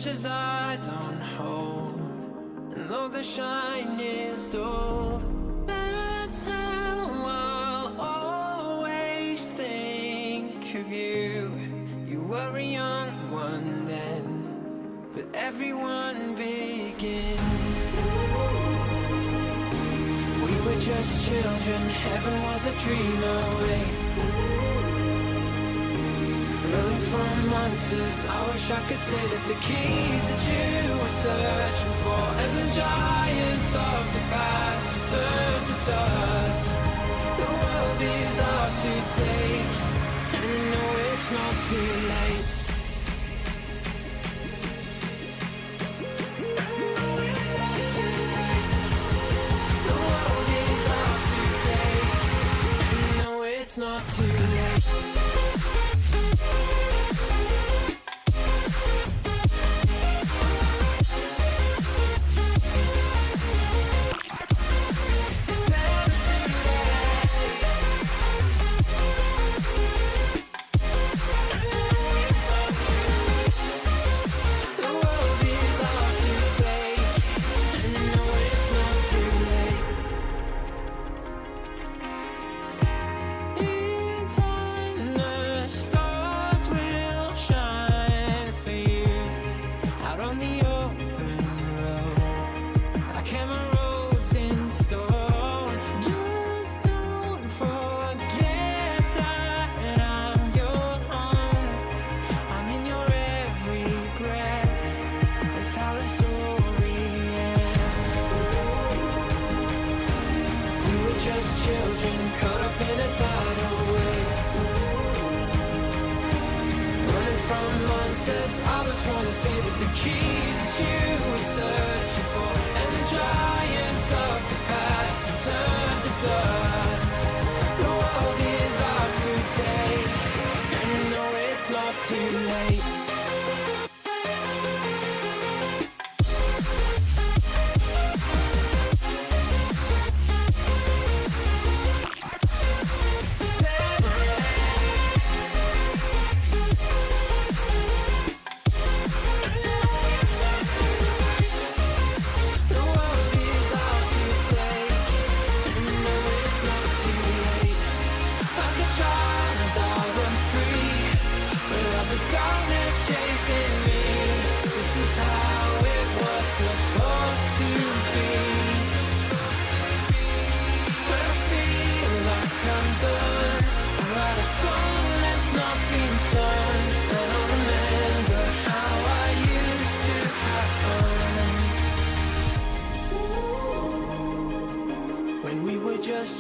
treasures I don't hold, and though the shine is dulled, that's how I'll always think of you. You were a young one then, but everyone begins. We were just children, heaven was a dream away. Running from monsters, I wish I could say that the keys that you were searching for and the giants of the past have turned to dust. The world is ours to take, and no, it's not too late. The world is ours to take, and no, it's not too late.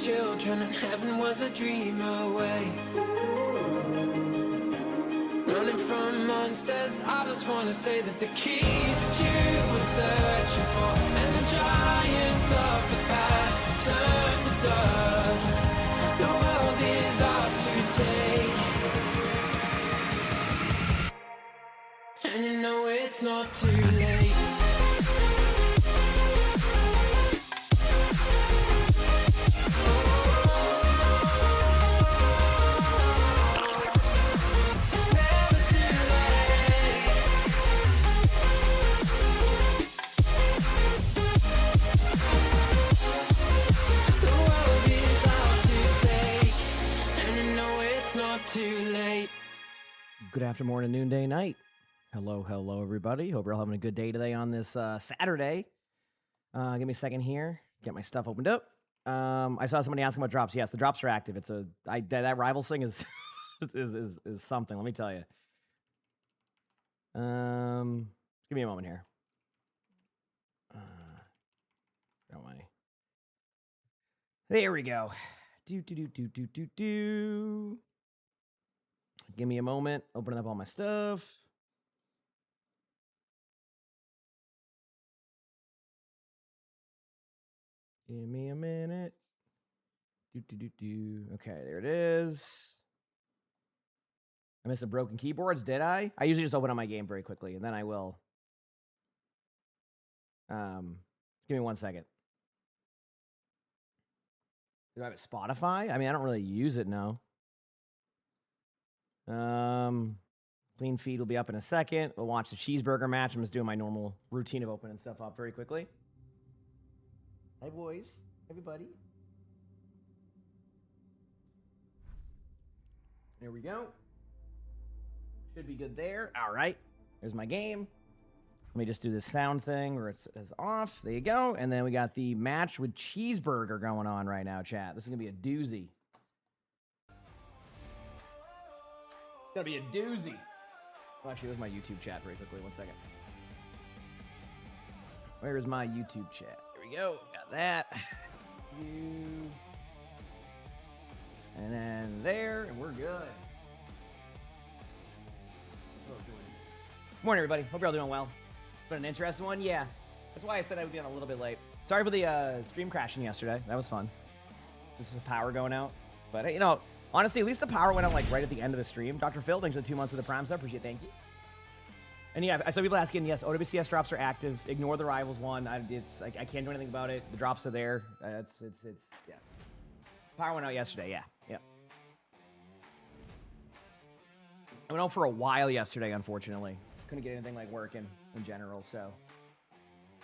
Children and heaven was a dream away. Running from monsters, I just wanna say that the keys that you were searching for and the giants of the past have turned to dust. The world is ours to take, and you know it's not too late. Good afternoon, noonday, night. Hello, everybody. Hope you're all having a good day today on this Saturday. Give me a second here. Get my stuff opened up. I saw somebody asking about drops. Yes, the drops are active. It's that Rivals thing is is something. Let me tell you. Give me a moment here. Don't mind. There we go. Do. Give me a moment. Opening up all my stuff. Give me a minute. Okay, there it is. I missed the broken keyboards, did I? I usually just open up my game very quickly, and then I will. Give me 1 second. Do I have it Spotify? I mean, I don't really use it now. Clean feed will be up in a second. We'll watch the cheeseburger match. I'm just doing my normal routine of opening stuff up very quickly. Hey, boys. Everybody. There we go. Should be good there. All right. There's my game. Let me just do this sound thing where it's off. There you go. And then we got the match with cheeseburger going on right now, chat. This is going to be a doozy. It's going to be a doozy. Oh, actually, there's my YouTube chat very quickly. 1 second. Where is my YouTube chat? There we go. Got that. You. And then there, and we're good. Morning, everybody. Hope you're all doing well. It's been an interesting one. Yeah. That's why I said I would be on a little bit late. Sorry for the stream crashing yesterday. That was fun. Just the power going out. But, you know, honestly, at least the power went out, like, right at the end of the stream. Dr. Phil, thanks for the 2 months of the Prime sub. Appreciate it. Thank you. And, yeah, I saw people asking, yes, OWCS drops are active. Ignore the Rivals one. I can't do anything about it. The drops are there. Yeah. Power went out yesterday. Yeah. Yeah. I went out for a while yesterday, unfortunately. Couldn't get anything like working in general, so.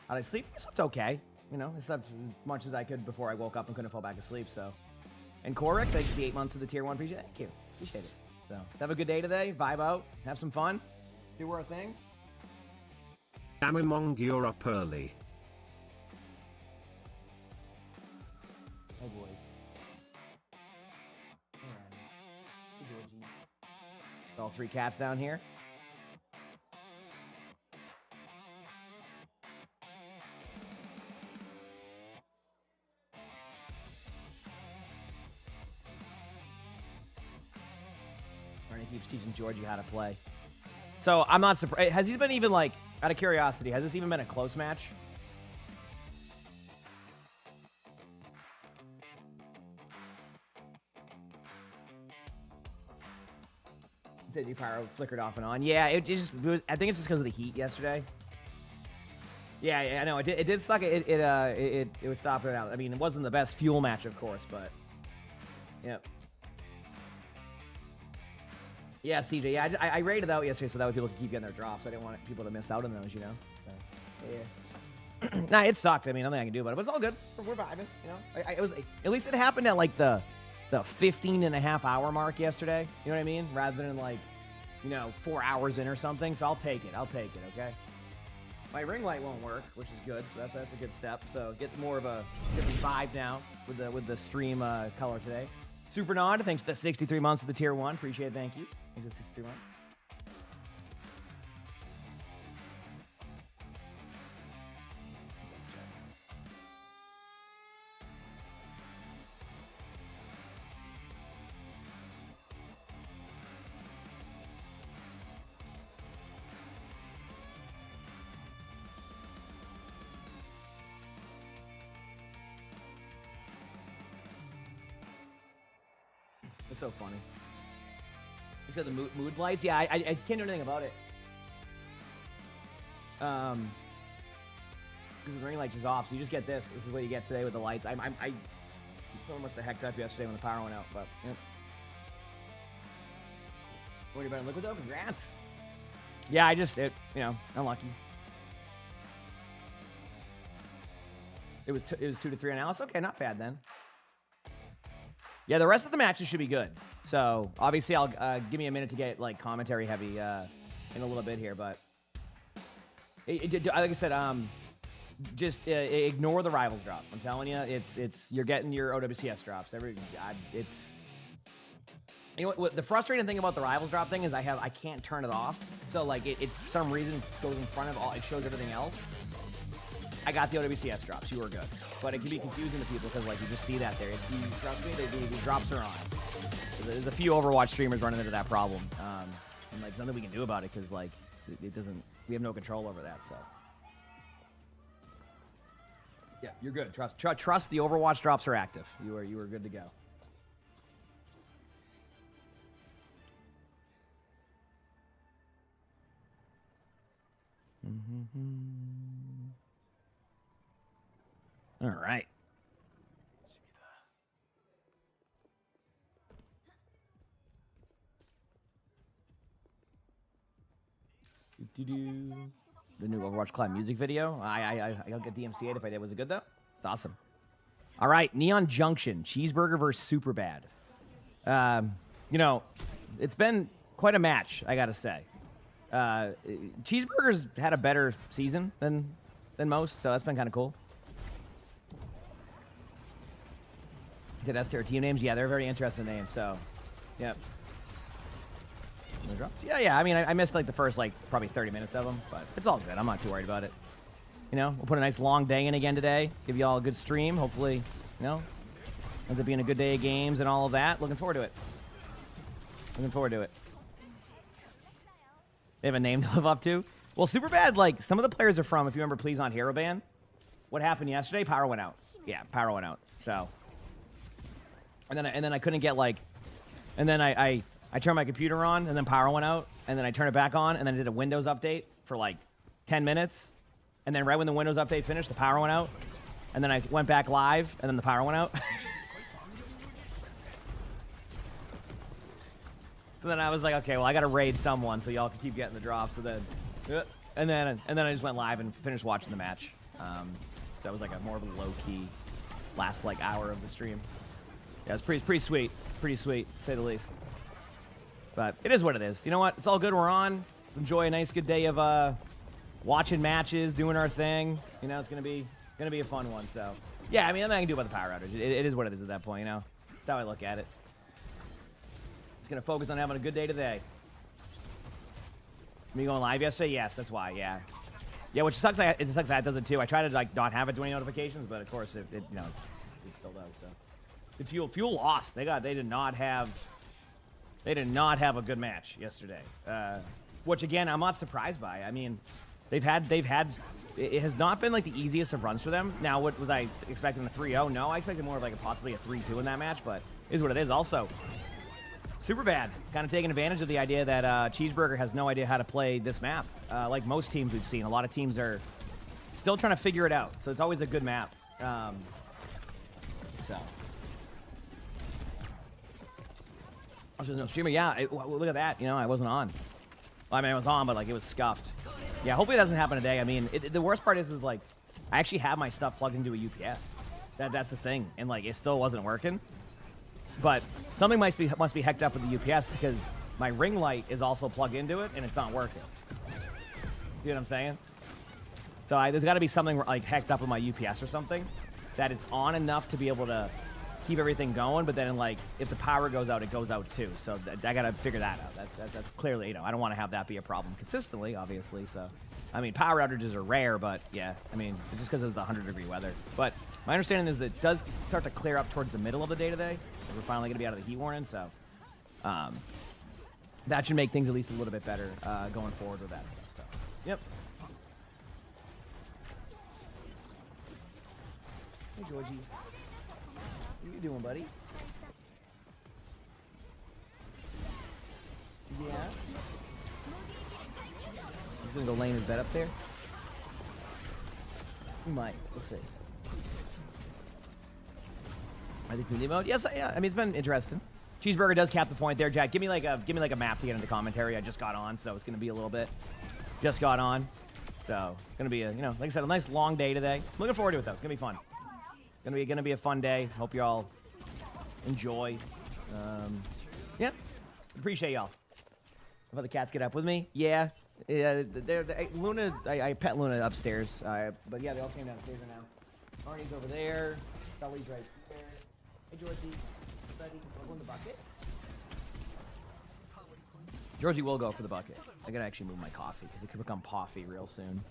How'd I sleep? I slept okay. You know, I slept as much as I could before I woke up and couldn't fall back asleep, so. And Korik, thanks for the 8 months of the tier 1. Appreciate it. Thank you. Appreciate it. So, have a good day today. Vibe out. Have some fun. Do our thing. I'm emongg, you're up early. Hey, boys. Hey, Georgie. All 3 cats down here. Ernie keeps teaching Georgie how to play. So I'm not surprised. Has he been even like, out of curiosity, has this even been a close match? The new power flickered off and on. Yeah, it was, I think it's just because of the heat yesterday. Yeah, I know. It did suck. It was stopping it out. I mean, it wasn't the best fuel match, of course, but yep. Yeah, CJ. Yeah, I rated out yesterday so that way people could keep getting their drops. I didn't want people to miss out on those, you know. So, yeah. Nah, it sucked. I mean, nothing I can do about it, but it's all good. We're vibing, you know. It was at least it happened at like the 15.5-hour mark yesterday. You know what I mean? Rather than like, you know, 4 hours in or something. So I'll take it. Okay. My ring light won't work, which is good. So that's a good step. So get more of a different vibe now with the stream color today. Super Nod, thanks for the 63 months of the tier 1. Appreciate it. Thank you. Thanks for the 63 months. It's so funny. You said the mood lights? Yeah, I can't do anything about it. Because the ring light is off, so you just get this. This is what you get today with the lights. Someone must have hecked up yesterday when the power went out, but yep. What about Liquid though? Congrats. Yeah, you know, unlucky. It was 2 to 3 on Alice. Okay, not bad then. Yeah, the rest of the matches should be good. So obviously, I'll give me a minute to get like commentary heavy in a little bit here, but like I said, just ignore the Rivals drop. I'm telling you, you're getting your OWCS drops. It's you know what the frustrating thing about the Rivals drop thing is I can't turn it off. So like it for some reason goes in front of all. It shows everything else. I got the OWCS drops. You were good. But it can be confusing to people because, like, you just see that there. Trust me, the drops are on. There's a few Overwatch streamers running into that problem. And, like, there's nothing we can do about it because, like, it doesn't... We have no control over that, so... Yeah, you're good. Trust the Overwatch drops are active. You are good to go. All right. The new Overwatch Climb music video. I'll get DMCA'd if I did. Was it good though? It's awesome. All right, Neon Junction, Cheeseburger versus Superbad. You know, it's been quite a match, I gotta say. Cheeseburger's had a better season than most, so that's been kind of cool. Did that's their team names? Yeah, they're very interesting names. So, yep. Yeah. I mean, I missed like the first probably 30 minutes of them, but it's all good. I'm not too worried about it. You know, we'll put a nice long day in again today. Give you all a good stream. Hopefully, you know, ends up being a good day of games and all of that. Looking forward to it. Looking forward to it. They have a name to live up to. Well, Superbad, like some of the players are from. If you remember, Please on Hero Band. What happened yesterday? Power went out. Yeah, power went out. So. And then I couldn't get and then I turned my computer on and then power went out and then I turned it back on and then I did a Windows update for 10 minutes and then right when the Windows update finished the power went out and then I went back live and then the power went out. So then I was like, okay, well I gotta raid someone so y'all can keep getting the drops. So then and then I just went live and finished watching the match. So that was more of a low key last hour of the stream. Yeah, it's pretty sweet. Pretty sweet, to say the least. But it is what it is. You know what? It's all good. We're on. Let's enjoy a nice, good day of watching matches, doing our thing. You know, it's gonna be a fun one. So, yeah, I mean, nothing I can do about the power outage. It is what it is at that point. You know, that's how I look at it. Just gonna focus on having a good day today. Me going live yesterday? Yes, that's why. Yeah, which sucks. It sucks that it does it too. I try to not have it do any notifications, but of course it still does. So. The fuel lost. They did not have a good match yesterday. Which again, I'm not surprised by. I mean, they've had it has not been the easiest of runs for them. Now, what was I expecting, a 3-0? No, I expected more of possibly a 3-2 in that match, but it is what it is. Also, Superbad kind of taking advantage of the idea that Cheeseburger has no idea how to play this map. Like most teams we've seen, a lot of teams are still trying to figure it out. So it's always a good map. There's no streamer. Yeah, look at that. You know, I wasn't on. Well, I mean, I was on, but it was scuffed. Yeah, hopefully it doesn't happen today. I mean, the worst part is I actually have my stuff plugged into a UPS. That's the thing, and it still wasn't working. But something must be hecked up with the UPS because my ring light is also plugged into it and it's not working. You know what I'm saying? So there's got to be something hecked up with my UPS or something that it's on enough to be able to keep everything going, but then if the power goes out, it goes out too. So I gotta figure that out. That's clearly, you know, I don't want to have that be a problem consistently, obviously. So, I mean, power outages are rare, but yeah, I mean, it's just because of the 100-degree weather. But my understanding is that it does start to clear up towards the middle of the day today. We're finally gonna be out of the heat warning, so that should make things at least a little bit better going forward with that stuff. So, yep. Hey, Georgie. What you doing, buddy? Yeah. He's gonna go lay in his bed up there. He might. We'll see. I think community mode. Yes, yeah. I mean, it's been interesting. Cheeseburger does cap the point there, Jack. Give me a map to get into commentary. I just got on, so it's gonna be a little bit. Just got on, so it's gonna be a like I said, a nice long day today. Looking forward to it though. It's gonna be fun. Gonna be a fun day. Hope you all enjoy. Yeah, appreciate y'all. How about the cats get up with me? Yeah, they're Luna. I pet Luna upstairs. But yeah, they all came downstairs now. Arnie's over there. Sully's right there. Hey Georgie, buddy, wanna go in the bucket? Georgie will go for the bucket. I gotta actually move my coffee because it could become Poffy real soon.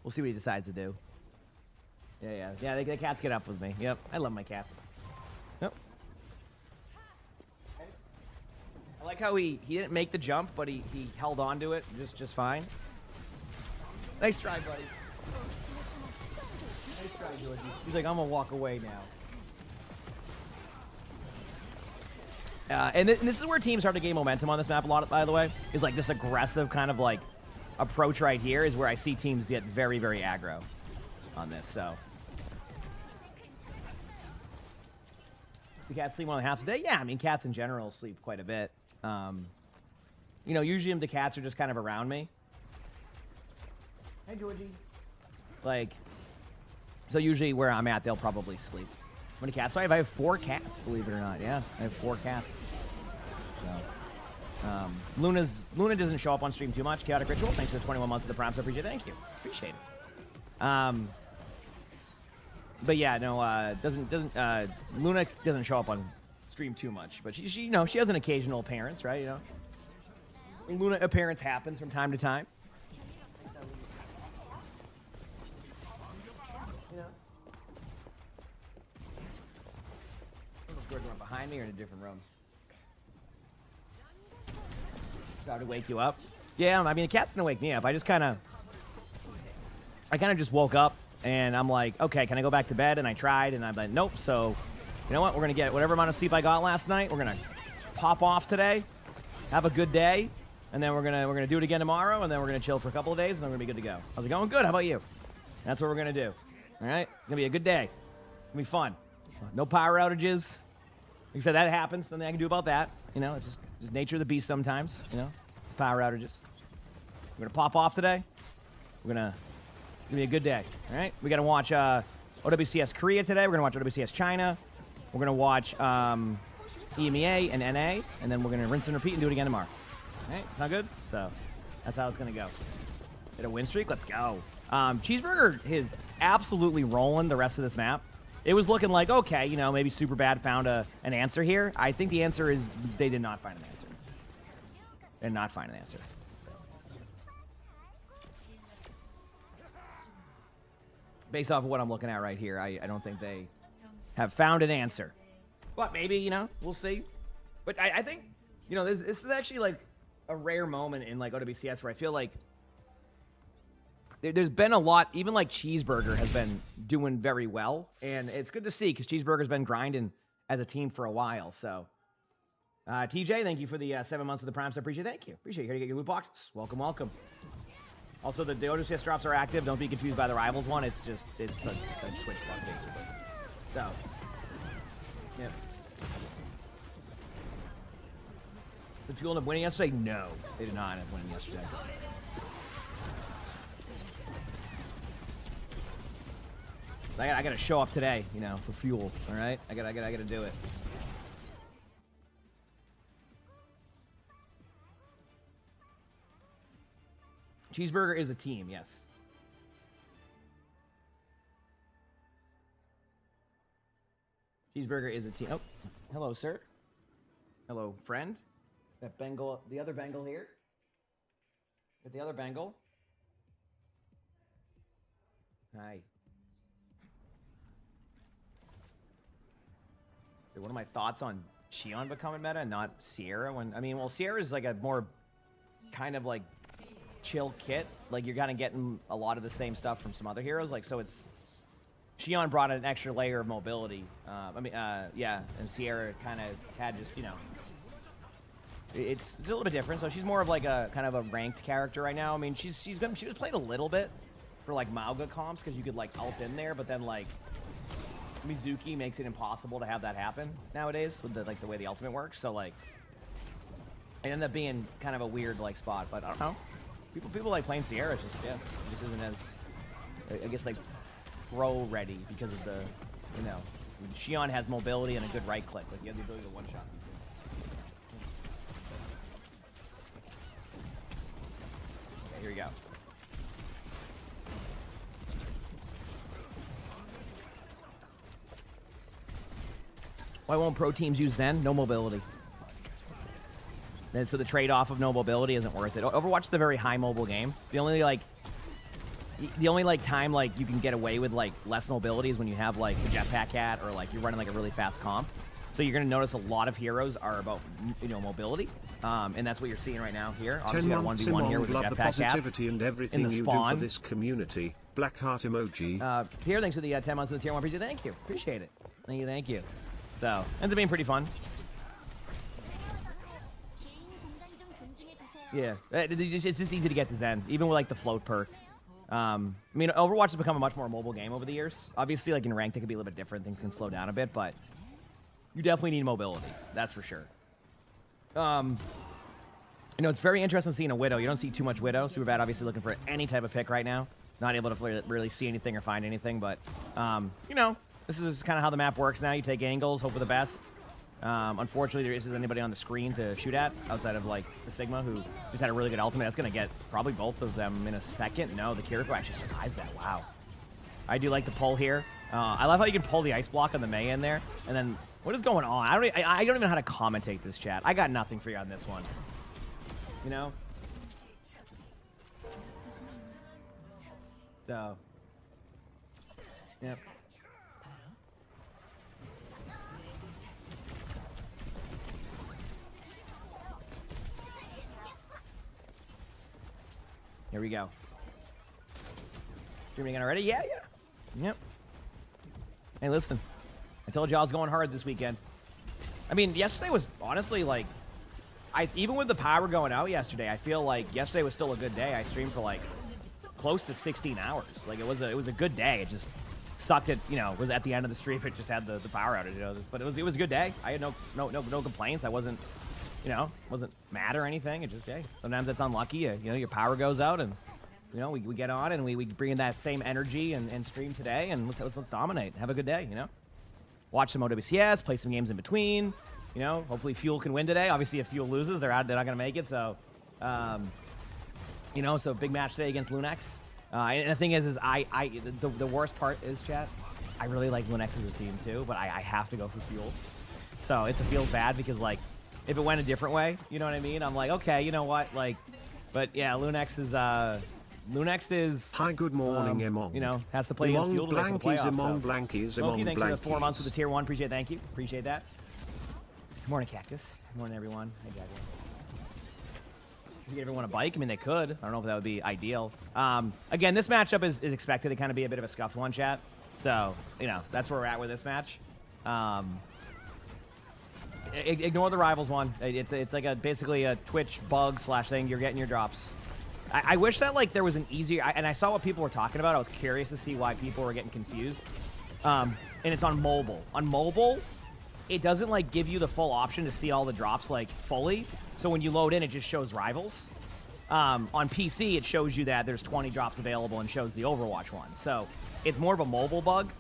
We'll see what he decides to do. Yeah. The cats get up with me. Yep, I love my cats. Yep. I like how he didn't make the jump, but he held on to it just fine. Nice try, buddy. Nice try, Georgie. He's like, I'm gonna walk away now. And this is where teams start to gain momentum on this map a lot, by the way. Is this aggressive kind of approach right here is where I see teams get very, very aggro on this, so. The cats sleep 1.5 a day? Yeah, I mean, cats in general sleep quite a bit. You know, usually the cats are just kind of around me. Hey, Georgie. Like, so usually where I'm at, they'll probably sleep. How many cats do I have? I have 4 cats, believe it or not. Yeah, I have 4 cats. So, Luna doesn't show up on stream too much. Chaotic Ritual, thanks for the 21 months of the prompts. I appreciate it. Thank you. Appreciate it. But yeah, no, Luna doesn't show up on stream too much, but she you know, she has an occasional appearance, right? You know, Luna appearance happens from time to time. You know, Jordan went behind me or in a different room. Try to wake you up. Yeah, I mean, the cat's gonna wake me up. I kind of just woke up. And I'm like, okay, can I go back to bed? And I tried, and I'm like, nope. So, you know what? We're going to get whatever amount of sleep I got last night. We're going to pop off today, have a good day, and then we're gonna do it again tomorrow, and then we're going to chill for a couple of days, and then we're going to be good to go. How's it going? Good. How about you? That's what we're going to do. All right? It's going to be a good day. It's going to be fun. No power outages. Like I said, that happens. Nothing I can do about that. You know, it's just nature of the beast sometimes. You know, power outages. We're going to pop off today. We're going to... It's going to be a good day, all right? We got to watch OWCS Korea today. We're going to watch OWCS China. We're going to watch EMEA and NA, and then we're going to rinse and repeat and do it again tomorrow. All right? Sound good? So that's how it's going to go. Get a win streak? Let's go. Cheeseburger is absolutely rolling the rest of this map. It was looking like, okay, you know, maybe Superbad found an answer here. I think the answer is they did not find an answer. They did not find an answer. Based off of what I'm looking at right here, I don't think they have found an answer. But maybe, you know, we'll see. But I think, you know, this is actually like a rare moment in like OWCS where I feel like there's been a lot, even like Cheeseburger has been doing very well. And it's good to see because Cheeseburger's been grinding as a team for a while. So, TJ, thank you for the 7 months of the primes. I appreciate it. Thank you. Appreciate it. Here to get your loot boxes. Welcome, welcome. Also, the OWCS drops are active. Don't be confused by the Rivals one. It's just, it's a Twitch bug, basically. So, yeah. Did Fuel end up winning yesterday? No, they did not end up winning yesterday. I gotta show up today, you know, for Fuel. All right, I gotta do it. Cheeseburger is a team, yes. Cheeseburger is a team. Oh, hello, sir. Hello, friend. That Bengal, the other Bengal here. Get the other Bengal. Hi. So what are my thoughts on Xion becoming meta and not Sierra? I mean, well, Sierra's like a more kind of like chill kit. Like you're kind of getting a lot of the same stuff from some other heroes. Like, so it's Xion brought an extra layer of mobility. Yeah, and Sierra kind of had just, you know, it's a little bit different. So she's more of like a kind of a ranked character right now. I mean, she was played a little bit for like Mauga comps because you could like ult in there, but then like Mizuki makes it impossible to have that happen nowadays with the way the ultimate works. So like it ended up being kind of a weird like spot, but I don't know. People like playing Sierra. It's just, yeah, it just isn't as, I guess, like pro ready because of the, you know, Xion has mobility and a good right click. Like you have the ability to one shot people. Okay, here we go. Why won't pro teams use Zen? No mobility. And so the trade-off of no mobility isn't worth it. Overwatch is a very high mobile game. The only time like you can get away with like less mobility is when you have like the jetpack cat or like you're running like a really fast comp. So you're gonna notice a lot of heroes are about, you know, mobility, and that's what you're seeing right now here. Obviously, got 1v1 here with the jetpack positivity and everything in the you spawn. do for this community. Black heart emoji. Here, thanks for the 10 months of the tier 1. Thank you. Appreciate it. Thank you. So ends up being pretty fun. Yeah, it's just easy to get to Zen, even with like the float perk. I mean, Overwatch has become a much more mobile game over the years. Obviously, like in ranked, it can be a little bit different. Things can slow down a bit, but you definitely need mobility. That's for sure. You know, it's very interesting seeing a Widow. You don't see too much Widow. Super bad, obviously looking for any type of pick right now. Not able to really see anything or find anything, but, you know, this is kind of how the map works now. You take angles, hope for the best. Unfortunately, there isn't anybody on the screen to shoot at outside of, like, the Sigma, who just had a really good ultimate. That's going to get probably both of them in a second. No, the Kiriko actually survives that. Wow. I do like the pull here. I love how you can pull the ice block on the Mei in there. And then, what is going on? I don't even know how to commentate this, chat. I got nothing for you on this one. You know? So. Yep. Here we go. Streaming again already? Yeah. Yep. Hey, listen. I told you I was going hard this weekend. I mean, yesterday was honestly like, even with the power going out yesterday, I feel like yesterday was still a good day. I streamed for like close to 16 hours. Like it was a good day. It just sucked at, you know, was at the end of the stream. It just had the power outage, you know. But it was a good day. I had no complaints. I wasn't, you know, wasn't mad or anything. It just, hey, sometimes it's unlucky. You know, your power goes out and, you know, we get on and we bring in that same energy and stream today and let's dominate. Have a good day, you know. Watch some OWCS, play some games in between. You know, hopefully Fuel can win today. Obviously, if Fuel loses, they're not going to make it. So, you know, so big match today against Lunex. And the thing is the worst part is, chat, I really like Lunex as a team too, but I have to go for Fuel. So it feels bad because, like, if it went a different way, you know what I mean? I'm like, okay, you know what? Like, but yeah, Lunex is Hi, good morning, emongg. You know, has to play against Fuel to make the playoffs. Emongg blankies, Smokey, emongg thanks for the 4 months blankies. with the tier 1. Appreciate it. Thank you. Appreciate that. Good morning, Cactus. Good morning, everyone. Hey, Gabby. Give everyone a bike? I mean, they could. I don't know if that would be ideal. Again, this matchup is expected to kind of be a bit of a scuffed one, chat. So, you know, that's where we're at with this match. Ignore the Rivals one. It's like basically a Twitch bug / thing. You're getting your drops. I wish that, like, there was an easier... and I saw what people were talking about. I was curious to see why people were getting confused. And it's on mobile. On mobile, it doesn't, like, give you the full option to see all the drops, like, fully. So when you load in, it just shows Rivals. On PC, it shows you that there's 20 drops available and shows the Overwatch one. So it's more of a mobile bug.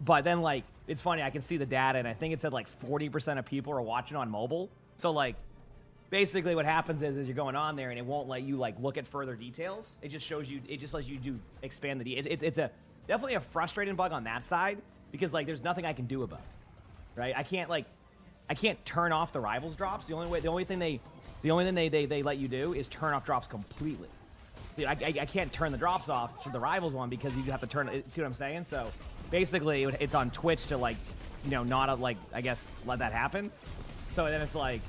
But then, like, it's funny. I can see the data, and I think it said, like, 40% of people are watching on mobile. So, like, basically what happens is you're going on there, and it won't let you, like, look at further details. It just shows you, it just lets you expand the details. It's definitely a frustrating bug on that side because, like, there's nothing I can do about it, right? I can't turn off the Rivals drops. The only thing they let you do is turn off drops completely. I can't turn the drops off for the Rivals one because you have to turn it. See what I'm saying? So basically, it's on Twitch to, like, you know, not like, I guess, let that happen. So then it's like,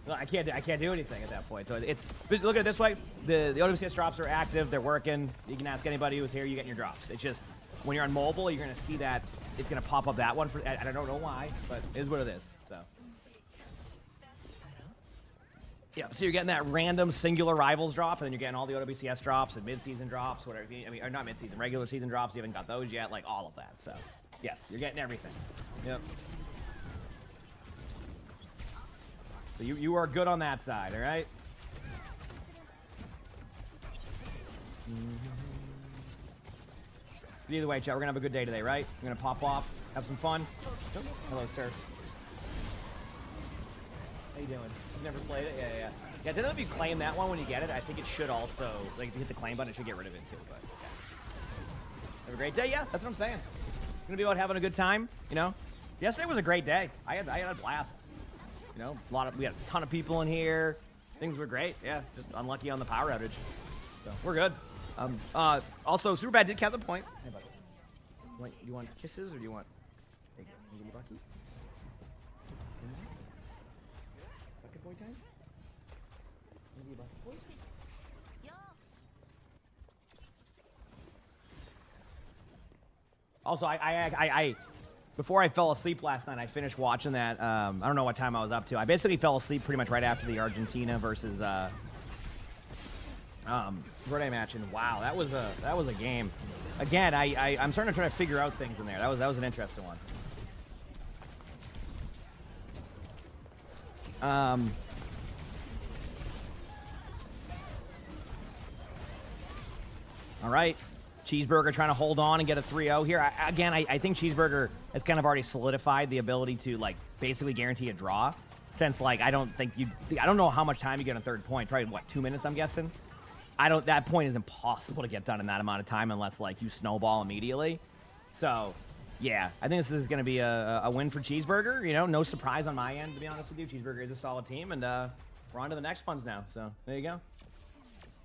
well, I can't do anything at that point. So but look at it this way: the OWCS drops are active. They're working. You can ask anybody who's here. You get your drops. It's just when you're on mobile, you're gonna see that it's gonna pop up that one for. I don't know why, but it is what it is. So. Yeah, so you're getting that random singular Rivals drop, and then you're getting all the OWCS drops and mid-season drops, whatever. I mean, or not mid-season, regular season drops. You haven't got those yet, like all of that. So, yes, you're getting everything. Yep. So you are good on that side, all right? But either way, chat, we're gonna have a good day today, right? We're gonna pop off, have some fun. Oh, hello, sir. How you doing? You've never played it? Yeah. Yeah, then if you claim that one when you get it, I think it should also, like, if you hit the claim button, it should get rid of it too, but yeah. Have a great day? Yeah, that's what I'm saying. It's gonna be about having a good time, you know? Yesterday was a great day. I had a blast. You know, we had a ton of people in here. Things were great. Yeah, just unlucky on the power outage. So we're good. Also, Superbad did count the point. Hey, buddy. You want kisses or do you want? Hey, can you give me Bucky? Bucket boy time? Can you give me bucket boy? Also, I before I fell asleep last night, I finished watching that. I don't know what time I was up to. I basically fell asleep pretty much right after the Argentina versus Verde match, and wow, that was a game. Again, I'm starting to try to figure out things in there. That was an interesting one. All right. Cheeseburger trying to hold on and get a 3-0 here. I think Cheeseburger has kind of already solidified the ability to, like, basically guarantee a draw. Since, like, I don't know how much time you get on third point. Probably, what, 2 minutes, I'm guessing? That point is impossible to get done in that amount of time unless, like, you snowball immediately. So, yeah, I think this is going to be a win for Cheeseburger. You know, no surprise on my end, to be honest with you. Cheeseburger is a solid team, and we're on to the next ones now. So, there you go.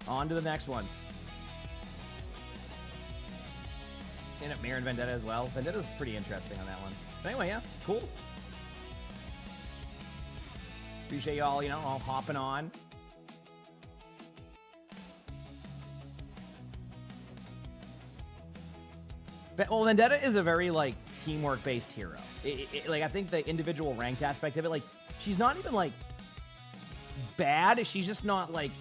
On to the next one. And at Mirror and Vendetta as well. Vendetta's pretty interesting on that one. But anyway, yeah, cool. Appreciate you all, you know, all hopping on. Well, Vendetta is a very, like, teamwork-based hero. Like, I think the individual ranked aspect of it, like, she's not even, like, bad. She's just not, like,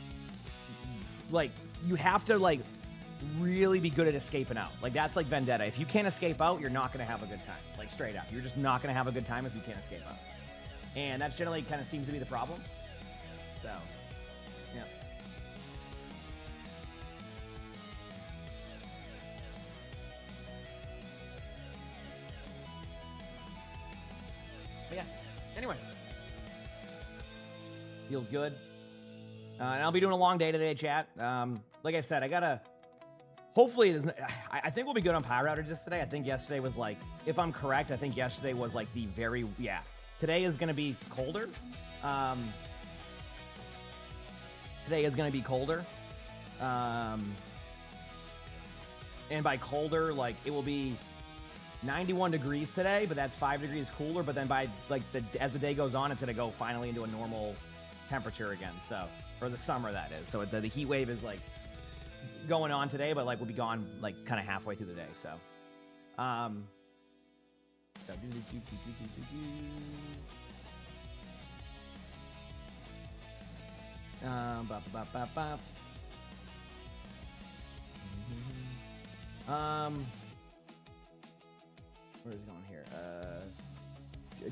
you have to, like, really be good at escaping out. Like, that's like Vendetta. If you can't escape out, you're not going to have a good time. Like, straight up. You're just not going to have a good time if you can't escape out. And that's generally kind of seems to be the problem. So, yeah. But yeah, anyway. Feels good. And I'll be doing a long day today, chat. Like I said, I gotta... Hopefully it isn't... I think we'll be good on power outages today. I think yesterday was like... If I'm correct, I think yesterday was like the very... Yeah. Today is going to be colder. Today is going to be colder. And by colder, like, it will be 91 degrees today, but that's 5 degrees cooler. But then by, like, as the day goes on, it's going to go finally into a normal temperature again. So, for the summer, that is. So the heat wave is, like, going on today, but, like, we'll be gone, like, kind of halfway through the day. So, where is it going here?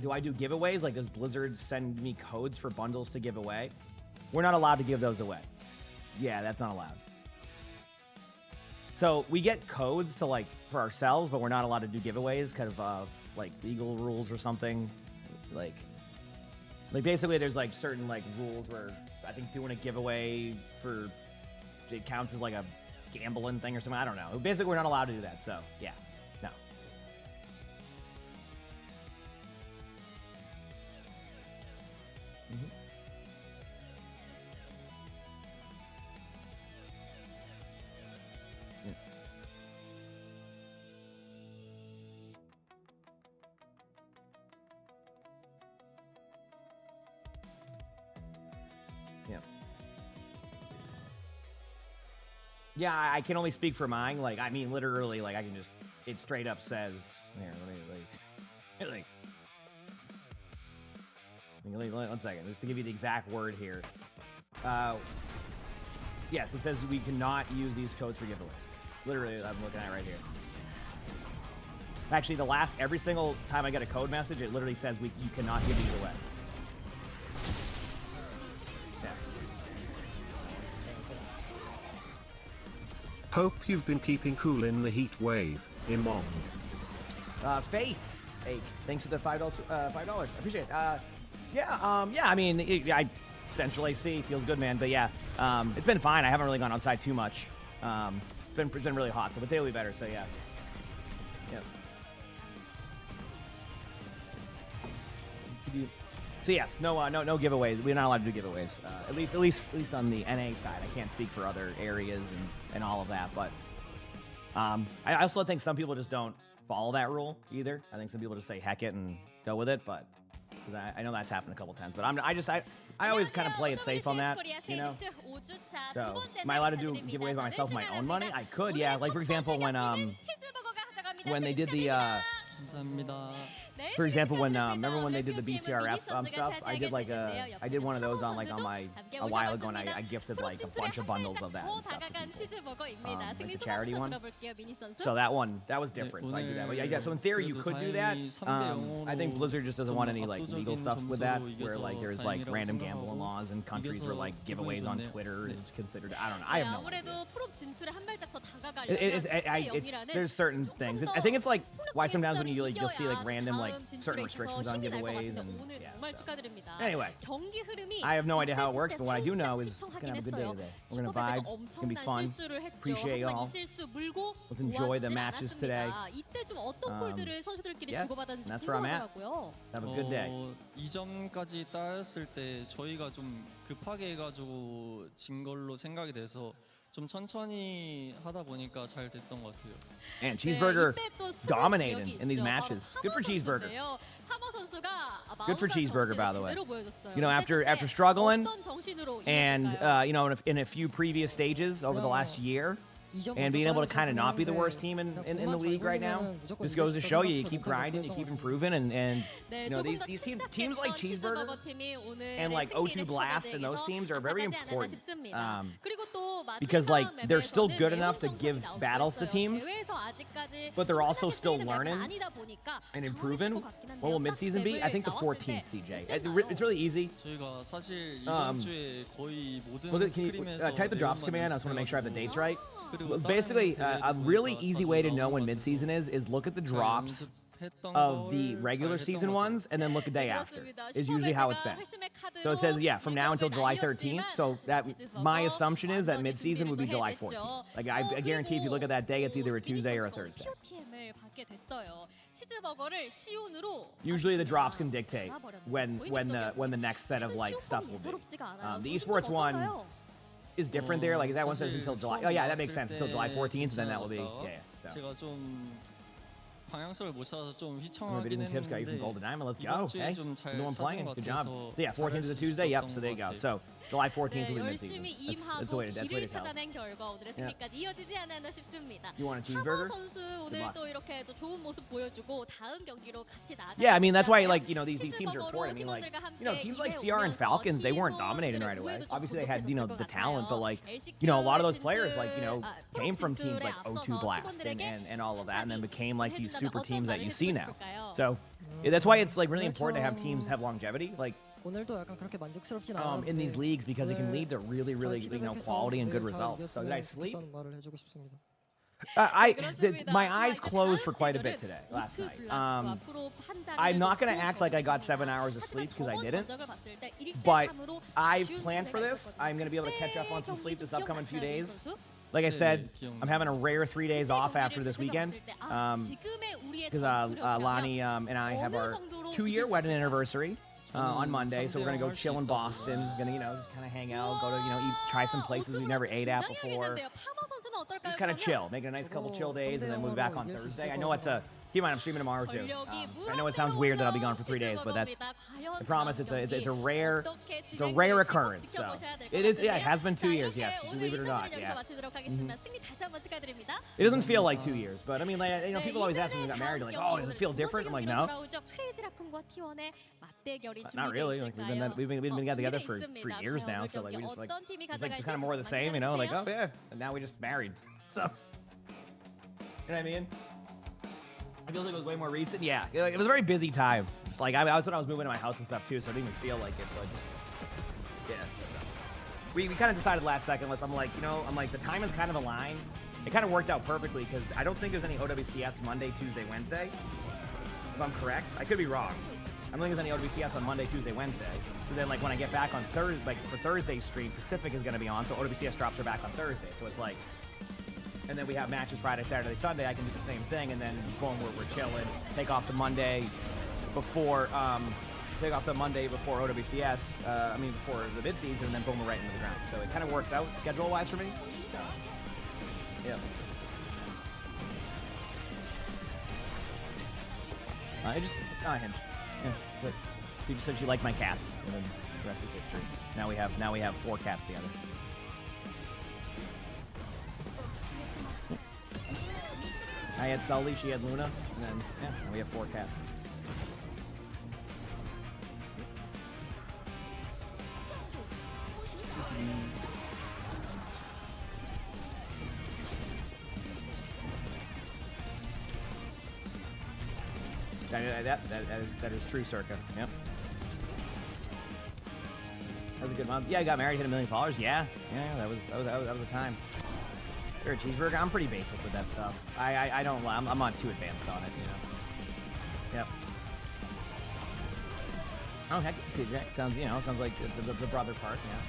Do I do giveaways? Like, does Blizzard send me codes for bundles to give away? We're not allowed to give those away. Yeah, that's not allowed. So we get codes to, like, for ourselves, but we're not allowed to do giveaways because of like legal rules or something. Like basically there's like certain like rules where I think doing a giveaway for it counts as like a gambling thing or something. I don't know. Basically we're not allowed to do that. So yeah, no. Mm-hmm. Yeah, I can only speak for mine. Like, I mean, literally, like, I can just, it straight up says, here, let me 1 second, just to give you the exact word here. Yes, it says we cannot use these codes for giveaways. Literally, I'm looking at it right here. Actually, every single time I get a code message, it literally says you cannot give these away. Hope you've been keeping cool in the heat wave, emongg. Face ache. Thanks for the $5. $5. I appreciate it. Yeah. I mean, I Central AC feels good, man. But yeah, it's been fine. I haven't really gone outside too much. It's been really hot, so today will be better. So yeah. Yep. So yes, no giveaways. We're not allowed to do giveaways. At least on the NA side. I can't speak for other areas and all of that. But I also think some people just don't follow that rule either. I think some people just say heck it and go with it. But I know that's happened a couple times. But I always kind of play it safe on that, you know. So am I allowed to do giveaways by myself with my own money? I could, yeah. Like for example, when they did the For example, when remember when they did the BCRF stuff, I did like I did one of those on like a while ago, and I gifted like a bunch of bundles of that and stuff to people, like the charity one. So that was different. So I do that. But yeah, so in theory you could do that. I think Blizzard just doesn't want any like legal stuff with that, where like there's like random gambling laws in countries where like giveaways on Twitter is considered. I don't know. I have no idea. There's certain things. I think it's like why sometimes when you'll see like random like certain restrictions on giveaways and yeah, so. Anyway, I have no idea how it works, but what I do know is it's gonna have a good day today. We're gonna vibe. It's gonna be fun. Appreciate y'all. Let's enjoy the matches today. Yeah, and that's where I'm at. Have a good day. 이전까지 따였을 때 저희가 좀 급하게 해가지고 진 걸로 생각이 돼서 좀 천천히 하다 보니까 잘 됐던 것 같아요. And Cheeseburger dominating in these matches. Good for Cheeseburger. Good for Cheeseburger, by the way. You know, after struggling and you know in a few previous stages over the last year, and being able to kind of not be the worst team in the league right now, just goes to show you keep grinding, you keep improving, and you know these teams like Cheeseburger and like O2 Blast and those teams are very important because like they're still good enough to give battles to teams, but they're also still learning and improving. What will midseason be? I think the 14th, CJ. It's really easy. 저희가 사실 이번 주에 거의 모든 Can you type the drops command? I just want to make sure I have the dates right. Basically, a really easy way to know when midseason is look at the drops of the regular season ones and then look a day after is usually how it's been. So it says, yeah, from now until July 13th. So that my assumption is that midseason would be July 14th. Like I guarantee if you look at that day, it's either a Tuesday or a Thursday. Usually the drops can dictate when the next set of like stuff will be. The esports one is different there. Like that one says until July. Oh yeah, that makes sense. Until July 14th, and then that will be So. 제가 좀 방향성을 못 찾아서 좀 휘청하긴 했는데 tips got you from Golden Diamond. Let's go. Hey, 좀 you're 잘 the one playing. 찾은 것 Good job. 같아서 So yeah, 14th is a Tuesday. Yep. So there you go. So July 14th will be 열심히 midseason. That's 임하고 the way 길을 to tell. 찾아낸 결과 오늘의 승리까지 이어지지 않았나 싶습니다. You want a cheeseburger? 하버 선수 오늘 또 이렇게 또 좋은 모습 보여주고 다음 경기로 같이 나가. Yeah, I mean that's why like you know these teams are important. I mean like you know teams like CR and Falcons they weren't dominating right away. Obviously they had you know the talent, but like you know a lot of those players like you know came from teams like O2 Blast and all of that, and then became like these super teams that you see now. So that's why it's like really important to have teams have longevity. Like. 오늘도 약간 그렇게 만족스럽진 In these leagues because it can lead to really you know quality and good results. So did I sleep? 말을 해주고 싶습니다. My eyes closed for quite a bit today last night. I'm not gonna act like I got 7 hours of sleep because I didn't, but I've planned for this. I'm gonna be able to catch up on some sleep this upcoming few days. Like I said, I'm having a rare 3 days off after this weekend because Lonnie and I have our 2-year wedding anniversary. On Monday, so we're gonna go chill in Boston. Gonna, you know, just kind of hang out, go to, you know, try some places we've never ate at before. Just kind of chill, make a nice couple chill days, and then we'll be back on Thursday. I know it's a. Keep in mind, I'm streaming tomorrow too. I know it sounds weird that I'll be gone for 3 days, but that's. I promise it's a rare occurrence. So it is. Yeah, it has been 2 years. Yes, believe it or not. Yeah. It doesn't feel like 2 years, but I mean, like, you know, people always ask when we got married, like, oh, does it feel different? I'm like, no. Not really. Like we've been together for years now, so like we just like it's kind of more of the same, you know. Like oh yeah, and now we just married. So you know what I mean? I feel like it was way more recent. Yeah, it was a very busy time. It's like I was when I was moving to my house and stuff too, so I didn't even feel like it. So I just yeah. We kind of decided last second. I'm like you know I'm like the time is kind of aligned. It kind of worked out perfectly because I don't think there's any OWCS Monday, Tuesday, Wednesday. If I'm correct, I could be wrong. I don't think there's any OWCS on Monday, Tuesday, Wednesday. So then, like, when I get back on Thursday, like, for Thursday's stream, Pacific is going to be on, so OWCS drops are back on Thursday. So it's like, and then we have matches Friday, Saturday, Sunday. I can do the same thing, and then boom, we're chilling. Take off the Monday before, OWCS, before the mid-season, and then boom, we're right into the ground. So it kind of works out schedule-wise for me. So, yeah. Hinge. Yeah, but she just said she liked my cats, and then the rest is history. Now we have 4 cats together. I had Sully, she had Luna, and then yeah, now we have 4 cats. That is true, Circa. Yep. That was a good month. Yeah, I got married, hit $1 million followers. Yeah, that was a time. You're a cheeseburger. I'm pretty basic with that stuff. I don't. I'm not too advanced on it, you know. Yep. Oh heck, see, Jack sounds sounds like the brother part. Yeah.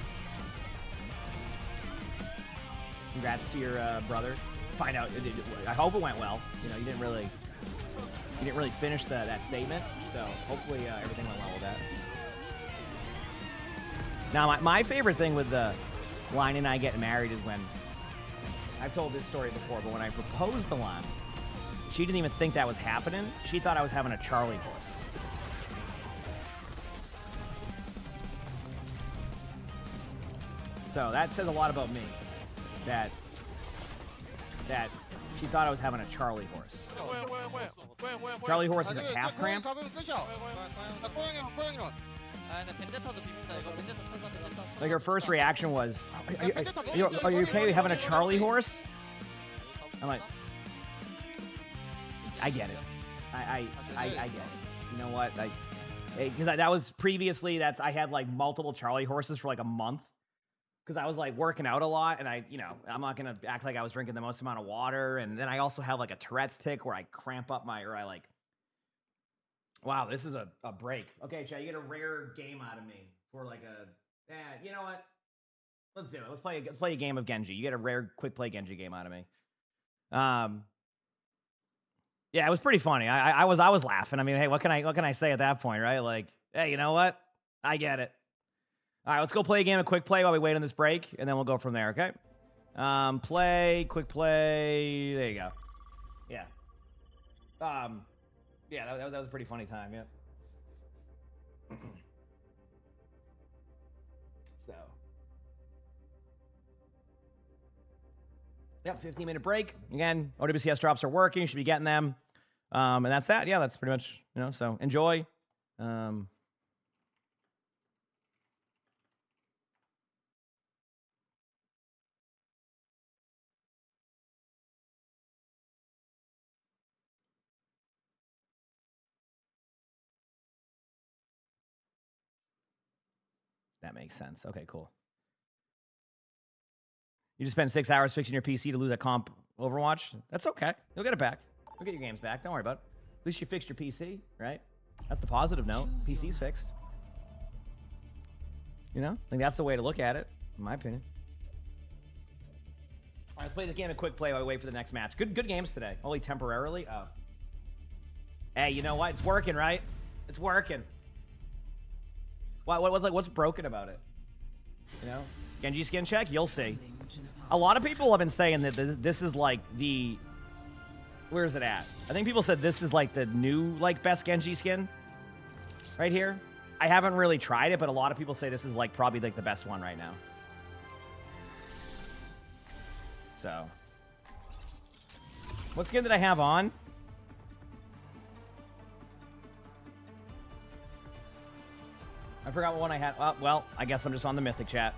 Congrats to your brother. Find out. I hope it went well. You know, you didn't really finish that statement, so hopefully everything went well with that. Now, my favorite thing with the Line and I getting married is when I've told this story before, but when I proposed the Line, she didn't even think that was happening. She thought I was having a Charlie horse. So that says a lot about me. That she thought I was having a Charlie horse. Charlie horse is a calf cramp. Like her first reaction was, "Are you okay having a Charlie horse?" I'm like, I get it. I get it. You know what? Because that was previously. I had like multiple Charlie horses for like a month. Because I was like working out a lot, and I'm not gonna act like I was drinking the most amount of water, and then I also have like a Tourette's tick where I cramp up wow, this is a break. Okay, Chad, you get a rare game out of me for like you know what? Let's do it. Let's play a game of Genji. You get a rare quick play Genji game out of me. Yeah, it was pretty funny. I was laughing. I mean, hey, what can I say at that point, right? Like, hey, you know what? I get it. All right, let's go play a game of quick play while we wait on this break, and then we'll go from there, okay? Quick play. There you go. Yeah. Yeah, that was a pretty funny time, yeah. So. Yep, 15-minute break. Again, OWCS drops are working. You should be getting them. And that's that. Yeah, that's pretty much, so enjoy. That makes sense. Okay, cool. You just spent 6 hours fixing your PC to lose a comp Overwatch? That's okay. You'll get it back. You'll get your games back. Don't worry about it. At least you fixed your PC, right? That's the positive note. PC's fixed. I think that's the way to look at it, in my opinion. All right, let's play this game of quick play while we wait for the next match. Good games today. Only temporarily. Oh. Hey, you know what? It's working, right? It's working. What's broken about it? Genji skin check? You'll see. A lot of people have been saying that this is like the... Where is it at? I think people said this is like the new best Genji skin. Right here. I haven't really tried it, but a lot of people say this is probably the best one right now. So. What skin did I have on? I forgot what one I had. Well, I guess I'm just on the Mythic chat.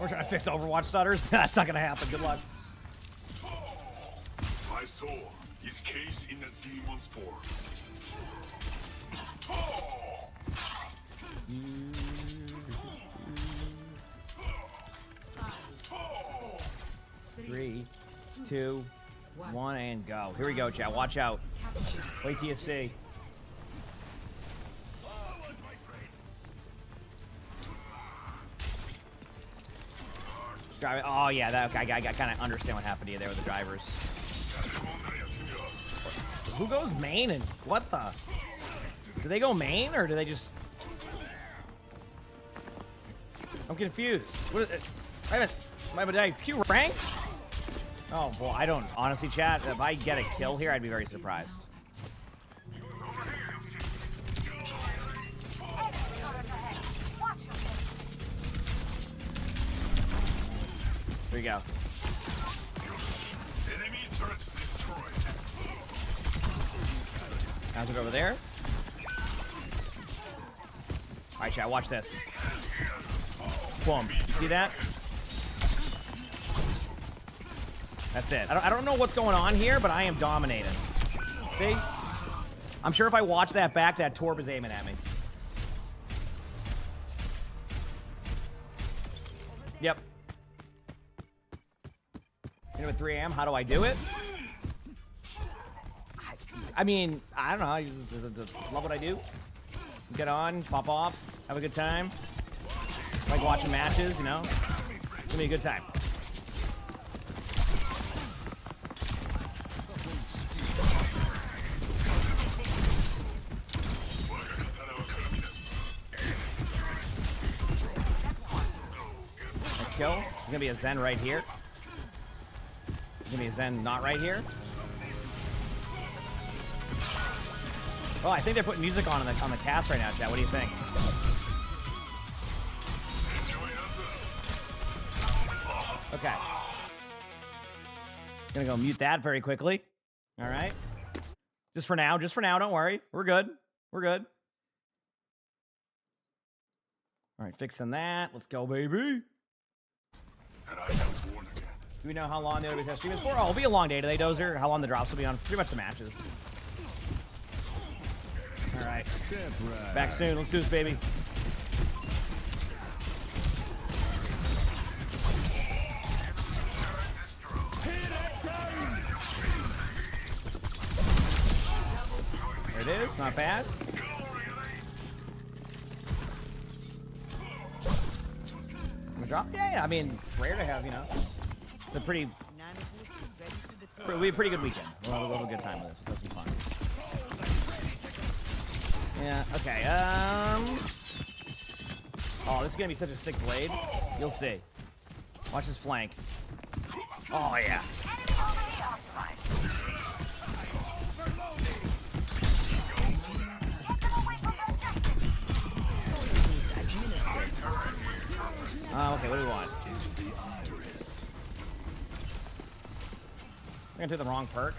We're trying to fix Overwatch stutters. That's not gonna happen. Good luck. My soul is caged in a demon's form. 3, 2, 1, and go. Here we go, chat. Watch out. Wait till you see. Drive it. Oh yeah, I kind of understand what happened to you there with the drivers. Who goes main and what the? Do they go main or do they just? I'm confused. What is it? Wait a minute. Q ranked? Oh boy, I don't honestly, chat. If I get a kill here, I'd be very surprised. Here we go. Enemy turret destroyed. How's it over there? All right, chat. Watch this. Boom. See that? That's it. I don't know what's going on here, but I am dominating. See? I'm sure if I watch that back, that Torb is aiming at me. Yep. You know, at 3 a.m., how do I do it? I mean, I don't know. I just love what I do. Get on, pop off, have a good time. Like watching matches, you know? It's gonna be a good time. Let's go. There's gonna be a Zen right here. There's gonna be a Zen not right here. Oh, I think they're putting music on the cast right now, chat. What do you think? Okay. Gonna go mute that very quickly. All right. Just for now. Don't worry. We're good. We're good. All right, fixing that. Let's go, baby. And I have won again. Do we know how long the OWS stream is for? Oh, it'll be a long day today, Dozer. How long the drops will be on? Pretty much the matches. All right. Back soon. Let's do this, baby. There it is. Not bad. Drop? Yeah, I mean, rare to have, you know. It's a pretty... It'll be a pretty good weekend. We'll have a good time with this. We'll have some fun. Yeah, okay, Oh, this is gonna be such a sick blade. You'll see. Watch this flank. Oh, yeah. Okay, what do we want? I'm gonna do the wrong perk.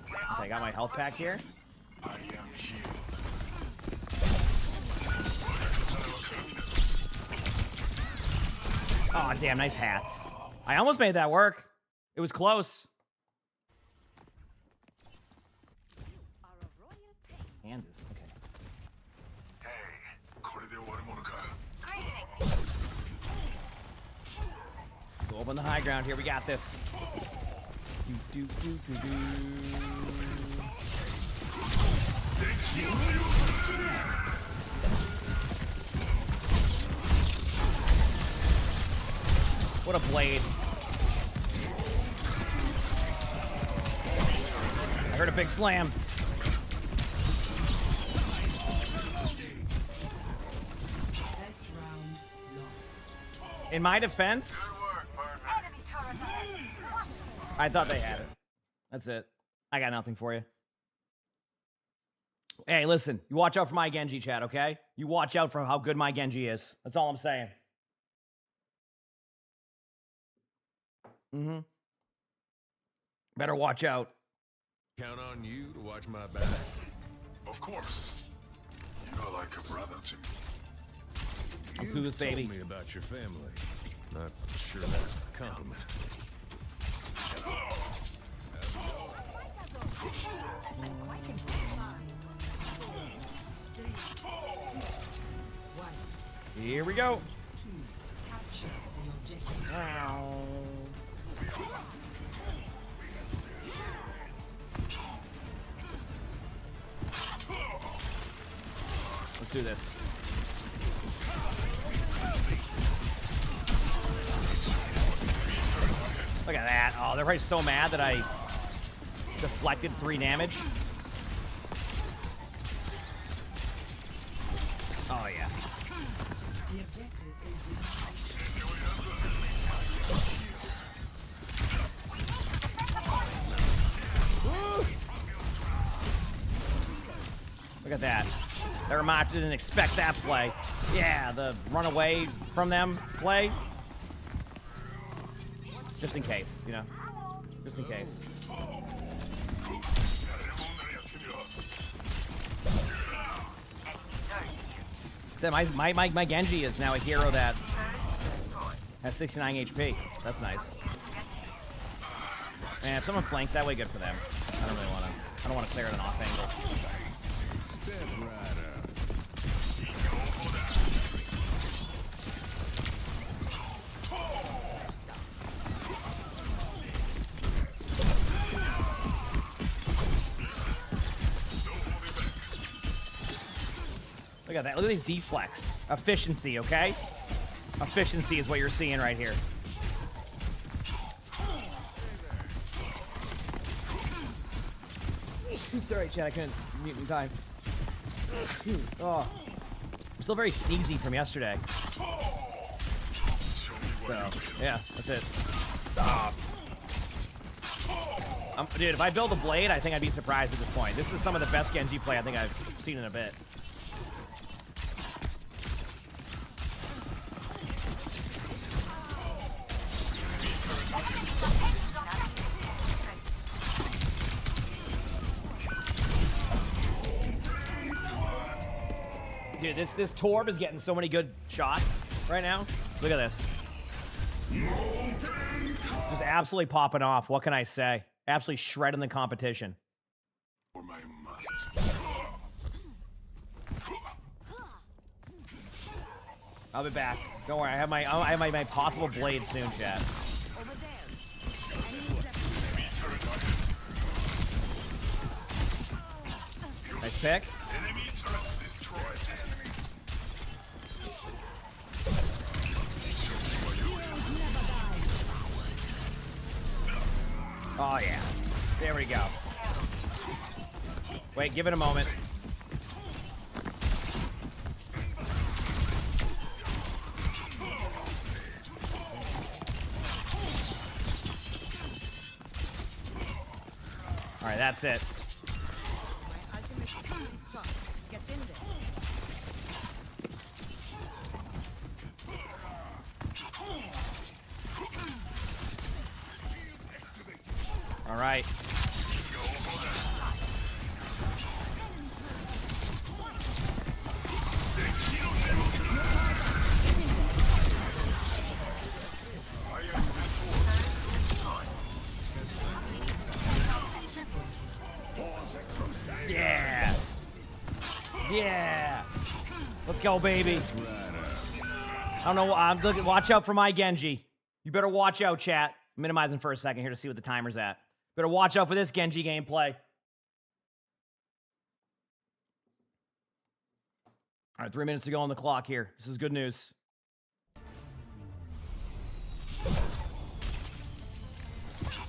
Okay, I got my health pack here. I am healed. Oh, damn, nice hats. I almost made that work. It was close. And this, okay. Go up on the high ground here. We got this. What a blade. I heard a big slam. In my defense, I thought they had it. That's it. I got nothing for you. Hey, listen. You watch out for my Genji, chat, okay? You watch out for how good my Genji is. That's all I'm saying. Mm-hmm. Better watch out. Count on you to watch my back. Of course. You're like a brother to me. Let's do this, baby. Told me about your family. Not sure that's a compliment. Here we go. Wow. Let's do this. Look at that. Oh, they're probably so mad that I deflected 3 damage. Oh, yeah. Woo. Look at that. Nevermind, didn't expect that play. Yeah, the run away from them play. Just in case, you know. Just in case. Except my Genji is now a hero that has 69 HP. That's nice. Man, if someone flanks that way, good for them. I don't really want to. I don't want to clear it an off angle. Step right up. Look at that. Look at these deflex. Efficiency, okay? Efficiency is what you're seeing right here. Sorry, Chad, I couldn't mute in time. Oh, I'm still very sneezy from yesterday. So, yeah, that's it. Dude, if I build a blade, I think I'd be surprised at this point. This is some of the best Genji play I think I've seen in a bit. Dude, this Torb is getting so many good shots right now. Look at this. Just absolutely popping off. What can I say? Absolutely shredding the competition. For my must. I'll be back. Don't worry. I have my possible blade soon, chat. Nice pick. Enemy turret destroyed. Oh, yeah. There we go. Wait, give it a moment. All right, that's it. All right. Yeah. Yeah. Let's go, baby. I don't know. I'm looking. Watch out for my Genji. You better watch out, chat. Minimizing for a second here to see what the timer's at. Better watch out for this Genji gameplay. All right, 3 minutes to go on the clock here. This is good news.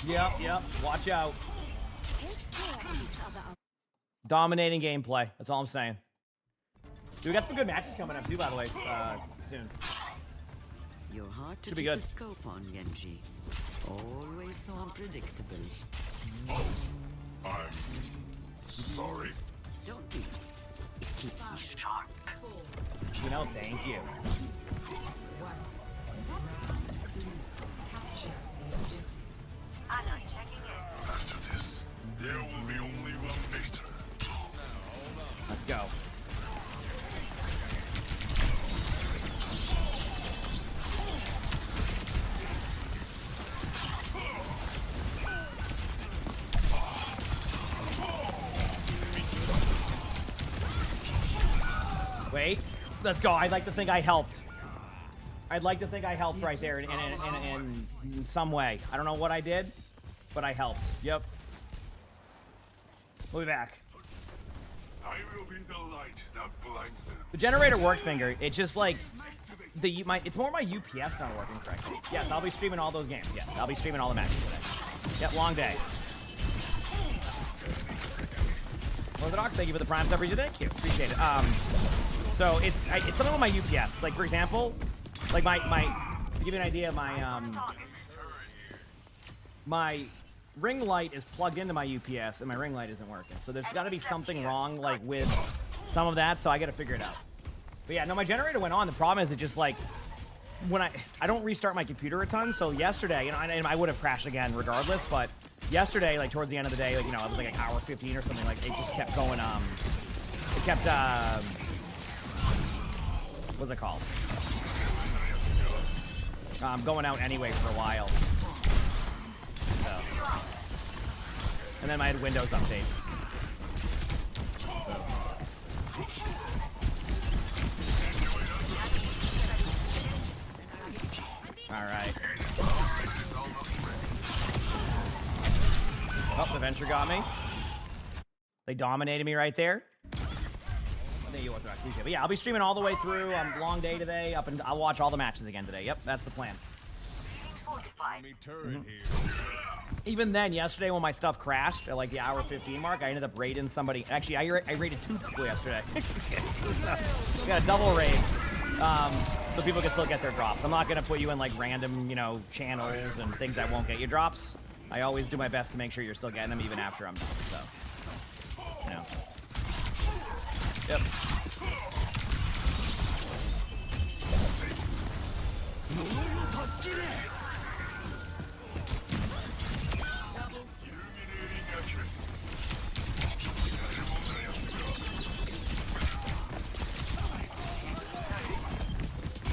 Yep. Watch out. Dominating gameplay. That's all I'm saying. Dude, we got some good matches coming up too, by the way, soon. You're hard to Should be keep good. a scope on, Genji. Always so unpredictable. I'm sorry. Don't be. It keeps me sharp. You know, thank you. After this, there will be only one victor. Let's go. Wait, let's go. I'd like to think I helped. I'd like to think I helped right there in some way. I don't know what I did, but I helped. Yep. We'll be back. I will be the light that blinds them. The generator worked, Finger. It's just like it's more my UPS not working correctly. Yes, I'll be streaming all those games. Yes, I'll be streaming all the matches today. Yep, long day. Orthodox, thank you for the prime sub. Thank you, appreciate it. So it's something with my UPS. Like for example, like my to give you an idea, my ring light is plugged into my UPS and my ring light isn't working. So there's got to be something wrong like with some of that. So I got to figure it out. But yeah, no, my generator went on. The problem is it just like when I don't restart my computer a ton. So yesterday, you know, and I would have crashed again regardless. But yesterday, like towards the end of the day, like you know, it was like an hour 15 or something. Like it just kept going. It kept what's it called? Going out anyway for a while. So And then I had Windows update. All right. Oh, the Venture got me. They dominated me right there. I think you want to actually, but yeah, I'll be streaming all the way through. Long day today. I'll watch all the matches again today. Yep, that's the plan. Even then, yesterday when my stuff crashed at like the hour 15 mark, I ended up raiding somebody. Actually, I raided 2 people yesterday. So, we got a double raid. So people can still get their drops. I'm not gonna put you in like random, channels and things that won't get you drops. I always do my best to make sure you're still getting them even after I'm done. So, Yep.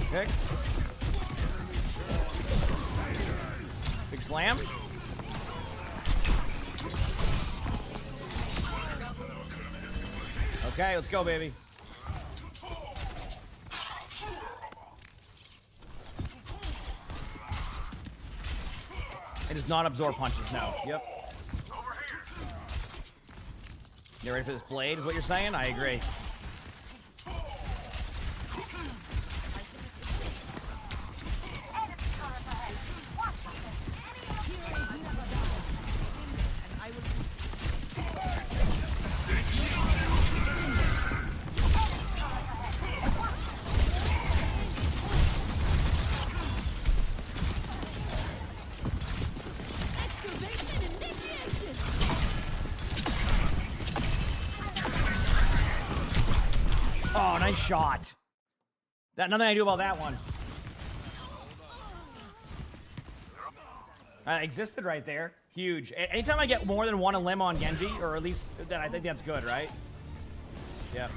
Okay. Big slam. Okay, let's go, baby. It does not absorb punches, no. Yep. You ready for this blade, is what you're saying? I agree. Oh, nice shot. Nothing I do about that one. Existed right there. Huge. Anytime I get more than one limb on Genji, or at least, then I think that's good, right? Yep.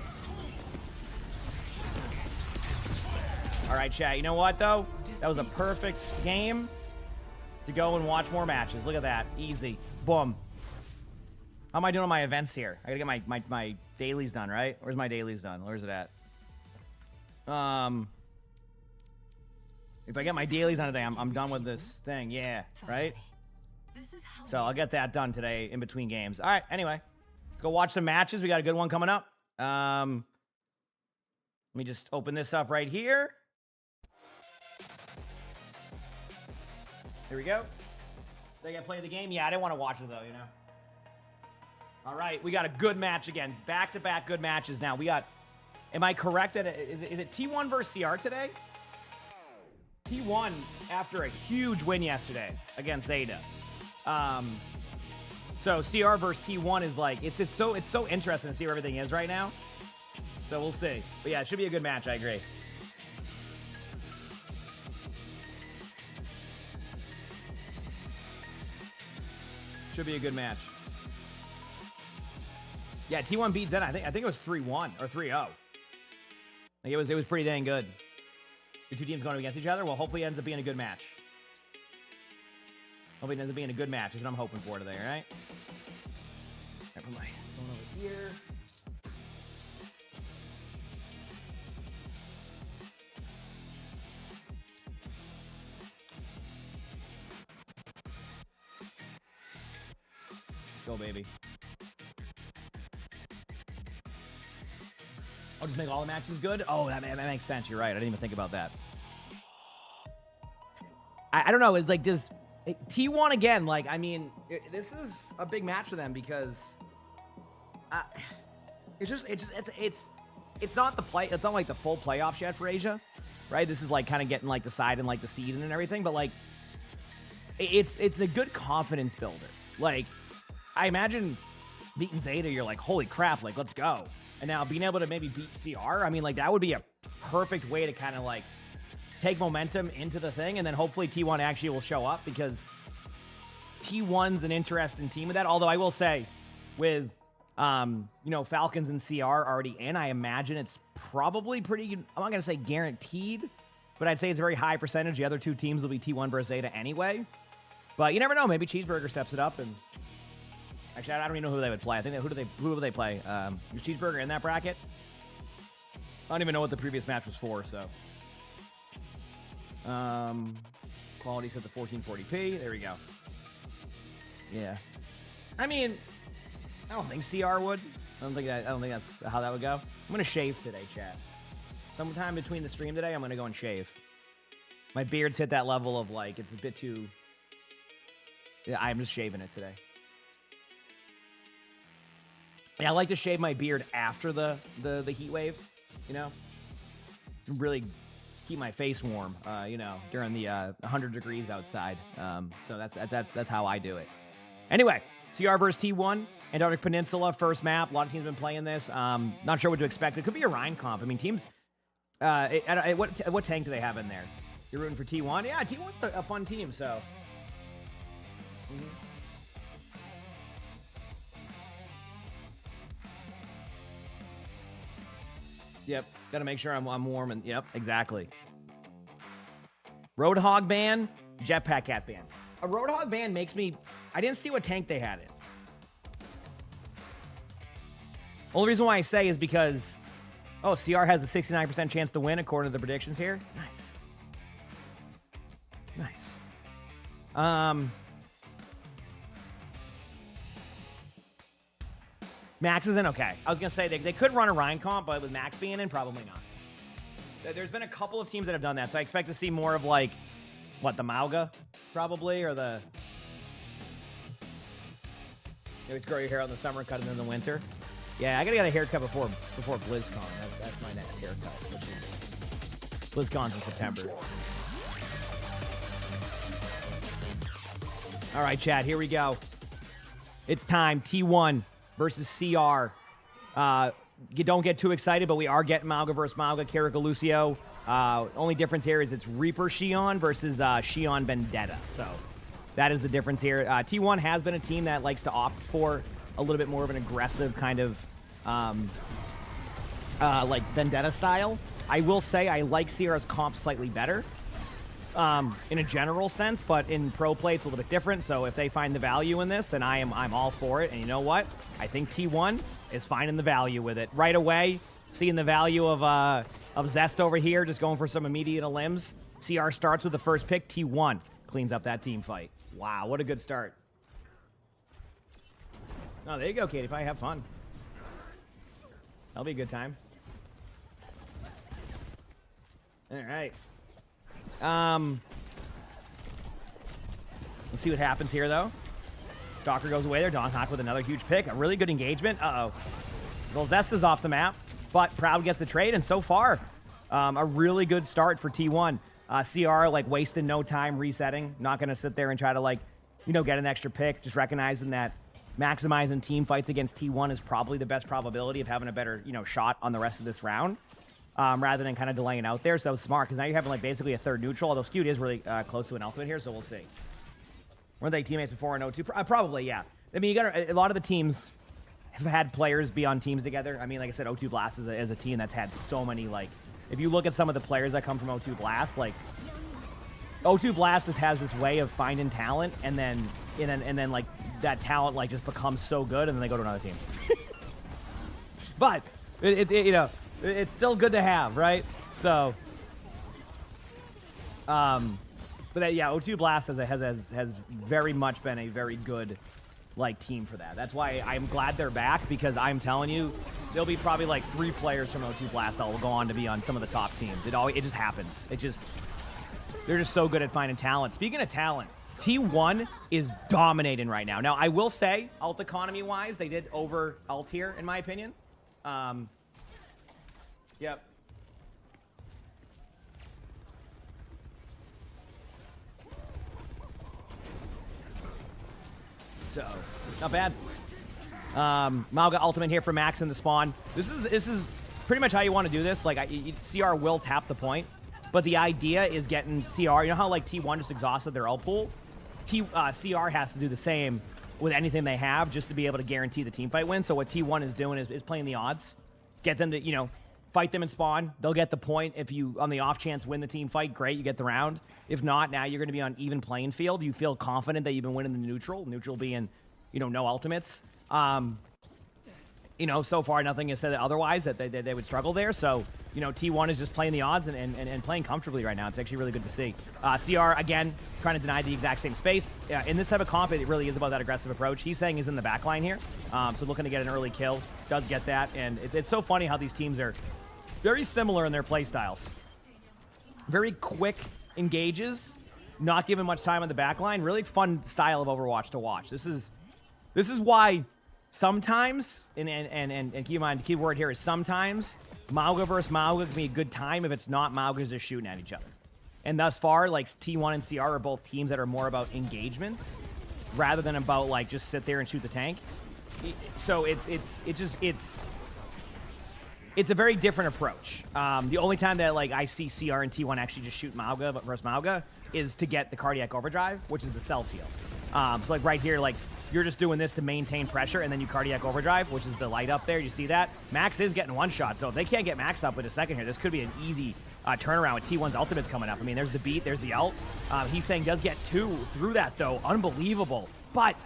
All right, chat. You know what, though? That was a perfect game to go and watch more matches. Look at that. Easy. Boom. How am I doing on my events here? I gotta get my dailies done, right? Where's my dailies done? Where's it at? If I get my dailies done today, I'm done with this thing. Yeah, right? So I'll get that done today in between games. All right, anyway. Let's go watch some matches. We got a good one coming up. Let me just open this up right here. Here we go. They gotta play the game? Yeah, I didn't want to watch it, though, All right, we got a good match again. Back-to-back good matches now. We got, am I correct that is it T1 versus CR today? T1 after a huge win yesterday against Zeta. So CR versus T1 is like, it's so interesting to see where everything is right now. So we'll see. But yeah, it should be a good match, I agree. Should be a good match. Yeah, T1 beat Zeta. I think it was 3-1 or 3-0. Like it was pretty dang good. The two teams going up against each other. Well, hopefully it ends up being a good match. Hopefully it ends up being a good match. That's what I'm hoping for today, all right? I put my phone over here. Let's go, baby. I'll just make all the matches good? Oh, that makes sense. You're right. I didn't even think about that. I don't know. It's like, does T1 again, like, I mean, this is a big match for them because it's not the play. It's not like the full playoffs yet for Asia, right? This is like kind of getting like the side and like the seed and everything, but like it's a good confidence builder. Like, I imagine beating Zeta, you're like, holy crap, like, let's go. And now being able to maybe beat CR, I mean, like, that would be a perfect way to kind of, like, take momentum into the thing. And then hopefully T1 actually will show up because T1's an interesting team with that. Although I will say with, Falcons and CR already in, I imagine it's probably pretty, I'm not going to say guaranteed, but I'd say it's a very high percentage. The other two teams will be T1 versus Zeta anyway. But you never know. Maybe Cheeseburger steps it up and Actually, I don't even know who they would play. I think who do they play? Your Cheeseburger in that bracket? I don't even know what the previous match was for. So, quality set to 1440p. There we go. Yeah. I mean, I don't think CR would. I don't think that's how that would go. I'm gonna shave today, chat. Sometime between the stream today, I'm gonna go and shave. My beard's hit that level of like it's a bit too. Yeah, I'm just shaving it today. Yeah, I like to shave my beard after the heat wave, you know, to really keep my face warm, you know, during the 100 degrees outside. So that's how I do it. Anyway, CR versus T1, Antarctic Peninsula, first map. A lot of teams have been playing this. Not sure what to expect. It could be a Rhine comp. I mean, teams. What tank do they have in there? You're rooting for T1? Yeah, T1's a fun team. So. Mm-hmm. Yep, got to make sure I'm warm and yep, exactly. Roadhog ban, Jetpack Cat ban. A Roadhog ban makes me. I didn't see what tank they had in. Only reason why I say is because, oh, CR has a 69% chance to win according to the predictions here. Nice, nice. Max is in, okay. I was going to say they could run a Rhine comp, but with Max being in, probably not. There's been a couple of teams that have done that, so I expect to see more of like, what, the Mauga, probably, or the... You always grow your hair out in the summer, cut it in the winter. Yeah, I gotta get a haircut before BlizzCon. That's my next haircut, which is... BlizzCon's in September. All right, chat, here we go. It's time, T1 versus CR. You don't get too excited, but we are getting Mauga versus Mauga, Kiriko Lucio. Only difference here is it's Reaper Shion versus Shion Vendetta. So that is the difference here. T1 has been a team that likes to opt for a little bit more of an aggressive kind of like Vendetta style. I will say I like CR's comp slightly better in a general sense, but in pro play it's a little bit different. So if they find the value in this, then I'm all for it. And you know what? I think T1 is finding the value with it right away. Seeing the value of Zest over here, just going for some immediate limbs. CR starts with the first pick. T1 cleans up that team fight. Wow, what a good start. Oh, there you go, Katie. Probably have fun. That'll be a good time. All right. Let's see what happens here, though. Stalker goes away there. Donghawk with another huge pick. A really good engagement. Uh-oh. Golzest is off the map, but Proud gets the trade, and so far, a really good start for T1. CR, like, wasting no time resetting. Not going to sit there and try to, like, you know, get an extra pick. Just recognizing that maximizing team fights against T1 is probably the best probability of having a better, you know, shot on the rest of this round. Rather than kind of delaying out there. So that was smart, because now you're having, like, basically a third neutral, although Skewed is really close to an ultimate here, so we'll see. Weren't they teammates before in O2? Probably, yeah. I mean, you got a lot of the teams have had players be on teams together. I mean, like I said, O2 Blast is a team that's had so many, like, if you look at some of the players that come from O2 Blast, like, O2 Blast just has this way of finding talent, and then like, that talent, like, just becomes so good, and then they go to another team. But, you know, it's still good to have, right? So, but yeah, O2 Blast has very much been a very good, like, team for that. That's why I'm glad they're back, because I'm telling you, there'll be probably like 3 players from O2 Blast that will go on to be on some of the top teams. It just happens. They're just so good at finding talent. Speaking of talent, T1 is dominating right now. Now, I will say, ult economy wise, they did over ult here, in my opinion. Yep. So, not bad. Mauga ultimate here for Max in the spawn. This is pretty much how you want to do this. Like, CR will tap the point, but the idea is getting CR. You know how, like, T1 just exhausted their ult pool? CR has to do the same with anything they have just to be able to guarantee the team fight win. So what T1 is doing is playing the odds. Get them to, you know, fight them in spawn. They'll get the point. If you, on the off chance, win the team fight, great, you get the round. If not, now you're going to be on even playing field. You feel confident that you've been winning the neutral being no ultimates. So far nothing has said otherwise that they would struggle there. So, T1 is just playing the odds and playing comfortably right now. It's actually really good to see. CR, again, trying to deny the exact same space. In this type of comp, it really is about that aggressive approach. He's saying he's in the back line here. So looking to get an early kill. Does get that. And it's so funny how these teams are very similar in their play styles. Very quick engages, not giving much time on the back line. Really fun style of Overwatch to watch. This is why sometimes, and keep in mind, the key word here is sometimes, Mauga versus Mauga can be a good time. If it's not, Mauga's just shooting at each other. And thus far, like, T1 and CR are both teams that are more about engagements rather than about, like, just sit there and shoot the tank. So it's a very different approach. The only time that, like, I see CR and T1 actually just shoot Mauga versus Mauga is to get the cardiac overdrive, which is the self-heal. So, like, right here, like, you're just doing this to maintain pressure, and then you cardiac overdrive, which is the light up there. You see that? Max is getting one shot, so if they can't get Max up in a second here, this could be an easy turnaround with T1's ultimates coming up. I mean, there's the beat, there's the ult. He's saying does get 2 through that, though. Unbelievable. But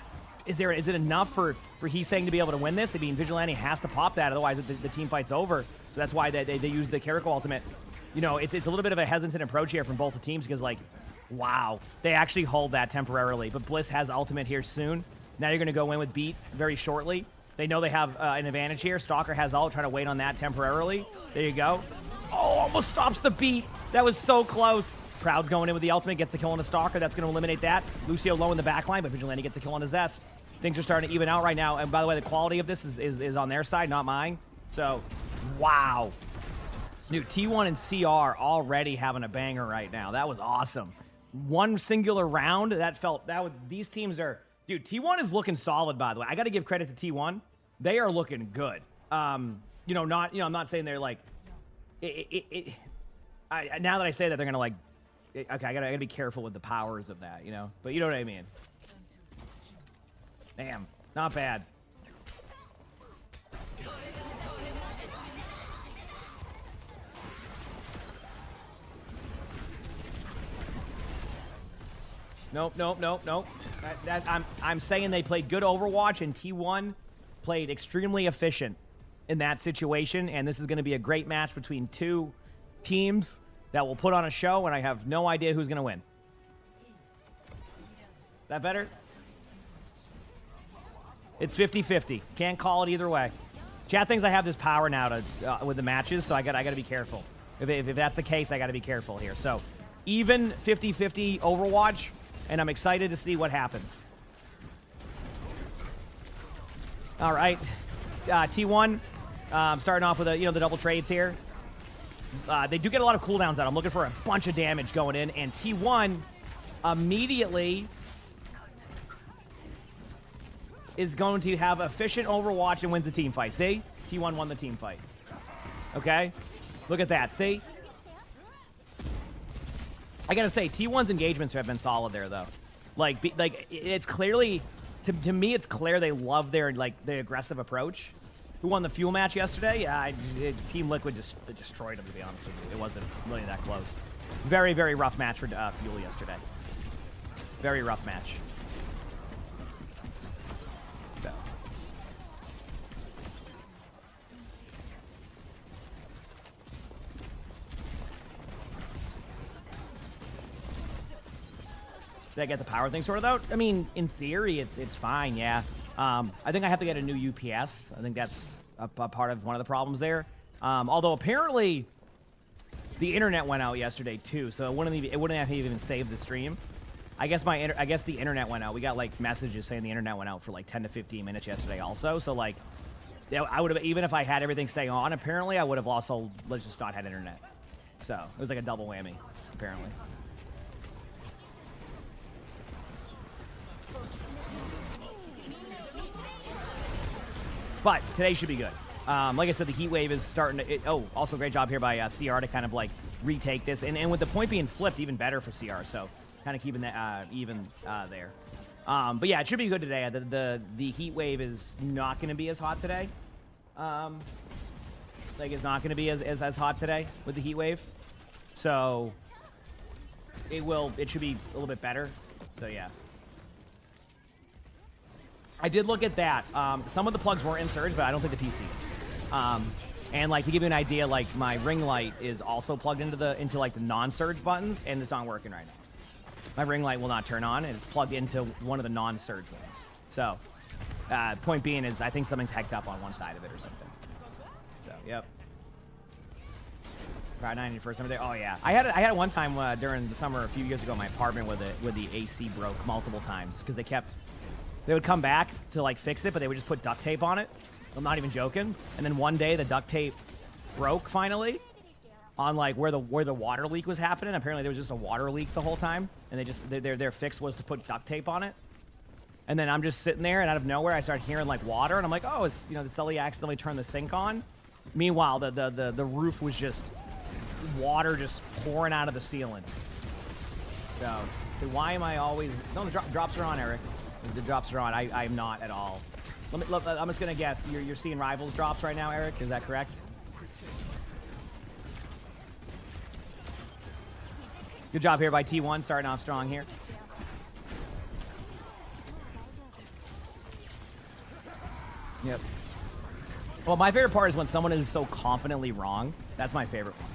is it enough for he's saying to be able to win this? I mean, Vigilante has to pop that, otherwise the team fight's over. So that's why they use the Kiriko ultimate. It's a little bit of a hesitant approach here from both the teams because, like, wow, they actually hold that temporarily. But Bliss has ultimate here soon. Now you're going to go in with beat very shortly. They know they have an advantage here. Stalker has ult, trying to wait on that temporarily. There you go. Oh, almost stops the beat. That was so close. Proud's going in with the ultimate, gets the kill on the Stalker. That's going to eliminate that. Lucio low in the back line, but Vigilante gets a kill on his Zest. Things are starting to even out right now. And by the way, the quality of this is on their side, not mine. So, wow. Dude, T1 and CR already having a banger right now. That was awesome. One singular round, these teams are... Dude, T1 is looking solid, by the way. I got to give credit to T1. They are looking good. I'm not saying they're like... now that I say that, they're going to like... Okay, I gotta be careful with the powers of that, But you know what I mean. Damn, not bad. Nope. I'm saying they played good Overwatch, and T1 played extremely efficient in that situation, and this is going to be a great match between two teams that will put on a show, and I have no idea who's going to win. That better? It's 50-50. Can't call it either way. Chat thinks I have this power now to with the matches, so I got to be careful. If that's the case, I got to be careful here. So, even 50-50 Overwatch, and I'm excited to see what happens. All right, T1 starting off with the double trades here. They do get a lot of cooldowns out. I'm looking for a bunch of damage going in, and T1 immediately is going to have efficient Overwatch and wins the team fight. See? T1 won the team fight. Okay? Look at that. See? I gotta say, T1's engagements have been solid there, though. Like it's clearly, to me, it's clear they love their, the aggressive approach. Who won the Fuel match yesterday? Team Liquid just destroyed them, to be honest with you. It wasn't really that close. Very, very rough match for Fuel yesterday. Very rough match. So. Did I get the power thing sorted out? I mean, in theory, it's fine, yeah. I think I have to get a new UPS. I think that's a part of one of the problems there. Although apparently the internet went out yesterday too, so it wouldn't have even saved the stream. I guess the internet went out. We got like messages saying the internet went out for like 10 to 15 minutes yesterday also. So like, I would have, even if I had everything staying on, apparently I would have also just not had internet. So it was like a double whammy, apparently. But today should be good. Like I said, the heat wave is starting to... also great job here by CR to kind of like retake this. And with the point being flipped, even better for CR. So kind of keeping that even there. But yeah, it should be good today. The heat wave is not going to be as hot today. It's not going to be as hot today with the heat wave. So it should be a little bit better. So yeah. I did look at that. Some of the plugs were in Surge, but I don't think the PC is. And like to give you an idea, like my ring light is also plugged into like the non-Surge buttons, and it's not working right now. My ring light will not turn on, and it's plugged into one of the non-Surge ones. So, point being is I think something's hacked up on one side of it or something. So, yep. Right, 91st summer day. Oh yeah, I had it one time during the summer a few years ago in my apartment where the AC broke multiple times because they would come back to like fix it, but they would just put duct tape on it. I'm not even joking. And then one day the duct tape broke finally on like where the water leak was happening. Apparently there was just a water leak the whole time, and their fix was to put duct tape on it. And then I'm just sitting there, and out of nowhere I start hearing like water, and I'm like, oh, the Sully accidentally turned the sink on. Meanwhile, the roof was just water just pouring out of the ceiling. So why am I always? No, the drops are on, Eric. The drops are on. I'm not at all. I'm just gonna guess. You're seeing Rivals drops right now, Eric. Is that correct? Good job here by T1, starting off strong here. Yep. Well, my favorite part is when someone is so confidently wrong. That's my favorite one.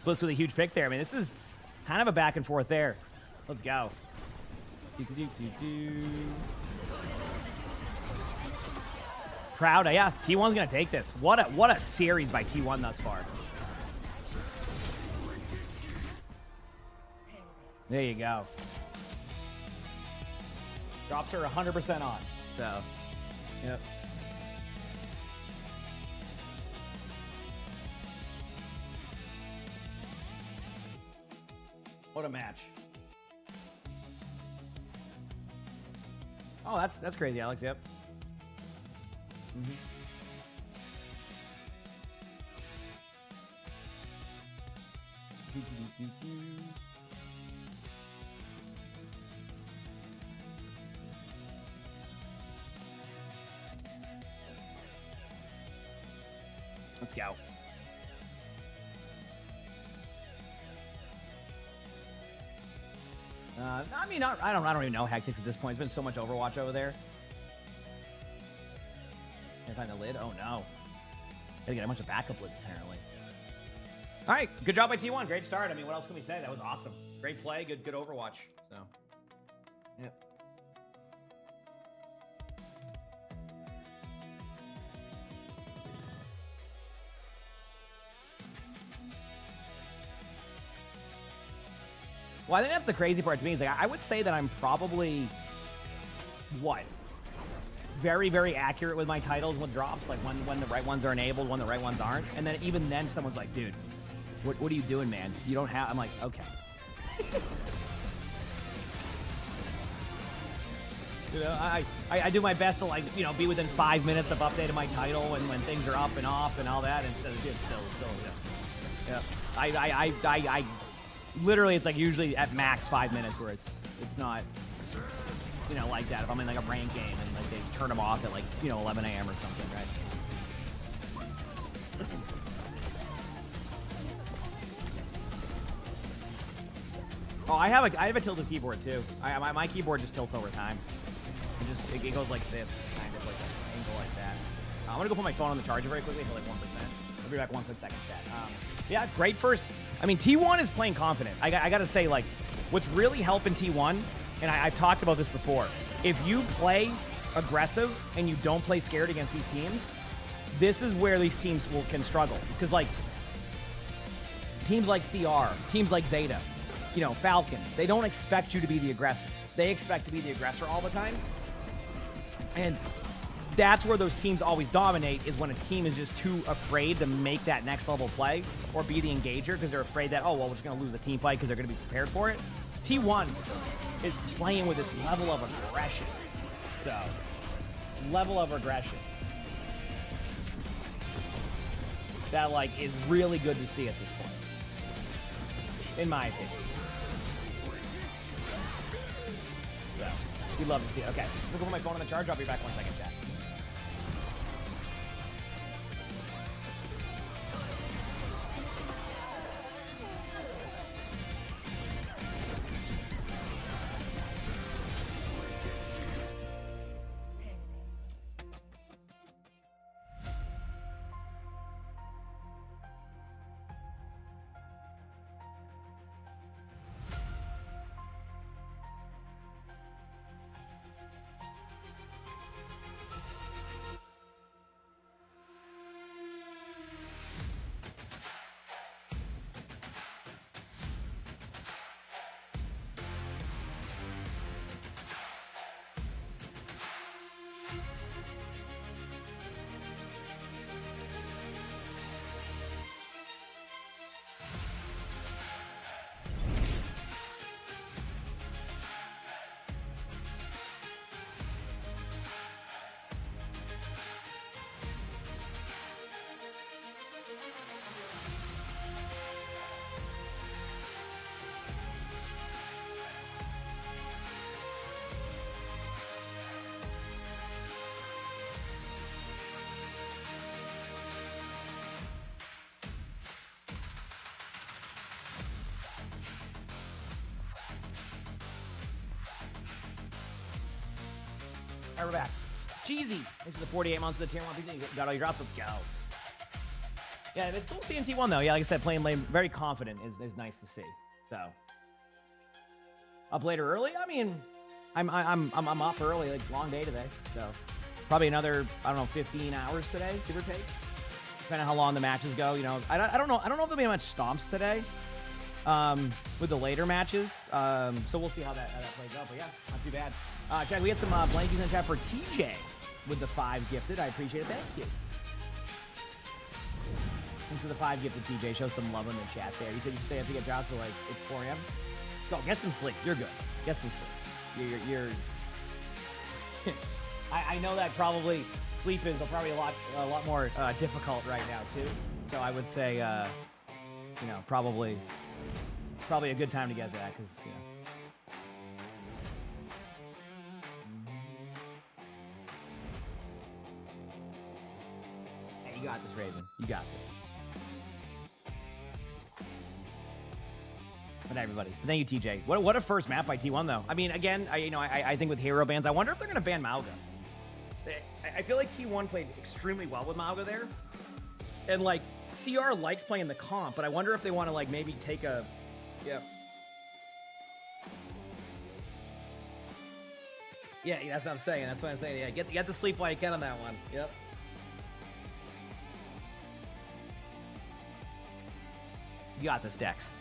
Bliss with a huge pick there. I mean, this is kind of a back and forth there. Let's go. Proud, yeah. T1's gonna take this. What a series by T1 thus far. There you go. Drops are 100% on. So, yep. What a match. Oh, that's crazy, Alex. Yep. Let's go. I mean, I don't even know Hectics at this point. There's been so much Overwatch over there. Can't find the lid. Oh no. Gotta get a bunch of backup lids apparently. All right, good job by T1. Great start. I mean, what else can we say? That was awesome. Great play. Good Overwatch. So, yep. Well, I think that's the crazy part to me. Is like I would say that I'm probably very, very accurate with my titles with drops. Like when the right ones are enabled, when the right ones aren't. And then even then, someone's like, "Dude, what are you doing, man? You don't have." I'm like, "Okay." You know, I do my best to like be within 5 minutes of updating my title when things are up and off and all that. Instead of just still. Yeah. I literally, it's like usually at max 5 minutes where it's not, like that. If I'm in like a ranked game and like they turn them off at like, 11 a.m. or something, right? Oh, I have a tilted keyboard too. My keyboard just tilts over time. It goes like this, kind of like an angle like that. I'm gonna go put my phone on the charger very quickly for like 1%. I'll be back 1 quick second, chat. Yeah, great first. I mean, T1 is playing confident. I gotta say, like, what's really helping T1, and I've talked about this before, if you play aggressive and you don't play scared against these teams, this is where these teams can struggle. Because, like, teams like CR, teams like Zeta, Falcons, they don't expect you to be the aggressor. They expect to be the aggressor all the time. And that's where those teams always dominate, is when a team is just too afraid to make that next level play or be the engager because they're afraid that, oh, well, we're just going to lose the team fight because they're going to be prepared for it. T1 is playing with this level of aggression. So, level of aggression that, like, is really good to see at this point, in my opinion. So, we'd love to see it. Okay, I'm going to put my phone on the charge. I'll be back 1 second, chat. right, we're back. Cheesy. Thanks for the 48 months of the tier 1 PC. You got all your drops. Let's go. Yeah, it's cool seeing T1 though. Yeah, like I said, playing lane very confident is nice to see. So up later early. I mean, I'm up early. Like long day today. So probably another, I don't know, 15 hours today, give or take. Depending on how long the matches go. You know, I don't know. I don't know if there'll be much stomps today. With the later matches. So we'll see how that plays out. But yeah, not too bad. Chat, we had some blankies in the chat for TJ with the 5 gifted. I appreciate it. Thank you. Thanks for the 5 gifted, TJ. Show some love in the chat there. You said you stay up to get dropped till like it's 4 a.m. Go get some sleep. You're good. Get some sleep. You're I know that probably sleep is probably a lot more difficult right now too. So I would say you know, probably a good time to get that because you know. Hey, you got this, Raven. You got this. But everybody, thank you, TJ. What a first map by T1 though. I mean, again, I think with hero bans, I wonder if they're gonna ban Mauga. I feel like T1 played extremely well with Mauga there, and like CR likes playing the comp, but I wonder if they want to like maybe take a yeah, that's what I'm saying. That's what I'm saying. Yeah, get the sleep while you can on that one. Yep. You got this, Dex.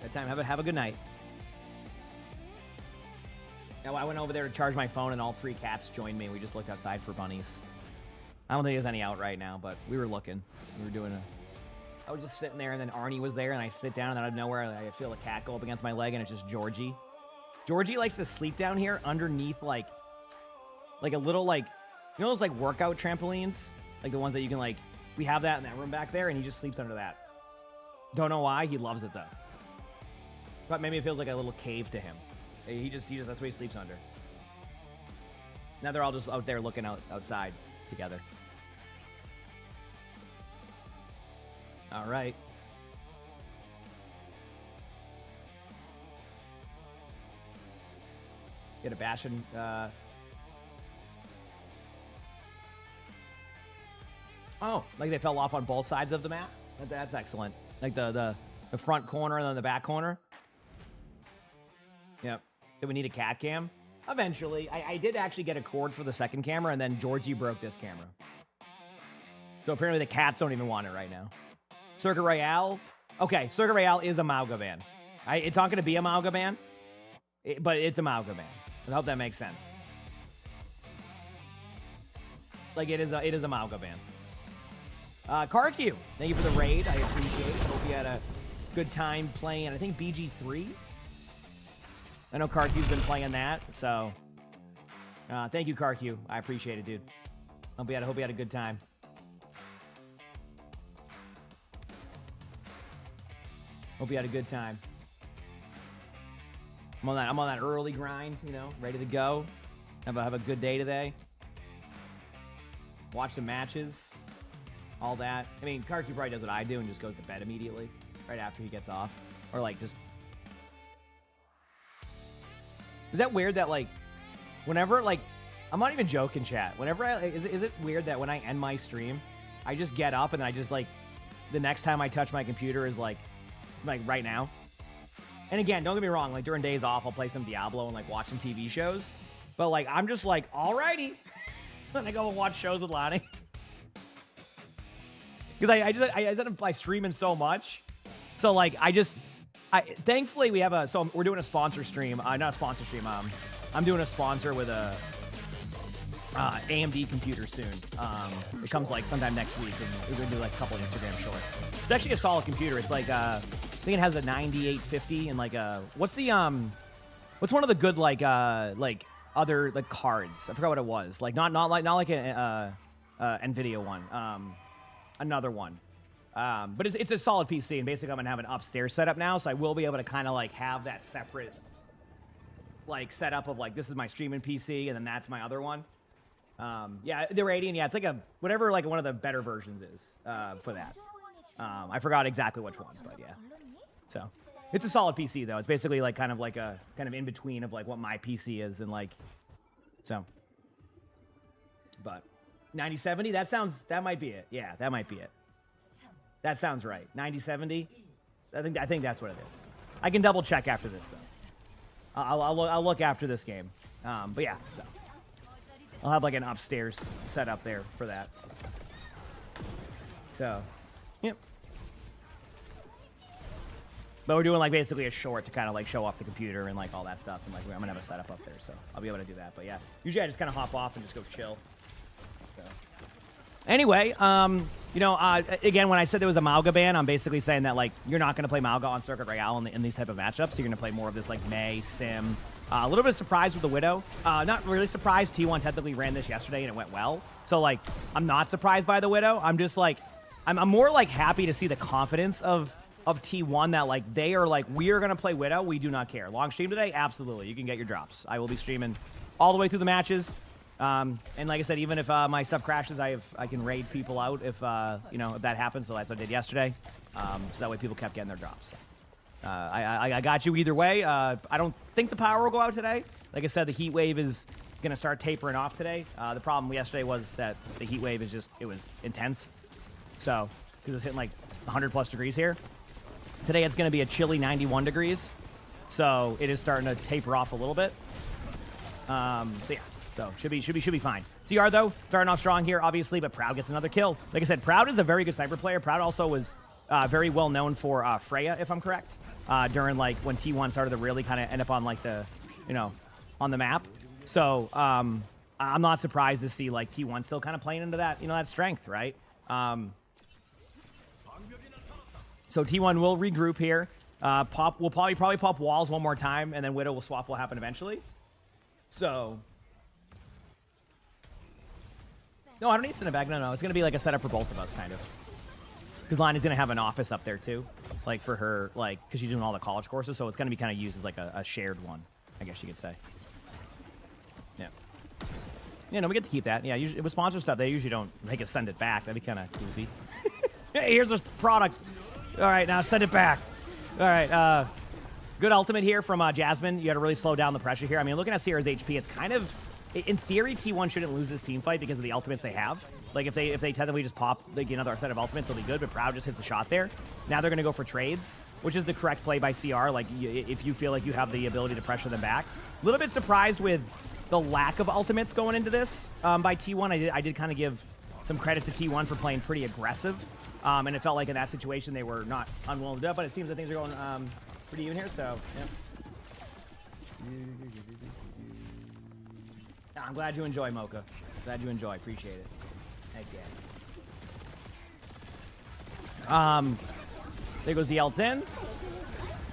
That time. Have a good night. Now, I went over there to charge my phone, and all 3 cats joined me. We just looked outside for bunnies. I don't think there's any out right now, but we were looking. We were doing I was just sitting there, and then Arnie was there, and I sit down, and out of nowhere, I feel a cat go up against my leg, and it's just Georgie. Georgie likes to sleep down here underneath, like a little, like, you know those, like, workout trampolines? Like, the ones that you can, like, we have that in that room back there, and he just sleeps under that. Don't know why. He loves it, though. But maybe it feels like a little cave to him. He just that's what he sleeps under. Now they're all just out there looking outside together. All right. Get a bashing. Oh, like they fell off on both sides of the map? That's excellent. Like the front corner and then the back corner. Yep. Do we need a cat cam? Eventually. I did actually get a cord for the second camera, and then Georgie broke this camera. So apparently the cats don't even want it right now. Circuit Royale. Okay, Circuit Royale is a Mauga ban. It's not going to be a Mauga ban, but it's a Mauga ban. I hope that makes sense. Like, it is a Mauga ban. Karq, thank you for the raid. I appreciate it. Hope you had a good time playing, I think, BG3. I know Karq's been playing that, so thank you, Karq. I appreciate it, dude. Hope you had a good time. Hope you had a good time. I'm on that early grind, you know, ready to go. Have a good day today. Watch some matches, all that. I mean, Karq probably does what I do and just goes to bed immediately, right after he gets off, or like just. Is that weird that like, whenever like, I'm not even joking, chat. Whenever is it weird that when I end my stream, I just get up and I just like, the next time I touch my computer is like right now. And again, don't get me wrong, like during days off, I'll play some Diablo and like watch some TV shows. But like, I'm just like, alrighty. Then I go and watch shows with Lonnie. Because I end up streaming so much. So like, thankfully we have so we're doing a sponsor stream. Not a sponsor stream. I'm doing a sponsor with a AMD computer soon. It comes like sometime next week, and we're gonna do like a couple of Instagram shorts. It's actually a solid computer. It's like I think it has a 9850 and like what's one of the good like other like cards? I forgot what it was. Like not like an Nvidia one. Another one. But it's a solid PC, and basically I'm gonna have an upstairs setup now, so I will be able to kind of like have that separate like setup of like this is my streaming PC, and then that's my other one. Yeah, the Radiant, yeah, it's like whatever like one of the better versions is for that. I forgot exactly which one, but yeah. So It's a solid PC though. It's basically like kind of in between of like what my PC is and like so. But 9070, that might be it. Yeah, that might be it. That sounds right. 9070. I think that's what it is. I can double check after this though. I'll look after this game. But yeah, so I'll have like an upstairs set up there for that. So, yep. But we're doing like basically a short to kind of like show off the computer and like all that stuff, and like I'm gonna have a setup up there, so I'll be able to do that. But yeah, usually I just kind of hop off and just go chill. So. Anyway, again, when I said there was a Mauga ban, I'm basically saying that like you're not gonna play Mauga on Circuit Royale in these type of matchups. You're gonna play more of this like Mei Sim. A little bit surprised with the Widow. Not really surprised. T1 technically ran this yesterday and it went well. So like I'm not surprised by the Widow. I'm just like I'm more like happy to see the confidence of T1 that like they are like, we are gonna play Widow, we do not care. Long stream today, absolutely, you can get your drops. I will be streaming all the way through the matches, and like I said, even if my stuff crashes, I can raid people out if if that happens. So that's what I did yesterday, so that way people kept getting their drops. I got you either way. I don't think the power will go out today. Like I said, the heat wave is gonna start tapering off today. The problem yesterday was that the heat wave it was intense. So, because it was hitting like 100 plus degrees here. Today it's going to be a chilly 91 degrees. So, it is starting to taper off a little bit. So yeah. So, should be fine. CR though, starting off strong here, obviously, but Proud gets another kill. Like I said, Proud is a very good sniper player. Proud also was very well known for Freya, if I'm correct, during like when T1 started to really kind of end up on like the, on the map. So, I'm not surprised to see like T1 still kind of playing into that, that strength, right? So T1 will regroup here. We'll probably pop walls one more time, and then Widow swap will happen eventually. So, no, I don't need to send it back. No, it's gonna be like a setup for both of us, kind of. Because Lana's gonna have an office up there too, like for her, like because she's doing all the college courses, so it's gonna be kind of used as like a shared one, I guess you could say. Yeah. Yeah, no, we get to keep that. Yeah, usually with sponsor stuff, they usually don't make us send it back. That'd be kind of goofy. Hey, here's this product. All right, now send it back. All right, good ultimate here from Jasmine. You got to really slow down the pressure here. I mean, looking at Sierra's HP, it's kind of, in theory, T1 shouldn't lose this team fight because of the ultimates they have. Like if they technically just pop like another set of ultimates, it'll be good. But Proud just hits a shot there. Now they're gonna go for trades, which is the correct play by CR. Like if you feel like you have the ability to pressure them back. A little bit surprised with the lack of ultimates going into this by T1. I did kind of give some credit to T1 for playing pretty aggressive. And it felt like in that situation they were not unwilling to do it, but it seems that things are going pretty even here, so, yeah. I'm glad you enjoy, Mocha. Glad you enjoy. Appreciate it. Heck yeah. There goes the ults in.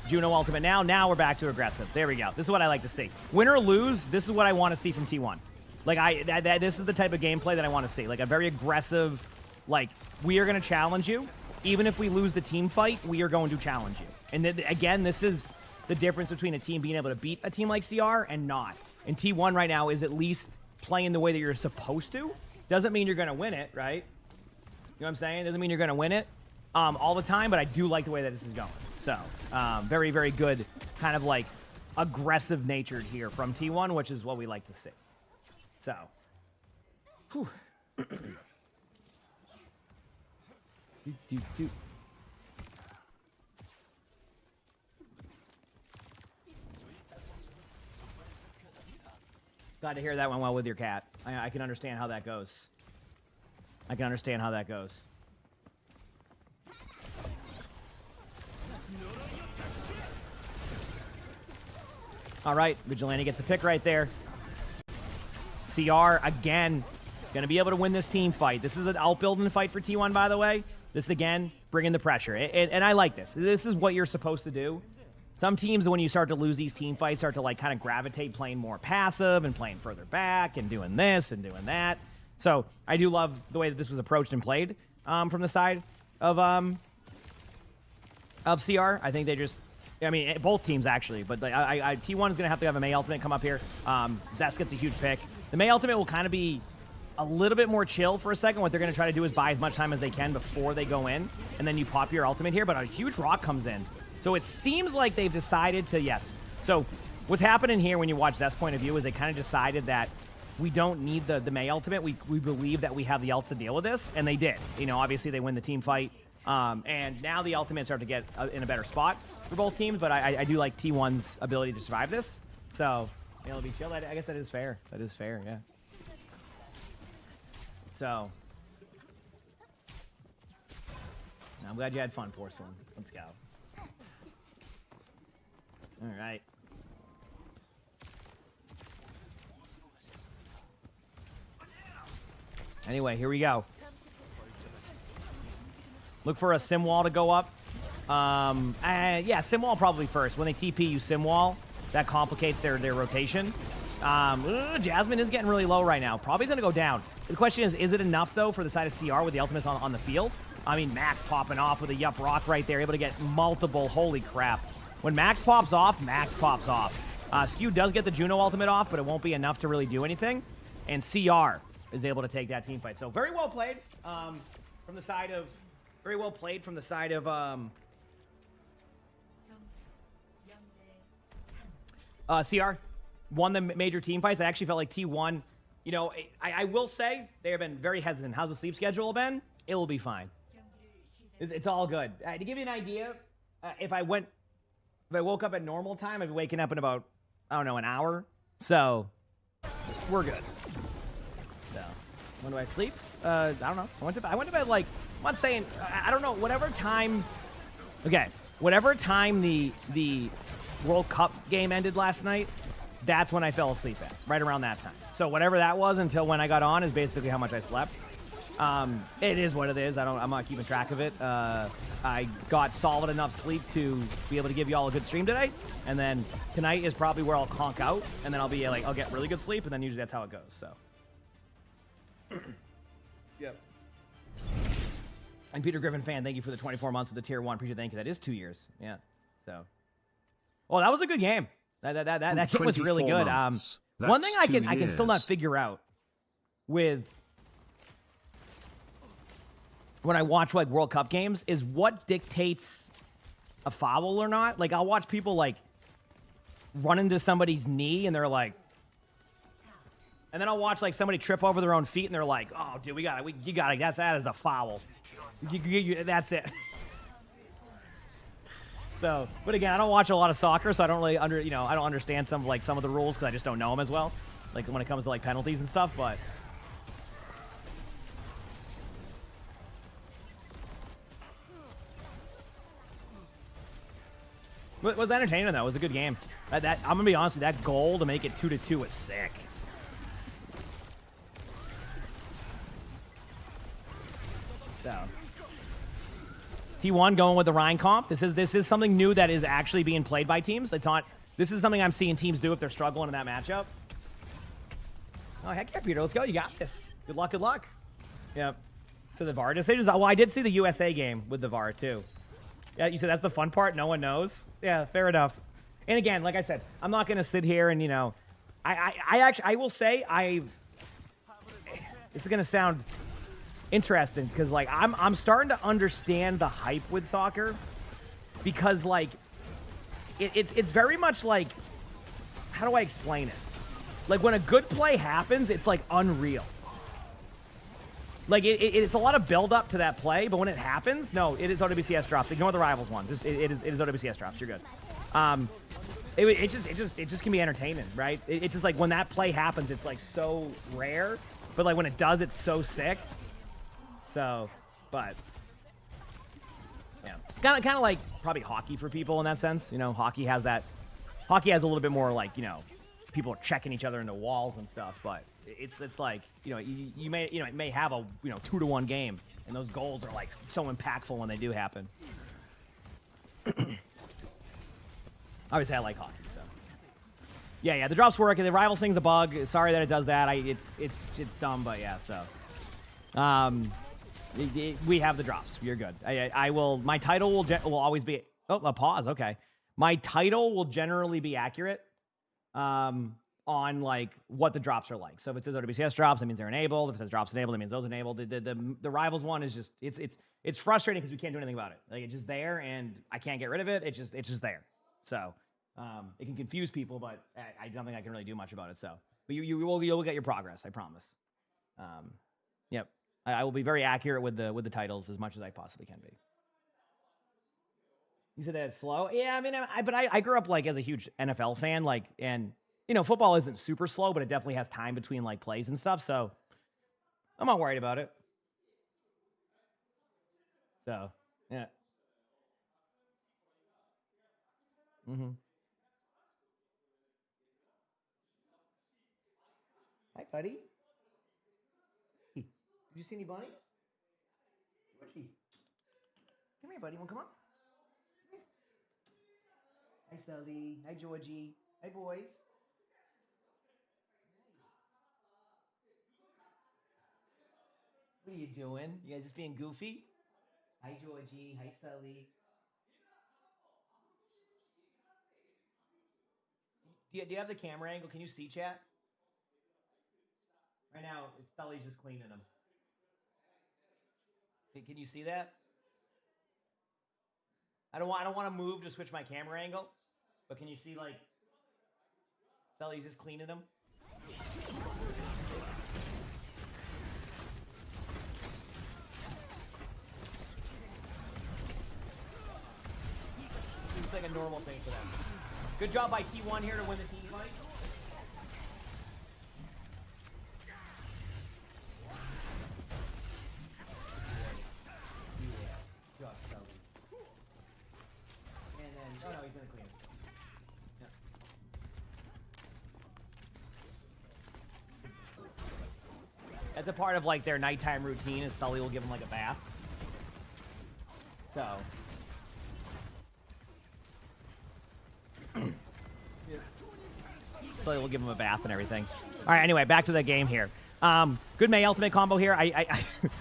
Juno ultimate now. Now we're back to aggressive. There we go. This is what I like to see. Win or lose, this is what I want to see from T1. Like, this is the type of gameplay that I want to see. Like, a very aggressive, like, we are going to challenge you. Even if we lose the team fight, we are going to challenge you. And then, again, this is the difference between a team being able to beat a team like CR and not. And T1 right now is at least playing the way that you're supposed to. Doesn't mean you're going to win it, right? You know what I'm saying? Doesn't mean you're going to win it all the time, but I do like the way that this is going. So, very, very good kind of like aggressive natured here from T1, which is what we like to see. So, whew. Glad to hear that went well with your cat. I can understand how that goes. I can understand how that goes. All right, Vigilante gets a pick right there. CR, again, going to be able to win this team fight. This is an outbuilding fight for T1, by the way. This, again, bringing the pressure. And I like this. This is what you're supposed to do. Some teams, when you start to lose these team fights, start to like kind of gravitate playing more passive and playing further back and doing this and doing that. So I do love the way that this was approached and played from the side of CR. I think they just, I mean, both teams actually, but T1 is going to have a Mei ultimate come up here. Zest gets a huge pick. The Mei ultimate will kind of be a little bit more chill for a second. What they're going to try to do is buy as much time as they can before they go in, and then you pop your ultimate here, but a huge rock comes in. So it seems like they've decided to, yes. So what's happening here when you watch Zest's point of view is they kind of decided that we don't need the Mei ultimate. We believe that we have the ults to deal with this, and they did. You know, obviously they win the team fight, and now the ultimates start to get in a better spot for both teams, but I do like T1's ability to survive this. So it'll be chill. I guess that is fair. That is fair, yeah. So I'm glad you had fun, Porcelain. Let's go. All right. Anyway, here we go. Look for a sim wall to go up. Yeah, sim wall probably first. When they TP, you sim wall. That complicates their rotation. Jasmine is getting really low right now. Probably going to go down. The question is it enough, though, for the side of CR with the ultimates on the field? I mean, Max popping off with a Yup Rock right there, able to get multiple. Holy crap. When Max pops off, Max pops off. Skew does get the Juno ultimate off, but it won't be enough to really do anything. And CR is able to take that team fight. So very well played from the side of... Very well played from the side of... CR won the major team fights. I actually felt like T1, you know, I will say they have been very hesitant. How's the sleep schedule been? It will be fine. It's all good. To give you an idea, if I woke up at normal time, I'd be waking up in about, I don't know, an hour. So we're good. So when do I sleep? I don't know. I went to bed like, I'm not saying, I don't know, whatever time. Okay, whatever time the World Cup game ended last night, that's when I fell asleep at, right around that time. So whatever that was until when I got on is basically how much I slept. It is what it is. I'm not keeping track of it. I got solid enough sleep to be able to give you all a good stream today, and then tonight is probably where I'll conk out, and then I'll be like, I'll get really good sleep, and then usually that's how it goes. So, yep. And Peter Griffin fan, thank you for the 24 months of the tier 1. Appreciate it. Thank you. That is 2 years. Yeah. So. Well, that was a good game. That game was really good. One thing I can still not figure out with when I watch like World Cup games is what dictates a foul or not. Like I'll watch people like run into somebody's knee and they're like, and then I'll watch like somebody trip over their own feet and they're like, oh dude, you got it. That is a foul. That's it. So, but again, I don't watch a lot of soccer, so I don't really I don't understand some of the rules because I just don't know them as well. Like when it comes to like penalties and stuff, but it was entertaining though. It was a good game. I'm gonna be honest with you, that goal to make it 2-2 was sick. So. T1 going with the Rhine comp. This is something new that is actually being played by teams. It's not. This is something I'm seeing teams do if they're struggling in that matchup. Oh heck yeah, Peter, let's go. You got this. Good luck. Good luck. Yep. To the VAR decisions. Oh, well, I did see the USA game with the VAR too. Yeah, you said that's the fun part. No one knows. Yeah, fair enough. And again, like I said, I'm not gonna sit here and I will say this is gonna sound interesting because like I'm starting to understand the hype with soccer because like it's very much like, how do I explain it? Like when a good play happens, it's like unreal. Like it's a lot of build up to that play, but when it happens, no, it is OWCS drops. Ignore the rivals one. Just it is OWCS drops. You're good. It just can be entertaining, right? It's just like when that play happens, it's like so rare, but like when it does, it's so sick. So, but yeah, kind of like probably hockey for people in that sense. You know, hockey has a little bit more like, you know, people are checking each other into walls and stuff. But it's like, you know, it may have a 2-1 game, and those goals are like so impactful when they do happen. Obviously, I like hockey, so yeah, the drops work. The rivals thing's a bug. Sorry that it does that. It's dumb, but yeah. So, we have the drops. You're good. I will. My title will always be. Oh, a pause. Okay. My title will generally be accurate. on like what the drops are like. So if it says OWCS drops, that means they're enabled. If it says drops enabled, that means those enabled. The rivals one is just it's frustrating because we can't do anything about it. Like it's just there and I can't get rid of it. It's just there. So it can confuse people, but I don't think I can really do much about it. So, but you'll get your progress. I promise. Yep. I will be very accurate with the titles as much as I possibly can be. You said that it's slow? Yeah, I mean, I grew up like as a huge NFL fan, like, and you know, football isn't super slow, but it definitely has time between like plays and stuff. So I'm not worried about it. So yeah. Mm-hmm. Hi, buddy. Hey, did you see any bunnies? Georgie, come here, buddy. Want to come up? Hi, Sully. Hi, Georgie. Hi, boys. What are you doing? You guys just being goofy? Hi, Georgie. Hi, Sully. Do you have the camera angle? Can you see chat? Right now, Sully's just cleaning them. Can you see that? I don't want to move to switch my camera angle, but can you see like Sully's just cleaning them? Seems like a normal thing for them. Good job by T1 here to win the team fight. Oh no, he's gonna clean it. Yeah. That's a part of like their nighttime routine is Sully will give him like a bath. So. Sully will give him a bath and everything. All right, anyway, back to the game here. Good May ultimate combo here.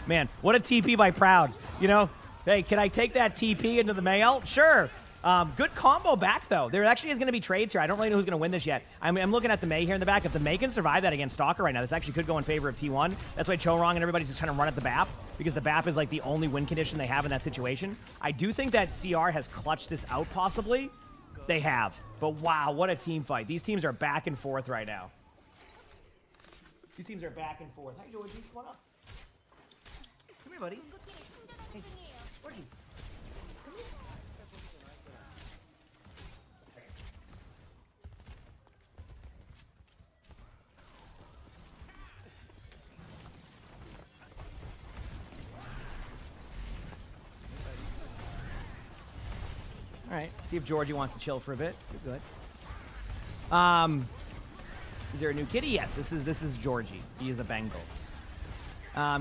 Man, what a TP by Proud. You know, hey, can I take that TP into the May ult? Sure. Good combo back, though. There actually is going to be trades here. I don't really know who's going to win this yet. I'm looking at the May here in the back. If the May can survive that against Stalker right now, this actually could go in favor of T1. That's why Chorong and everybody's just trying to run at the BAP, because the BAP is like the only win condition they have in that situation. I do think that CR has clutched this out, possibly. They have. But wow, what a team fight. These teams are back and forth right now. These teams are back and forth. Hi, Georgie. Come on up. Come here, buddy. Hey, Georgie. All right, see if Georgie wants to chill for a bit. You're good. Is there a new kitty? Yes, this is Georgie. He is a Bengal.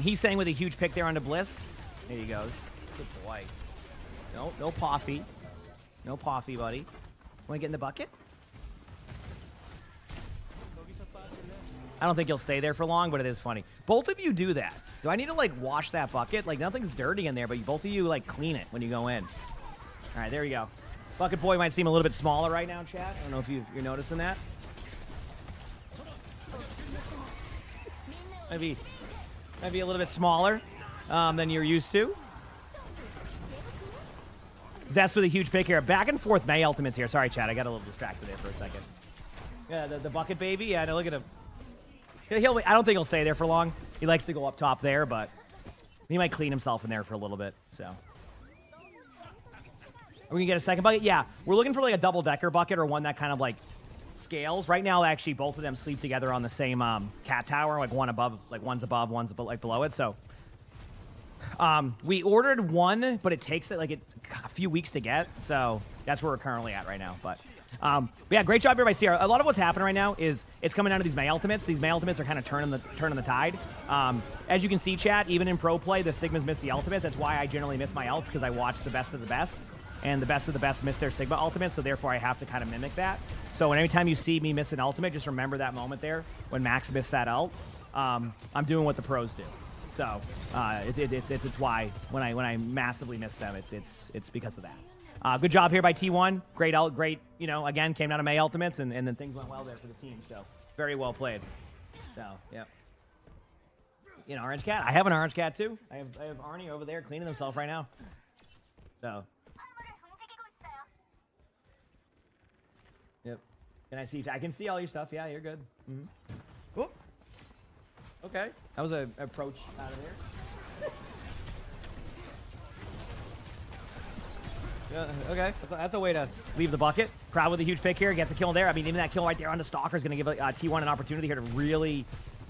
He's saying with a huge pick there onto Bliss. There he goes. Good boy. No Poffy. No Poffy, buddy. Want to get in the bucket? I don't think he'll stay there for long, but it is funny. Both of you do that. Do I need to, like, wash that bucket? Like, nothing's dirty in there, but both of you, like, clean it when you go in. All right, there we go. Bucket Boy might seem a little bit smaller right now, chat. I don't know if you're noticing that. Maybe a little bit smaller than you're used to. Zest with a huge pick here. Back and forth May ultimates here. Sorry, chat. I got a little distracted there for a second. Yeah, the bucket baby. Yeah, no, look at him. I don't think he'll stay there for long. He likes to go up top there, but he might clean himself in there for a little bit. So. Are we gonna get a second bucket? Yeah, we're looking for like a double-decker bucket or one that kind of like scales. Right now, actually, both of them sleep together on the same cat tower, like one's above, one's like below it. So we ordered one, but it takes like a few weeks to get. So that's where we're currently at right now. But yeah, great job here by CR. A lot of what's happening right now is it's coming down to these May ultimates. These May ultimates are kind of turning the tide. As you can see, chat, even in pro play, the Sigmas miss the ultimates. That's why I generally miss my ults, because I watch the best of the best. And the best of the best miss their Sigma ultimate, so therefore I have to kind of mimic that. So anytime you see me miss an ultimate, just remember that moment there when Max missed that ult. I'm doing what the pros do. So it's why when I massively miss them, it's because of that. Good job here by T1. Great ult, great, again, came down to May ultimates, and then things went well there for the team. So Very well played. So, yeah. You know, orange cat. I have an orange cat too. I have Arnie over there cleaning himself right now. So. Yep. Can I see? I can see all your stuff. Yeah, you're good. Mm-hmm. Whoop. Okay. That was an approach out of there. Yeah, okay. That's a way to leave the bucket. Proud with a huge pick here. Gets a kill there. I mean, even that kill right there on the Stalker is going to give T1 an opportunity here to really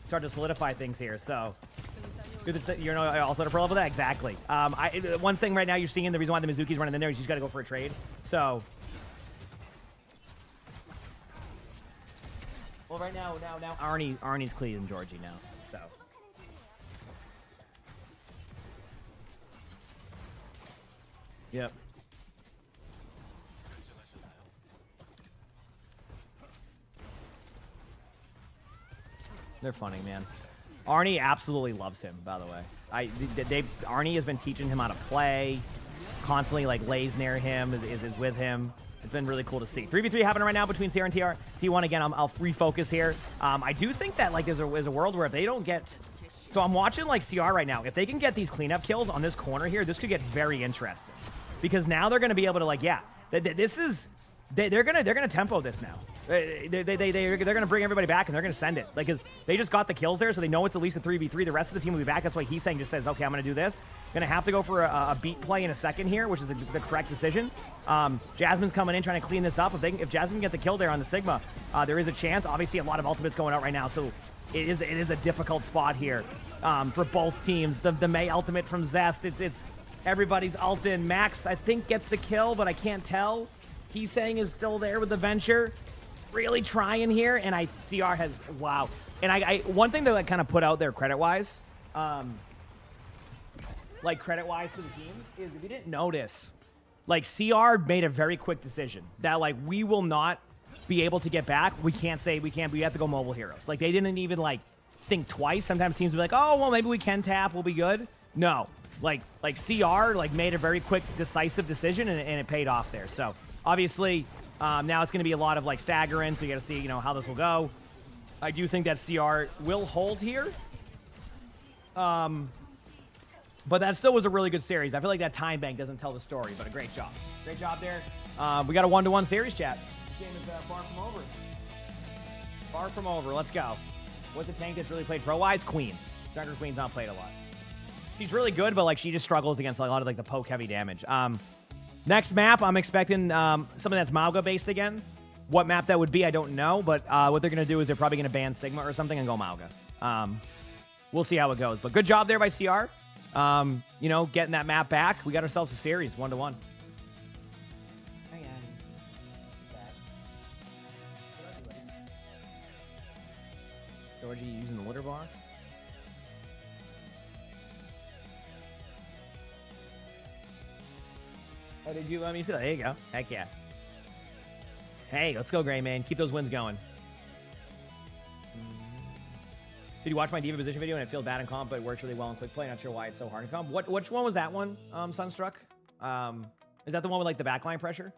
start to solidify things here. So, good that you're also at a pro level. That exactly. One thing right now you're seeing, the reason why the Mizuki's running in there is you just got to go for a trade. So, well, right now Arnie's cleaning Georgie now. So. Yep. They're funny, man. Arnie absolutely loves him, by the way. Arnie has been teaching him how to play, constantly like lays near him, is with him. It's been really cool to see. 3v3 happening right now between CR and T1. Again, I'll refocus here. I do think that like there's a world where if they don't get... So I'm watching like CR right now. If they can get these cleanup kills on this corner here, this could get very interesting. Because now they're going to be able to like, yeah, this is... They're gonna tempo this now. They're gonna bring everybody back and they're gonna send it. Like, cause they just got the kills there, so they know it's at least a 3v3. The rest of the team will be back. That's why he's saying just says, okay, I'm gonna do this. Gonna have to go for a beat play in a second here, which is the correct decision. Jasmine's coming in trying to clean this up. If Jasmine can get the kill there on the Sigma, there is a chance. Obviously, a lot of ultimates going out right now, so it is a difficult spot here for both teams. The Mei ultimate from Zest, it's everybody's ult in. Max, I think, gets the kill, but I can't tell. He's saying is still there with the Venture. Really trying here, and CR has, wow. And I one thing that I kind of put out there credit-wise, like credit-wise to the teams, is if you didn't notice, like CR made a very quick decision that like we will not be able to get back. We have to go mobile heroes. Like they didn't even like think twice. Sometimes teams will be like, oh, well, maybe we can tap, we'll be good. No, like CR like made a very quick, decisive decision, and it paid off there. So obviously, now it's going to be a lot of like staggering, so you got to see, how this will go. I do think that CR will hold here. But that still was a really good series. I feel like that time bank doesn't tell the story, but a great job. Great job there. We got a 1-1 series, chat. This game is far from over. Far from over. Let's go. What's the tank that's really played pro-wise? Queen. Junker Queen's not played a lot. She's really good, but like she just struggles against a lot of like the poke heavy damage. Next map, I'm expecting something that's Mauga based again. What map that would be, I don't know, but what they're going to do is they're probably going to ban Sigma or something and go Mauga. We'll see how it goes. But good job there by CR. Getting that map back. We got ourselves a series, 1-1. Georgie using the litter box. Oh, did you let me see that? There you go. Heck yeah. Hey, let's go, Gray Man. Keep those wins going. Did you watch my Diva position video and it feels bad in comp, but it works really well in quick play? Not sure why it's so hard in comp. Which one was that one, Sunstruck? Is that the one with like the backline pressure?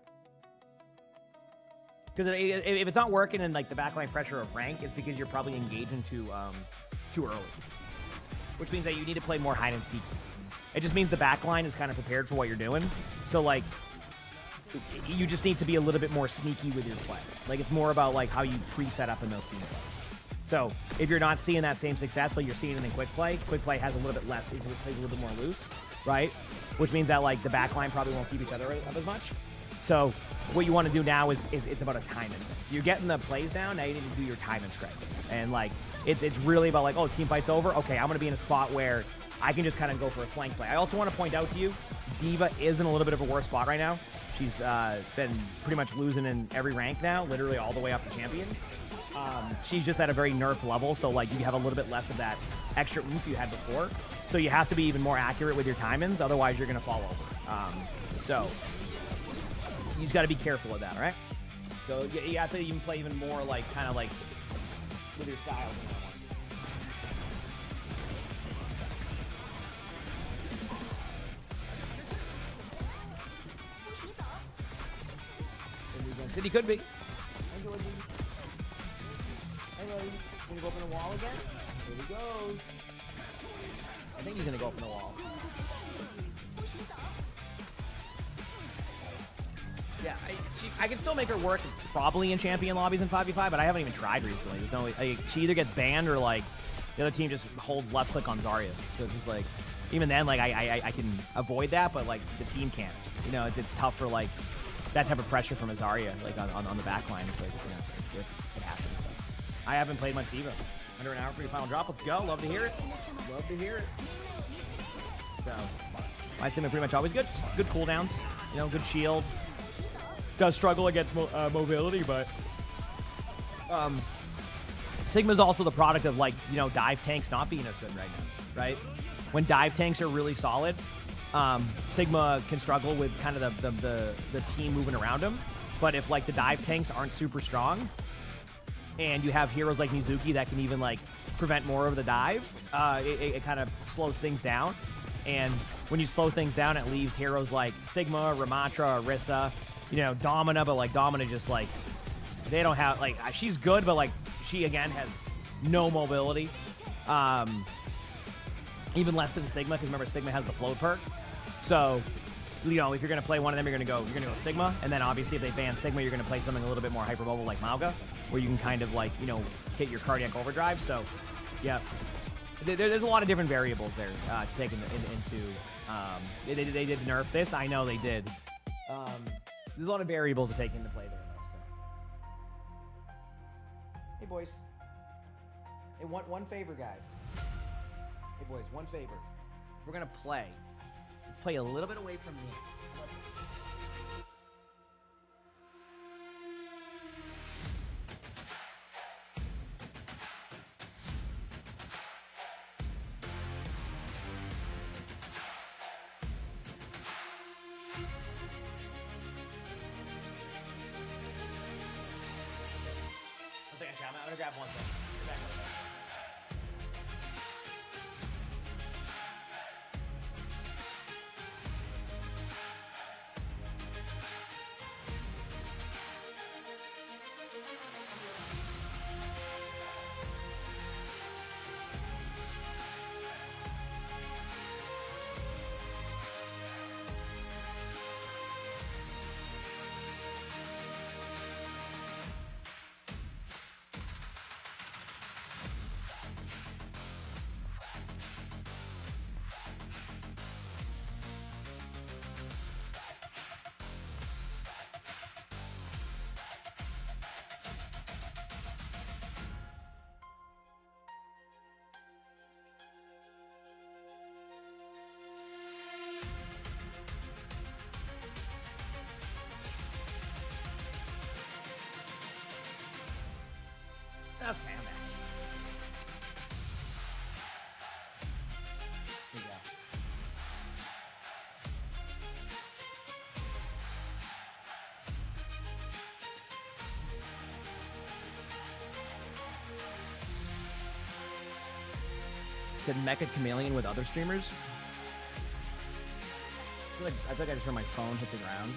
Because if it's not working in like the backline pressure of rank, it's because you're probably engaging too early. Which means that you need to play more hide and seek. It just means the backline is kind of prepared for what you're doing. So like, you just need to be a little bit more sneaky with your play. Like it's more about like how you pre-set up in those team plays. So if you're not seeing that same success, but you're seeing it in quick play has a little bit less, it plays a little bit more loose, right? Which means that like the backline probably won't keep each other up as much. So what you want to do now is it's about a timing thing. You're getting the plays down, now you need to do your timing correctly. And like it's really about like, oh, team fight's over. Okay, I'm gonna be in a spot where I can just kind of go for a flank play. I also want to point out to you, Diva is in a little bit of a worse spot right now. She's been pretty much losing in every rank now, literally all the way up to champion. She's just at a very nerfed level, so like you have a little bit less of that extra oomph you had before. So you have to be even more accurate with your timings, otherwise you're gonna fall over. So you just got to be careful of that, all right? So you have to even play even more like kind of like with your styles. City could be. Hey, gonna go up in the wall again? Here he goes. I think he's gonna go up in the wall. Yeah, I can still make her work probably in champion lobbies in 5v5, but I haven't even tried recently. There's no, like, she either gets banned or like the other team just holds left click on Zarya. So it's just like, even then, like I can avoid that, but like the team can't. You know, it's tough for like that type of pressure from a Zarya, like on the back line. It's like, you know, it happens. So. I haven't played much Diva. Under an hour for your final drop. Let's go. Love to hear it. Love to hear it. So my sim pretty much always good. Just good cooldowns. You know, good shield. Does struggle against mobility, but Sigma's also the product of, like, you know, dive tanks not being as good right now, right? When dive tanks are really solid, Sigma can struggle with kind of the team moving around them. But if, like, the dive tanks aren't super strong, and you have heroes like Mizuki that can even, like, prevent more of the dive, it kind of slows things down. And when you slow things down, it leaves heroes like Sigma, Ramatra, Orisa, you know, Domina, but like Domina just like, they don't have, like, she's good, but like she again has no mobility. Even less than Sigma, because remember Sigma has the float perk. So, you know, if you're gonna play one of them, you're gonna go Sigma, and then obviously if they ban Sigma, you're gonna play something a little bit more hypermobile like Mauga, where you can kind of like, you know, hit your cardiac overdrive. So, yeah, there's a lot of different variables there to take into. They did nerf this. I know they did. There's a lot of variables to take into play there, though. So. Hey, boys. Hey, one favor, guys. Hey, boys, one favor. We're gonna play. Let's play a little bit away from me. I'm gonna grab one thing. Okay, I'm back. Here we go. Said Mecha Chameleon with other streamers. I feel like I just heard my phone hit the ground.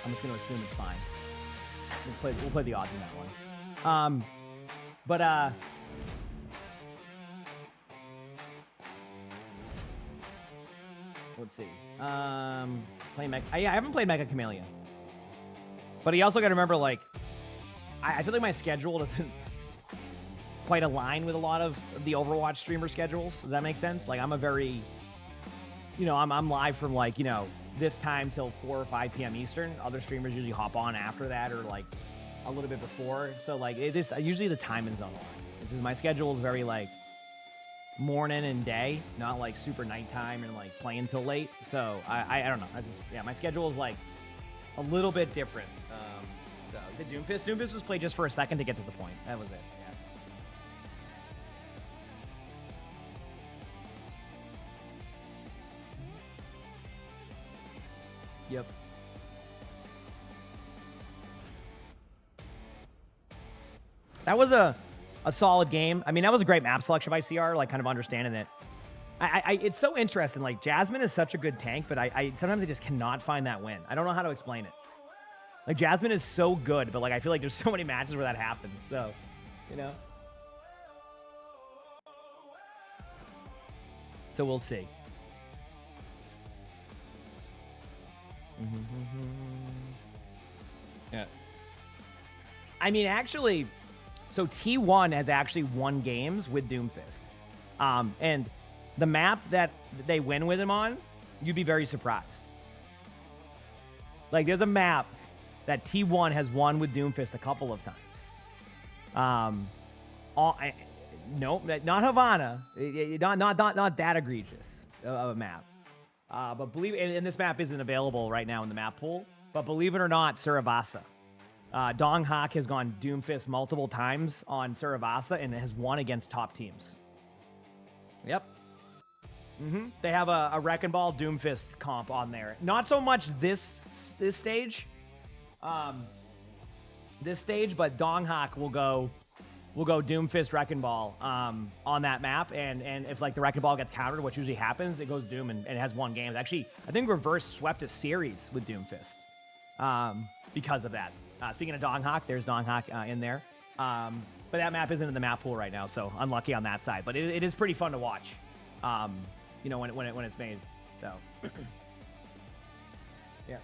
I'm just gonna assume it's fine. We'll play the odds in that one. Let's see. Playing Mecha. I haven't played Mecha Chameleon. But you also got to remember, like, I feel like my schedule doesn't quite align with a lot of the Overwatch streamer schedules. Does that make sense? Like, I'm a very, you know, I'm live from, like, you know, this time till 4 or 5 p.m. Eastern. Other streamers usually hop on after that or, like, a little bit before. So, like, it is usually the time and zone. This is my schedule is very, like, morning and day, not like super nighttime and like playing till late. So I don't know. My schedule is like a little bit different. So the Doomfist was played just for a second to get to the point. That was it. Yeah. Yep. That was a solid game. I mean, that was a great map selection by CR, like kind of understanding it. It's so interesting. Like, Jasmine is such a good tank, but sometimes I just cannot find that win. I don't know how to explain it. Like, Jasmine is so good, but like I feel like there's so many matches where that happens. So, you know. So we'll see. Yeah. I mean, actually, so T1 has actually won games with Doomfist. And the map that they win with him on, you'd be very surprised. Like, there's a map that T1 has won with Doomfist a couple of times. No, not Havana. Not that egregious of a map. But believe, and this map isn't available right now in the map pool. But believe it or not, Suravasa. Dong Hak has gone Doomfist multiple times on Suravasa and has won against top teams. Yep. They have a Wrecking Ball Doomfist comp on there. Not so much this stage. This stage, but Dong Hak will go Doomfist Wrecking Ball on that map, and if like the Wrecking Ball gets countered, which usually happens, it goes Doom and it has won games. Actually, I think Reverse swept a series with Doomfist because of that. Speaking of Dong Hak, there's Dong Hak in there. But that map isn't in the map pool right now, so unlucky on that side. But it is pretty fun to watch, you know, when it's made. So yeah,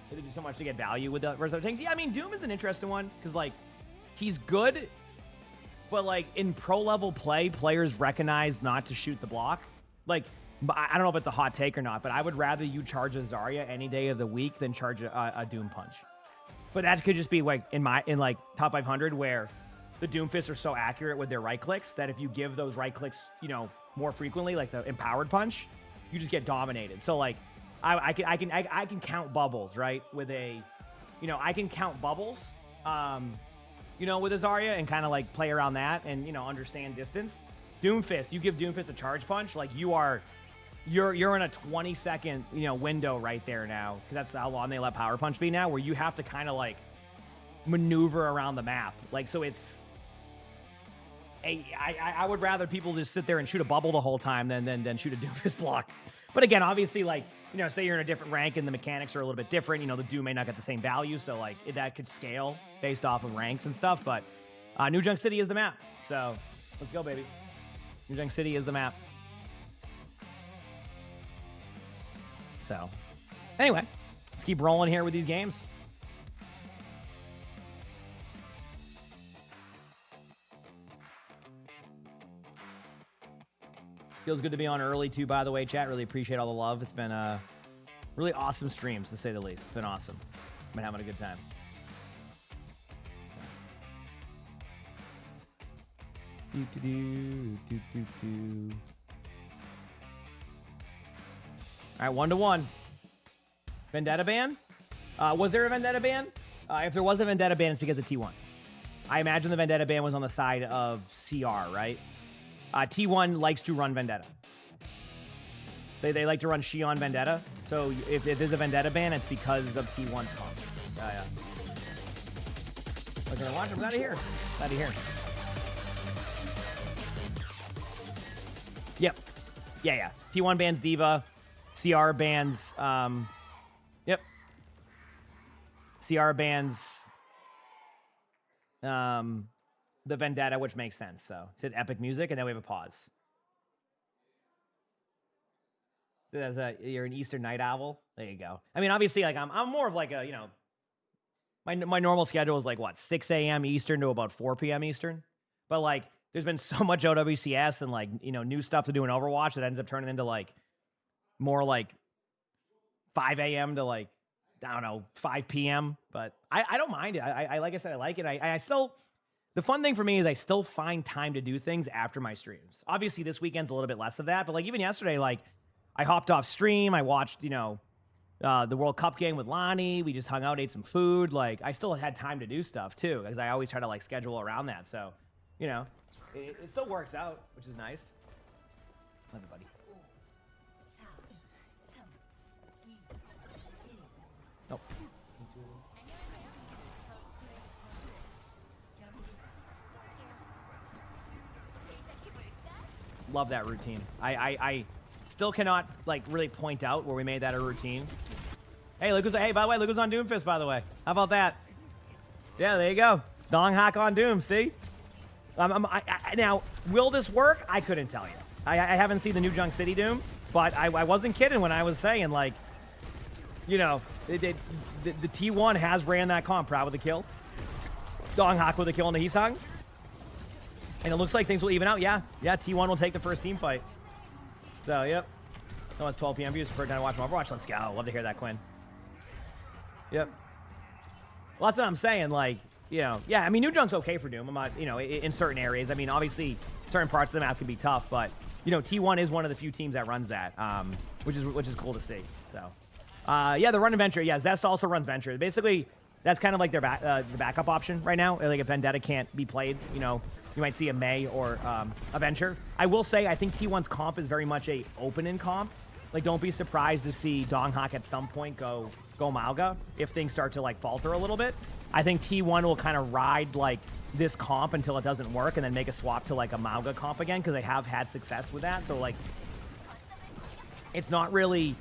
they do so much to get value with the rest of the things. Yeah, I mean, Doom is an interesting one because like he's good. But, like, in pro-level play, players recognize not to shoot the block. Like, I don't know if it's a hot take or not, but I would rather you charge a Zarya any day of the week than charge a Doom Punch. But that could just be, like, in top 500 where the Doomfists are so accurate with their right clicks that if you give those right clicks, you know, more frequently, like the Empowered Punch, you just get dominated. So, like, I can count bubbles, right? With a, you know, I can count bubbles. You know, with a Zarya and kind of like play around that and, you know, understand distance. Doomfist, you give Doomfist a charge punch, like you're in a 20-second, you know, window right there now, because that's how long they let power punch be now, where you have to kind of like maneuver around the map. Like, so it's I would rather people just sit there and shoot a bubble the whole time than shoot a Doomfist block. But again, obviously, like, you know, say you're in a different rank and the mechanics are a little bit different. You know, the Doom may not get the same value, so like that could scale based off of ranks and stuff. But New Junk City is the map, so let's go, baby. New Junk City is the map. So anyway, let's keep rolling here with these games. Feels good to be on early, too, by the way, chat. Really appreciate all the love. It's been really awesome streams, to say the least. It's been awesome. I've been having a good time. All right, 1-1. Vendetta ban? Was there a Vendetta ban? If there was a Vendetta ban, it's because of T1. I imagine the Vendetta ban was on the side of CR, right? T1 likes to run Vendetta. They like to run Xion Vendetta. So if there's a Vendetta ban, it's because of T1's comp. Yeah. Look at the launcher. Out of here. Out of here. Yep. Yeah. T1 bans Diva. CR bans. Yep. CR bans. The Vendetta, which makes sense. So it said epic music, and then we have a pause. You're an Eastern night owl. There you go. I mean, obviously, like I'm more of like a, you know, my normal schedule is like what, 6 a.m. Eastern to about 4 p.m. Eastern. But like, there's been so much OWCS and like, you know, new stuff to do in Overwatch that ends up turning into like more like 5 a.m. to like, I don't know, 5 p.m. But I don't mind it. I like I said, I like it. I still. The fun thing for me is I still find time to do things after my streams. Obviously, this weekend's a little bit less of that, but like even yesterday, like I hopped off stream. I watched, you know, the World Cup game with Lonnie. We just hung out, ate some food. Like I still had time to do stuff too, because I always try to like schedule around that. So, you know, it still works out, which is nice. Love you, buddy. Oh. Love that routine. I still cannot like really point out where we made that a routine. Hey, look who's by the way, look who's on Doomfist, by the way. How about that? Yeah, there you go. Dong Hak on Doom, see? Now, will this work? I couldn't tell you. I haven't seen the new Junk City Doom, but I wasn't kidding when I was saying, like, you know, the T1 has ran that comp. Proud with the kill. Donghak with a kill on the Heesang. And it looks like things will even out. Yeah, T1 will take the first team fight. So, yep. Oh, it's 12 p.m. views. Preferred time to watch Overwatch. Let's go. Love to hear that, Quinn. Yep. Well, that's what I'm saying. Like, you know, yeah, I mean, New Junk's okay for Doom. I'm not, you know, in certain areas. I mean, obviously, certain parts of the map can be tough, but, you know, T1 is one of the few teams that runs that, which is cool to see. So, yeah, they're running Venture. Yeah, Zest also runs Venture. Basically, that's kind of like their the backup option right now. Like, if Vendetta can't be played, you know, you might see a May or a Venture. I will say, I think T1's comp is very much a open-in comp. Like, don't be surprised to see Donghak at some point go Mauga if things start to, like, falter a little bit. I think T1 will kind of ride, like, this comp until it doesn't work and then make a swap to, like, a Mauga comp again, because they have had success with that. So, like, it's not really,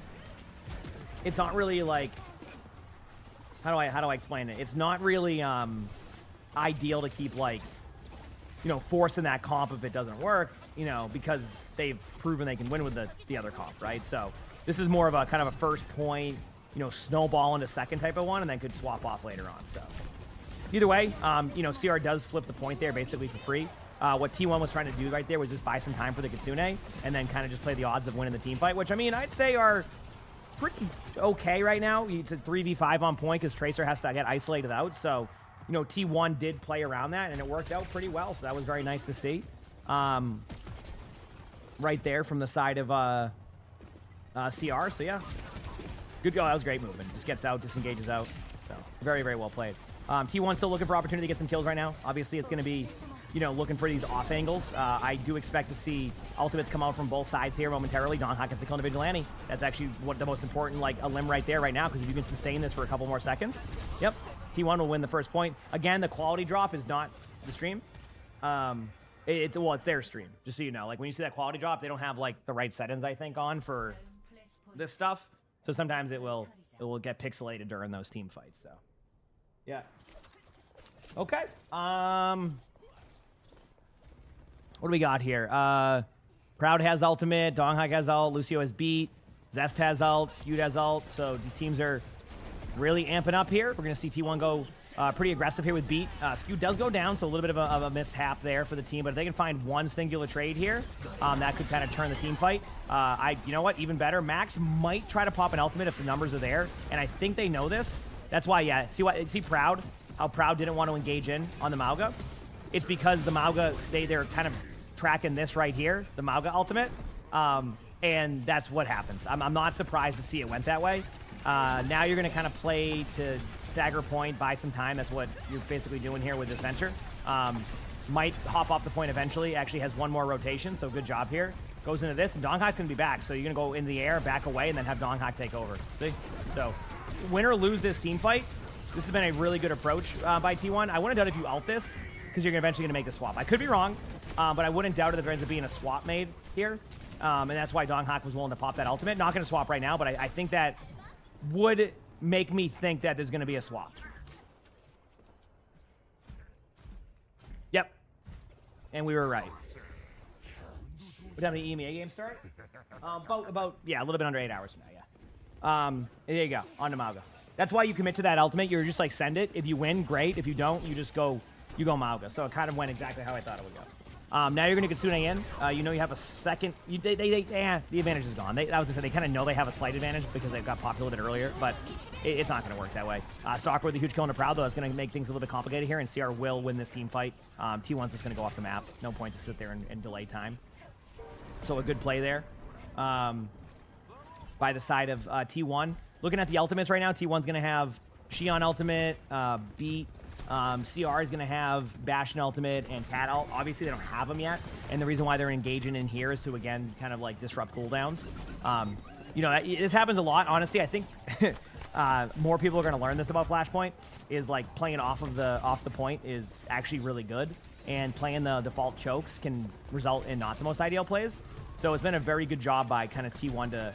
like, how do I explain it? It's not really ideal to keep, like, you know, forcing that comp if it doesn't work, you know, because they've proven they can win with the other comp, right? So this is more of a kind of a first point, you know, snowball into second type of one, and then could swap off later on. So either way, you know, CR does flip the point there basically for free. What T1 was trying to do right there was just buy some time for the Kitsune and then kind of just play the odds of winning the team fight, which, I mean, I'd say are pretty okay right now. It's a 3v5 on point because Tracer has to get isolated out. So, you know, T1 did play around that, and it worked out pretty well. So that was very nice to see. Right there from the side of CR. So, yeah. Good go. That was great movement. Just gets out, disengages out. So, very, very well played. T1 still looking for opportunity to get some kills right now. Obviously, it's going to be, you know, looking for these off angles. I do expect to see ultimates come out from both sides here momentarily. Donghak gets the kill on the Vigilante. That's actually what the most important, like, a limb right there right now, because if you can sustain this for a couple more seconds, yep, T1 will win the first point. Again, the quality drop is not the stream. It's their stream, just so you know. Like, when you see that quality drop, they don't have, like, the right settings, I think, on for this stuff. So sometimes it will get pixelated during those team fights. So, yeah. Okay. What do we got here? Proud has ultimate. Donghak has ult. Lucio has beat. Zest has ult. Skewed has ult. So these teams are really amping up here. We're going to see T1 go pretty aggressive here with beat. Skewed does go down, so a little bit of a mishap there for the team. But if they can find one singular trade here, that could kind of turn the team fight. You know what? Even better. Max might try to pop an ultimate if the numbers are there, and I think they know this. That's why, yeah. See Proud? How Proud didn't want to engage in on the Mauga? It's because the Mauga, they're kind of tracking this right here, the Mauga ultimate, and that's what happens. I'm not surprised to see it went that way. Now you're going to kind of play to stagger point, buy some time. That's what you're basically doing here with this Venture. Might hop off the point eventually. Actually has one more rotation, so good job here. Goes into this, and Donghak's going to be back. So you're going to go in the air, back away, and then have Donghak take over. See? So win or lose this team fight, this has been a really good approach by T1. I wouldn't doubt if you ult this, because you're eventually going to make the swap. I could be wrong, but I wouldn't doubt it if there ends up being a swap made here. And that's why Donghak was willing to pop that ultimate. Not going to swap right now, but I think that would make me think that there's going to be a swap. Yep. And we were right. What time did the EMEA game start? About yeah, a little bit under 8 hours from now, yeah. There you go, on to Mauga. That's why you commit to that ultimate. You're just like, send it. If you win, great. If you don't, you just go, Mauga. So it kind of went exactly how I thought it would go. Now you're going to Kitsune in. You know you have a second. The advantage is gone. That was to say, they kind of know they have a slight advantage because they've got popular a bit earlier, but it's not going to work that way. Stalker with a huge kill into Proud, though. That's going to make things a little bit complicated here, and CR will win this team fight. T1's just going to go off the map. No point to sit there and delay time. So a good play there by the side of T1. Looking at the ultimates right now, T1's going to have Xion ultimate, Beat. CR is going to have Bastion ultimate and Cat ult. Obviously, they don't have them yet, and the reason why they're engaging in here is to, again, kind of like disrupt cooldowns. You know, this happens a lot, honestly. I think more people are going to learn this about Flashpoint, is like playing off the point is actually really good, and playing the default chokes can result in not the most ideal plays. So it's been a very good job by kind of T1 to,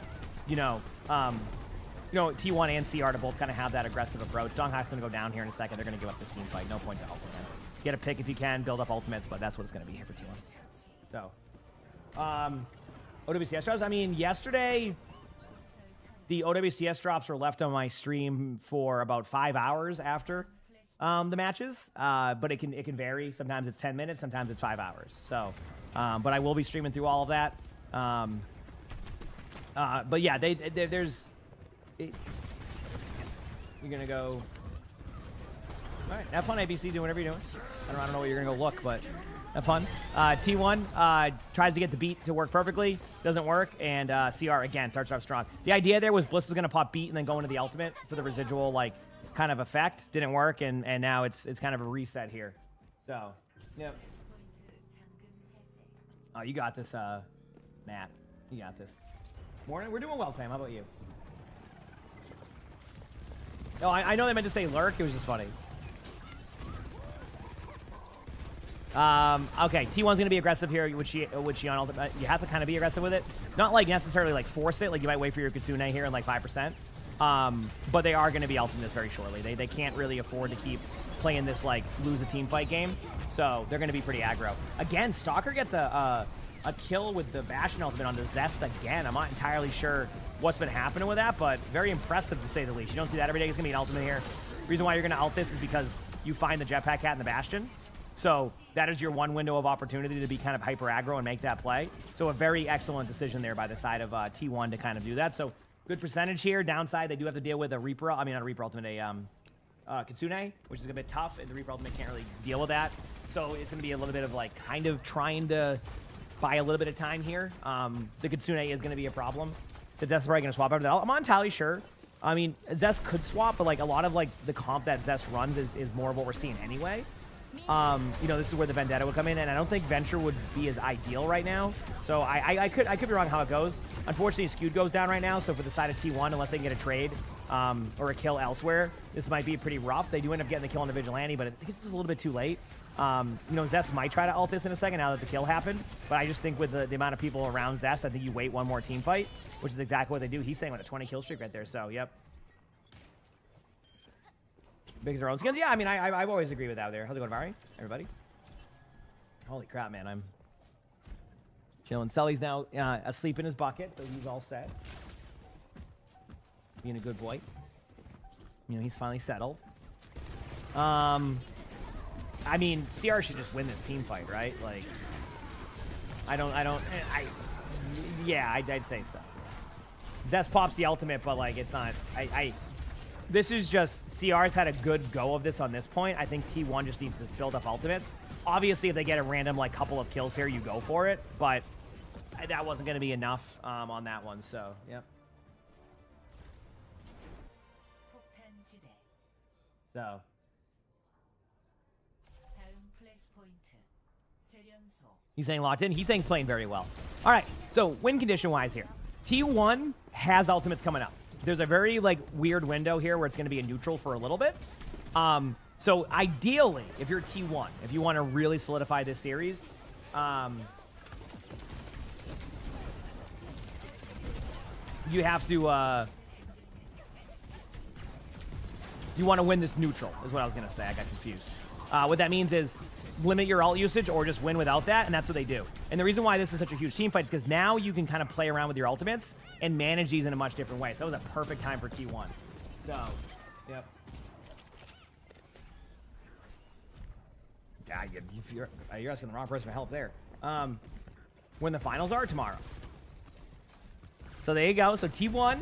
T1 and CR to both kind of have that aggressive approach. Donghak's going to go down here in a second. They're going to give up this team fight. No point to ult again. Get a pick if you can, build up ultimates, but that's what it's going to be here for T1. So, OWCS drops? I mean, yesterday, the OWCS drops were left on my stream for about 5 hours after the matches, but it can vary. Sometimes it's 10 minutes, sometimes it's 5 hours. So, but I will be streaming through all of that. But yeah, there's... you're gonna go... All right, have fun, ABC, doing whatever you're doing. I don't know where you're gonna go look, but have fun. T1 tries to get the beat to work perfectly, doesn't work, and CR again starts off strong. The idea there was Bliss was gonna pop beat and then go into the ultimate for the residual like kind of effect. Didn't work, and now it's kind of a reset here. So, yep. Oh, you got this, Matt. You got this. Morning, we're doing well, Tam. How about you? Oh, I know they meant to say lurk. It was just funny. Okay, T1's gonna be aggressive here, which she on ultimate. You have to kind of be aggressive with it. Not like necessarily like force it. Like you might wait for your Kitsune here in like 5%. But they are gonna be ulting this very shortly. They can't really afford to keep playing this like lose a team fight game. So they're gonna be pretty aggro. Again, Stalker gets a kill with the Bastion ultimate on the Zest again. I'm not entirely sure what's been happening with that, but very impressive to say the least. You don't see that every day. It's gonna be an ultimate here. The reason why you're gonna ult this is because you find the Jetpack Cat in the Bastion. So that is your one window of opportunity to be kind of hyper aggro and make that play. So a very excellent decision there by the side of T1 to kind of do that. So good percentage here. Downside, they do have to deal with a Reaper. I mean, not a Reaper ultimate, a Kitsune, which is a bit tough, and the Reaper ultimate can't really deal with that. So it's going to be a little bit of like kind of trying to buy a little bit of time here. The Kitsune is going to be a problem. The Zest is probably going to swap after that. I'm not entirely sure. I mean, Zest could swap, but like a lot of like the comp that Zest runs is more of what we're seeing anyway. You know, this is where the Vendetta would come in, and I don't think Venture would be as ideal right now. So I could be wrong how it goes. Unfortunately, Skewed goes down right now, so for the side of T1, unless they can get a trade or a kill elsewhere, this might be pretty rough. They do end up getting the kill on the Vigilante, but I think it's just a little bit too late. You know, Zest might try to ult this in a second now that the kill happened, but I just think with the amount of people around Zest, I think you wait one more team fight, which is exactly what they do. He's saying with a 20 kill streak right there, so yep. Big their own skins. Yeah, I mean, I've always agreed with that there. How's it going, Vari? Everybody? Holy crap, man. I'm chilling. Sully's now asleep in his bucket, so he's all set. Being a good boy. You know, he's finally settled. I mean, CR should just win this team fight, right? Like, yeah, I'd say so. Zest pops the ultimate, but like, it's not, this is just, CR's had a good go of this on this point. I think T1 just needs to build up ultimates. Obviously, if they get a random, like, couple of kills here, you go for it. But that wasn't going to be enough on that one, so, yep. So. He's saying locked in. He's saying he's playing very well. All right, so win condition-wise here. T1 has ultimates coming up. There's a very, like, weird window here where it's going to be a neutral for a little bit. So, ideally, if you're T1, if you want to really solidify this series, you have to, you want to win this neutral, is what I was going to say. I got confused. What that means is limit your ult usage or just win without that, and that's what they do. And the reason why this is such a huge team fight is because now you can kind of play around with your ultimates and manage these in a much different way. So that was a perfect time for T1. So, yep. Yeah, you're asking the wrong person for help there. When the finals are tomorrow. So there you go. So T1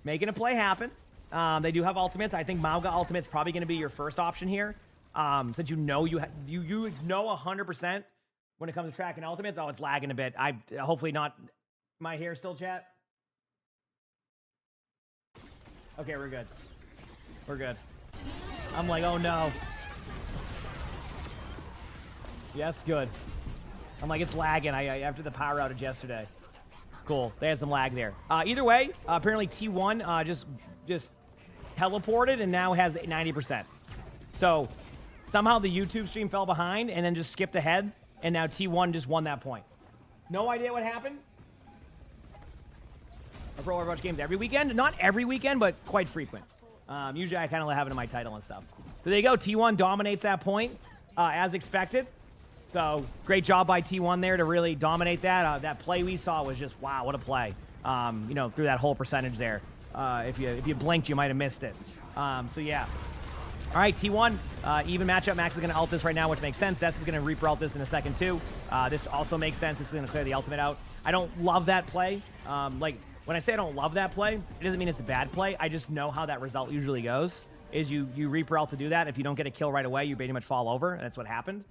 making a play happen. They do have ultimates. I think Mauga ultimate's probably going to be your first option here. Since you know you know 100% when it comes to tracking ultimates. Oh, it's lagging a bit. Hopefully not. My hair still, chat? Okay, we're good. We're good. I'm like, oh no. Yes, good. I'm like, it's lagging. After the power outage yesterday. Cool. They had some lag there. Either way, apparently T1 just teleported and now has 90%. So somehow the YouTube stream fell behind and then just skipped ahead, and now T1 just won that point. No idea what happened. I pro Overwatch games every weekend. Not every weekend, but quite frequent. Usually I kind of have it in my title and stuff. So there you go. T1 dominates that point as expected. So great job by T1 there to really dominate that. That play we saw was just, wow, what a play. You know, through that whole percentage there. If you blinked, you might have missed it. So yeah. All right, T1, even matchup. Max is going to ult this right now, which makes sense. Zest is going to Reaper ult this in a second, too. This also makes sense. This is going to clear the ultimate out. I don't love that play. Like, when I say I don't love that play, it doesn't mean it's a bad play. I just know how that result usually goes, is you Reaper ult to do that. If you don't get a kill right away, you pretty much fall over, and that's what happened.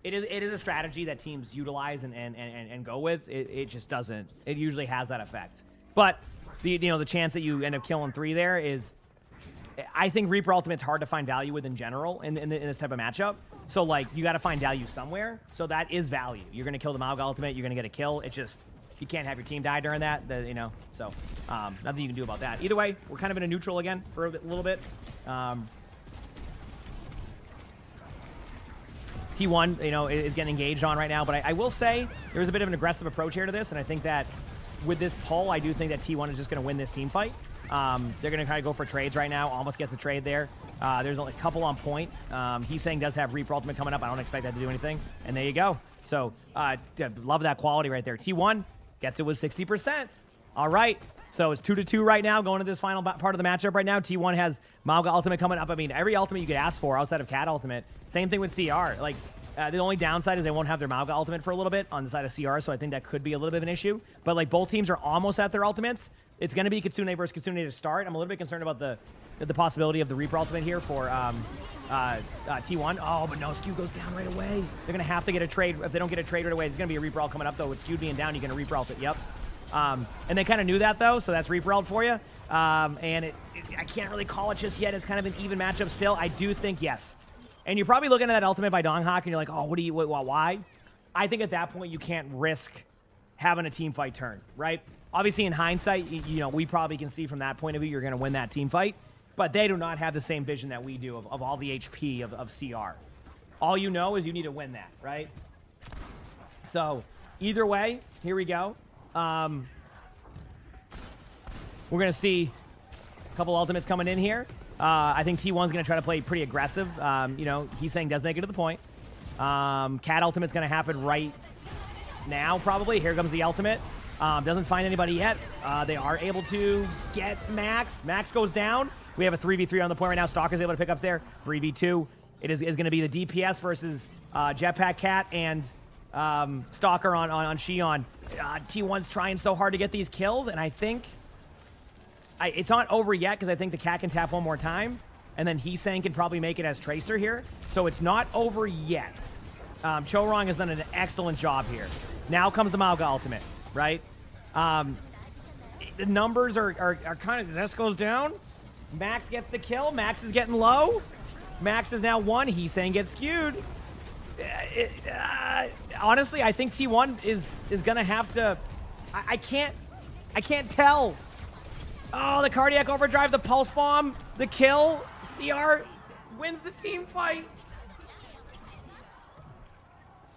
It is a strategy that teams utilize and go with. It just doesn't. It usually has that effect. But, the chance that you end up killing 3 there is... I think Reaper Ultimate's hard to find value with in general in this type of matchup. So, like, you got to find value somewhere. So that is value. You're going to kill the Emongg Ultimate. You're going to get a kill. It just, you can't have your team die during that, So, nothing you can do about that. Either way, we're kind of in a neutral again for a little bit. T1, is getting engaged on right now. But I will say there's a bit of an aggressive approach here to this. And I think that with this pull, I do think that T1 is just going to win this team fight. They're going to kind of go for trades right now. Almost gets a trade there. There's a couple on point. He's saying does have Reaper Ultimate coming up. I don't expect that to do anything. And there you go. So, love that quality right there. T1 gets it with 60%. All right. So, it's 2-2 right now going to this final part of the matchup right now. T1 has Emongg Ultimate coming up. I mean, every Ultimate you could ask for outside of Cat Ultimate. Same thing with CR. Like, the only downside is they won't have their Emongg Ultimate for a little bit on the side of CR, so I think that could be a little bit of an issue. But, like, both teams are almost at their ultimates. It's going to be Kitsune versus Kitsune to start. I'm a little bit concerned about the possibility of the Reaper Ultimate here for T1. Oh, but no, Skew goes down right away. They're going to have to get a trade. If they don't get a trade right away, it's going to be a Reaper Ult coming up, though. With Skew being down, you're going to Reaper Ult it. Yep. And they kind of knew that, though, so that's Reaper Ult for you. And I can't really call it just yet. It's kind of an even matchup still. I do think, yes. And you're probably looking at that Ultimate by Donghawk, and you're like, oh, why? I think at that point, you can't risk having a team fight turn, right? Obviously, in hindsight, we probably can see from that point of view you're going to win that team fight. But they do not have the same vision that we do of all the HP of CR. All you know is you need to win that, right? So, either way, here we go. We're going to see a couple ultimates coming in here. I think T1's going to try to play pretty aggressive. He's saying does make it to the point. Cat ultimate's going to happen right now, probably. Here comes the ultimate. Doesn't find anybody yet. They are able to get Max. Max goes down. We have a 3v3 on the point right now. Stalker's able to pick up there. 3v2. It is going to be the DPS versus Jetpack Cat and Stalker on Shion. T1's trying so hard to get these kills, and I think it's not over yet because I think the Cat can tap one more time, and then Heesang can probably make it as Tracer here. So it's not over yet. Chorong has done an excellent job here. Now comes the Emongg Ultimate, right? The numbers are kind of... Zest goes down. Max gets the kill. Max is getting low. Max is now 1. Heesang gets skewed. Honestly, I think T1 is going to have to... I can't tell. Oh, the Cardiac Overdrive, the Pulse Bomb, the kill. CR wins the team fight.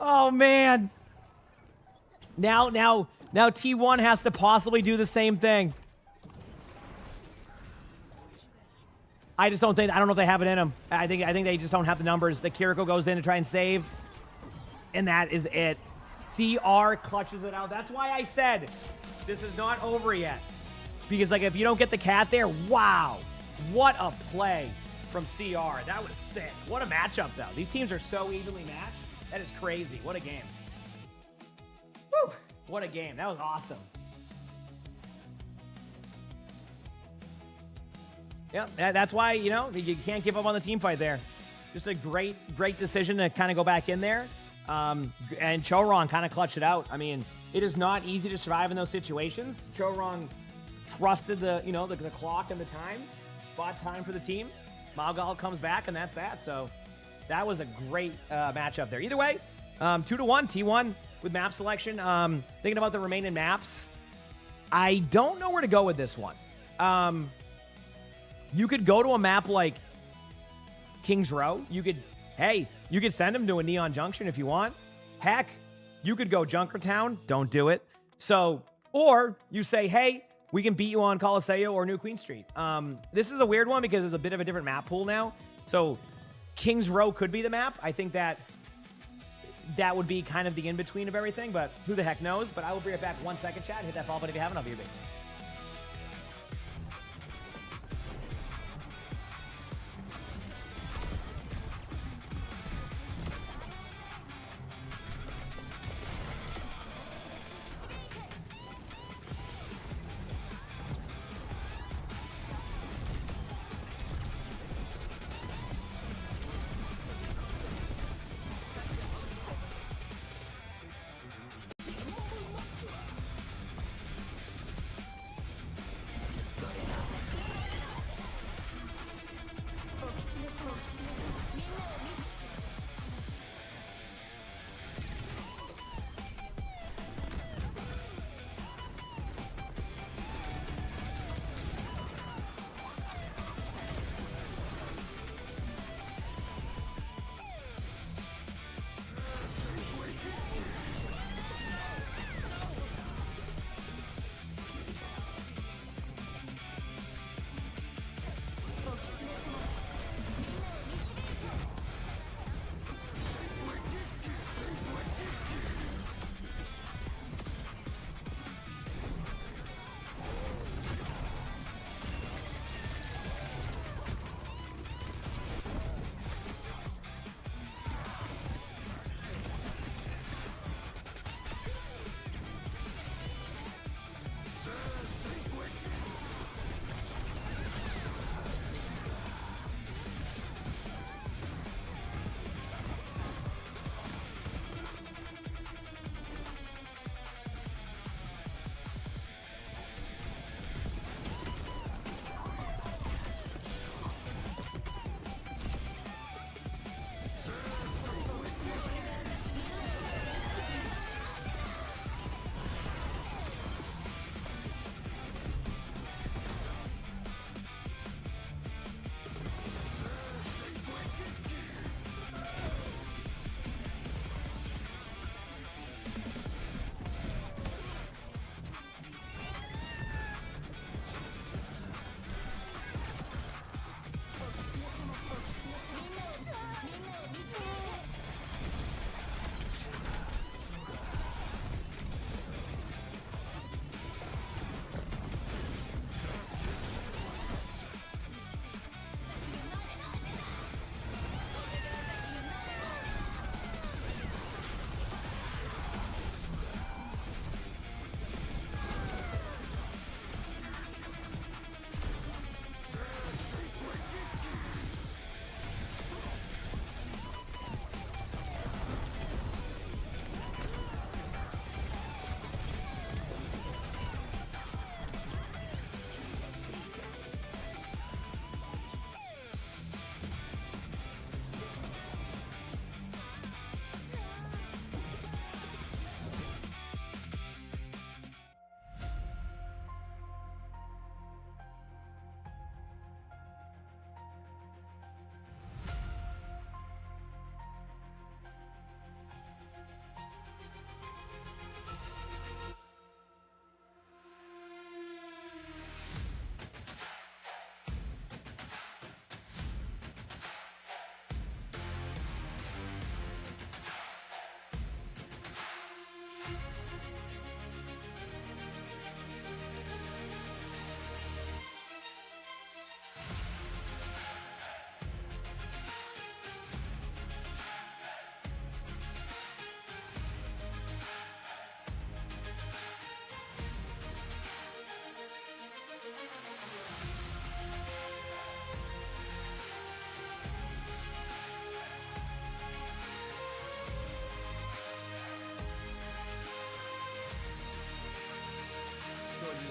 Oh, man. Now T1 has to possibly do the same thing. I don't know if they have it in them. I think they just don't have the numbers. The Kiriko goes in to try and save. And that is it. CR clutches it out. That's why I said this is not over yet. Because, like, if you don't get the Cat there, wow. What a play from CR. That was sick. What a matchup, though. These teams are so evenly matched. That is crazy. What a game. Woo! What a game. That was awesome. Yeah, that's why, you can't give up on the team fight there. Just a great decision to kind of go back in there. And Chorong kind of clutched it out. I mean, it is not easy to survive in those situations. Chorong trusted the clock and the times. Bought time for the team. Malgal comes back, and that's that. So that was a great matchup there. Either way, 2-1, T1 with map selection. Thinking about the remaining maps, I don't know where to go with this one. You could go to a map like Kings Row. You could send him to a Neon Junction if you want. Heck, you could go Junkertown. Don't do it. So, or you say, hey, we can beat you on Coliseo or New Queen Street. This is a weird one because there's a bit of a different map pool now. So Kings Row could be the map. I think that that would be kind of the in-between of everything, but who the heck knows? But I will bring it back 1 second, chat. Hit that follow button if you haven't. I'll be your big.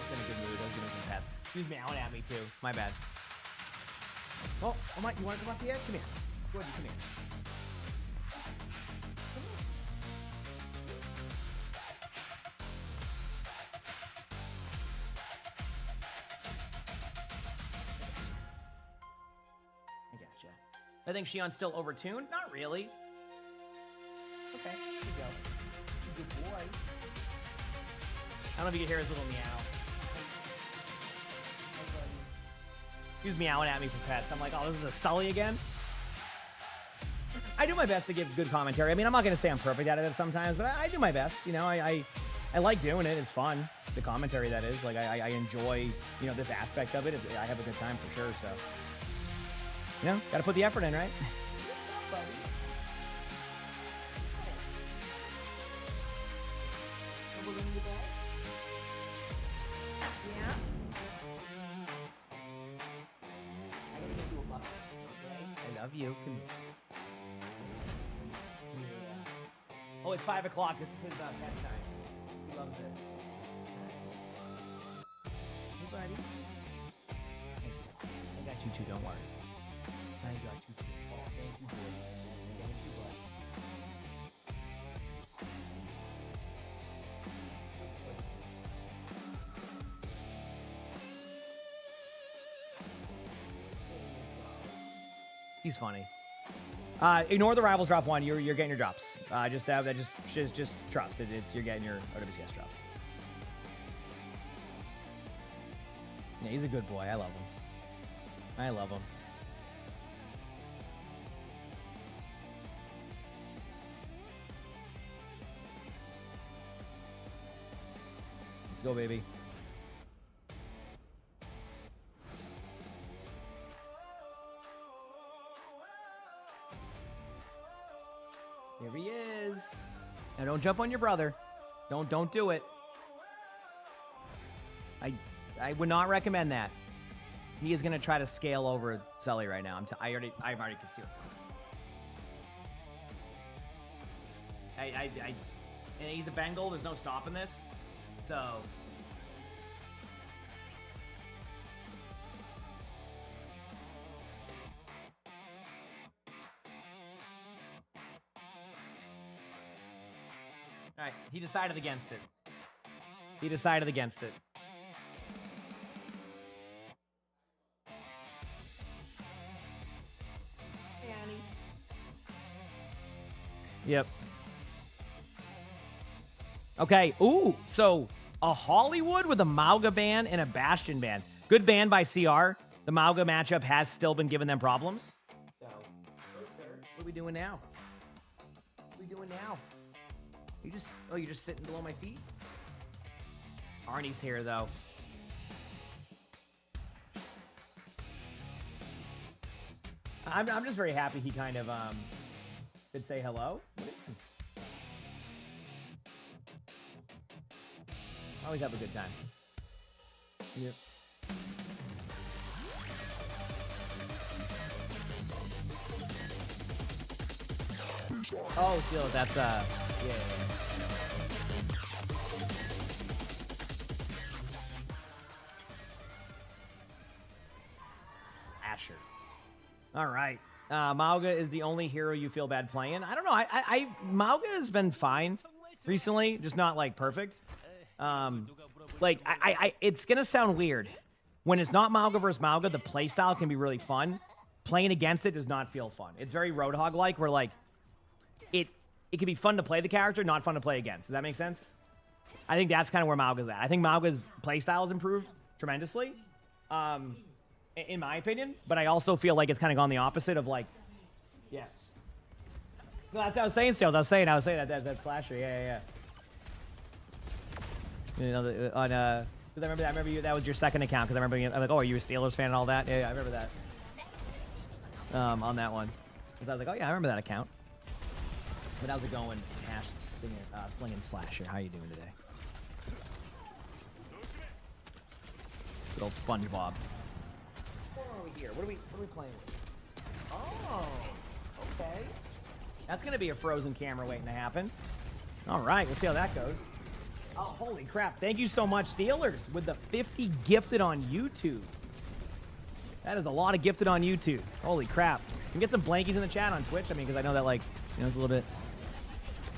In a good mood. I was giving some pets. He was meowing at me too. My bad. Oh, Mike, you want to come up here? Come here. Georgie, come here. I gotcha. I think Shion's still overtuned. Not really. Okay, here you go. Good boy. I don't know if you can hear his little meow. He was meowing at me for pets. I'm like, oh, this is a Sully again? I do my best to give good commentary. I mean, I'm not going to say I'm perfect at it sometimes, but I do my best. You know, I like doing it. It's fun. The commentary, that is. Like, I enjoy, you know, this aspect of it. I have a good time for sure, so. You know, got to put the effort in, right? I love you. Come here. Yeah. Oh, it's 5 o'clock. This is his bedtime. He loves this. Hey, buddy. I got you too. Don't worry. I got you too. Oh, thank you, boy. Thank you, buddy. He's funny. Ignore the rivals drop 1. You're getting your drops. Just trust it. You're getting your OWCS drops. Yeah, he's a good boy. I love him. I love him. Let's go, baby. Here he is. Now don't jump on your brother. Don't do it. I would not recommend that. He is gonna try to scale over Sully right now. I already can see what's coming. And he's a Bengal. There's no stopping this. So. All right, he decided against it. He decided against it. Yep. Okay. Ooh, so a Hollywood with a Mauga ban and a Bastion ban. Good ban by CR. The Mauga matchup has still been giving them problems. So, what are we doing now? What are we doing now? You're just sitting below my feet? Arnie's here, though. I'm just very happy he kind of did say hello. Always have a good time. Yep. Oh, still, that's yeah. Slasher. All right. Mauga is the only hero you feel bad playing. I don't know. Mauga has been fine recently, just not like perfect. It's gonna sound weird. When it's not Mauga versus Mauga, the playstyle can be really fun. Playing against it does not feel fun. It's very Roadhog-like, where like it can be fun to play the character, not fun to play against. Does that make sense? I think that's kind of where Mauga's at. I think Mauga's playstyle has improved tremendously, in my opinion. But I also feel like it's kind of gone the opposite of like, yeah. No, that's what I was saying, Sales. I was saying that slasher. Yeah. You know, because I remember you. That was your second account. Because I remember, I'm like, oh, are you a Steelers fan and all that? Yeah, I remember that. On that one, because I was like, oh yeah, I remember that account. But how's it going? Hash slinging slasher. How you doing today? Good old SpongeBob. What are we here? What are we playing with? Oh, okay. That's gonna be a frozen camera waiting to happen. All right, we'll see how that goes. Oh, holy crap! Thank you so much, Steelers, with the 50 gifted on YouTube. That is a lot of gifted on YouTube. Holy crap! Can we get some blankies in the chat on Twitch? I mean, because I know that, like, you know, it's a little bit.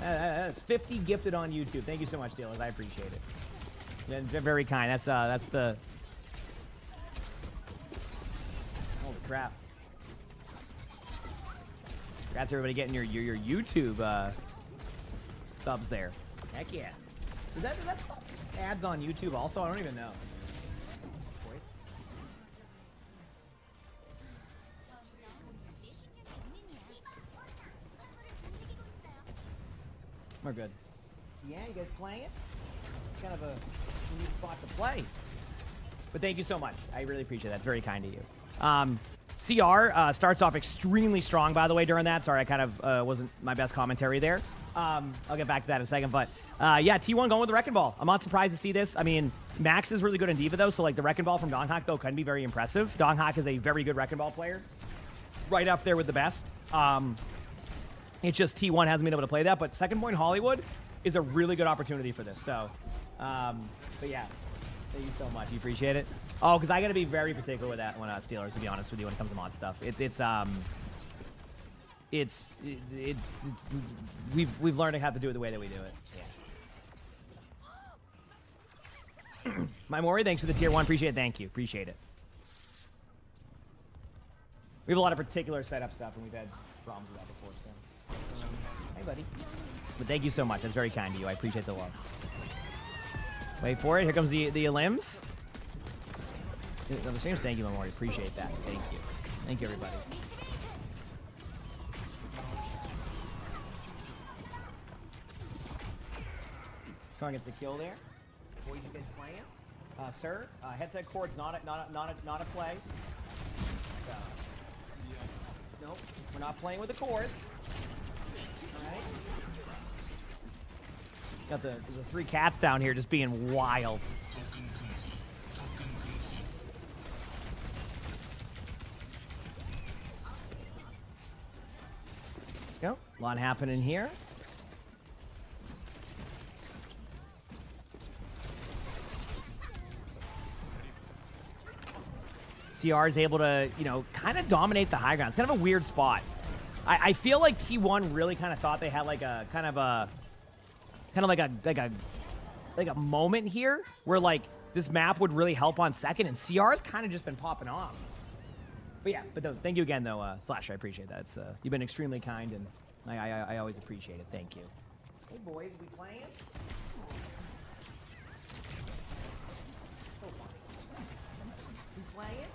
That's 50 gifted on YouTube. Thank you so much, Steelers. I appreciate it. Yeah, very kind. That's the. Holy crap! Congrats, everybody, getting your YouTube subs there. Heck yeah! Is that ads on YouTube also? I don't even know. We're good. Yeah, you guys playing it? It's kind of a unique spot to play. But thank you so much. I really appreciate that. It's very kind of you. CR starts off extremely strong, by the way, during that. Sorry, I kind of wasn't my best commentary there. I'll get back to that in a second. But yeah, T1 going with the Wrecking Ball. I'm not surprised to see this. I mean, Max is really good in Diva, though. So, like, the Wrecking Ball from Donghak, though, can be very impressive. Donghak is a very good Wrecking Ball player. Right up there with the best. It's just T1 hasn't been able to play that. But Second Point Hollywood is a really good opportunity for this. So, but yeah, thank you so much. You appreciate it. Oh, because I got to be very particular with that when Steelers, to be honest with you, when it comes to mod stuff. We've learned how to do it the way that we do it. Yeah. My Mori, thanks for the tier 1. Appreciate it. Thank you. Appreciate it. We have a lot of particular setup stuff, and we've had problems with that before. So, hey, buddy. But thank you so much. That's very kind of you. I appreciate the love. Wait for it. Here comes the limbs. Thank you, Memori. Appreciate that. Thank you. Thank you, everybody. Trying to get the kill there. Boys, you guys playing? Sir, headset cord's not a play. Nope, we're not playing with the cords. All right. Got the 3 cats down here just being wild. Go. A lot happening here. CR is able to, you know, kind of dominate the high ground. It's kind of a weird spot. I feel like T1 really kind of thought they had like a kind of like a moment here where like this map would really help on second, and CR's kind of just been popping off. But yeah, thank you again though, Slash. I appreciate that. It's you've been extremely kind, and I always appreciate it. Thank you. Hey boys, we playing? We playing?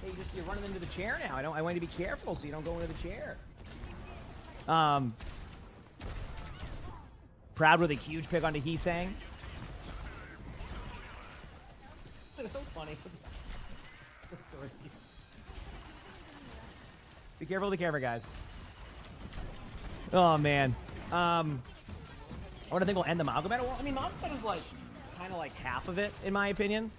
Hey, you're running into the chair now. I want you to be careful so you don't go into the chair. Proud with a huge pick onto Heesang. That's so funny. Be careful with the camera, guys. Oh, man. What do I think will end the Malgameta? Well, I mean, Malgameta is like kind of like half of it, in my opinion.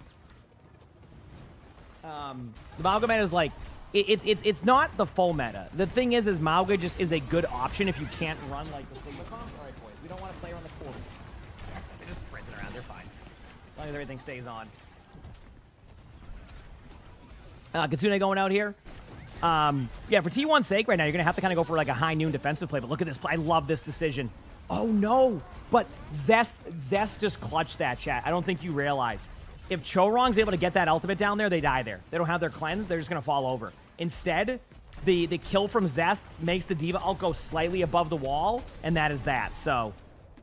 The Malgameta is like, it's not the full meta. The thing is Malga just is a good option if you can't run like the Sigma comps. All right, boys, we don't want to play around the quarters. They're just sprinting around. They're fine. As long as everything stays on. Kitsune going out here. Yeah, for T1's sake right now, you're going to have to kind of go for like a high noon defensive play. But look at this. I love this decision. Oh, no. But Zest just clutched that, chat. I don't think you realize. If Chorong's able to get that ultimate down there, they die there. They don't have their cleanse. They're just going to fall over. Instead, the kill from Zest makes the Diva ult go slightly above the wall, and that is that. So,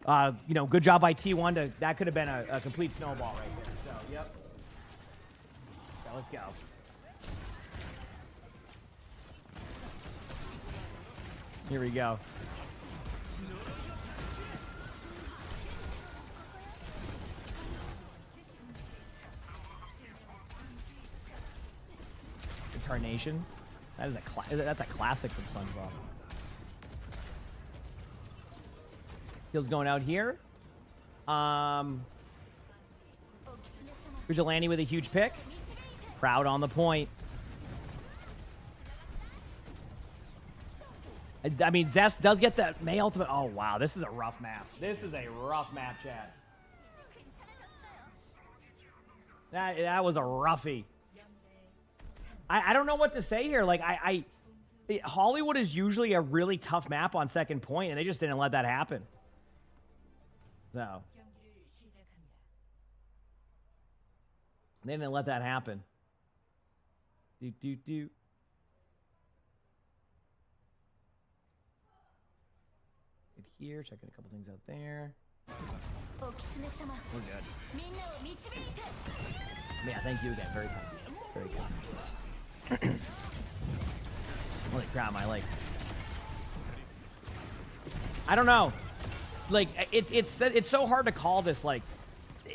you know, good job by T1. That could have been a complete snowball right there. So, yep. So, let's go. Here we go. Incarnation. That's a classic from SpongeBob. Heel's going out here. Vigilante with a huge pick. Proud on the point. I mean, Zest does get that May ultimate. Oh, wow. This is a rough map. This is a rough map, chat. That was a roughie. I don't know what to say here. Like, Hollywood is usually a really tough map on second point, and they just didn't let that happen. So. They didn't let that happen. Do. Here, checking a couple things out there. We're good. Yeah, thank you again. Very kind. Very kind. Holy crap, I don't know. like it's so hard to call this. Like,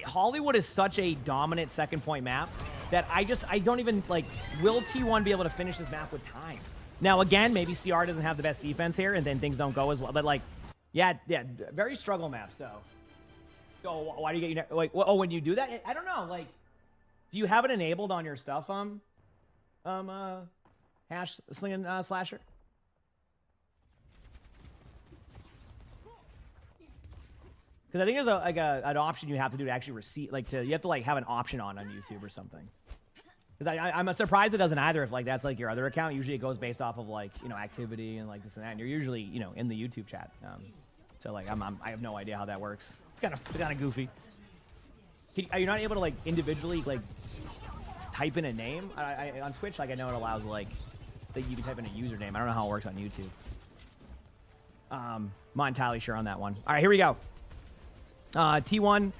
Hollywood is such a dominant second point map that I don't even like. Will T1 be able to finish this map with time? Now again, maybe CR doesn't have the best defense here, and then things don't go as well. But like, yeah, very struggle map. So, why do you get like? Oh, when you do that, I don't know. Like, do you have it enabled on your stuff? Hash slinging slasher. Because I think there's an option you have to do to actually receive, like you have to like have an option on YouTube or something. Because I'm surprised it doesn't either. If like that's like your other account, usually it goes based off of like activity and like this and that. And you're usually in the YouTube chat. So like I have no idea how that works. It's kind of goofy. Are you not able to like individually like type in a name? On Twitch, like I know it allows like that you can type in a username. I don't know how it works on YouTube. I'm not entirely sure on that one. All right, here we go. T1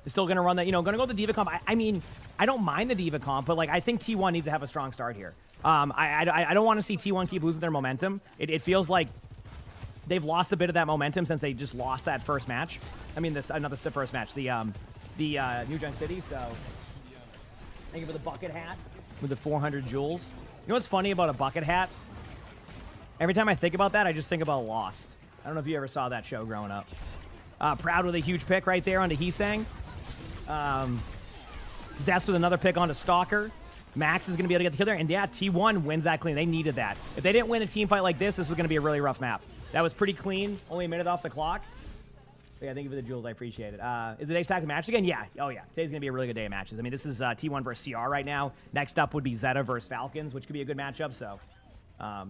is still going to run that, going to go the Diva comp. I mean, I don't mind the Diva comp, but like I think T1 needs to have a strong start here. I don't want to see T1 keep losing their momentum. It feels like they've lost a bit of that momentum since they just lost that first match. I mean, the first match, the New Gen City. So thank you for the bucket hat with the 400 jewels. You know what's funny about a bucket hat? Every time I think about that, I just think about Lost. I don't know if you ever saw that show growing up. Proud with a huge pick right there onto Heesang. Zest with another pick onto Stalker. Max is going to be able to get the kill there. And yeah, T1 wins that clean. They needed that. If they didn't win a team fight like this was going to be a really rough map. That was pretty clean. Only a minute off the clock. But yeah, thank you for the jewels. I appreciate it. Is it a stack of matches again? Yeah. Oh, yeah. Today's going to be a really good day of matches. I mean, this is T1 versus CR right now. Next up would be Zeta versus Falcons, which could be a good matchup. So I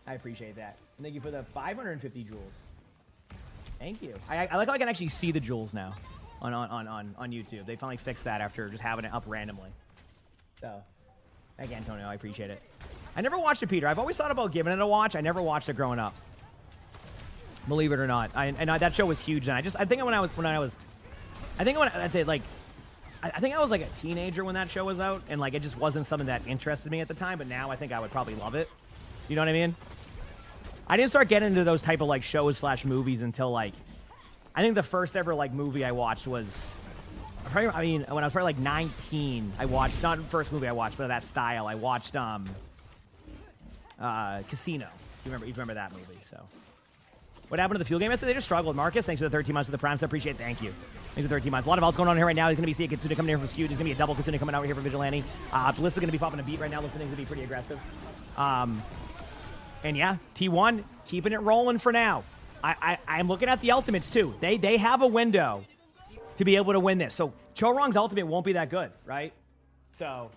appreciate that. And thank you for the 550 jewels. Thank you. I like how I can actually see the jewels now on YouTube. They finally fixed that after just having it up randomly. So, thank you, Antonio. I appreciate it. I never watched it, Peter. I've always thought about giving it a watch. I never watched it growing up. Believe it or not. That show was huge. And I think I was like a teenager when that show was out, and like it just wasn't something that interested me at the time. But now I think I would probably love it. You know what I mean? I didn't start getting into those type of like shows / movies until like, I think the first ever like movie I watched was, when I was probably like 19, I watched, not the first movie I watched, but that style. I watched Casino. You remember that movie? So, what happened to the Fuel game yesterday? They just struggled. Marcus, thanks for the 13 months of the Prime. So appreciate it. Thank you. Thanks for the 13 months. A lot of else going on here right now. There's going to be Sia Kitsune coming here from Skewed. There's going to be a double Kitsune coming out here for Vigilante. Bliss is going to be popping a beat right now. Looks like things to be pretty aggressive. And yeah, T1 keeping it rolling for now. I'm looking at the ultimates too. They have a window to be able to win this. So Chorong's ultimate won't be that good, right? So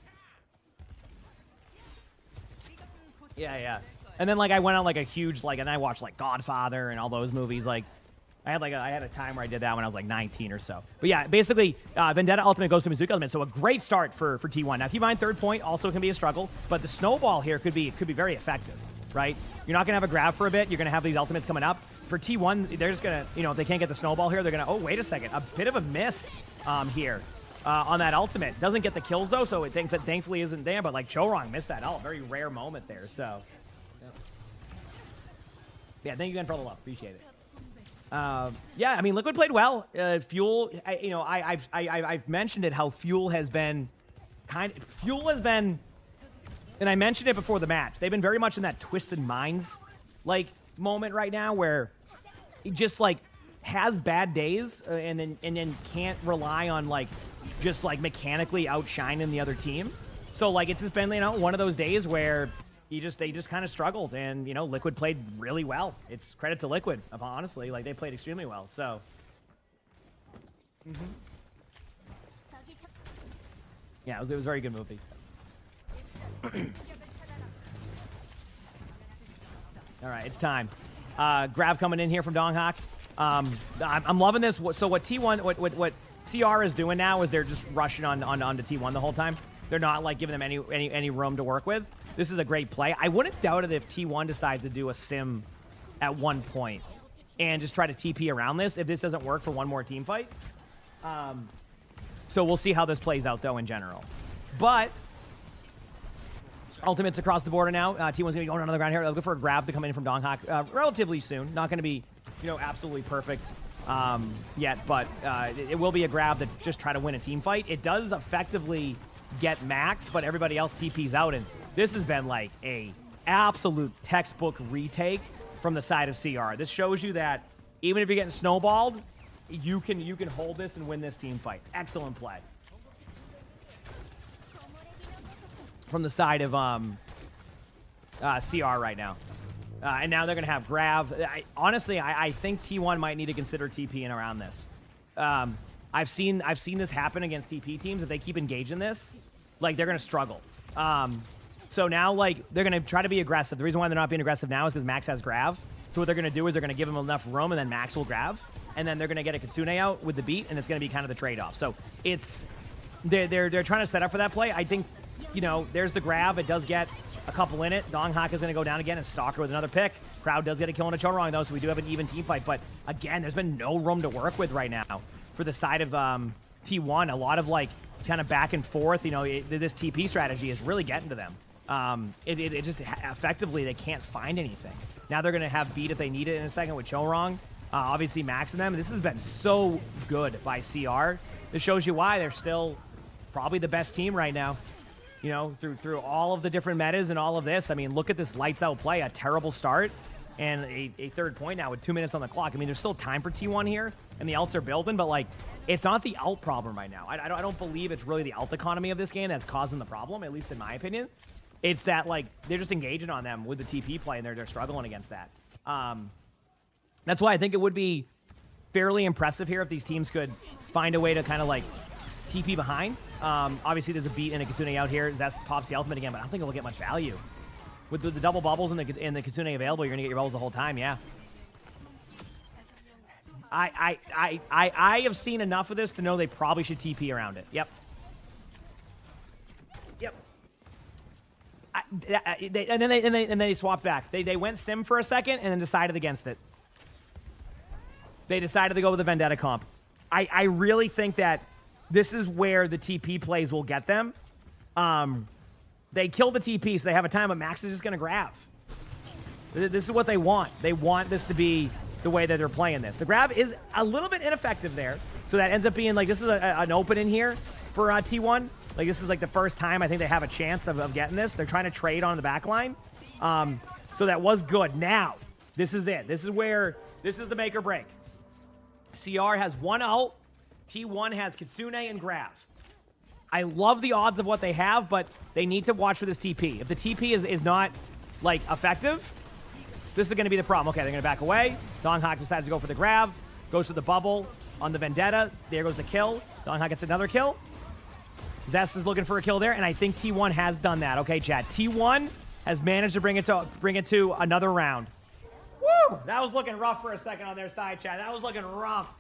yeah. And then like I went on like a huge and I watched like Godfather and all those movies. Like I had a time where I did that when I was like 19 or so. But yeah, basically Vendetta ultimate goes to Mizuki ultimate. So a great start for T1. Now keep in mind third point also can be a struggle, but the snowball here could be very effective. Right? You're not going to have a grab for a bit. You're going to have these ultimates coming up. For T1, they're just going to, if they can't get the snowball here, they're going to, oh, wait a second. A bit of a miss here on that ultimate. Doesn't get the kills, though, so it thankfully isn't there. But, like, Chorong missed that. Oh, very rare moment there, so. Yeah, thank you again for all the love. Appreciate it. Yeah, I mean, Liquid played well. Fuel, I've mentioned it, how Fuel has been and I mentioned it before the match. They've been very much in that Twisted Minds like moment right now where he just like has bad days and then can't rely on like just like mechanically outshining the other team. So like it's just been one of those days where they just kind of struggled, and Liquid played really well. It's credit to Liquid, honestly. Like they played extremely well. So yeah, it was a very good movie. All right, it's time. Grav coming in here from Donghawk. I'm loving this. So what T1, what CR is doing now is they're just rushing onto T1 the whole time. They're not like giving them any room to work with. This is a great play. I wouldn't doubt it if T1 decides to do a sim at one point and just try to TP around this if this doesn't work for one more team fight. So we'll see how this plays out though in general. But ultimates across the border now. T1's going to be going on the ground here. They'll go for a grab to come in from Donghawk relatively soon. Not going to be absolutely perfect yet, but it will be a grab that just try to win a team fight. It does effectively get max, but everybody else TPs out, and this has been like a absolute textbook retake from the side of CR. This shows you that even if you're getting snowballed, you can hold this and win this team fight. Excellent play from the side of CR right now. And now they're going to have Grav. Honestly, I think T1 might need to consider TPing around this. I've seen this happen against TP teams. If they keep engaged in this, like, they're going to struggle. So now, like, they're going to try to be aggressive. The reason why they're not being aggressive now is because Max has Grav. So what they're going to do is they're going to give him enough room, and then Max will Grav. And then they're going to get a Kitsune out with the beat, and it's going to be kind of the trade-off. So it's they're trying to set up for that play. I think, there's the Grav. It does get a couple in it. Donghak is going to go down again, and Stalker with another pick. Crowd does get a kill on a Chorong, though, so we do have an even team fight. But again, there's been no room to work with right now for the side of T1. A lot of, like, kind of back and forth. This TP strategy is really getting to them. It just effectively, they can't find anything. Now they're going to have beat if they need it in a second with Chorong. Obviously, maxing them. This has been so good by CR. This shows you why they're still probably the best team right now. Through all of the different metas and all of this. I mean, look at this lights out play. A terrible start and a third point now with 2 minutes on the clock. I mean, there's still time for T1 here, and the ults are building, but, like, it's not the ult problem right now. I don't believe it's really the ult economy of this game that's causing the problem, at least in my opinion. It's that, like, they're just engaging on them with the TP play, and they're struggling against that. That's why I think it would be fairly impressive here if these teams could find a way to kind of, like, TP behind. Obviously, there's a beat and a Kitsune out here. Zest pops the ultimate again, but I don't think it'll get much value. With the double bubbles and the Kitsune available, you're going to get your bubbles the whole time, yeah. I have seen enough of this to know they probably should TP around it. Yep. And then they swapped back. They went sim for a second and then decided against it. They decided to go with the Vendetta comp. I really think that this is where the TP plays will get them. They killed the TP, so they have a time, but Max is just going to grab. This is what they want. They want this to be the way that they're playing this. The grab is a little bit ineffective there, so that ends up being like this is an open in here for T1. Like, this is like the first time I think they have a chance of getting this. They're trying to trade on the back line. So that was good. Now, this is it. This is the make or break. CR has one ult. T1 has Kitsune and Grav. I love the odds of what they have, but they need to watch for this TP. If the TP is not, like, effective, this is going to be the problem. Okay, they're going to back away. Donghak decides to go for the Grav. Goes to the bubble on the Vendetta. There goes the kill. Donghak gets another kill. Zest is looking for a kill there, and I think T1 has done that. Okay, chat. T1 has managed to bring it to another round. Woo! That was looking rough for a second on their side, chat. That was looking rough.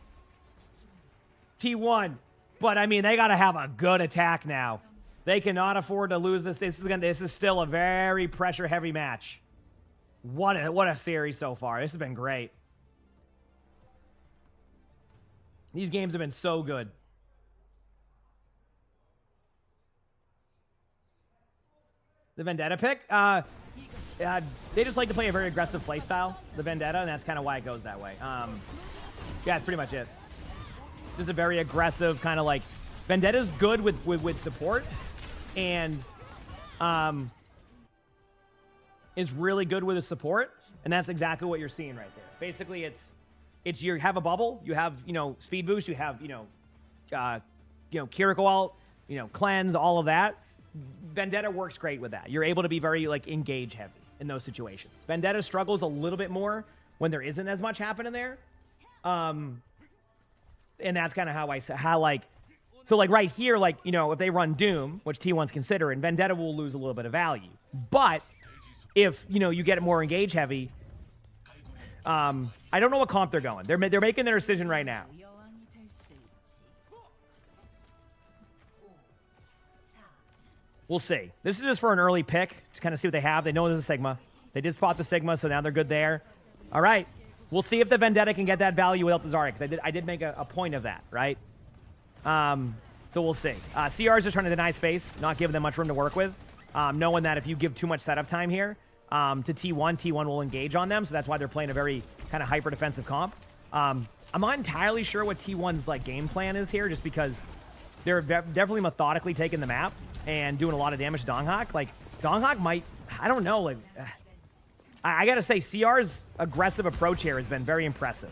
T1. But, I mean, they got to have a good attack now. They cannot afford to lose this. This is still a very pressure-heavy match. What a series so far. This has been great. These games have been so good. The Vendetta pick? They just like to play a very aggressive playstyle, the Vendetta, and that's kind of why it goes that way. Yeah, that's pretty much it. Just a very aggressive kind of like... Vendetta's good with support, and is really good with the support, and that's exactly what you're seeing right there. Basically, it's you have a bubble, you have, speed boost, you have, Kiriko ult, cleanse, all of that. Vendetta works great with that. You're able to be very, like, engage heavy in those situations. Vendetta struggles a little bit more when there isn't as much happening there. And that's kind of so, like, right here, like, if they run Doom, which T1's considering, Vendetta will lose a little bit of value. But if, you get it more engage heavy, I don't know what comp they're going. They're making their decision right now. We'll see. This is just for an early pick to kind of see what they have. They know there's a Sigma. They did spot the Sigma, so now they're good there. All right. We'll see if the Vendetta can get that value without the Zarya, because I did make a point of that, right? So we'll see. CR is just trying to deny space, not giving them much room to work with, knowing that if you give too much setup time here, to T1, T1 will engage on them. So that's why they're playing a very kind of hyper defensive comp. I'm not entirely sure what T1's like game plan is here, just because they're definitely methodically taking the map and doing a lot of damage to Donghak. Like, Donghak might, I don't know, like, I gotta say, CR's aggressive approach here has been very impressive.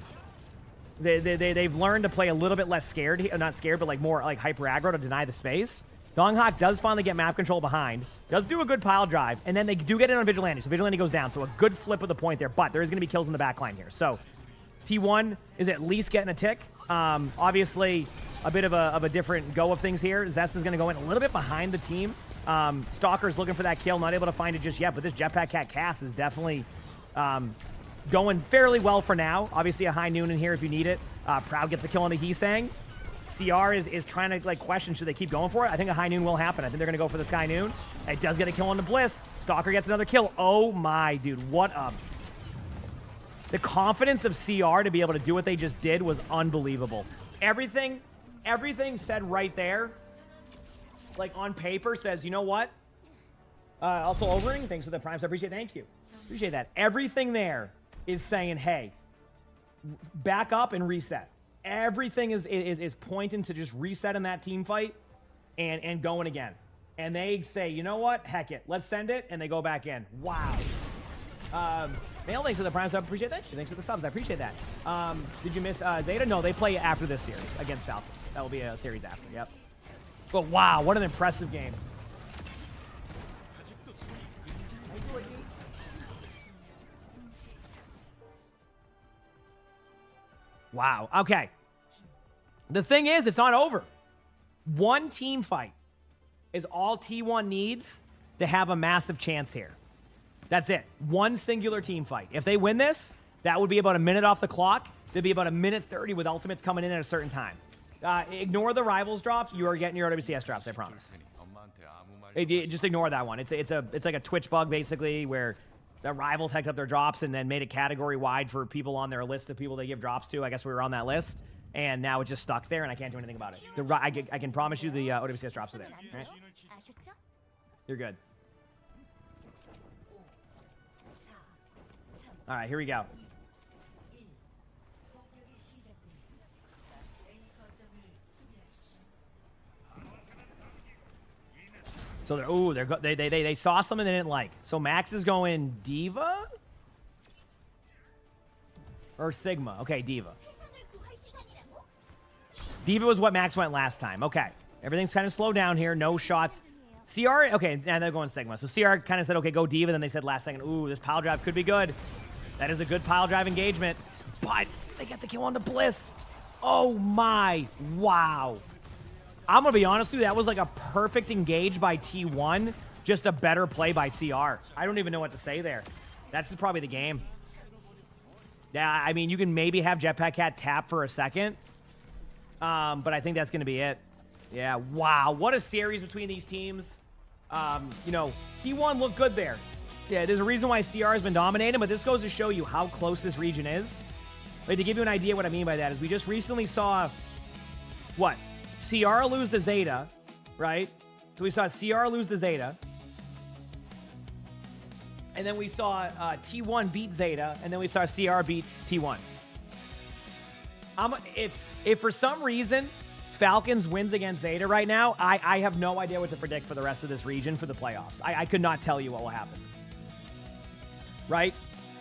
They've learned to play a little bit less scared, not scared, but like more like hyper aggro to deny the space. Donghak does finally get map control behind, does do a good pile drive, and then they do get in on Vigilante, so Vigilante goes down, so a good flip of the point there, but there is going to be kills in the back line here. So T1 is at least getting a tick. Obviously, a bit of a different go of things here. Zest is going to go in a little bit behind the team. Stalker's looking for that kill, not able to find it just yet, but this Jetpack Cat cast is definitely going fairly well for now. Obviously, a high noon in here if you need it. Proud gets a kill on the Heesang. CR is trying to like question, should they keep going for it? I think a high noon will happen. I think they're going to go for the Sky Noon. It does get a kill on the Bliss. Stalker gets another kill. Oh my, dude, what up? The confidence of CR to be able to do what they just did was unbelievable. Everything said right there, like on paper, says, you know what? Also, Overing, thanks for the primes. I appreciate it. Thank you. Appreciate that. Everything there is saying, hey, back up and reset. Everything is pointing to just resetting that team fight and going again. And they say, you know what? Heck it. Let's send it. And they go back in. Wow. Mail, thanks for the prime sub. Appreciate that. Thanks for the subs. I appreciate that. Did you miss Zeta? No, they play after this series against Falcons. That will be a series after. Yep. But wow, what an impressive game. Wow. Okay. The thing is, it's not over. One team fight is all T1 needs to have a massive chance here. That's it. One singular team fight. If they win this, that would be about a minute off the clock. There'd be about a minute 30 with ultimates coming in at a certain time. Ignore the rivals drop. You are getting your WCS drops, I promise. Just ignore that one. It's like a Twitch bug, basically, where the rivals hacked up their drops and then made it category-wide for people on their list of people they give drops to. I guess we were on that list, and now it's just stuck there, and I can't do anything about it. I can promise you the OWCS drops are there. Right? You're good. All right, here we go. So they saw something they didn't like. So Max is going Diva or Sigma. Okay, Diva. Diva was what Max went last time. Okay, everything's kind of slowed down here. No shots. CR. Okay, and they're going Sigma. So CR kind of said, okay, go Diva. Then they said last second, ooh, this pile drive could be good. That is a good pile drive engagement, but they get the kill on the Bliss. Oh my! Wow. I'm going to be honest with you, that was like a perfect engage by T1. Just a better play by CR. I don't even know what to say there. That's probably the game. Yeah, I mean, you can maybe have Jetpack Cat tap for a second. But I think that's going to be it. Yeah, wow. What a series between these teams. You know, T1 looked good there. Yeah, there's a reason why CR has been dominating, but this goes to show you how close this region is. Like, to give you an idea what I mean by that is we just recently saw, what? CR lose the Zeta, right? So we saw CR lose the Zeta. And then we saw T1 beat Zeta, and then we saw CR beat T1. If for some reason Falcons wins against Zeta right now, I have no idea what to predict for the rest of this region for the playoffs. I could not tell you what will happen. Right?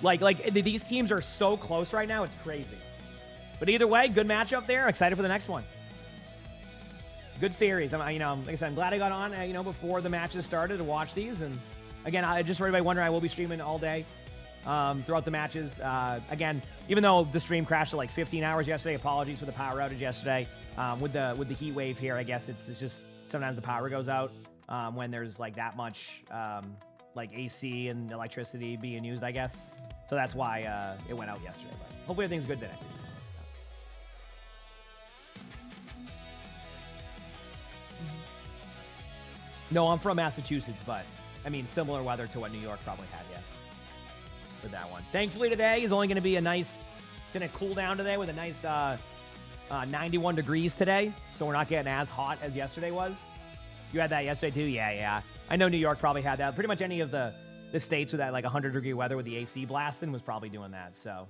Like these teams are so close right now, it's crazy. But either way, good matchup there. Excited for the next one. Good series. Like I said, I'm glad I got on, before the matches started to watch these. And again, just for everybody wondering, I will be streaming all day throughout the matches. Again, even though the stream crashed at like 15 hours yesterday, apologies for the power outage yesterday. With the heat wave here, I guess it's just sometimes the power goes out when there's like that much like AC and electricity being used, I guess. So that's why it went out yesterday. But hopefully everything's good today. No, I'm from Massachusetts, but I mean, similar weather to what New York probably had, yeah, for that one. Thankfully, today is only going to be it's going to cool down today with a nice 91 degrees today, so we're not getting as hot as yesterday was. You had that yesterday, too? Yeah. I know New York probably had that. Pretty much any of the the states with that like 100-degree weather with the AC blasting was probably doing that. So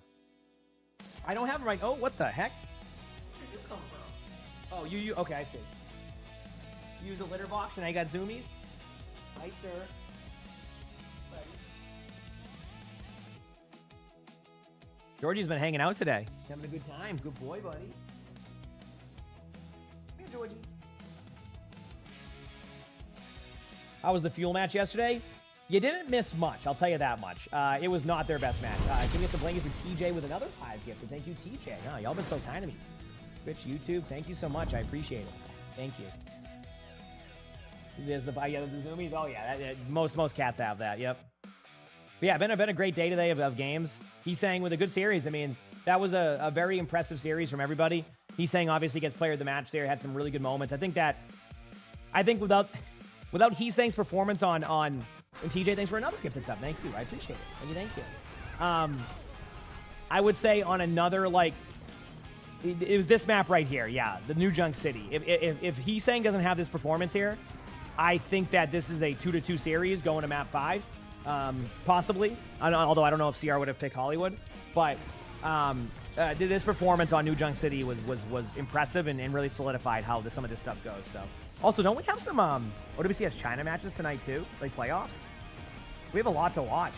I don't have it right. Oh, what the heck? Where did you come from? Oh, you. Okay, I see. Use a litter box and I got zoomies. Hi, sir. Georgie's been hanging out today. Having a good time. Good boy, buddy. Come here, Georgie. How was the Fuel match yesterday? You didn't miss much, I'll tell you that much. It was not their best match. Can you get the blanket for TJ with another 5 gifted? Thank you, TJ. Oh, y'all been so kind to me. Twitch, YouTube, thank you so much. I appreciate it. Thank you. There's the zoomies. Oh, yeah. Most cats have that. Yep. But yeah, been a great day today of games. He's saying with a good series. I mean, that was a very impressive series from everybody. He's saying obviously gets player of the match there. Had some really good moments. I think without Heesang's performance on and TJ, thanks for another gifted sub. Thank you. I appreciate it. Thank you. I would say on another like it was this map right here. Yeah, the New Junk City. If Heesang doesn't have this performance here, I think that this is a 2-2 series going to map 5. Possibly, although I don't know if CR would have picked Hollywood, but this performance on New Junk City was impressive and really solidified how some of this stuff goes. So, also, don't we have some OWCS China matches tonight too, like playoffs? We have a lot to watch.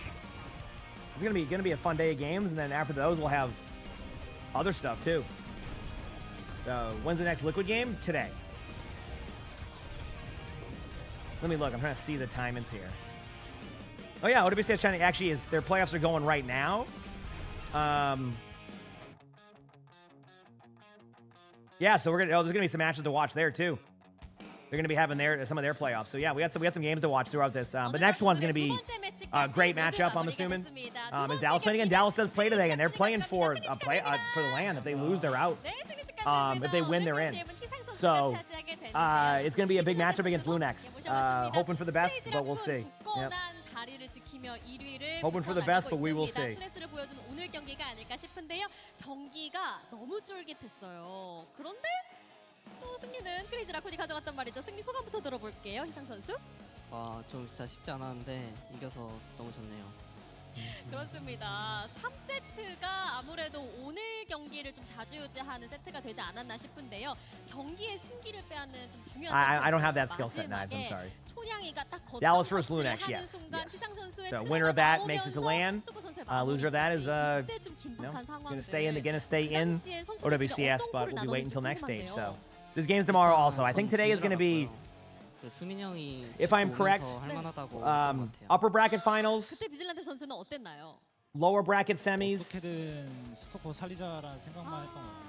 It's gonna be a fun day of games, and then after those we'll have other stuff too. So, when's the next Liquid game? Today. Let me look. I'm trying to see the timings here. Oh yeah, OWCS China actually is. Their playoffs are going right now. Yeah, so there's gonna be some matches to watch there too. They're gonna be having some of their playoffs. So yeah, we got some games to watch throughout this. But next one's gonna be a great matchup, I'm assuming. Is Dallas playing again? Dallas does play today, and they're playing for the land. If they lose, they're out. If they win, they're in. So it's gonna be a big matchup against Lunex. Hoping for the best, but we'll see. Yep. Hoping for the best, but we will see. 클래스를 보여준 오늘 경기가 아닐까 싶은데요. 경기가 너무 쫄깃했어요. 그런데 또 승리는 크레이지 라쿤이 가져갔단 말이죠. 승리 소감부터 들어볼게요. 희상 선수. 좀 진짜 쉽지 않았는데 이겨서 너무 좋네요. 그렇습니다. 3세트가 아무래도 오늘 경기를 좀 좌지우지하는 세트가 되지 않았나 싶은데요. 경기의 승기를 빼앗는 좀 중요한 세트였어요. I don't have that skill set, Knives. I'm sorry. 초냥이가 딱 Dallas versus Lunex, yes. So winner of that makes it to LAN. Loser of that is gonna stay in OWCS, but we'll be waiting until next stage. So this game's tomorrow also. I think today is gonna be, if I'm correct, upper bracket finals, 그때 비질란테 선수는 어땠나요? lower bracket semis. 어떻게든 스토커 살리자라는 생각만 했던 것 같아요.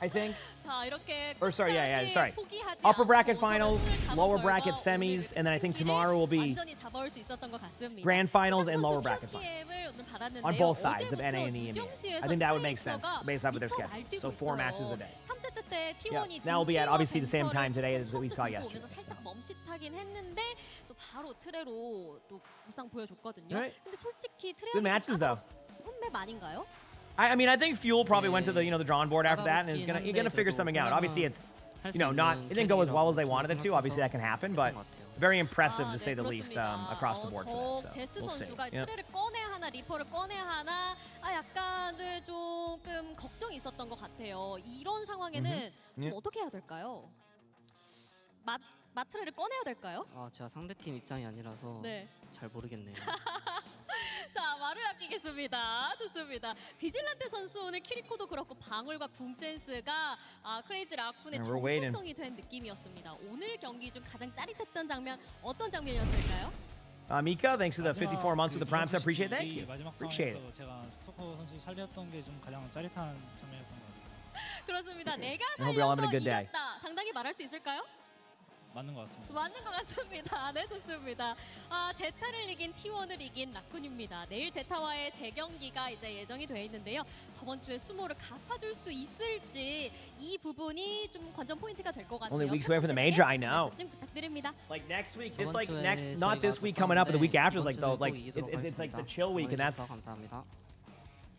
I think. 자, 이렇게 Or sorry, sorry. 포기하지 Upper 않고 bracket 서로를 finals, 잡은 lower 결과 bracket 오늘 semis, and then I think tomorrow will be 완전히 잡아올 수 있었던 것 같습니다. grand finals and 희상 lower 선수 bracket PM을 finals 오늘 받았는데요. on both sides of 어제부터 NA and EMEA. 이정시에서 I think that would make sense 트레이서가 based off of their 미쳐 schedule. 날뛰고 So 4 있어요. matches a day. 3세트 때 T1이 Yeah, that will be at obviously the same time today as 벤처를 we saw 처음부터 들고 yesterday. 오면서 살짝 멈칫하긴 했는데 또 바로 트레로 또 무쌍 보여줬거든요. Right. 근데 솔직히 Good matches though. 맵 아닌가요? I mean, I think Fuel probably went to the the drawing board after that and is gonna figure something out. Obviously, it's it didn't go as well as they wanted it to. Obviously, that can happen, but very impressive to say the least across the board for that. 제스트 So we'll see. 선수가 Yep. 트레를 꺼내야 하나 리퍼를 꺼내야 하나 약간 조금 걱정이 있었던 것 같아요. 이런 상황에는 좀 어떻게 해야 될까요? 마트레를 꺼내야 될까요? 제가 상대팀 입장이 아니라서 네. 잘 모르겠네요. 자, 말을 아끼겠습니다. 좋습니다. 비질란테 선수 오늘 키리코도 그렇고 방울과 궁 센스가 크레이지 라쿤의 we're waiting. 정체성이 된 느낌이었습니다. 오늘 경기 중 가장 짜릿했던 장면 어떤 장면이었을까요? Mika, thanks for the 54 months with the Prime sub. Appreciate it. Thank you. 마지막 Appreciate it. 상황에서 제가 스토커 선수 살렸던 게 좀 가장 짜릿한 장면이었던 것 같아요. 그렇습니다. 내가 I hope you're all having a 살려서 good day. 이겼다. 당당히 말할 수 있을까요? 맞는 것 같습니다. 맞는 것 같습니다. 네, 좋습니다. 제타를 이긴 T1을 이긴 라쿤입니다. 내일 제타와의 재경기가 이제 예정이 되어 있는데요. 저번 주에 수모를 갚아줄 수 있을지 이 부분이 좀 관전 포인트가 될 것 같아요. Only weeks away from the major, I know. 말씀 좀 부탁드립니다. Like next week, it's like not this week coming up, but the week after is like it's like the chill week, and that's 감사합니다.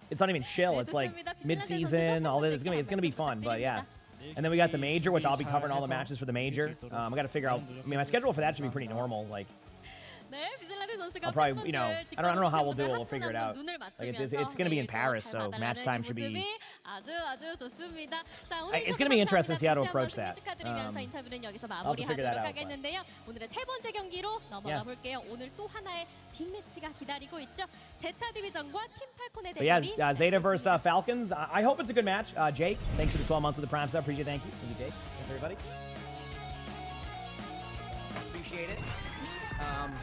it's not even chill. It's like mid-season, all this. It's gonna be fun, but yeah. And then we got the major, which I'll be covering all the matches for the major. I got to figure out. I mean, my schedule for that should be pretty normal. Like, 네, 비질란테 선수가 I'll probably, you know, 팬분들 I don't know how we'll 직관 do it. 모습을 We'll figure it 한 out. 분 눈을 Like 맞추면서 it's gonna be in 또 Paris, 잘 so match 받아내는 time 이 should be. 모습이 아주 좋습니다. 자, 오늘 It's 인터뷰 gonna be interesting to see how to 감사합니다. approach 다시 한번 that. 승리 축하드리면서 인터뷰는 여기서 I'll have to figure that 마무리하도록 out, but- 하겠는데요. 오늘의 세 번째 경기로 넘어가 Yeah. 볼게요. 오늘 또 하나의 빅매치가 기다리고 있죠. 제타 디비전과 팀 팔콘의 But yeah, 대결이 Zeta versus 시작됐습니다. Falcons. I hope it's a good match. Jake, thanks for the 12 months of the Prime sub. Appreciate it. Thank you. Thank you, Jake. Thanks, everybody. Appreciate it.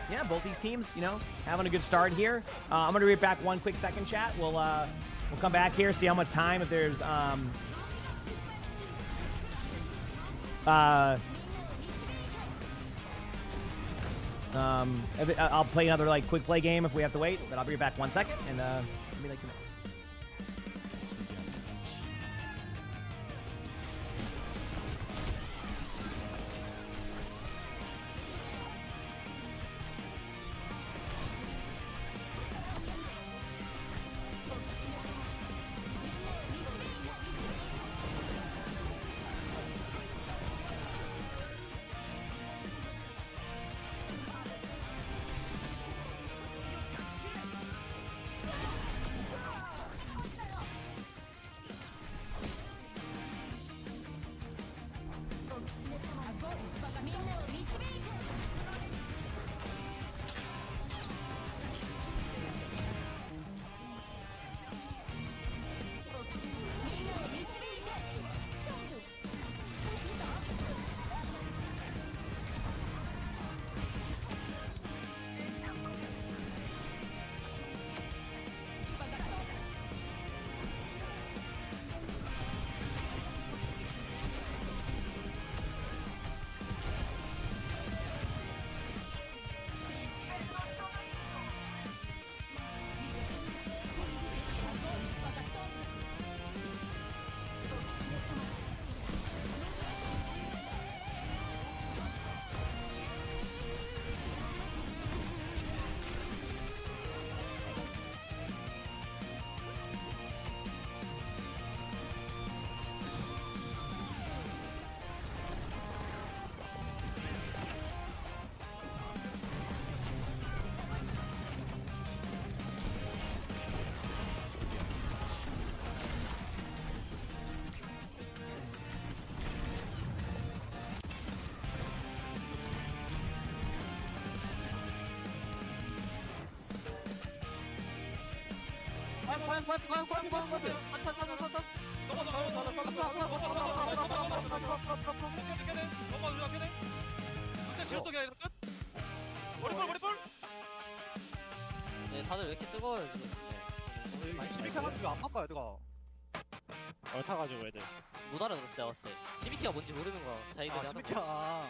Yeah, both these teams, you know, having a good start here. I'm going to read back one quick second, chat. We'll come back here, see how much time, if there's... I'll play another like quick play game if we have to wait, but I'll be back 1 second and be like, 네, 다들 왜 이렇게 뜨거워요 지금? 네. 스피커가지고 안 바꿔요, 누가. 얼타가지고 애들. 못 알아들었어 내가 봤을 때. CBT가 뭔지 모르는 거야. 자기들이 아, 하는 거. 스피커.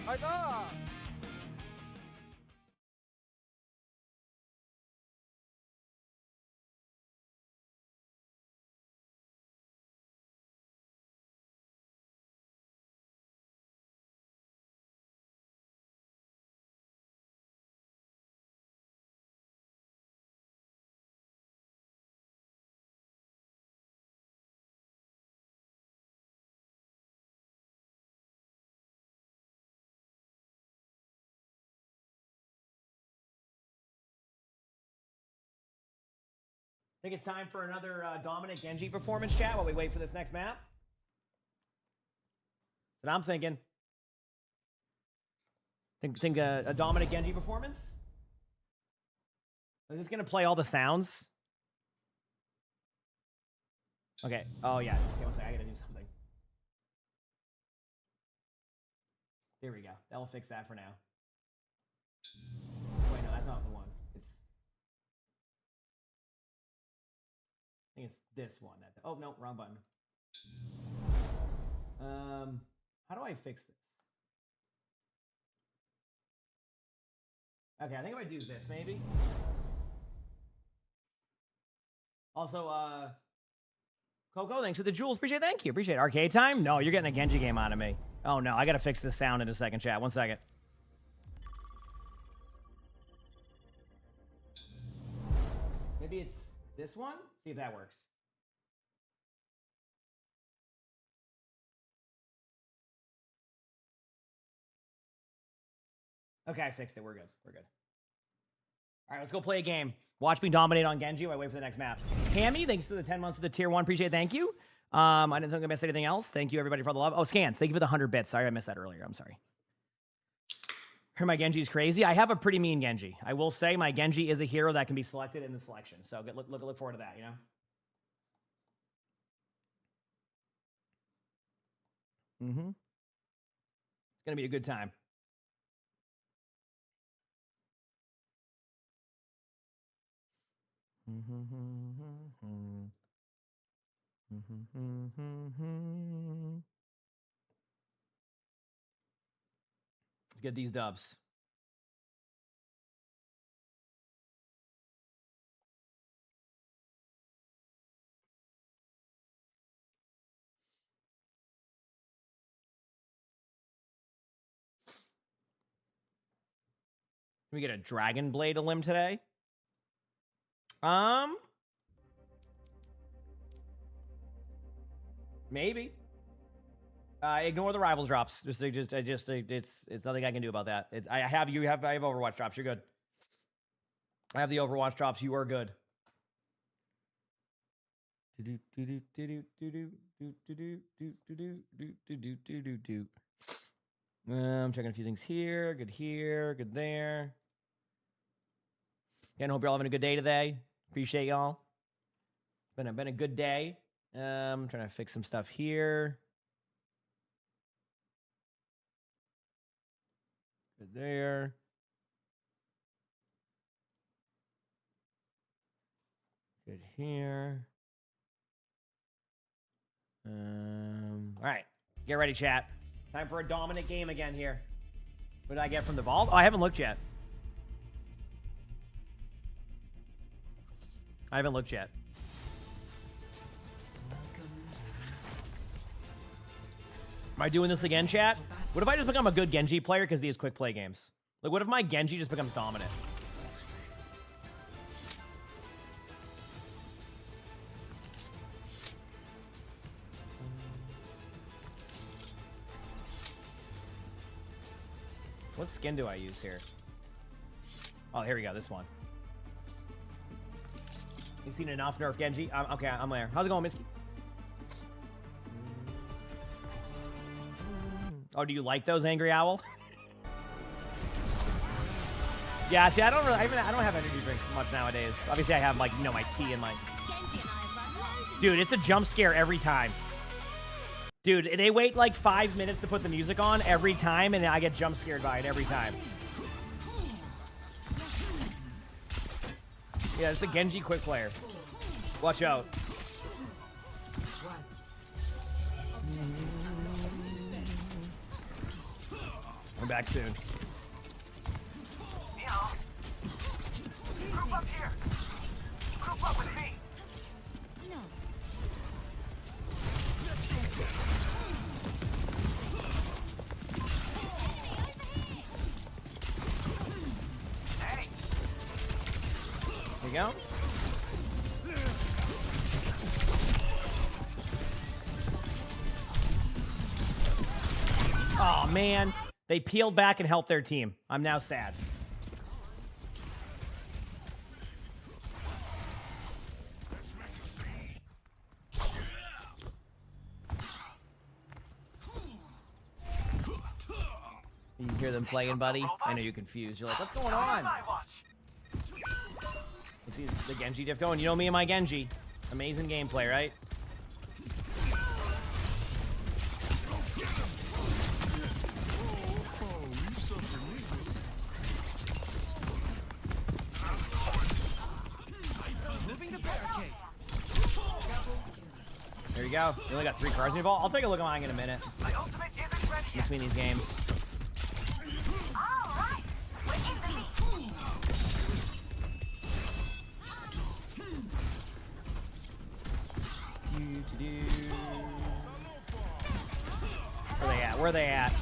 아이가. I think it's time for another Dominic Genji performance, chat, while we wait for this next map. That's what I'm thinking. Think a Dominic Genji performance? Is this gonna play all the sounds? Okay. Oh yeah. Okay, one second. I gotta do something. Here we go. That'll fix that for now. Wait, no, that's not the one. I think it's this one. Oh no, wrong button. How do I fix this? Okay, I think if I do this, maybe. Also, Coco, thanks for the jewels. Appreciate it. Thank you. Appreciate it. Arcade time? No, you're getting a Genji game out of me. Oh no, I gotta fix this sound in a second, chat. 1 second. Maybe it's this one? See if that works. Okay, I fixed it. We're good. We're good. All right, let's go play a game. Watch me dominate on Genji while I wait for the next map. Hammy, thanks for the 10 months of the tier 1. Appreciate it. Thank you. I didn't think I missed anything else. Thank you, everybody, for all the love. Oh, Scans, thank you for the 100 bits. Sorry I missed that earlier. I'm sorry. Heard my Genji's crazy. I have a pretty mean Genji. I will say my Genji is a hero that can be selected in the selection. So look forward to that, you know? Mm-hmm. It's going to be a good time. Let's get these dubs. Can we get a Dragon Blade to limb today? Maybe. Ignore the rivals drops. It's nothing I can do about that. I have Overwatch drops. You're good. I have the Overwatch drops. You are good. I'm checking a few things here. Good here. Good there. Again, hope you're all having a good day today. Appreciate y'all. Been a good day. I'm trying to fix some stuff here. Good there. Good here. All right. Get ready, chat. Time for a dominant game again here. What did I get from the vault? Oh, I haven't looked yet. Am I doing this again, chat? What if I just become a good Genji player because of these quick play games? Like, what if my Genji just becomes dominant? What skin do I use here? Oh, here we go. This one. You've seen enough Nerf Genji? Okay, I'm there. How's it going, Misky? Oh, do you like those, Angry Owl? Yeah, see, I don't have energy drinks much nowadays. Obviously, I have, like, you know, my tea and my... Dude, it's a jump scare every time. Dude, they wait, like, 5 minutes to put the music on every time, and I get jump scared by it every time. Yeah, it's a Genji quick player. Watch out. I'm back soon. Group up here. Group up with me. Hey. There you go. Oh, man. They peeled back and helped their team. I'm now sad. You can hear them playing, buddy? I know you're confused. You're like, what's going on? You see the Genji diff going? You know me and my Genji. Amazing gameplay, right? There you go. You only got 3 cards in your vault. I'll take a look at mine in a minute. My ultimate isn't ready yet. Between these games. All right. Waiting for me. Where they at? Where they at?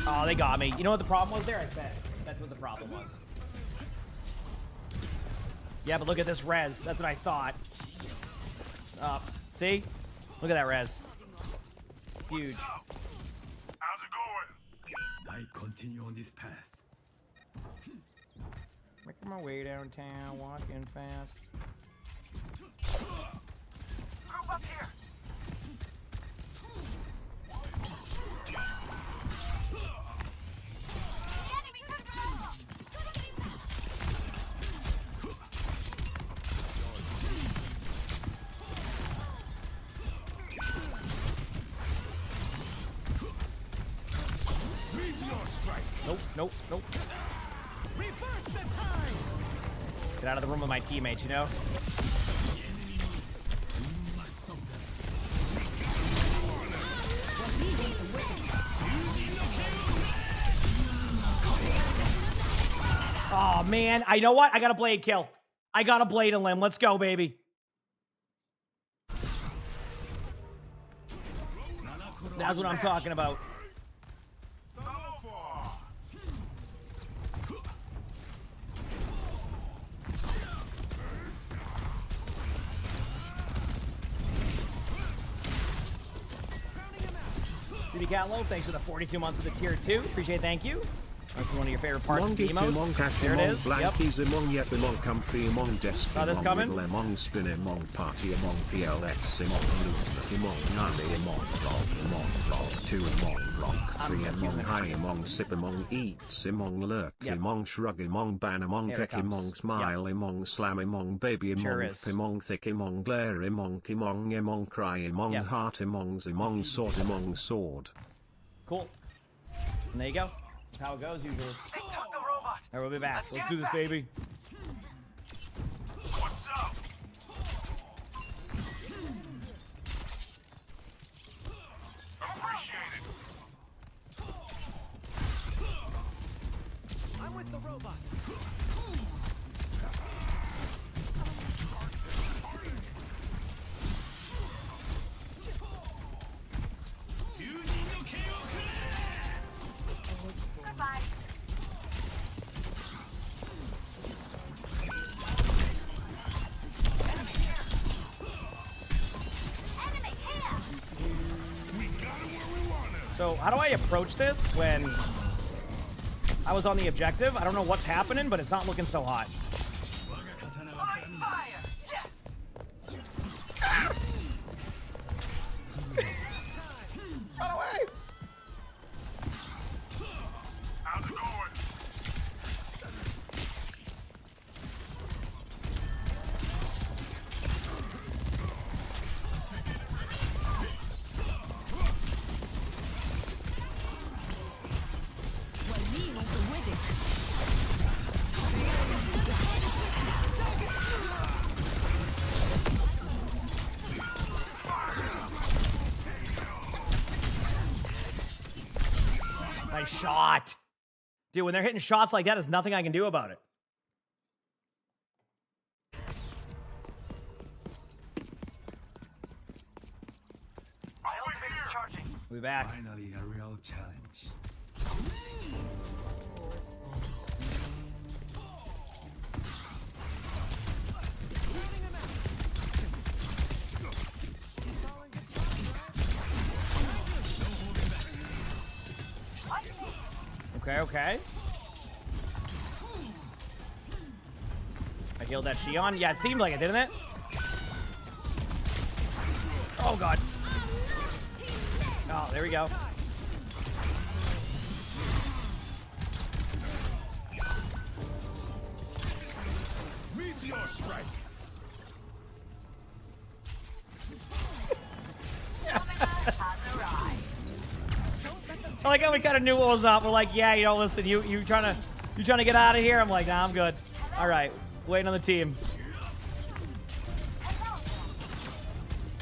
Oh, they got me. You know what the problem was there? I bet. That's what the problem was. Yeah, but look at this res. That's what I thought. See? Look at that res. Huge. How's it going? I continue on this path. Making my way downtown, walking fast. Group up here. Nope, nope, nope. Reverse the time. Get out of the room with my teammates, you know? Oh, man. I know what? I got a blade kill. I got a blade and limb. Let's go, baby. That's what I'm talking about. CB Catlow, thanks for the 42 months of the tier 2. Appreciate it, thank you. This is one of your favorite parts of the emotes. There it is. Blankies, emongg, yep, emongg, comfy, emongg, desk, Saw this coming? emongg, spin, emongg, party, emongg, PLS, emongg, loop, emongg, nani, emongg, roll, 2, emongg, rock, 3, emongg, high, emongg, sip, emongg, eats, emongg, lurk, emongg, shrug, emongg, ban, emongg, Here it kick, comes. emongg, smile, emongg, slam, emongg, baby, Sure emongg, is. emongg, thick, emongg, glare, emongg, emongg, cry, emongg, heart, emongs, emongg, sword. Cool. And there you go. That's how it goes usually. They took the robot. All right, we'll be back. Let's do this, baby. What's up? Appreciate it. I'm with the robot. Goodbye. So how do I approach this when I was on the objective? I don't know what's happening, but it's not looking so hot. Fire. Yes. Run away! How's it going? Nice shot. Dude, when they're hitting shots like that, there's nothing I can do about it. My ultimate is charging. We'll be back. Finally, a real challenge. Okay, okay. I healed that Shion. Yeah, it seemed like it, didn't it? Oh, God. Oh, there we go. Meteor strike. I like how we kind of knew what was up. We're like, yeah, you know, listen, you trying to get out of here? I'm like, nah, I'm good. All right, waiting on the team. All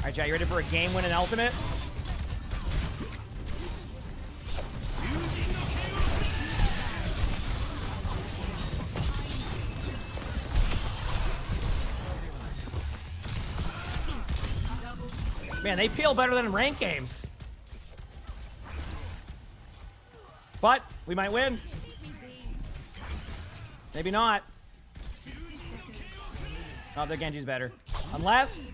right, Jay, you ready for a game-winning ultimate? Man, they feel better than in ranked games. But we might win. Maybe not. Oh, their Genji's better. Unless...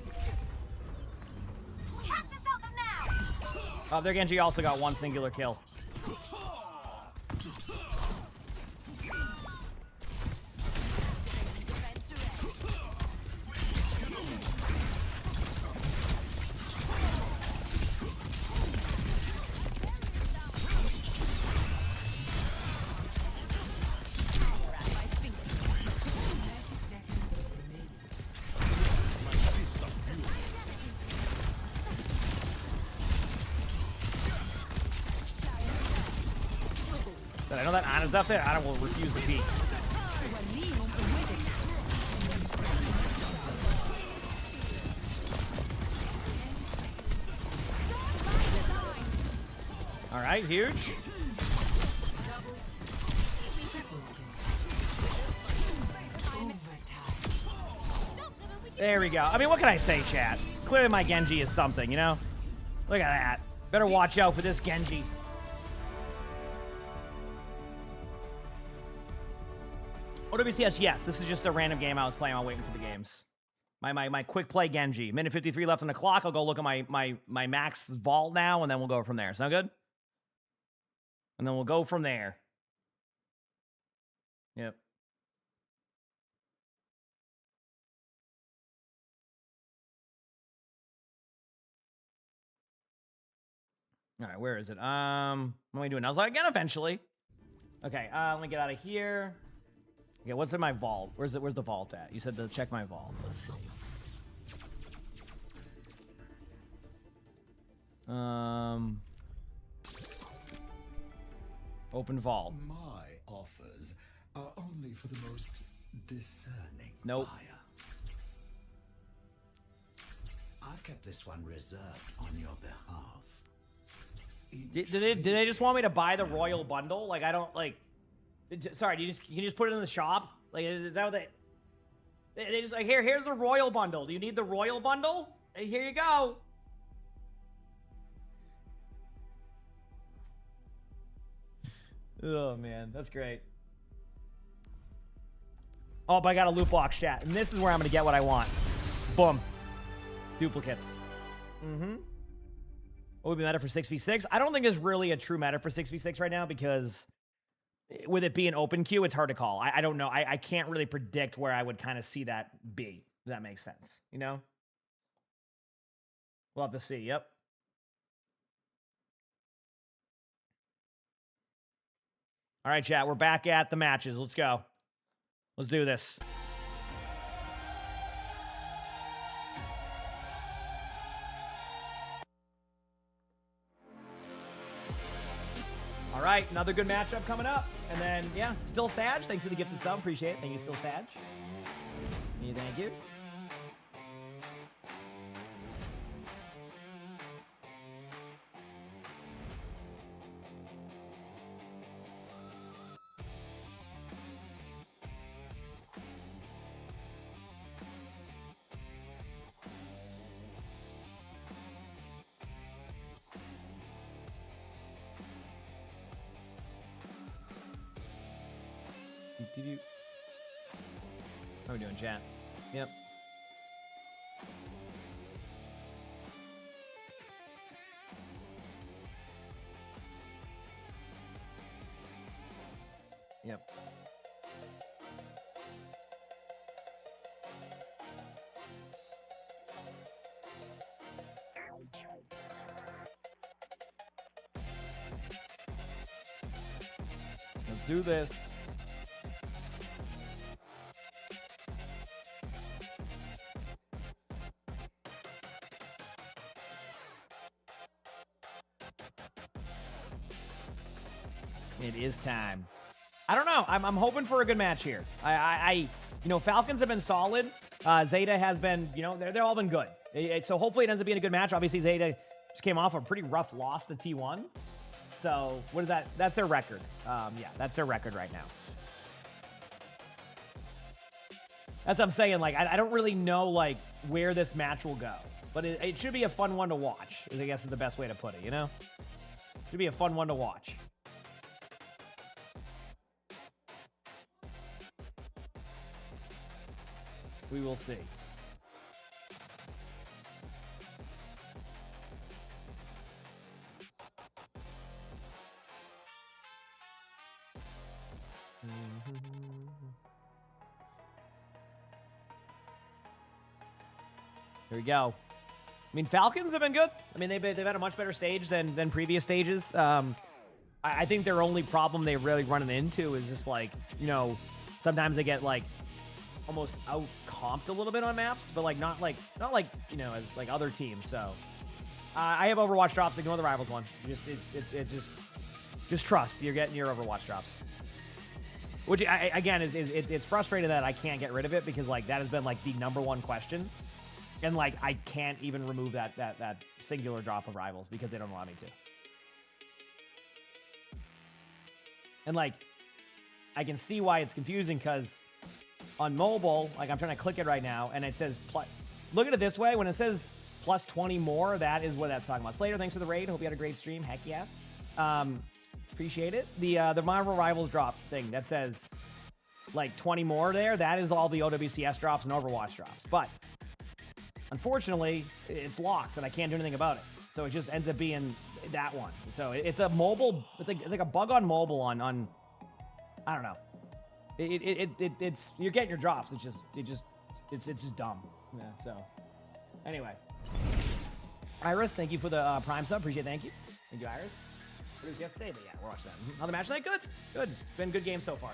Oh, their Genji also got one singular kill. I know that Ana's up there. Ana will refuse to peek. All right, huge. There we go. I mean, what can I say, chat? Clearly my Genji is something, you know? Look at that. Better watch out for this Genji. OWCS, yes. This is just a random game I was playing while waiting for the games. My quick play Genji. Minute 53 left on the clock. I'll go look at my max vault now, and then we'll go from there. Sound good? And then we'll go from there. Yep. All right, where is it? What am I doing? I was like, again, eventually. Okay, let me get out of here. Okay, what's in my vault? Where's the vault at? You said to check my vault. Let's see. Open vault. My offers are only for the most discerning Nope. buyer. I've kept this one reserved on your behalf. Did they just want me to buy the royal bundle? Like, I don't like. Sorry, can you just put it in the shop? Like, is that what they just like, here's the royal bundle. Do you need the royal bundle? Here you go. Oh man, that's great. Oh, but I got a loot box, chat, and this is where I'm gonna get what I want. Boom. Duplicates. What would be meta for 6v6? I don't think there's really a true meta for 6v6 right now because with it being open queue, it's hard to call. I don't know. I can't really predict where I would kind of see that be. If that makes sense. You know? We'll have to see. Yep. All right, chat. We're back at the matches. Let's go. Let's do this. All right, another good matchup coming up. And then, yeah, Still Sag. Thanks for the gifted sub. Appreciate it. Thank you, Still Sag. Thank you. How are we doing, chat? Yep. Yep. Let's do this. It is time. I don't know. I'm hoping for a good match here. You know, Falcons have been solid. Zeta has been, you know, they're all been good. So hopefully it ends up being a good match. Obviously, Zeta just came off a pretty rough loss to T1. So what is that? That's their record. Yeah, that's their record right now. That's what I'm saying. Like, I don't really know, like, where this match will go. But it should be a fun one to watch, I guess is the best way to put it, you know? Should be a fun one to watch. We will see. Here we go. I mean, Falcons have been good. I mean, they've had a much better stage than previous stages. I think their only problem they're really running into is just like, you know, sometimes they get like almost out comped a little bit on maps, but like not like you know, as like other teams. So I have Overwatch drops. Ignore the rivals one. It's just trust. You're getting your Overwatch drops. Which again it's frustrating that I can't get rid of it because like that has been like the #1 question. And, like, I can't even remove that singular drop of rivals because they don't allow me to. And, like, I can see why it's confusing because on mobile, like, I'm trying to click it right now, and it says, look at it this way. When it says plus 20 more, that is what that's talking about. Slater, thanks for the raid. Hope you had a great stream. Heck yeah. Appreciate it. The Marvel Rivals drop thing that says, like, 20 more there, that is all the OWCS drops and Overwatch drops. But unfortunately, it's locked, and I can't do anything about it. So it just ends up being that one. So it's a mobile. It's like a bug on mobile on I don't know. It's you're getting your drops. It's just dumb. Yeah. So anyway, Iris, thank you for the Prime sub. Appreciate it. Thank you, Iris. Produced yesterday, but yeah, we're watching that. Another match tonight. Good. Been good game so far.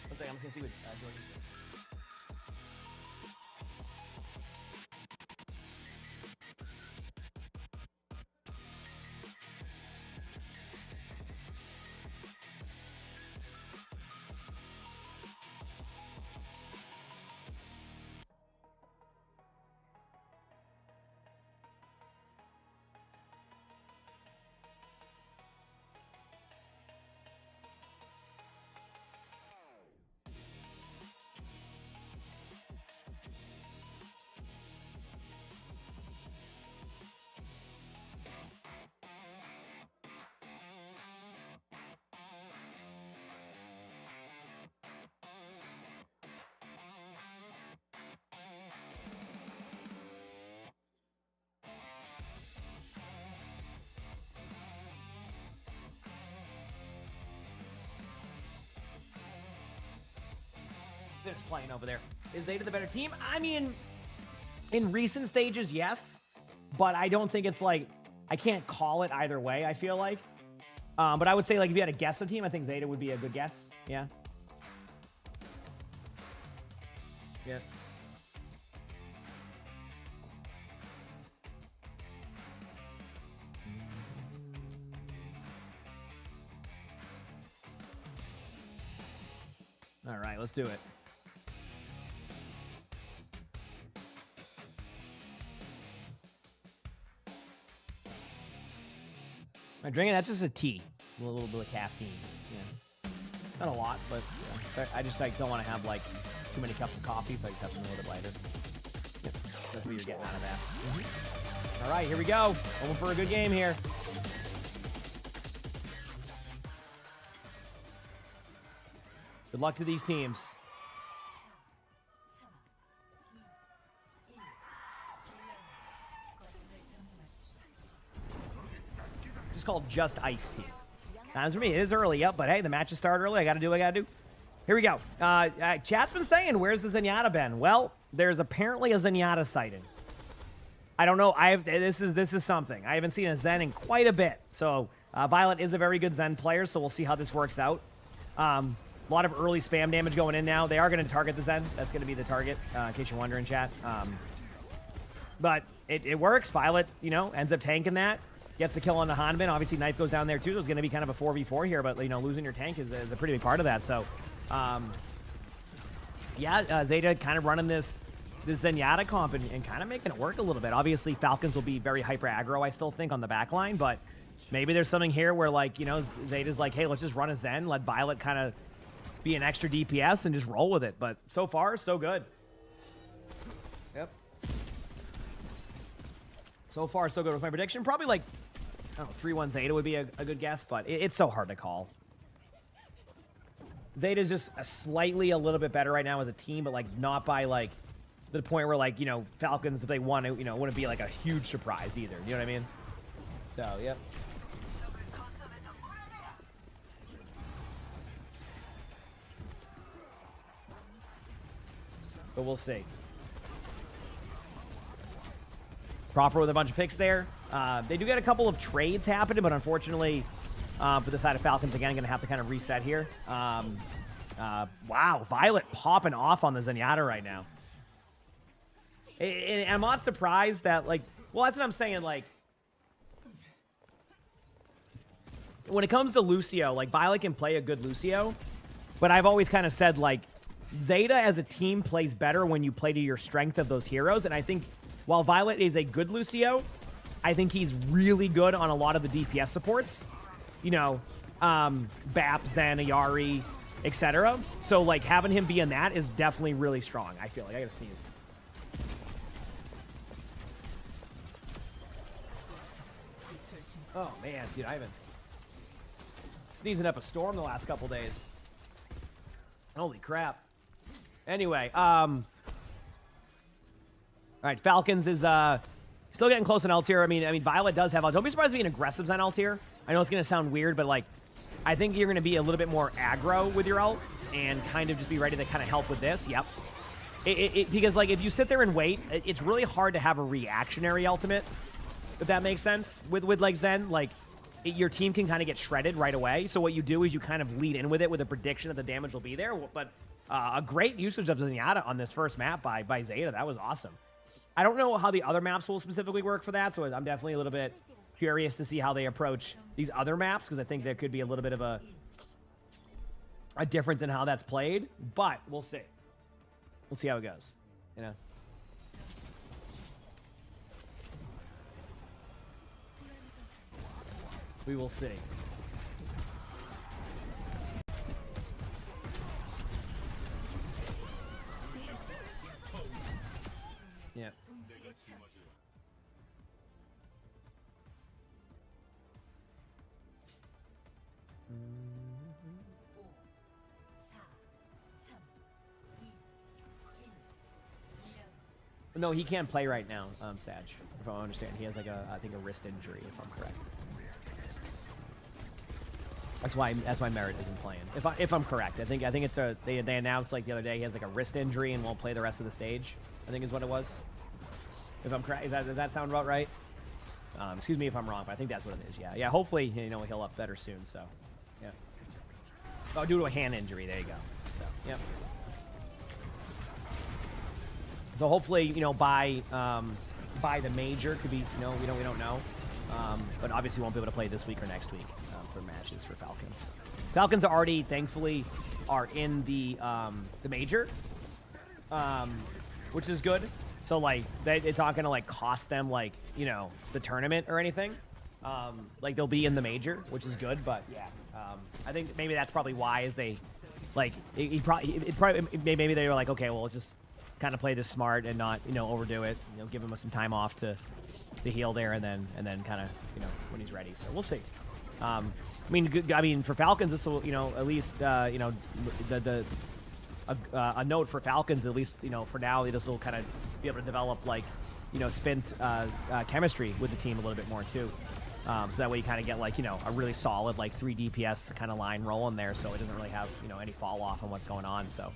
Let's see. I'm just gonna see what Jordan. That's playing over there. Is Zeta the better team? I mean, in recent stages, yes. But I don't think it's like, I can't call it either way, I feel like. But I would say, like, if you had to guess a team, I think Zeta would be a good guess. Yeah. Yeah. All right, let's do it. I'm drinking, that's just a tea. A little bit of caffeine. Yeah. Not a lot, but yeah. I just like don't want to have like too many cups of coffee, so I just have something a little bit lighter. Yep. That's what you're getting out of that. Mm-hmm. All right, here we go. Going for a good game here. Good luck to these teams. Just called Just Ice Tea. Times for me. It is early, yep, but hey, the matches start early. I got to do what I got to do. Here we go. Chat's been saying, where's the Zenyatta been? Well, there's apparently a Zenyatta sighting. I don't know. This is something. I haven't seen a Zen in quite a bit. So Violet is a very good Zen player, so we'll see how this works out. A lot of early spam damage going in now. They are going to target the Zen. That's going to be the target, in case you're wondering, chat. But it works. Violet, you know, ends up tanking that. Gets the kill on the Hanbin. Obviously, Knife goes down there, too. There's going to be kind of a 4v4 here, but, you know, losing your tank is a pretty big part of that. So, yeah, Zeta kind of running this Zenyatta comp and kind of making it work a little bit. Obviously, Falcons will be very hyper aggro, I still think, on the back line, but maybe there's something here where, like, you know, Zeta's like, hey, let's just run a Zen, let Violet kind of be an extra DPS and just roll with it. But so far, so good. Yep. So far, so good with my prediction. Probably like, I don't know, 3-1 Zeta would be a good guess, but it's so hard to call. Zeta's just a little bit better right now as a team, but like not by like the point where, like, you know, Falcons, if they won, it, you know, wouldn't be like a huge surprise either. You know what I mean? So, yep. But we'll see. Proper with a bunch of picks there. They do get a couple of trades happening, but unfortunately, for the side of Falcons, again, going to have to kind of reset here. Wow, Violet popping off on the Zenyatta right now. And I'm not surprised that, like, well, that's what I'm saying, like, when it comes to Lucio, like, Violet can play a good Lucio, but I've always kind of said, like, Zeta as a team plays better when you play to your strength of those heroes, and I think while Violet is a good Lucio, I think he's really good on a lot of the DPS supports. You know, Bap, Zen, Ayari, etc. So, like, having him be in that is definitely really strong, I feel like. I gotta sneeze. Oh, man, dude, I haven't sneezing up a storm the last couple days. Holy crap. Anyway, all right, Falcons is still getting close on L tier. I mean, Violet does have. Don't be surprised being aggressive on L tier. I know it's gonna sound weird, but like, I think you're gonna be a little bit more aggro with your ult and kind of just be ready to kind of help with this. Yep. Because like if you sit there and wait, it's really hard to have a reactionary ultimate. If that makes sense with like Zen, like your team can kind of get shredded right away. So what you do is you kind of lead in with it with a prediction that the damage will be there. But a great usage of Zenyatta on this first map by Zeta. That was awesome. I don't know how the other maps will specifically work for that, so I'm definitely a little bit curious to see how they approach these other maps, because I think there could be a little bit of a difference in how that's played. But we'll see. We'll see how it goes. You know. We will see. Yeah. No, he can't play right now, Sag. If I understand, he has like I think a wrist injury, if I'm correct. That's why Merit isn't playing. If I'm correct, I think it's they announced like the other day he has like a wrist injury and won't play the rest of the stage. I think is what it was. If I'm correct, does that sound about right? Excuse me if I'm wrong, but I think that's what it is. Yeah. Hopefully, you know, he'll up better soon. So, yeah. Oh, due to a hand injury. There you go. So, yep. So hopefully, you know, by the major, could be, you know, we don't know, but obviously won't be able to play this week or next week for matches for Falcons. Falcons already, thankfully, are in the major, which is good. So like, it's not gonna like cost them like, you know, the tournament or anything. Like they'll be in the major, which is good. But yeah, I think maybe that's probably why is they like maybe they were like, okay, well, let's just kind of play this smart and not, you know, overdo it. You know, give him some time off to heal there, and then kind of, you know, when he's ready. So we'll see. I mean, for Falcons, this will, you know, at least, you know, a note for Falcons, at least, you know, for now, this will kind of be able to develop like, you know, spent chemistry with the team a little bit more too. So that way you kind of get like, you know, a really solid like 3 DPS kind of line rolling there, so it doesn't really have, you know, any fall off on what's going on. So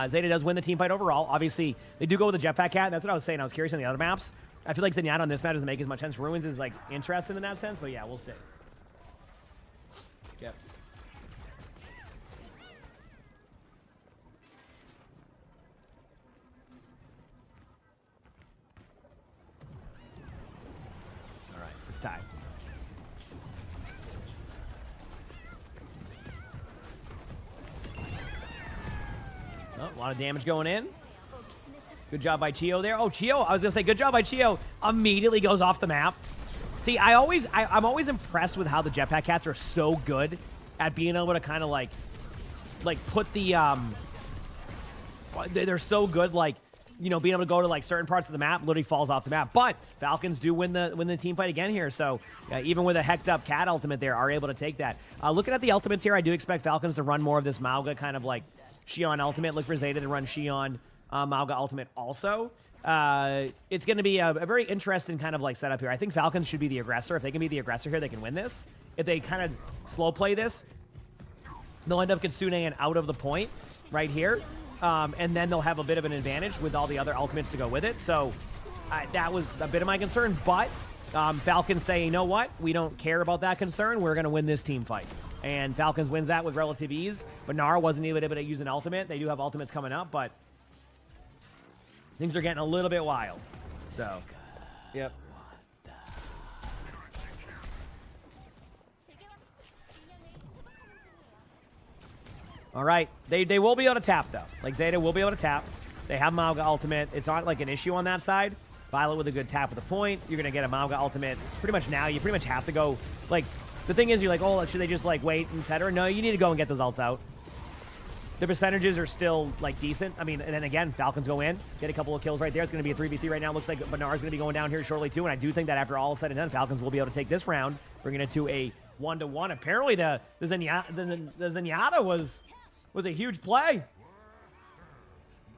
Zeta does win the team fight overall. Obviously, they do go with the jetpack cat. That's what I was saying. I was curious on the other maps. I feel like Zenyatta on this map doesn't make as much sense. Ruins is like interesting in that sense, but yeah, we'll see. Yep. All right, it's tied. Oh, a lot of damage going in. Good job by Chio there. Oh, Chio, I was going to say good job by Chio. Immediately goes off the map. See, I'm always impressed with how the jetpack cats are so good at being able to kind of like put the, they're so good, like, you know, being able to go to like certain parts of the map, literally falls off the map. But Falcons do win the team fight again here. So even with a hecked up cat ultimate there, are able to take that. Looking at the ultimates here, I do expect Falcons to run more of this Mauga kind of like Xion ultimate. Look for Zeta to run Xion Mauga ultimate also. It's going to be a very interesting kind of like setup here. I think Falcons should be the aggressor. If they can be the aggressor here, they can win this. If they kind of slow play this, they'll end up Kitsune out of the point right here. And then they'll have a bit of an advantage with all the other ultimates to go with it. So that was a bit of my concern. But Falcons say, you know what? We don't care about that concern. We're going to win this team fight. And Falcons wins that with relative ease. But Nara wasn't even able to use an ultimate. They do have ultimates coming up, but things are getting a little bit wild. So, yep. All right. They will be able to tap, though. Like, Zeta will be able to tap. They have Mauga ultimate. It's not, like, an issue on that side. Violet with a good tap with the point. You're going to get a Mauga ultimate. Pretty much now, you pretty much have to go. Like, the thing is, you're like, oh, should they just, like, wait, etc.? No, you need to go and get those ults out. The percentages are still, like, decent. I mean, and then again, Falcons go in, get a couple of kills right there. It's going to be a 3v3 right now. Looks like Banar's going to be going down here shortly, too. And I do think that after all is said and done, Falcons will be able to take this round, bringing it to a 1-1. Apparently, the Zenyatta was a huge play.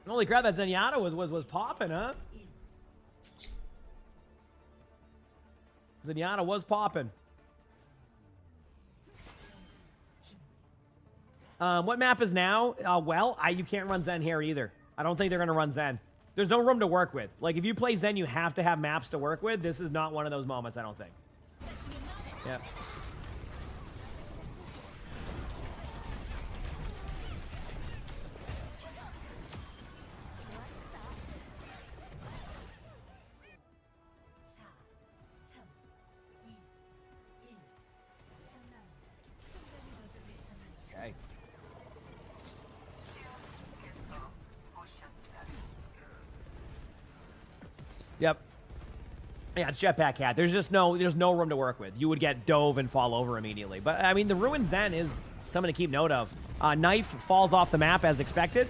Holy crap, that Zenyatta was popping, huh? Zenyatta was popping. What map is now? Well, you can't run Zen here either. I don't think they're going to run Zen. There's no room to work with. Like, if you play Zen, you have to have maps to work with. This is not one of those moments, I don't think. Yep. Okay. Yep. Yeah, it's Jetpack Cat. There's no room to work with. You would get dove and fall over immediately. But I mean, the Ruined Zen is something to keep note of. Knife falls off the map as expected.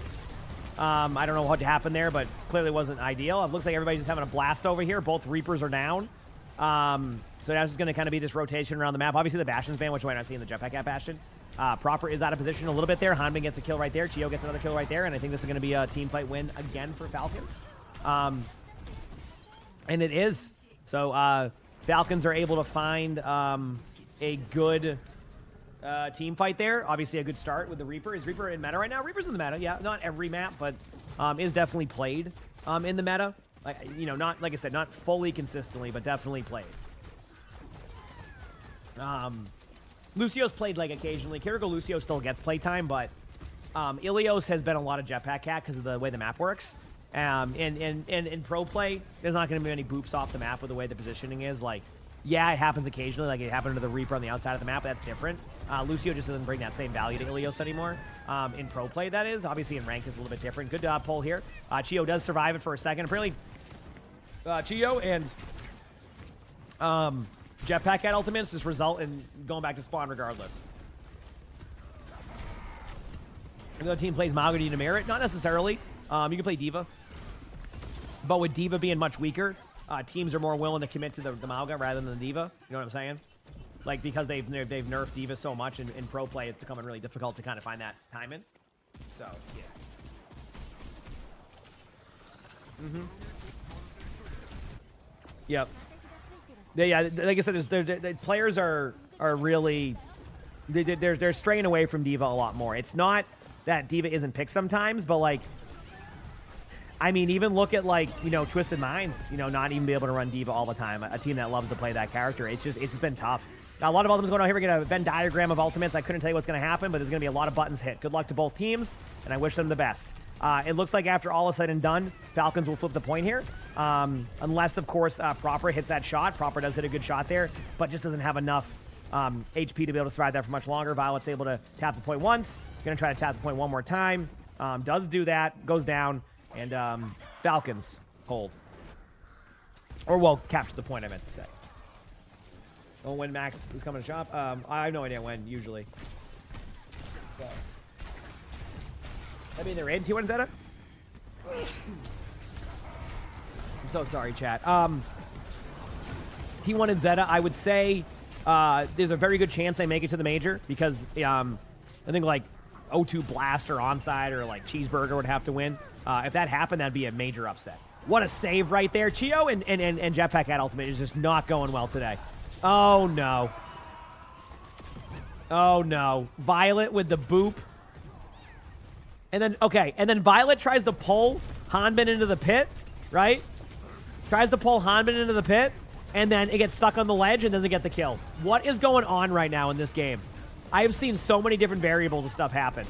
I don't know what happened there, but clearly wasn't ideal. It looks like everybody's just having a blast over here. Both Reapers are down. So that's just going to kind of be this rotation around the map. Obviously, the Bastion's ban, which we're not seeing the Jetpack Cat Bastion. Proper is out of position a little bit there. Hanbin gets a kill right there. Chio gets another kill right there. And I think this is going to be a team fight win again for Falcons. And it is. So Falcons are able to find a good team fight there. Obviously, a good start with the Reaper. Is Reaper in meta right now? Reaper's in the meta. Yeah, not every map, but is definitely played in the meta. Like, you know, not, like I said, not fully consistently, but definitely played. Lucio's played, like, occasionally. Kiriko Lucio still gets playtime, but Ilios has been a lot of Jetpack Cat because of the way the map works. In pro play, there's not going to be any boops off the map with the way the positioning is. Like, yeah, it happens occasionally. Like, it happened to the Reaper on the outside of the map, but that's different. Lucio just doesn't bring that same value to Ilios anymore. In pro play, that is. Obviously, in rank, is a little bit different. Good pull here. Chio does survive it for a second. Apparently, Chio and Jetpack Cat ultimates just result in going back to spawn regardless. If the team plays Mauga, do you merit? Not necessarily. You can play D.Va. But with D.Va being much weaker, teams are more willing to commit to the Mauga rather than the D.Va. You know what I'm saying? Like, because they've nerfed D.Va so much in pro play, it's becoming really difficult to kind of find that time in. So, yeah. Yep. Yeah, like I said, the players are really they're straying away from D.Va a lot more. It's not that D.Va isn't picked sometimes, but like, I mean, even look at, like, you know, Twisted Minds, you know, not even be able to run D.Va all the time. A team that loves to play that character. It's just been tough. Now, a lot of ultimates going on here. We're going to Venn diagram of ultimates. I couldn't tell you what's going to happen, but there's going to be a lot of buttons hit. Good luck to both teams, and I wish them the best. It looks like after all is said and done, Falcons will flip the point here. Unless, of course, Proper hits that shot. Proper does hit a good shot there, but just doesn't have enough HP to be able to survive that for much longer. Violet's able to tap the point once. Going to try to tap the point one more time. Does do that. Goes down. And Falcons hold. Or, well, capture the point, I meant to say. Oh, when Max is coming to shop? I have no idea when, usually. So. I mean, they're in T1 Zeta? I'm so sorry, chat. T1 and Zeta, I would say there's a very good chance they make it to the major because I think, like, O2 Blast or Onside or like Cheeseburger would have to win. If that happened, that'd be a major upset. What a save right there. Chio and Jetpack at ultimate is just not going well today. Oh, no. Oh, no. Violet with the boop. And then, okay, and then Violet tries to pull Hanbin into the pit, right? Tries to pull Hanbin into the pit, and then it gets stuck on the ledge and doesn't get the kill. What is going on right now in this game? I have seen so many different variables of stuff happen.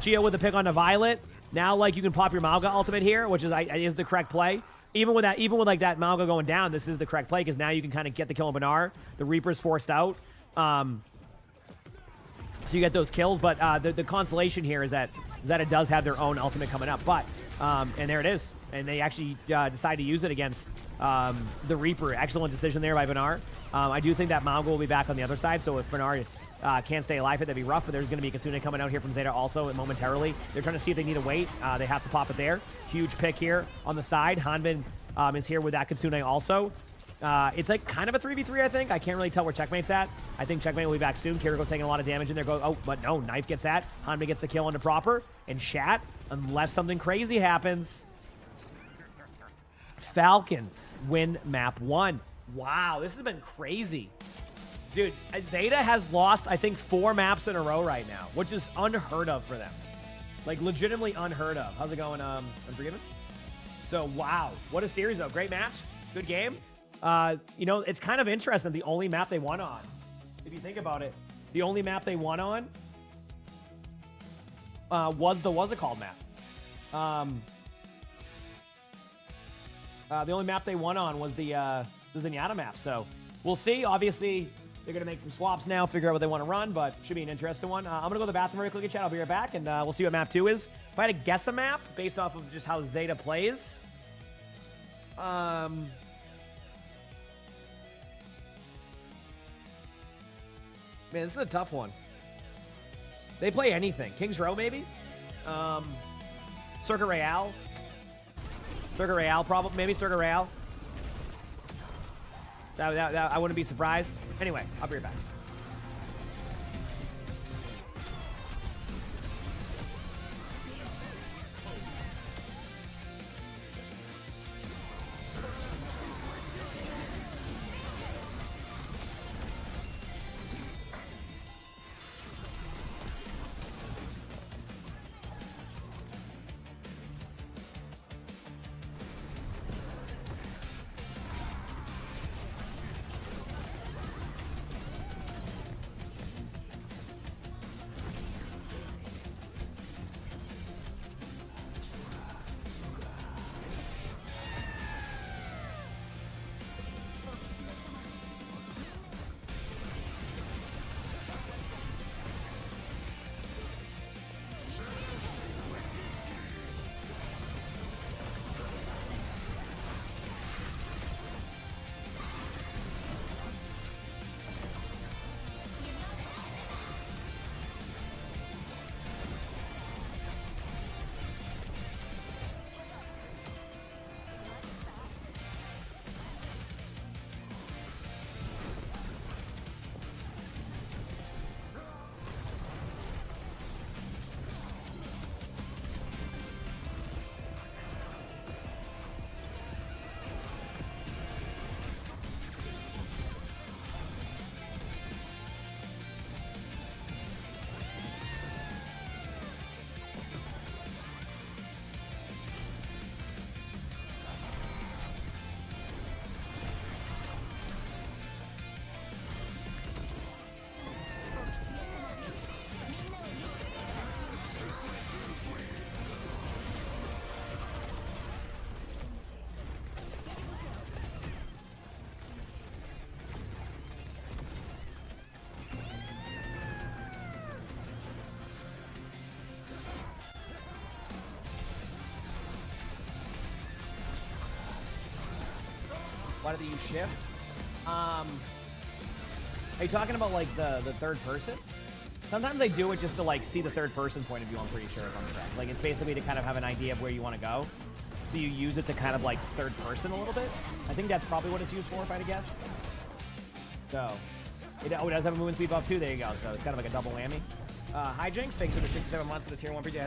Chio with the pick on the Violet. Now, like, you can pop your Malga ultimate here, which is the correct play. Even with like that Malga going down, this is the correct play because now you can kind of get the kill on Banar. The Reaper's forced out. So you get those kills, but the consolation here is that it does have their own ultimate coming up. But, and there it is. And they actually decide to use it against the Reaper. Excellent decision there by Banar. I do think that Malga will be back on the other side, so if Banar can't stay alive, that'd be rough, but there's going to be a Kitsune coming out here from Zeta also momentarily. They're trying to see if they need to wait. They have to pop it there. Huge pick here on the side. Hanbin is here with that Kitsune also. It's like kind of a 3v3, I think. I can't really tell where Checkmate's at. I think Checkmate will be back soon. Kiriko's taking a lot of damage in there. Oh, but no, Knife gets that. Hanbin gets the kill onto Proper. And Shat, unless something crazy happens, Falcons win map 1. Wow, this has been crazy. Dude, Zeta has lost, I think, 4 maps in a row right now, which is unheard of for them. Like, legitimately unheard of. How's it going, Unforgiven? So, wow. What a series, though. Great match. Good game. You know, it's kind of interesting. The only map they won on, if you think about it, the only map they won on was the What's It Called map. The only map they won on was the Zenyatta map. So, we'll see. Obviously, they're going to make some swaps now, figure out what they want to run, but should be an interesting one. I'm going to go to the bathroom very quickly, chat. I'll be right back, and we'll see what map 2 is. If I had to guess a map based off of just how Zeta plays, man, this is a tough one. They play anything. King's Row, maybe? Circuit Royale. Circuit Royale, probably. Maybe Circuit Royale. That I wouldn't be surprised. Anyway, I'll be right back. Why do they use shift? Are you talking about like the third person? Sometimes they do it just to like see the third person point of view, I'm pretty sure, if I'm correct. Like it's basically to kind of have an idea of where you want to go. So you use it to kind of like third person a little bit. I think that's probably what it's used for, if I had to guess. So, it does have a movement speed buff too, there you go. So it's kind of like a double whammy. Hijinks, thanks for the 6-7 months of the tier 1 preview.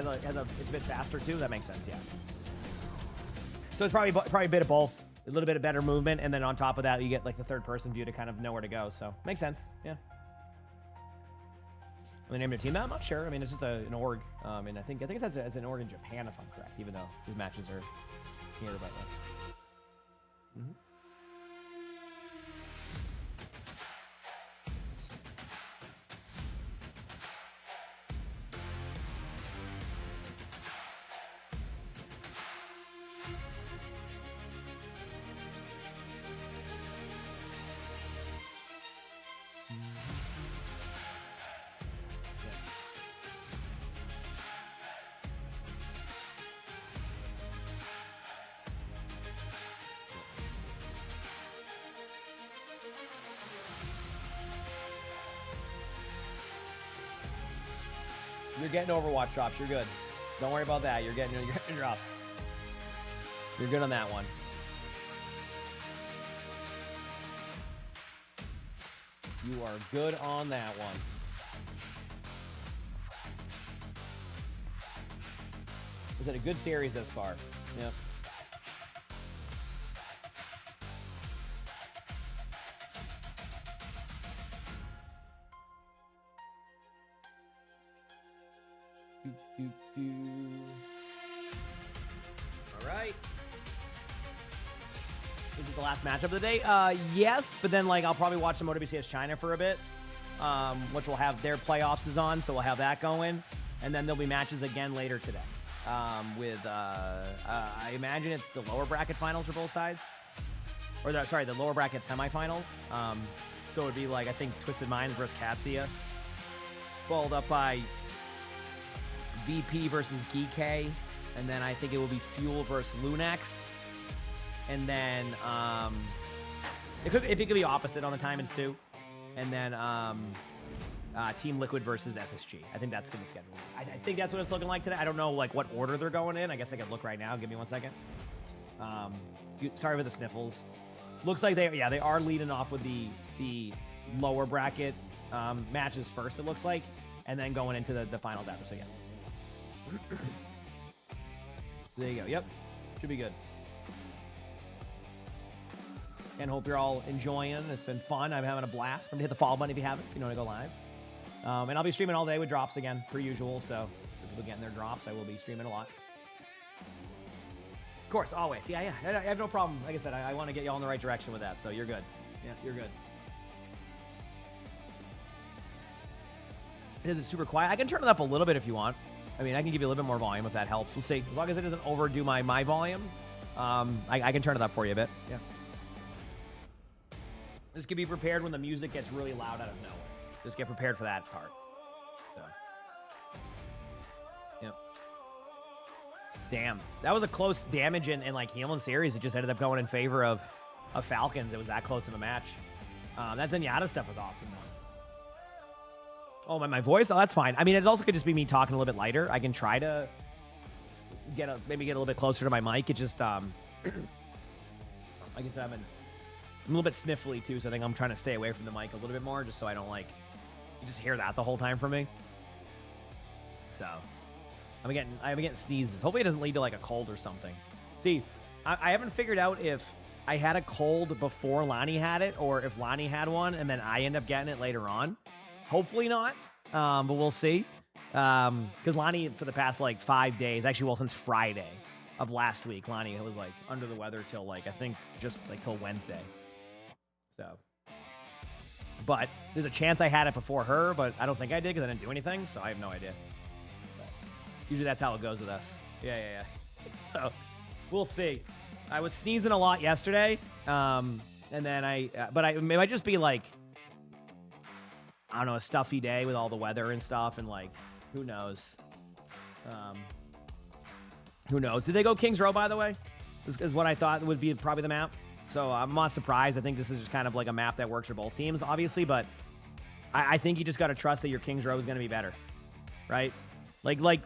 It's a bit faster too. That makes sense, yeah. So it's probably a bit of both. A little bit of better movement, and then on top of that, you get like the third person view to kind of know where to go. So makes sense, yeah. The name of the team? I'm not sure. I mean, it's just an org. And I think it's an org in Japan, if I'm correct, even though these matches are here, but yeah. You're getting Overwatch drops. You're good. Don't worry about that. You're getting your drops. You're good on that one. You are good on that one. Is it a good series thus far? Yep. All right. Is it the last matchup of the day? Yes, but then like I'll probably watch some OWCS China for a bit, which will have their playoffs is on, so we'll have that going, and then there'll be matches again later today. I imagine it's the lower bracket finals for both sides, or the lower bracket semifinals. So it would be like I think Twisted Minds versus Katsia, followed up by VP versus Geek, and then I think it will be Fuel versus Lunex, and then it could be opposite on the timings too, and then Team Liquid versus SSG. I think that's gonna be scheduled. I think that's what it's looking like today. I don't know like what order they're going in. I guess I could look right now. Give me 1 second. Sorry for the sniffles. Looks like they are leading off with the lower bracket matches first. It looks like, and then going into the finals after. So yeah. There you go. Yep. Should be good. And hope you're all enjoying. It's been fun. I'm having a blast. Remember to hit the follow button if you haven't, so you know when I go live. And I'll be streaming all day with drops again, per usual. So for people getting their drops, I will be streaming a lot. Of course, always. Yeah. I have no problem. Like I said, I want to get you all in the right direction with that. So you're good. Yeah, you're good. Is it super quiet? I can turn it up a little bit if you want. I mean, I can give you a little bit more volume if that helps. We'll see. As long as it doesn't overdo my volume, I can turn it up for you a bit. Yeah. Just be prepared when the music gets really loud out of nowhere. Just get prepared for that part. So. Yep. Damn. That was a close damage in like healing series. It just ended up going in favor of Falcons. It was that close of a match. That Zenyatta stuff was awesome, though. Oh, my voice? Oh, that's fine. I mean, it also could just be me talking a little bit lighter. I can try to maybe get a little bit closer to my mic. It just, like I said, I'm a little bit sniffly, too, so I think I'm trying to stay away from the mic a little bit more, just so I don't, like, just hear that the whole time from me. So, I'm getting sneezes. Hopefully it doesn't lead to, like, a cold or something. See, I haven't figured out if I had a cold before Lonnie had it, or if Lonnie had one, and then I end up getting it later on. Hopefully not, but we'll see. Because Lonnie, for the past, like, 5 days, actually, well, since Friday of last week, Lonnie was, like, under the weather till, like, I think just, like, till Wednesday. So. But there's a chance I had it before her, but I don't think I did because I didn't do anything, so I have no idea. But usually that's how it goes with us. Yeah. So, we'll see. I was sneezing a lot yesterday, and then but it might just be, like, I don't know, a stuffy day with all the weather and stuff, and like, who knows? Who knows? Did they go Kings Row, by the way? This is what I thought would be probably the map. So I'm not surprised. I think this is just kind of like a map that works for both teams, obviously, but I think you just got to trust that your Kings Row is going to be better, right? Like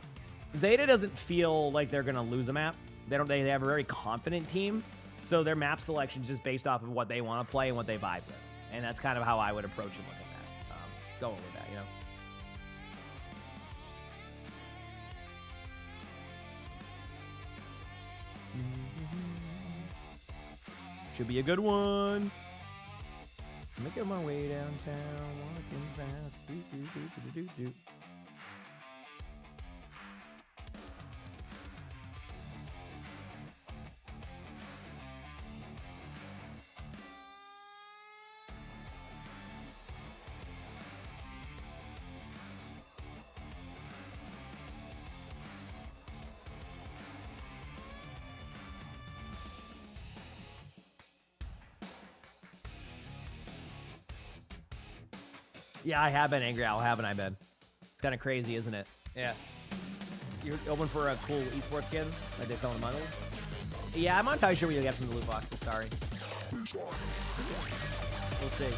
Zeta doesn't feel like they're going to lose a map. They have a very confident team, so their map selection is just based off of what they want to play and what they vibe with, and that's kind of how I would approach and look at that. Going with that, you know. Should be a good one. Making my way downtown, walking fast. Do, do, do, do, do, do. Yeah, I have been angry owl, haven't I been? It's kind of crazy, isn't it? Yeah. You're open for a cool esports skin like they sell in the bundles? Yeah, I'm not entirely sure what you'll get from the loot boxes, sorry. We'll see.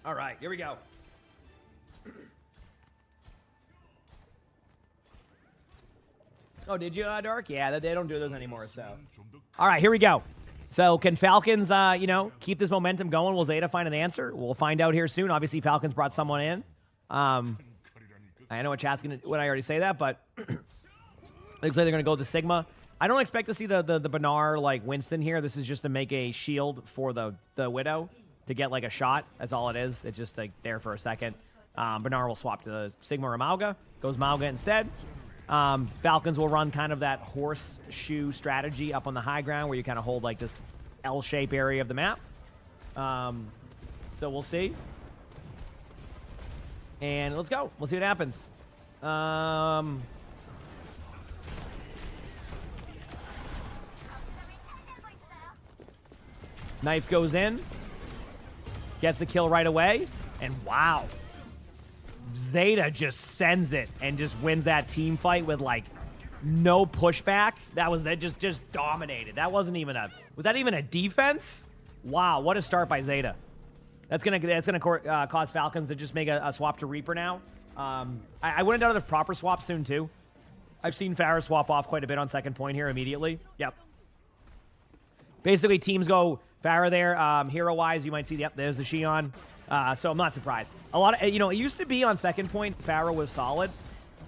All right, here we go. Oh, did you, Dark? Yeah, they don't do those anymore, so. All right, here we go. So can Falcons, you know, keep this momentum going? Will Zeta find an answer? We'll find out here soon. Obviously, Falcons brought someone in. I know what chat's going to, when I already say that, but looks like they're going to go with the Sigma. I don't expect to see the Bernard, like, Winston here. This is just to make a shield for the Widow to get, like, a shot. That's all it is. It's just, like, there for a second. Bernard will swap to the Sigma or Mauga. Goes Mauga instead. Falcons will run kind of that horseshoe strategy up on the high ground where you kind of hold, like, this L-shape area of the map. So we'll see. And let's go. We'll see what happens. Knife goes in. Gets the kill right away. And wow. Zeta just sends it and just wins that team fight with, like, no pushback. That just dominated. That wasn't even a... Was that even a defense? Wow, what a start by Zeta. That's gonna cause Falcons to just make a swap to Reaper now. I wouldn't doubt the proper swap soon, too. I've seen Farah swap off quite a bit on second point here immediately. Yep. Basically, teams go Farah there. Hero-wise, you might see, yep, there's the Xion. So I'm not surprised. A lot of, you know, it used to be on second point, Farah was solid.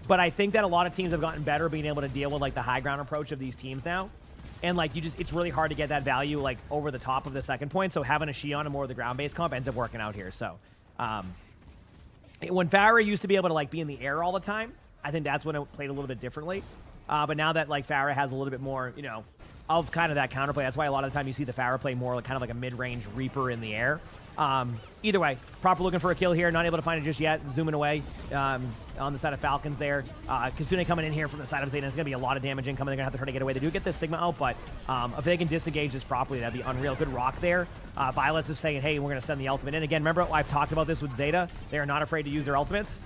But I think that a lot of teams have gotten better being able to deal with, like, the high ground approach of these teams now. And, like, it's really hard to get that value, like, over the top of the second point. So having a Xion and more of the ground-based comp ends up working out here. So when Farah used to be able to, like, be in the air all the time, I think that's when it played a little bit differently. But now that, like, Farah has a little bit more, you know, of kind of that counterplay, that's why a lot of the time you see the Farah play more like kind of like a mid-range Reaper in the air. Either way, proper looking for a kill here. Not able to find it just yet. Zooming away on the side of Falcons there. Kitsune coming in here from the side of Zeta. It's going to be a lot of damage incoming. They're going to have to try to get away. They do get this Sigma out, but if they can disengage this properly, that'd be unreal. Good rock there. Violets is saying, hey, we're going to send the ultimate in. Again, remember, I've talked about this with Zeta. They are not afraid to use their ultimates.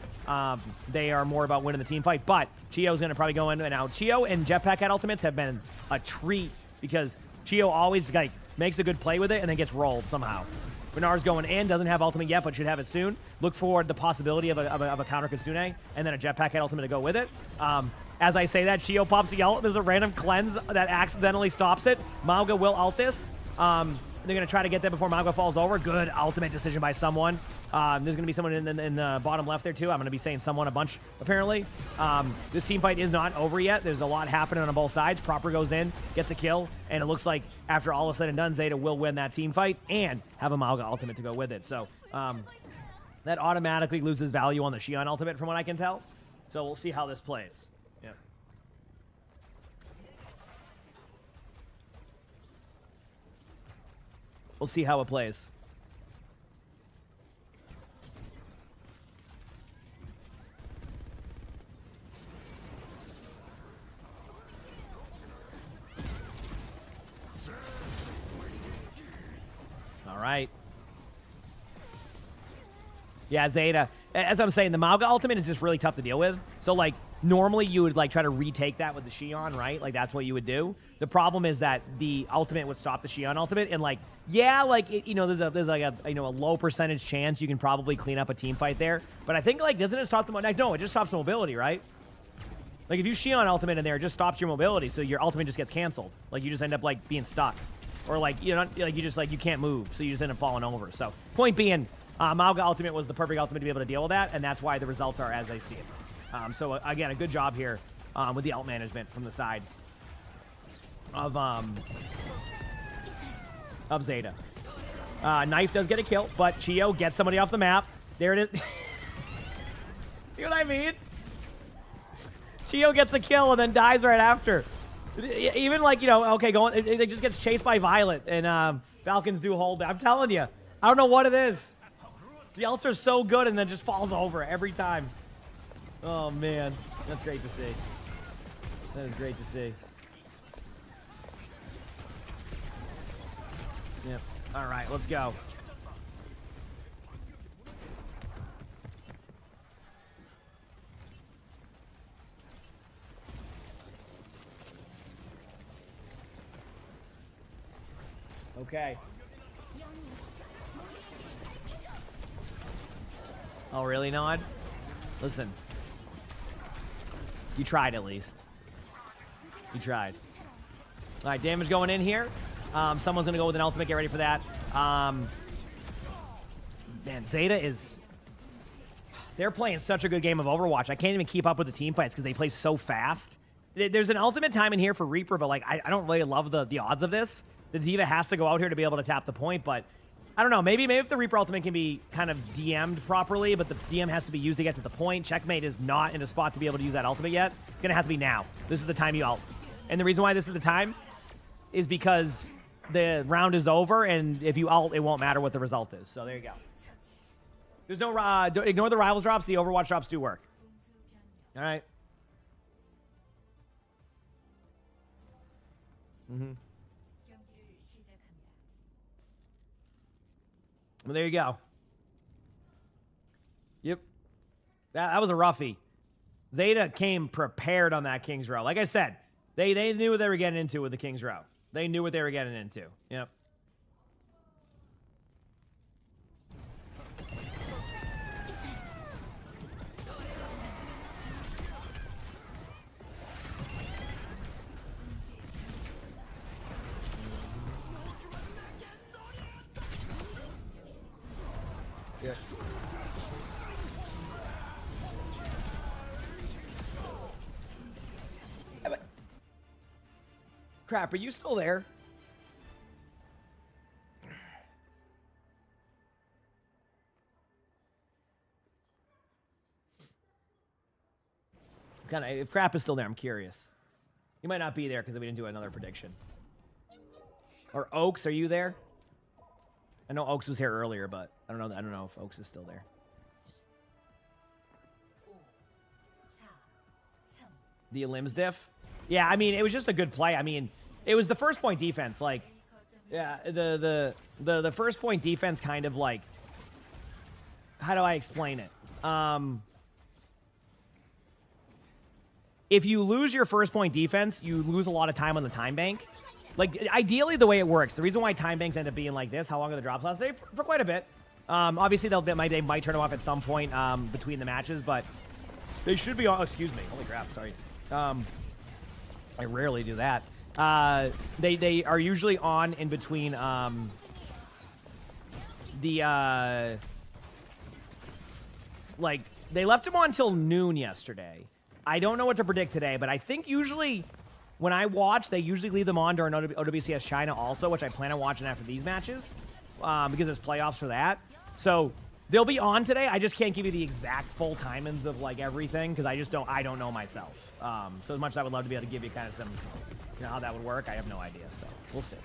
They are more about winning the team fight, but Chio's going to probably go in and out. Chio and Jetpack at ultimates have been a treat because Chio always, like, makes a good play with it and then gets rolled somehow. Bernard's going in, doesn't have ultimate yet, but should have it soon. Look for the possibility of a counter Kitsune, and then a Jetpack at ultimate to go with it. As I say that, Chio pops the ult. There's a random cleanse that accidentally stops it. Mauga will ult this. They're going to try to get that before Mauga falls over. Good ultimate decision by someone. There's going to be someone in the bottom left there, too. I'm going to be saying someone a bunch, apparently. This team fight is not over yet. There's a lot happening on both sides. Proper goes in, gets a kill, and it looks like after all is said and done, Zeta will win that team fight and have a Mauga ultimate to go with it. So that automatically loses value on the Xion ultimate, from what I can tell. So we'll see how this plays. Yeah. We'll see how it plays. All right. Yeah, Zeta. As I'm saying, the Mauga ultimate is just really tough to deal with. So, like, normally you would, like, try to retake that with the Xion, right? Like, that's what you would do. The problem is that the ultimate would stop the Xion ultimate, and, like, yeah, like, it, you know, there's like a, you know, a low percentage chance you can probably clean up a team fight there. But I think, like, doesn't it stop the, like, no, it just stops the mobility, right? Like if you Shion ultimate in there, it just stops your mobility, so your ultimate just gets canceled. Like you just end up like being stuck, or like you know, like you just like you can't move, so you just end up falling over. So point being, Mauga ultimate was the perfect ultimate to be able to deal with that, and that's why the results are as I see it. So again, a good job here with the ult management from the side of Zeta. Knife does get a kill, but Chio gets somebody off the map. There it is. You know what I mean? Chio gets a kill and then dies right after. Even like, you know, okay, it just gets chased by Violet, and Falcons do hold it. I'm telling you, I don't know what it is. The ults are so good and then just falls over every time. Oh, man. That's great to see. That is great to see. Yep. All right, let's go. Okay. Oh, really, Nod? Listen. You tried at least. You tried. All right, damage going in here. Someone's going to go with an ultimate. Get ready for that. Man, Zeta is... They're playing such a good game of Overwatch. I can't even keep up with the team fights because they play so fast. There's an ultimate time in here for Reaper, but like I don't really love the odds of this. The D.Va has to go out here to be able to tap the point, but I don't know. Maybe if the Reaper ultimate can be kind of DM'd properly, but the DM has to be used to get to the point. Checkmate is not in a spot to be able to use that ultimate yet. It's going to have to be now. This is the time you ult. And the reason why this is the time is because the round is over, and if you ult, it won't matter what the result is. So there you go. There's no... ignore the Rivals drops. The Overwatch drops do work. All right. Well, there you go. Yep. That was a roughie. Zeta came prepared on that King's Row. Like I said, they knew what they were getting into with the King's Row. They knew what they were getting into. Yep. Yes. Yeah, but... Crap, are you still there? If Crap is still there, I'm curious. You might not be there because we didn't do another prediction. Or Oaks, are you there? I know Oaks was here earlier, but I don't know if Oaks is still there. The Limbs diff? Yeah, I mean, it was just a good play. I mean, it was the first point defense. Like, yeah, the first point defense kind of like, how do I explain it? If you lose your first point defense, you lose a lot of time on the time bank. Like, ideally, the way it works, the reason why time banks end up being like this, how long are the drops last day? For quite a bit. Obviously, they might turn them off at some point between the matches, but they should be on. Oh, excuse me. Holy crap, sorry. I rarely do that. They are usually on in between like, they left them on till noon yesterday. I don't know what to predict today, but I think usually... When I watch, they usually leave them on during OWCS China also, which I plan on watching after these matches because there's playoffs for that. So they'll be on today. I just can't give you the exact full timings of like everything because I don't know myself. So as much as I would love to be able to give you kind of some, you know, how that would work, I have no idea. So we'll see.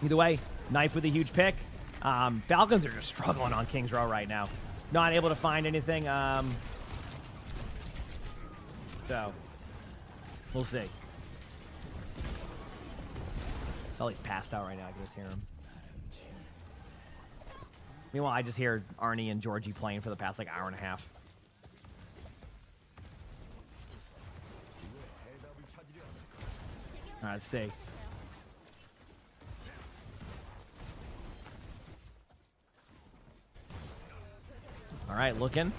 Either way, Knife with a huge pick. Falcons are just struggling on King's Row right now. Not able to find anything. So... We'll see. It's all he's passed out right now. I can just hear him. Meanwhile, I just hear Arnie and Georgie playing for the past like hour and a half. All right, let's see. All right, looking.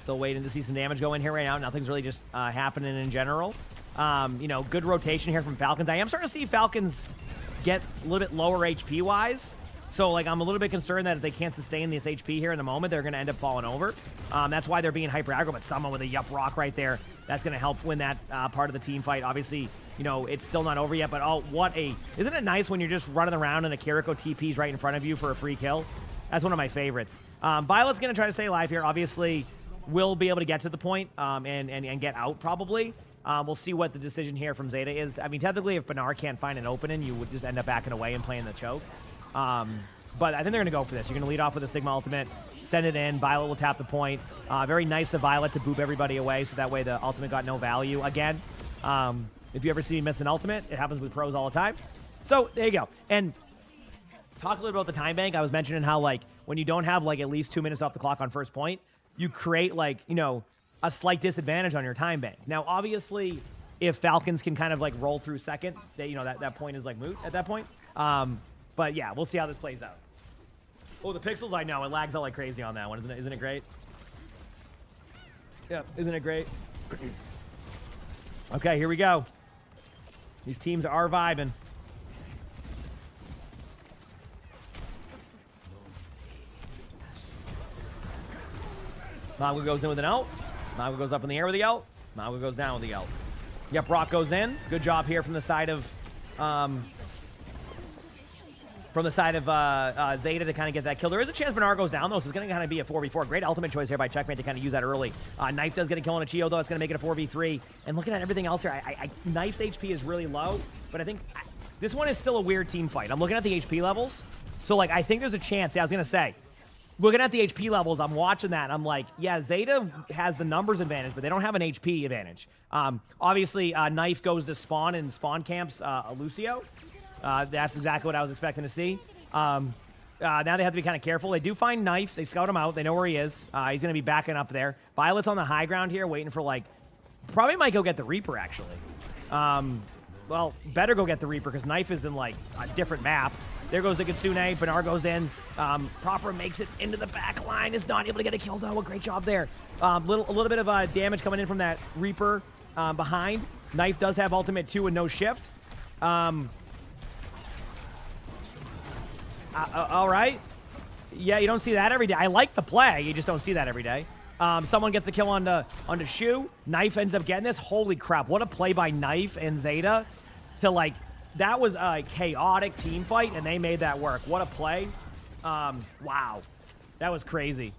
Still waiting to see some damage go in here right now. Nothing's really just happening in general. You know, good rotation here from Falcons. I am starting to see Falcons get a little bit lower HP-wise. So, like, I'm a little bit concerned that if they can't sustain this HP here in the moment, they're going to end up falling over. That's why they're being hyper aggro, but someone with a Yup Rock right there, that's going to help win that part of the team fight. Obviously, you know, it's still not over yet, but oh, isn't it nice when you're just running around and a Kiriko TP's right in front of you for a free kill? That's one of my favorites. Violet's going to try to stay alive here. Obviously, will be able to get to the point and get out probably. We'll see what the decision here from Zeta is. I mean, technically, if Bernard can't find an opening, you would just end up backing away and playing the choke. But I think they're going to go for this. You're going to lead off with a Sigma ultimate, send it in. Violet will tap the point. Very nice of Violet to boop everybody away, so that way the ultimate got no value. Again, if you ever see me miss an ultimate, it happens with pros all the time. So there you go. And talk a little about the time bank. I was mentioning how, like, when you don't have, like, at least 2 minutes off the clock on first point, you create, like, you know, a slight disadvantage on your time bank. Now, obviously, if Falcons can kind of, like, roll through second, you know, that point is, like, moot at that point. But, yeah, we'll see how this plays out. Oh, the pixels, I know. It lags out like crazy on that one. Isn't it great? Yeah, isn't it great? Okay, here we go. These teams are vibing. Mago goes in with an ult. Mago goes up in the air with the ult. Mago goes down with the ult. Yep, Brock goes in. Good job here from the side of Zeta to kind of get that kill. There is a chance Bernard goes down, though, so it's going to kind of be a 4v4. Great ultimate choice here by Checkmate to kind of use that early. Knife does get a kill on a Chio, though. It's going to make it a 4v3. And looking at everything else here, Knife's HP is really low, but I think this one is still a weird team fight. I'm looking at the HP levels. So, like, I think there's a chance. Yeah, I was going to say, looking at the HP levels, I'm watching that, and I'm like, yeah, Zeta has the numbers advantage, but they don't have an HP advantage. Obviously, Knife goes to spawn in spawn camps, Lucio. That's exactly what I was expecting to see. Now they have to be kind of careful. They do find Knife. They scout him out. They know where he is. He's going to be backing up there. Violet's on the high ground here, waiting for, like, probably might go get the Reaper, actually. Well, better go get the Reaper, because Knife is in, like, a different map. There goes the Kitsune. Bernard goes in. Proper makes it into the back line. Is not able to get a kill, though. A great job there. A little bit of damage coming in from that Reaper behind. Knife does have ultimate 2 and no shift. All right. Yeah, you don't see that every day. I like the play. You just don't see that every day. Someone gets a kill onto Shu. Knife ends up getting this. Holy crap. What a play by Knife and Zeta to, like, that was a chaotic team fight, and they made that work. What a play. Wow. That was crazy.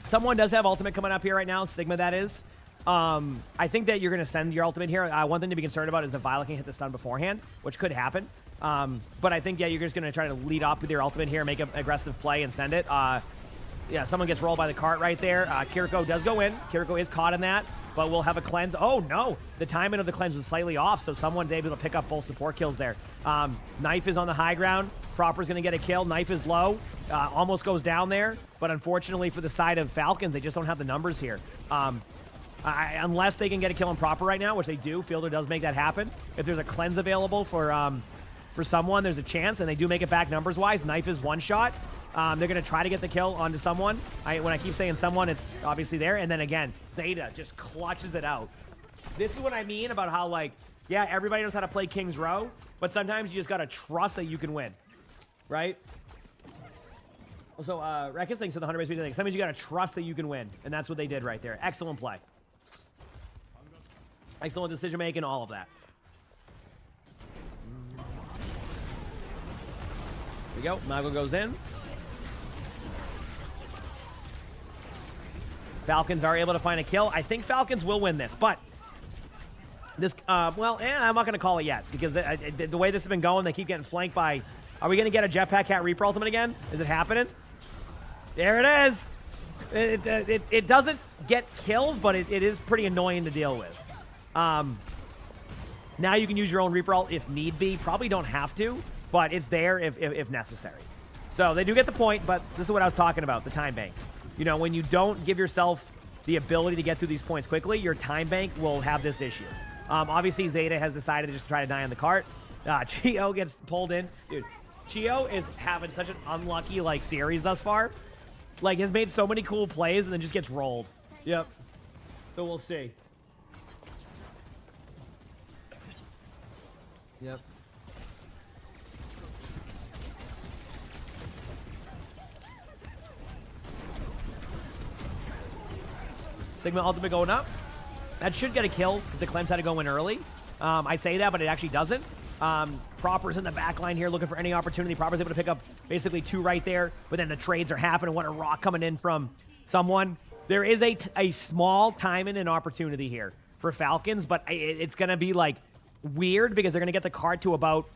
Someone does have ultimate coming up here right now. Sigma, that is. I think that you're going to send your ultimate here. One thing to be concerned about is the Violet can hit the stun beforehand, which could happen. But I think, yeah, you're just going to try to lead off with your ultimate here, make an aggressive play, and send it. Yeah, someone gets rolled by the cart right there. Kiriko does go in. Kiriko is caught in that, but we'll have a cleanse. Oh, no. The timing of the cleanse was slightly off, so someone's able to pick up both support kills there. Knife is on the high ground. Proper's going to get a kill. Knife is low. Almost goes down there, but unfortunately for the side of Falcons, they just don't have the numbers here. Unless they can get a kill on Proper right now, which they do. Fielder does make that happen. If there's a cleanse available for someone, there's a chance, and they do make it back numbers-wise. Knife is one shot. They're going to try to get the kill onto someone. When I keep saying someone, it's obviously there. And then again, Zeta just clutches it out. This is what I mean about how, like, yeah, everybody knows how to play King's Row, but sometimes you just got to trust that you can win, right? Also, Rekus, thanks for the 100 base. Sometimes you got to trust that you can win, and that's what they did right there. Excellent play. Excellent decision-making, all of that. Here we go. Mago goes in. Falcons are able to find a kill. I think Falcons will win this, but this, I'm not going to call it yet, because the way this has been going, they keep getting flanked by, are we going to get a Jetpack Cat Reaper ultimate again? Is it happening? There it is. It doesn't get kills, but it is pretty annoying to deal with. Now you can use your own Reaper ult if need be. Probably don't have to, but it's there if necessary. So they do get the point, but this is what I was talking about, the time bank. You know, when you don't give yourself the ability to get through these points quickly, your time bank will have this issue. Obviously, Zeta has decided to just try to die on the cart. Chio gets pulled in. Dude, Chio is having such an unlucky, like, series thus far. Like, has made so many cool plays and then just gets rolled. Yep. So we'll see. Yep. Sigma ultimate going up. That should get a kill because the cleanse had to go in early. I say that, but it actually doesn't. Proper's in the back line here looking for any opportunity. Proper's able to pick up basically 2 right there, but then the trades are happening. What a rock coming in from someone. There is a small timing and opportunity here for Falcons, but it's going to be like weird because they're going to get the cart to about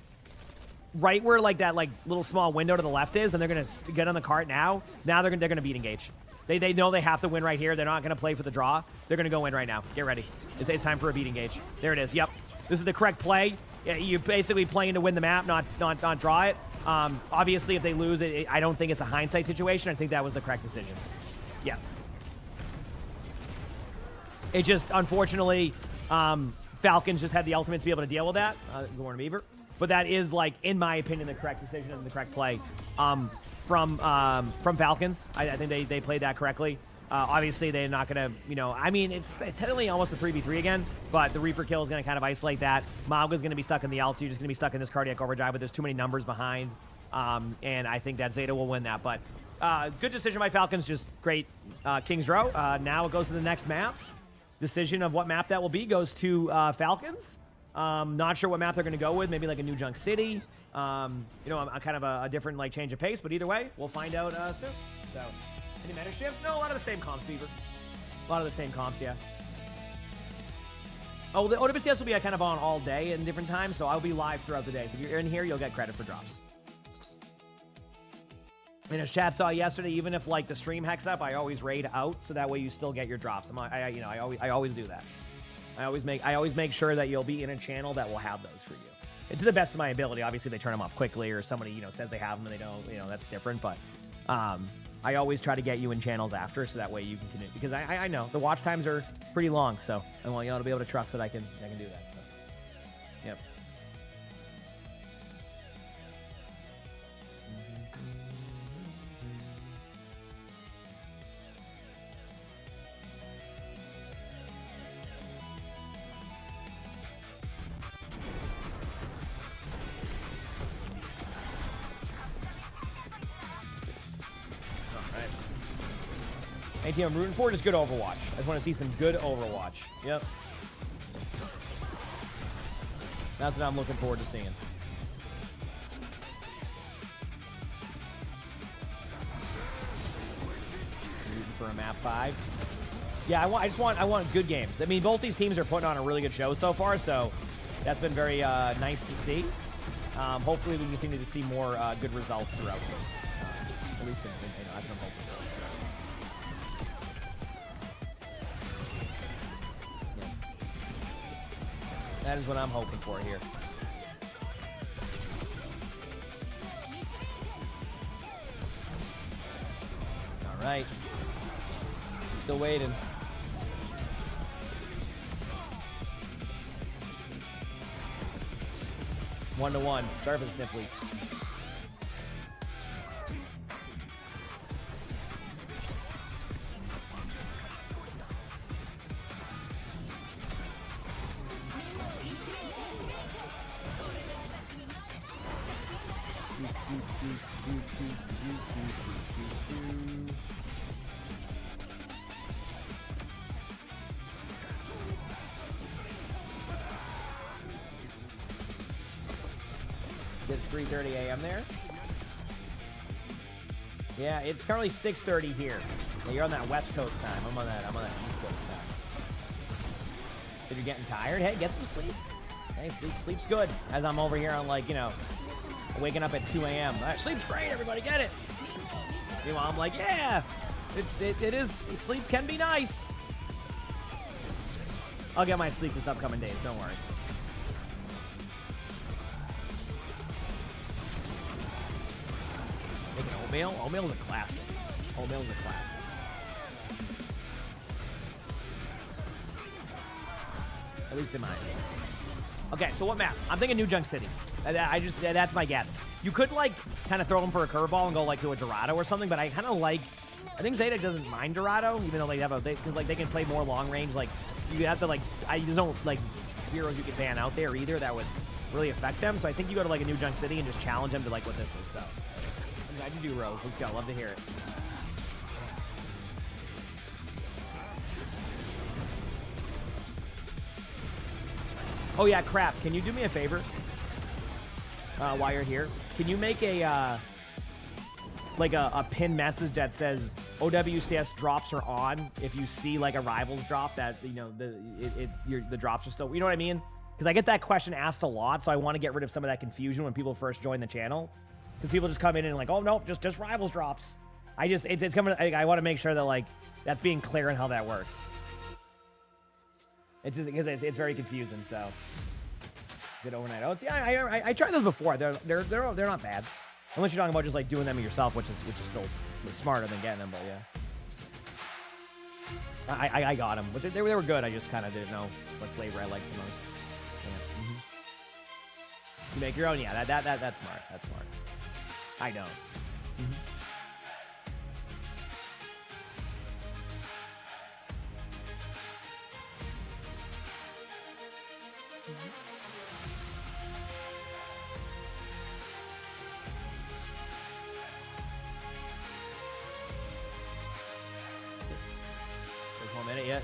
right where like that like little small window to the left is, and they're going to get on the cart now. Now they're going to beat engage. They know they have to win right here. They're not going to play for the draw. They're going to go in right now. Get ready. It's time for a beat engage. There it is. Yep. This is the correct play. Yeah, you're basically playing to win the map, not draw it. Obviously, if they lose, I don't think it's a hindsight situation. I think that was the correct decision. Yeah. It just, unfortunately, Falcons just had the ultimate to be able to deal with that. Good morning, Beaver. But that is, like, in my opinion, the correct decision and the correct play from Falcons. I think they played that correctly. Obviously, they're not going to, you know, I mean, it's technically almost a 3v3 again, but the Reaper kill is going to kind of isolate that. Mauga's going to be stuck in the ult, so you're just going to be stuck in this cardiac overdrive, but there's too many numbers behind, and I think that Zeta will win that. But good decision by Falcons, just great King's Row. Now it goes to the next map. Decision of what map that will be goes to Falcons. Not sure what map they're going to go with, maybe like a New Junk City. You know, a kind of a different like change of pace, but either way, we'll find out soon. So, any meta shifts? No, a lot of the same comps, Beaver. A lot of the same comps, yeah. Oh, the OWCS will be kind of on all day in different times, so I'll be live throughout the day. So if you're in here, you'll get credit for drops. And as chat saw yesterday, even if like the stream hacks up, I always raid out, so that way you still get your drops. I always do that. I always make sure that you'll be in a channel that will have those for you. And to the best of my ability, obviously they turn them off quickly, or somebody, you know, says they have them and they don't, you know, that's different. But I always try to get you in channels after, so that way you can continue. Because I know the watch times are pretty long, so I want you all to be able to trust that I can do that. So. Yep. Hey, team, I'm rooting for just good Overwatch. I just want to see some good Overwatch. Yep. That's what I'm looking forward to seeing. Rooting for a map 5. Yeah, I want good games. I mean, both these teams are putting on a really good show so far, so that's been very nice to see. Hopefully, we can continue to see more good results throughout this. At least, you know, that's what I'm hoping for. That is what I'm hoping for here. All right. Still waiting. One to one. Sorry for the snifflies. It's 3:30 a.m. there. Yeah, it's currently 6:30 here. Yeah, you're on that West Coast time. I'm on that East Coast time. If you're getting tired, hey, get some sleep. Hey, sleep's good. As I'm over here on, like, you know, waking up at 2 a.m. Sleep's great, everybody, get it. Meanwhile, I'm like, yeah, it is. Sleep can be nice. I'll get my sleep this upcoming days. Don't worry. Oatmeal? Oatmeal's a classic. Oatmeal's a classic. At least in my opinion. Okay, so what map? I'm thinking New Junk City. That's my guess. You could, like, kind of throw them for a curveball and go, like, to a Dorado or something, but I kind of like I think Zeta doesn't mind Dorado, even though they have a because like they can play more long range. Like you have to like I just don't like heroes you can ban out there either that would really affect them. So I think you go to like a New Junk City and just challenge them to like what this is. So I'm glad you do, Rose. Let's go. Love to hear it. Oh yeah, crap. Can you do me a favor? While you're here, can you make a like a pin message that says OWCS drops are on if you see like a rivals drop that you know the drops are still, you know what I mean? Because I get that question asked a lot, so I want to get rid of some of that confusion when people first join the channel. Because people just come in and like, oh no, just rivals drops. It's coming. I want to make sure that like that's being clear on how that works. It's just because it's very confusing. So good overnight oats. Yeah, I tried those before. They're not bad, unless you're talking about just like doing them yourself, which is still smarter than getting them. But yeah, I got them, which they were good. I just kind of didn't know what flavor I liked the most. Yeah. You make your own. Yeah, that's smart. That's smart. I don't. Yeah.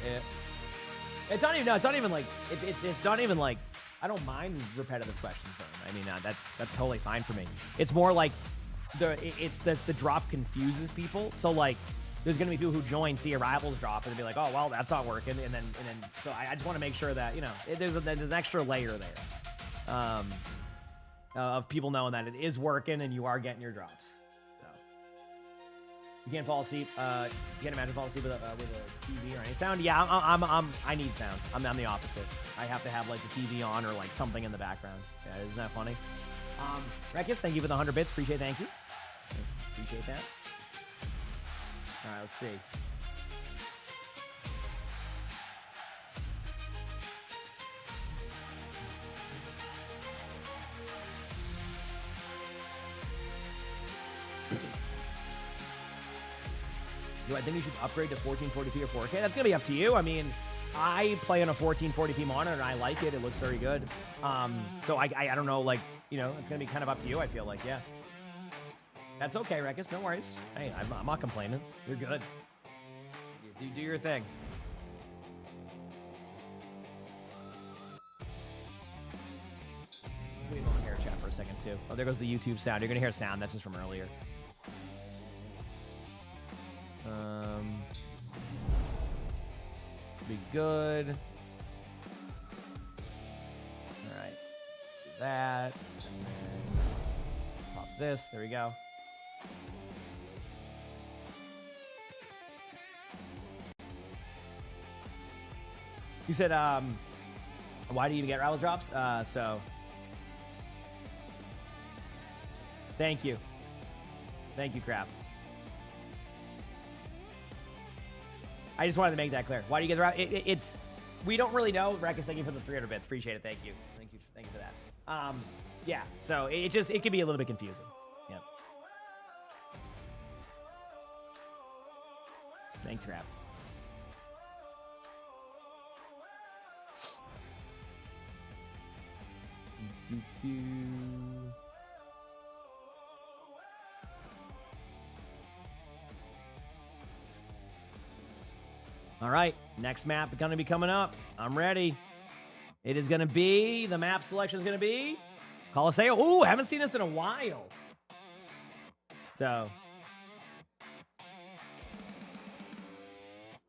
It's not even like it's not even like I don't mind repetitive questions though. I mean that's totally fine for me. It's more like the drop confuses people. So like there's gonna be people who join, see a rivals drop, and be like, oh well, that's not working, and then so I just want to make sure that you know there's an extra layer there of people knowing that it is working and you are getting your drops. You can't fall asleep. You can't imagine falling asleep with a TV or any sound. Yeah, I need sound. I'm the opposite. I have to have like the TV on or like something in the background. Yeah, isn't that funny? Rekis, thank you for the 100 bits. Thank you. Appreciate that. All right, let's see. Do I think you should upgrade to 1440p or 4K? That's going to be up to you. I mean, I play on a 1440p monitor and I like it. It looks very good. So I don't know, like, you know, it's going to be kind of up to you, I feel like, yeah. That's okay, Rekis. No worries. Hey, I'm not complaining. You're good. You do your thing. Leave on here chat for a second, too. Oh, there goes the YouTube sound. You're going to hear sound. That's just from earlier. Be good. All right, do that, and then pop this. There we go. You said, why do you even get rivals drops? So, thank you, Crap. I just wanted to make that clear. Why do you get around? It's we don't really know. Rekis, thank you for the 300 bits. Appreciate it. Thank you for that. Yeah. So it can be a little bit confusing. Yep. Thanks, Crap. All right, next map is going to be coming up. I'm ready. It is going to be, the map selection is going to be Coliseum. Ooh, haven't seen this in a while. So,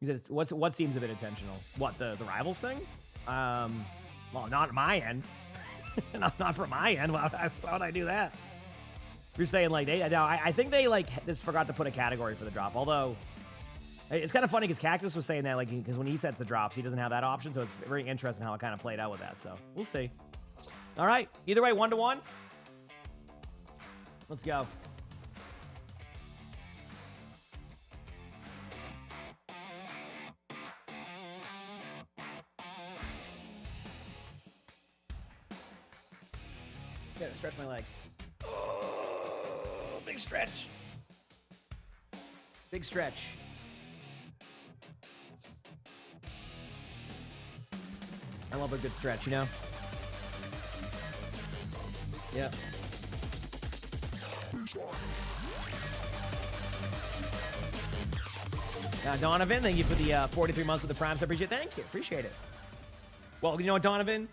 you said what seems a bit intentional? What, the rivals thing? Well, not my end. not from my end. Why would I do that? You're saying like I think they like just forgot to put a category for the drop. Although it's kind of funny because Cactus was saying that like because when he sets the drops, he doesn't have that option. So it's very interesting how it kind of played out with that. So we'll see. All right. Either way, 1-1. Let's go. Gotta stretch my legs. Oh, big stretch. Big stretch. I love a good stretch, you know? Yep. Donovan, thank you for the 43 months with the primes. I appreciate it. Thank you. Appreciate it. Well, you know what, Donovan?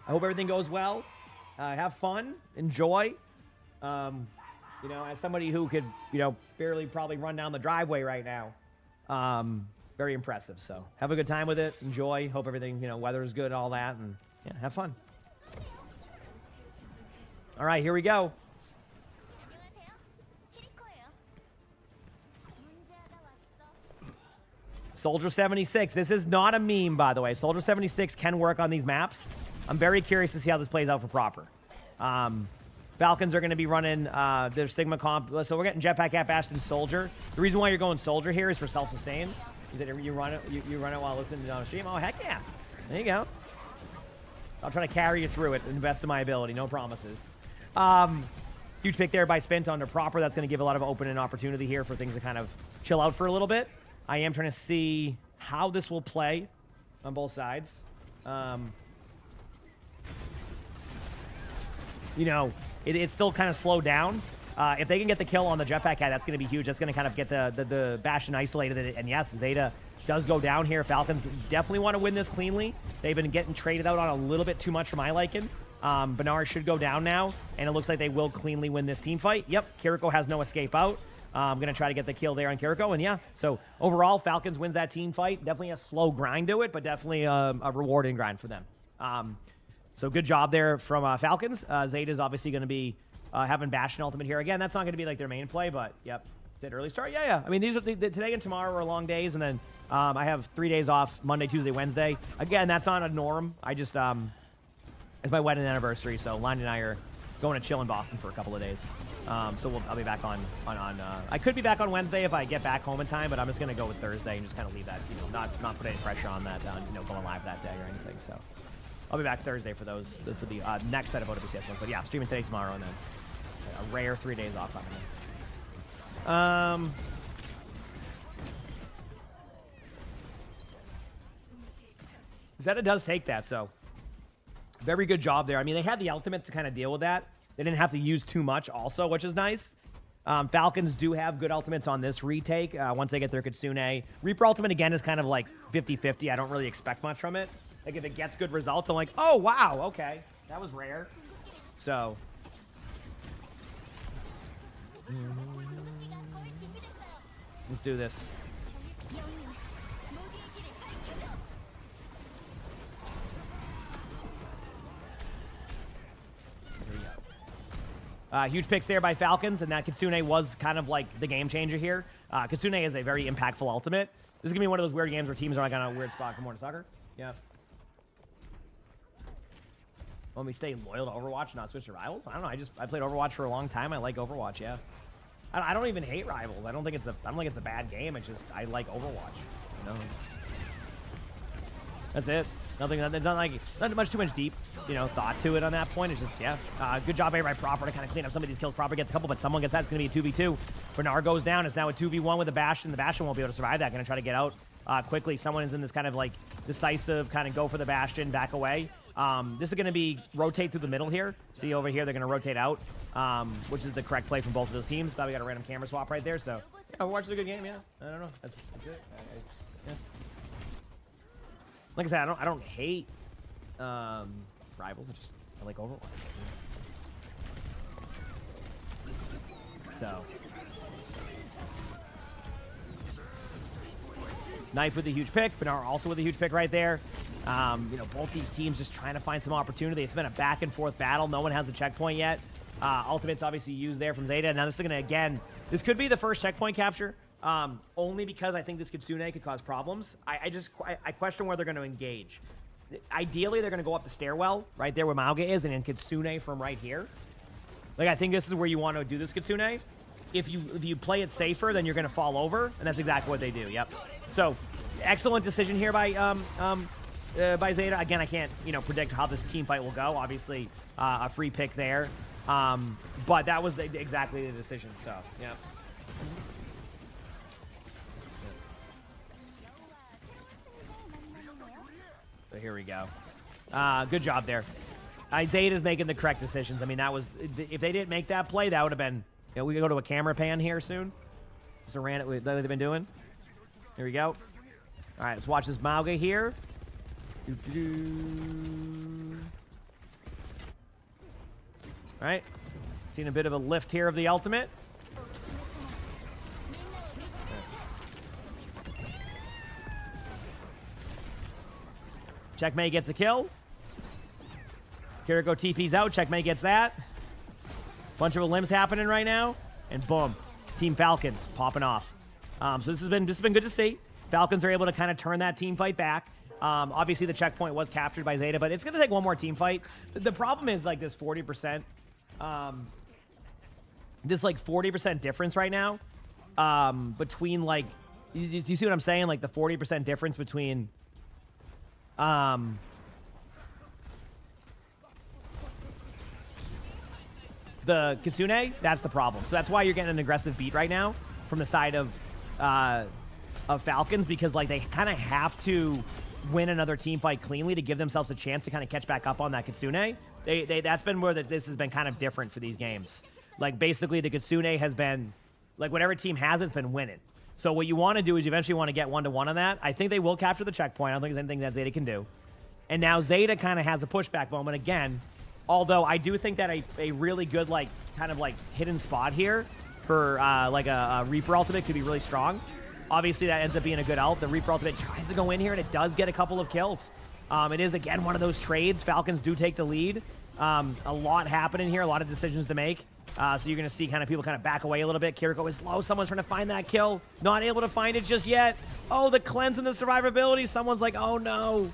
I hope everything goes well. Have fun. Enjoy. You know, as somebody who could, you know, barely probably run down the driveway right now, very impressive. So have a good time with it. Enjoy. Hope everything, you know, weather is good, all that. And yeah, have fun. All right, here we go. Soldier 76. This is not a meme, by the way. Soldier 76 can work on these maps. I'm very curious to see how this plays out for proper. Falcons are going to be running their Sigma comp. So we're getting Jetpack, App, Bastion, Soldier. The reason why you're going Soldier here is for self-sustain. You said you run it while listening on a stream. Oh, heck yeah. There you go. I'll try to carry you through it and invest in my ability. No promises. Huge pick there by Spint under proper. That's going to give a lot of open and opportunity here for things to kind of chill out for a little bit. I am trying to see how this will play on both sides. You know, it's still kind of slowed down. If they can get the kill on the Jetpack guy, that's going to be huge. That's going to kind of get the Bastion isolated. And yes, Zeta does go down here. Falcons definitely want to win this cleanly. They've been getting traded out on a little bit too much for my liking. Bernard should go down now, and it looks like they will cleanly win this team fight. Yep, Kiriko has no escape out. I'm going to try to get the kill there on Kiriko, and yeah. So overall, Falcons wins that team fight. Definitely a slow grind to it, but definitely a rewarding grind for them. So good job there from Falcons. Zeta's obviously going to be having Bastion ultimate here. Again, that's not going to be like their main play, but yep. Did early start? Yeah. I mean, these are today and tomorrow are long days, and then I have 3 days off, Monday, Tuesday, Wednesday. Again, that's not a norm. I just, it's my wedding anniversary, so Lonnie and I are going to chill in Boston for a couple of days. So I'll be back on I could be back on Wednesday if I get back home in time, but I'm just going to go with Thursday and just kind of leave that, you know, not put any pressure on that, you know, going live that day or anything. So I'll be back Thursday for the next set of OWCS ones. But yeah, streaming today, tomorrow, and then a rare 3 days off on me. Zeta does take that, so very good job there. I mean, they had the ultimate to kind of deal with that. They didn't have to use too much also, which is nice. Falcons do have good ultimates on this retake once they get their Kitsune. Reaper ultimate, again, is kind of like 50-50. I don't really expect much from it. Like, if it gets good results, I'm like, oh, wow, okay. That was rare. So. Let's do this. Huge picks there by Falcons, and that Kitsune was kind of like the game changer here. Kitsune is a very impactful ultimate. This is going to be one of those weird games where teams are like on a weird spot. Good morning, soccer. Yeah. Want me to stay loyal to Overwatch, not switch to Rivals? I don't know. I played Overwatch for a long time. I like Overwatch, yeah. I don't even hate Rivals. I don't think it's a bad game. It's just I like Overwatch. You know, that's it. Nothing. It's not much too much deep, you know, thought to it on that point. It's just yeah. Good job by Proper to kind of clean up some of these kills. Proper gets a couple, but someone gets that. It's going to be a 2v2. Bernard goes down. It's now a 2v1 with the Bastion. The Bastion won't be able to survive that. Going to try to get out quickly. Someone is in this kind of like decisive kind of go for the Bastion, back away. This is going to be rotate through the middle here. See over here, they're going to rotate out, which is the correct play from both of those teams. Thought we got a random camera swap right there. So yeah, Overwatch is a good game. Yeah, I don't know. That's it. Yeah. Like I said, I don't hate Rivals. I like Overwatch. So Knife with a huge pick. Bernard also with a huge pick right there. You know, both these teams just trying to find some opportunity. It's been a back and forth battle. No one has a checkpoint yet. Ultimate's obviously used there from Zeta. Now this is going to, again, this could be the first checkpoint capture. Only because I think this Kitsune could cause problems. I question where they're going to engage. Ideally, they're going to go up the stairwell right there where Mauga is, and then Kitsune from right here. Like, I think this is where you want to do this Kitsune. If you play it safer, then you're going to fall over, and that's exactly what they do. Yep. So, excellent decision here by Zeta. Again, I can't, you know, predict how this team fight will go. Obviously, a free pick there. But that was exactly the decision. So, yeah. here we go. Good job there. Zeta's making the correct decisions. I mean, that was, if they didn't make that play, that would have been, you know, we could go to a camera pan here soon. Just ran it that they've been doing. Here we go. All right, let's watch this Mauga here. All right. Seen a bit of a lift here of the ultimate. Checkmate gets a kill. Kiriko TP's out. Checkmate gets that. Bunch of limbs happening right now. And boom. Team Falcons popping off. So this has been good to see. Falcons are able to kind of turn that team fight back. Obviously, the checkpoint was captured by Zeta, but it's going to take one more team fight. The problem is like this 40%. This like 40% difference right now. Between like, you see what I'm saying? Like the 40% difference between the Kitsune, that's the problem. So that's why you're getting an aggressive beat right now from the side of Falcons, because like they kind of have to win another team fight cleanly to give themselves a chance to kind of catch back up on that Kitsune. That's been where this has been kind of different for these games. Like basically the Kitsune has been like whatever team has it's been winning. So what you want to do is you eventually want to get 1-to-1 on that. I think they will capture the checkpoint. I don't think there's anything that Zeta can do. And now Zeta kind of has a pushback moment again. Although I do think that a really good like kind of like hidden spot here for like a Reaper ultimate could be really strong. Obviously that ends up being a good ult. The Reaper ultimate tries to go in here and it does get a couple of kills. It is again one of those trades. Falcons do take the lead. A lot happening here, a lot of decisions to make. So you're going to see kind of people kind of back away a little bit. Kiriko is low. Someone's trying to find that kill. Not able to find it just yet. Oh, the cleanse and the survivability. Someone's like, oh no.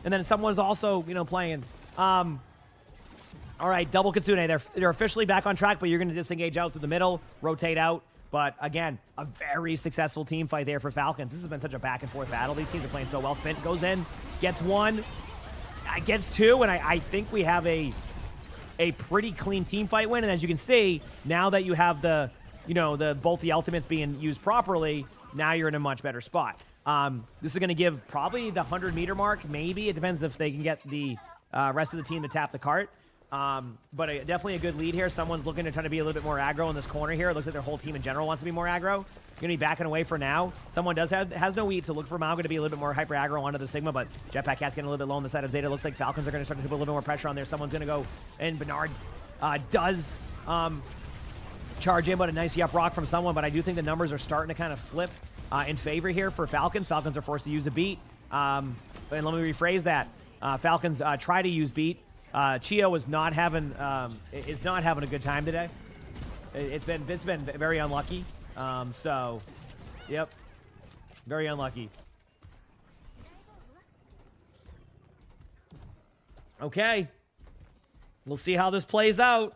And then someone's also, you know, playing. All right, double Kitsune. They're officially back on track, but you're going to disengage out through the middle, rotate out. But again, a very successful team fight there for Falcons. This has been such a back and forth battle. These teams are playing so well. Spin goes in, gets one, gets two, and I think we have a pretty clean team fight win. And as you can see, now that you have the, you know, both the ultimates being used properly, now you're in a much better spot. This is going to give probably the 100-meter mark. Maybe it depends if they can get the rest of the team to tap the cart. But definitely a good lead here. Someone's looking to try to be a little bit more aggro in this corner here. It looks like their whole team in general wants to be more aggro. Going to be backing away for now. Someone has no eat, so look for Mauga to be a little bit more hyper aggro onto the Sigma, but Jetpack Cat's getting a little bit low on the side of Zeta. Looks like Falcons are going to start to put a little bit more pressure on there. Someone's going to go, and Bernard does charge in, but a nice yup rock from someone, but I do think the numbers are starting to kind of flip in favor here for Falcons. Falcons are forced to use a beat. And let me rephrase that. Falcons try to use beat. Chio is not having a good time today. It's been very unlucky. So, yep, very unlucky. Okay, we'll see how this plays out.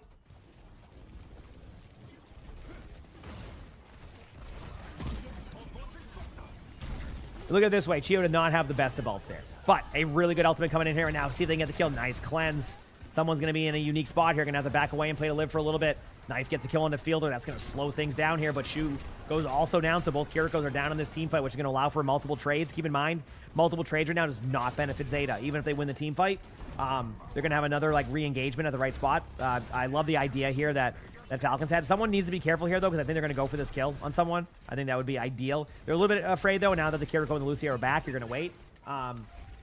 Look at it this way. Chio did not have the best of ults there. But a really good ultimate coming in here. And now see if they can get the kill. Nice cleanse. Someone's going to be in a unique spot here. Going to have to back away and play to live for a little bit. Knife gets the kill on the fielder. That's going to slow things down here. But Shu goes also down. So both Kirikos are down in this team fight, which is going to allow for multiple trades. Keep in mind, multiple trades right now does not benefit Zeta. Even if they win the team fight, they're going to have another like re-engagement at the right spot. I love the idea here that Falcons had. Someone needs to be careful here, though, because I think they're going to go for this kill on someone. I think that would be ideal. They're a little bit afraid, though, now that the Kiriko and the Lucio are back. You're going to wait.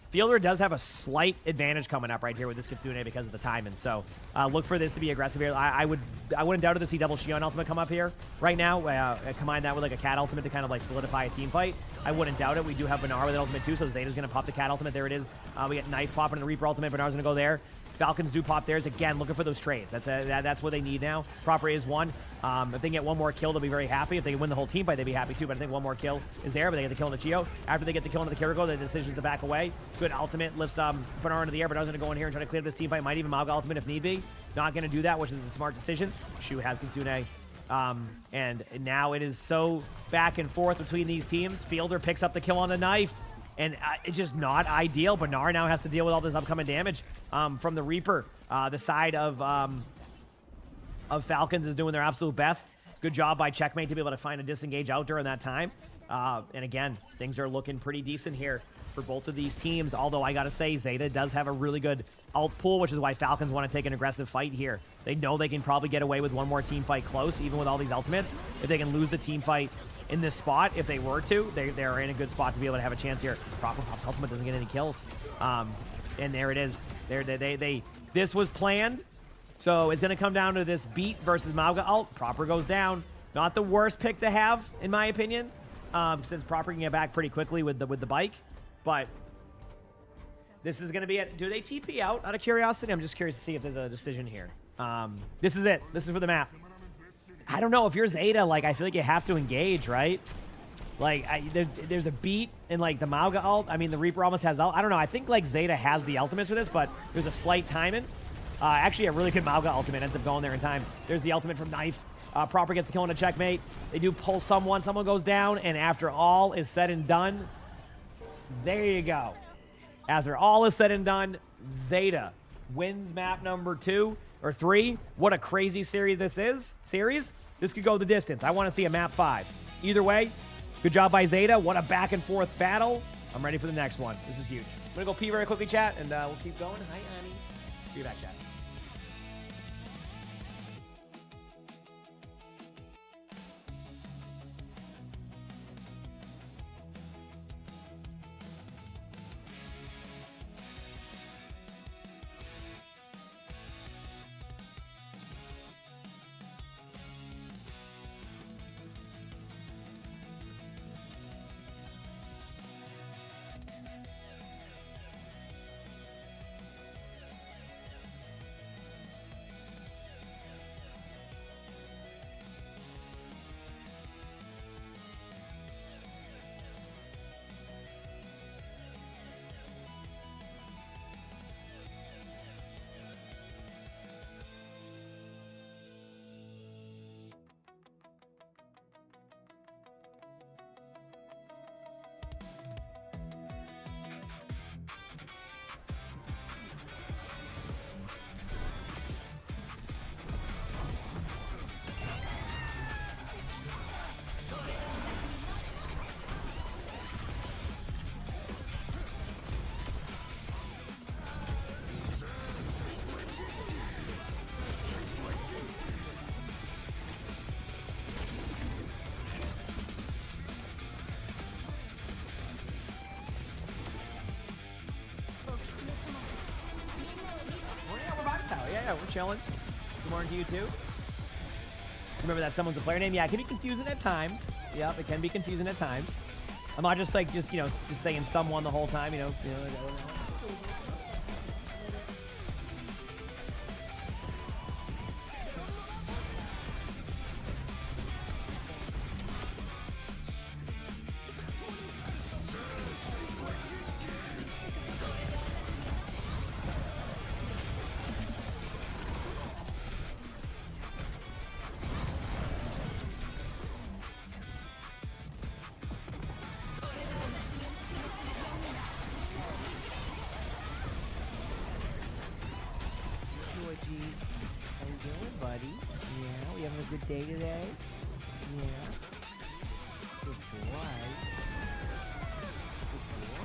Fielder does have a slight advantage coming up right here with this Kitsune because of the timing. So look for this to be aggressive here. I wouldn't doubt it to see double Shion ultimate come up here right now. Combine that with like a Cat ultimate to kind of like solidify a team fight. I wouldn't doubt it. We do have Benar with an ultimate too, so Zeta's going to pop the Cat ultimate. There it is. We get Knife popping the Reaper ultimate. Benar's going to go there. Falcons do pop theirs. Again, looking for those trades. That's what they need now. Proper is one. If they can get one more kill, they'll be very happy. If they can win the whole team fight, they'd be happy too. But I think one more kill is there, but they get the kill on the Chio. After they get the kill on the Kiriko, the decision is to back away. Good ultimate. Lifts Benar into the air, but I was going to go in here and try to clear up this team fight. Might even Mauga ultimate if need be. Not going to do that, which is a smart decision. Shu has Kitsune. And now it is so back and forth between these teams. Fielder picks up the kill on the Knife. And it's just not ideal. Benar now has to deal with all this upcoming damage from the Reaper. The side of Falcons is doing their absolute best. Good job by Checkmate to be able to find a disengage out during that time. And again, things are looking pretty decent here for both of these teams, although I gotta say, Zeta does have a really good ult pool, which is why Falcons want to take an aggressive fight here. They know they can probably get away with one more team fight close, even with all these ultimates. If they can lose the team fight in this spot, if they were to, they're in a good spot to be able to have a chance here. Proper Pop's ultimate doesn't get any kills. And there it is. This was planned. So it's going to come down to this Beat versus Mauga ult. Proper goes down. Not the worst pick to have, in my opinion, since Proper can get back pretty quickly with the bike. But this is going to be it. Do they TP out of curiosity? I'm just curious to see if there's a decision here. This is it. This is for the map. I don't know. If you're Zeta, like, I feel like you have to engage, right? Like, there's a Beat in, like, the Mauga ult. I mean, the Reaper almost has ult. I don't know. I think, like, Zeta has the ultimates for this, but there's a slight timing. Actually, a really good Mauga ultimate ends up going there in time. There's the ultimate from Knife. Proper gets the kill on a checkmate. They do pull someone. Someone goes down, and after all is said and done, there you go. After all is said and done, Zeta wins map number 2 or 3. What a crazy series this is. This could go the distance. I want to see a map 5. Either way, good job by Zeta. What a back and forth battle. I'm ready for the next one. This is huge. I'm going to go pee very quickly, chat, and we'll keep going. Hi, Annie. See you back, chat. Yeah, we're chilling. Good morning to you too. Remember that someone's a player name? Yeah, it can be confusing at times. Yep, it can be confusing at times. I'm not just like just saying someone the whole time. How you doing, buddy? Yeah, we having a good day today? Yeah. Good boy. Good boy.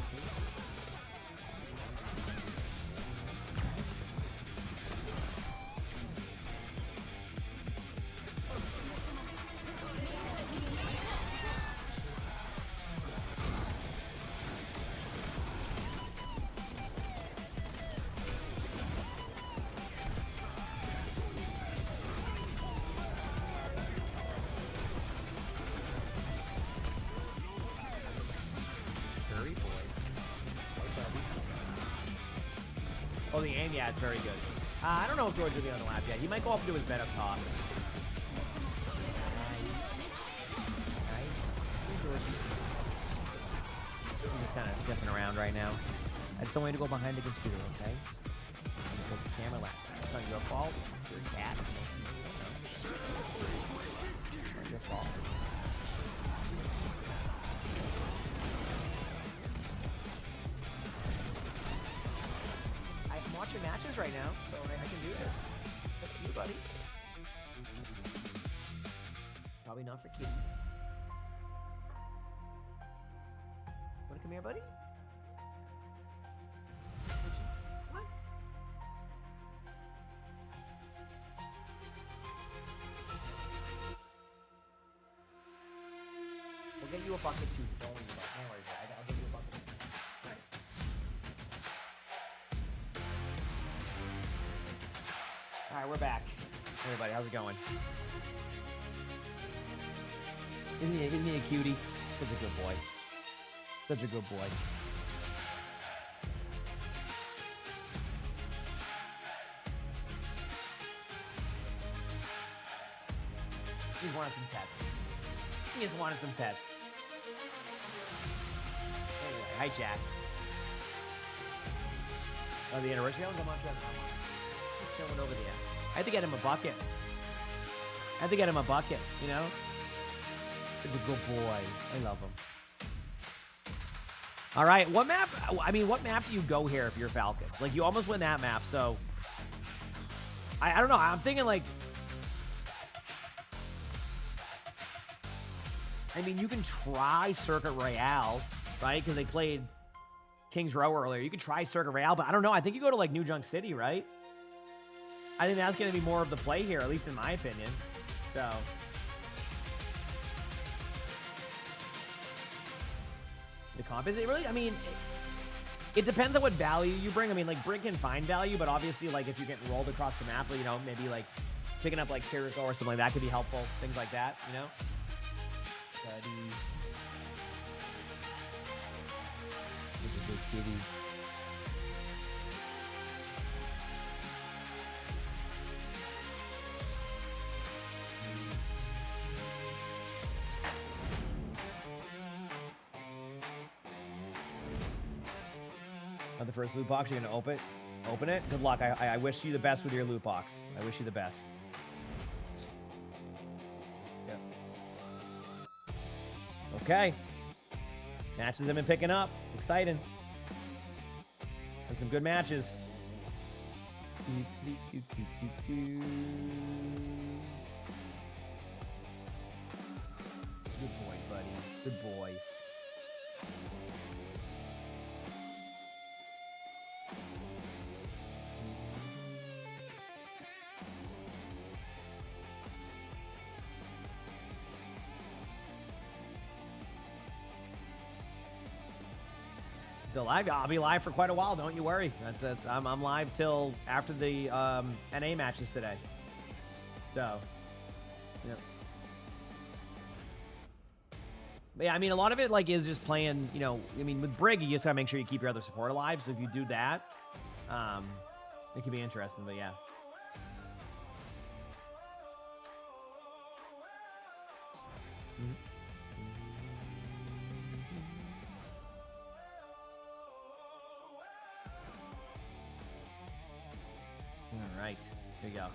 Oh, the aim, yeah, it's very good. I don't know if George will be on the lap yet. He might go up into his bed up top. Nice. I'm just kind of sniffing around right now. I just don't want you to go behind the computer, okay? I'm going to the camera last time. It's not your fault. You're a cat. It's not your fault. I'm watching matches right now, so I can do this. That's you, buddy. Probably not for kitties. Wanna come here, buddy? you a bucket too. Don't worry about it. Don't worry about it. I'll give you a bucket. Right. All right, we're back. Everybody, how's it going? Isn't he a cutie? Such a good boy. Such a good boy. He just wanted some pets. He just wanted some pets. Anyway, hi Jack. Oh, the anniversary? Come on, Trevor. Come on. Just chilling over there. I had to get him a bucket. I had to get him a bucket, you know? He's a good boy. I love him. All right, what map? I mean, what map do you go here if you're Falcons? Like, you almost win that map, so I don't know. I'm thinking like, I mean, you can try Circuit Royale, right? Because they played Kings Row earlier. You could try Circuit Royale, but I don't know. I think you go to like New Junk City, right? I think that's going to be more of the play here, at least in my opinion. So. The comp, is it really? I mean, it depends on what value you bring. I mean, like, Brig can find value, but obviously, like, if you're getting rolled across the map, you know, maybe, like, picking up, like, Carousel or something like that could be helpful. Things like that, you know? Look at this kitty. The first loot box, you're gonna open it. Good luck. I wish you the best with your loot box. I wish you the best. Yep. Okay. Matches have been picking up. It's exciting. And some good matches. Good boy, buddy. Good boys. Still live? I'll be live for quite a while. Don't you worry. I'm live till after the NA matches today. So, yep. But yeah, I mean, a lot of it like is just playing. You know, I mean, with Brig, you just gotta make sure you keep your other support alive. So if you do that, it could be interesting. But yeah. Mm-hmm. All right, here you go.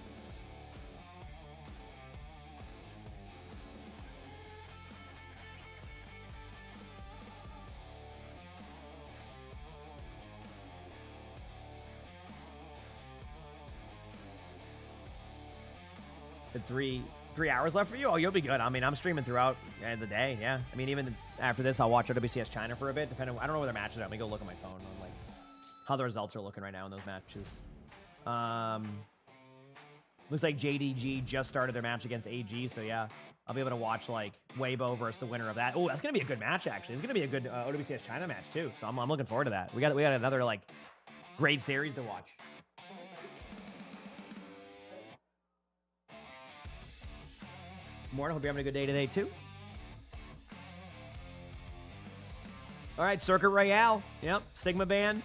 The 3 hours left for you? Oh, you'll be good. I mean, I'm streaming throughout the day. Yeah. I mean, even after this, I'll watch WCS China for a bit. Depending, I don't know where their matches are. Let me go look at my phone on like how the results are looking right now in those matches. Looks like JDG just started their match against AG, so yeah, I'll be able to watch like Weibo versus the winner of that. Oh, that's gonna be a good match actually. It's gonna be a good OWCS China match too. So I'm looking forward to that. We got another like great series to watch. Morning, hope you're having a good day today too. All right, Circuit Royale. Yep, Sigma Band,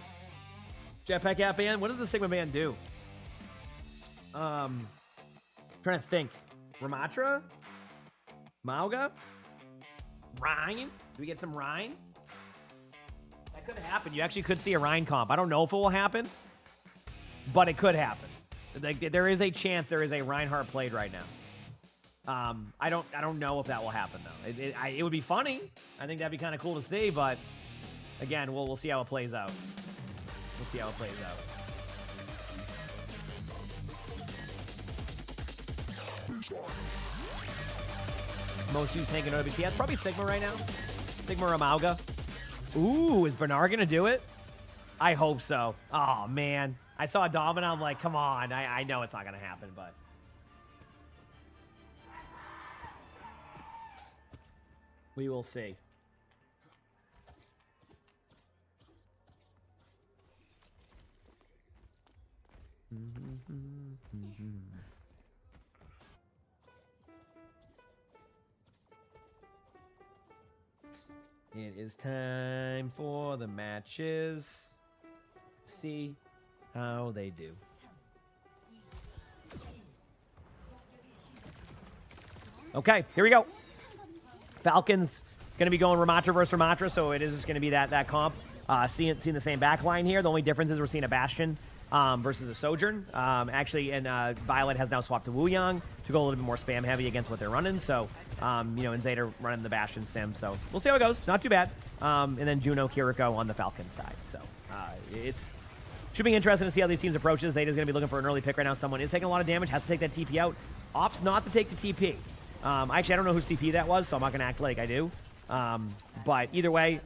Jetpack App Band. What does the Sigma Band do? Trying to think. Ramatra? Mauga? Rhine? Do we get some Rhine? That could happen. You actually could see a Rhine comp. I don't know if it will happen, but it could happen. Like, there is a chance there is a Reinhardt played right now. I don't know if that will happen though. It would be funny. I think that'd be kind of cool to see, but again, we'll see how it plays out. We'll see how it plays out. Most used tank in OBC. Yeah, it's probably Sigma right now. Sigma or Amauga. Ooh, is Bernard gonna do it? I hope so. Oh man, I saw Domina. I'm like, come on. I know it's not gonna happen, but we will see. It is time for the matches. See how they do. Okay, here we go. Falcons going to be going Ramatra versus Ramatra, so it is just going to be that comp. Seeing the same back line here. The only difference is we're seeing a Bastion versus a Sojourn. Actually, and Violet has now swapped to Wu Yang to go a little bit more spam heavy against what they're running. So, and Zeta running the Bastion sim. So we'll see how it goes. Not too bad. And then Juno, Kiriko on the Falcon side. So it's should be interesting to see how these teams approaches. Zeta's going to be looking for an early pick right now. Someone is taking a lot of damage, has to take that TP out. Opts not to take the TP. Actually, I don't know whose TP that was, so I'm not going to act like I do. But either way,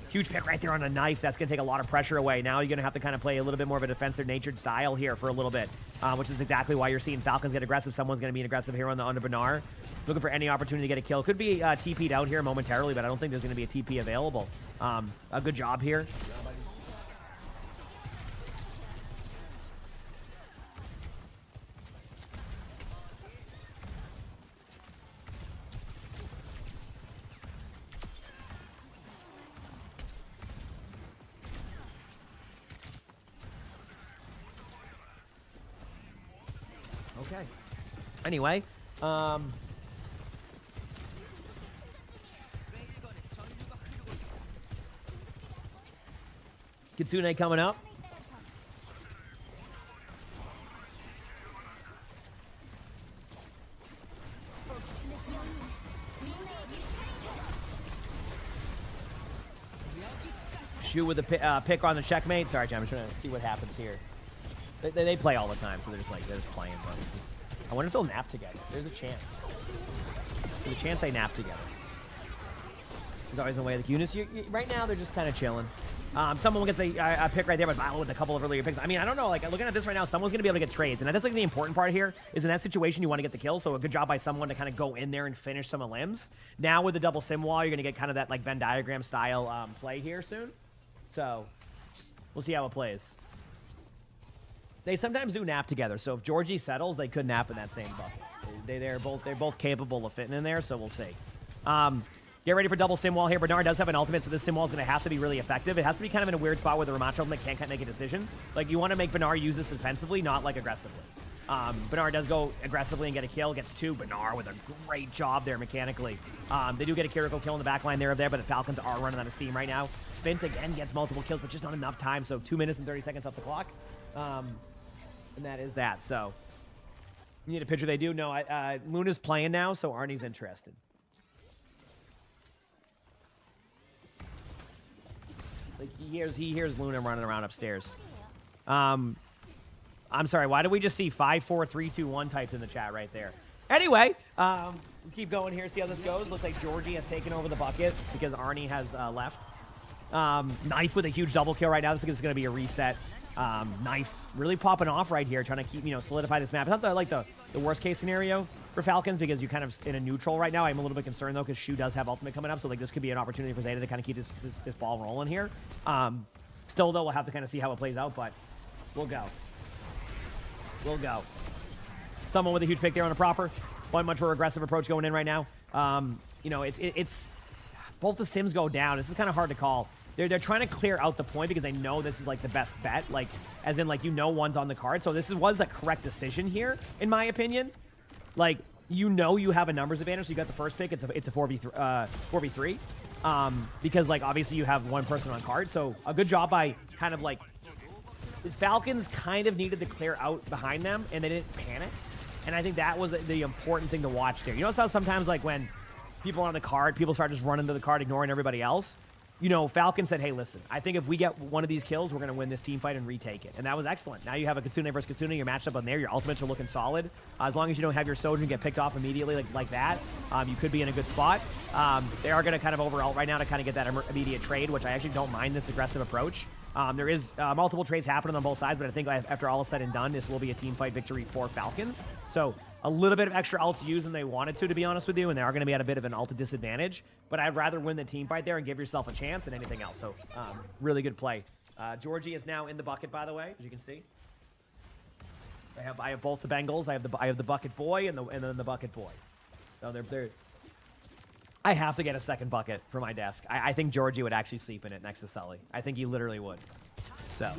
huge pick right there on a knife. That's going to take a lot of pressure away. Now you're going to have to kind of play a little bit more of a defensive-natured style here for a little bit, which is exactly why you're seeing Falcons get aggressive. Someone's going to be aggressive here on the under Benar. Looking for any opportunity to get a kill. Could be TP'd out here momentarily, but I don't think there's going to be a TP available. A good job here. Okay. Anyway, Kitsune coming up. Shu with a pick on the checkmate. Sorry, Jim, I'm trying to see what happens here. They play all the time, so they're just playing. But I wonder if they'll nap together. There's a chance. There's a chance they nap together. There's always a way. Like Eunice, right now they're just kind of chilling. Someone gets a pick right there, but Violet with a couple of earlier picks. I mean, I don't know. Like looking at this right now, someone's gonna be able to get trades, and that's like the important part here. Is in that situation you want to get the kill. So a good job by someone to kind of go in there and finish some of limbs. Now with the double sim wall, you're gonna get kind of that like Venn diagram style play here soon. So we'll see how it plays. They sometimes do nap together, so if Georgie settles, they could nap in that same bucket. They're both capable of fitting in there, so we'll see. Get ready for double sim wall here. Bernard does have an ultimate, so this sim wall is going to have to be really effective. It has to be kind of in a weird spot where the Ramatra ultimate can't make a decision. Like, you want to make Bernard use this defensively, not like aggressively. Bernard does go aggressively and get a kill. Gets two. Bernard with a great job there mechanically. They do get a Kiriko kill in the back line there, but the Falcons are running out of steam right now. Spint again gets multiple kills, but just not enough time, so 2 minutes and 30 seconds off the clock. And that is that. So, you need a picture? They do. No, Luna's playing now, so Arnie's interested. Like he hears Luna running around upstairs. I'm sorry. Why did we just see 5, 4, 3, 2, 1 typed in the chat right there? Anyway, we'll keep going here. See how this goes. Looks like Georgie has taken over the bucket because Arnie has left. Knife with a huge double kill right now. This is going to be a reset. Knife really popping off right here, trying to keep, solidify this map. It's not the worst case scenario for Falcons because you're kind of in a neutral right now. I'm a little bit concerned though because Shu does have ultimate coming up, so like this could be an opportunity for Zeta to kind of keep this ball rolling here. Still though, we'll have to kind of see how it plays out, but we'll go. We'll go. Someone with a huge pick there on a proper. One much more aggressive approach going in right now. It's both the sims go down. This is kind of hard to call. They're trying to clear out the point because they know this is like the best bet, like as in like one's on the card. So this was a correct decision here, in my opinion. Like you have a numbers advantage. So you got the first pick. It's a 4v3 because like obviously you have one person on card. So a good job by kind of like the Falcons kind of needed to clear out behind them and they didn't panic. And I think that was the important thing to watch there. You know how sometimes like when people are on the card, people start just running to the card, ignoring everybody else. Falcon said, hey, listen, I think if we get one of these kills, we're going to win this team fight and retake it. And that was excellent. Now you have a Kitsune versus Kitsune. You're matched up on there. Your ultimates are looking solid. As long as you don't have your Sojourn get picked off immediately like that, you could be in a good spot. They are going to kind of overalt right now to kind of get that immediate trade, which I actually don't mind this aggressive approach. There is multiple trades happening on both sides, but I think after all is said and done, this will be a team fight victory for Falcons. So a little bit of extra ults used than they wanted to be honest with you, and they are going to be at a bit of an ult disadvantage. But I'd rather win the team fight there and give yourself a chance than anything else. So really good play. Georgie is now in the bucket, by the way, as you can see. I have both the Bengals. I have the bucket boy and then the bucket boy. So they're. I have to get a second bucket for my desk. I think Georgie would actually sleep in it next to Sully. I think he literally would. So.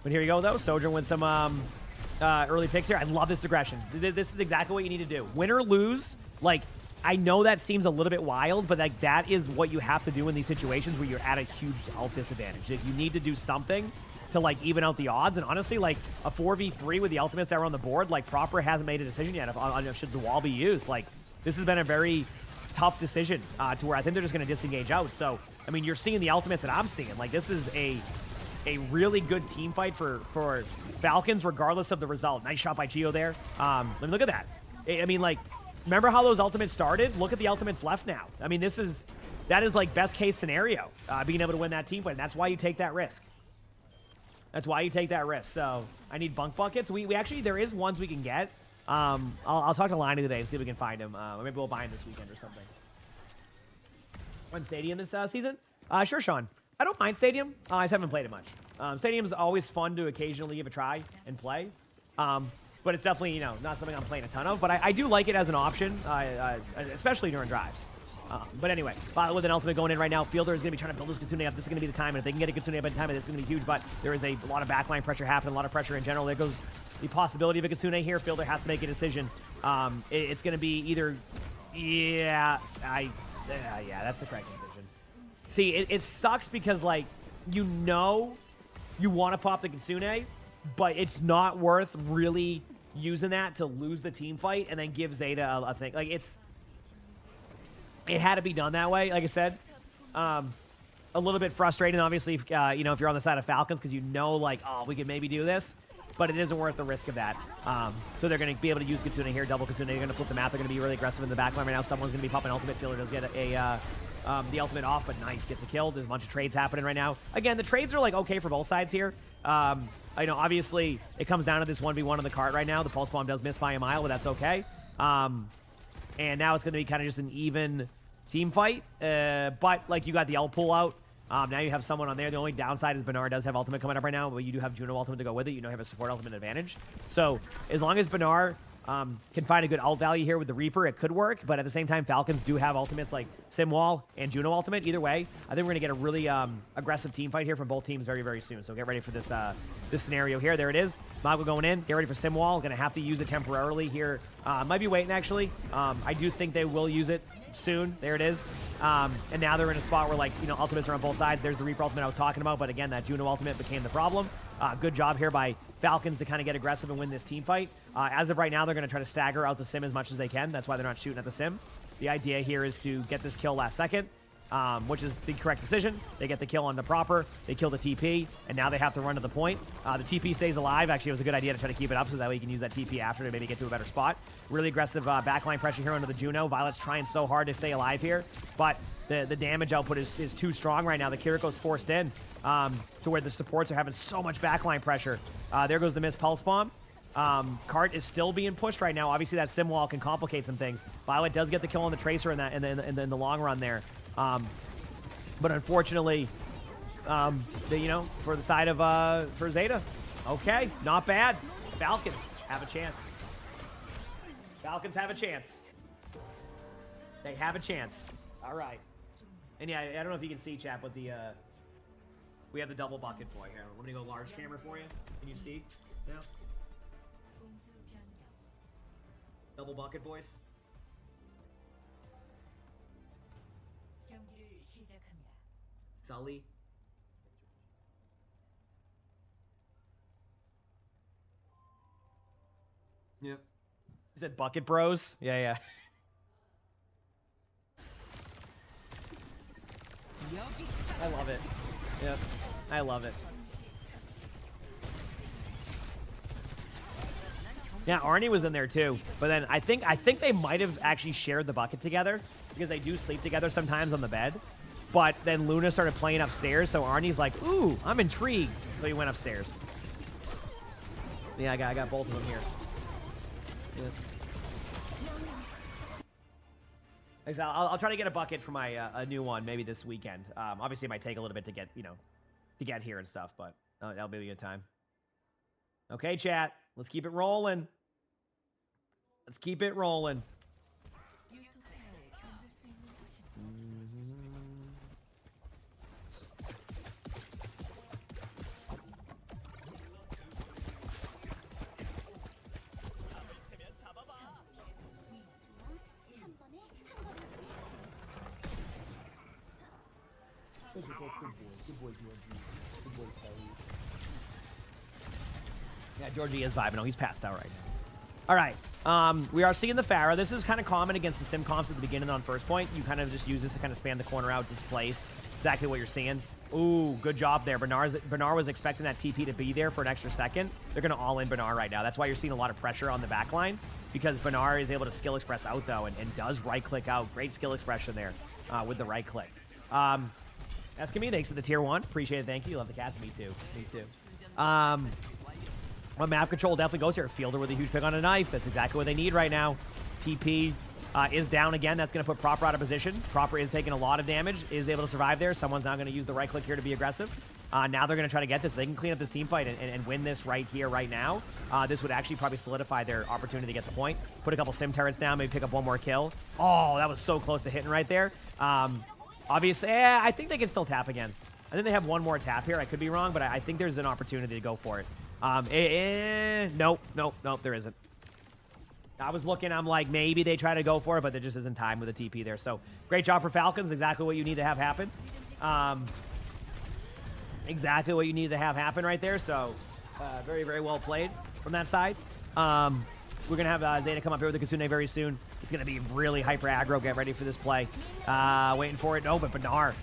But here you go, though. Sojourn with some early picks here. I love this aggression. This is exactly what you need to do. Win or lose, like, I know that seems a little bit wild, but like that is what you have to do in these situations where you're at a huge ult disadvantage. Like, you need to do something to like even out the odds. And honestly, like a 4v3 with the ultimates that are on the board, like Proper hasn't made a decision yet if should the wall be used. Like, this has been a very tough decision to where I think they're just going to disengage out. So, I mean, you're seeing the ultimates that I'm seeing. Like, this is a really good team fight for Falcons, regardless of the result. Nice shot by Gio there. I mean, look at that. I mean, like, remember how those ultimates started? Look at the ultimates left now. I mean, that is like best case scenario, being able to win that team fight. And that's why you take that risk. That's why you take that risk. So I need bunk buckets. We actually, there is ones we can get. I'll talk to Liney today and see if we can find him. Or maybe we'll buy him this weekend or something. Run Stadium this season? Sure, Sean. I don't mind Stadium. I just haven't played it much. Stadium's always fun to occasionally give a try and play. But it's definitely, not something I'm playing a ton of. But I do like it as an option, especially during drives. But anyway, with an ultimate going in right now, Fielder is going to be trying to build his Kitsune up. This is going to be the time. And if they can get a Kitsune up in time, it's going to be huge. But there is a lot of backline pressure happening, a lot of pressure in general. There goes the possibility of a Kitsune here. Fielder has to make a decision. It's going to be either, yeah, that's the correct decision. See, it sucks because, like, you want to pop the Kitsune, but it's not worth really using that to lose the team fight and then give Zeta a thing. Like, it had to be done that way, like I said. A little bit frustrating, obviously, if you're on the side of Falcons, because like, oh, we could maybe do this, but it isn't worth the risk of that. So they're going to be able to use Kitsune here, double Kitsune. They're going to flip the map. They're going to be really aggressive in the backline right now. Someone's going to be popping ultimate. Fielder does get the ultimate off, but Knife gets a kill. There's a bunch of trades happening right now. Again, the trades are like okay for both sides here. Obviously, it comes down to this 1v1 on the cart right now. The Pulse Bomb does miss by a mile, but that's okay. And now it's going to be kind of just an even team fight. But, like, you got the ult pull out. Now you have someone on there. The only downside is Bernard does have ultimate coming up right now, but you do have Juno ultimate to go with it. You have a support ultimate advantage. So, as long as Bernard can find a good ult value here with the Reaper, it could work. But at the same time, Falcons do have ultimates like Simwall and Juno ultimate. Either way, I think we're going to get a really aggressive team fight here from both teams very, very soon. So get ready for this this scenario here. There it is. Mago going in. Get ready for Simwall. Going to have to use it temporarily here. Might be waiting, actually. I do think they will use it soon. There it is. And now they're in a spot where, like, ultimates are on both sides. There's the Reaper ultimate I was talking about. But again, that Juno ultimate became the problem. Good job here by Falcons to kind of get aggressive and win this team fight. As of right now, they're going to try to stagger out the Sim as much as they can. That's why they're not shooting at the Sim. The idea here is to get this kill last second, which is the correct decision. They get the kill on the Proper. They kill the TP, and now they have to run to the point. The TP stays alive. Actually, it was a good idea to try to keep it up so that way you can use that TP after to maybe get to a better spot. Really aggressive backline pressure here under the Juno. Violet's trying so hard to stay alive here, but the damage output is too strong right now. The Kiriko's forced in to where the supports are having so much backline pressure. There goes the missed Pulse Bomb. Cart is still being pushed right now. Obviously, that Sim wall can complicate some things. Violet does get the kill on the Tracer in the long run there. But unfortunately, for the side of for Zeta, okay, not bad. Falcons have a chance. Falcons have a chance. They have a chance. All right. And yeah, I don't know if you can see, chat, but we have the double bucket boy here. Let me go large camera for you. Can you see now? Double bucket boys. Sully. Yep. Is that bucket bros? Yeah. I love it. Yep. I love it. Yeah, Arnie was in there too. But then I think they might have actually shared the bucket together because they do sleep together sometimes on the bed. But then Luna started playing upstairs, so Arnie's like, ooh, I'm intrigued. So he went upstairs. Yeah, I got both of them here. Yeah. I'll try to get a bucket for my a new one maybe this weekend. Obviously, it might take a little bit to get, to get here and stuff, but that'll be a good time. Okay, chat. Let's keep it rolling. Let's keep it rolling. Yeah, Georgie is vibing. Oh, he's passed out right now. All right. We are seeing the Pharah. This is kind of common against the sim comps at the beginning on first point. You kind of just use this to kind of span the corner out, displace. Exactly what you're seeing. Ooh, good job there. Bernard was expecting that TP to be there for an extra second. They're going to all in Bernard right now. That's why you're seeing a lot of pressure on the back line, because Bernard is able to skill express out, though, and does right-click out. Great skill expression there with the right-click. That's me. Thanks to the tier 1. Appreciate it. Thank you. Love the cats. Me too. Me too. Well, map control definitely goes here. Fielder with a huge pick on a knife. That's exactly what they need right now. TP is down again. That's going to put Proper out of position. Proper is taking a lot of damage. Is able to survive there. Someone's now going to use the right click here to be aggressive. Now they're going to try to get this. They can clean up this team fight and win this right here, right now. This would actually probably solidify their opportunity to get the point. Put a couple sim turrets down. Maybe pick up one more kill. Oh, that was so close to hitting right there. Obviously, I think they can still tap again. I think they have one more tap here. I could be wrong, but I think there's an opportunity to go for it. Nope, there isn't. I was looking, I'm like, maybe they try to go for it, but there just isn't time with the TP there. So, great job for Falcons. Exactly what you need to have happen. Exactly what you need to have happen right there. So, very, very well played from that side. We're going to have Zeta come up here with the Kitsune very soon. It's going to be really hyper aggro. Get ready for this play. Waiting for it. No, but Bernard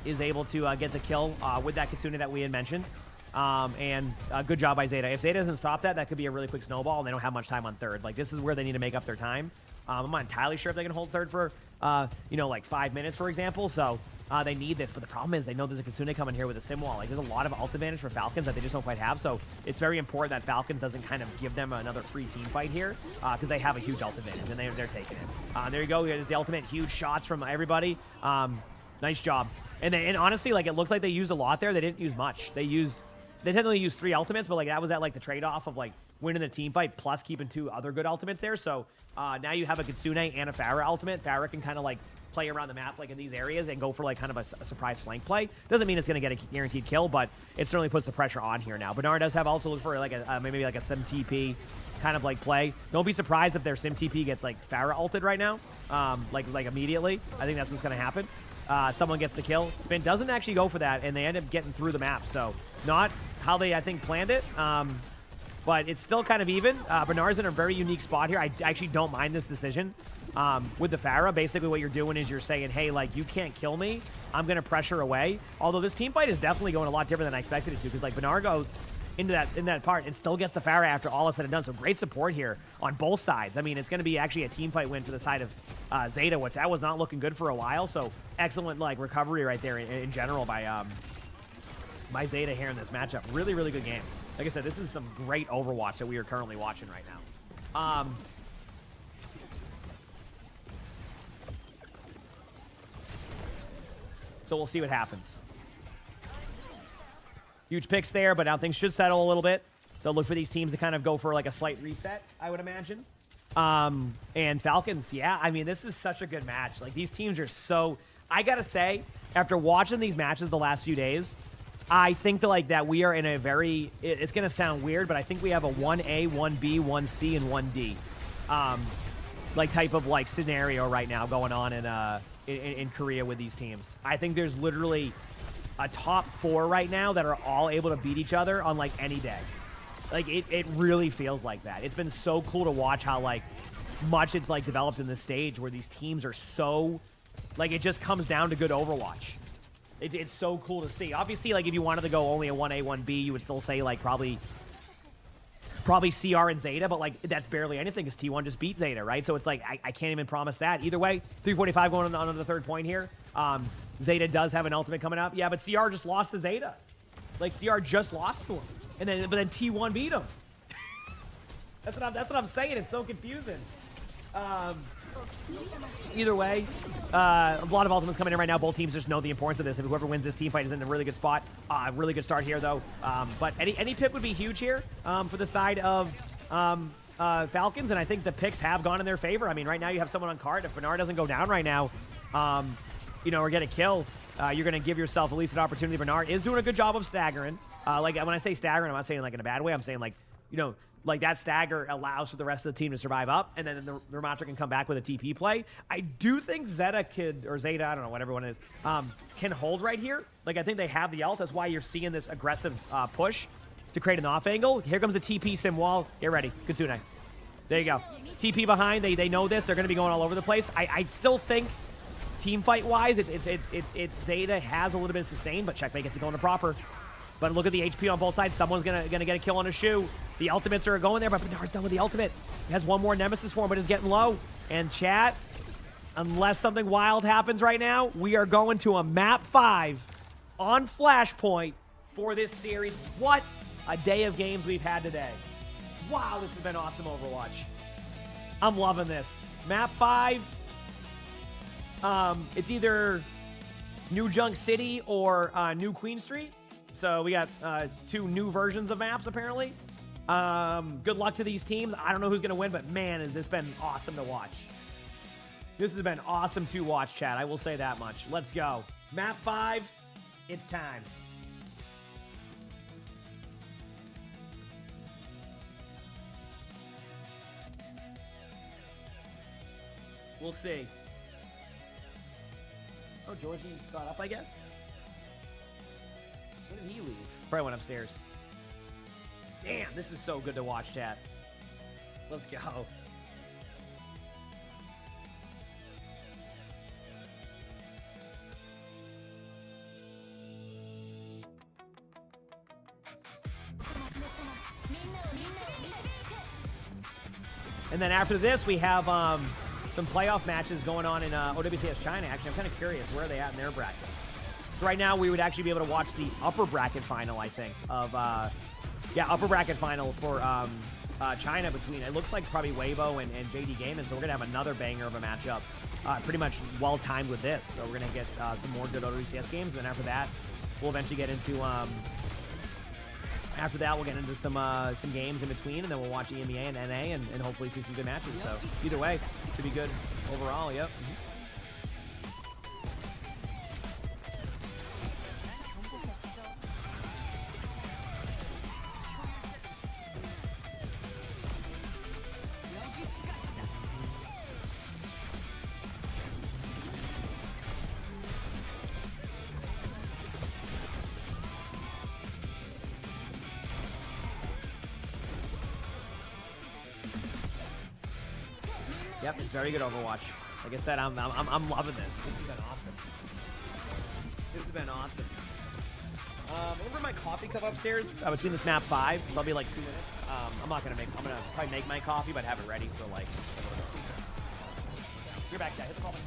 is able to get the kill with that Kitsune that we had mentioned. Good job by Zeta. If Zeta doesn't stop that, that could be a really quick snowball, and they don't have much time on third. Like, this is where they need to make up their time. I'm not entirely sure if they can hold third for, like 5 minutes, for example. So they need this. But the problem is they know there's a Kitsune coming here with a sim wall. Like, there's a lot of ult advantage for Falcons that they just don't quite have. So it's very important that Falcons doesn't kind of give them another free team fight here, because they have a huge ult advantage, and they're taking it. There you go. Here's the ultimate. Huge shots from everybody. Nice job. And honestly, like, it looked like they used a lot there. They didn't use much. They technically used 3 ultimates, but like that was at like the trade-off of like winning the team fight plus keeping 2 other good ultimates there. So now you have a Kitsune and a Pharah ultimate. Pharah can kind of like play around the map like in these areas and go for like kind of a surprise flank play. Doesn't mean it's going to get a guaranteed kill, but it certainly puts the pressure on here now. Bernard does have also look for like a maybe like a sim TP kind of like play. Don't be surprised if their sim TP gets like Pharah ulted right now, like immediately. I think that's what's going to happen. Someone gets the kill. Spin doesn't actually go for that, and they end up getting through the map. So not how they, I think, planned it, but it's still kind of even. Bernard's in a very unique spot here. I actually don't mind this decision with the Pharah. Basically, what you're doing is you're saying, hey, like, you can't kill me. I'm going to pressure away. Although this team fight is definitely going a lot different than I expected it to, because, like, Bernard goes into that part and still gets the Pharah after all is said and done. So great support here on both sides. I mean, it's going to be actually a team fight win for the side of Zeta, which that was not looking good for a while. So excellent, like, recovery right there in general by Zeta here in this matchup. Really, really good game. Like I said, this is some great Overwatch that we are currently watching right now. So we'll see what happens. Huge picks there, but now things should settle a little bit. So look for these teams to kind of go for like a slight reset, I would imagine. And Falcons, yeah, I mean, this is such a good match. Like, these teams are so... I gotta say, after watching these matches the last few days, I think that we are in a very... It's gonna sound weird, but I think we have a 1A, 1B, 1C, and 1D like type of like scenario right now going on in Korea with these teams. I think there's literally a top 4 right now that are all able to beat each other on like any day. Like, it really feels like that. It's been so cool to watch how like much it's like developed in this stage where these teams are so like, it just comes down to good Overwatch. It's so cool to see. Obviously, like, if you wanted to go only a 1A, 1B, you would still say like probably CR and Zeta, but like that's barely anything because T1 just beat Zeta, right? So it's like I can't even promise that. Either way, 345 going on the third point here. Zeta does have an ultimate coming up. Yeah, but CR just lost to Zeta. Like, CR just lost to him. But then T1 beat him. That's what I'm saying. It's so confusing. Either way, a lot of ultimates coming in right now. Both teams just know the importance of this, and whoever wins this team fight is in a really good spot. Really good start here, though. But any pick would be huge here for the side of Falcons, and I think the picks have gone in their favor. I mean, right now you have someone on card. If Bernard doesn't go down right now, or get a kill, you're going to give yourself at least an opportunity. Bernard is doing a good job of staggering. Like, when I say staggering, I'm not saying like in a bad way. I'm saying like, like that stagger allows for the rest of the team to survive up, and then the Ramattra can come back with a TP play. I do think Zeta, I don't know, whatever one it is, can hold right here. Like, I think they have the ult. That's why you're seeing this aggressive push to create an off angle. Here comes the TP sim wall. Get ready. Kitsune. There you go. TP behind. They know this. They're going to be going all over the place. I still think team fight wise, it's Zeta has a little bit of sustain, but Checkmate gets it going to proper. But look at the HP on both sides. Someone's gonna get a kill on a shoe. The ultimates are going there, but Bernard's done with the ultimate. He has one more Nemesis for him, but is getting low. And chat, unless something wild happens right now, we are going to a map 5 on Flashpoint for this series. What a day of games we've had today. Wow, this has been awesome, Overwatch. I'm loving this. Map 5, it's either New Junk City or New Queen Street. So we got 2 new versions of maps, apparently. Good luck to these teams. I don't know who's going to win, but man, has this been awesome to watch. This has been awesome to watch, chat. I will say that much. Let's go. Map 5, it's time. We'll see. Oh, Georgie got up, I guess? When did he leave? Probably went upstairs. Damn, this is so good to watch, chat. Let's go. And then after this, we have some playoff matches going on in OWCS China. Actually, I'm kind of curious, where are they at in their bracket? So right now, we would actually be able to watch the upper bracket final, I think, of, upper bracket final for China between, it looks like probably Weibo and JD Gaming. So we're going to have another banger of a matchup, pretty much well-timed with this. So we're going to get some more good OWCS games. And then after that, we'll eventually get into, some games in between. And then we'll watch EMEA and NA and hopefully see some good matches. So either way, should be good overall. Yep. Yep, it's very good Overwatch. Like I said, I'm loving this. This has been awesome. This has been awesome. Over my coffee cup upstairs between this map 5, so I'll be like 2 minutes. I'm gonna probably make my coffee, but have it ready for like a little bit. You're back, guys. Hit the call back.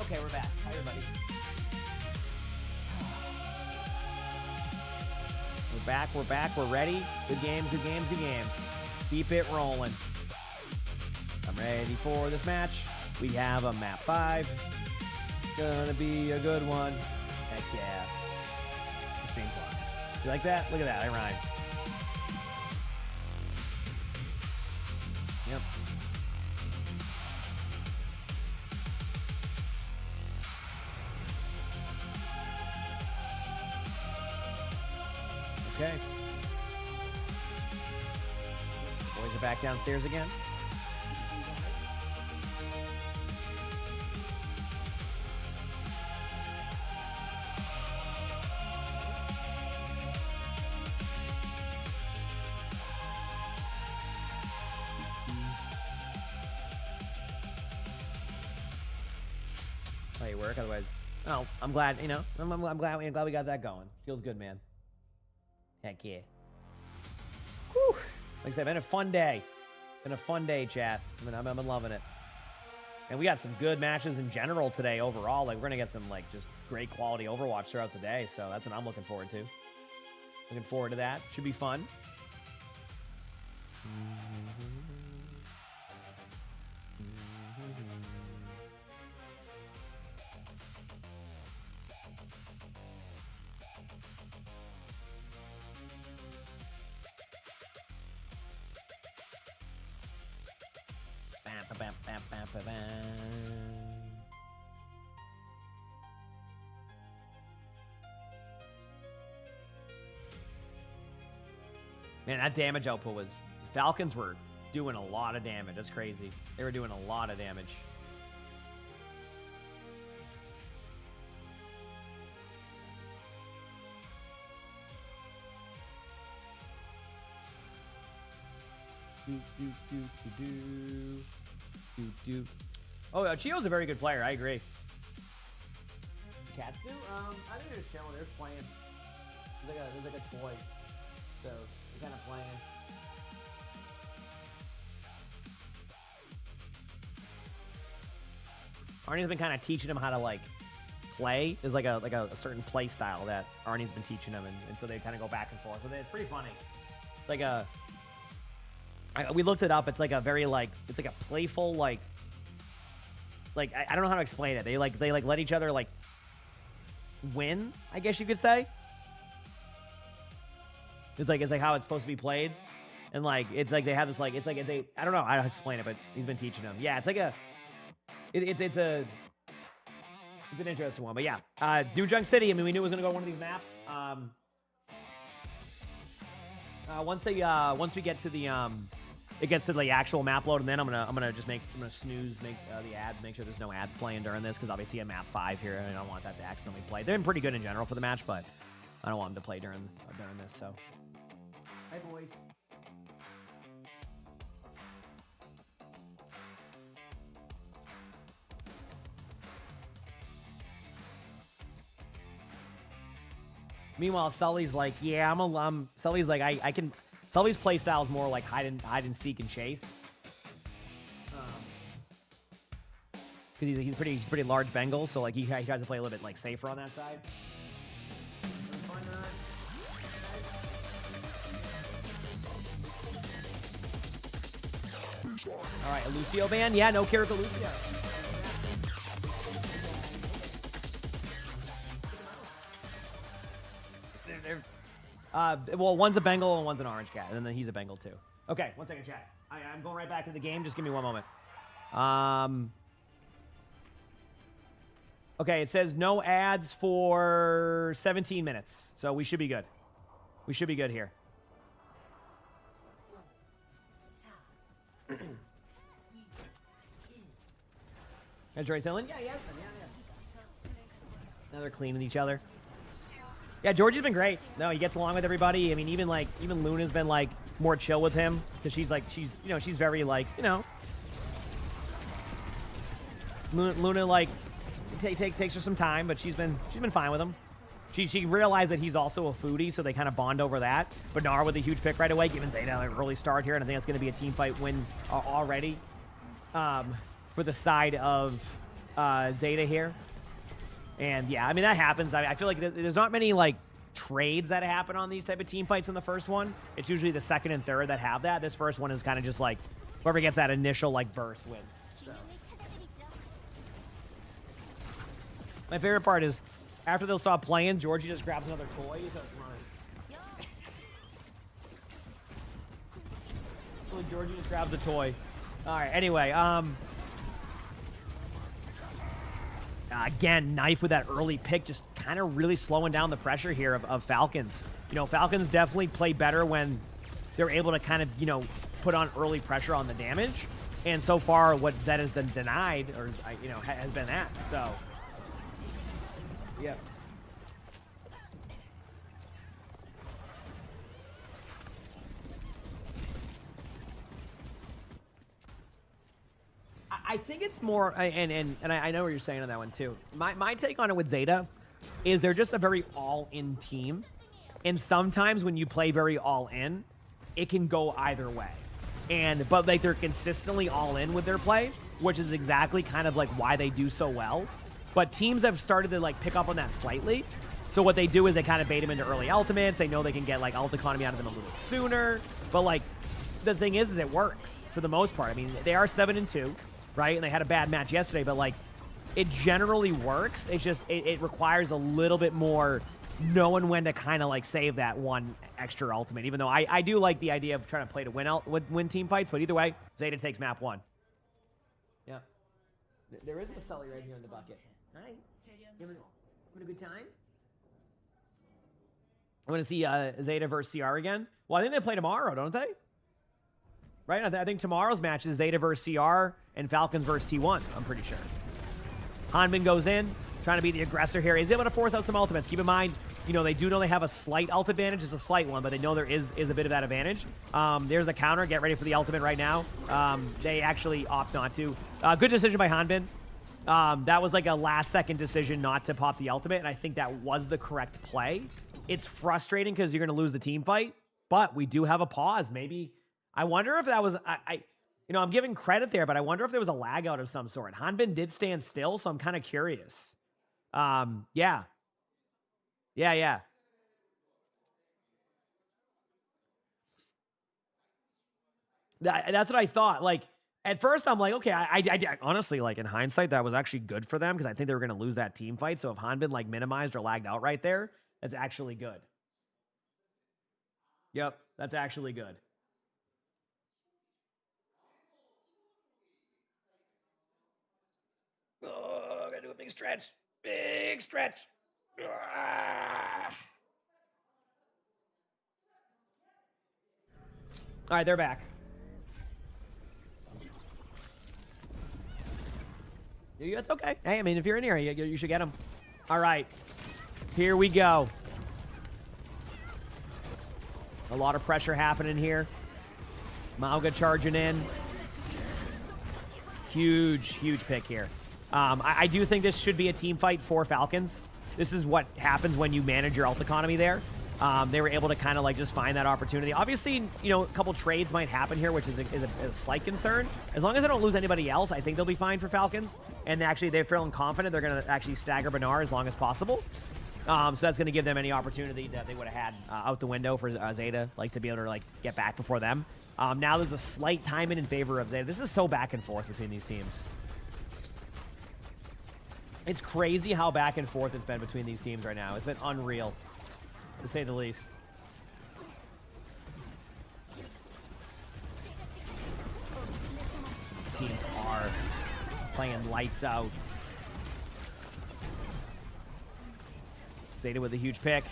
Okay, we're back. Hi, everybody. We're back, we're ready. Good games, good games, good games. Keep it rolling. I'm ready for this match. We have a map 5. Gonna be a good one. Heck yeah. The stream's on. You like that? Look at that, I rhyme. Yep. Okay. Boys are back downstairs again. Let you work, otherwise. Oh, I'm glad. You know, I'm glad. I'm glad we got that going. Feels good, man. Heck yeah. Whew. Like I said, been a fun day. Been a fun day, chat. I've been loving it. And we got some good matches in general today overall. Like, we're going to get some, like, just great quality Overwatch throughout the day. So that's what I'm looking forward to. Looking forward to that. Should be fun. Man, that damage output was... Falcons were doing a lot of damage. That's crazy. They were doing a lot of damage. Oh, Chio's a very good player. I agree. Cats do? I think they're just chilling. They're just playing. There's like a toy. So, they're kind of playing. Arnie's been kind of teaching him how to, like, play. There's like a certain play style that Arnie's been teaching him, and so they kind of go back and forth with it. It's pretty funny. It's like a... we looked it up. It's like a very, like... It's like a playful, like... Like, I don't know how to explain it. They let each other, like, win, I guess you could say. It's like how it's supposed to be played. And, like, it's like they have this, like, it's like they... I don't know how to explain it, but he's been teaching them. Yeah, it's like a... It's an interesting one. But, yeah. Dujung City, I mean, we knew it was going to go to one of these maps. Once we get to the... It gets to the actual map load, and then I'm gonna snooze, make the ads, make sure there's no ads playing during this, because obviously in map 5 here, and I don't want that to accidentally play. They've been pretty good in general for the match, but I don't want them to play during this. So, hi boys. Meanwhile, Sully's like, yeah, Sully's like, I can. Sully's playstyle is more like hide and seek and chase. Because he's pretty large Bengal, so like he tries to play a little bit like safer on that side. All right, a Lucio ban? Yeah, no Kiriko Lucio. Well, one's a Bengal and one's an orange cat, and then he's a Bengal too. Okay, 1 second, chat. I'm going right back to the game. Just give me 1 moment. Okay, it says no ads for 17 minutes. So we should be good. We should be good here. Enjoy selling? Yeah. Now they're cleaning each other. Yeah, Georgie's been great. No, he gets along with everybody. I mean, even Luna's been like more chill with him because she's very like, Luna like takes her some time, but she's been fine with him. She realized that he's also a foodie, so they kind of bond over that. But Nar with a huge pick right away, giving Zeta an early start here, and I think it's going to be a team fight win already for the side of Zeta here. And yeah, I mean, that happens. I feel like there's not many like trades that happen on these type of team fights in the first one. It's usually the second and third that have that. This first one is kind of just like whoever gets that initial like burst wins. So. My favorite part is after they'll stop playing, Georgie just grabs another toy and starts running. So Georgie just grabs a toy. All right, anyway, again, Knife with that early pick, just kind of really slowing down the pressure here of Falcons. Falcons definitely play better when they're able to kind of, put on early pressure on the damage. And so far, what Zed has been denied, or, has been that. So, yeah. I think it's more, and I know what you're saying on that one too. My take on it with Zeta is they're just a very all-in team, and sometimes when you play very all-in, it can go either way. But like they're consistently all-in with their play, which is exactly kind of like why they do so well. But teams have started to like pick up on that slightly. So what they do is they kind of bait them into early ultimates. They know they can get like ult economy out of them a little sooner. But like the thing is it works for the most part. I mean, they are 7-2. Right? And they had a bad match yesterday, but like it generally works. It's just it requires a little bit more knowing when to kind of like save that one extra ultimate. Even though I do like the idea of trying to play to win team fights, but either way, Zeta takes map 1. Yeah. There is a Sully right here in the bucket. Hi. You having a good time? I want to see Zeta versus CR again. Well, I think they play tomorrow, don't they? Right? I think tomorrow's match is Zeta versus CR and Falcons versus T1, I'm pretty sure. Hanbin goes in, trying to be the aggressor here. He's able to force out some ultimates. Keep in mind, they do know they have a slight ult advantage. It's a slight one, but they know there is a bit of that advantage. There's the counter. Get ready for the ultimate right now. They actually opt not to. Good decision by Hanbin. That was like a last-second decision not to pop the ultimate, and I think that was the correct play. It's frustrating because you're going to lose the team fight, but we do have a pause. Maybe... I wonder if that was, I'm giving credit there, but I wonder if there was a lag out of some sort. Hanbin did stand still, so I'm kind of curious. Yeah. That's what I thought. Like, at first I'm like, okay, I honestly, like, in hindsight, that was actually good for them because I think they were going to lose that team fight. So if Hanbin, like, minimized or lagged out right there, that's actually good. Yep, that's actually good. Oh, I gotta do a big stretch. Big stretch. Ah. All right, they're back. It's okay. Hey, I mean, if you're in here, you should get them. All right, here we go. A lot of pressure happening here. Mauga charging in. Huge pick here. I do think this should be a team fight for Falcons. This is what happens when you manage your ult economy there. They were able to kind of like just find that opportunity. Obviously, a couple trades might happen here, which is a slight concern. As long as they don't lose anybody else, I think they'll be fine for Falcons. And actually, they're feeling confident they're going to actually stagger Benar as long as possible. So that's going to give them any opportunity that they would have had out the window for Zeta, like to be able to like get back before them. Now there's a slight timing in favor of Zeta. This is so back and forth between these teams. It's crazy how back and forth it's been between these teams right now. It's been unreal, to say the least. teams are playing lights out. Zeta with a huge pick.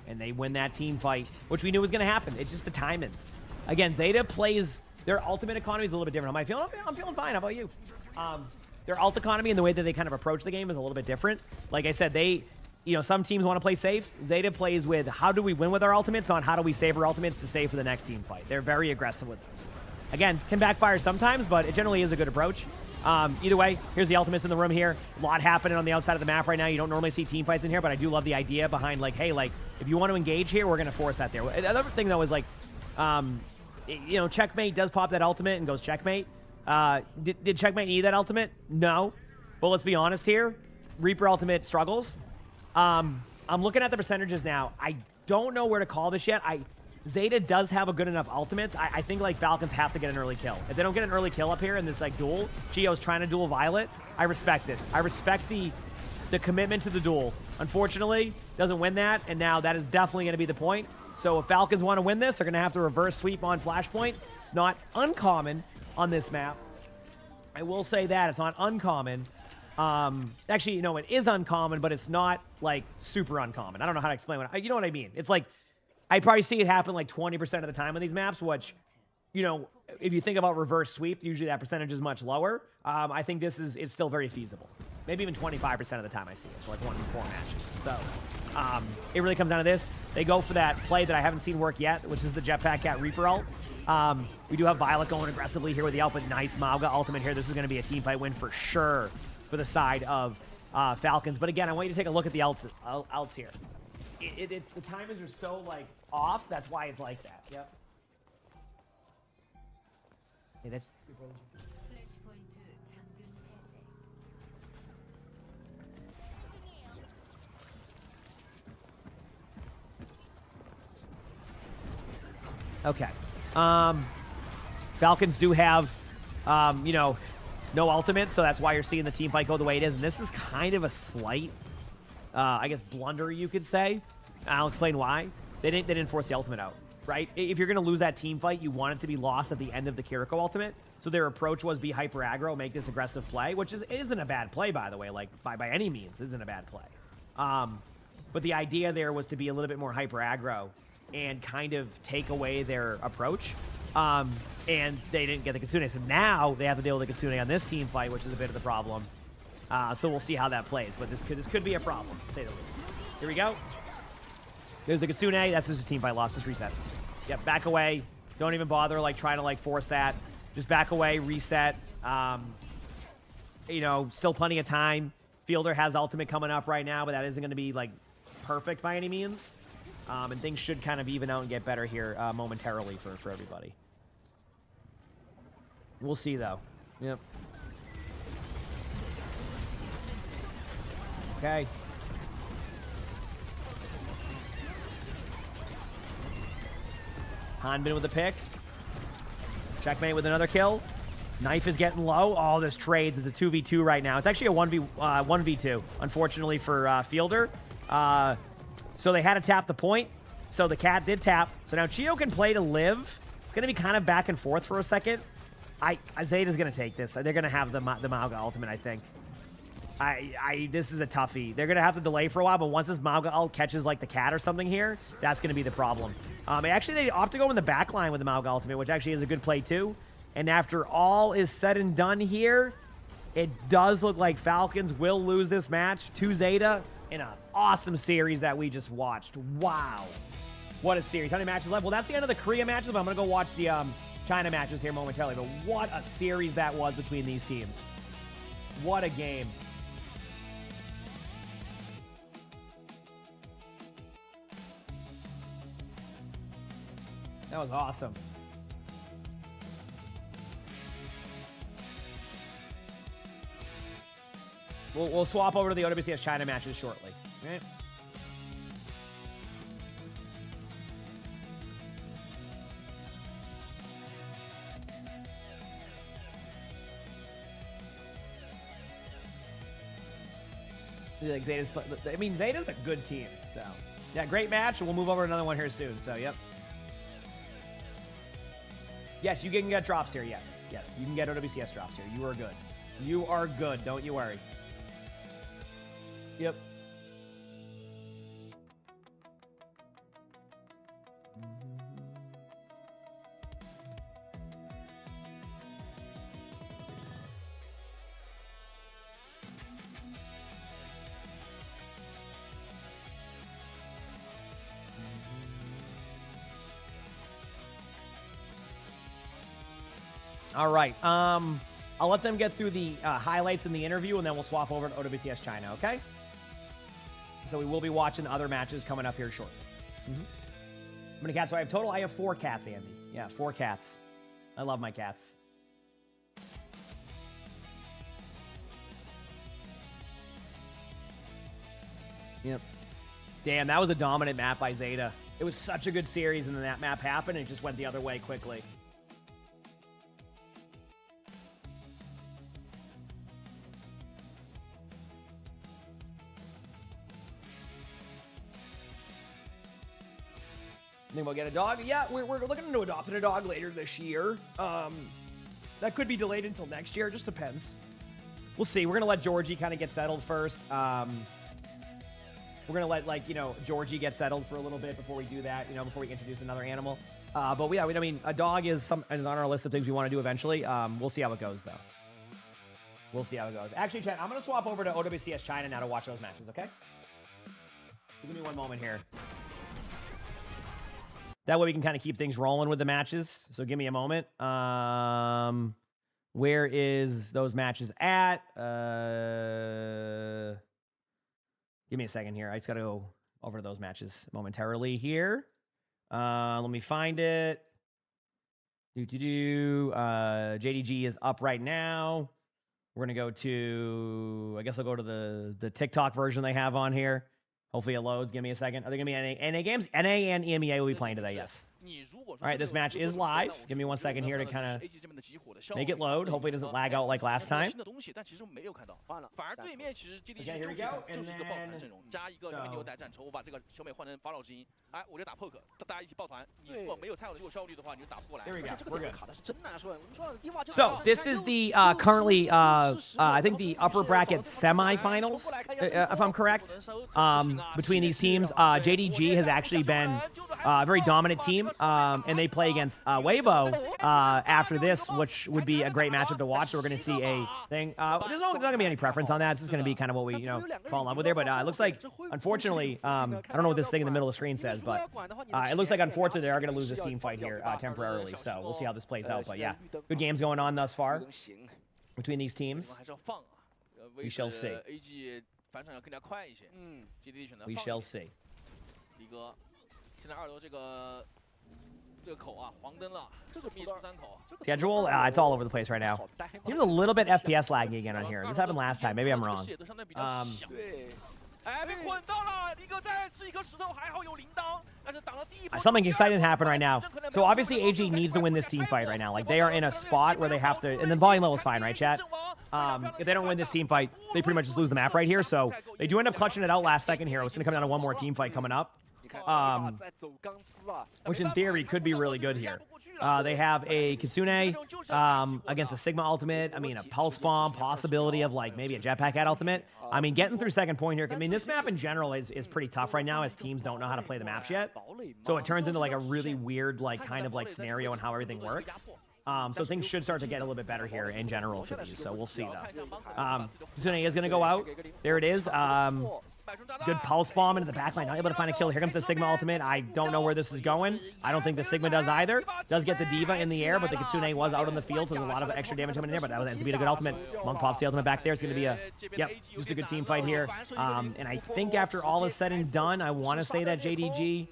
And they win that team fight, which we knew was going to happen. It's just the timings. Again, Zeta plays, their ultimate economy is a little bit different. How am I feeling? I'm feeling fine. How about you? Their ult economy and the way that they kind of approach the game is a little bit different. Like I said, they, you know, some teams want to play safe. Zeta plays with how do we win with our ultimates, not how do we save our ultimates to save for the next team fight. They're very aggressive with those. Again, can backfire sometimes, but it generally is a good approach. Either way, here's the ultimates in the room here. A lot happening on the outside of the map right now. You don't normally see team fights in here, but I do love the idea behind, like, hey, like, if you want to engage here, we're going to force that there. Another thing, though, is, like, you know, Checkmate does pop that ultimate and goes Checkmate. Did Checkmate need that ultimate? No. But let's be honest here. Reaper ultimate struggles. I'm looking at the percentages now. I don't know where to call this yet. Zeta does have a good enough ultimates. I think, like, Falcons have to get an early kill. If they don't get an early kill up here in this, like, duel, Chio's trying to duel Violet, I respect it. I respect the commitment to the duel. Unfortunately, doesn't win that, and now that is definitely going to be the point. So if Falcons want to win this, they're going to have to reverse sweep on Flashpoint. It's not uncommon on this map. I will say that. It's not uncommon. Actually, you know, it is uncommon, but it's not, like, super uncommon. I don't know how to explain it. You know what I mean? It's like, I probably see it happen like 20% of the time on these maps, which, you know, if you think about reverse sweep, usually that percentage is much lower. I think it's still very feasible. Maybe even 25% of the time I see it, so like 1 in 4 matches. So it really comes down to this. They go for that play that I haven't seen work yet, which is the Jetpack Cat Reaper ult. We do have Violet going aggressively here with the ult, but nice Mauga ultimate here. This is going to be a team fight win for sure for the side of Falcons. But again, I want you to take a look at the ults here. It's the timings are so, like, off. That's why it's like that. Yep. Hey, that's... Okay. Falcons do have, you know, no ultimates, so that's why you're seeing the team fight go the way it is. And this is kind of a slight, I guess, blunder, you could say. I'll explain why. They didn't force the ultimate out, right? If you're going to lose that team fight, you want it to be lost at the end of the Kiriko ultimate. So their approach was be hyper aggro, make this aggressive play, which isn't a bad play, by the way. Like, by any means, isn't a bad play. But the idea there was to be a little bit more hyper aggro and kind of take away their approach. And they didn't get the Kitsune. So now they have to deal with the Kitsune on this team fight, which is a bit of the problem. So we'll see how that plays. But this could be a problem, to say the least. Here we go. There's the Kitsune. That's just a team fight loss. Just reset. Yep, back away. Don't even bother, like, trying to, like, force that. Just back away, reset. You know, still plenty of time. Fielder has ultimate coming up right now, but that isn't going to be, like, perfect by any means. And things should kind of even out and get better here momentarily for everybody. We'll see, though. Yep. Okay. Hanbin with the pick. Checkmate with another kill. Knife is getting low. Oh, this trades. It's a 2v2 right now. It's actually a 1v2, unfortunately, for Fielder. So they had to tap the point. So the cat did tap. So now Chio can play to live. It's going to be kind of back and forth for a second. Zeta's going to take this. They're going to have the Mauga ultimate, I think. This is a toughie. They're going to have to delay for a while, but once this Mauga ult catches, like, the cat or something here, that's going to be the problem. Actually, they opt to go in the back line with the Mauga ultimate, which actually is a good play, too. And after all is said and done here, it does look like Falcons will lose this match to Zeta in an awesome series that we just watched. Wow. What a series. How many matches left? Well, that's the end of the Korea matches, but I'm going to go watch the China matches here momentarily. But what a series that was between these teams. What a game. That was awesome. We'll swap over to the OWCS China matches shortly. Okay. Like Zeta's, I mean, Zeta's a good team. So, yeah, great match, and we'll move over to another one here soon. So, yep. Yes, you can get drops here. Yes. Yes, you can get OWCS drops here. You are good. You are good. Don't you worry. Yep. All right. I'll let them get through the highlights in the interview, and then we'll swap over to OWCS China, okay? So we will be watching other matches coming up here shortly. How many cats do I have total? I have 4 cats, Andy. Yeah, 4 cats. I love my cats. Yep. Damn, that was a dominant map by Zeta. It was such a good series, and then that map happened, and it just went the other way quickly. Think we'll get a dog? Yeah, we're looking into adopting a dog later this year. That could be delayed until next year. It just depends. We'll see. We're going to let Georgie kind of get settled first. We're going to let, like, you know, Georgie get settled for a little bit before we do that, you know, before we introduce another animal. But yeah, I mean, a dog is on our list of things we want to do eventually. We'll see how it goes, though. We'll see how it goes. Actually, Chad, I'm going to swap over to OWCS China now to watch those matches, okay? Give me one moment here. That way we can kind of keep things rolling with the matches. So give me a moment. Where is those matches at? Give me a second here. I just got to go over to those matches momentarily here. Let me find it. JDG is up right now. We're going to go to, I guess I'll go to the TikTok version they have on here. Hopefully it loads. Give me a second. Are there going to be NA games? NA and EMEA will be playing today, yes. All right, this match is live. Give me 1 second here to kind of make it load. Hopefully it doesn't lag out like last time. Okay, here we go. And then, there we go. We're good. So this is the currently, I think the upper bracket semifinals, if I'm correct, between these teams. JDG has actually been a very dominant team. And they play against Weibo after this, which would be a great matchup to watch. So we're going to see a thing. There's not going to be any preference on that. It's just going to be kind of what we, you know, fall in love with there. But it looks like, unfortunately, I don't know what this thing in the middle of the screen says, but it looks like, unfortunately, they are going to lose this team fight here temporarily. So we'll see how this plays out. But yeah, good games going on thus far between these teams. We shall see. We shall see. Schedule? It's all over the place right now. Seems a little bit FPS laggy again on here. This happened last time. Maybe I'm wrong. Something exciting happened right now. So obviously AG needs to win this team fight right now. Like, they are in a spot where they have to, and the volume level is fine, right, chat? If they don't win this team fight, they pretty much just lose the map right here. So they do end up clutching it out last second here. It's going to come down to one more team fight coming up. Which in theory could be really good here. They have a Kitsune against a Sigma ultimate. I mean, a Pulse Bomb, possibility of like maybe a Jetpack at ultimate. I mean, getting through second point here. I mean, this map in general is pretty tough right now as teams don't know how to play the maps yet. So it turns into like a really weird like kind of like scenario and how everything works. So things should start to get a little bit better here in general for these. So we'll see though. Kitsune is going to go out. There it is. Good Pulse Bomb into the backline. Not able to find a kill. Here comes the Sigma ultimate. I don't know where this is going. I don't think the Sigma does either. Does get the Diva in the air, but the Kitsune was out on the field, so there's a lot of extra damage coming in there, but that was ends up being a good ultimate. Monk pops the ultimate back there. It's going to be a, yep, just a good team fight here. And I think after all is said and done, I want to say that JDG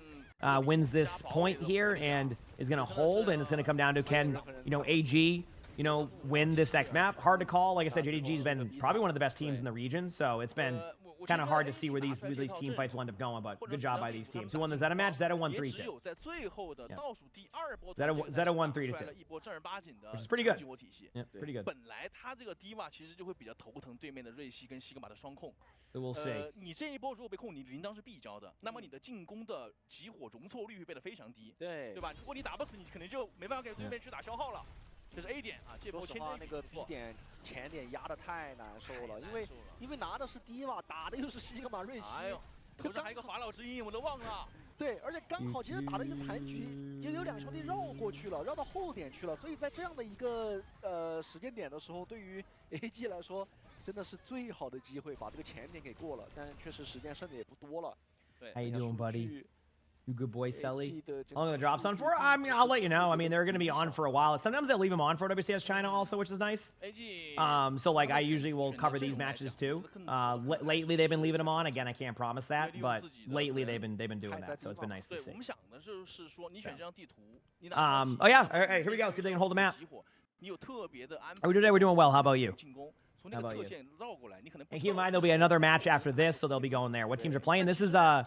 wins this point here and is going to hold, and it's going to come down to can, you know, AG, you know, win this next map. Hard to call. Like I said, JDG has been probably one of the best teams in the region, so it's been kind of hard to see where these team fights will end up going, but good job by these teams. Who won the Zeta match? Zeta won 3-2. Zeta won 3-2, which is pretty good. Yeah, pretty good. 本来他这个低瓦其实就会比较头疼对面的瑞希跟西格玛的双控。 So we'll see. 你这一波如果被控，你铃铛是必交的，那么你的进攻的集火容错率会变得非常低，对吧？如果你打不死，你可能就没办法给对面去打消耗了。这是 A 点啊，这波签那个 B 点前点压的太难受了，因为拿的是低瓦，打的又是西格玛瑞希，哎呦，头上还有一个法老之音，我都忘了。 对，而且刚好其实打了一个残局，也有两兄弟绕过去了，绕到后点去了，所以在这样的一个时间点的时候，对于 AG 来说，真的是最好的机会把这个前点给过了，但确实时间剩的也不多了。对 How you doing, buddy? You good boy, Selly? How long are the drops on for? I mean, I'll let you know. I mean, they're going to be on for a while. Sometimes they leave them on for WCS China also, which is nice. So, like, I usually will cover these matches too. Lately, they've been leaving them on. Again, I can't promise that, but lately they've been doing that, so it's been nice to see. Oh yeah, all right, here we go. See if they can hold the map. We're doing well. How about you? How about you? And keep in mind, there'll be another match after this, so they'll be going there. What teams are playing? This is AG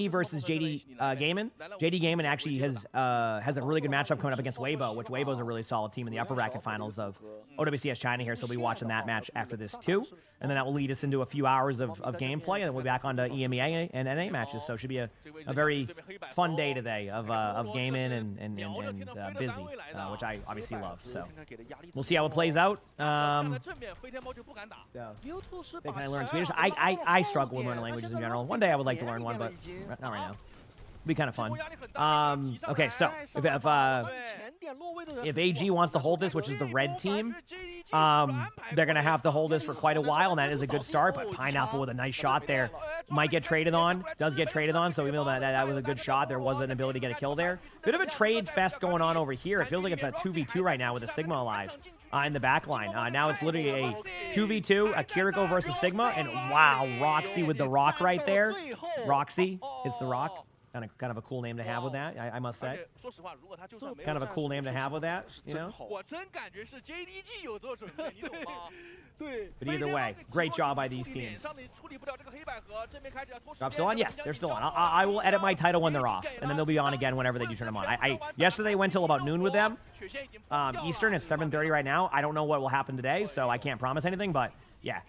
versus JD Gaiman. JD Gaiman actually has a really good matchup coming up against Weibo, which Weibo's a really solid team in the upper bracket finals of OWCS China here, so we'll be watching that match after this too. And then that will lead us into a few hours of gameplay, and then we'll be back onto EMEA and NA matches. So it should be a very fun day today of gaming and busy, which I obviously love. So we'll see how it plays out. Can I learn Swedish? I struggle with learning languages in general. One day I would like to learn one, but not right now. It'd be kind of fun. Okay, so if AG wants to hold this, which is the red team, they're going to have to hold this for quite a while, and that is a good start, but Pineapple with a nice shot there might get traded on, does get traded on, so even though that was a good shot, there was an ability to get a kill there. Bit of a trade fest going on over here. It feels like it's a 2v2 right now with a Sigma alive. In the back line. Now it's literally a 2v2, a Kiriko versus Sigma, and wow, Roxy with the rock right there. Roxy, it's the rock. Kind of a cool name to have with that, I must say. Kind of a cool name to have with that, you know? But either way, great job by these teams. Drops still on? Yes, they're still on. I will edit my title when they're off, and then they'll be on again whenever they do turn them on. Yesterday went till about noon with them. Eastern, it's 7:30 right now. I don't know what will happen today, so I can't promise anything, but yeah.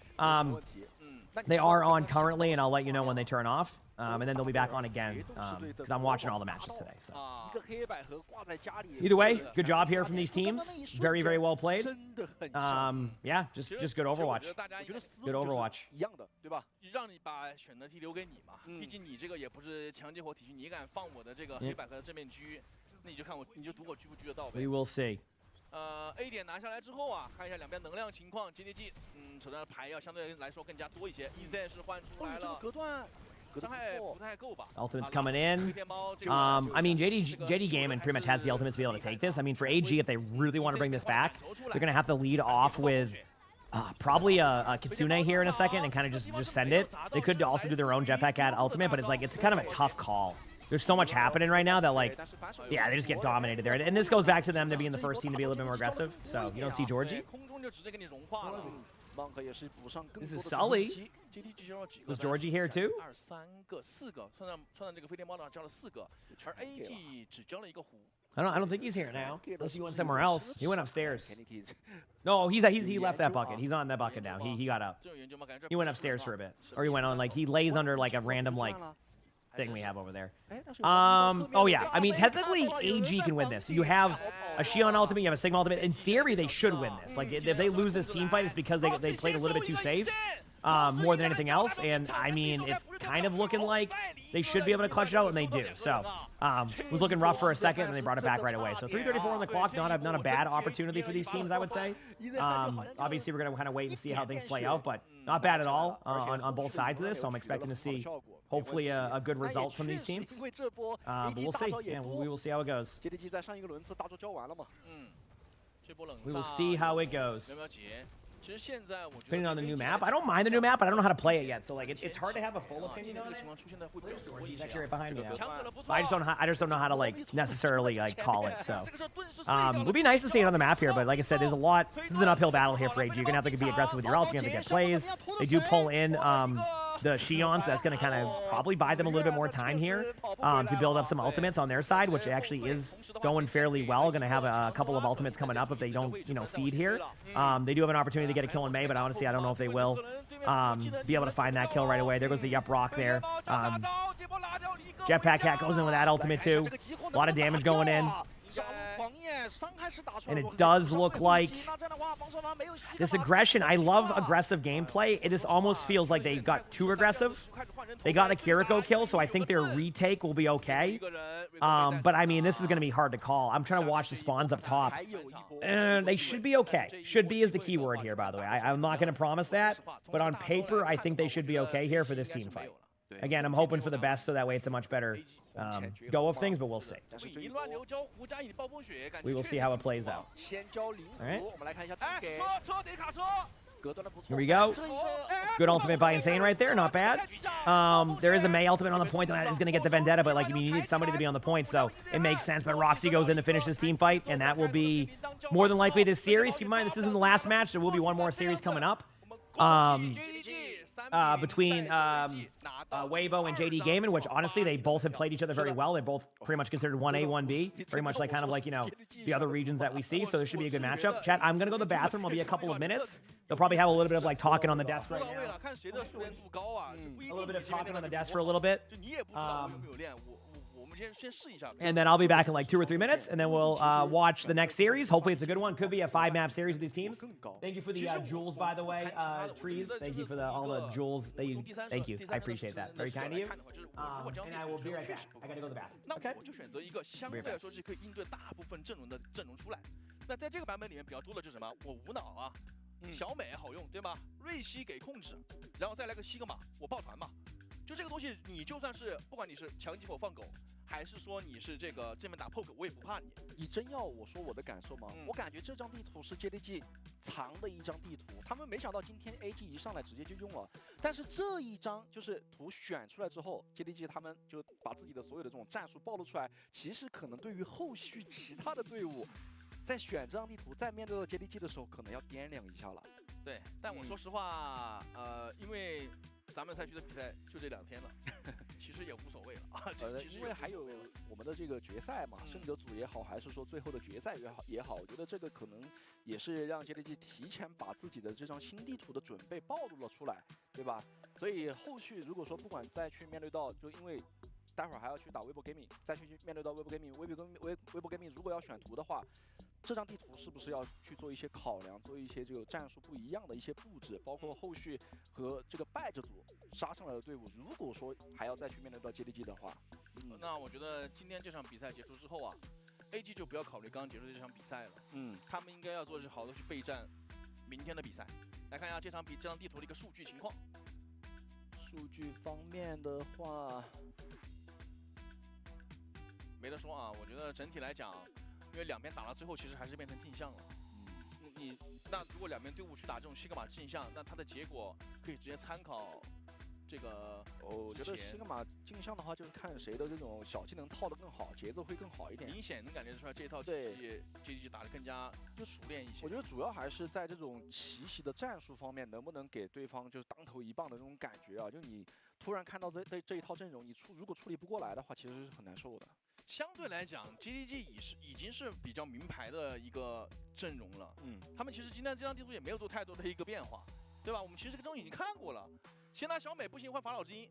They are on currently, and I'll let you know when they turn off. And then they'll be back on again because I'm watching all the matches today. So either way, good job here from these teams. Very, very well played. Yeah, just good Overwatch. Good Overwatch. 让你把选择题留给你嘛，毕竟你这个也不是强结火体系，你敢放我的这个黑百合的正面狙，那你就看我，你就赌我狙不狙得到呗。We will see. A 点拿下来之后啊，看一下两边能量情况 ，JDG 手上的牌要相对来说更加多一些。EZ 是换出来了。Ultimate's coming in. I mean, JD Gaiman pretty much has the ultimate to be able to take this. I mean, for AG, if they really want to bring this back, they're going to have to lead off with probably a Kitsune here in a second and kind of just send it. They could also do their own jetpack at ultimate, but it's kind of a tough call. There's so much happening right now that, like, yeah, they just get dominated there. And this goes back to them to being the first team to be a little bit more aggressive. So you don't see Georgie. This is Sully. Was Georgie here too? I don't think he's here now. Unless he went somewhere else. He went upstairs. No, he left that bucket. He's on that bucket now. He got up. He went upstairs for a bit, or he went on he lays under like a random thing we have over there. Oh yeah, I mean technically AG can win this. You have a Shion ultimate, you have a Sigma ultimate. In theory, they should win this. Like if they lose this team fight, it's because they played a little bit too safe. More than anything else, and I mean it's kind of looking like they should be able to clutch it out, and they do. So was looking rough for a second, and they brought it back right away. So 3:34 on the clock, not a bad opportunity for these teams, I would say. Obviously, we're gonna kind of wait and see how things play out, but not bad at all on both sides of this. So I'm expecting to see hopefully a good result from these teams. But we'll see. Yeah, we will see how it goes. We will see how it goes. 其实现在我觉得 Depending on the new map, I don't mind the new map, but I don't know how to play it yet. So like, it's hard to have a full opinion on it. 情况出现的会比较多一 He's 些 actually right behind me now. 强可了不错 But I just don't know how to like necessarily like call it. So, it would be nice to see it on the map here, but like I said, there's a lot. This is an uphill battle here for AG. You're gonna have to be aggressive with your ults. You're gonna have to get plays. They do pull in the Xion, so that's gonna kind of probably buy them a little bit more time here to build up some ultimates on their side, which actually is going fairly well. Gonna have a couple of ultimates coming up if they don't, feed here. They do have an opportunity to get a kill in May, but honestly, I don't know if they will be able to find that kill right away. There goes the up rock there. Jetpack Cat goes in with that ultimate too. A lot of damage going in. And it does look like this aggression. I love aggressive gameplay. It just almost feels like they got too aggressive. They got a Kiriko kill, so I think their retake will be okay. But I mean, this is going to be hard to call. I'm trying to watch the spawns up top. And they should be okay. Should be is the key word here, by the way. I'm not going to promise that. But on paper, I think they should be okay here for this team fight. Again, I'm hoping for the best, so that way it's a much better go of things, but we'll see. We will see how it plays out. All right. Here we go. Good ultimate by Insane right there. Not bad. There is a Mei ultimate on the point that is going to get the Vendetta, but like you need somebody to be on the point, so it makes sense. But Roxy goes in to finish this team fight, and that will be more than likely this series. Keep in mind, this isn't the last match. There will be one more series coming up. Between Weibo and JD Gaming, which honestly they both have played each other very well. They're both pretty much considered 1A, 1B, very much like kind of like the other regions that we see. So this should be a good matchup. Chat, I'm gonna go to the bathroom. I'll be a couple of minutes. They'll probably have a little bit of like talking on the desk right now. A little bit of talking on the desk for a little bit. And then I'll be back in like 2 or 3 minutes, and then we'll watch the next series. Hopefully it's a good one. Could be a 5-map series with these teams. Thank you for the jewels, by the way, Trees. Thank you for all the jewels. Thank you. I appreciate that. Very kind of you. And I will be right back. I gotta go to the bathroom. Okay. 我就选择一个相对来说是可以应对大部分阵容的阵容出来。那在这个版本里面比较多的就是什么？我无脑啊，小美好用，对吧？瑞希给控制，然后再来个西格玛，我抱团嘛。就这个东西，你就算是不管你是强击我放狗。 还是说你是这个正面打 poke， 我也不怕你。你真要我说我的感受吗？我感觉这张地图是 JDG 藏的一张地图，他们没想到今天 AG 一上来直接就用了。但是这一张就是图选出来之后 ，JDG 他们就把自己的所有的这种战术暴露出来。其实可能对于后续其他的队伍，在选这张地图，在面对到 JDG 的时候，可能要掂量一下了。对，但我说实话，因为。 咱们赛区的比赛就这2天了，其实也无所谓了啊。因为还有我们的这个决赛嘛，胜者组也好，还是说最后的决赛也好，我觉得这个可能也是让 JDG 提前把自己的这张新地图的准备暴露了出来，对吧？所以后续如果说不管再去面对到，就因为待会儿还要去打微博 gaming， 再去面对到微博 gaming， 微博 gaming 如果要选图的话。 这张地图是不是要去做一些考量，做一些这个战术不一样的一些布置，包括后续和这个败者组杀上来的队伍，如果说还要再去面对到 JDG 的话，那我觉得今天这场比赛结束之后啊 ，AG 就不要考虑刚刚结束的这场比赛了，他们应该要做的是好的去备战明天的比赛。来看一下这张地图的一个数据情况。数据方面的话，没得说啊，我觉得整体来讲。 因为两边打到最后，其实还是变成镜像了。那如果两边队伍去打这种西格玛镜像，那它的结果可以直接参考这个。我觉得西格玛镜像的话，就是看谁的这种小技能套得更好，节奏会更好一点。明显能感觉出来这一套体系 JDG 打得更加就熟练一些。我觉得主要还是在这种奇袭的战术方面，能不能给对方就是当头一棒的这种感觉啊？就你突然看到这一套阵容，你如果处理不过来的话，其实是很难受的。 相对来讲 ，JDG 已经是比较名牌的一个阵容了。他们其实今天这张地图也没有做太多的一个变化，对吧？我们其实这个阵容已经看过了。先拿小美不行换法老之音，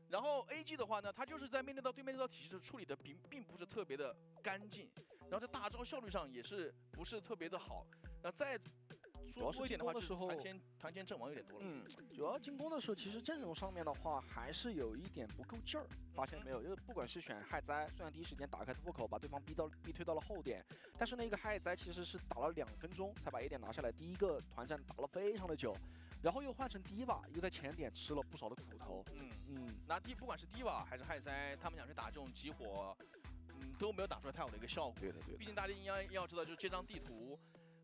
然后 AG 的话呢，他就是在面对到对面这套体系处理的并不是特别的干净，然后在大招效率上也是不是特别的好。那再说多一点的话，就是团前阵亡有点多了。主要进攻的时候，其实阵容上面的话还是有一点不够劲儿，发现没有？就是不管是选害灾，虽然第一时间打开突破口把对方逼退到了后点，但是那个害灾其实是打了2分钟才把 A 点拿下来，第一个团战打了非常的久。 然后又换成迪瓦，又在前点吃了不少的苦头。拿不管是迪瓦还是害灾，他们想去打这种集火，都没有打出来太好的一个效果。对。毕竟大家要知道，就是这张地图，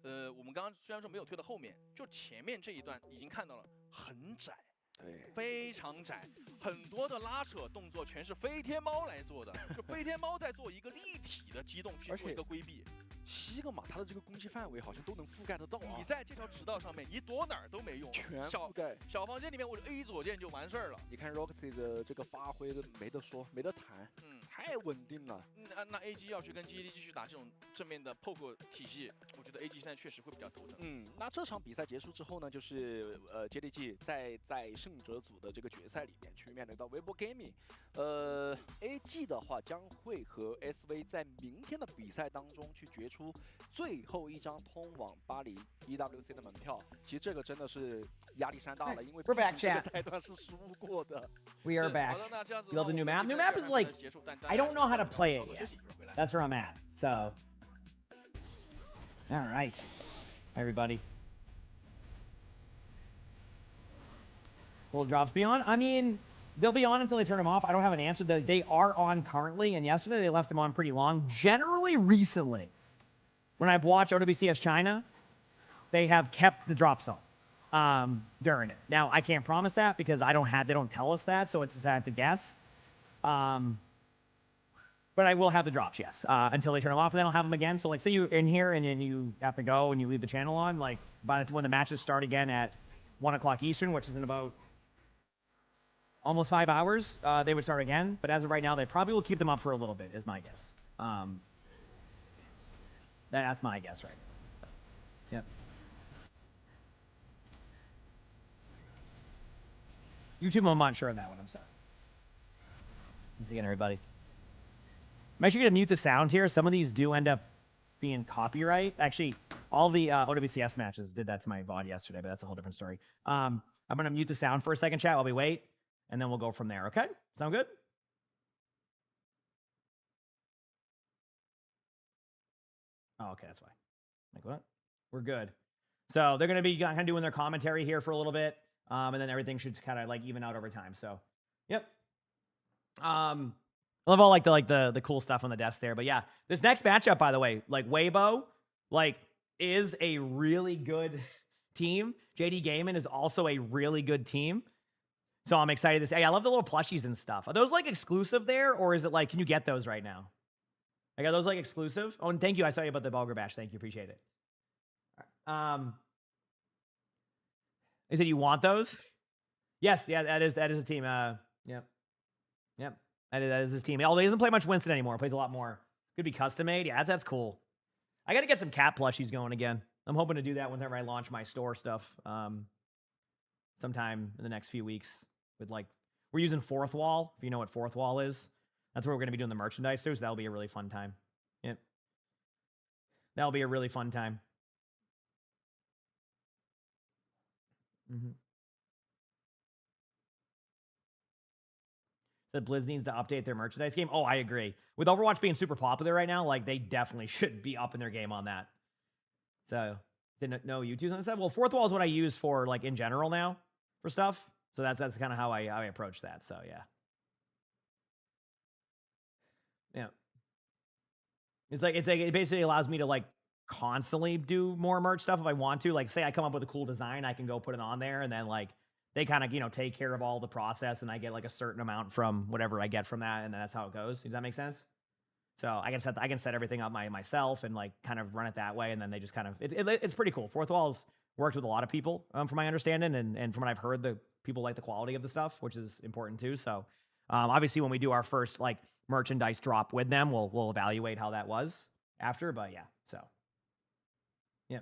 我们刚刚虽然说没有推到后面，就前面这一段已经看到了很窄。对，非常窄，很多的拉扯动作全是飞天猫来做的，就飞天猫在做一个立体的机动去做一个规避。西格玛它的这个攻击范围好像都能覆盖得到啊！你在这条直道上面，你躲哪儿都没用，全覆盖。小房间里面我就 A 左键就完事儿了。你看 Roxy 的这个发挥没得说，没得谈，太稳定了。那 AG 要去跟 GD 继续打这种正面的 poke 体系，我觉得 AG 现在确实会比较头疼。那这场比赛结束之后呢，就是JDG 在胜者组的这个决赛里面去面对到微博 Gaming。AG 的话将会和 SV 在明天的比赛当中去决出最后一张通往巴黎 EWC 的门票。其实这个真的是压力山大了，因为 We're back, 这个 chat. 赛段是输过的。 We are back. You love the new map? New map is like, I don't know how to play it yet. That's where I'm at. So, all right, everybody. Will drops be on? I mean, they'll be on until they turn them off. I don't have an answer. They are on currently, and yesterday they left them on pretty long. Generally, recently, when I've watched OWCS China, they have kept the drops on during it. Now, I can't promise that because they don't tell us that, so it's just I have to guess. But I will have the drops, yes, until they turn them off, and then I'll have them again. So, like, say you're in here and then you have to go and you leave the channel on, like, when the matches start again at 1 o'clock Eastern, which is in about almost 5 hours, they would start again. But as of right now, they probably will keep them up for a little bit, is my guess. That's my guess right now. Yep. YouTube, I'm not sure on that one, I'm sorry. Once again, everybody. Make sure you mute the sound here. Some of these do end up being copyright. Actually, all the OWCS matches did that to my VOD yesterday, but that's a whole different story. I'm going to mute the sound for a second, chat, while we wait, and then we'll go from there, okay? Sound good? Oh, okay, that's why. Like, what? We're good. So they're going to be kind of doing their commentary here for a little bit, and then everything should kind of like even out over time. So, yep. I love all like the cool stuff on the desk there. But yeah, this next matchup, by the way, like Weibo, like is a really good team. JD Gaiman is also a really good team. So I'm excited to say, hey, I love the little plushies and stuff. Are those like exclusive there, or is it like, can you get those right now? Like, are those like exclusive? Oh, and thank you. I saw you about the Bulgar Bash. Thank you. Appreciate it. He said you want those? Yes. Yeah, that is a team. Yep. That is his team. Although he doesn't play much Winston anymore. He plays a lot more. Could be custom made. Yeah, that's cool. I got to get some cat plushies going again. I'm hoping to do that whenever I launch my store stuff. Sometime in the next few weeks. With like, we're using Fourth Wall. If you know what Fourth Wall is, that's where we're going to be doing the merchandise too. So that'll be a really fun time. Yep. That'll be a really fun time. That Blizz needs to update their merchandise game. Oh, I agree. With Overwatch being super popular right now, like they definitely should be upping their game on that. So, no YouTube's on that. Well, Fourth Wall is what I use for like in general now for stuff. So that's kind of how I approach that. So yeah. It's like it basically allows me to like constantly do more merch stuff if I want to. Like, say I come up with a cool design, I can go put it on there, and then like they kind of take care of all the process, and I get like a certain amount from whatever I get from that, and then that's how it goes. Does that make sense? So I can set everything up myself and like kind of run it that way, and then they just kind of it's pretty cool. Fourth Wall's worked with a lot of people, from my understanding, and from what I've heard, the people like the quality of the stuff, which is important too. So obviously, when we do our first like merchandise drop with them, we'll evaluate how that was after. But yeah, so yeah.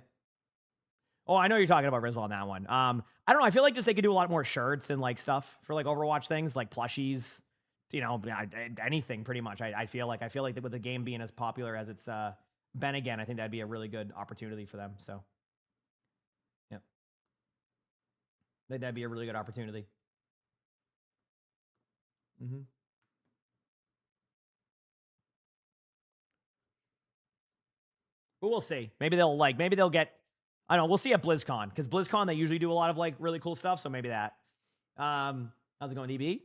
Oh, I know you're talking about Rizzle on that one. I don't know. I feel like just they could do a lot more shirts and like stuff for like Overwatch things, like plushies, anything pretty much. I feel like that with the game being as popular as it's been again, I think that'd be a really good opportunity for them. So, yeah, that'd be a really good opportunity. But we'll see. Maybe they'll get. I don't know. We'll see at BlizzCon, because BlizzCon they usually do a lot of like really cool stuff. So maybe that. How's it going, DB?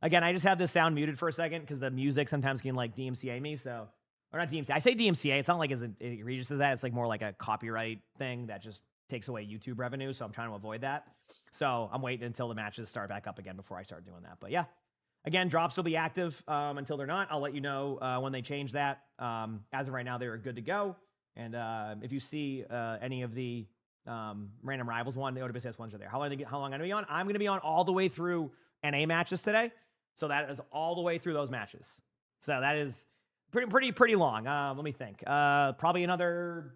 Again, I just have this sound muted for a second because the music sometimes can like DMCA me. So, or not DMCA. I say DMCA. It's not like as egregious as that. It's like more like a copyright thing that just takes away YouTube revenue. So I'm trying to avoid that. So I'm waiting until the matches start back up again before I start doing that. But yeah, again, drops will be active until they're not. I'll let you know when they change that. As of right now, they're good to go. And if you see any of the random rivals one, the OWCS ones are there. How long am I going to be on? I'm going to be on all the way through NA matches today. So that is all the way through those matches. So that is pretty long. Let me think. Probably another.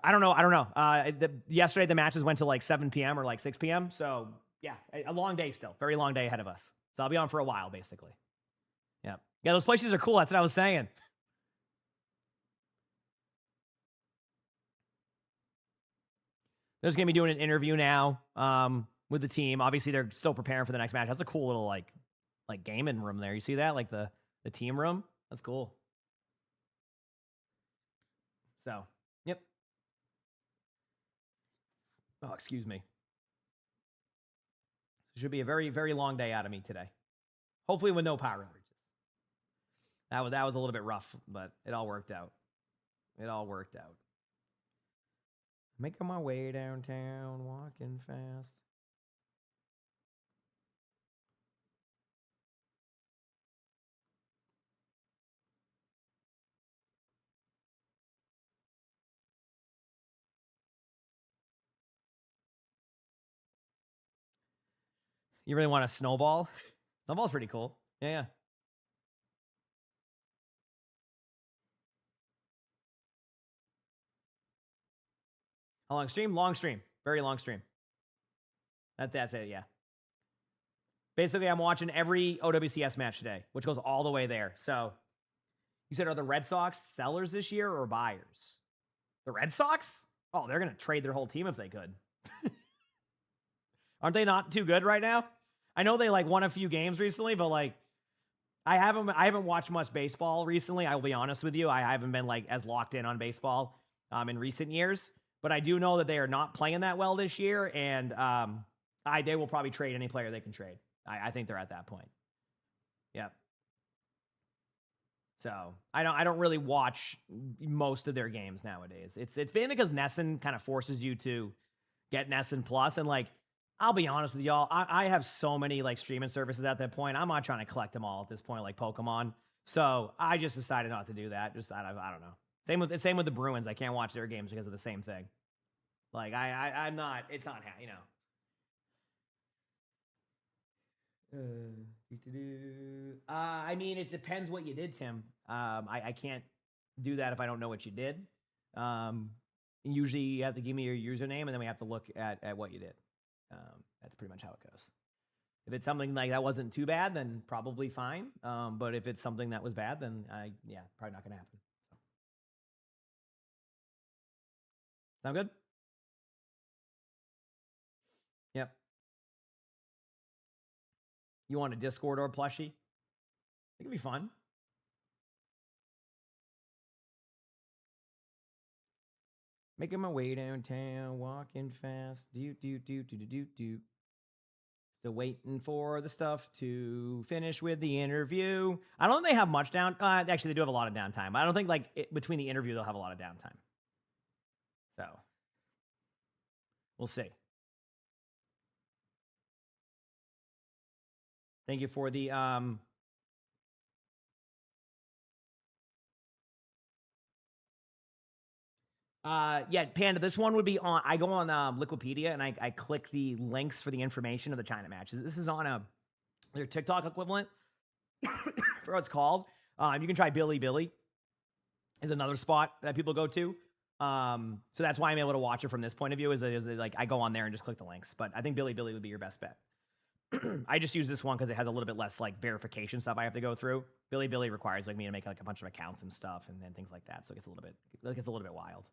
I don't know. Yesterday the matches went to like 7 p.m. or like 6 p.m. So yeah, a long day still. Very long day ahead of us. So I'll be on for a while, basically. Yeah. Yeah, those places are cool. That's what I was saying. They're just gonna be doing an interview now with the team. Obviously, they're still preparing for the next match. That's a cool little like gaming room there. You see that? Like the team room. That's cool. So, yep. Oh, excuse me. It should be a very, very long day out of me today. Hopefully with no power outages. That was a little bit rough, but it all worked out. It all worked out. Making my way downtown, walking fast. You really want a snowball? Snowball's pretty cool. Yeah. How long stream? Long stream. Very long stream. That's it, yeah. Basically, I'm watching every OWCS match today, which goes all the way there. So, you said, are the Red Sox sellers this year or buyers? The Red Sox? Oh, they're going to trade their whole team if they could. Aren't they not too good right now? I know they like won a few games recently, but like I haven't watched much baseball recently. I will be honest with you. I haven't been like as locked in on baseball in recent years, but I do know that they are not playing that well this year, and they will probably trade any player they can trade. I think they're at that point. Yep. So I don't really watch most of their games nowadays. It's been because Nessun kind of forces you to get Nessun Plus, and like I'll be honest with y'all, I have so many like streaming services at that point. I'm not trying to collect them all at this point, like Pokemon. So I just decided not to do that. Just I don't know. Same with the Bruins. I can't watch their games because of the same thing. Like I'm not. It's not you know. I mean, it depends what you did, Tim. I can't do that if I don't know what you did. Usually you have to give me your username, and then we have to look at what you did. That's pretty much how it goes. If it's something like that wasn't too bad, then probably fine. But if it's something that was bad, then probably not going to happen. Sound good? Yep. You want a Discord or a plushie? It could be fun. Making my way downtown, walking fast. Do. Still waiting for the stuff to finish with the interview. I don't think they have much down. Actually, they do have a lot of downtime. I don't think between the interview they'll have a lot of downtime. So we'll see. Thank you for the yeah, Panda, this one would be on, I go on Liquipedia and I click the links for the information of the China matches. This is on their TikTok equivalent for what it's called. You can try Billy is another spot that people go to. So that's why I'm able to watch it from this point of view is like I go on there and just click the links. But I think Billy would be your best bet. I just use this one because it has a little bit less like verification stuff I have to go through. Billy requires like me to make like a bunch of accounts and stuff and things like that. So it gets a little bit wild.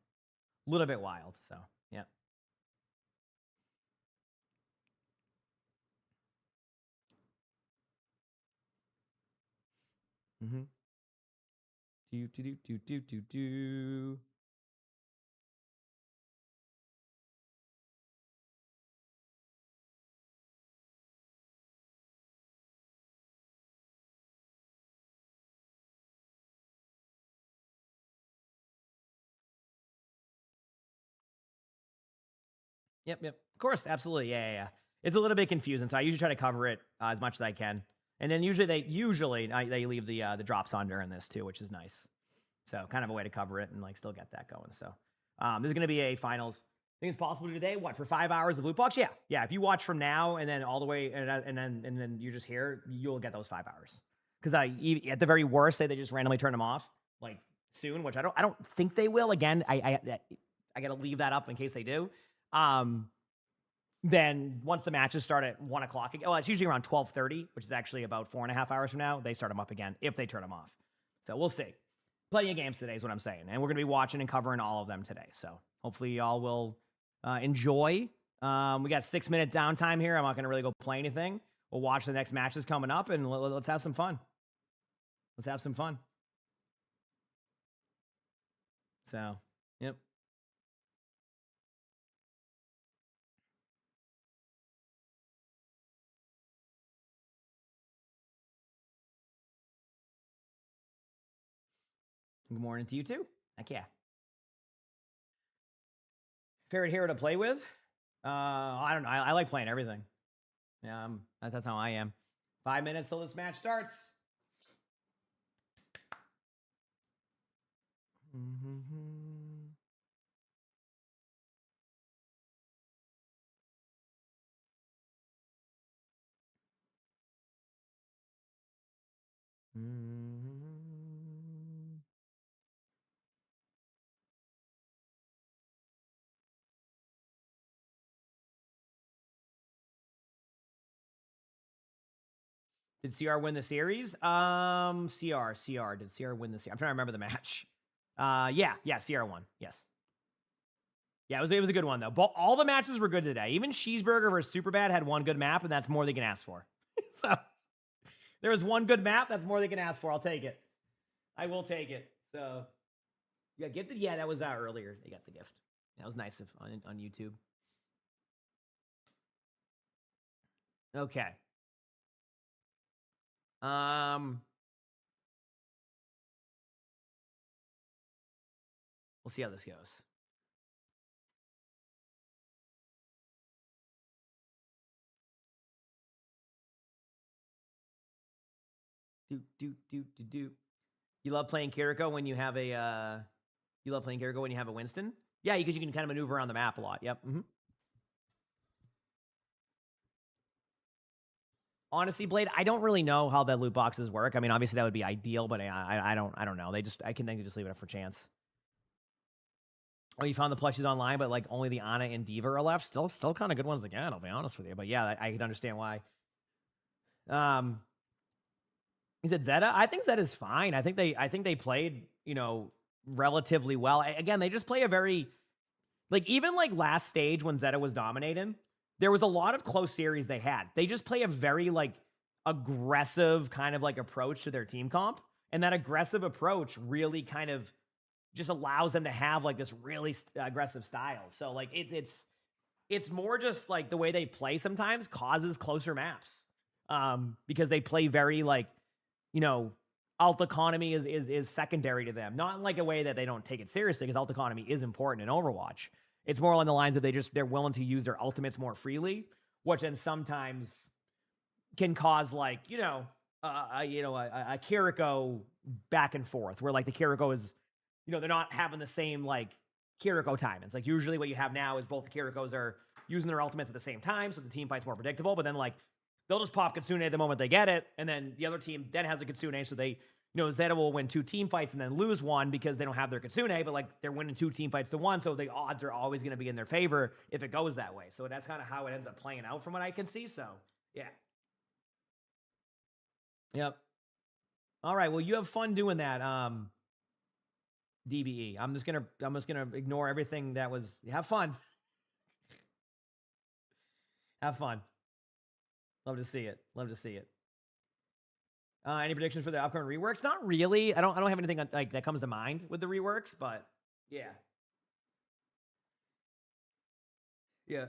A little bit wild. So yeah. Mm-hmm. Do. Yep. Of course, absolutely. Yeah. It's a little bit confusing, so I usually try to cover it as much as I can. And then usually they leave the drops on during this too, which is nice. So kind of a way to cover it and like still get that going. So this is going to be a finals. I think it's possible to do today. What, for 5 hours of loot box? Yeah. If you watch from now and then all the way and then you're just here, you'll get those 5 hours. Because at the very worst, say they just randomly turn them off like soon, which I don't think they will. Again, I got to leave that up in case they do. Then once the matches start at 1 o'clock, well, it's usually around 12:30, which is actually about 4.5 hours from now. They start them up again if they turn them off. So we'll see. Plenty of games today is what I'm saying, and we're gonna be watching and covering all of them today. So hopefully y'all will enjoy. We got 6-minute downtime here. I'm not gonna really go play anything. We'll watch the next matches coming up, and let's have some fun. Let's have some fun. So, yep. Good morning to you too. Heck yeah. Favorite hero to play with? I don't know. I like playing everything. Yeah, that's how I am. 5 minutes till this match starts. Did CR win the series? CR. Did CR win the series? I'm trying to remember the match. Yeah, CR won. Yes. Yeah, it was a good one though. But all the matches were good today. Even Cheeseburger versus Superbad had one good map, and that's more they can ask for. So there was one good map. That's more they can ask for. I'll take it. I will take it. So yeah, that was earlier. They got the gift. That was nice on YouTube. Okay. We'll see how this goes. Do. You love playing Kiriko when you have a Winston? Yeah, because you can kind of maneuver around the map a lot. Yep. Honestly, Blade, I don't really know how the loot boxes work. I mean, obviously that would be ideal, but I don't know. They just leave it up for chance. Oh, you found the plushies online, but like only the Ana and Diva are left. Still kind of good ones again. I'll be honest with you, but yeah, I can understand why. He said Zeta. I think Zeta's fine. I think they played relatively well. Again, they just play a very even last stage when Zeta was dominating. There was a lot of close series they had. They just play a very aggressive kind of approach to their team comp, and that aggressive approach really kind of just allows them to have this really aggressive style. So it's more just the way they play sometimes causes closer maps, because they play very alt economy is secondary to them, not in a way that they don't take it seriously, because alt economy is important in Overwatch. It's more along the lines of they're willing to use their ultimates more freely, which then sometimes can cause a Kiriko back and forth, where the Kiriko is, they're not having the same Kiriko time. It's usually what you have now is both the Kirikos are using their ultimates at the same time, so the team fight's more predictable. But then they'll just pop Kitsune the moment they get it, and then the other team then has a Kitsune, so they, Zeta will win 2 team fights and then lose one because they don't have their Kitsune, but they're winning 2 team fights to 1, so the odds are always going to be in their favor if it goes that way. So that's kind of how it ends up playing out from what I can see. So yeah. Yep. All right. Well, you have fun doing that, DBE. I'm just gonna ignore everything that was. Have fun. Have fun. Love to see it. Any predictions for the upcoming reworks? Not really. I don't have anything that comes to mind with the reworks, but yeah. Yeah.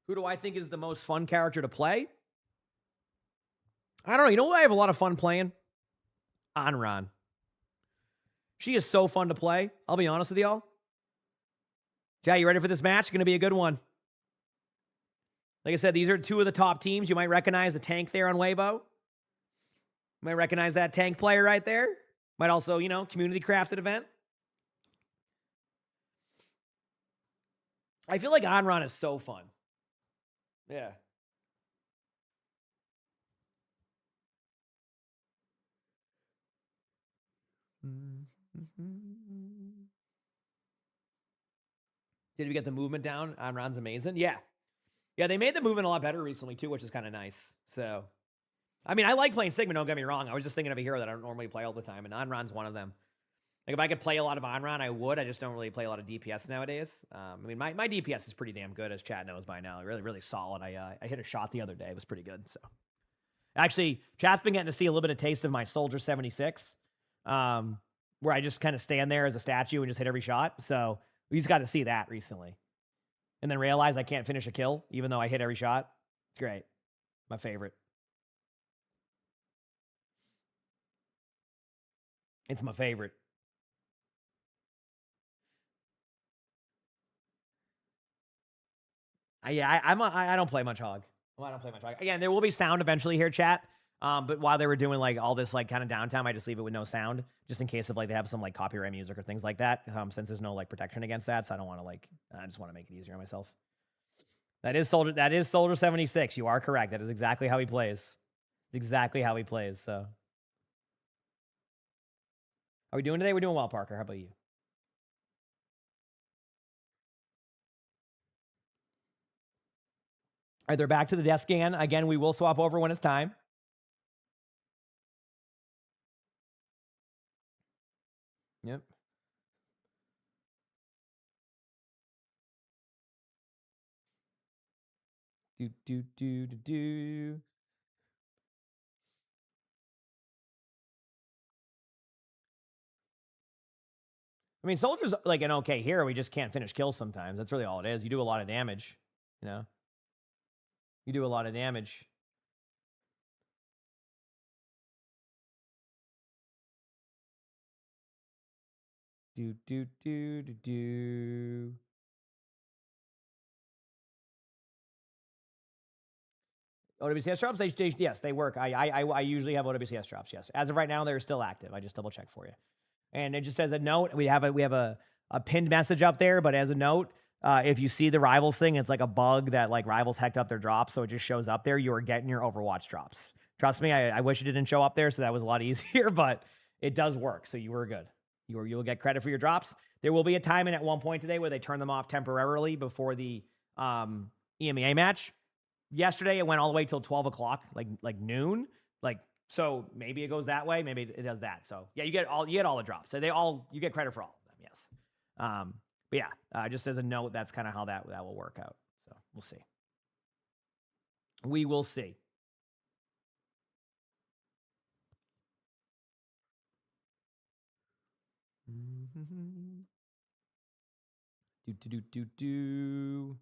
Who do I think is the most fun character to play? I don't know. You know what I have a lot of fun playing? Anran. She is so fun to play. I'll be honest with y'all. Jay, you ready for this match? It's going to be a good one. Like I said, these are two of the top teams. You might recognize the tank there on Weibo. You might recognize that tank player right there. Might also, you know, community crafted event. I feel like Anran is so fun. Yeah. Did we get the movement down? Anran's amazing. Yeah. Yeah, they made the movement a lot better recently too, which is kind of nice. So, I mean, I like playing Sigma, don't get me wrong. I was just thinking of a hero that I don't normally play all the time, and Anran's one of them. Like, if I could play a lot of Anran, I would. I just don't really play a lot of DPS nowadays. I mean, my DPS is pretty damn good, as Chad knows by now. Really, really solid. I hit a shot the other day. It was pretty good. So, actually, Chad's been getting to see a little bit of taste of my Soldier 76, where I just kind of stand there as a statue and just hit every shot. So, we just got to see that recently. And then realize I can't finish a kill, even though I hit every shot. It's great. My favorite. It's my favorite. I don't play much Hog. I don't play much Hog. Again, there will be sound eventually here, chat. But while they were doing like all this like kind of downtime, I just leave it with no sound, just in case of like they have some like copyright music or things like that. Since there's no like protection against that, so I don't want to like. I just want to make it easier on myself. That is Soldier 76. You are correct. That is exactly how he plays. It's exactly how he plays. So, are we doing today? We're doing well, Parker. How about you? All right, they're back to the desk again. We will swap over when it's time. Yep. Do. I mean, Soldier's like an okay hero. We just can't finish kills sometimes. That's really all it is. You do a lot of damage, you know? You do a lot of damage. Do. OWCS drops? Yes, they work. I usually have OWCS drops, yes. As of right now, they're still active. I just double check for you. And it just as a note, we have a pinned message up there, but as a note, if you see the Rivals thing, it's like a bug that like Rivals hacked up their drops, so it just shows up there. You are getting your Overwatch drops. Trust me, I wish it didn't show up there, so that was a lot easier, but it does work, so you were good. You will get credit for your drops. There will be a time in at one point today where they turn them off temporarily before the EMEA match. Yesterday, it went all the way till 12 o'clock, like noon. Like, so maybe it goes that way. Maybe it does that. So yeah, you get all the drops. So you get credit for all of them. Yes. But yeah, just as a note, that's kind of how that will work out. So we'll see. We will see. Do.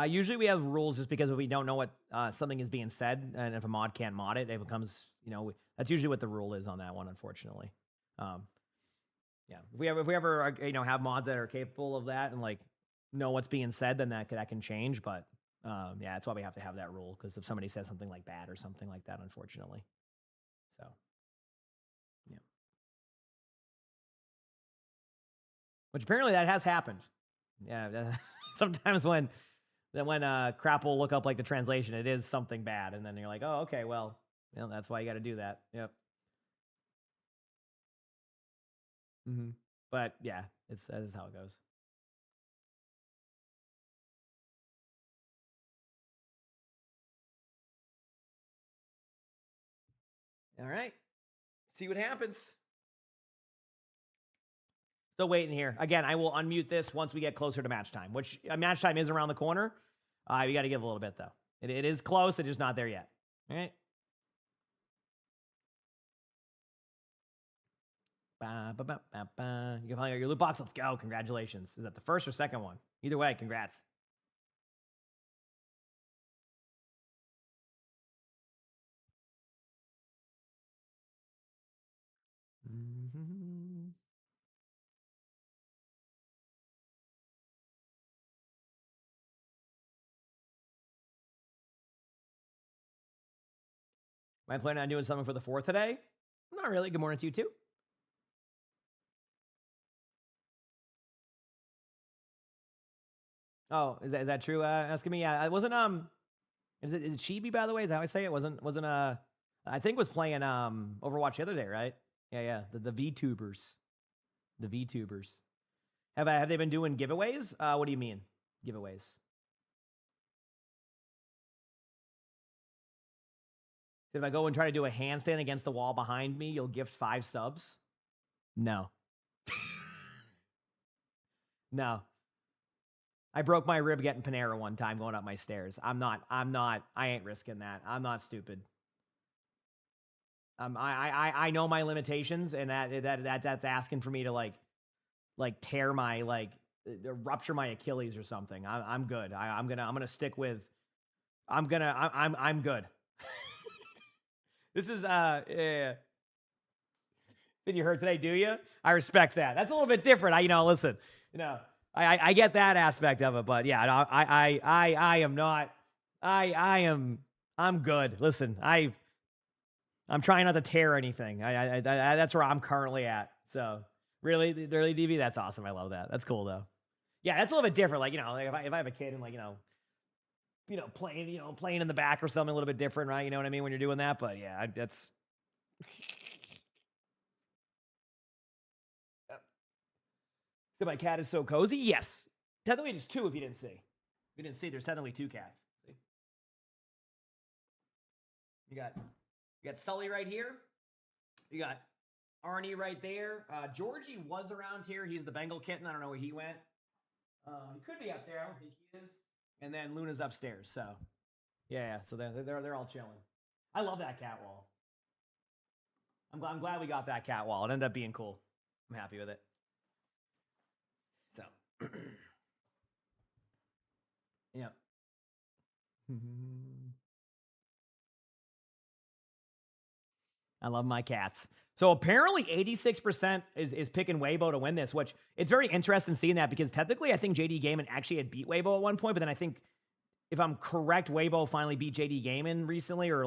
Usually we have rules just because if we don't know what something is being said, and if a mod can't mod it, it becomes, that's usually what the rule is on that one, unfortunately. Yeah, if we ever have mods that are capable of that and like know what's being said, then that can change. But yeah, that's why we have to have that rule, because if somebody says something like bad or something like that, unfortunately. So, yeah. Which apparently that has happened. Yeah, sometimes when crap will look up like the translation, it is something bad, and then you're like, oh, okay, well, that's why you got to do that. Yep. But yeah, that is how it goes. All right. See what happens. Still waiting here. Again, I will unmute this once we get closer to match time, which match time is around the corner. We got to give a little bit, though. It is close. It's just not there yet. All right. Ba, ba, ba, ba, ba. You can find your loot box. Let's go. Congratulations. Is that the first or second one? Either way, congrats. Mm-hmm. Am I planning on doing something for the 4th today? Not really. Good morning to you too. Oh, is that true? Asking me. Yeah, it wasn't. Is it Chibi, by the way? Is that how I say it? Wasn't I think was playing Overwatch the other day, right? Yeah. The VTubers, the VTubers. Have they been doing giveaways? What do you mean giveaways? If I go and try to do a handstand against the wall behind me, you'll gift 5 subs? No. No. I broke my rib getting Panera one time going up my stairs. I ain't risking that. I'm not stupid. I know my limitations, and that's asking for me to like tear my rupture my Achilles or something. I'm good. I'm gonna stick with. I'm good. This is yeah. Did you hurt today? Do you? I respect that. That's a little bit different. Listen. I get that aspect of it, but yeah, I am not. I'm good. Listen, I'm trying not to tear anything. That's where I'm currently at. So really, DV, that's awesome. I love that. That's cool though. Yeah, that's a little bit different. Like if I have a kid and playing in the back or something a little bit different, right? You know what I mean when you're doing that. But yeah, that's. So my cat is so cozy. Yes, technically there's 2. If you didn't see, there's technically 2 cats. See? You got Sully right here. You got Arnie right there. Georgie was around here. He's the Bengal kitten. I don't know where he went. He could be up there. I don't think he is. And then Luna's upstairs. So yeah. So they're all chilling. I love that cat wall. I'm glad we got that cat wall. It ended up being cool. I'm happy with it. So yeah. I love my cats. So apparently 86% is picking Weibo to win this, which it's very interesting seeing that because technically I think JD Gaming actually had beat Weibo at one point, but then I think if I'm correct, Weibo finally beat JD Gaming recently or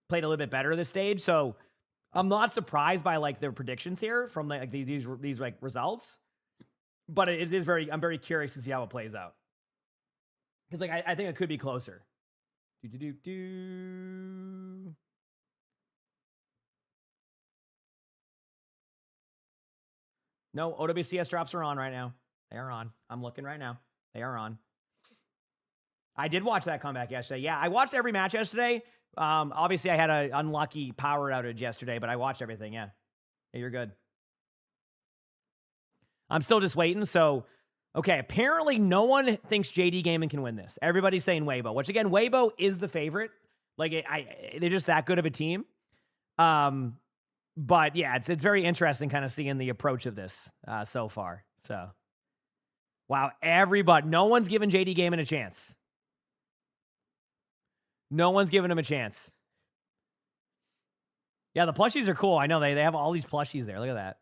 played a little bit better this stage. So I'm not surprised by their predictions here from these results, but it is I'm very curious to see how it plays out. Because I think it could be closer. No, OWCS drops are on right now. They are on. I'm looking right now. They are on. I did watch that comeback yesterday. Yeah, I watched every match yesterday. Obviously, I had an unlucky power outage yesterday, but I watched everything. Yeah, you're good. I'm still just waiting. So, okay, apparently no one thinks JD Gaming can win this. Everybody's saying Weibo, which again, Weibo is the favorite. They're just that good of a team. But yeah, it's very interesting kind of seeing the approach of this so far. So, wow, no one's giving JD Gaming a chance. No one's giving him a chance. Yeah, the plushies are cool. I know they have all these plushies there. Look at that.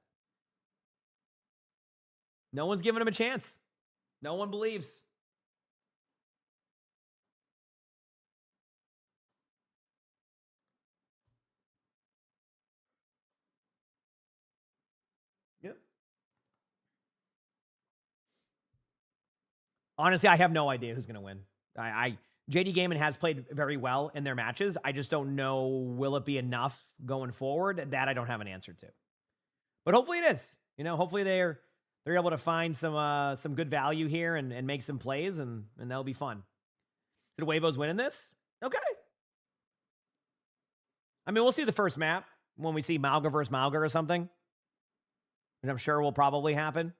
No one's giving him a chance. No one believes. Yep. Honestly, I have no idea who's going to win. JD Gaming has played very well in their matches. I just don't know, will it be enough going forward? That I don't have an answer to. But hopefully it is. Hopefully they're able to find some good value here and make some plays, and that'll be fun. Did Weibo's winning this? Okay. I mean, we'll see the first map when we see Malga versus Malga or something, which I'm sure will probably happen.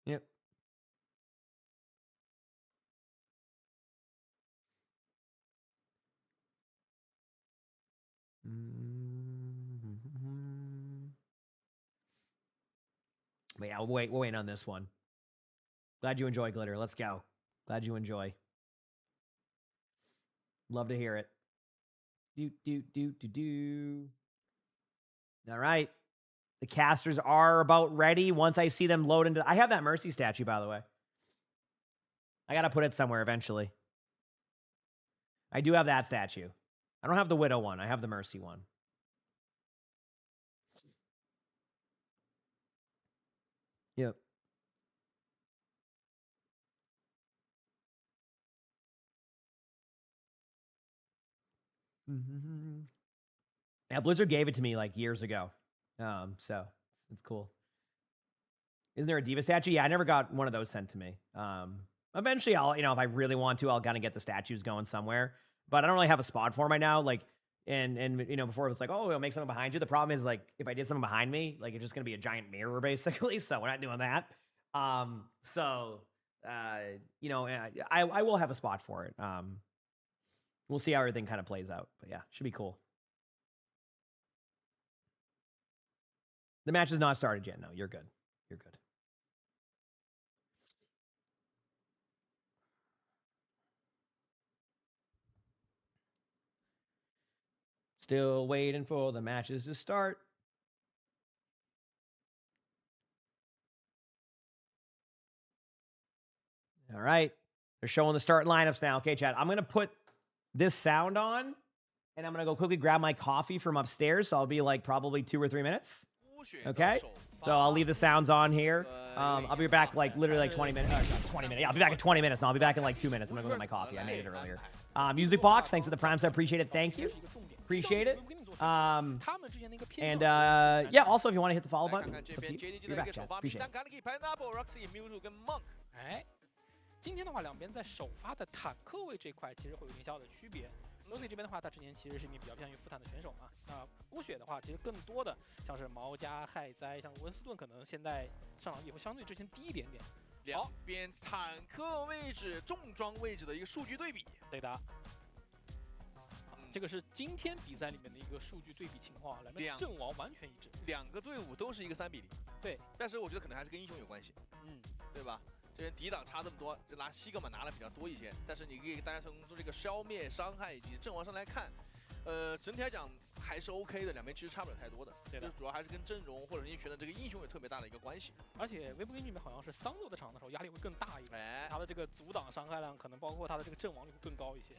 Yep. But yeah, we're waiting on this one. Glad you enjoy, Glitter. Let's go. Glad you enjoy. Love to hear it. All right. The casters are about ready. Once I see them load into... I have that Mercy statue, by the way. I got to put it somewhere eventually. I do have that statue. I don't have the Widow one. I have the Mercy one. Yep. Yeah, Blizzard gave it to me like years ago. So it's cool. Isn't there a Diva statue? Yeah, I never got one of those sent to me. Eventually I'll, if I really want to, I'll kind of get the statues going somewhere. But I don't really have a spot for them right now. Like, and before it was like, oh, it'll make something behind you. The problem is, like, if I did something behind me, like, it's just gonna be a giant mirror basically. So we're not doing that. I will have a spot for it. We'll see how everything kind of plays out. But yeah, should be cool. The match has not started yet. No, you're good. You're good. Still waiting for the matches to start. All right. They're showing the start lineups now. Okay, chat. I'm going to put this sound on, and I'm going to go quickly grab my coffee from upstairs. So I'll be like probably 2 or 3 minutes. Okay? So I'll leave the sounds on here. I'll be back like literally like 20 minutes. 20 minutes. Yeah, I'll be back in 20 minutes. And I'll be back in like 2 minutes. I'm going to go get my coffee. I made it earlier. Music Box, thanks for the Prime sub. Appreciate it. Thank you. Appreciate it. Yeah, also if you want to hit the follow button, it's up to you. You're back, chat. Appreciate it. 今天的话，两边在首发的坦克位这块其实会有一定小小的区别。Roxy 这边的话，他之前其实是一名比较偏向于副坦的选手嘛。那郭雪的话，其实更多的像是毛加、害灾，像温斯顿，可能现在上场也会相对之前低一点点。两边坦克位置、重装位置的一个数据对比。对的。这个是今天比赛里面的一个数据对比情况，两边阵亡完全一致。两个队伍都是一个3比0。对。但是我觉得可能还是跟英雄有关系。对吧？ 这边抵挡差这么多，就拿西格玛拿的比较多一些，但是你可以大家从这个消灭、伤害以及阵亡上来看，整体来讲还是 OK 的，两边其实差不了太多的。对的，就是主要还是跟阵容或者你选的这个英雄有特别大的一个关系。而且微博game里面好像是桑洛的场的时候压力会更大一点，他的这个阻挡伤害量可能包括他的这个阵亡率会更高一些。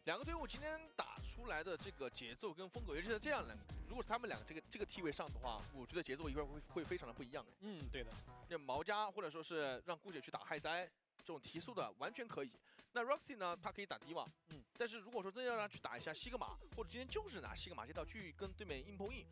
两个队伍今天打出来的这个节奏跟风格，尤其是这样如果他们两个这个梯位上的话，我觉得节奏一块会非常的不一样。对的。那毛加或者说是让顾姐去打害灾这种提速的完全可以。那 Roxy 呢，他可以打迪瓦，但是如果说真要让他去打一下西格玛，或者今天就是拿西格玛街道去跟对面硬碰硬，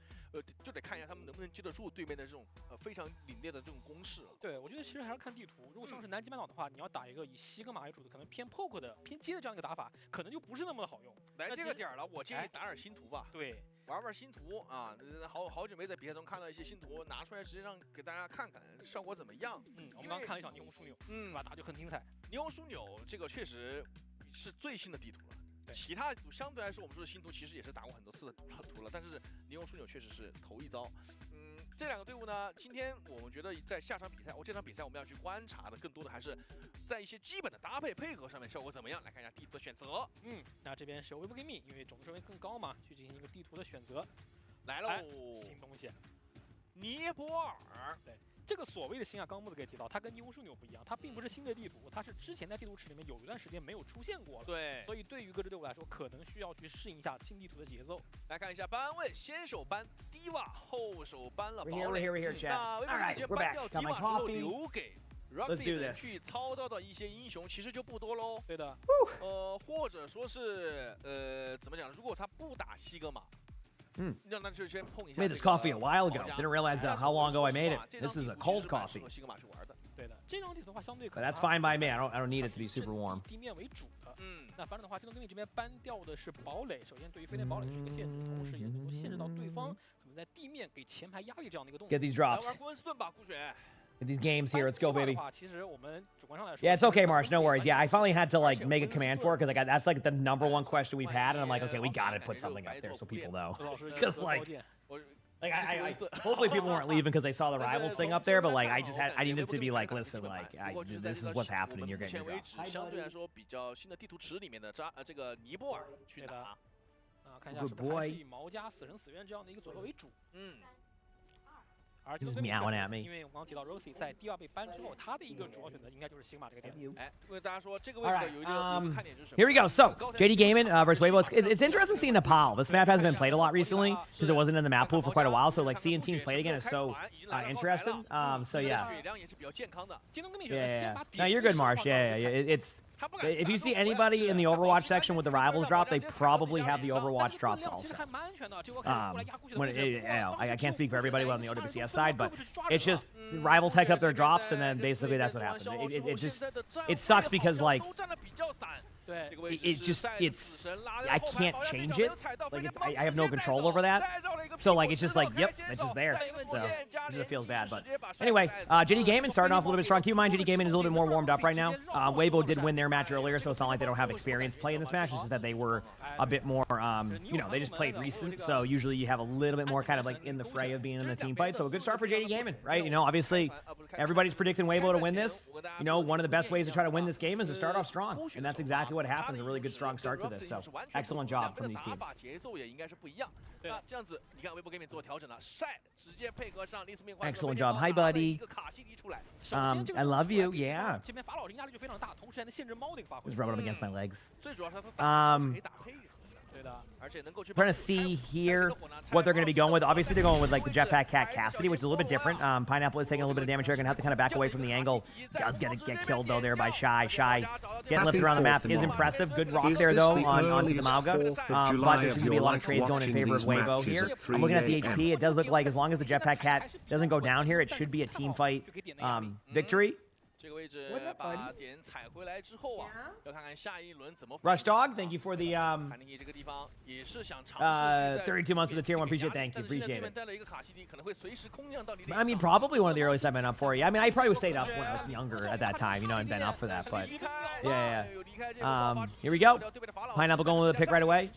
就得看一下他们能不能接得住对面的这种非常凛冽的这种攻势了。对，我觉得其实还是看地图。如果像是南极半岛的话，你要打一个以西格玛为主的，可能偏 poke 的、偏接的这样一个打法，可能就不是那么的好用。来这个点了，我建议打点新图吧。对。 玩新图啊，好久没在比赛中看到一些新图，拿出来直接让给大家看看效果怎么样。我们刚看了一场霓虹枢纽，吧，打就很精彩。霓虹枢纽这个确实是最新的地图了，其他地图相对来说我们说的新图其实也是打过很多次的图了，但是霓虹枢纽确实是头一遭。这两个队伍呢，今天我们觉得在下场比赛，这场比赛我们要去观察的更多的还是在一些基本的搭配配合上面效果怎么样。来看一下地图的选择。那这边是微博 game， 因为种子顺位更高嘛，去进行一个地图的选择。来喽，新东西，尼泊尔。对，这个所谓的新啊，刚木子可以提到，它跟霓虹枢纽不一样，它并不是新的地图，它是之前在地图池里面有一段时间没有出现过了。对，所以对于各支队伍来说，可能需要去适应一下新地图的节奏。来看一下班位，先手搬迪瓦，后手搬了堡垒。We're here, chat. 那微博直接搬掉迪瓦之后，留给 Roxy 去操刀的一些英雄，其实就不多喽。对的。或者说是怎么讲？如果他不打西格玛。让他就先碰一下。 Made this coffee a while ago. Didn't realize how long ago I made it. This is a cold coffee. 对的，这张地图的话相对可 But that's fine by me. I don't need it to be super warm. 地面为主的。那反正的话，这张队这边搬掉的是堡垒，首先对于飞天堡垒是一个限制，同时也能够限制到对方可能在地面给前排压力这样的一个动作。 Get these drops. 来玩温斯顿吧，顾雪。 Get these games here. Let's go, baby. Yeah, it's okay, Marsh. No worries. Yeah, I finally had to like make a command for it because that's like the #1 question we've had, and I'm like, okay, we gotta put something up there so people know. Because like, Like hopefully people weren't leaving because they saw the rivals thing up there, but like I needed to be like, listen, like this is what's happening. You're getting your drop. 相对来说比较新的地图池里面的这个尼泊尔去打。看一下是不是还是以毛家死神死愿这样的一个组合为主。而这个对面因为我刚刚提到 Rosie 在第2被ban之后，他的一个主要选择应该就是星马这个点。哎，为大家说这个位置有一个看点是什么 ？Here we go. So JD Gaming versus Weibo. It's interesting seeing Nepal. This map hasn't been played a lot recently because it wasn't in the map pool for quite a while. So like seeing teams play it again is so interesting. So yeah. Yeah. No, you're good, Marsh. Yeah. It's. If you see anybody in the Overwatch section with the rivals drop, they probably have the Overwatch drops also. I can't speak for everybody on the OWCS side, but it's just rivals hecked up their drops, and then basically that's what happened. It sucks because like I can't change it. Like I have no control over that. So like it's just like yep, it's just there. So it just feels bad. But anyway, JD Gaming starting off a little bit strong. Keep in mind, JD Gaming is a little bit more warmed up right now. Weibo did win their match earlier, so it's not like they don't have experience playing this match. It's just that they were a bit more, they just played recent. So usually you have a little bit more kind of like in the fray of being in a team fight. So a good start for JD Gaming, right? Obviously everybody's predicting Weibo to win this. One of the best ways to try to win this game is to start off strong, and that's exactly what happens. A really good strong start to this. So excellent job from these teams. Excellent job. Hi, buddy. I love you. Yeah. Just rubbing up against my legs. Trying to see here what they're going to be going with. Obviously, they're going with like the Jetpack Cat Cassidy, which is a little bit different. Pineapple is taking a little bit of damage here. Going to have to kind of back away from the angle. Does get killed though there by Shy. Shy getting lifted around the map is impressive. Good rock there though onto the Mauga. But there's going to be a lot of trades going in favor of Weibo here. I'm looking at the HP. It does look like as long as the Jetpack Cat doesn't go down here, it should be a team fight victory. 这个位置把点踩回来之后啊，要看看下一轮怎么。Rush Dog, thank you for the 这个地方也是想尝试32 months of the tier 1. Appreciate it. Appreciate it. 带了一个卡西迪，可能会随时空降到你。I mean, probably one of the earliest I've been up for you. I mean, I probably stayed up when I was younger at that time, and been up for that. But yeah. Here we go. Pineapple going with a pick right away.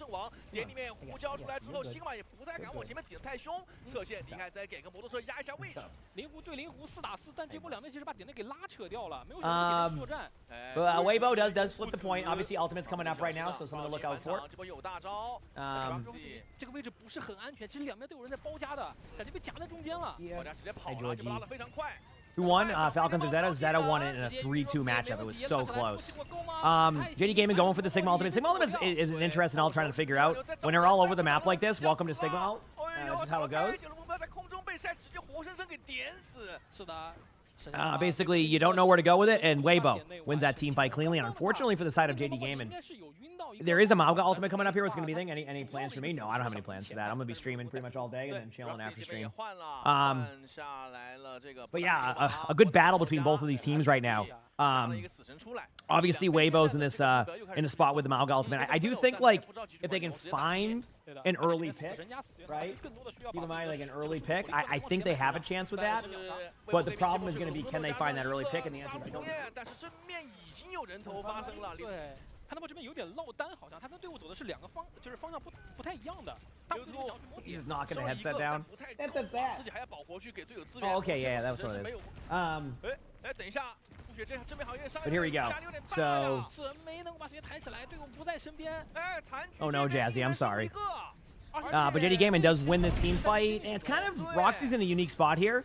点里面呼叫出来之后，西格玛也不太敢往前面顶得太凶，侧线离开再给个摩托车压一下位置。灵狐对灵狐4打4，但这波两边其实把点内给拉扯掉了，没有什么点内作战。Weibo does flip the point. Obviously, ultimate's coming up right now, so something to look out for. 这波有大招。这个位置不是很安全，其实两边都有人在包夹的，感觉被夹在中间了。包夹直接跑了，这波拉得非常快。Who won? Falcons or Zeta? Zeta won it in a 3-2 matchup. It was so close. JD Gaming going for the Sigma Ultimate. Sigma Ultimate is an interesting all trying to figure out. When they're all over the map like this, welcome to Sigma. That's just how it goes. Basically, you don't know where to go with it, and Weibo wins that team fight cleanly. And unfortunately for the side of JD Gaming, there is a Mauga ultimate coming up here. What's going to be the thing? Any plans for me? No, I don't have any plans for that. I'm going to be streaming pretty much all day and then chilling after stream. But yeah, a good battle between both of these teams right now. Obviously, Weibo's in this in a spot with the Mauga ultimate. I do think like if they can find an early pick, right? Keep in mind like an early pick. I think they have a chance with that. But the problem is going to be can they find that early pick? And the answer is I don't know. 看到这边有点落单，好像他跟队伍走的是两个方向不太一样的。He's not gonna headset down. Headset's that. 自己还要保活去给队友资源。Oh, okay, yeah, that was what it is. 等一下，顾雪这边好像上。 But here we go. So. 没能把时间抬起来，队伍不在身边。Oh no, Jazzy, I'm sorry. But JD Gaming does win this team fight, and it's kind of Roxy's in a unique spot here.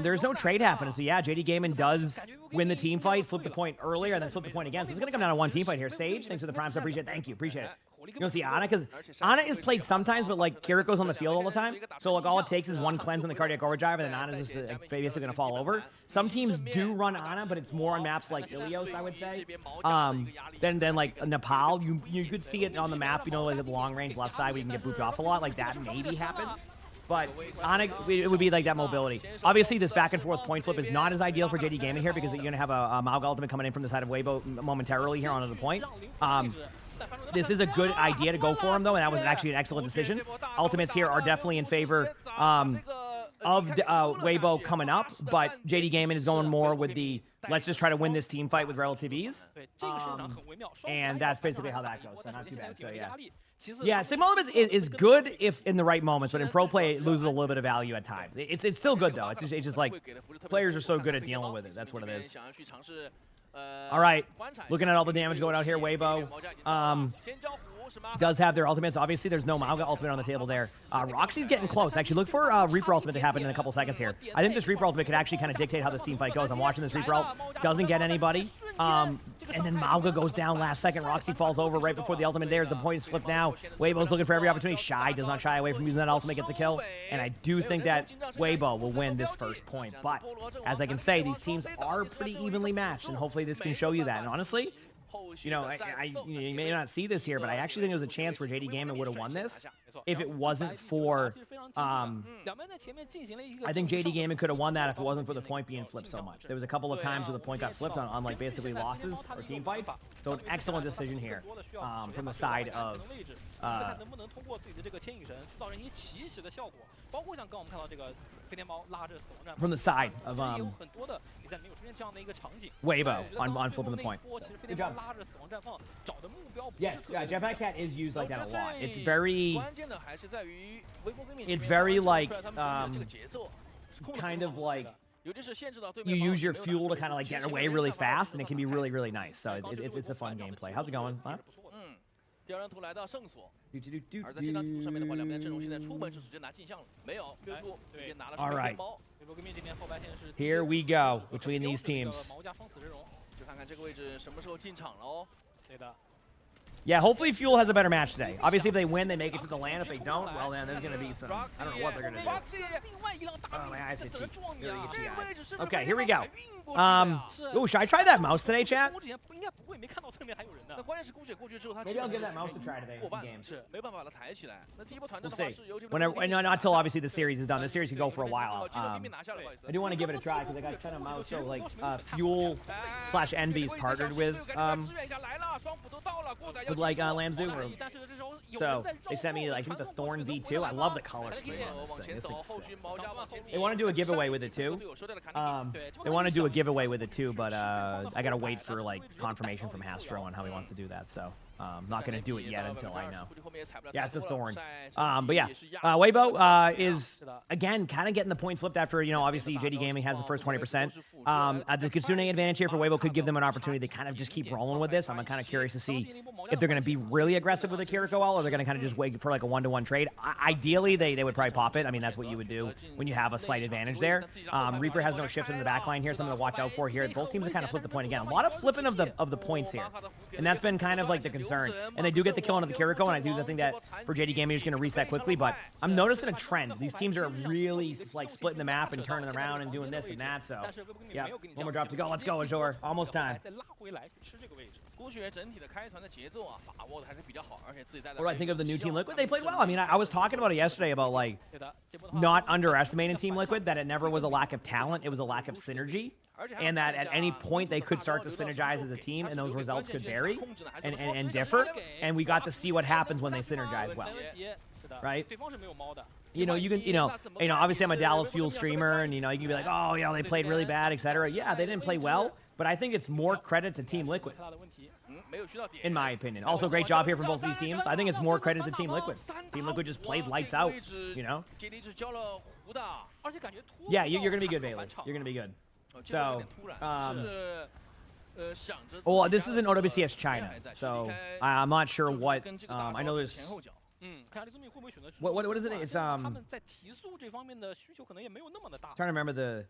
There's no trade happening, so yeah, JD Gaming does win the team fight, flip the point earlier, and then flip the point again. So it's gonna come down to one team fight here. Sage, thanks for the prime, so appreciate it. Thank you, appreciate it. You don't see Ana, because Ana is played sometimes, but like Kiriko's on the field all the time. So like all it takes is one cleanse on the cardiac overdrive, and then Ana's just basically gonna fall over. Some teams do run Ana, but it's more on maps like Ilios, I would say. Then like Nepal, you could see it on the map, like at the long range left side, where you can get booped off a lot. Like that maybe happens. But Ana, it would be like that mobility. Obviously, this back and forth point flip is not as ideal for JD Gaming here because you're going to have a Mauga ultimate coming in from the side of Weibo momentarily here onto the point. This is a good idea to go for him, though, and that was actually an excellent decision. Ultimates here are definitely in favor of Weibo coming up, but JD Gaming is going more with the let's just try to win this team fight with relative ease. And that's basically how that goes, so not too bad. So yeah. Yeah, Sigma Ultimate is good if in the right moments, but in pro play it loses a little bit of value at times. It's still good though. It's just like players are so good at dealing with it. That's what it is. All right, looking at all the damage going out here, Weibo does have their ultimates. Obviously, there's no Mauga ultimate on the table there. Roxy's getting close. Actually, look for Reaper ultimate to happen in a couple seconds here. I think this Reaper ultimate could actually kind of dictate how this team fight goes. I'm watching this Reaper ult. Doesn't get anybody. And then Mauga goes down last second. Roxy falls over right before the ultimate there. The point is flipped now. Weibo's looking for every opportunity. Shy does not shy away from using that ultimate, gets a kill. And I do think that Weibo will win this first point. But as I can say, these teams are pretty evenly matched, and hopefully this can show you that. And honestly, you know, you may not see this here, but I actually think there's a chance where JD Gaming would have won this if it wasn't for, I think JD Gaming could have won that if it wasn't for the point being flipped so much. There was a couple of times where the point got flipped on like basically losses or team fights. So an excellent decision here from the side of Weibo on flipping the point. Good job. Yes, yeah, Jetpack Cat is used like that a lot. It's very like kind of like you use your fuel to kind of like get away really fast, and it can be really, really nice. So it's a fun gameplay. How's it going? Huh? 第二张图来到圣所，而在这张图上面的话，两边的阵容现在出门是直接拿镜像了，没有，六图直接拿了双面包。Here we go between these teams. 就看看这个位置什么时候进场了哦。对的。 Yeah, hopefully Fuel has a better match today. Obviously, if they win, they make it to the land. If they don't, well, then there's going to be some... I don't know what they're going to do. Oh, my eyes itchy. Really itchy eye. Okay, here we go. Ooh, should I try that mouse today, chat? Maybe I'll give that mouse a try today in some games. We'll see. Whenever, not until, obviously, the series is done. The series could go for a while. I do want to give it a try, because I got kind of mouse, so, like, Fuel/Envy's partnered with like Lamzu, so they sent me I think the Thorn V2. I love the color scheme on this thing. This thing's sick. They want to do a giveaway with it too. But I gotta wait for like confirmation from Hastro on how he wants to do that. So I'm not gonna do it yet until I know. Yeah, it's a Thorn. But yeah, Weibo is again kind of getting the point flipped after obviously JD Gaming has the first 20%. The Kitsune advantage here for Weibo could give them an opportunity to kind of just keep rolling with this. I'm kind of curious to see if they're going to be really aggressive with a Kiriko Ult, or they're going to kind of just wait for like a 1-to-1 trade. Ideally, they would probably pop it. I mean, that's what you would do when you have a slight advantage there. Reaper has no shift in the back line here, something to watch out for here. Both teams have kind of flipped the point again. A lot of flipping of the points here, and that's been kind of like the concern. And they do get the kill onto the Kiriko, and I think that for JD Gaming is going to reset quickly. But I'm noticing a trend. These teams are really like splitting the map and turning around and doing this and that. So yeah, one more drop to go. Let's go, Azure. Almost time. What do I think of the new Team Liquid? They played well. I mean, I was talking about it yesterday about like not underestimating Team Liquid, that it never was a lack of talent, it was a lack of synergy, and that at any point they could start to synergize as a team, and those results could vary and differ, and we got to see what happens when they synergize well, right? You can, obviously I'm a Dallas Fuel streamer, and you can be like, oh, they played really bad, etc. Yeah, they didn't play well, but I think it's more credit to Team Liquid, in my opinion. Also, great job here from both these teams. I think it's more credit to Team Liquid. Team Liquid just played lights out, Yeah, you're going to be good, Bailey. You're going to be good. So, well, this is an OWCS China, so I'm not sure what, I know there's... What is it? It's trying to remember the.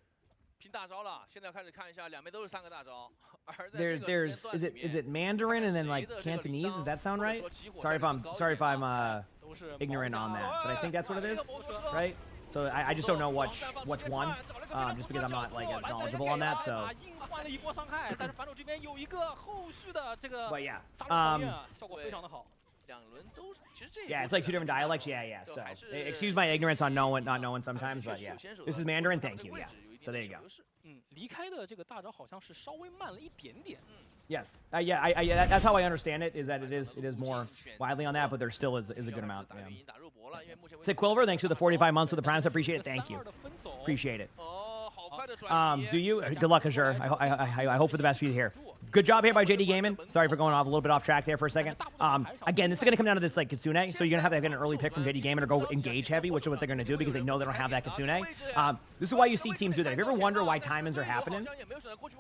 Is it Mandarin and then like Cantonese? Does that sound right? Sorry if I'm ignorant on that, but I think that's what it is, right? So I just don't know which one, just because I'm not like as knowledgeable on that. So. But yeah. Yeah, it's like two different dialects. Yeah. So, excuse my ignorance on not knowing sometimes, but yeah. This is Mandarin. Thank you. Yeah. So there you go. Yes. Yeah. That's how I understand it. Is that it is more widely on that, but there still is a good amount. Yeah. Sick Quilver, thanks for the 45 months with the Prime. Appreciate it. Thank you. Appreciate it. Do you? Good luck, Azure. I hope for the best for you here. Good job here by JD Gaming. Sorry for going off a little bit off track there for a second. Again, this is going to come down to this like Kitsune, so you're going to have to get an early pick from JD Gaming or go engage heavy, which is what they're going to do because they know they don't have that Kitsune. This is why you see teams do that. If you ever wonder why timings are happening,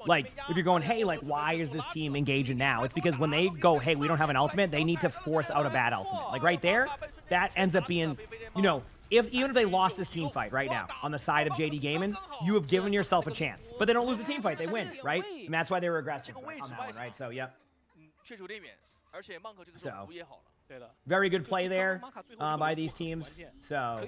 like if you're going, hey, like why is this team engaging now? It's because when they go, hey, we don't have an ultimate, they need to force out a bad ultimate. Like right there, that ends up being, you know, even if they lost this team fight right now on the side of JD Gaming, you have given yourself a chance. But they don't lose the team fight, they win, right? And that's why they were aggressive on that one, right? So, yep. So, very good play there by these teams. So,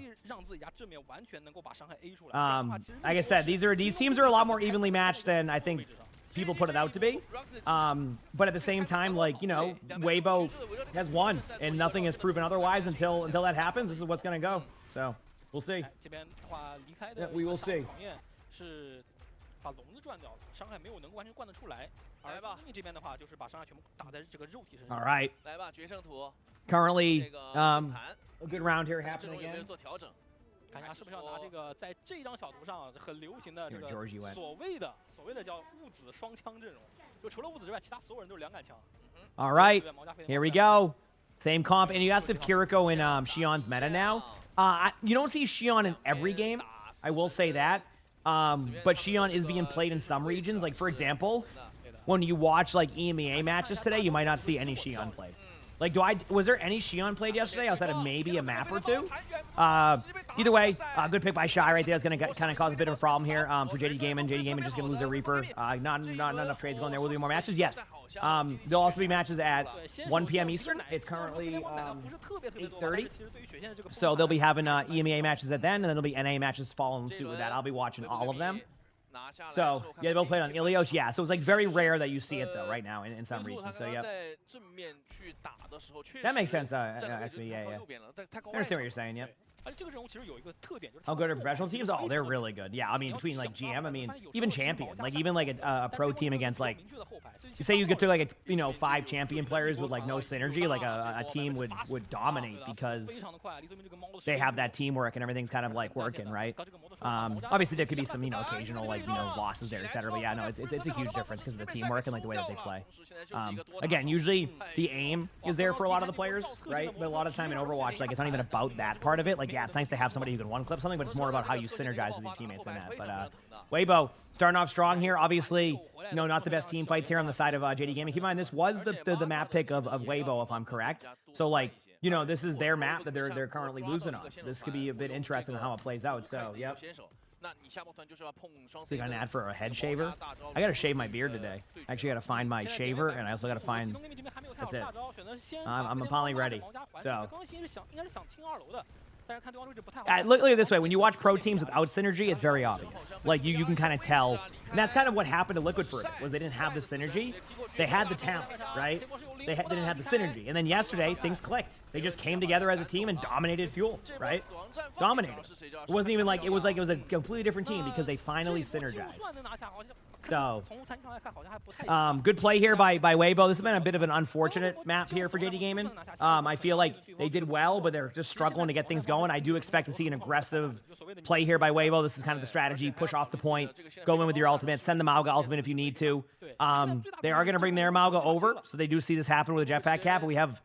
like I said, these teams are a lot more evenly matched than I think people put it out to be. But at the same time, like, you know, Weibo has won, and nothing has proven otherwise until that happens. This is what's going to go. So, we'll see. Yeah, we will see. All right. Currently, a good round here happening again. 看一下是不是要拿这个在这张小图上很流行的这个所谓的叫物子双枪阵容，就除了物子之外，其他所有人都是两杆枪。All right, here we go. Same comp, and you asked if Kiriko and Xion's meta now. You don't see Xion in every game. I will say that. But Xion is being played in some regions. Like for example, when you watch like EMEA matches today, you might not see any Xion played. Like, was there any Xion played yesterday outside of maybe a map or two? Either way, good pick by Shy right there. It's going to kind of cause a bit of a problem here for JD Gaming. JD Gaming just going to lose their Reaper. Not enough trades going there. Will there be more matches? Yes. There'll also be matches at 1 p.m. Eastern. It's currently 8:30. So they'll be having EMEA matches at then, and then there'll be NA matches following suit with that. I'll be watching all of them. So, yeah, they both played on Ilios. Yeah, so it's like very rare that you see it, though, right now in some regions. So, yeah. That makes sense, SB. Yeah. I understand what you're saying, yep. How good are professional teams? Oh, they're really good. Yeah, I mean, between like GM, I mean, even champion, like even like a pro team against like, you say you get to like a, 5 champion players with like no synergy, like a team would dominate because they have that teamwork and everything's kind of like working, right? Obviously there could be some occasional like losses there, etc. But yeah, no, it's a huge difference because of the teamwork and like the way that they play. Again, usually the aim is there for a lot of the players, right? But a lot of time in Overwatch, like it's not even about that part of it. Like, yeah, it's nice to have somebody who can one-clip something, but it's more about how you synergize with your teammates in that. But Weibo starting off strong here. Obviously, not the best team fights here on the side of JD Gaming. Keep in mind, this was the map pick of Weibo, if I'm correct. So, like, this is their map that they're currently losing on. So this could be a bit interesting in how it plays out. So, yep. So you got an ad for a head shaver? I got to shave my beard today. I actually got to find my shaver, and I also got to find... That's it. I'm finally ready. So... look at it this way. When you watch pro teams without synergy, it's very obvious. Like, you can kind of tell. And that's kind of what happened to Liquid for it, was they didn't have the synergy. They had the talent, right? They didn't have the synergy. And then yesterday, things clicked. They just came together as a team and dominated Fuel, right? Dominated. It wasn't even like it was a completely different team because they finally synergized. So, good play here by Weibo. This has been a bit of an unfortunate map here for JD Gaming. I feel like they did well, but they're just struggling to get things going. I do expect to see an aggressive play here by Weibo. This is kind of the strategy. Push off the point. Go in with your ultimate. Send the Mauga ultimate if you need to. They are going to bring their Mauga over, so they do see this happen with a jetpack cap, but we have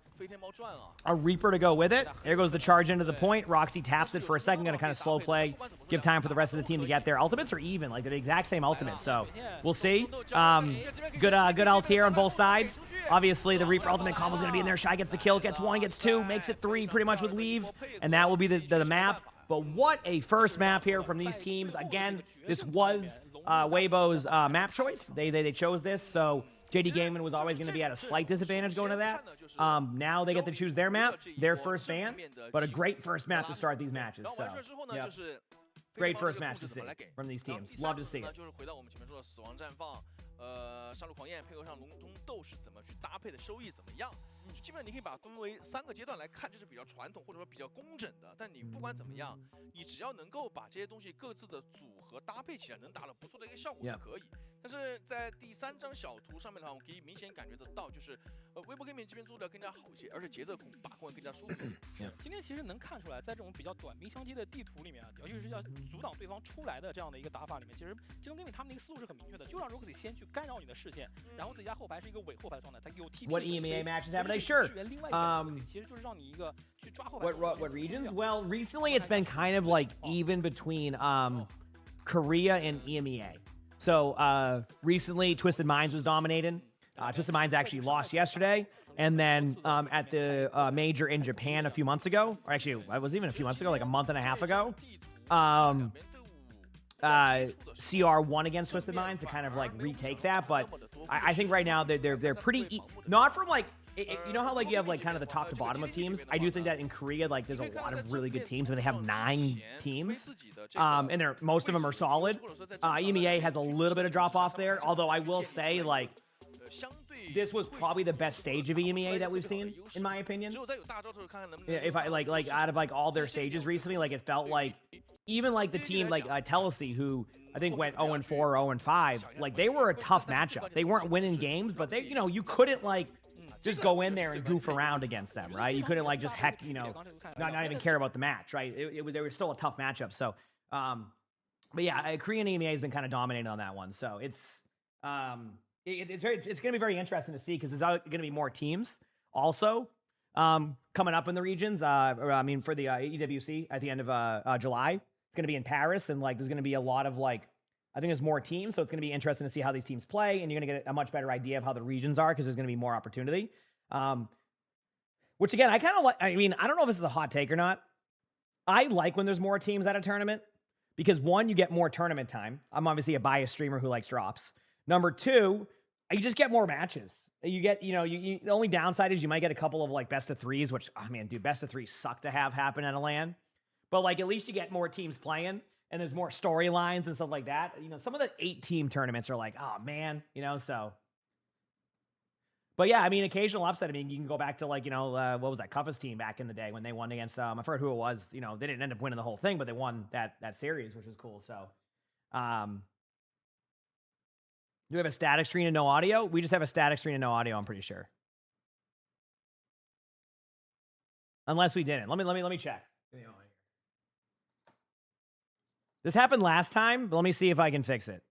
a Reaper to go with it. There goes the charge into the point. Roxy taps it for a second. Going to kind of slow play. Give time for the rest of the team to get there. Ultimates are even. Like, they're the exact same ultimates. So, we'll see. Good ult here on both sides. Obviously, the Reaper ultimate combo is going to be in there. Shy gets the kill. Gets 1, gets 2. Makes it 3 pretty much with leave. And that will be the map. But what a first map here from these teams. Again, this was Weibo's map choice. They chose this. So, JD Gaming was always going to be at a slight disadvantage going to that. Now they get to choose their map, their first ban, but a great first map to start these matches. So, yep. Great first match to see from these teams. Love to see it. 杀戮狂焰配合上笼中斗士怎么去搭配的收益怎么样？基本上你可以把它分为3个阶段来看，这是比较传统或者说比较工整的。但你不管怎么样，你只要能够把这些东西各自的组合搭配起来，能达到不错的一个效果就可以。但但是在第3张小图上面的话，我们可以明显感觉得到，就是微博 gaming 这边做的更加好一些，而且节奏把控更加舒服。今天其实能看出来，在这种比较短兵相接的地图里面啊，尤其是要阻挡对方出来的这样的一个打法里面，其实京东 gaming 他们的一个思路是很明确的，就让 Roxy 先去干扰你的视线，然后自己家后排是一个伪后排的状态，他有 TP。 What EMEA matches have they? Sure. 其实就是让你一个去抓后排。What regions? Well, recently it's been kind of like even between Korea and EMEA. So recently, Twisted Minds was dominating. Twisted Minds actually lost yesterday. And then at the major in Japan a few months ago, or actually, it wasn't even a few months ago, like a month and a half ago, CR won against Twisted Minds to kind of like retake that. But I think right now they're pretty, not from like, you know how like you have like kind of the top to bottom of teams? I do think that in Korea, like there's a lot of really good teams, but they have 9 teams, and most of them are solid. EMEA has a little bit of drop off there, although I will say like this was probably the best stage of EMEA that we've seen, in my opinion. If I like out of like all their stages recently, like it felt like even like the team like Telesi, who I think went 0-4 or 0-5, like they were a tough matchup. They weren't winning games, but they, you know, you couldn't like just go in there and goof around against them, right? You couldn't like just heck, you know, not even care about the match, right? They were still a tough matchup. So, but yeah, Korean EMEA has been kind of dominating on that one. So it's going to be very interesting to see because there's going to be more teams also coming up in the regions. I mean, for the EWC at the end of July, it's going to be in Paris, and like there's going to be a lot of like, I think there's more teams, so it's going to be interesting to see how these teams play, and you're going to get a much better idea of how the regions are because there's going to be more opportunity. Which again, I kind of like. I mean, I don't know if this is a hot take or not. I like when there's more teams at a tournament because one, you get more tournament time. I'm obviously a biased streamer who likes drops. Number two, you just get more matches. You get, you know, the only downside is you might get a couple of like best of 3s, which, oh man, dude, best of 3s suck to have happen at a LAN. But like, at least you get more teams playing and there's more storylines and stuff like that. You know, some of the 8-team tournaments are like, oh man, you know, so. But yeah, I mean, occasional upset. I mean, you can go back to like, you know, what was that Cuffas team back in the day when they won against, I forgot who it was. You know, they didn't end up winning the whole thing, but they won that series, which was cool. So, do we have a static screen and no audio? We just have a static screen and no audio, I'm pretty sure. Unless we didn't. Let me check. This happened last time, but let me see if I can fix it.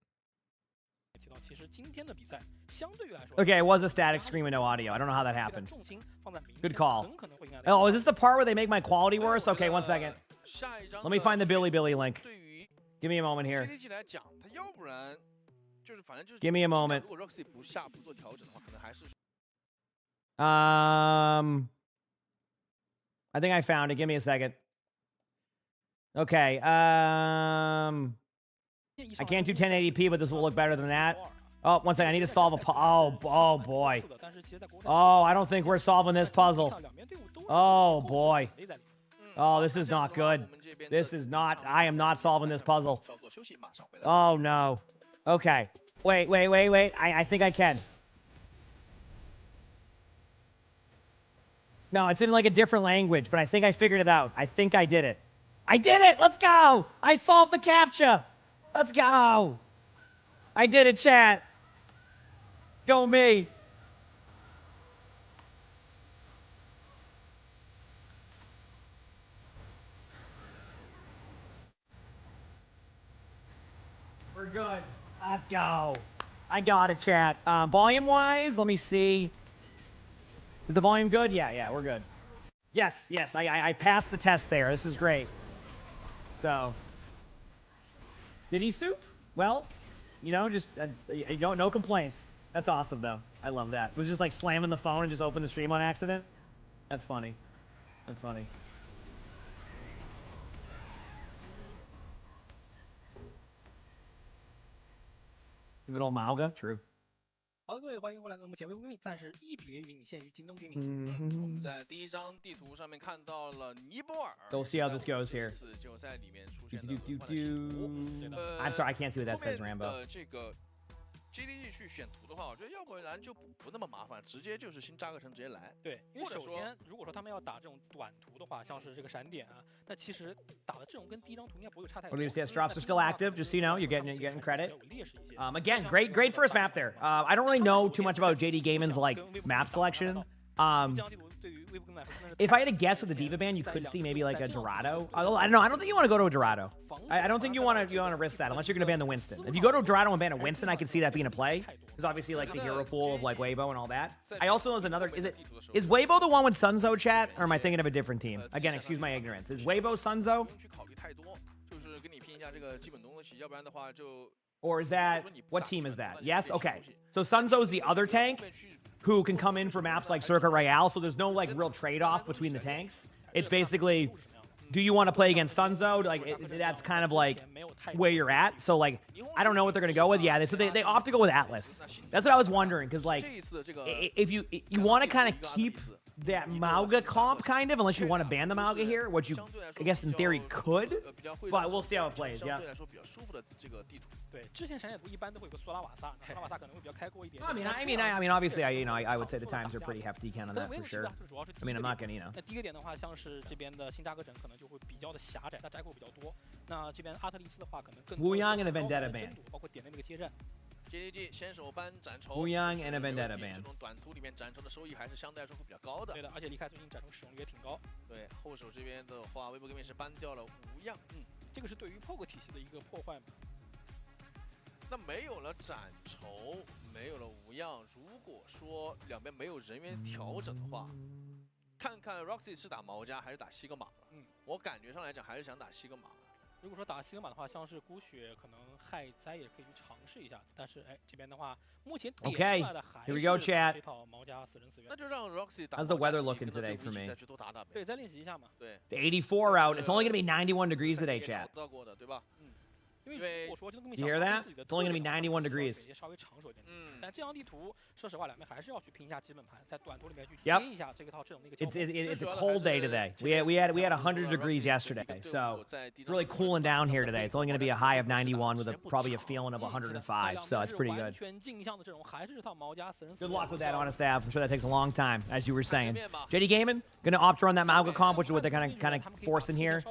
Okay, it was a static screen with no audio. I don't know how that happened. Good call. Oh, is this the part where they make my quality worse? Okay, one second. Let me find the Billy link. Give me a moment here. Give me a moment. I think I found it. Give me a second. Okay. I can't do 1080p, but this will look better than that. Oh, one second. I need to solve a oh boy. Oh, I don't think we're solving this puzzle. Oh boy. Oh, this is not good. This is not. I am not solving this puzzle. Oh no. Okay. Wait. I think I can. No, it's in like a different language, but I think I figured it out. I think I did it. I did it! Let's go! I solved the CAPTCHA! Let's go! I did it, chat. Go me. We're good. Let's go. I got it, chat. Volume-wise, let me see. Is the volume good? Yeah, we're good. Yes, I passed the test there. This is great. So, did he soup? Well, you know, just no complaints. That's awesome, though. I love that. It was just like slamming the phone and just opened the stream on accident. That's funny. That's funny. Good old Malga, true. 好的，各位，欢迎回来。目前微博 gaming 暂时1比0领先于京东 gaming。我们在第1张地图上面看到了尼泊尔。We'll see how this goes here. I'm sorry, I can't see what that says, Rambo. JDG 去选图的话，我觉得要不然就不那么麻烦，直接就是新扎克城直接来。对，因为首先如果说他们要打这种短图的话，像是这个闪点啊，那其实打的这种跟第一张图应该不会差太 What 多。 do you say? Drops are still active, just so you know. You're getting credit. Again, great first map there. I don't really know too much about JD Gaming's like map selection. If I had to guess with the Diva ban, you could see maybe like a Dorado. I don't know. I don't think you want to go to a Dorado. I don't think you want to risk that unless you're going to ban the Winston. If you go to a Dorado and ban a Winston, I could see that being a play. Because obviously like the hero pool of like Weibo and all that. I also know there's another. Is Weibo the one with Sunzo chat, or am I thinking of a different team? Again, excuse my ignorance. Is Weibo Sunzo? Or is that what team is that? Yes. Okay. So Sunzo's the other tank who can come in for maps like Circuit Royale, so there's no like real trade-off between the tanks. It's basically, do you want to play against Sunzo? Like that's kind of like where you're at. So like, I don't know what they're gonna go with. Yeah, they opt to go with Atlas. That's what I was wondering, because like, if you want to kind of keep that Mauga comp kind of, unless you want to ban the Mauga here, which you I guess in theory could, but we'll see how it plays. Yeah. 对，之前闪点图一般都会有个索拉瓦萨，索拉瓦萨可能会比较开阔一点。I mean, obviously, I would say the times are pretty hefty, count on that for sure. I mean, I'm not gonna, 那第一个点的话，像是这边的新扎克城可能就会比较的狭窄，它窄口比较多。那这边阿特丽斯的话，可能更 Wuyang and a Vendetta ban. 包括点的那个接战。 JDG 先手班斩仇 Wuyang and a Vendetta ban. 这种短图里面斩仇的收益还是相对来说会比较高的。对的，而且离开最近斩仇使用率也挺高。对，后手这边的话，微博革命是搬掉了无恙，这个是对于 POG 体系的一个破坏嘛。 那没有了斩仇，没有了无恙。如果说两边没有人员调整的话，看看 Roxy 是打毛家还是打西格玛了。我感觉上来讲还是想打西格玛。如果说打西格玛的话，像是孤雪可能害灾也可以去尝试一下。但是哎，这边的话，目前点出来的还是这套毛家死人死源。那就让 Roxy 打。 How's the weather looking today for me? 再去多打打呗。对，再练习一下嘛。对。It's 84 out. It's only gonna be 91 degrees today, chat. 到过的，对吧？ 因为我说这个 You hear that? It's only gonna be 91 degrees. 稍微长手一点。但这张地图，说实话，两边还是要去拼一下基本盘，在短图里面去接一下这个套阵容的一个。It's a cold day today. We had 100 degrees yesterday, so it's really cooling down here today. It's only gonna be a high of 91 with probably a feeling of 105, so it's pretty good. Good luck with that, Honest Av. I'm sure that takes a long time, as you were saying. JD Gaming gonna opt to run that Mauga comp, which is what they're kind of forcing here.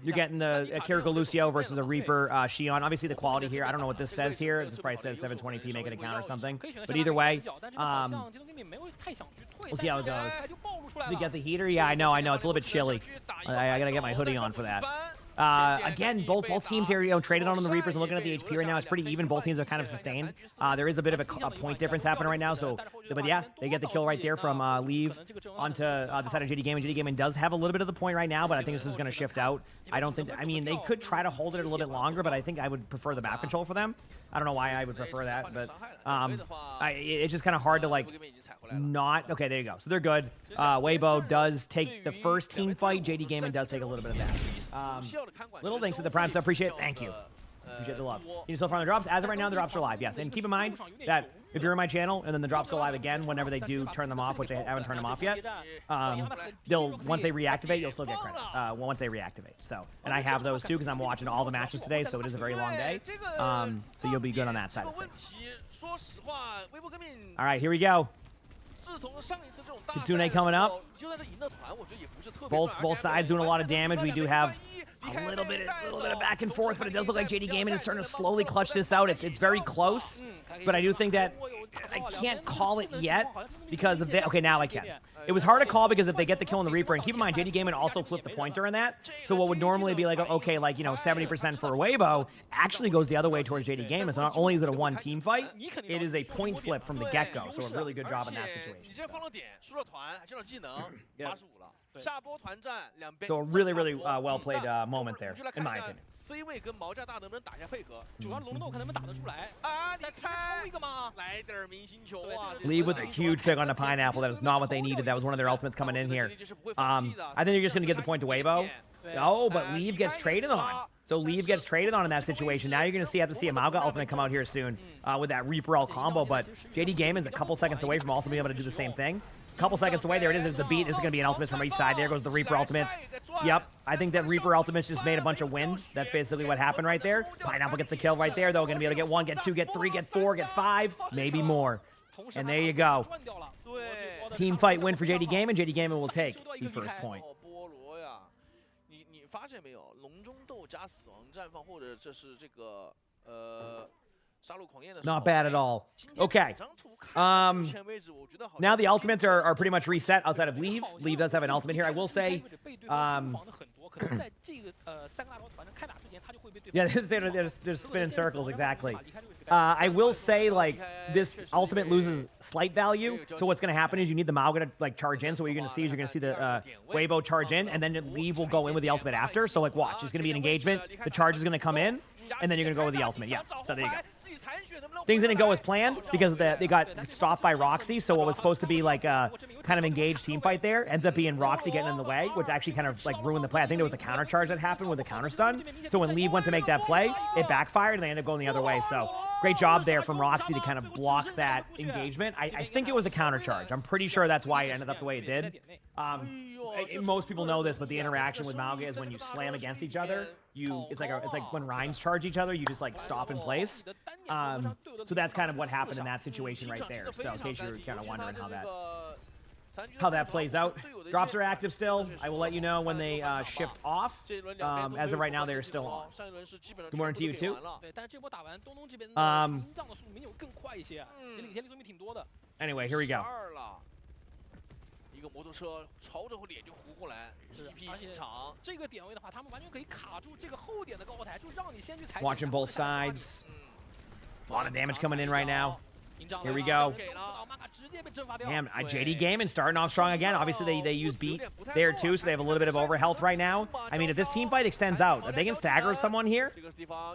You're getting the Kiriko Lucio versus a Reaper Shion. Obviously, the quality here, I don't know what this says here. This probably says 720p, make an account or something. But either way, we'll see how it goes. Did he get the heater? Yeah, I know. It's a little bit chilly. I gotta get my hoodie on for that. Again, both teams here, traded on the Reapers and looking at the HP right now. It's pretty even. Both teams are kind of sustained. There is a bit of a point difference happening right now. So, but yeah, they get the kill right there from Leave onto the side of JD Gaming. JD Gaming does have a little bit of the point right now, but I think this is going to shift out. I mean, they could try to hold it a little bit longer, but I think I would prefer the map control for them. I don't know why I would prefer that, but it's just kind of hard to like not. Okay, there you go. So they're good. Weibo does take the first team fight. JD Gaming does take a little bit of that. Little thanks to the Prime, so appreciate it. Thank you. Appreciate the love. You still find the drops? As of right now, the drops are live. Yes, and keep in mind that if you're in my channel and then the drops go live again whenever they do turn them off, which I haven't turned them off yet, once they reactivate, you'll still get credit. Once they reactivate. So, and I have those too because I'm watching all the matches today, so it is a very long day. So you'll be good on that side of things. All right, here we go. Kitsune coming up. Both sides doing a lot of damage. We do have a little bit of back and forth, but it does look like JD Gaming is starting to slowly clutch this out. It's very close, but I do think that I can't call it yet because of the. Okay, now I can. It was hard to call because if they get the kill on the Reaper, and keep in mind, JD Gaming also flipped the pointer in that. So what would normally be like, okay, like, 70% for Weibo actually goes the other way towards JD Gaming. So not only is it a one-team fight, it is a point flip from the get-go. So a really good job in that situation. So a really, really well-played moment there, in my opinion. Leave with a huge pick on the pineapple. That is not what they needed. That was one of their ultimates coming in here. I think you're just going to get the point to Weibo. Oh, but Leave gets traded on. So Leave gets traded on in that situation. Now you're going to have to see a Mauga ultimate come out here soon with that Reaper all combo. But JD Gaming is a couple seconds away from also being able to do the same thing. couple seconds away. There it is. There's the beat. This is going to be an ultimate from each side. There goes the Reaper ultimates. Yep. I think that Reaper ultimates just made a bunch of wind. That's basically what happened right there. Pineapple gets the kill right there, though. Going to be able to get 1, get 2, get 3, get 4, get 5, maybe more. And there you go. Team fight win for JD Gaming. JD Gaming will take the first point. 你发现没有，笼中斗加死亡绽放，或者这是这个Not bad at all. Okay. Now the ultimates are pretty much reset outside of Leave. Leave does have an ultimate here. I will say, yeah, they're spinning circles, exactly. I will say, like, this ultimate loses slight value. So what's going to happen is you need the Mauga to, like, charge in. So what you're going to see is you're going to see the Weibo charge in, and then Leave will go in with the ultimate after. So, like, watch. It's going to be an engagement. The charge is going to come in, and then you're going to go with the ultimate. Yeah, so there you go. Things didn't go as planned because they got stopped by Roxy, so what was supposed to be like a kind of engaged team fight there ends up being Roxy getting in the way, which actually kind of like ruined the play. I think there was a counter charge that happened with a counter stun, so when Leave went to make that play, it backfired and they ended up going the other way. So great job there from Roxy to kind of block that engagement. I think it was a counter charge. I'm pretty sure that's why it ended up the way it did. Most people know this, but the interaction with Mauga is when you slam against each other, it's like when Rhines charge each other, you just like stop in place. So that's kind of what happened in that situation right there. So in case you're kind of wondering how that plays out. Drops are active still. I will let you know when they shift off. As of right now, they're still on. Good morning to you too. Anyway, here we go. 一个摩托车朝着脸就糊过来，一匹进场。这个点位的话，他们完全可以卡住这个后点的高台，就让你先去踩。Watching both sides. A lot of damage coming in right now. Here we go. Damn, JD Gaming starting off strong again. Obviously, they use beat there too, so they have a little bit of overhealth right now. I mean, if this team fight extends out, if they can stagger someone here,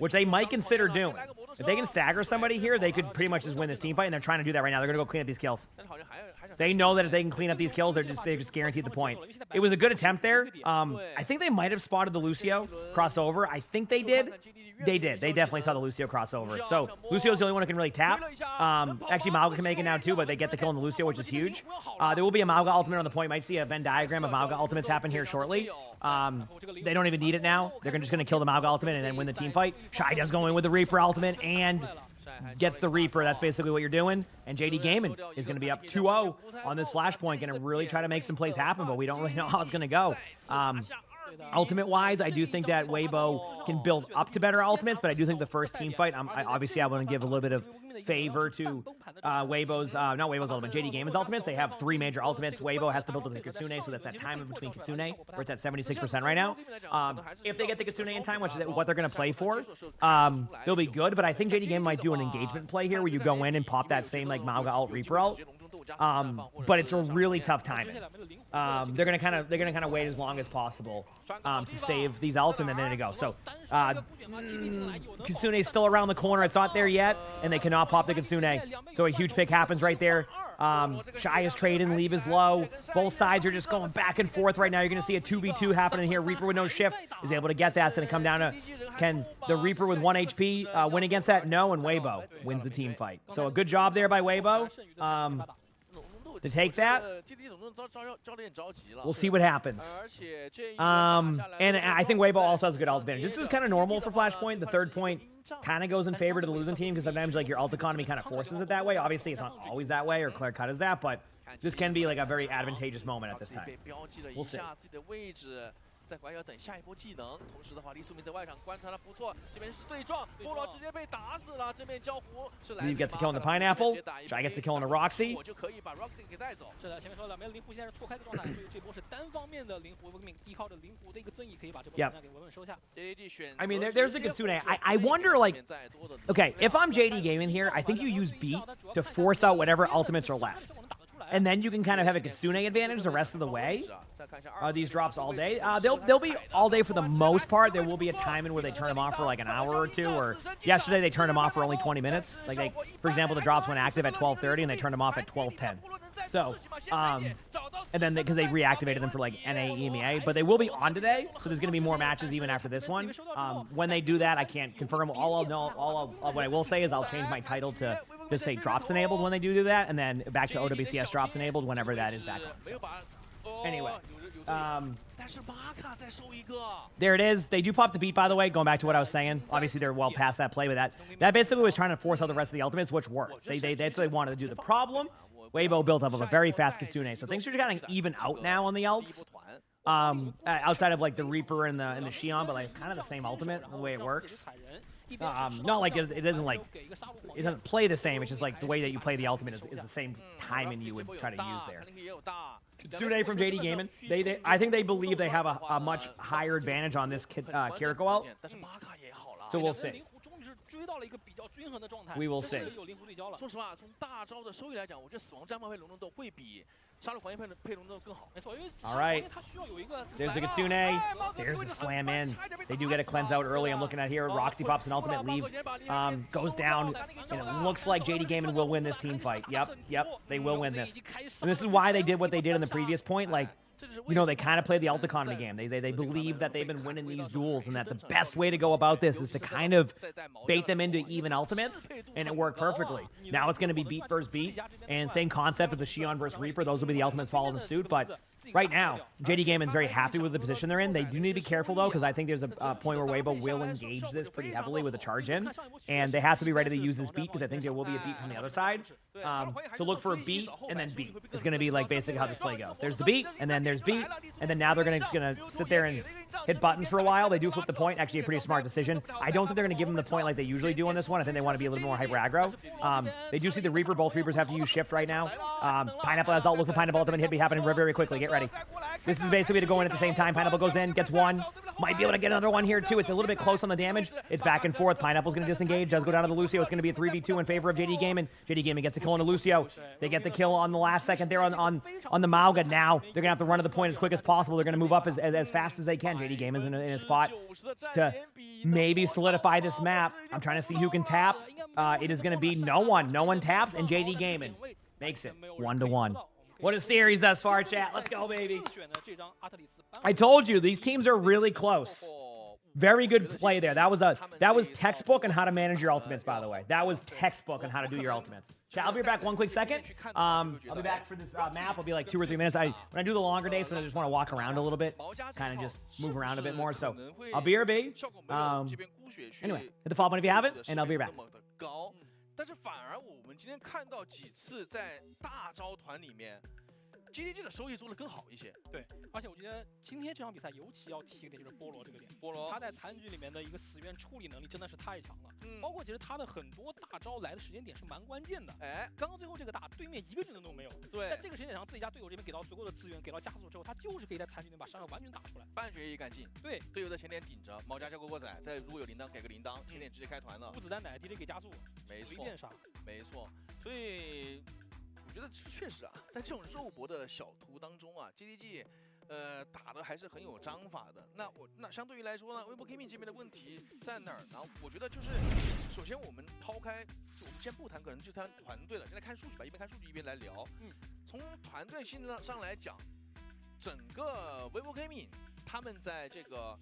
which they might consider doing, if they can stagger somebody here, they could pretty much just win this team fight, and they're trying to do that right now. They're going to go clean up these kills. They know that if they can clean up these kills, they're just guaranteed the point. It was a good attempt there. I think they might have spotted the Lucio crossover. I think they did. They did. They definitely saw the Lucio crossover. So Lucio's the only one who can really tap. Actually, Mauga can make it now too, but they get the kill on the Lucio, which is huge. There will be a Mauga ultimate on the point. You might see a Venn diagram of Mauga ultimates happen here shortly. They don't even need it now. They're just going to kill the Mauga ultimate and then win the team fight. Shy does go in with the Reaper ultimate and gets the Reaper. That's basically what you're doing. And JD Gaming is going to be up 2-0 on this flashpoint. Going to really try to make some plays happen, but we don't really know how it's going to go. Ultimate-wise, I do think that Weibo can build up to better ultimates, but I do think the first team fight, obviously I want to give a little bit of favor to Weibo's, not Weibo's ultimate, JD Gaming's ultimates. They have 3 major ultimates. Weibo has to build up the Kitsune, so that's that time in between Kitsune, where it's at 76% right now. If they get the Kitsune in time, which is what they're going to play for, they'll be good, but I think JD Gaming might do an engagement play here where you go in and pop that same like Mauga ult, Reaper ult. But it's a really tough timing. They're gonna kind of wait as long as possible to save these ults, and then there they go. So Kitsune's still around the corner. It's not there yet, and they cannot pop the Kitsune. So a huge pick happens right there. Shy is trading, Leave is low. Both sides are just going back and forth right now. You're going to see a 2v2 happening here. Reaper with no shift is able to get that. It's going to come down to, can the Reaper with 1 HP win against that? No, and Weibo wins the team fight. So a good job there by Weibo. To take that, we'll see what happens. And I think Weibo also has a good ult advantage. This is kind of normal for Flashpoint. The third point kind of goes in favor to the losing team because sometimes like your ult economy kind of forces it that way. Obviously, it's not always that way or clear cut as that, but this can be like a very advantageous moment at this time. We'll see. 在拐角等下一波技能，同时的话，李素明在外场观察的不错，这边是对撞，波罗直接被打死了，这边交互是来。Leave gets the kill on the pineapple. Shy gets the kill on the Roxy. 我就可以把 Roxy 给带走。是的，前面说了，没有灵狐现在是错开的状态，所以这波是单方面的灵狐命，依靠着灵狐的一个增益，可以把这波能量给稳稳收下。I mean, there's the Kitsune. I wonder, like, okay, if I'm JD Gaming here, I think you use beat to force out whatever ultimates are left. And then you can kind of have a Kitsune advantage the rest of the way. These drops all day. They'll be all day for the most part. There will be a timing where they turn them off for like an hour or two. Or yesterday they turned them off for only 20 minutes. Like for example, the drops went active at 12:30 and they turned them off at 12:10. So, and then because they reactivated them for like NA, EMEA, but they will be on today. So there's going to be more matches even after this one. When they do that, I can't confirm. What I will say is I'll change my title to just say drops enabled when they do that, and then back to OWCS drops enabled whenever that is back on. So. Anyway, there it is. They do pop the beat, by the way, going back to what I was saying. Obviously, they're well past that play, but that basically was trying to force out the rest of the ultimates, which worked. That's what they wanted to do. The problem, Weibo built up of a very fast Kitsune, so things are kind of even out now on the ults. Outside of like the Reaper and the Xion, but like kind of the same ultimate the way it works. Not like it doesn't like it doesn't play the same. It's just like the way that you play the ultimate is the same timing you would try to use there. Kitsune from JD Gaming. I think they believe they have a much higher advantage on this Kiriko ult. So we'll see. We will see. 说实话，从大招的收益来讲，我觉得死亡战炮配龙龙斗会比杀戮还原配龙斗更好。没错，因为 All right. There's the Kitsune. There's the slam in. They do get a cleanse out early. I'm looking at here. Roxy pops an ultimate leave. Goes down. And it looks like JD Gaming will win this team fight. Yep. They will win this. And this is why they did what they did in the previous point. Like, you know, they kind of play the ult economy game. They believe that they've been winning these duels and that the best way to go about this is to kind of bait them into even ultimates, and it worked perfectly. Now it's going to be beat versus beat, and same concept of the Xion versus Reaper. Those will be the ultimates following the suit, but right now, JD Gaming's very happy with the position they're in. They do need to be careful, though, because I think there's a point where Weibo will engage this pretty heavily with a charge in, and they have to be ready to use this beat, because I think there will be a beat from the other side. So look for a beat, and then beat. It's going to be like basically how this play goes. There's the beat, and then there's beat, and then now they're just going to sit there and hit buttons for a while. They do flip the point. Actually, a pretty smart decision. I don't think they're going to give them the point like they usually do on this one. I think they want to be a little more hyper aggro. They do see the Reaper. Both Reapers have to use shift right now. Pineapple has ult. Look for Pineapple ultimate hit be happening very, very quickly. Get ready. This is basically to go in at the same time. Pineapple goes in, gets one. Might be able to get another one here, too. It's a little bit close on the damage. It's back and forth. Pineapple's going to disengage. Does go down to the Lucio. It's going to be a 3v2 in favor of JD Gaming. JD Gaming gets the kill on the Lucio. They get the kill on the last second there on the Mauga. Now they're going to have to run to the point as quick as possible. They're going to move up as fast as they can. JD Gaming's in a spot to maybe solidify this map. I'm trying to see who can tap. It is going to be no one. No one taps, and JD Gaming makes it 1-1. What a series thus far, chat. Let's go, baby. I told you, these teams are really close. Very good play there. That was textbook on how to manage your ultimates, by the way. That was textbook on how to do your ultimates. Chat, I'll be back one quick second. I'll be back for this map. I'll be like 2 or 3 minutes. When I do the longer days, so I just want to walk around a little bit, kind of just move around a bit more. So I'll be BRB. Anyway, hit the follow button if you haven't, and I'll be back. 但是反而我们今天看到几次在大招团里面 ，GDG 的收益做得更好一些。对，而且我觉得今天这场比赛尤其要提一个点，就是菠萝这个点。菠萝他在残局里面的一个死源处理能力真的是太强了，包括其实他的很多大招来的时间点是蛮关键的。哎，刚刚最后这个打对面一个技能都没有，对，在这个时间点上自己家队友这边给到足够的资源，给到加速之后，他就是可以在残局里面把伤害完全打出来，半血也干净。对，队友在前点顶着，毛家交果仔，再如果有铃铛给个铃铛，前点直接开团了。无子弹奶 DJ 给加速，没错，随便杀，没错，所以。 我觉得确实啊，在这种肉搏的小图当中啊 ，GDG， 打的还是很有章法的。那相对于来说呢，微博 Gaming 这边的问题在哪儿呢？我觉得就是，首先我们抛开，我们先不谈个人，就谈团队了。现在看数据吧，一边看数据一边来聊。从团队性上来讲，整个微博 Gaming 他们在这个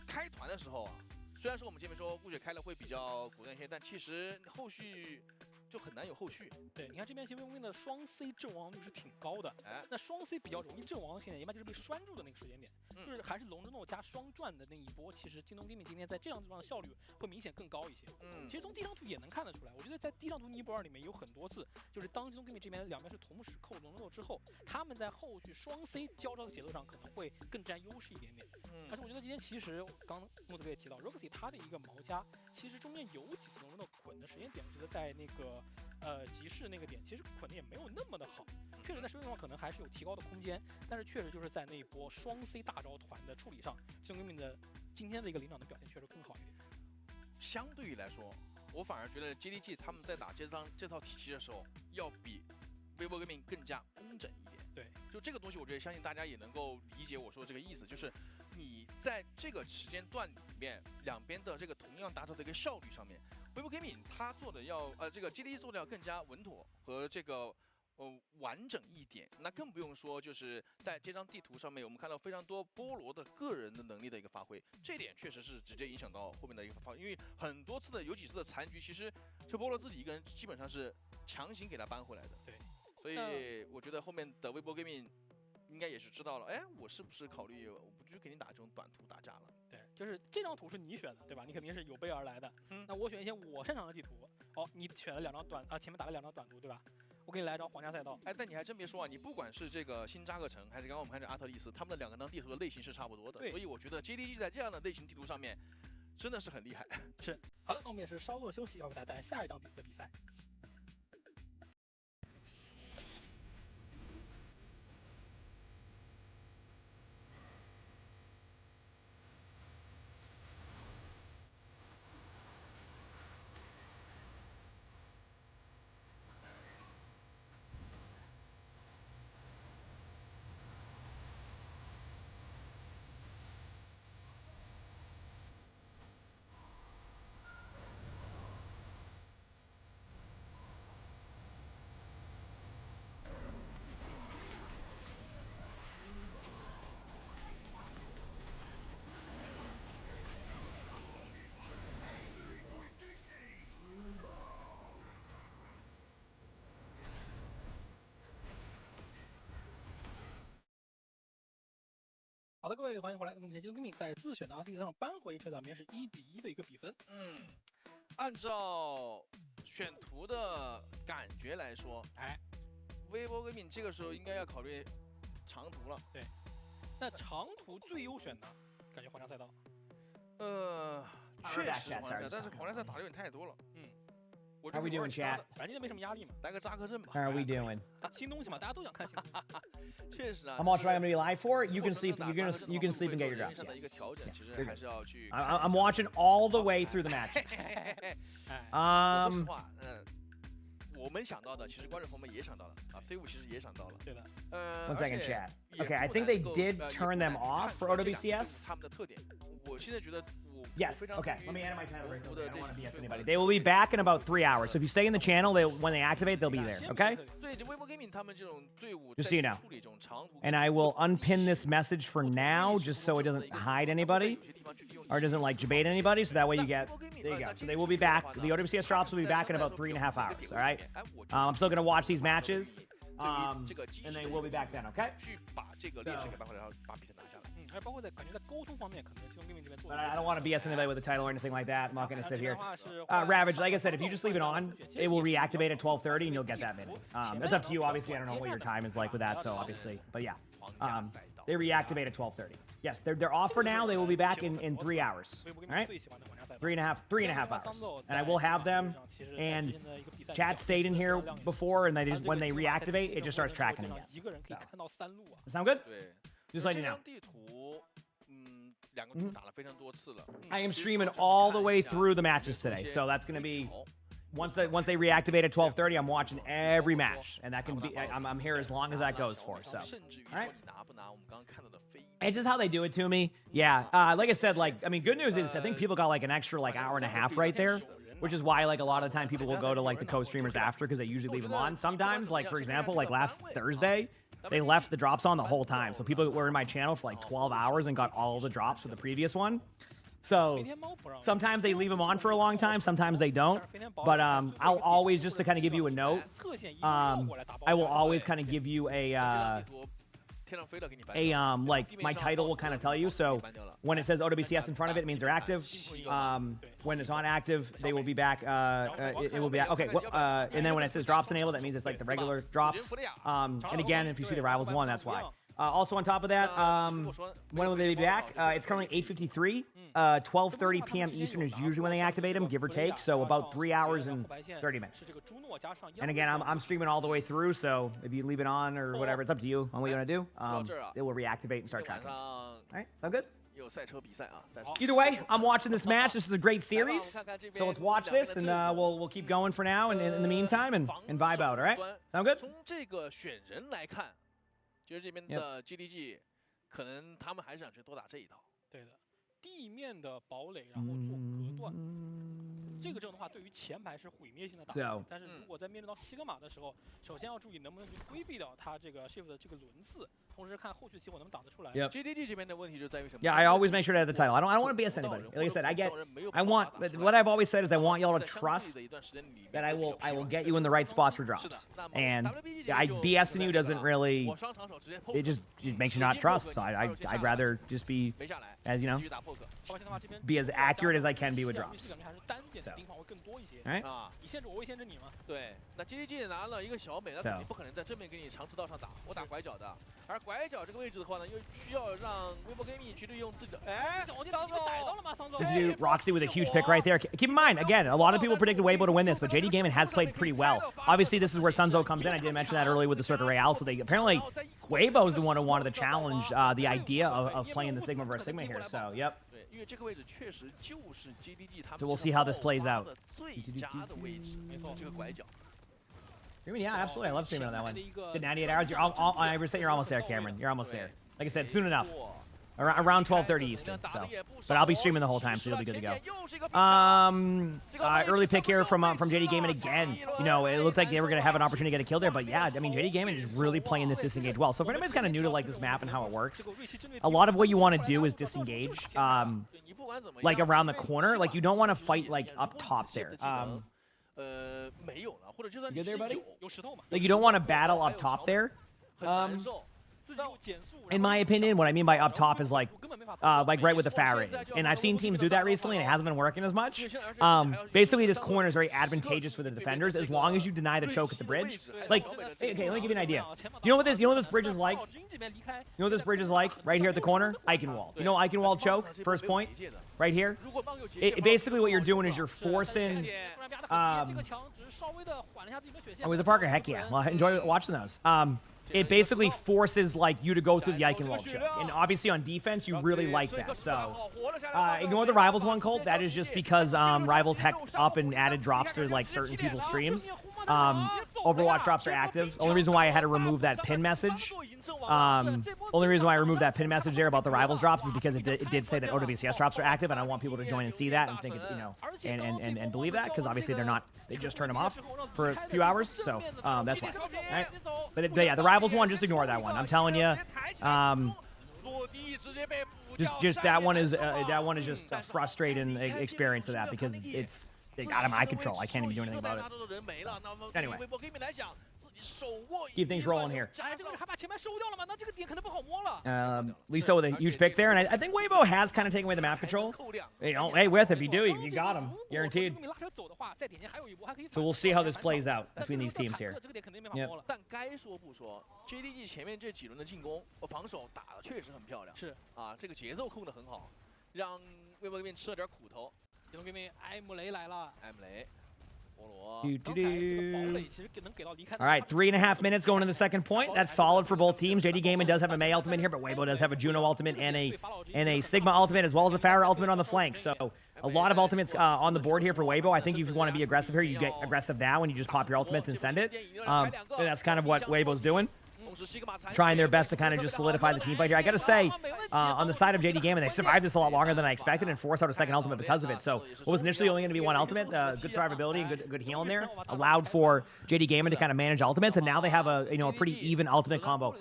开团的时候啊，虽然说我们前面说顾雪开了会比较果断一些，但其实后续。 就很难有后续。对，你看这边其实微微的双 C 阵亡率是挺高的。哎，那双 C 比较容易阵亡的时间点，一般就是被拴住的那个时间点，就是还是龙之诺加双转的那一波。其实京东 Gaming 今天在这样地方的效率会明显更高一些。其实从第一张图也能看得出来，我觉得在第一张图尼泊尔里面有很多次，就是当京东 Gaming 这边两边是同时扣龙之诺之后，他们在后续双 C 交招的节奏上可能会更占优势一点点。而且我觉得今天其实刚木子哥也提到 ，Roxy 他的一个毛家，其实中间有几次龙之诺捆的时间点，我觉得在那个。 集市那个点其实捆的也没有那么的好，确实在收益上可能还是有提高的空间，但是确实就是在那一波双 C 大招团的处理上，京东 Gaming 的今天的一个领导的表现确实更好一点。相对于来说，我反而觉得 GDG 他们在打这套体系的时候，要比微博 Gaming 更加工整一点。对，就这个东西，我觉得相信大家也能够理解我说的这个意思，就是你在这个时间段里面，两边的这个同样达到的一个效率上面。 微博 Gaming 它做的要这个 GDG 做的要更加稳妥和这个完整一点，那更不用说就是在这张地图上面，我们看到非常多菠萝的个人的能力的一个发挥，这点确实是直接影响到后面的一个发挥，因为很多次的有几次的残局，其实这波罗自己一个人基本上是强行给他扳回来的。对，所以我觉得后面的微博 gaming 应该也是知道了，哎，我是不是考虑我不就给你打这种短途打架了？对，就是这张图是你选的，对吧？你肯定是有备而来的。那我选一些我擅长的地图。哦，你选了2张短前面打了2张短途，对吧？我给你来一张皇家赛道。哎，但你还真别说啊，你不管是这个新扎克城，还是刚刚我们看这阿特丽斯，他们的2张地图的类型是差不多的。所以我觉得 JDG 在这样的类型地图上面真的是很厉害。是。好的，那我们也是稍作休息，要给大家带来下一张比赛。好的，各位欢迎回来。那么这 gaming 在自选的地图上扳回这场面是1-1的一个比分。按照选图的感觉来说，微博 gaming 这个时候应该要考虑长途了。对，那长途最优选的感觉皇家赛道。确实皇家赛，但是皇家赛打的有点太多了。我 How are we doing, chat? 反正没什么压力嘛，来个扎克阵吧。 How are we doing? 新东西嘛，大家都想看新东西。确实啊。I'm watching. I'm gonna be live for it. You can sleep. You can sleep and get your drops. I'm watching all the way through the matches. 说实话，我们想到的，其实观众朋友们也想到了啊，飞舞其实也想到了。对的。 1 second, chat. Okay, I think they did turn them off for OWCS. 他们的特点，我现在觉得。 Yes. Okay. Let me add my title right quick. I don't want to BS anybody. They will be back in about 3 hours. So if you stay in the channel, when they activate, they'll be there. Okay. Just so you know. And I will unpin this message for now, just so it doesn't hide anybody, or doesn't like debate anybody. So that way you get. There you go. So they will be back. The OWCS drops will be back in about 3.5 hours. All right. I'm still gonna watch these matches. And they will be back then. Okay. But I don't want to BS anybody with the title or anything like that. I'm not going to sit here. Ravage, like I said, if you just leave it on, it will reactivate at 12:30 and you'll get that minute. That's up to you. Obviously, I don't know what your time is like with that, so obviously. But yeah, they reactivate at 12:30. Yes, they're off for now. They will be back in 3 hours. All right, 3.5 hours. And I will have them. And chat stayed in here before, and when they reactivate, it just starts tracking again. So. Sound good? Just letting you know. I am streaming all the way through the matches today, so that's going to be once they reactivate at 12:30. I'm watching every match, and that can be I'm here as long as that goes for. So, all right. It's just how they do it to me. Yeah, like I said, good news is I think people got like an extra hour and a half right there, which is why a lot of the time people will go to the co-streamers after because they usually leave them on. Sometimes, for example, last Thursday. They left the drops on the whole time. So people were in my channel for 12 hours and got all the drops for the previous one. So sometimes they leave them on for a long time. Sometimes they don't. But I'll always, just to kind of give you a note, I will always kind of give you my title will kind of tell you. So when it says OWCS in front of it, it means they're active. When it's on active, they will be back. It will be okay. And then when it says drops enabled, that means it's the regular drops. And again, if you see the rivals one, that's why. Also on top of that, when will they be back? It's currently 8:53. 12:30 p.m. Eastern is usually when they activate them, give or take. So about 3 hours and 30 minutes. And again, I'm streaming all the way through. So if you leave it on or whatever, it's up to you on what you want to do. It will reactivate and start tracking. All right, sound good? Either way, I'm watching this match. This is a great series. So let's watch this, and we'll keep going for now. And in the meantime, and vibe out. All right, sound good? 其实这边的 GDG 可能他们还是想去多打这一套。对的，地面的堡垒，然后做隔断。这个阵的话，对于前排是毁灭性的打击。但是如果在面对到西格玛的时候，首先要注意能不能去规避掉他这个 shift 的这个轮次，同时看后续期火能打得出来。JDG 这边的问题就在于什么 Yeah, I always make sure to have the title. I don't want to BS anybody. Like I said, I want what I've always said is I want y'all to trust that I will get you in the right spots for drops. And BSing you doesn't really, it just makes you not trust. So I'd rather just be as be as accurate as I can be with drops. So, all right. 你限制我，我限制你嘛。对，那 JDG 拿了一个小美，那肯定不可能在正面给你长直道上打，我打拐角的。而拐角这个位置的话呢，又需要让微博 gaming 去利用自己的。哎，Roxy with a huge pick right there. Keep in mind, again, a lot of people predicted Weibo to win this, but JD Gaming has played pretty well. Obviously, this is where Sunzo comes in. I did mention that earlier with the Circuit Real. So they apparently Weibo is the one who wanted to challenge the idea of playing the Sigma versus Sigma here. So, yep. So we'll see how this plays out. I mean, yeah, absolutely. I love streaming on that one. Good 98 hours. You're I say you're almost there, Cameron. You're almost there. Like I said, soon enough. Around 12:30 Eastern. So, but I'll be streaming the whole time, so you'll be good to go. Early pick here from JD Gaming again. You know, it looks like they were gonna have an opportunity to get a kill there, but yeah, I mean, JD Gaming is really playing this disengage well. So if anybody's kind of new to like this map and how it works, a lot of what you want to do is disengage, like around the corner. Like you don't want to fight like up top there. You good there, buddy? Like you don't want to battle up top there. In my opinion, what I mean by up top is like right where the Pharah is. And I've seen teams do that recently, and it hasn't been working as much. Basically, this corner is very advantageous for the defenders as long as you deny the choke at the bridge. Like, okay, let me give you an idea. Do you know what this? You know what this bridge is like? You know what this bridge is like? Right here at the corner, Eichenwald. You know Eichenwald choke? First point, right here. Basically, what you're doing is you're forcing. Oh, was it Parker? Heck yeah. Well, I enjoy watching those. It basically forces like you to go through the Eichenwald choke, and obviously on defense you really like that. So ignore the Rivals one, Colt. That is just because Rivals hecked up and added drops to like certain people's streams. Overwatch drops are active. Only reason why I had to remove that pin message. Only reason why I removed that pin message there about the Rivals drops is because it did say that OWCS drops are active, and I want people to join and see that and think it, and believe that, because obviously they're not. They just turn them off for a few hours, so that's why. Right? But yeah, the Rivals one, just ignore that one. I'm telling you, just that one is just a frustrating experience of that, because it's out of my control. I can't even do anything about it. Anyway. Keep things rolling here. Lisa with a huge pick there, and I think Weibo has kind of taken away the map control. You know, hey, if you do, you got him, guaranteed. So we'll see how this plays out between these teams here. Yep. JDG 前面这几轮的进攻和防守打得确实很漂亮，是啊，这个节奏控得很好，让微博这边吃了点苦头。这边艾姆雷来了，艾姆雷。 All right, 3.5 minutes going to the second point. That's solid for both teams. JD Gaming does have a Mei ultimate here, but Weibo does have a Juno ultimate and a Sigma ultimate, as well as a Pharah ultimate on the flank. So a lot of ultimates on the board here for Weibo. I think if you want to be aggressive here, you get aggressive now and you just pop your ultimates and send it. That's kind of what Weibo's doing. Trying their best to kind of just solidify the team fight here. I got to say, on the side of JD Gaming, they survived this a lot longer than I expected and forced out a second ultimate because of it. So what was initially only going to be one ultimate, good survivability and good healing there, allowed for JD Gaming to kind of manage ultimates, and now they have a pretty even ultimate combo.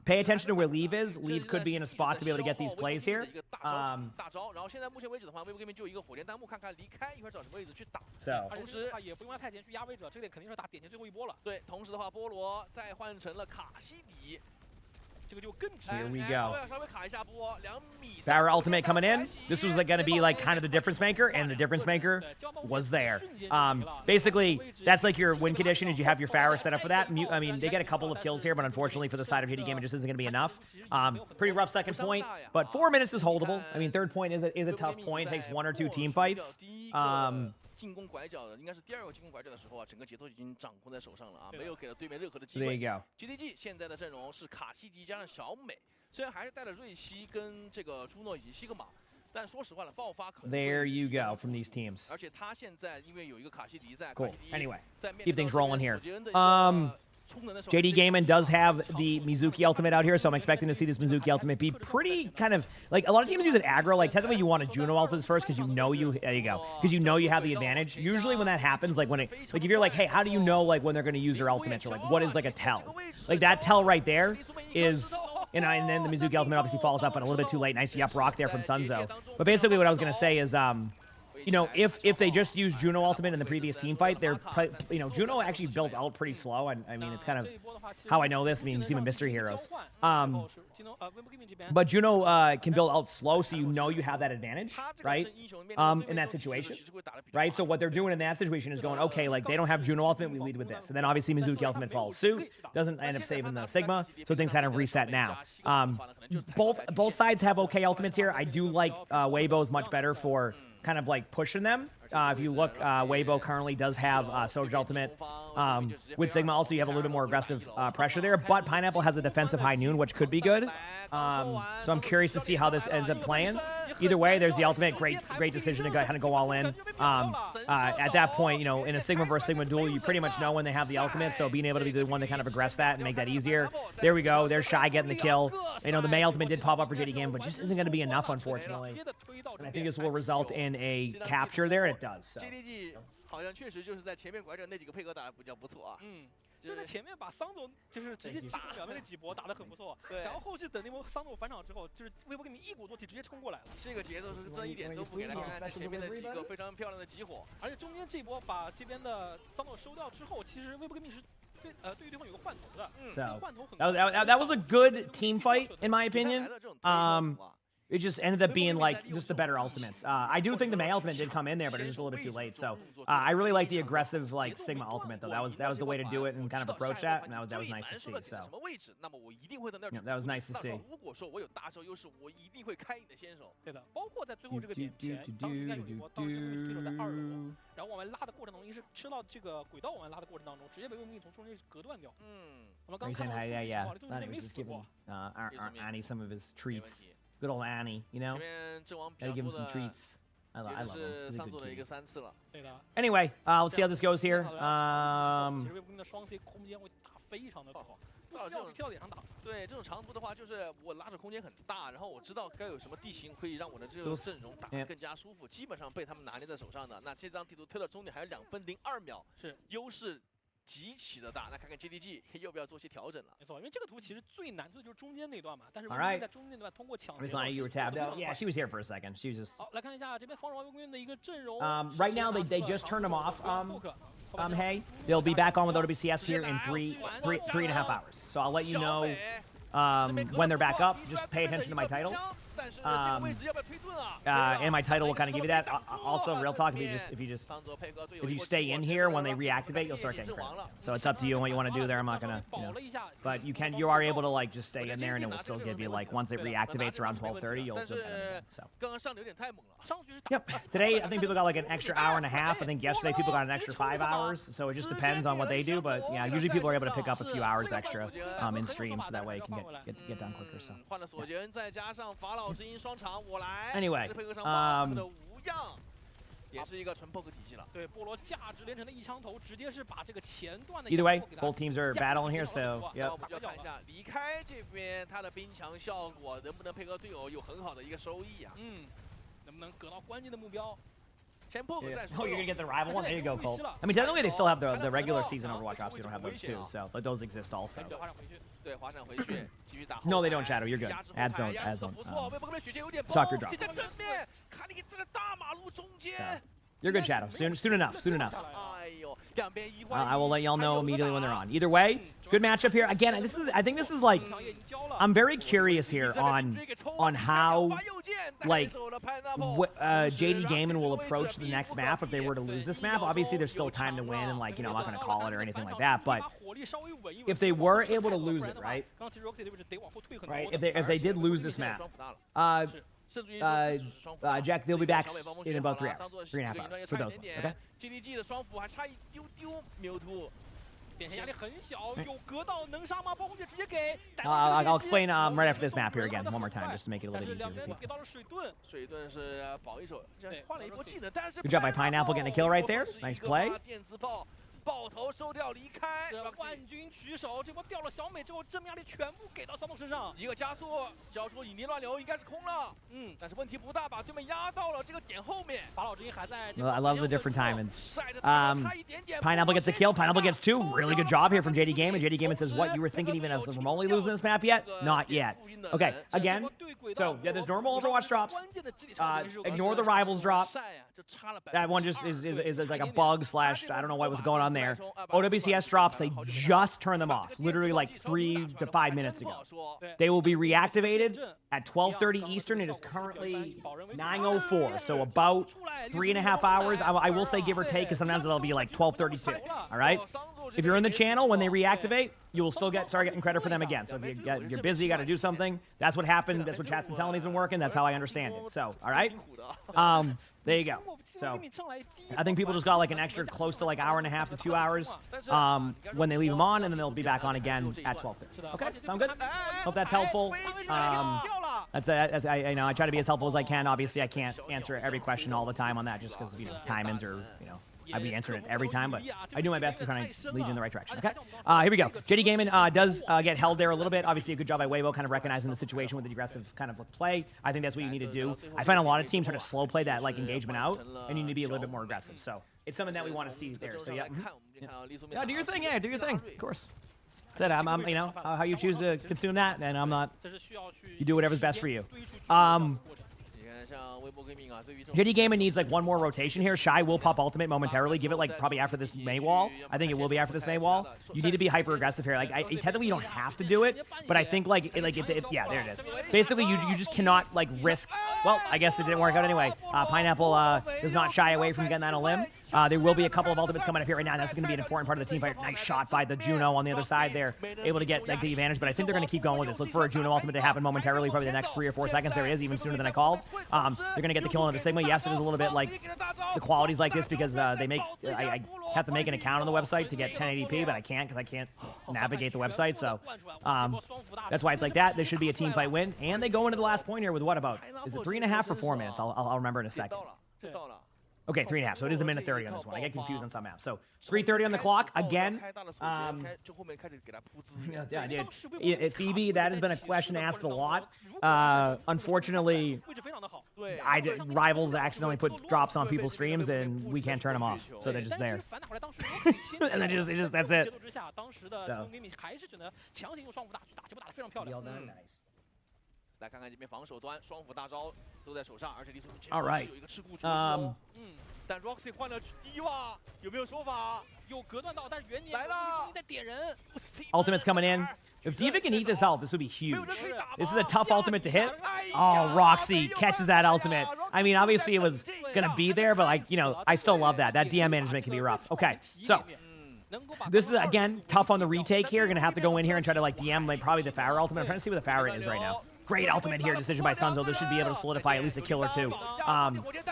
Pay attention to where Leave is. Leave could be in a spot to be able to get these plays here. So. 西迪，这个就 Here we go. Pharah ultimate coming in. This was going to be like kind of the difference maker, and the difference maker was there. Basically, that's like your win condition, is you have your Pharah set up for that. I mean, they get a couple of kills here, but unfortunately for the side of JD Gaming, it just isn't going to be enough. Pretty rough second point, but 4 minutes is holdable. I mean, third point is a tough point. It takes 1 or 2 team fights. 进攻拐角的，应该是第2个进攻拐角的时候啊，整个节奏已经掌控在手上了啊，没有给了对面任何的机会。There you go. GDG 现在的阵容是卡西迪加上小美，虽然还是带了瑞希跟这个朱诺以及西格玛，但说实话了，爆发可能。There you go from these teams. 而且他现在因为有一个卡西迪在。Cool. Anyway, keep things rolling here. JD Gaiman does have the Mizuki ultimate out here, so I'm expecting to see this Mizuki ultimate be pretty kind of like a lot of teams use it aggro. Like technically, you want a Juno ultimate first because there you go, because you know you have the advantage. Usually, when that happens, like if you're like, hey, how do you know like when they're going to use their ultimates, or like what is like a tell? Like that tell right there is. And then the Mizuki ultimate obviously falls up, but a little bit too late. Nice up rock there from Sunzo. But basically, what I was going to say is, you know, if they just used Juno ultimate in the previous team fight, Juno actually built out pretty slow. I mean, it's kind of how I know this. I mean, you see my Mystery Heroes. But Juno can build out slow, so you know you have that advantage, right? In that situation, right? So what they're doing in that situation is going, okay, like they don't have Juno ultimate, we lead with this. And then obviously Mizuki ultimate follows suit, doesn't end up saving the Sigma, so things kind of reset now. Both sides have okay ultimates here. I do like Weibo's much better for kind of like pushing them. If you look, Weibo currently does have Soja ultimate. With Sigma also, you have a little bit more aggressive pressure there, but Pineapple has a defensive high noon, which could be good. So I'm curious to see how this ends up playing. Either way, there's the ultimate. Great decision to kind of go all in. At that point, you know, in a Sigma versus Sigma duel, you pretty much know when they have the ultimate, so being able to be the one to kind of aggress that and make that easier. There we go. There's Shy getting the kill. You know, the May ultimate did pop up for JD Game, but just isn't going to be enough, unfortunately. And I think this will result in a capture there, and it does. So. 好像确实就是在前面拐转那几个配合打得比较不错啊。就在前面把桑总就是直接打表面那几波打得很不错，对。然后后续等那波桑总返场之后，就是微博给你一鼓作气直接冲过来了。这个节奏是真一点都不给他看，前面的几个非常漂亮的集火，而且中间这波把这边的桑总收掉之后，其实微博给你是对于对方有个换头的，换头很。That was a good team fight in my opinion. It just ended up being like just the better ultimates. I do think the May ultimate did come in there, but it's just a little bit too late. So I really like the aggressive like Sigma ultimate though. That was the way to do it and kind of approach that, and that was nice to see. So yeah, that was nice to see. 如果说我有大招优势，我一定会开你的先手。对的，包括在最后这个点前，当时应该有一波到这个位置推手在2楼，然后往外拉的过程当中，一是吃到这个轨道往外拉的过程当中，直接被魏木从中间隔断掉。我们刚看到的是哇，这东西没死过。Annie some of his treats. Good old Annie, you know? Gotta give him some treats. I love him. He's a good kid. Anyway, let's see how this goes here. 其实魏木的双 C 空间会打非常的好，不需要去跳点上打。对这种长途的话，就是我拉扯空间很大，然后我知道该有什么地形可以让我的这个阵容打得更加舒服，基本上被他们拿捏在手上的。那这张地图推到终点还有2分02秒，是优势。 极其的大，那看看 JDG 要不要做些调整了？没错，因为这个图其实最难的就是中间那段嘛，但是在中间那段通过抢。You were tapped out. Yeah, she was here for a second. She was just. 好，来看一下这边方王公园的一个阵容。Right now they just turned them off. Hey, they'll be back on with OWCS here in 3.5 hours. So I'll let you know when they're back up. Just pay attention to my title. And my title will kind of give you that. Also, real talk, if you stay in here when they reactivate, you'll start getting credit. So it's up to you and what you want to do there. I'm not gonna, you know, but you are able to like just stay in there, and it will still give you like once it reactivates around 12:30, you'll still get it. So. Yep. Today I think people got like an extra hour and a half. I think yesterday people got an extra 5 hours. So it just depends on what they do. But yeah, usually people are able to pick up a few hours extra in stream, so that way it can get done quicker. So. Yeah. Anyway, 也是一个纯 poke 体系了。对，菠萝价值连城的一枪头，直接是把这个前段的。 Either way, both teams are battling here, so yeah. 我们就要看一下离开这边他的冰墙效果能不能配合队友有很好的一个收益啊？能不能得到关键的目标？ 先 poke 再说。Oh, you're gonna get the rival one. There you go, Cole. I mean, technically they still have the regular season Overwatch drops. You don't have those too, so but those exist also. 对，滑铲回去，继续打。No, they don't, Shadow. You're good. Ads don't. Shock your drop. You're good, Shadow. Soon enough. Soon enough. I will let y'all know immediately when they're on. Either way, good matchup here. Again, I think this is like, I'm very curious here on how like JD Gaiman will approach the next map if they were to lose this map. Obviously, there's still time to win, and like, you know, I'm not going to call it or anything like that. But if they were able to lose it, right? Right. If they did lose this map, Jack, they'll be back in about 3 hours, 3.5 hours for those ones. Okay. 的双斧还差一丢丢，牛兔。 I'll explain right after this map here again, one more time, just to make it a little bit easier for people. Good job by Pineapple getting a kill right there. Nice play. 爆头收掉离开，万军取手，这波掉了小美之后，正面压力全部给到桑斗身上，一个加速，交出引力乱流应该是空了，但是问题不大，把对面压到了这个点后面。法老之音还在。I love the different timings. Pineapple gets a kill. Pineapple gets 2. Really good job here from JD Game. And JD Game says, "What? You were thinking even of remotely losing this map yet? Not yet." Okay, again. So yeah, there's normal Overwatch drops. Ignore the rivals drop. That one just is like a bug slash I don't know what was going on there. OWCS drops, they just turn them off, literally like 3 to 5 minutes ago. They will be reactivated at 12:30 Eastern. It is currently 9:04, so about 3.5 hours. I will say give or take, because sometimes it'll be like 12:32. All right. If you're in the channel when they reactivate, you will still start getting credit for them again. So if you're busy, you got to do something. That's what happened. That's what chat's been telling me has been working. That's how I understand it. So, all right. There you go. So I think people just got like an extra close to like 1.5 to 2 hours when they leave them on, and then they'll be back on again at 12:30. Okay, sound good? Hope that's helpful. I know I try to be as helpful as I can. Obviously, I can't answer every question all the time on that, just because timings are I'd be answering it every time, but I do my best to kind of lead you in the right direction. Okay, here we go. JD Gaming does get held there a little bit. Obviously, a good job by Weibo kind of recognizing the situation with the aggressive kind of play. I think that's what you need to do. I find a lot of teams try to slow play that like engagement out, and you need to be a little bit more aggressive. So it's something that we want to see there. So yeah, yeah, do your thing. Yeah, do your thing. Of course. Said I'm how you choose to consume that, and I'm not. You do whatever's best for you. JD Gaming needs like one more rotation here. Shy will pop ultimate momentarily. Give it like probably after this May wall. I think it will be after this May wall. You need to be hyper aggressive here. Like technically you don't have to do it, but I think yeah, there it is. Basically you just cannot like risk. Well, I guess it didn't work out anyway. Pineapple does not shy away from getting that on a limb. There will be a couple of ultimates coming up here right now. That's going to be an important part of the team fight. Nice shot by the Juno on the other side there, able to get like the advantage. But I think they're going to keep going with this. Look for a Juno ultimate to happen momentarily, probably the next 3 or 4 seconds. There it is, even sooner than I called. They're going to get the kill on the Sigma. Yes, it is a little bit like the quality's like this because they make I have to make an account on the website to get 1080p, but I can't because I can't navigate the website. So that's why it's like that. This should be a team fight win, and they go into the last point here with what about? Is it 3.5 or 4 minutes? I'll remember in a second. Okay, 3.5. So it is a minute 30 on this one. I get confused on some maps. So 3:30 on the clock again. Yeah, dude. Phoebe, that has been a question asked a lot. Unfortunately, rivals accidentally put drops on people's streams, and we can't turn them off. So they're just there. And then just that's it. So. 来看看这边防守端，双斧大招都在手上，而且李总有一个吃固但 Roxy 换了低瓦，有没有说法？有隔断到，但是原点来了，在点人。Ultimate's coming in. If Diva can eat this ult, this would be huge. This is a tough ultimate to hit. Oh, Roxy catches that ultimate. I mean, obviously it was gonna be there, but like I still love that. That DM management can be rough. Okay, so. This is, again, tough on the retake here. Gonna have to go in here and try to, like, DM, like, probably the Pharah ultimate. I'm trying to see what the Pharah is right now. Great ultimate here, decision by Sunzo. This should be able to solidify at least a kill or two.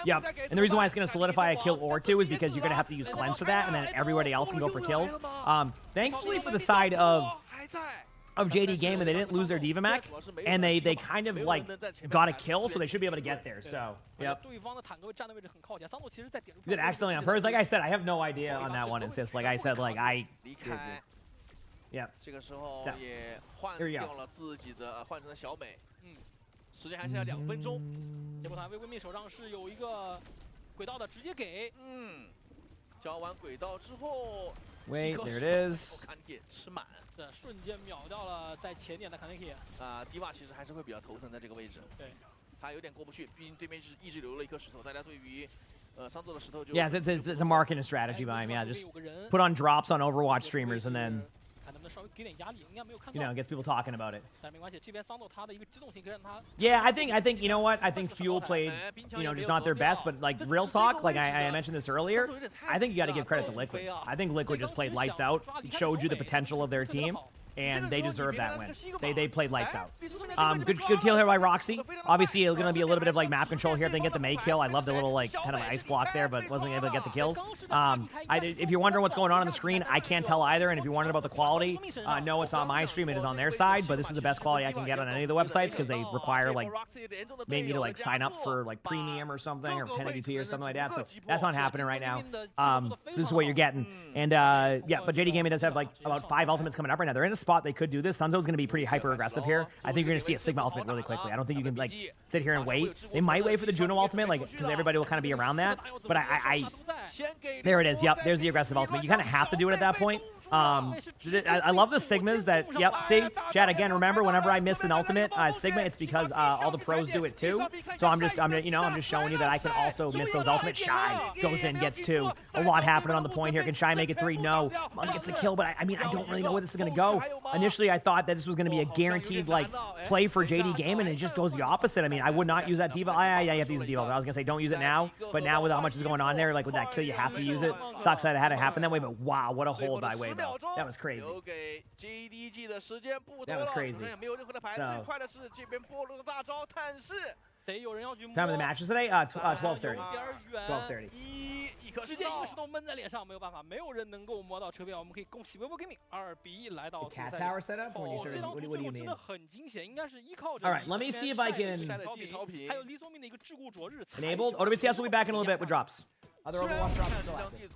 Yeah, and the reason why it's going to solidify a kill or two is because you're going to have to use cleanse for that, and then everybody else can go for kills. Thankfully for the side of JD Game, and they didn't lose their Diva Mech, and they kind of like got a kill, so they should be able to get there. So, yep. Is it accidentally on purpose? Like I said, I have no idea on that one. It's just like I said, like yeah. 这个时候也换掉了自己的，换成了小美。时间还剩下2分钟。结果他微微命手上是有一个轨道的，直接给。交完轨道之后 ，Wait, there it is. 看点吃满，对，瞬间秒掉了在前点的卡内基。迪瓦其实还是会比较头疼在这个位置。对，他有点过不去，毕竟对面一直留了一颗石头，大家对于。Yeah, it's a marketing strategy by him. Yeah, just put on drops on Overwatch streamers and then, gets people talking about it. Yeah, I think you know what? I think Fuel played, just not their best, but like real talk, like I mentioned this earlier, I think you got to give credit to Liquid. I think Liquid just played lights out, showed you the potential of their team. and they deserve that win. They played lights out. Good kill here by Roxy. Obviously, it's going to be a little bit of like map control here if they get the May kill. I love the little like kind of ice block there, but wasn't able to get the kills. If you're wondering what's going on the screen, I can't tell either. And if you're wondering about the quality, no, it's on my stream. It is on their side, but this is the best quality I can get on any of the websites because they require like maybe to like sign up for like premium or something or 1080p or something like that. So that's not happening right now. So this is what you're getting. And yeah, but JD Gaming does have like about 5 ultimates coming up right now. They're in a spot they could do this. Sunzo's going to be pretty hyper aggressive here. I think you're going to see a Sigma ultimate really quickly. I don't think you can like sit here and wait. They might wait for the Juno ultimate, like because everybody will kind of be around that. But there it is. Yep, there's the aggressive ultimate. You kind of have to do it at that point. I love the Sigmas that, yep, see, Chad, again, remember, whenever I miss an ultimate Sigma, it's because all the pros do it too. So I'm just showing you that I can also miss those ultimates. Shy goes in, gets 2. A lot happening on the point here. Can Shy make it 3? No. Mung gets the kill, but I mean, I don't really know where this is going to go. Initially, I thought that this was going to be a guaranteed, like, play for JD Game, and it just goes the opposite. I mean, I would not use that D.Va. Yeah, you have to use the D.Va. I was going to say, don't use it now, but now with how much is going on there, like, with that kill, you have to use it. Sucks that it had to happen that way, but wow, what a hold by Wave. That was crazy. That was crazy. Time of the matches today? 12:30. 12:30. 直接一个石头闷在脸上，没有办法，没有人能够摸到车票。我们可以恭喜微博 gaming 2-1来到决赛。Cat tower setup? What do you mean? 真的很惊险，应该是依靠着。All right, let me see if I can. 还有李宗明的一个桎梏昨日。Enabled. OWCS will be back in a little bit with drops. Other Overwatch drops are still active.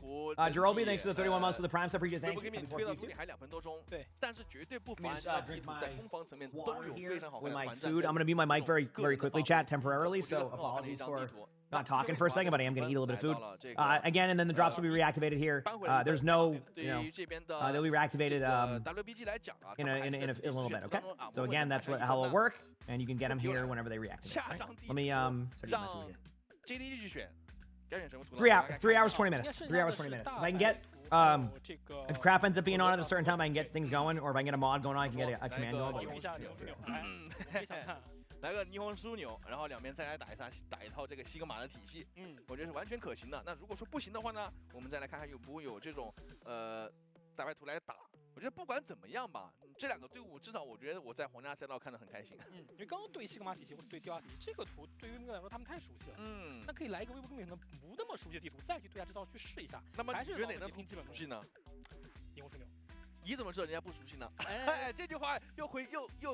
Jerobi, thanks for the 31 months for the Prime sub. Appreciate it. Thank you. 推到这里还2分多钟，对，但是绝对不凡，地图在攻防层面都有非常好看的团战。Food. I'm gonna mute my mic very quickly, chat, temporarily. So apologies for not talking for a second, but I am gonna eat a little bit of food. Again, and then the drops will be reactivated here. There's no, they'll be reactivated in a little bit. Okay. So again, that's how it'll work, and you can get them here whenever they reactivate. Right? Let me JD 继续选。 3 hours, 20 minutes. 3 hours, 20 minutes. If I can get, if crap ends up being on at a certain time, I can get things going, or if I can get a mod going on, I can get a command going. 来个霓虹枢纽，然后两边再来打一套这个西格玛的体系，我觉得是完全可行的。那如果说不行的话呢，我们再来看看有不会有这种大白图来打。我觉得不管怎么样吧，这2个队伍至少我觉得我在皇家赛道看得很开心。因为刚刚对西格玛体系或者对迪瓦体系，这个图对于微博来说他们太熟悉了。那可以来一个微博可能不那么熟悉的地图，再去对下这套去试一下。那么还是觉得哪个基本熟悉呢？霓虹枢纽。 你怎么知道人家不熟悉呢？哎，这句话又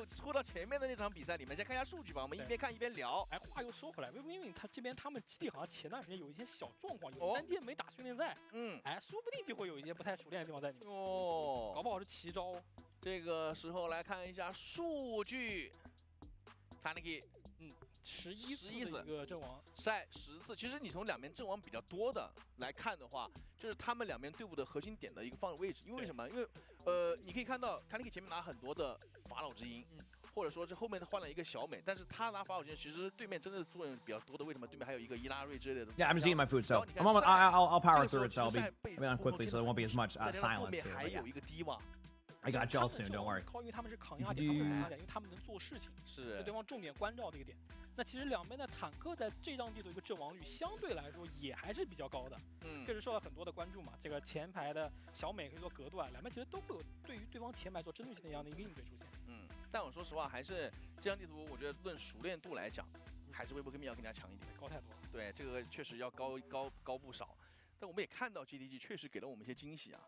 戳到前面的那场比赛里面。先看一下数据吧，我们一边看一边聊。哎，话又说回来，微博因为他们基地好像前段时间有一些小状况，有3天没打训练赛。哎，说不定就会有一些不太熟练的地方在里面。哦，搞不好是奇招。这个时候来看一下数据 ，Kaneki。 11次的一个阵亡，赛10次。其实你从两边阵亡比较多的来看的话，就是他们两边队伍的核心点的一个放位置。因为什么？因为你可以看到卡尼克前面拿很多的法老之音，或者说是后面换了一个小美，但是他拿法老之音，其实对面真的作用比较多的。为什么？对面还有一个伊拉瑞之类的。Yeah, I'm just eating my food, so I'll power through it, so I'll be on quickly, so there won't be as much silence. 后面还有一个低瓦。 I got y'all soon, don't worry. 因为他们是抗压点、抗压点，因为他们能做事情，是对方重点关照这个点。那其实两边的坦克在这张地图一个阵亡率相对来说也还是比较高的，确实受到很多的关注嘛。这个前排的小美可以做隔断，两边其实都会有对于对方前排做针对性的这样的一个应对出现。但我说实话，还是这张地图，我觉得论熟练度来讲，还是微博跟密要更加强一点，高太多。对，这个确实要高不少。 但我们也看到 GDG 确实给了我们一些惊喜啊，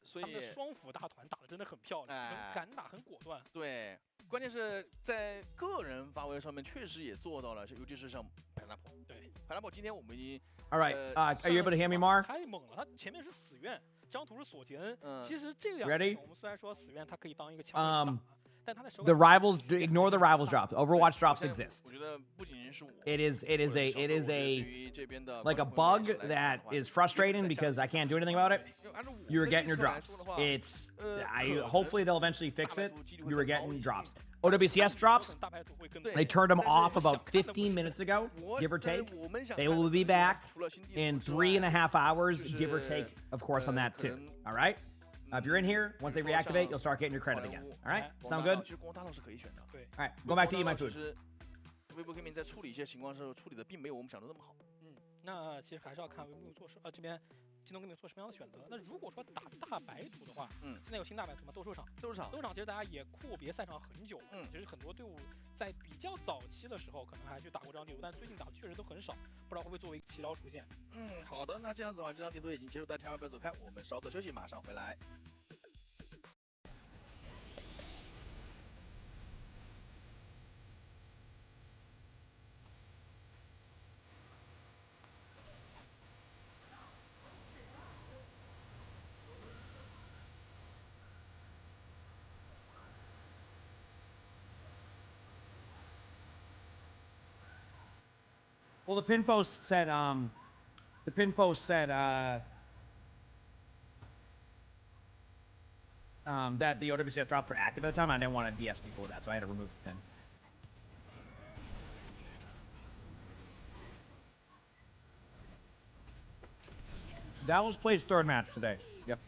所以他们的双辅大团打得真的很漂亮，很敢打，很果断。对，关键是在个人发挥上面确实也做到了，尤其是像派拉普。对，派拉普今天我们已经 All right, are you able to hear me, Mar? 太猛了，他前面是死院，这张图是索杰恩。其实这两我们虽然说死院它可以当一个强人打。 The rivals, ignore the rivals drops. Overwatch drops exist. 我觉得不仅仅是我 It is a like a bug that is frustrating because I can't do anything about it. You were getting your drops. Hopefully they'll eventually fix it. You were getting drops. OWCS drops, they turned them off about 15 minutes ago, give or take. They will be back in 3.5 hours, give or take, of course, on that too. All right? If you're in here, once they reactivate, you'll start getting your credit again. All right? Sound good? All right, go back to eat my food. 微博 gaming 在处理一些情况的时候，处理的并没有我们想的那么好。那其实还是要看微博做这边京东 gaming 做什么样的选择。那如果说打大白白图的话，现在有新大白图嘛，斗兽场，斗兽场其实大家也阔别赛场很久了，其实很多队伍在比较早期的时候可能还去打过这张地图，但最近打的确实都很少，不知道会不会作为一个奇招出现。好的，那这样子的话，这张地图已经结束，大家千万不要走开，我们稍作休息，马上回来。Well, the pin post said that the OWCS dropped for active at the time. I didn't want to DS before that, so I had to remove the pin. Dallas plays third match today. Yep.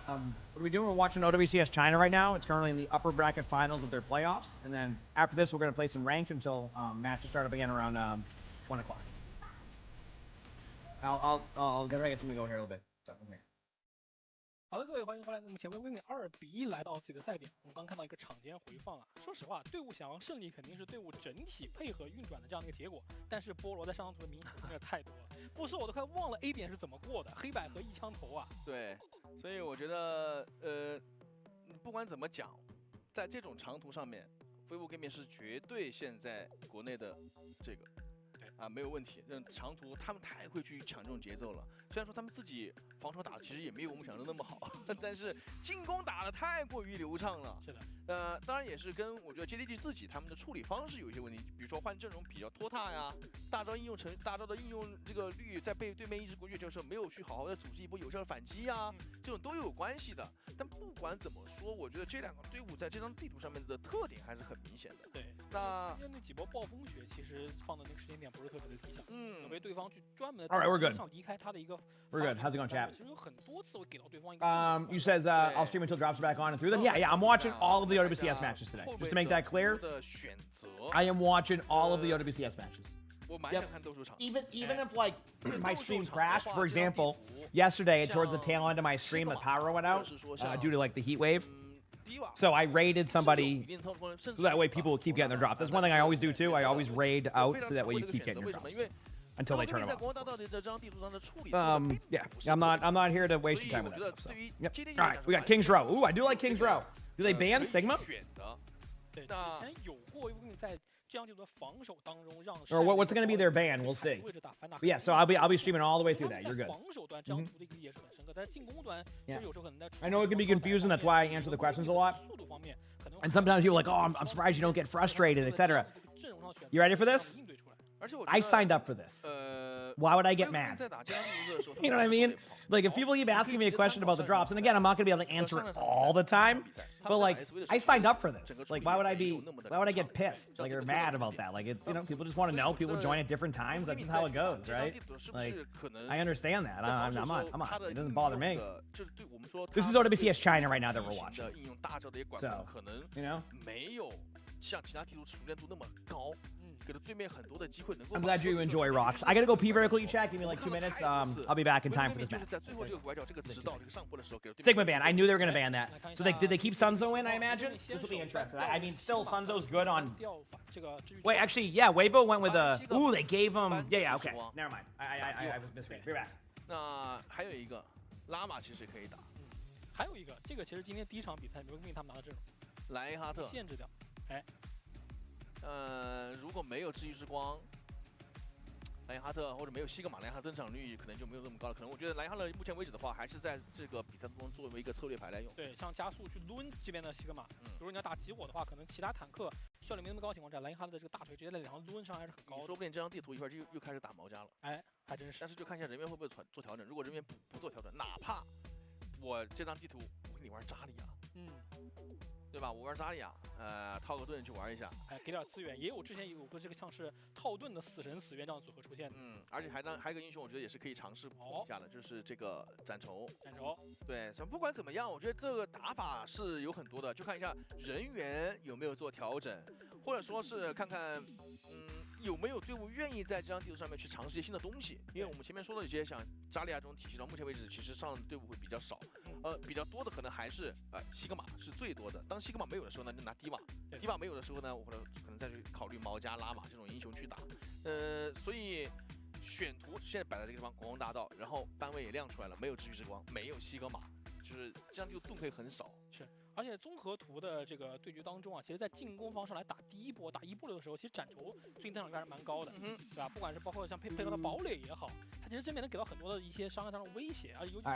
What are we doing? We're watching OWCS China right now. It's currently in the upper bracket finals of their playoffs. And then after this, we're going to play some ranked until matches start up again around 1 o'clock. I'll get ready. It's going to go here a little bit. So, okay. 好的，各位，欢迎回来。目前微微2-1来到自己的赛点，我们刚看到一个场间回放啊。说实话，队伍想要胜利，肯定是队伍整体配合运转的这样的一个结果。但是菠萝在上张图的名有点太多了，不说我都快忘了 A 点是怎么过的，黑白和一枪头啊。对，所以我觉得不管怎么讲，在这种长途上面，飞步 Gaming 是绝对现在国内的这个。没有问题。长途他们太会去抢这种节奏了。虽然说他们自己防守打的其实也没有我们想的那么好，但是进攻打的太过于流畅了。是的。当然也是跟我觉得 JDG 自己他们的处理方式有一些问题，比如说换阵容比较拖沓呀，大招的应用这个率在被对面一直过去，就是没有去好好的组织一波有效的反击啊，这种都有关系的。但不管怎么说，我觉得这两个队伍在这张地图上面的特点还是很明显的。对。那几波暴风雪其实放的那个时间点不是特别的理想，可被对方去专门上离开他的一个。We're good. How's it going, chat? 其实有很多次会给到对方一个。You says I'll stream until drops are back on and through them. Yeah, I'm watching all of the OWCS matches today. Just to make that clear, I am watching all of the OWCS matches. Yep. Even if like my stream crashed, for example, yesterday towards the tail end of my stream, the power went out due to like the heat wave. So I raided somebody, so that way people will keep getting their drops. That's one thing I always do too. I always raid out so that way you keep getting your drops until they turn them off. Yeah, I'm not here to waste your time with that stuff. So. Yep. All right, we got King's Row. Ooh, I do like King's Row. Do they ban Sigma? Or what's going to be their ban? We'll see. But yeah, so I'll be streaming all the way through that. You're good. Yeah. I know it can be confusing. That's why I answer the questions a lot. And sometimes people are like, oh, I'm surprised you don't get frustrated, etc. You ready for this? I signed up for this. Why would I get mad? You know what I mean? Like, if people keep asking me a question about the drops, and again, I'm not going to be able to answer it all the time, but like, I signed up for this. Like, why would I get pissed? Like, or mad about that? Like, it's, you know, people just want to know. People join at different times. That's just how it goes, right? Like, I understand that. I'm not. It doesn't bother me. This is OWCS China right now that we're watching. So, you know? I'm glad you enjoy rocks. I gotta go pee very quickly, chat. Give me like 2 minutes. I'll be back in time for this match. Sigma ban. I knew they were gonna ban that. So did they keep Sunzo in, I imagine? This will be interesting. I mean, still, Sunzo's good on... Wait, actually, yeah, Weibo went with a... Ooh, they gave him... Yeah, okay. Never mind. I was misreading. Be back. 还有一个拉玛其实可以打，还有一个，这个其实今天第一场比赛，刘明他们拿的阵容，莱哈特限制掉，哎。 如果没有治愈之光，莱因哈特或者没有西格玛，莱因哈特登场率可能就没有这么高了。可能我觉得莱因哈特目前为止的话，还是在这个比赛当中作为一个策略牌来用。对，像加速去抡这边的西格玛，如果你要打集火的话，可能其他坦克效率没那么高的情况下，莱因哈特的这个大锤直接在两上抡上还是很高的。说不定这张地图一会儿就又开始打毛家了。哎，还真是。但是就看一下人员会不会做调整。如果人员不做调整，哪怕我这张地图我给你玩扎里亚，对吧？我玩扎里亚，套个盾去玩一下，哎，给点资源，也有之前有过这个像是套盾的死神死渊这样的组合出现的，而且还有一个英雄，我觉得也是可以尝试碰一下的，就是这个斩仇。斩仇，对，不管怎么样，我觉得这个打法是有很多的，就看一下人员有没有做调整，或者说是看看，有没有队伍愿意在这张地图上面去尝试一些新的东西？因为我们前面说的一些像扎利亚这种体系，到目前为止其实上的队伍会比较少，比较多的可能还是西格玛是最多的。当西格玛没有的时候呢，就拿迪瓦；迪瓦没有的时候呢，我可能再去考虑毛加、拉玛这种英雄去打。所以选图现在摆在这个地方，国王大道，然后班位也亮出来了，没有治愈之光，没有西格玛，就是这样就盾可以很少。是。而且综合图的这个对局当中啊，其实在进攻方上来打第一波、打一波流的时候，其实斩筹最近占有率还是蛮高的，对吧？不管是包括像配合的堡垒也好，它其实这边能给到很多的一些伤害上的威胁，而且尤其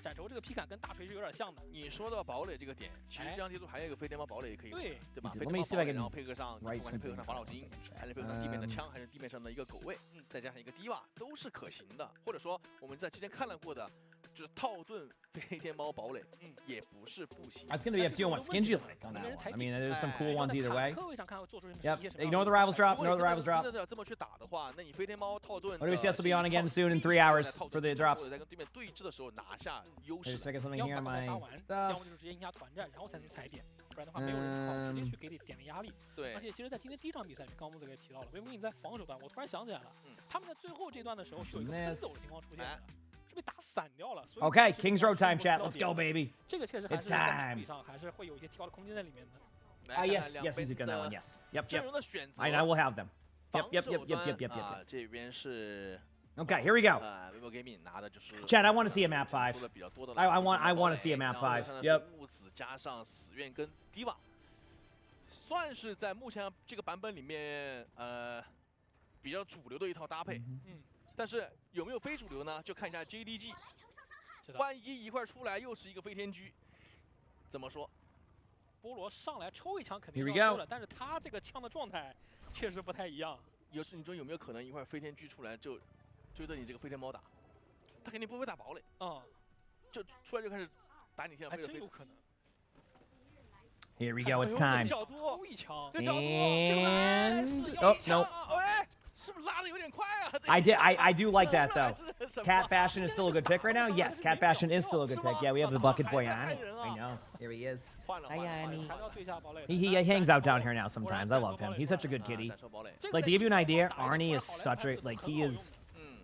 斩筹这个劈砍跟大锤是有点像的。你说到堡垒这个点，其实这张地图还有一个飞天猫堡垒也可以，对吧？Let me see if I can 然后配合上，不管是配合上法老金，还是配合上地面的枪，还是地面上的一个狗卫，再加上一个迪瓦，都是可行的。或者说我们在之前看了过的。就是套盾飞天猫堡垒，也不是不行。I was gonna be up to what Skingy like on that one. I mean, there's some cool ones either way. Yep. Ignore the rivals drop. Ignore the rivals drop. 真的要这么去打的话，那你飞天猫套盾 OWCS will be on again soon in 3 hours for the drops. 在跟对面对峙的时候拿下优势。 Check something here on my 要 stuff. 么就是直接赢下团战，然后才能踩点，不然的话没有人好直接去给你点的压力。对。而且其实，在今天第一场比赛里，刚刚木子也提到了，维姆影在防守端，我突然想起来了，他们在最后这段的时候是有一个分走的情况出现的。被打散掉了。Okay, Kings Row time, chat. Let's go, baby. 这个确实还是在处理上还是会有一些提高的空间在里面的。Yes, Mizuka, that one, yes. Yep, 阵容的选择 I will have them. Yep. 这边是 Okay, here we go. Vivo Gaming 拿的就是 Chat, I want to see a map 5. I want to see a map 5. Yep. 木子加上死愿跟迪瓦，算是在目前这个版本里面比较主流的一套搭配。但是有没有非主流呢？就看一下 JDG， 万一一块出来又是一个飞天狙，怎么说？菠萝上来抽一枪肯定要输了，但是他这个枪的状态确实不太一样。你说有没有可能一块飞天狙出来就追着你这个飞天猫打？他肯定不会打堡垒，就出来就开始打你天飞的飞。真有可能。 Here we go, it's time. 抽一枪， And oh no. 是不是拉的有点快啊 I do like that though. Cat Bastion is still a good pick right now. Yes, Cat Bastion is still a good pick. Yeah, we have the bucket boy on. I know. Here he is. Hi, Yanni. He hangs out down here now sometimes. I love him. He's such a good kitty. Like to give you an idea, Arnie is such a he is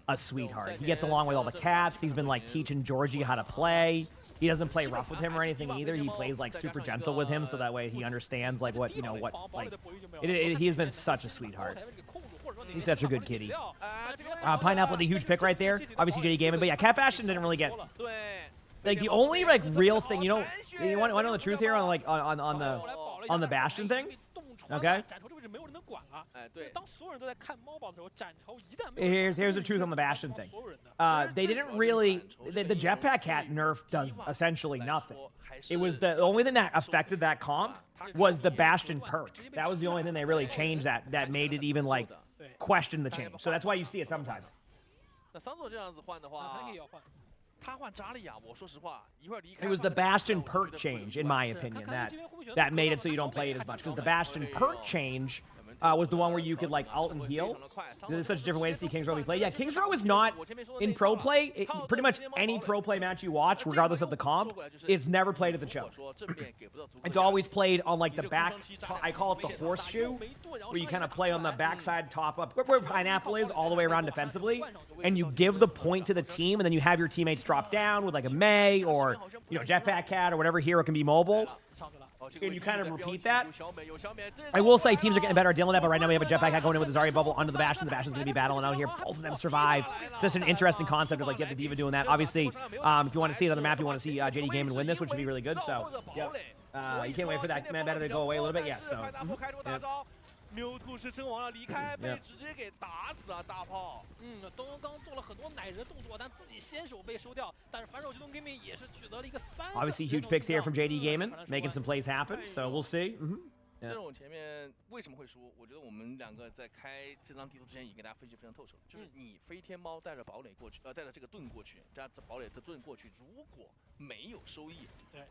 a sweetheart. He gets along with all the cats. He's been like teaching Georgie how to play. He doesn't play rough with him or anything either. He plays like super gentle with him, so that way he understands like what he has been such a sweetheart. He's such a good kitty. Pineapple, the huge pick right there. Obviously, JD Gaming, but yeah, Cat Bastion didn't really get like the only like real thing. You want to know the truth here on like on the Bastion thing? Okay. Here's the truth on the Bastion thing. They didn't really the jetpack cat nerf does essentially nothing. It was the only thing that affected that comp was the Bastion perk. That was the only thing they really changed that made it even like question the change. So that's why you see it sometimes. 那桑佐这样子换的话，他换扎利亚，我说实话，一会儿离开。 It was the Bastion perk change, in my opinion, that made it so you don't play it as much. Because the Bastion perk change was the one where you could like alt and heal. This is such a different way to see Kings Row play. Yeah, Kings Row is not in pro play. Pretty much any pro play match you watch, regardless of the comp, is never played at the choke. It's always played on like the back. I call it the horseshoe, where you kind of play on the backside top up, where Pineapple is, all the way around defensively, and you give the point to the team, and then you have your teammates drop down with like a Mei or Jetpack Cat or whatever hero can be mobile. And you kind of repeat that. I will say teams are getting better at dealing with that, but right now we have a Jetpack Cat going in with the Zarya bubble under the Bastion. The Bastion's going to be battling out here. Both of them survive. It's such an interesting concept of like you have the Diva doing that. Obviously, if you want to see another map, you want to see JD Gaming win this, which would be really good. So, yeah, you can't wait for that meta to go away a little bit. Yeah, so. 缪兔是称王了，离开被直接给打死了大炮。东东刚做了很多奶人动作，但自己先手被收掉。但是反手机动 gaming 也是取得了一个3。Obviously, huge picks here from JD Gaming, making some plays happen. So we'll see. 这种前面为什么会输？我觉得我们两个在开这张地图之前已经给大家分析非常透彻，就是你飞天猫带着堡垒过去，带着这个盾过去，加堡垒的盾过去，如果没有收益，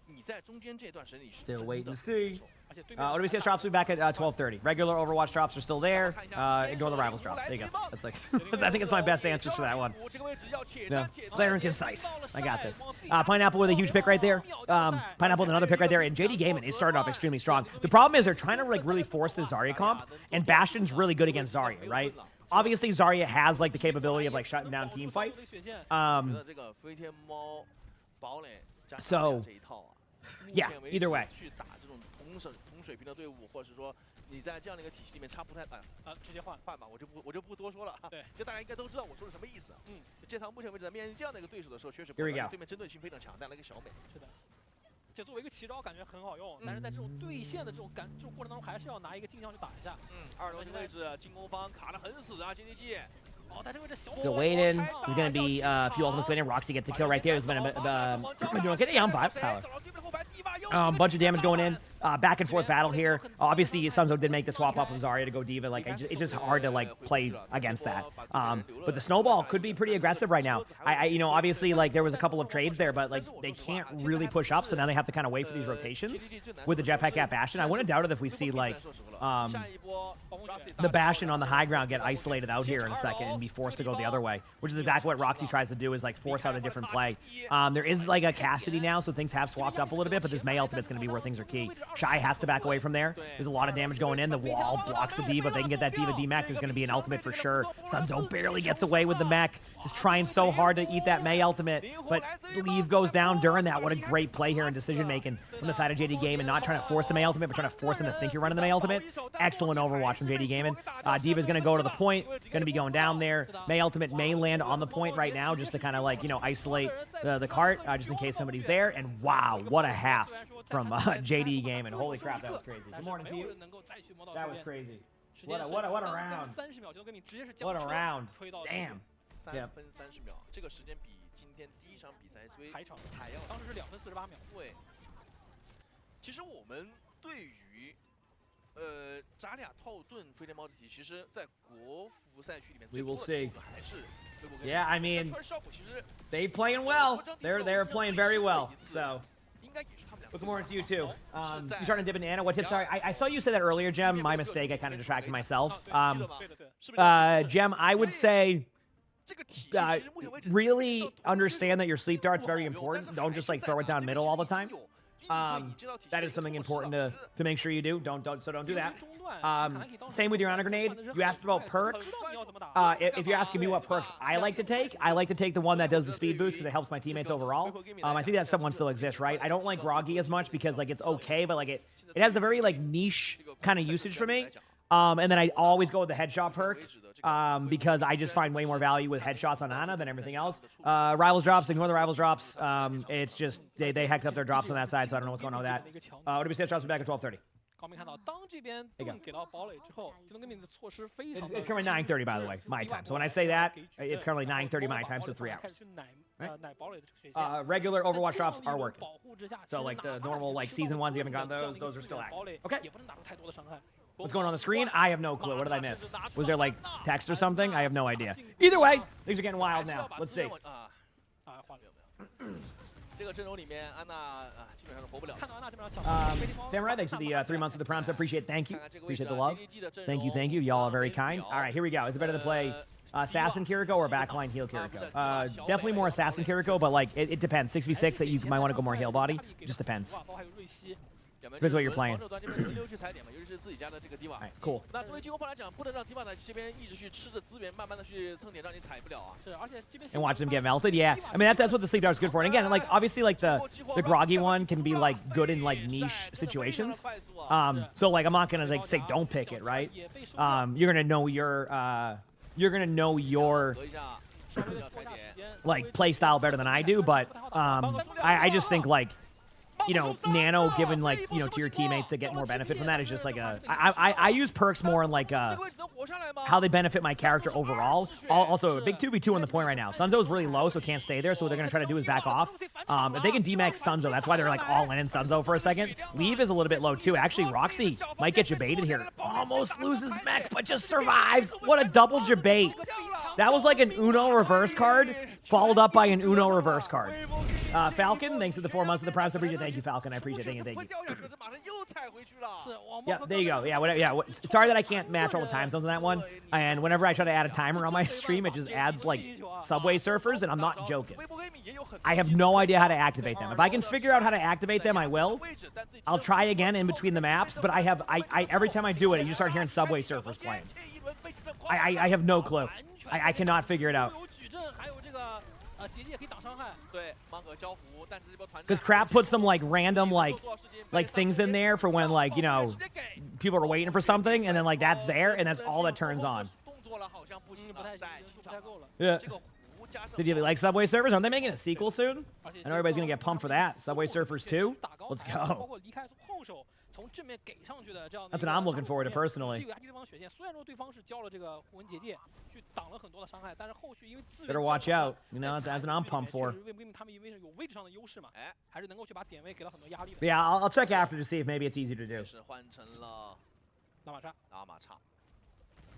你在中间这段时间你是真的 wait and see. OWCS drops will be back at 12:30. Regular Overwatch drops are still there. Ignore the rivals drop. There you go. That's like I think it's my best answers for that one. Yeah, clear and concise. I got this. Pineapple with a huge pick right there. Pineapple with another pick right there, and JD Gaming is starting off extremely strong. The problem is they're trying to like really force the Zarya comp, and Bastion's really good against Zarya, right? Obviously, Zarya has like the capability of like shutting down team fights. So, yeah, either way. 同水平的队伍，或者是说你在这样的一个体系里面插不太直接换吧，我就不多说了。对，就大家应该都知道我说的什么意思。这场目前为止在面对这样的一个对手的时候，确实对面针对性非常强大的一个小美。是的。就作为一个奇招，感觉很好用，但是在这种对线的这种过程当中，还是要拿一个镜像去打一下。二楼这个位置进攻方卡得很死啊 ，JDG。 Still waiting. There's going to be a few ultimates waiting. Roxy gets a kill right there. There's been a bunch of damage going in. Back and forth battle here. Obviously, Sunzo did make the swap off of Zarya to go Diva. Like, it's just hard to like play against that. But the snowball could be pretty aggressive right now. You know, obviously, like there was a couple of trades there, but like they can't really push up, so now they have to kind of wait for these rotations with the jetpack at Bastion. I wouldn't doubt it if we see like the Bastion on the high ground get isolated out here in a second and be forced to go the other way, which is exactly what Roxy tries to do, is like force out a different play. There is like a Cassidy now, so things have swapped up a little bit, but this Mei ultimate's going to be where things are key. Shy has to back away from there. There's a lot of damage going in. The wall blocks the Diva. If they can get that Diva D-Mech, there's going to be an ultimate for sure. Sunzo barely gets away with the mech. Just trying so hard to eat that Mei ultimate, but Leave goes down during that. What a great play here in decision-making from the side of JD Gaming. Not trying to force the Mei ultimate, but trying to force him to think you're running the Mei ultimate. Excellent overwatch from JD Gaming. Diva's going to go to the point, going to be going down there. Mei ultimate may land on the point right now just to kind of like, you know, isolate the cart just in case somebody's there. And wow, what a half from JD Gaming. Holy crap, that was crazy. Good morning to you. That was crazy. What a round. What a round. Damn. 3分30秒，这个时间比今天第一场比赛 SV 还要，当时是2分48秒。对，其实我们对于扎俩套盾飞天猫的体，其实在国服赛区里面最多的还是 Yeah, I mean, they playing well. They're playing very well. So. Good morning to you too. You starting to dip into Anna. What tips? Sorry, I saw you say that earlier, Jem. My mistake. I kind of distracted myself. Jem, I would say. Really understand that your sleep dart's very important. Don't just like throw it down middle all the time. That is something important to make sure you do. Don't do that. Same with your honor grenade. You asked about perks. If you're asking me what perks I like to take the one that does the speed boost because it helps my teammates overall. I think that someone still exists, right? I don't like Groggy as much because like it's okay, but like it has a very like niche kind of usage for me. And then I always go with the headshot perk because I just find way more value with headshots on Ana than everything else. Rivals drops, ignore the Rivals drops. It's just they hecked up their drops on that side, so I don't know what's going on with that. What do we say? Drops back at 12:30. 高明看到，当这边盾给到堡垒之后，技能革命的措施非常。It's currently 9:30, by the way, my time. So when I say that, it's currently 9:30 my time, so 3 hours. Right? Regular Overwatch drops are working. So like the normal like season ones, you haven't gotten those are still active. Okay. What's going on the screen? I have no clue. What did I miss? Was there like text or something? I have no idea. Either way, things are getting wild now. Let's see. 这个阵容里面，安娜基本上是活不了。 Samurai, thanks for the 3 months of the prompts. I appreciate. Thank you. Appreciate the love. Thank you. Y'all are very kind. All right, here we go. Is it better to play Assassin Kiriko or backline heal Kiriko? Definitely more Assassin Kiriko, but like it depends. 6v6 that you might want to go more heal body. It just depends. Depends what you're playing. Alright, cool. And watch them get melted. Yeah, I mean that's what the sleep dart's good for. And again, like obviously like the groggy one can be like good in like niche situations. So like I'm not gonna like say don't pick it, right? You're gonna know your like play style better than I do, but I just think like, you know, Nano given like, you know, to your teammates to get more benefit from that is just like I use perks more in like how they benefit my character overall. Also a big 2v2 on the point right now. Sunzo's really low, so can't stay there, so what they're gonna try to do is back off. If they can D-max Sunzo, that's why they're like all in Sunzo for a second. Leave is a little bit low too. Actually, Roxy might get jebaited here. Almost loses mech, but just survives. What a double jebait. That was like an Uno reverse card, followed up by an Uno reverse card. Falcon, thanks for the 4 months of the Prime. Thank you, Falcon. I appreciate it. Thank you. 是往 Yeah, there you go. Yeah, whatever. Yeah, sorry that I can't match all the time zones on that one. And whenever I try to add a timer on my stream, it just adds like Subway Surfers, and I'm not joking. I have no idea how to activate them. If I can figure out how to activate them, I will. I'll try again in between the maps, but I every time I do it, you just start hearing Subway Surfers playing. I have no clue. I cannot figure it out. Because Crap puts some like random like things in there for when like, you know, people are waiting for something, and then like that's there, and that's all that turns on. Yeah. Did you like Subway Surfers? Aren't they making a sequel soon? I know everybody's gonna get pumped for that. Subway Surfers 2? Let's go. That's what I'm looking forward to personally. Better watch out. You know, that's what I'm pumped for. Yeah, I'll check after to see if maybe it's easier to do.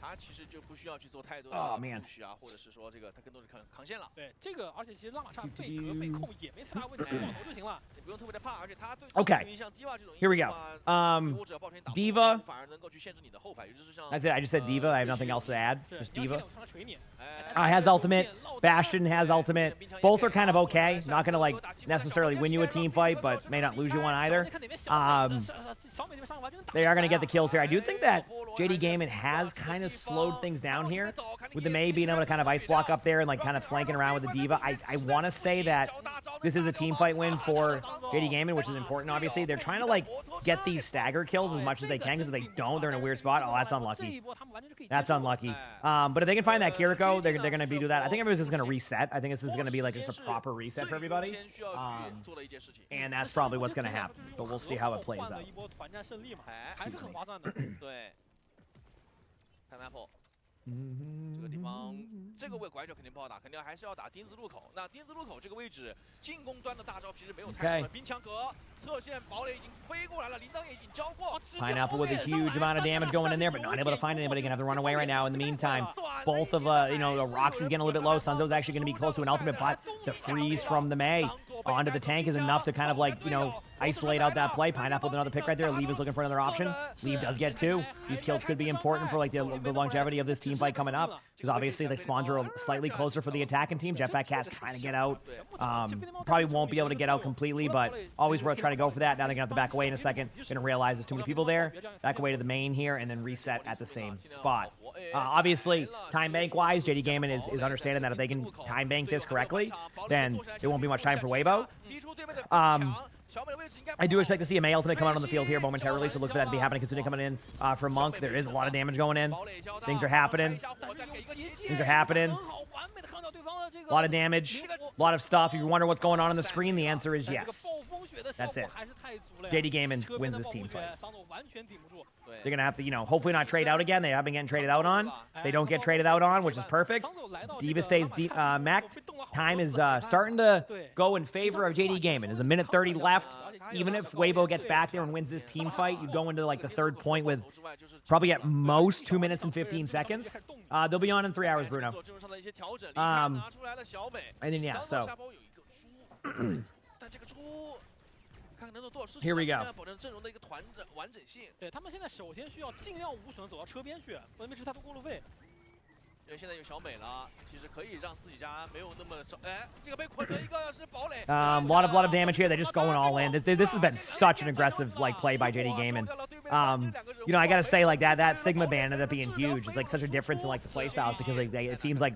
他其实就不需要去做太多的布局啊，或者是说这个他更多是扛线了。对这个，而且其实浪马叉被格被控也没太大问题，往头就行了，也不用特别的怕，而且他对 Okay. Here we go. Diva. 反而能够去限制你的后排，尤其是像 That's it. I just said Diva. I have nothing else to add. Just Diva. Has ultimate. Bastion has ultimate. Both are kind of okay. Not gonna like necessarily win you a team fight, but may not lose you one either. They are gonna get the kills here. I do think that JD Gaming has kind of slowed things down here with the Mei being able to kind of ice block up there and like kind of flanking around with the Diva. I want to say that this is a team fight win for JD Gaming, which is important. Obviously, they're trying to like get these stagger kills as much as they can, because if they don't, they're in a weird spot. Oh, that's unlucky. That's unlucky. But if they can find that Kiriko, they're gonna do that. I think everybody's just gonna reset. I think this is gonna be like just a proper reset for everybody. And that's probably what's gonna happen. But we'll see how it plays out. 这个地方，这个位拐角肯定不好打，肯定还是要打丁字路口。那丁字路口这个位置，进攻端的大招其实没有太多的冰墙格，侧线堡垒已经飞过来了，铃铛也已经交过。Pineapple with a huge amount of damage going in there, but not able to find anybody. Gonna have to run away right now. In the meantime, both of you know, the Roxy's getting a little bit low. Sunzo's actually gonna be close to an ultimate, but the freeze from the Mei onto the tank is enough to kind of like, you know, isolate out that play. Pineapple with another pick right there. Leave is looking for another option. Leave does get 2. These kills could be important for like the longevity of this team fight coming up, because obviously the spawns are slightly closer for the attacking team. Jetpack Cat's trying to get out. Probably won't be able to get out completely, but always worth trying to go for that. Now they're gonna have to back away in a second. Gonna realize there's too many people there. Back away to the main here, and then reset at the same spot. Obviously, time bank wise, JD Gaming is understanding that if they can time bank this correctly, then there won't be much time for Weibo. I do expect to see a Mei ultimate come out on the field here momentarily, so look for that to be happening. Considering coming in for Monk, there is a lot of damage going in. Things are happening. Things are happening. A lot of damage. A lot of stuff. If you wonder what's going on the screen, the answer is yes. That's it. JD Gaming wins this team fight. They're going to have to, you know, hopefully not trade out again. They have been getting traded out on. They don't get traded out on, which is perfect. Diva stays mech'd. Time is starting to go in favor of JD Gaming. There's a minute 30 left. Even if Weibo gets back there and wins this team fight, you go into like the third point with probably at most 2 minutes and 15 seconds. They'll be on in 3 hours, Bruno. And then, yeah, so... Here we go. 对他们现在首先需要尽量无损走到车边去，不能被吃太多过路费。因为现在有小美了，其实可以让自己家没有那么哎，这个被捆了一个是堡垒。lot of damage here. They're just going all in. This has been such an aggressive like play by JD Gaming. You know, I gotta say like that Sigma ban ended up being huge. It's like such a difference in like the play styles, because like it seems like,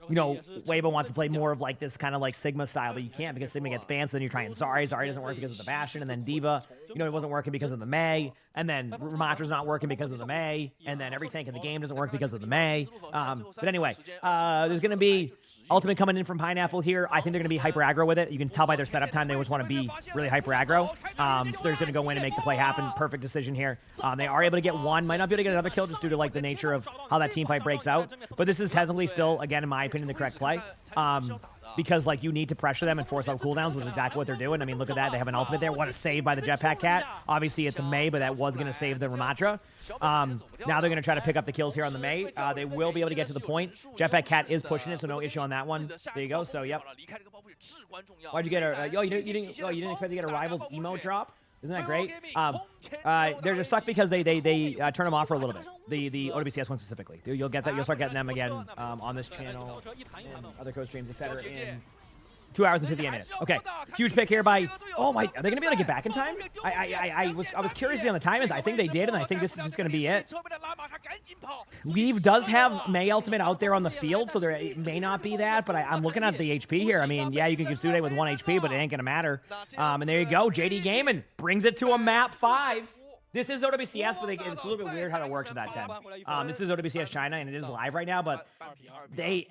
you know, Weibo wants to play more of like this kind of like Sigma style, but you can't because Sigma gets banned. So then you're trying Zari. Zari doesn't work because of the Bastion, and then Diva, you know, it wasn't working because of the Mei, and then Ramatra's not working because of the Mei, and then every tank in the game doesn't work because of the Mei. But anyway, there's gonna be ultimate coming in from Pineapple here. I think they're gonna be hyper aggro with it. You can tell by their setup time they always want to be really hyper aggro. So they're just gonna go in and make the play happen. Perfect decision here. They are able to get one. Might not be able to get another kill just due to like the nature of how that team fight breaks out. But this is technically still, again, in my opinion, the correct play. because like you need to pressure them and force out cooldowns, which is exactly what they're doing. I mean, look at that. They have an ultimate there. What a save by the Jetpack Cat. Obviously, it's a Mei, but that was going to save the Ramatra. Now they're going to try to pick up the kills here on the Mei. They will be able to get to the point. Jetpack Cat is pushing it, so no issue on that one. There you go. So, yep. Why'd you get a... you didn't expect to get a Rivals emo drop? Isn't that great? They're just stuck because they turn them off for a little bit. The OWCS one specifically. You'll get that. You'll start getting them again on this channel and other co-streams, etc. in 2 hours and 58 minutes. Okay, huge pick here by. Oh my! Are they gonna be able to get back in time? I was curious on the timings. I think they did, and I think this is just gonna be it. Leave does have Mei ultimate out there on the field, so it may not be that. But I'm looking at the HP here. I mean, yeah, you can Kitsune with 1 HP, but it ain't gonna matter. And there you go. JD Gaming brings it to a map 5. This is OWCS, but it's a little bit weird how it works with that 10. This is OWCS China, and it is live right now, but it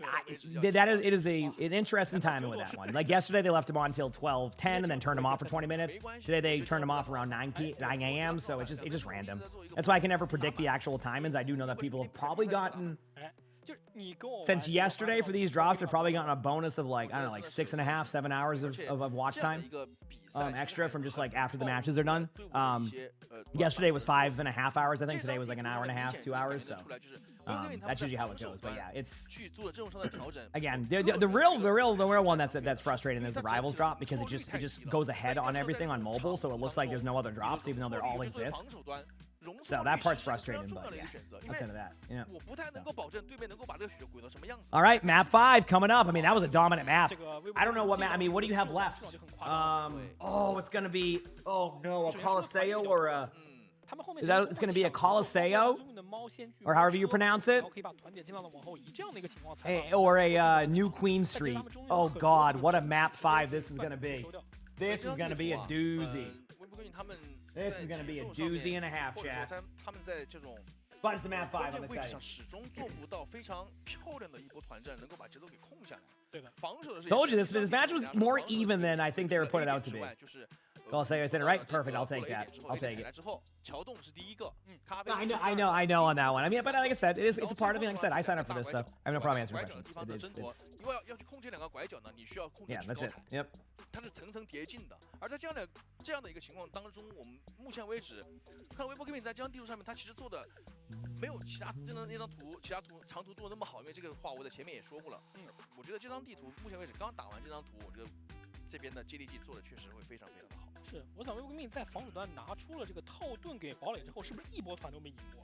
is an interesting timing with that one. Like yesterday, they left them on until 12:10 and then turned them off for 20 minutes. Today, they turned them off around 9 a.m., so it's just random. That's why I can never predict the actual timings. I do know that people have probably gotten... Since yesterday for these drops, they've probably gotten a bonus of like, I don't know, like 6.5, 7 hours of watch time extra from just like after the matches are done. Yesterday was 5.5 hours, I think. Today was like an hour and a half, 2 hours. So that's usually how it goes. But yeah, it's again the real one that's frustrating is the Rivals drop because it just goes ahead on everything on mobile, so it looks like there's no other drops even though they all exist. So that part's frustrating, but yeah, that's into that. Yeah. All right, map 5 coming up. I mean, that was a dominant map. I don't know what map. I mean, what do you have left? Oh, it's gonna be. Oh no, a Coliseo or a. It's gonna be a Coliseo, or however you pronounce it, or a New Queen Street. Oh God, what a map 5 this is gonna be. This is gonna be a doozy. This is going to be a doozy and a half, chat. But it's a map 5, I'm excited. Told you, this match was more even than I think they were putting it out to be. I said it right? Perfect, I'll take that. I'll take it. I know on that one. I mean, but like I said, it's a part of me. Like I said, I signed up for this, so I have no problem answering questions. Yeah, that's it. Yep. 它是层层叠进的，而在这样的一个情况当中，我们目前为止看到微博 Gaming 在这张地图上面，它其实做的没有其他那张图长图做的那么好，因为这个话我在前面也说过了。我觉得这张地图目前为止刚打完这张图，我觉得这边的 JDG 做的确实会非常非常的好。是，我想微博 Gaming 在防守端拿出了这个套盾给堡垒之后，是不是一波团都没赢过？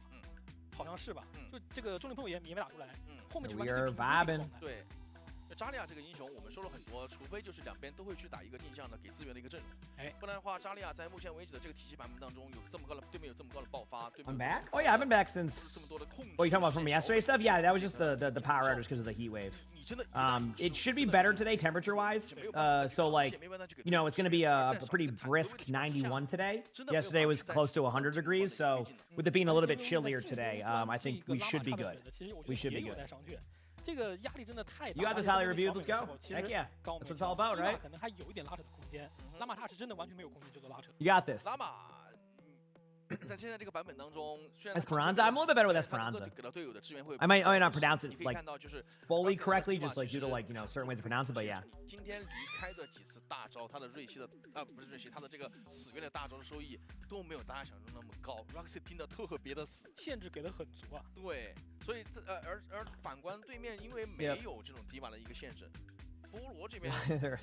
好像是吧？就这个重力喷火也没打出来，后面就完全是平衡的状态。对。扎利亚这个英雄，我们说了很多，除非就是两边都会去打一个镜像的给资源的一个阵容，不然的话，扎利亚在目前为止的这个体系版本当中有这么高的对面有这么高的爆发。I'm back. Oh yeah, I've been back since. Oh, you talking about from yesterday stuff? Yeah, that was just the power outage because of the heat wave. It should be better today temperature-wise. So like, you know, it's going to be a pretty brisk 91 today. Yesterday was close to 100 degrees, so with it being a little bit chillier today, I think we should be good. We should be good. 这个压力真的太大。You got this highly reviewed. Let's go. Heck yeah. That's what it's all about, right? 可能还有一点拉扯的空间。拉玛塔是真的完全没有空间去做拉扯。You got this. 拉玛在现在这个版本当中，虽然 Esperanza, I'm a little bit better with Esperanza. I might not pronounce it like fully correctly, just like due to like certain ways to pronounce it, but yeah. 今天离开的几次大招，他的锐气的不是锐气，他的这个死源的大招的收益都没有大家想象中那么高。Roxy 盯得特别的死，限制给的很足啊。对，所以而反观对面，因为没有这种迪瓦的一个限制。 菠萝这边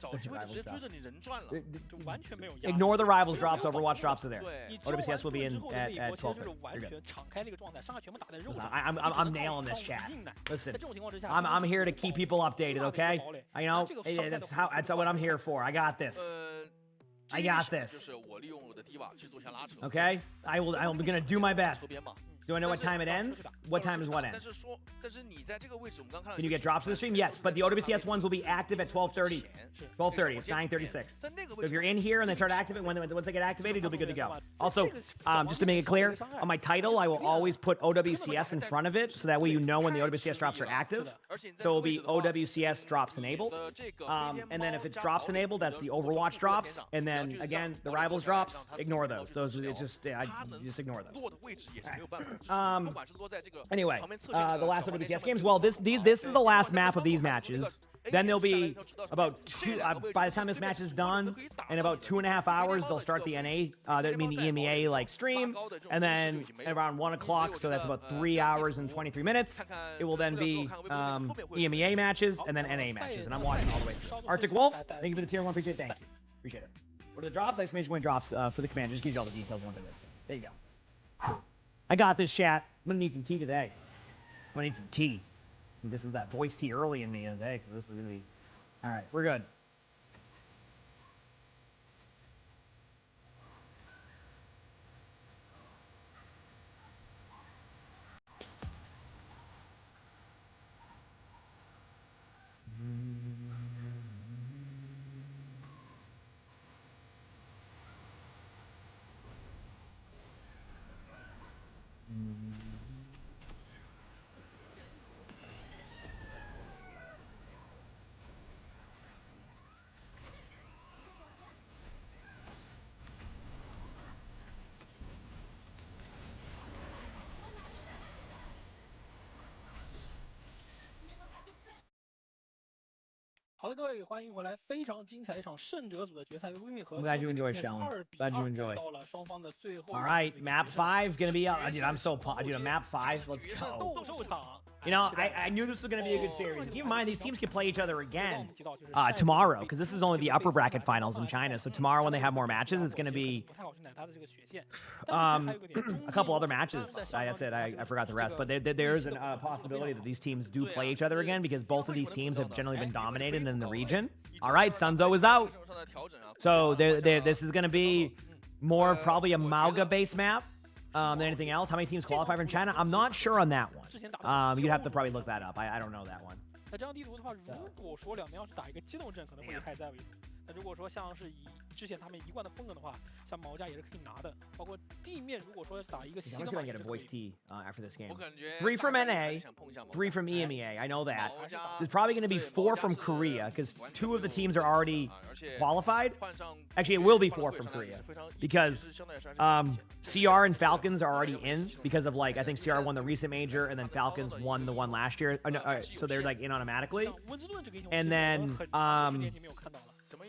找机会直接追着你人转了，就完全没有。Ignore the Rivals drops, Overwatch drops are there. OWCS will be in at 12:30. 完全敞开那个状态，伤害全部打在肉上。I'm nailing this chat. Listen, I'm here to keep people updated, okay? You know, that's what I'm here for. I got this. I got this. Okay, I'm gonna do my best. Do I know what time it ends? What time does what end? Can you get drops in the stream? Yes, but the OWCS ones will be active at 12:30. 12:30. It's 9:36. So if you're in here and they start activating, once they get activated, you'll be good to go. Also, just to make it clear, on my title, I will always put OWCS in front of it, so that way you know when the OWCS drops are active. So it will be OWCS drops enabled. And then if it's drops enabled, that's the Overwatch drops. And then again, the Rivals drops, ignore those. Those just ignore those. Anyway, the last OWCS games. Well, this is the last map of these matches. Then there'll be about by the time this match is done, in about 2.5 hours, they'll start the NA, the EMEA like stream, and then around 1 o'clock, so that's about 3 hours and 23 minutes. It will then be EMEA matches and then NA matches, and I'm watching all the way through. Arctic Wolf, thank you for the tier 1 appreciate. Thank you, appreciate it. What are the drops? Exclamation point drops for the command. Just gives you all the details one by one. There you go. I got this, chat. I'm gonna need some tea today. I'm gonna need some tea. This is that voice tea early in me today, because this is gonna be. All right, we're good.好的，各位，欢迎回来！非常精彩一场胜者组的决赛，微微和 I'm glad you enjoyed, Shelly. Glad you enjoyed. 到了双方的最后。All right, map 5 gonna be out. Dude, I'm so pumped. Dude, map 5, let's go. 斗兽场。 You know, I knew this was going to be a good series. Keep in mind, these teams can play each other again tomorrow, because this is only the upper bracket finals in China. So tomorrow, when they have more matches, it's going to be a couple other matches. That's it. I forgot the rest. But there's a possibility that these teams do play each other again, because both of these teams have generally been dominated in the region. All right, Sunzo is out. So this is going to be more of probably a Mauga-based map. Than anything else. How many teams qualify from China? I'm not sure on that one. You'd have to probably look that up. I don't know that one. 那这张地图的话，如果说两边要是打一个机动阵，可能会以海在为主。那如果说像是以之前他们一贯的风格的话，像毛家也是可以拿的。包括地面，如果说打一个西格玛， get a voice T after this game. 3 from NA, 3 from EMEA. I know that. There's probably going to be 4 from Korea, because 2 of the teams are already qualified. Actually, it will be 4 from Korea, because CR and Falcons are already in, because of like I think CR won the recent major, and then Falcons won the one last year. So they're like in automatically. And then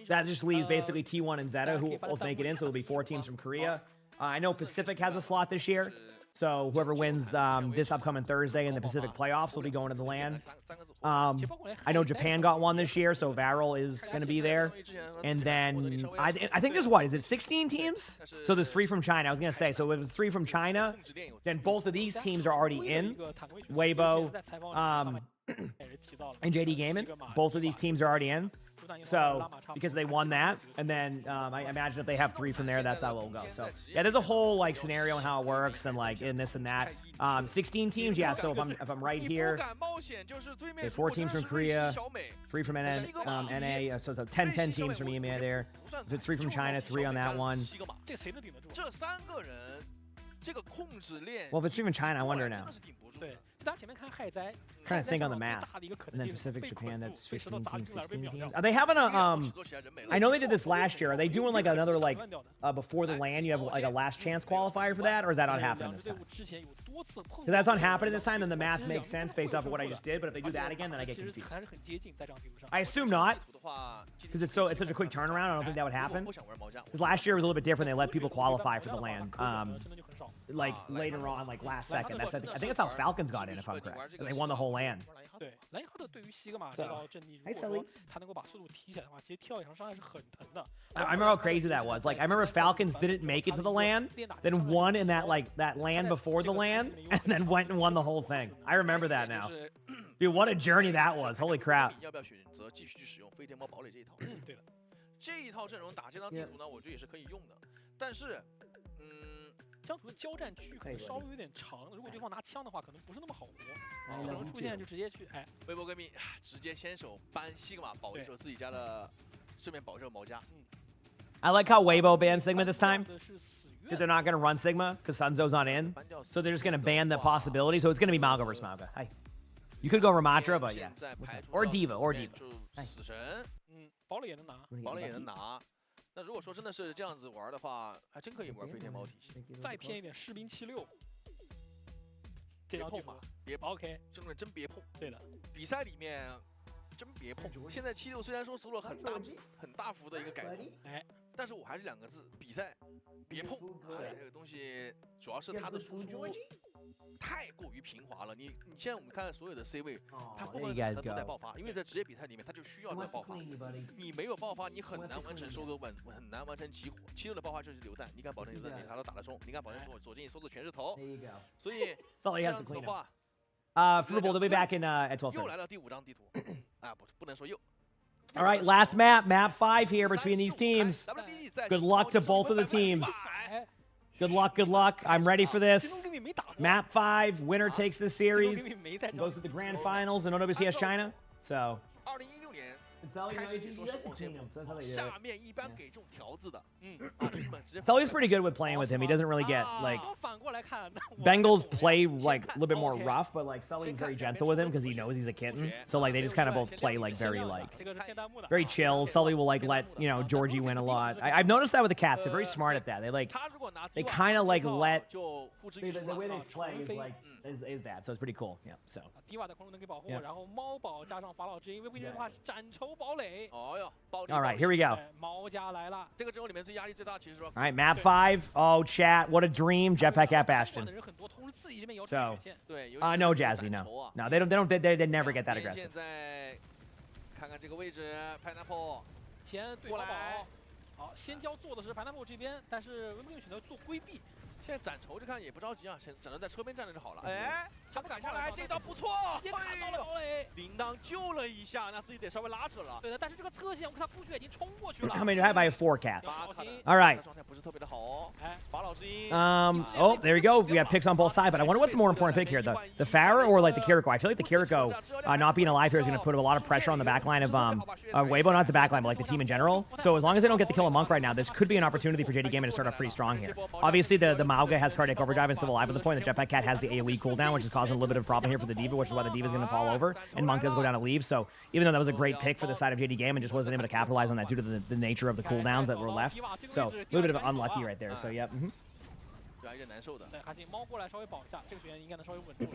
that just leaves basically T1 and Zeta, who both make it in, so it'll be 4 teams from Korea. I know Pacific has a slot this year, so whoever wins this upcoming Thursday in the Pacific playoffs will be going to the LAN. I know Japan got one this year, so Varel is going to be there. And then I think there's what? Is it 16 teams? So there's 3 from China. I was going to say, so if it's 3 from China, then both of these teams are already in. Weibo and JD Gaming, both of these teams are already in. So, because they won that, and then I imagine if they have 3 from there, that's how it'll go. So, yeah, there's a whole like scenario on how it works, and like in this and that. 16 teams, yeah. So if I'm right here, 4 teams from Korea, 3 from NA, so 10 teams from EMEA there. If it's 3 from China, 3 on that one. Well, if it's 3 from China, I wonder now. Trying to think on the map. And then Pacific, Japan, that's 15 teams, 16 teams. Are they having a, I know they did this last year. Are they doing like another, like, before the LAN, you have like a last chance qualifier for that? Or is that not happening this time? If that's not happening this time, then the math makes sense based off of what I just did. But if they do that again, then I get confused. I assume not. Because it's such a quick turnaround. I don't think that would happen. Because last year was a little bit different. They let people qualify for the LAN. Like later on, like last second. I think that's how Falcons got in, if I'm correct. And they won the whole LAN. I remember how crazy that was. Like, I remember Falcons didn't make it to the LAN, then won in that LAN before the LAN, and then went and won the whole thing. I remember that now. Dude, what a journey that was. Holy crap. 疆图的交战区可能稍微有点长，如果对方拿枪的话，可能不是那么好活，可能出现就直接去微博闺蜜直接先手搬西格玛，保一手自己家的，顺便保一手毛家。I like how Weibo banned Sigma this time, because they're not going to run Sigma because Sunzo's not in, so they're just going to ban the possibility. So it's going to be Mauga versus Mauga. Hey, you could go Ramatra, but yeah, or Diva, or Diva. 死神，堡垒也能拿，堡垒也能拿。 那如果说真的是这样子玩的话，还真可以玩飞天猫体系。再偏一点，士兵76，别碰嘛，别碰 OK， 真的真别碰。对的，比赛里面真别碰。现在76虽然说做了很大幅的一个改动，但是我还是2个字：比赛别碰。这个东西主要是它的输出太过于平滑了。你现在我们看所有的 C 位，它不可能都在爆发，因为在职业比赛里面，它就需要这个爆发。你没有爆发，你很难完成收割稳，很难完成集火。76的爆发就是榴弹，你敢保证榴弹你拿到打得中？你敢保证左进梭子全是头？所以这样子的话。Football, they'll be back in at 12:30. 又来到第5张地图啊，不能说又。All right, last map, map 5 here between these teams. Good luck to both of the teams. Good luck, good luck. I'm ready for this. Map 5, winner takes the series. Goes to the grand finals in OWCS China. So. 2016年开始解说是往前跑，下面一般给这种条子的，Sully's pretty good with playing with him. He doesn't really get like Bengals play like a little bit more rough, but like Sully's very gentle with him because he knows he's a kitten. So like they just kind of both play like very chill. Sully will like let Georgie win a lot. I've noticed that with the cats. They're very smart at that. They kind of like let the way they play is like is that. So it's pretty cool. Yeah. So. 迪瓦的空中能给保护，然后猫宝加上法老之音，因为的话是斩仇堡垒。All right, here we go. 猫家来了。这个阵容里面最压力最大其实是。All right, map 5. Oh, chat, what a dream, Jetpack at Bastion. So, no Jazzy, no, they never get that aggressive. 现在看看这个位置 ，Pineapple 先对宝宝，好，先交做的是 Pineapple 这边，但是文明选择做规避。 现在斩仇这看也不着急啊，先只能在车边站着就好了。哎，他不敢下来，这刀不错，也卡到了堡垒。铃铛救了一下，那自己得稍微拉扯了。对的，但是这个侧线，我看他孤血已经冲过去了。How many do I have? I have 4 cats. All right. 状态不是特别的好。哎，法老之音。Oh, there you go. We got picks on both sides, but I wonder what's the more important pick here, the Farah or like the Kiriko? I feel like the Kiriko not being alive here is going to put a lot of pressure on the backline of Weibo, not the backline, but like the team in general. So as long as they don't get the kill on Monk right now, this could be an opportunity for JD Gaming to start off pretty strong here. Obviously, the Mauga has cardiac overdrive and still alive at the point. The Jetpack Cat has the AoE cooldown, which is causing a little bit of a problem here for the D.Va, which is why the D.Va is going to fall over, and Monk does go down to leave. So even though that was a great pick for the side of JD Gaming, just wasn't able to capitalize on that due to the nature of the cooldowns that were left. So a little bit of unlucky right there. So yep. 有点难受的。对，还行，猫过来稍微保一下，这个学员应该能稍微稳住。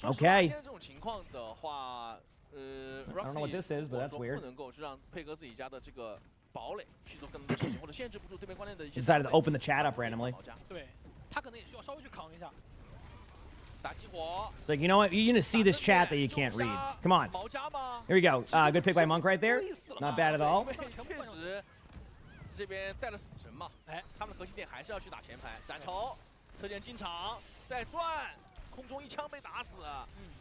Okay. 现在这种情况的话，I don't know what this is, but that's weird. 不能够是让佩哥自己家的这个堡垒去做更多的事情，或者限制不住对面关键的一些。Decided to open the chat up randomly. 对，他可能也需要稍微去扛一下。 Like, you know what? You're going to see this chat that you can't read. Come on. Here we go. Good pick by Monk right there. Not bad at all. 确实，这边带了死神嘛，哎，他们的核心点还是要去打前排，斩仇，侧键进场，再转，空中一枪被打死。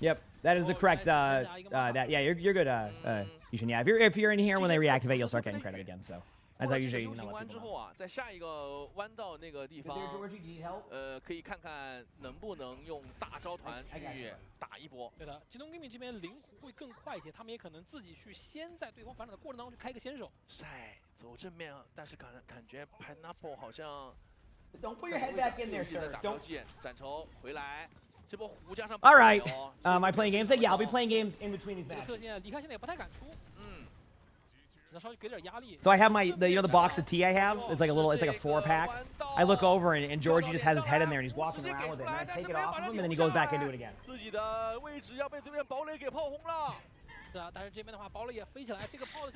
Yep, that is the correct. Yeah, you're good. Yushin. Yeah, if you're in here when they reactivate, you'll start getting credit again. So. As I usually know. 完之后啊，在下一个弯道那个地方，可以看看能不能用大招团去打一波。对的，机动 gaming 这边灵活会更快一些，他们也可能自己去先在对方反转的过程当中去开一个先手。晒走正面，但是感觉 Pineapple 好像。Don't put your head back in there, sir. Don't. 斩仇回来，这波胡加上。All right. Am I playing games? Yeah, I'll be playing games in between these matches. 这个侧线离开现在也不太敢出。So I have the box of tea I have. It's like a 4-pack. I look over and Georgie just has his head in there and he's walking around with it. And I take it off of him and then he goes back into it again.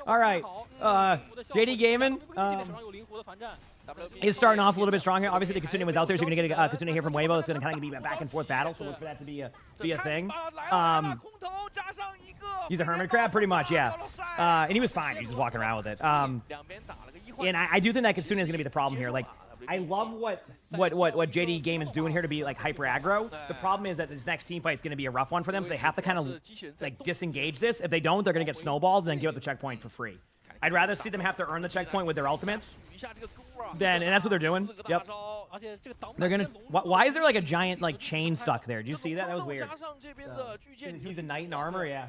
All right, JD Gaming is starting off a little bit strong here. Obviously, the Kitsune was out there, so you're going to get a Kitsune here from Weibo. It's going to kind of be a back-and-forth battle, so look for that to be a thing. He's a hermit crab, pretty much, yeah. And he was fine. He's just walking around with it. And I do think that Kitsune is going to be the problem here. Like, I love what JD Gaming's doing here to be like hyper aggro. The problem is that this next team fight is going to be a rough one for them, so they have to kind of like disengage this. If they don't, they're going to get snowballed and then give up the checkpoint for free. I'd rather see them have to earn the checkpoint with their ultimates and that's what they're doing. Yep. They're gonna. Why is there like a giant like chain stuck there? Did you see that? That was weird. He's a knight in armor, yeah.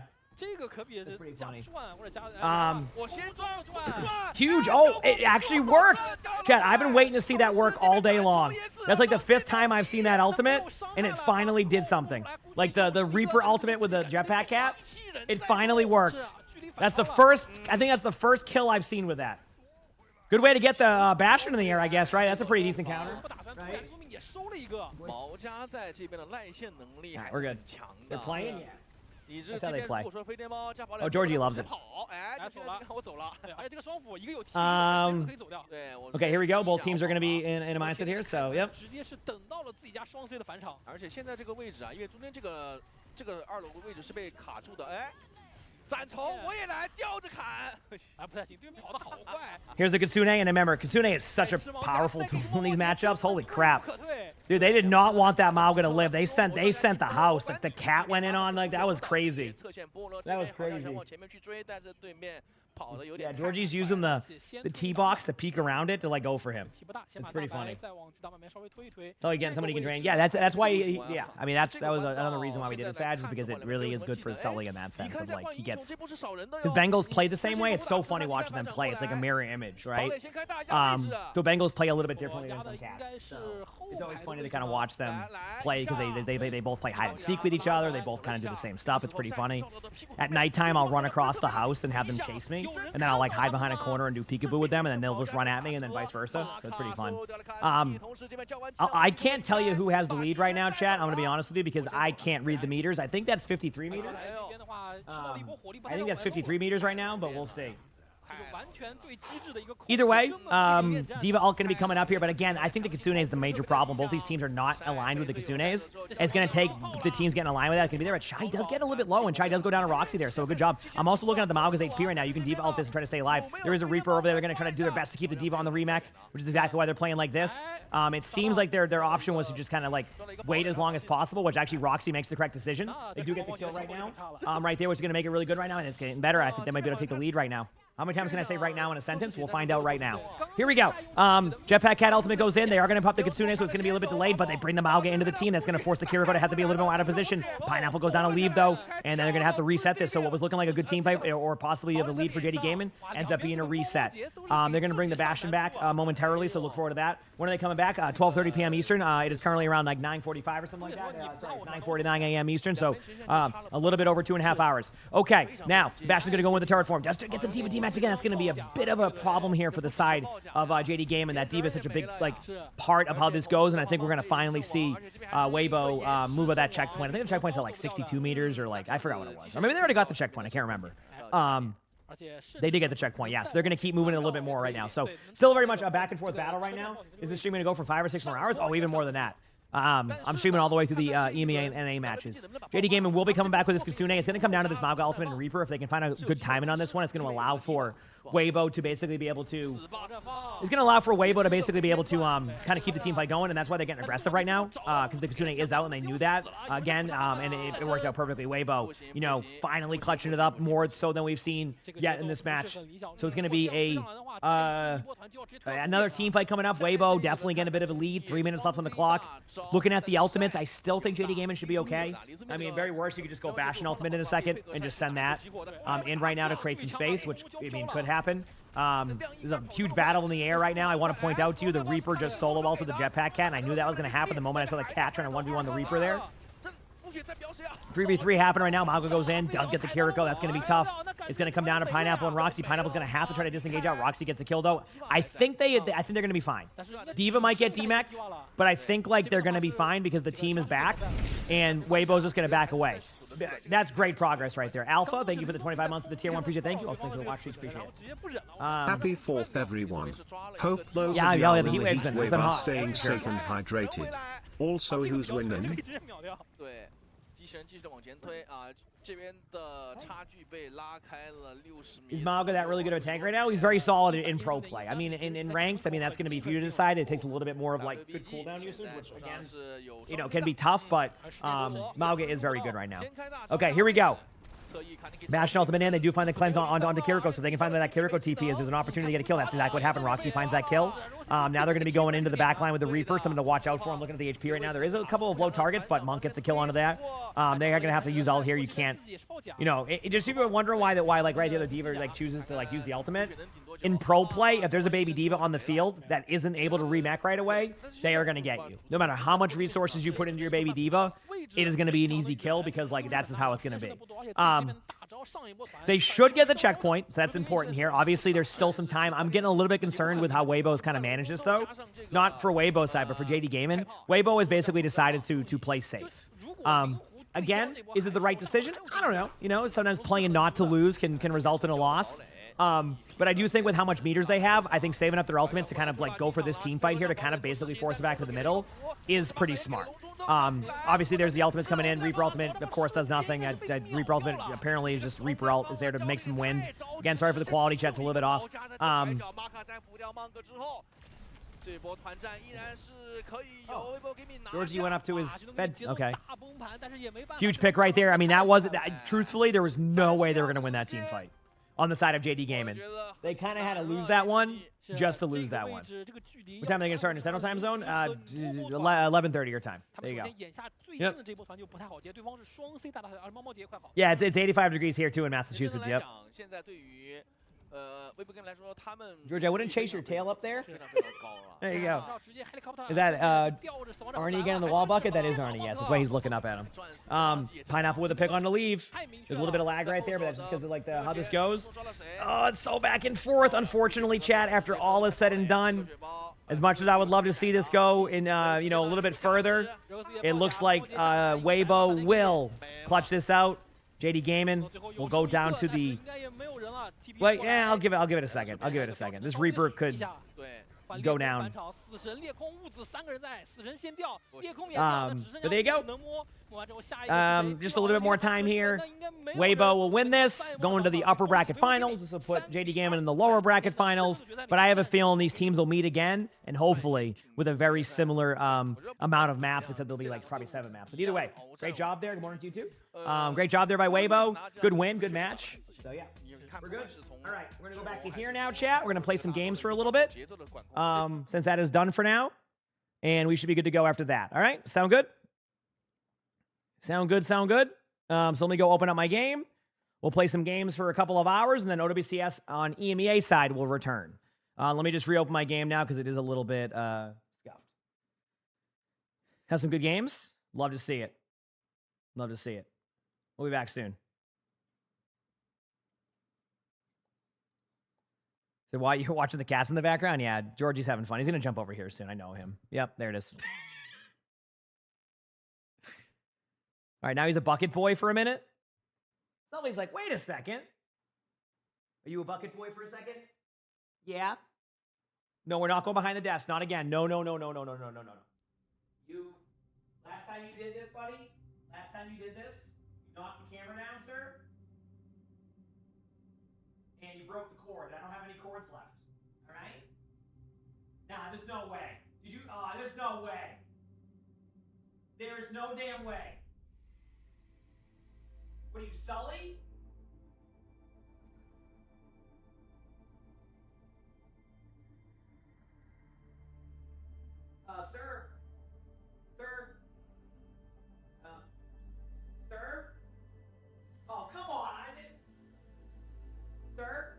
Huge. Oh, it actually worked. Chat, I've been waiting to see that work all day long. That's like the 5th time I've seen that ultimate, and it finally did something. Like the Reaper ultimate with the Jetpack Cat, it finally worked. That's the first. I think that's the first kill I've seen with that. Good way to get the Bastion in the air, I guess, right? That's a pretty decent counter, right? Right, we're good. They're playing, yeah. 你这 That's 这 how they 边如 play. 果说飞天猫加堡垒 Oh, Georgie loves 直 it. 接跑，哎，哎，就走了，我走了。对，而且这个双斧一个有体力，一个可以走掉。对，我 Okay, here we go. Both teams are going to be in a mindset here, so yep. 直接是等到了自己家双 C 的返场。而且现在这个位置啊，因为中间这个2楼的位置是被卡住的，哎。 斩虫，我也来吊着砍。哎，不太行，对面跑得好快。 Here's the Kitsune, and remember, Kitsune is such a powerful tool in these matchups. Holy crap. Dude, they did not want that Mauga to live. They sent the house. Like, the cat went in on, like, that was crazy. That was crazy. Yeah, Georgie's using the T-box to peek around it to, like, go for him. It's pretty funny. So again, somebody can drain. Yeah, that's why, yeah. I mean, that was another reason why we did it Sag, is because it really is good for Sully in that sense of, like, he gets... Because Bengals play the same way. It's so funny watching them play. It's like a mirror image, right? So Bengals play a little bit differently than some cats. So it's always funny to kind of watch them play because they both play hide and seek with each other. They both kind of do the same stuff. It's pretty funny. At nighttime, I'll run across the house and have them chase me, and then I'll like hide behind a corner and do peekaboo with them, and then they'll just run at me, and then vice versa. So it's pretty fun. I can't tell you who has the lead right now, chat. I'm gonna be honest with you because I can't read the meters. I think that's 53 meters. I think that's 53 meters right now, but we'll see. Either way, Diva ult going to be coming up here, but again, I think the Kitsune is the major problem. Both these teams are not aligned with the Kitsunes. It's going to take the teams getting aligned with that. It's going to be there, but Shai does get a little bit low, and Shai does go down to Roxy there, so good job. I'm also looking at the Mauga's HP right now. You can Diva ult this and try to stay alive. There is a Reaper over there. They're going to try to do their best to keep the Diva on the remake, which is exactly why they're playing like this. It seems like their option was to just kind of like wait as long as possible, which actually Roxy makes the correct decision. They do get the kill right now. Right there, which is going to make it really good right now, and it's getting better. I think they might be able to take the lead right now. How many times can I say right now in a sentence? We'll find out right now. Here we go. Jetpack Cat ultimate goes in. They are going to pop the Kitsune, so it's going to be a little bit delayed, but they bring the Mauga into the team. That's going to force the Kiriko to have to be a little bit more out of position. Pineapple goes down to leave, though, and then they're going to have to reset this. So what was looking like a good team fight, or possibly the lead for JD Gaming, ends up being a reset. They're going to bring the Bastion back momentarily, so look forward to that. When are they coming back? 12:30 p.m. Eastern. It is currently around like 9:45 or something like that. Sorry, 9:49 a.m. Eastern, so a little bit over 2.5 hours. Okay, now Bastion's going to go in with the turret form. Just to get the Diva D-Max again, that's going to be a bit of a problem here for the side of JD Game, and that Diva is such a big part of how this goes, and I think we're going to finally see Weibo move at that checkpoint. I think the checkpoint's at like 62 meters, or like, I forgot what it was. Or maybe they already got the checkpoint, I can't remember. They did get the checkpoint, yeah, so they're going to keep moving it a little bit more right now. So still very much a back and forth battle right now. Is this stream going to go for 5 or 6 more hours? Oh, even more than that. I'm streaming all the way through the EMEA and NA matches. JD Gaming will be coming back with his Kitsune. It's going to come down to this Mauga Ultimate and Reaper. If they can find a good timing on this one, it's going to allow for Weibo to basically be able to... It's going to allow for Weibo to basically be able to kind of keep the team fight going, and that's why they're getting aggressive right now, because the Kitsune is out, and they knew that, again, and it worked out perfectly. Weibo, you know, finally clutching it up more so than we've seen yet in this match. So it's going to be another team fight coming up. Weibo definitely getting a bit of a lead. 3 minutes left on the clock. Looking at the ultimates, I still think JD Gaming should be okay. I mean, very worst, you could just go Bastion ultimate in a second and just send that in right now to create some space, which, I mean, could happen. There's a huge battle in the air right now. I want to point out to you, the Reaper just solo ulted the Jetpack Cat, and I knew that was going to happen the moment I saw the Cat trying to 1v1 the Reaper there. 3v3 happening right now. Mauga goes in, does get the Kiriko. That's going to be tough. It's going to come down to Pineapple and Roxy. Pineapple's going to have to try to disengage out. Roxy gets the kill, though. I think they're going to be fine. Diva might get D-Max, but I think like they're going to be fine because the team is back, and Weibo's just going to back away. That's great progress right there. Alpha, thank you for the 25 months of the tier 1. Appreciate it. Thank you. Also, thanks for the watch. Appreciate it. Happy 4th, everyone. Hope those yeah, of y'all the in the heat heat wave are staying safe and hydrated. Also, who's winning? 机器人继续的往前推啊，这边的差距被拉开了60米。Is Mauga that really good of a tank right now? He's very solid in pro play. I mean, in ranks, I mean, that's going to be for you to decide. It takes a little bit more of like good cooldown usage, which again, you know, can be tough, but Mauga is very good right now. Okay, here we go. Bastion ultimate in, they do find the cleanse onto Kiriko, so if they can find where that Kiriko TP is, there's an opportunity to get a kill. That's exactly what happened. Roxy finds that kill. Now they're going to be going into the back line with the Reaper, something to watch out for. I'm looking at the HP right now. There is a couple of low targets, but Monk gets the kill onto that. They are going to have to use ult here. You can't, you know, it just people are wondering why like right here the Diva like chooses to like use the ultimate. In pro play, if there's a baby Diva on the field that isn't able to remech right away, they are going to get you. No matter how much resources you put into your baby Diva, it is going to be an easy kill because like that's just how it's going to be. They should get the checkpoint, so that's important here. Obviously, there's still some time. I'm getting a little bit concerned with how Weibo's kind of managed this, though. Not for Weibo's side, but for JD Gaming. Weibo has basically decided to play safe. again, is it the right decision? I don't know. You know, sometimes playing not to lose can result in a loss. But I do think with how much meters they have, I think saving up their ultimates to kind of like go for this team fight here to kind of basically force it back to the middle is pretty smart. Obviously, there's the ultimates coming in. Reaper ultimate, of course, does nothing. Reaper ultimate apparently is just Reaper ult is there to make some win. Again, sorry for the quality, chat's a little bit off. Georgie went up to his bed. Okay. Huge pick right there. I mean, that wasn't... Truthfully, there was no way they were going to win that team fight on the side of JD Gaming. They kind of had to lose that one just to lose that one. What time are they going to start in Central Time Zone? 11:30 your time. There you go. Yep. Yeah, it's 85 degrees here, too, in Massachusetts. Yep. George, I wouldn't chase your tail up there. There you go. Is that Arnie again in the wall bucket? That is Arnie, yes. That's why he's looking up at him. Pineapple with a pick on the leave. There's a little bit of lag right there, but that's just because of like how this goes. Oh, it's so back and forth. Unfortunately, chat, after all is said and done, as much as I would love to see this go in, you know, a little bit further, it looks like Weibo will clutch this out. JD Gaming will go down to the... Wait, yeah, I'll give it a second. I'll give it a second. This Reaper could go down. But there you go. Just a little bit more time here. Weibo will win this, going to the upper bracket finals. This will put JD Gaming in the lower bracket finals. But I have a feeling these teams will meet again, and hopefully with a very similar amount of maps, except there'll be like probably 7 maps. But either way, great job there. Good morning to you too. Great job there by Weibo. Good win, good match. So yeah, we're good. All right, we're gonna go back to here now, chat. We're gonna play some games for a little bit, since that is done for now, and we should be good to go after that. All right, sound good? Sound good, sound good. So let me go open up my game. We'll play some games for a couple of hours, and then OWCS on EMEA side will return. Let me just reopen my game now because it is a little bit scuffed. Have some good games. Love to see it. Love to see it. We'll be back soon. So why you're watching the cats in the background? Yeah, Georgie's having fun. He's going to jump over here soon. I know him. Yep, there it is. All right, now he's a bucket boy for a minute. Somebody's like, wait a second. Are you a bucket boy for a second? Yeah. No, we're not going behind the desk. Not again. No. You, last time you did this, buddy, last time you did this, you knocked the camera down, sir. And you broke the cord. I don't have any cords left. All right? Nah, there's no way. Did you? There's no way. There's no damn way. What are you, Sully? Sir? Sir? Sir? Oh, come on. Sir?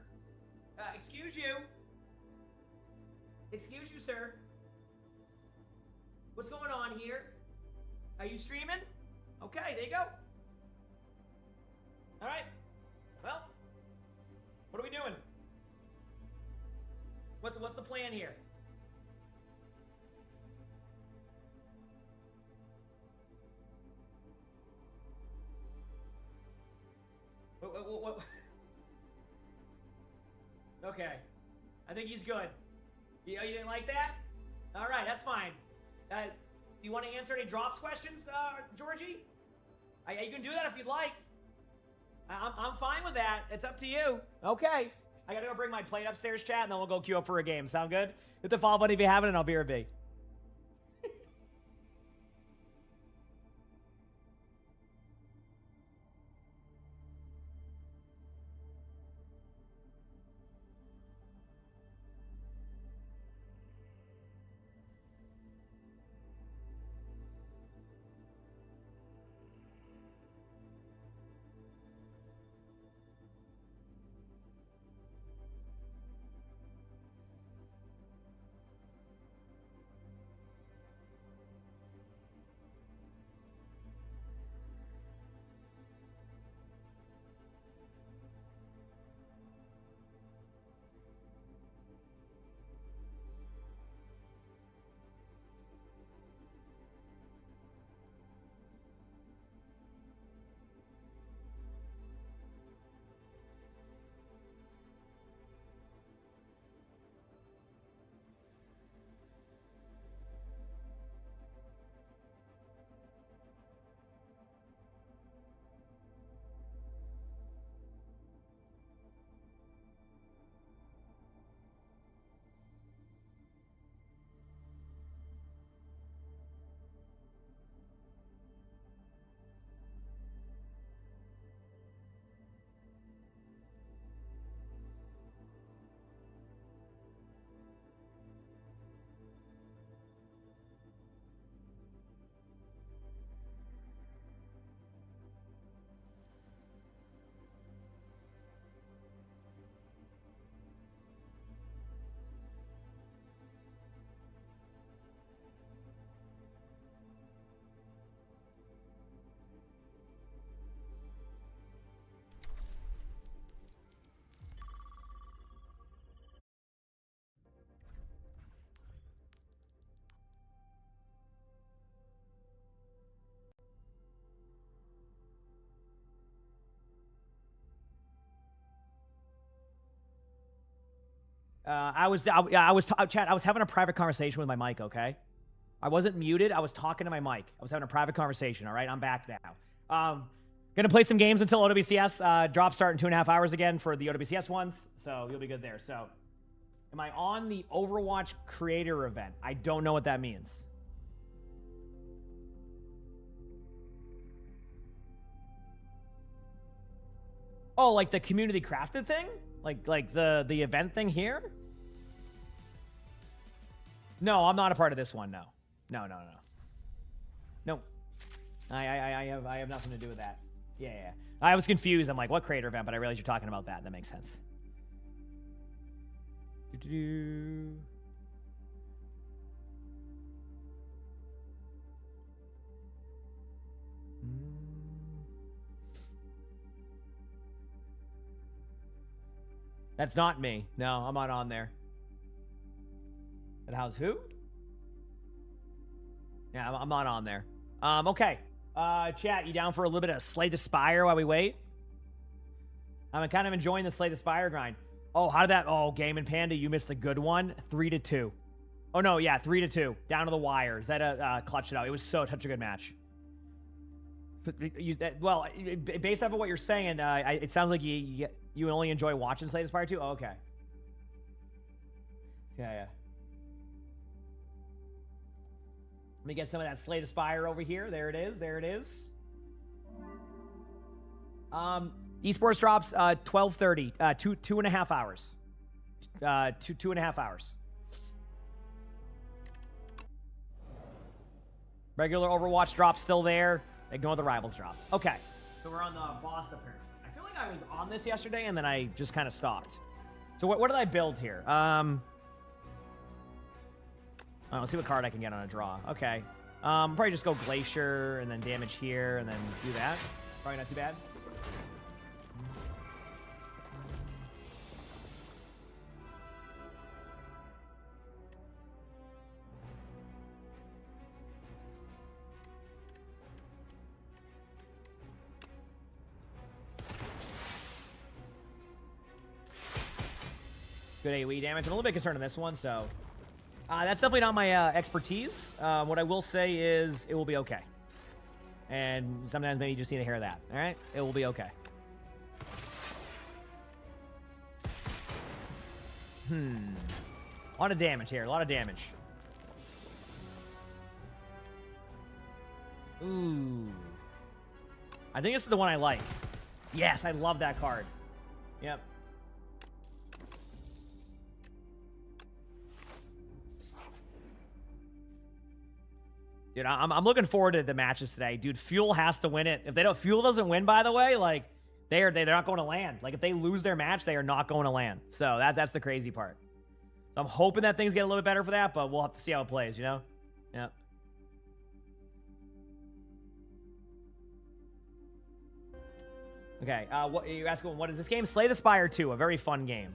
Excuse you. Excuse you, sir. What's going on here? Are you streaming? Okay, there you go. All right. Well, what are we doing? What's the plan here? What? Okay. I think he's good. You didn't like that? All right, that's fine. You want to answer any drops questions, Georgie? You can do that if you'd like. I'm fine with that. It's up to you. Okay. I gotta go bring my plate upstairs, chat, and then we'll go queue up for a game. Sound good? Hit the follow button if you haven't, and I'll be RB. I was Chad, I was having a private conversation with my mic, okay? I wasn't muted. I was talking to my mic. I was having a private conversation, all right? I'm back now. Gonna play some games until OWCS. Drop start in 2.5 hours again for the OWCS ones, so you'll be good there. So, am I on the Overwatch creator event? I don't know what that means. Oh, like the community crafted thing? Like the event thing here? No, I'm not a part of this one. No. No. I have nothing to do with that. Yeah. I was confused. I'm like, what creator event? But I realized you're talking about that. That makes sense. That's not me. No, I'm not on there. That how's who? Yeah, I'm not on there. Okay. Chat, you down for a little bit of Slay the Spire while we wait? I'm kind of enjoying the Slay the Spire grind. Oh, how did that? Oh, Game and Panda, you missed a good one. 3-2. Oh, no, yeah, 3-2. Down to the wire. Zeta clutched it out. It was such a good match. Well, based off of what you're saying, it sounds like you only enjoy watching Slay the Spire too? Oh, okay. Yeah. Let me get some of that Slay the Spire over here. There it is. Esports drops 12:30. 2.5 hours. 2.5 hours. Regular Overwatch drop still there. Ignore the Rivals drop. Okay. So we're on the boss apparently. I feel like I was on this yesterday and then I just kind of stopped. So what did I build here? Let's see what card I can get on a draw. Okay. Probably just go Glacier and then damage here and then do that. Probably not too bad. Good AoE damage. I'm a little bit concerned on this one, so that's definitely not my expertise. What I will say is it will be okay. And sometimes maybe you just need to hear that. All right? It will be okay. A lot of damage here. A lot of damage. Ooh. I think this is the one I like. Yes, I love that card. Yep. Dude, I'm looking forward to the matches today. Dude, Fuel has to win it. If Fuel doesn't win, by the way, like they're not going to land. Like if they lose their match, they are not going to land. So that's the crazy part. So I'm hoping that things get a little bit better for that, but we'll have to see how it plays, you know? Yep. Okay, what you're asking, what is this game? Slay the Spire 2, a very fun game.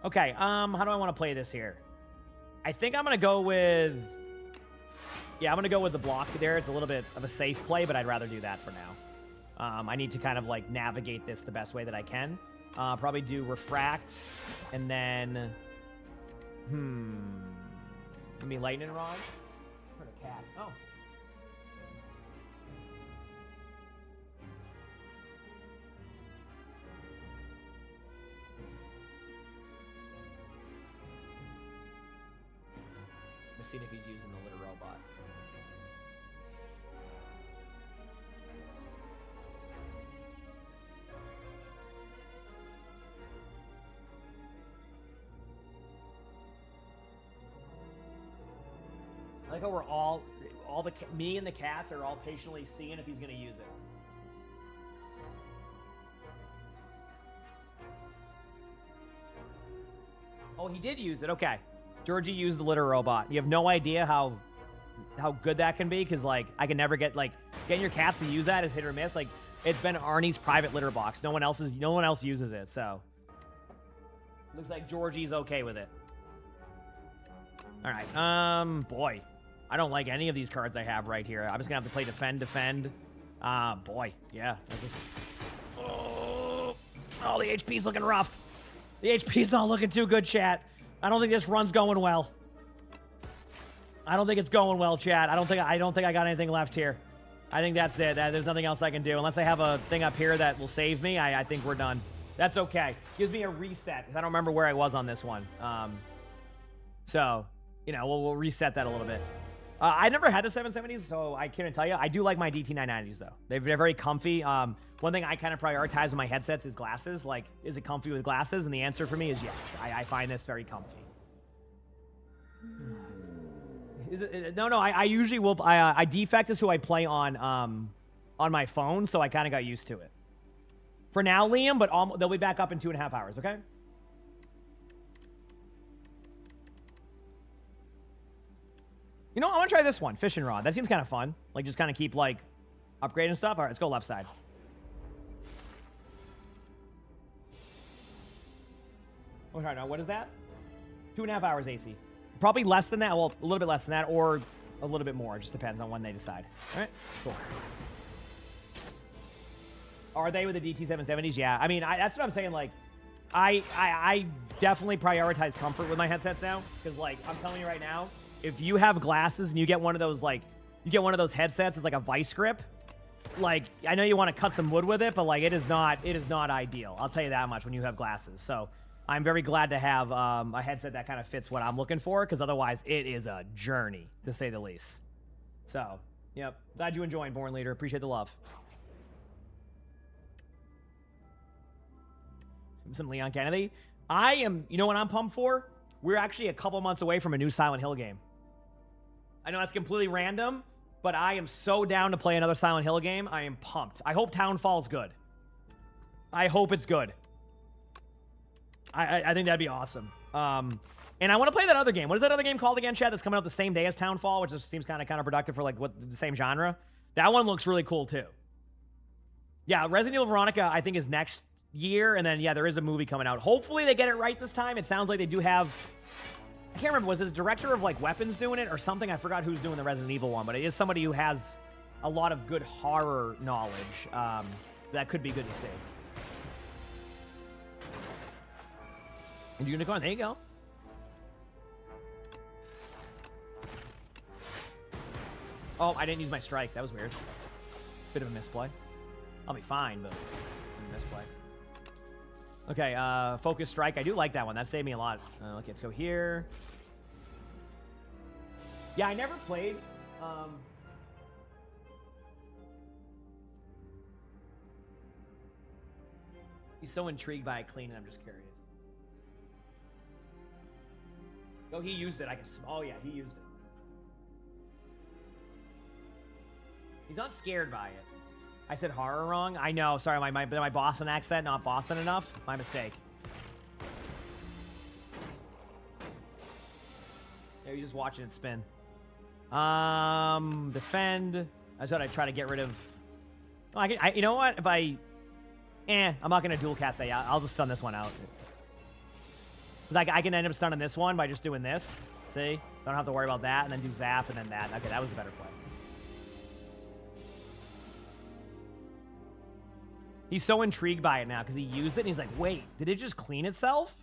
Okay, how do I want to play this here? I think I'm gonna go with... Yeah, I'm going to go with the block there. It's a little bit of a safe play, but I'd rather do that for now. I need to kind of like navigate this the best way that I can. Probably do Refract and then... Give me Lightning Rod. I heard a cat. Oh. Let's see if he's using the litter robot. I like how we're me and the cats are all patiently seeing if he's going to use it. Oh, he did use it. Okay. Georgie used the litter robot. You have no idea how good that can be, because like I can never getting your cats to use that is hit or miss. Like it's been Arnie's private litter box. No one else uses it. So looks like Georgie's okay with it. All right. Boy, I don't like any of these cards I have right here. I'm just gonna have to play defend. Boy, yeah. Oh, the HP's looking rough. The HP's not looking too good, chat. I don't think this run's going well. I don't think it's going well, chat. I don't think I got anything left here. I think that's it. There's nothing else I can do. Unless I have a thing up here that will save me, I think we're done. That's okay. Gives me a reset, because I don't remember where I was on this one. So, you know, we'll reset that a little bit. I never had the 770s, so I can't tell you. I do like my DT990s, though. They're very comfy. One thing I kind of prioritize with my headsets is glasses. Like, is it comfy with glasses? And the answer for me is yes. I find this very comfy. Is it, no, I usually will. I defect is who I play on my phone, so I kind of got used to it. For now, Liam, but they'll be back up in 2.5 hours, okay? You know, I want to try this one, fishing rod. That seems kind of fun. Like, just kind of keep, like, upgrading stuff. All right, let's go left side. Oh, sorry, no, what is that? 2.5 hours AC. Probably less than that. Well, a little bit less than that, or a little bit more. It just depends on when they decide. All right, cool. Are they with the DT770s? Yeah. I mean, that's what I'm saying. Like, I definitely prioritize comfort with my headsets now. Because, like, I'm telling you right now, if you have glasses and you get one of those, like, you get one of those headsets, it's like a vice grip. Like, I know you want to cut some wood with it, but, like, it is not ideal. I'll tell you that much when you have glasses. So I'm very glad to have a headset that kind of fits what I'm looking for, because otherwise it is a journey, to say the least. So, yep. Glad you enjoyed, Born Leader. Appreciate the love. Some Leon Kennedy. You know what I'm pumped for? We're actually a couple months away from a new Silent Hill game. I know that's completely random, but I am so down to play another Silent Hill game. I am pumped. I hope Townfall's good. I hope it's good. I think that'd be awesome. And I want to play that other game. What is that other game called again, Chad? That's coming out the same day as Townfall, which just seems kind of counterproductive for, like, the same genre. That one looks really cool too. Yeah, Resident Evil Veronica, I think, is next year, and then, yeah, there is a movie coming out. Hopefully they get it right this time. It sounds like they do have... I can't remember, was it the director of, like, Weapons doing it or something? I forgot who's doing the Resident Evil one, but it is somebody who has a lot of good horror knowledge. That could be good to see. And Unicorn, there you go. Oh, I didn't use my strike. That was weird. Bit of a misplay. I'll be fine, but a misplay. Okay, focus strike. I do like that one. That saved me a lot. Okay, let's go here. Yeah, I never played. He's so intrigued by it clean, and I'm just curious. Oh, he used it. I can. Oh yeah, he used it. He's not scared by it. I said horror wrong. I know. Sorry, my Boston accent not Boston enough. My mistake. Yeah, you're just watching it spin. Defend. I thought I'd try to get rid of. Oh, you know what? If I'm not gonna dual cast that. I'll just stun this one out. Because I can end up stunning this one by just doing this. See? Don't have to worry about that, and then do zap, and then that. Okay, that was the better play. He's so intrigued by it now because he used it, and he's like, wait, did it just clean itself?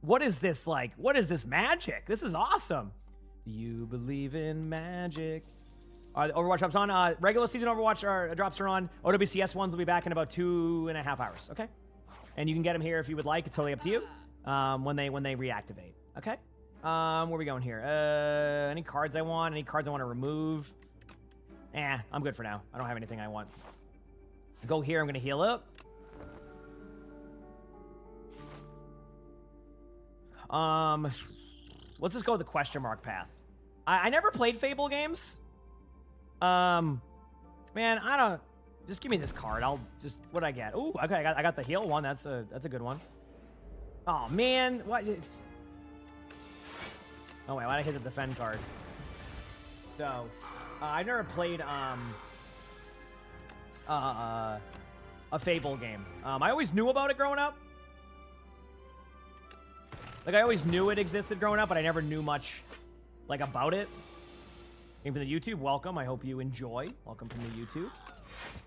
What is this like? What is this magic? This is awesome. Do you believe in magic? Overwatch drops on. Regular season Overwatch drops are on. OWCS ones will be back in about 2.5 hours. Okay? And you can get them here if you would like. It's totally up to you. When they reactivate. Okay? Where are we going here? Any cards I want? Any cards I want to remove? I'm good for now. I don't have anything I want. Go here. I'm going to heal up. Let's just go with the question mark path. I never played Fable games. Man, I don't... Just give me this card. I'll just... What'd I get? Ooh, okay. I got the heal one. That's a good one. Oh, man. What? Oh, wait. Why'd I hit the defend card? So, I've never played a Fable game. I always knew about it growing up. Like, I always knew it existed growing up, but I never knew much, like, about it. Came from the YouTube. Welcome. I hope you enjoy. Welcome from the YouTube.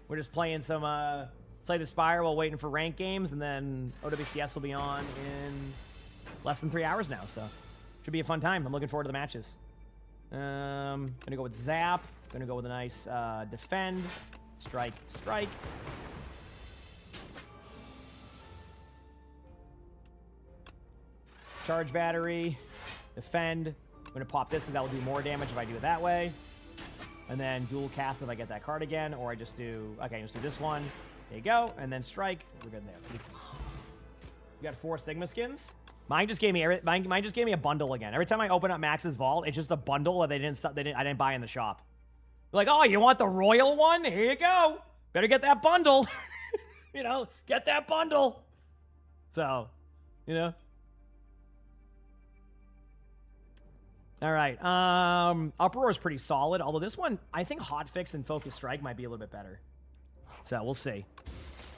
We're just playing some Slay the Spire while waiting for ranked games, and then OWCS will be on in less than 3 hours now, so Should be a fun time. I'm looking forward to the matches. Gonna go with Zap. Gonna go with a nice defend. Strike, strike. Charge battery. Defend. I'm gonna pop this because that will do more damage if I do it that way. And then dual cast if I get that card again, or I just do, okay, just do this one. There you go. And then strike. We're good there. You got 4 Sigma skins. Mine just gave me a bundle again. Every time I open up Max's vault, it's just a bundle that I didn't buy in the shop. They're like, oh, you want the royal one? Here you go. Better get that bundle. You know, get that bundle. So, you know. All right. Uproar is pretty solid. Although this one, I think Hotfix and Focus Strike might be a little bit better. So we'll see.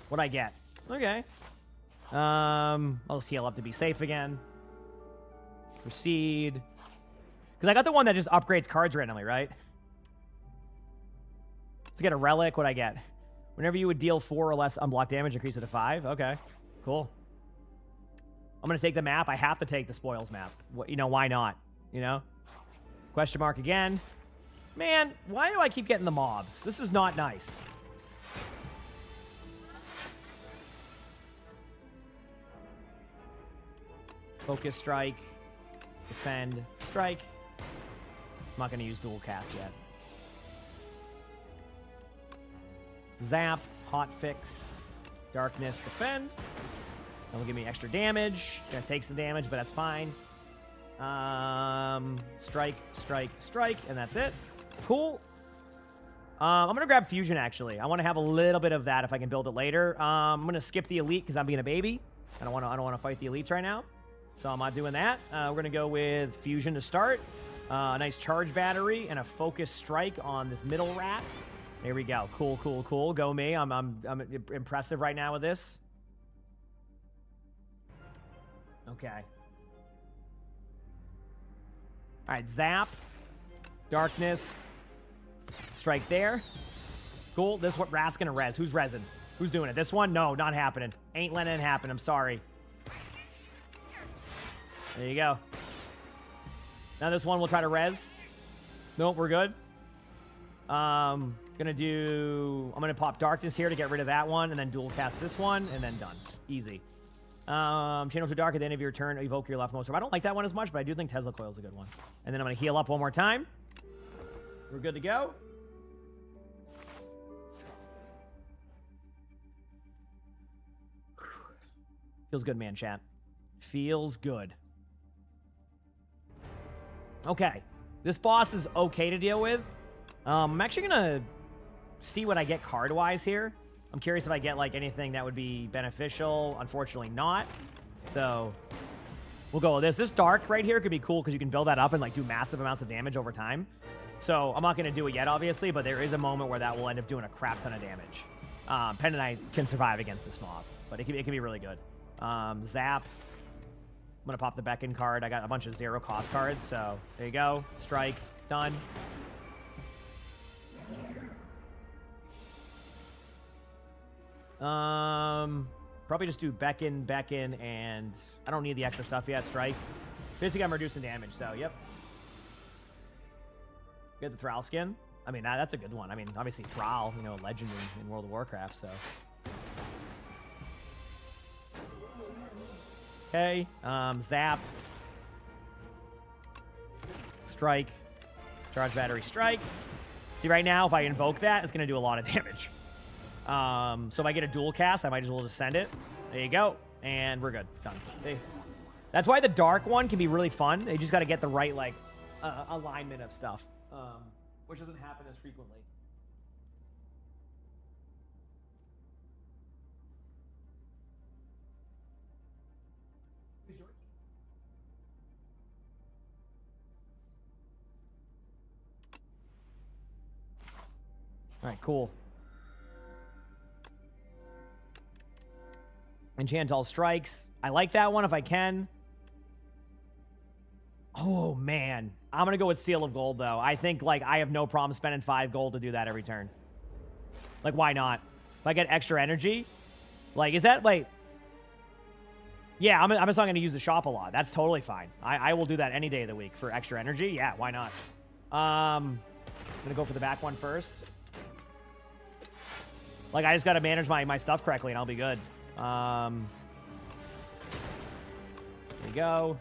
What I get. Okay. I'll just heal up to be safe again. Proceed. Because I got the one that just upgrades cards randomly, right? To get a relic, what I get? Whenever you would deal 4 or less unblocked damage, increase it to 5. Okay. Cool. I'm going to take the map. I have to take the spoils map. You know, why not? You know? Question mark again. Man, why do I keep getting the mobs? This is not nice. Focus strike. Defend. Strike. I'm not going to use dual cast yet. Zap. Hot fix. Darkness. Defend. That'll give me extra damage. Gonna take some damage, but that's fine. Strike, strike, strike, and that's it. Cool. I'm gonna grab fusion actually. I want to have a little bit of that if I can build it later. I'm gonna skip the elite because I'm being a baby. I don't want to fight the elites right now, so I'm not doing that. We're gonna go with fusion to start. A nice charge battery and a focus strike on this middle rat. There we go. Cool, cool, cool. Go me. I'm impressive right now with this. Okay. All right, zap, darkness, strike there. Cool. This what rat's gonna res. Who's resin? Who's doing it? This one? No, not happening. Ain't letting it happen. I'm sorry. There you go. Now this one will try to res. Nope, we're good. I'm gonna pop darkness here to get rid of that one, and then dual cast this one, and then done. Easy. Channel to dark at the end of your turn, evoke your leftmost. I don't like that one as much, but I do think Tesla Coil is a good one. And then I'm gonna heal up one more time. We're good to go. Feels good, man, chat. Feels good. Okay. This boss is okay to deal with. I'm actually gonna see what I get card-wise here. I'm curious if I get, like, anything that would be beneficial. Unfortunately not. So, we'll go with this. This dark right here could be cool because you can build that up and, like, do massive amounts of damage over time. So, I'm not going to do it yet, obviously, but there is a moment where that will end up doing a crap ton of damage. Pen and I can survive against this mob, but it can be really good. Zap. I'm going to pop the Beckon card. I got a bunch of zero cost cards, so there you go. Strike. Done. Probably just do Beckon, and I don't need the extra stuff yet. Strike. Basically, I'm reducing damage, so yep. Get the Thrall skin. I mean, that's a good one. I mean, obviously Thrall, you know, a legend in World of Warcraft, so. Okay, zap. Strike. Charge battery, strike. See, right now, if I invoke that, it's going to do a lot of damage. So if I get a dual cast, I might as well just send it. There you go. And we're good. Done. Okay. That's why the dark one can be really fun. You just got to get the right, like, alignment of stuff, which doesn't happen as frequently. All right, cool. Enchant all strikes. I like that one if I can. Oh, man. I'm going to go with Seal of Gold, though. I think, like, I have no problem spending 5 gold to do that every turn. Like, why not? If I get extra energy. Like, is that, like... Yeah, I'm just not going to use the shop a lot. That's totally fine. I will do that any day of the week for extra energy. Yeah, why not? I'm going to go for the back one first. Like, I just got to manage my stuff correctly, and I'll be good. There we go.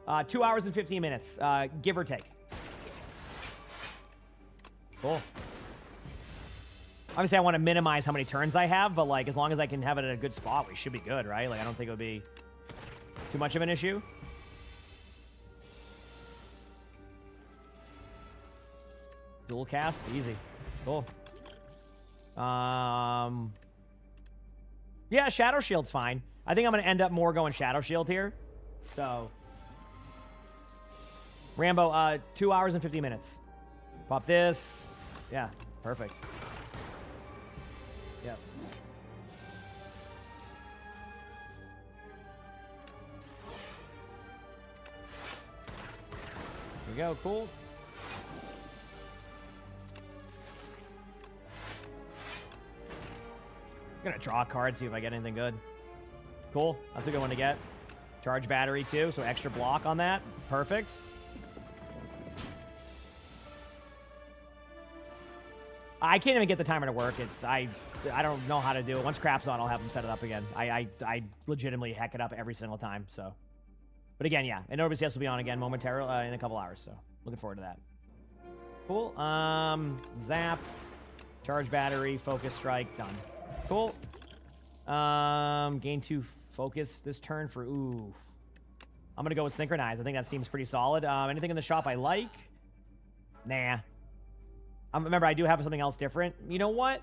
Uh, 2 hours and 15 minutes, give or take. Cool. Obviously, I want to minimize how many turns I have, but, like, as long as I can have it at a good spot, we should be good, right? Like, I don't think it would be too much of an issue. Dual cast, easy. Cool. Yeah, Shadow Shield's fine. I think I'm going to end up more going Shadow Shield here. So, Rambo, 2 hours and 50 minutes. Pop this. Yeah, perfect. Yep. Here we go, cool. I'm gonna draw a card, see if I get anything good. Cool, that's a good one to get. Charge battery too, so extra block on that. Perfect. I can't even get the timer to work. I don't know how to do it. Once crap's on, I'll have them set it up again. I legitimately heck it up every single time. So, but again, yeah, and OBCS will be on again momentarily in a couple hours. So, looking forward to that. Cool. Zap, charge battery, focus strike, done. Cool. Gain 2 focus this turn for ooh. I'm gonna go with synchronize. I think that seems pretty solid. Anything in the shop I like? Nah. Remember, I do have something else different. You know what?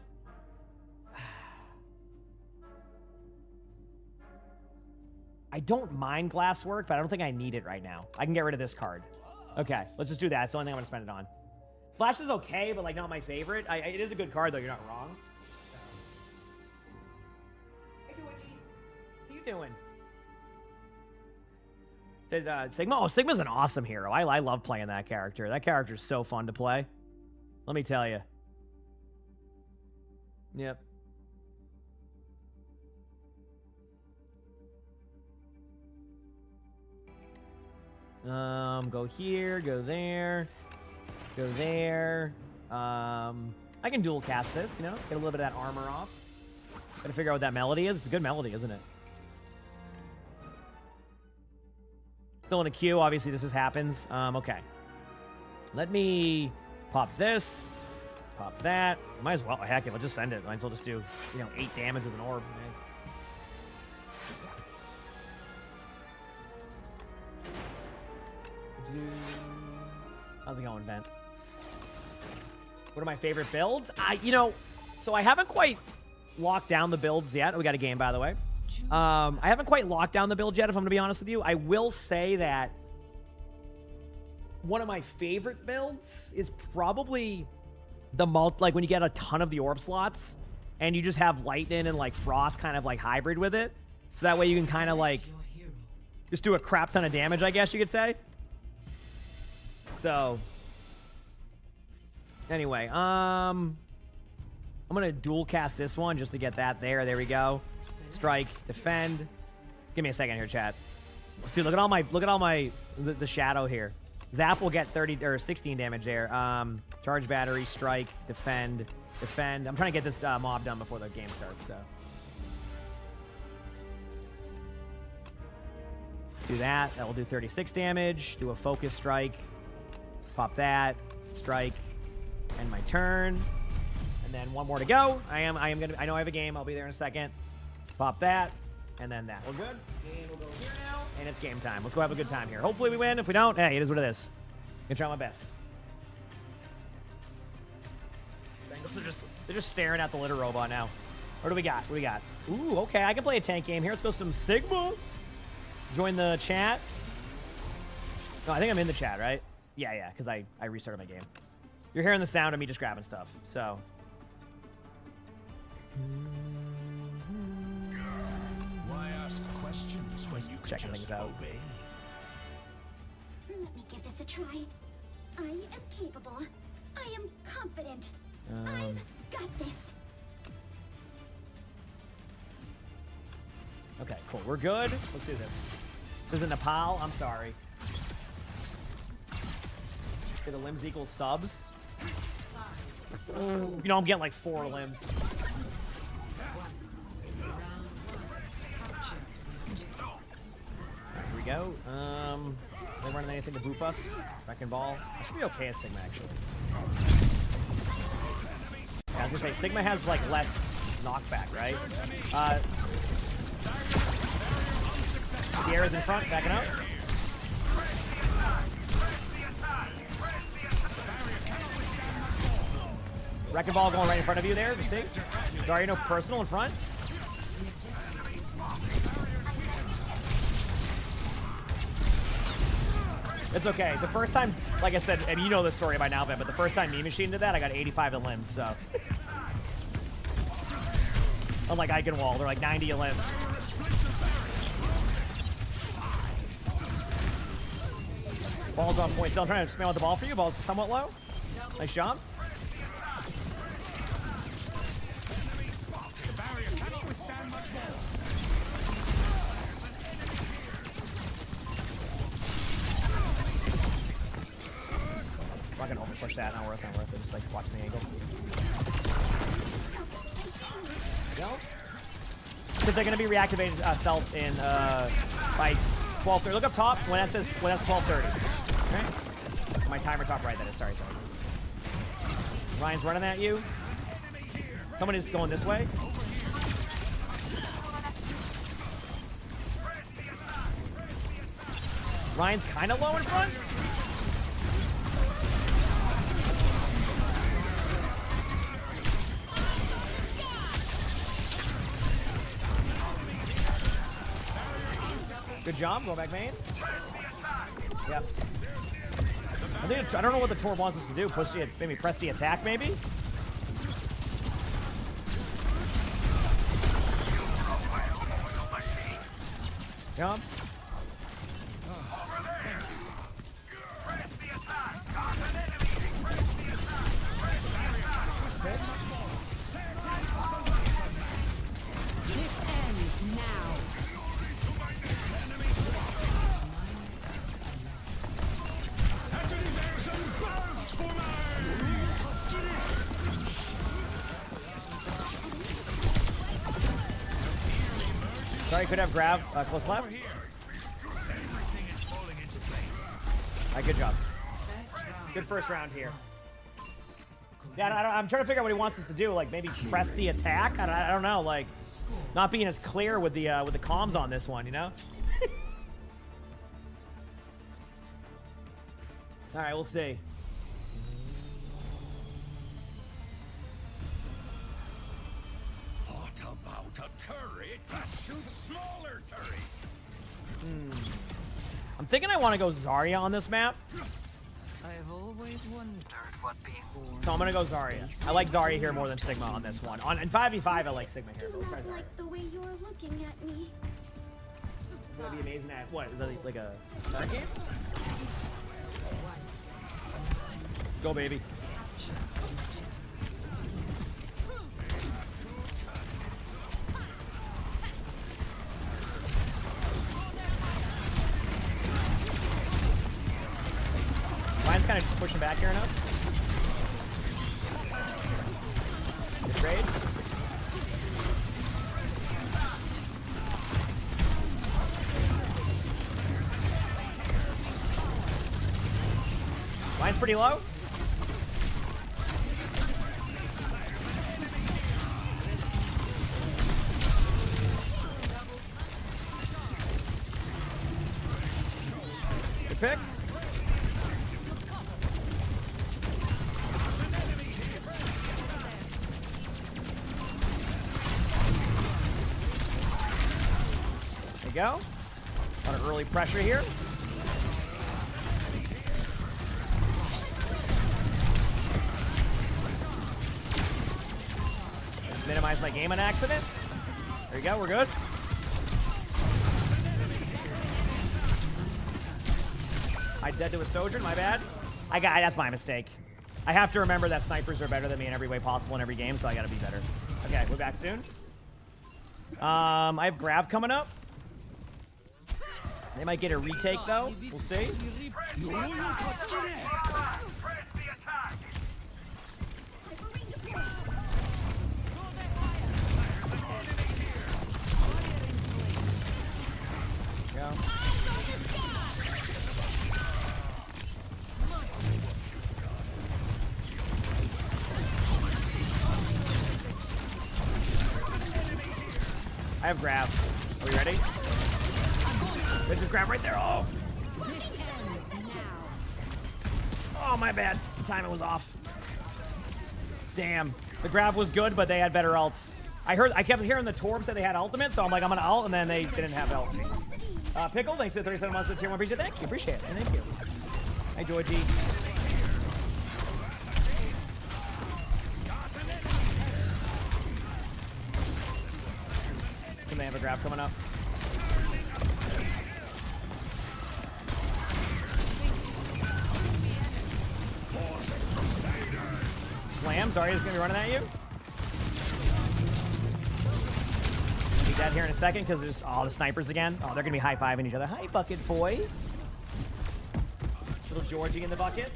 I don't mind glass work, but I don't think I need it right now. I can get rid of this card. Okay, let's just do that. It's the only thing I'm going to spend it on. Splash is okay, but like not my favorite. It is a good card, though. You're not wrong. Hey, what are you doing? It says Sigma. Oh, Sigma's an awesome hero. I love playing that character. That character is so fun to play. Let me tell you. Yep. Go here, go there, go there. I can dual cast this, you know, get a little bit of that armor off. Gotta figure out what that melody is. It's a good melody, isn't it? Still in a queue. Obviously, this just happens. Okay. Let me pop this. Pop that. Might as well. Heck, if I'll just send it. Might as well just do, 8 damage with an orb. Man. How's it going, Ben? What are my favorite builds? So I haven't quite locked down the builds yet. We got a game, by the way. I haven't quite locked down the build yet, if I'm going to be honest with you. I will say that one of my favorite builds is probably the like when you get a ton of the orb slots and you just have lightning and like frost kind of like hybrid with it. So that way you can kind of like just do a crap ton of damage, I guess you could say. So anyway, I'm gonna dual cast this one just to get that there. There we go. Strike, defend. Give me a second here, chat. Dude, look at all my the shadow here. Zap will get 30 or 16 damage there. Charge battery, strike, defend, defend. I'm trying to get this mob done before the game starts. So do that. That will do 36 damage. Do a focus strike. Pop that. Strike. End my turn. And then one more to go. I know I have a game. I'll be there in a second. Pop that. And then that. We're good. Game will go here now. And it's game time. Let's go have a good time here. Hopefully we win. If we don't, hey, it is what it is. I'm gonna try my best. Bengals they're just staring at the litter robot now. What do we got? What do we got? Ooh, okay. I can play a tank game here. Let's go some Sigma. Join the chat. Oh, I think I'm in the chat, right? Yeah, because I restarted my game. You're hearing the sound of me just grabbing stuff, so. Why ask questions when you can checking just things out. obey? Let me give this a try. I am capable. I am confident. I've got this. Okay, cool. We're good. Let's do this. This is Nepal. I'm sorry. Okay, the limbs equals subs. You know, I'm getting like 4 limbs. Here we go. They running anything to boop us? Wrecking ball. I should be okay as Sigma, actually. Yeah, I was gonna say, Sigma has like less knockback, right? Sierra's in front, backing up. Wrecking ball going right in front of you there, you see? Dario, no personal in front. It's okay. The first time, like I said, and you know this story by now, but the first time Me Machine did that, I got 85 in limbs, so. Unlike Eichenwald, they're like 90 in limbs. Ball's on point. Still trying to spam out the ball for you. Ball's somewhat low. Nice job. I'm not gonna overpush that. Not worth it. Just like watching the angle. Go. Because they're gonna be reactivated stealth in by 12:30. Look up top when that's 12:30. Okay. My timer top right. That is. Sorry. Ryan's running at you. Somebody's going this way. Ryan's kind of low in front. Good job, go back main. Yep. I don't know what the Tor wants us to do. Push the, maybe press the attack, maybe. Jump. This ends now. Sorry, could have grab close left. Alright, good job. Good first round here. Yeah, I'm trying to figure out what he wants us to do. Like maybe press the attack. I don't know. Like not being as clear with the comms on this one, you know. All right, we'll see. What about a turret that shoots smaller turrets? I'm thinking I want to go Zarya on this map. I've always wondered what being born. So I'm gonna go Zarya. I like Zarya here more than Sigma on this one. In 5v5, I like Sigma here. Do not like the way you're looking at me. It's gonna be amazing at what? Is that like a card game? Go, baby. Ryan's kind of pushing back here on us. Good trade. Ryan's pretty low. Good pick. There you go. A lot of early pressure here. Minimize my game on accident. There you go, we're good. I dead to a Sojourn, my bad. That's my mistake. I have to remember that snipers are better than me in every way possible in every game, so I gotta be better. Okay, we're back soon. I have grab coming up. They might get a retake though. We'll see. Go. I have grab. Are we ready? There's just grab right there. Oh. Oh, my bad. The timing was off. Damn. The grab was good, but they had better ults. I kept hearing the Torb said they had ultimate, so I'm like, I'm gonna ult, and then they didn't have ult. Pickle, thanks for the 37 months of tier 1. Appreciate it. Appreciate it. Thank you. Hi, Georgie. They have a grab coming up. Slam, Zarya's gonna be running at you. Be dead here in a second because there's all the snipers again. Oh, they're gonna be high-fiving each other. Hi, bucket boy. Little Georgie in the bucket.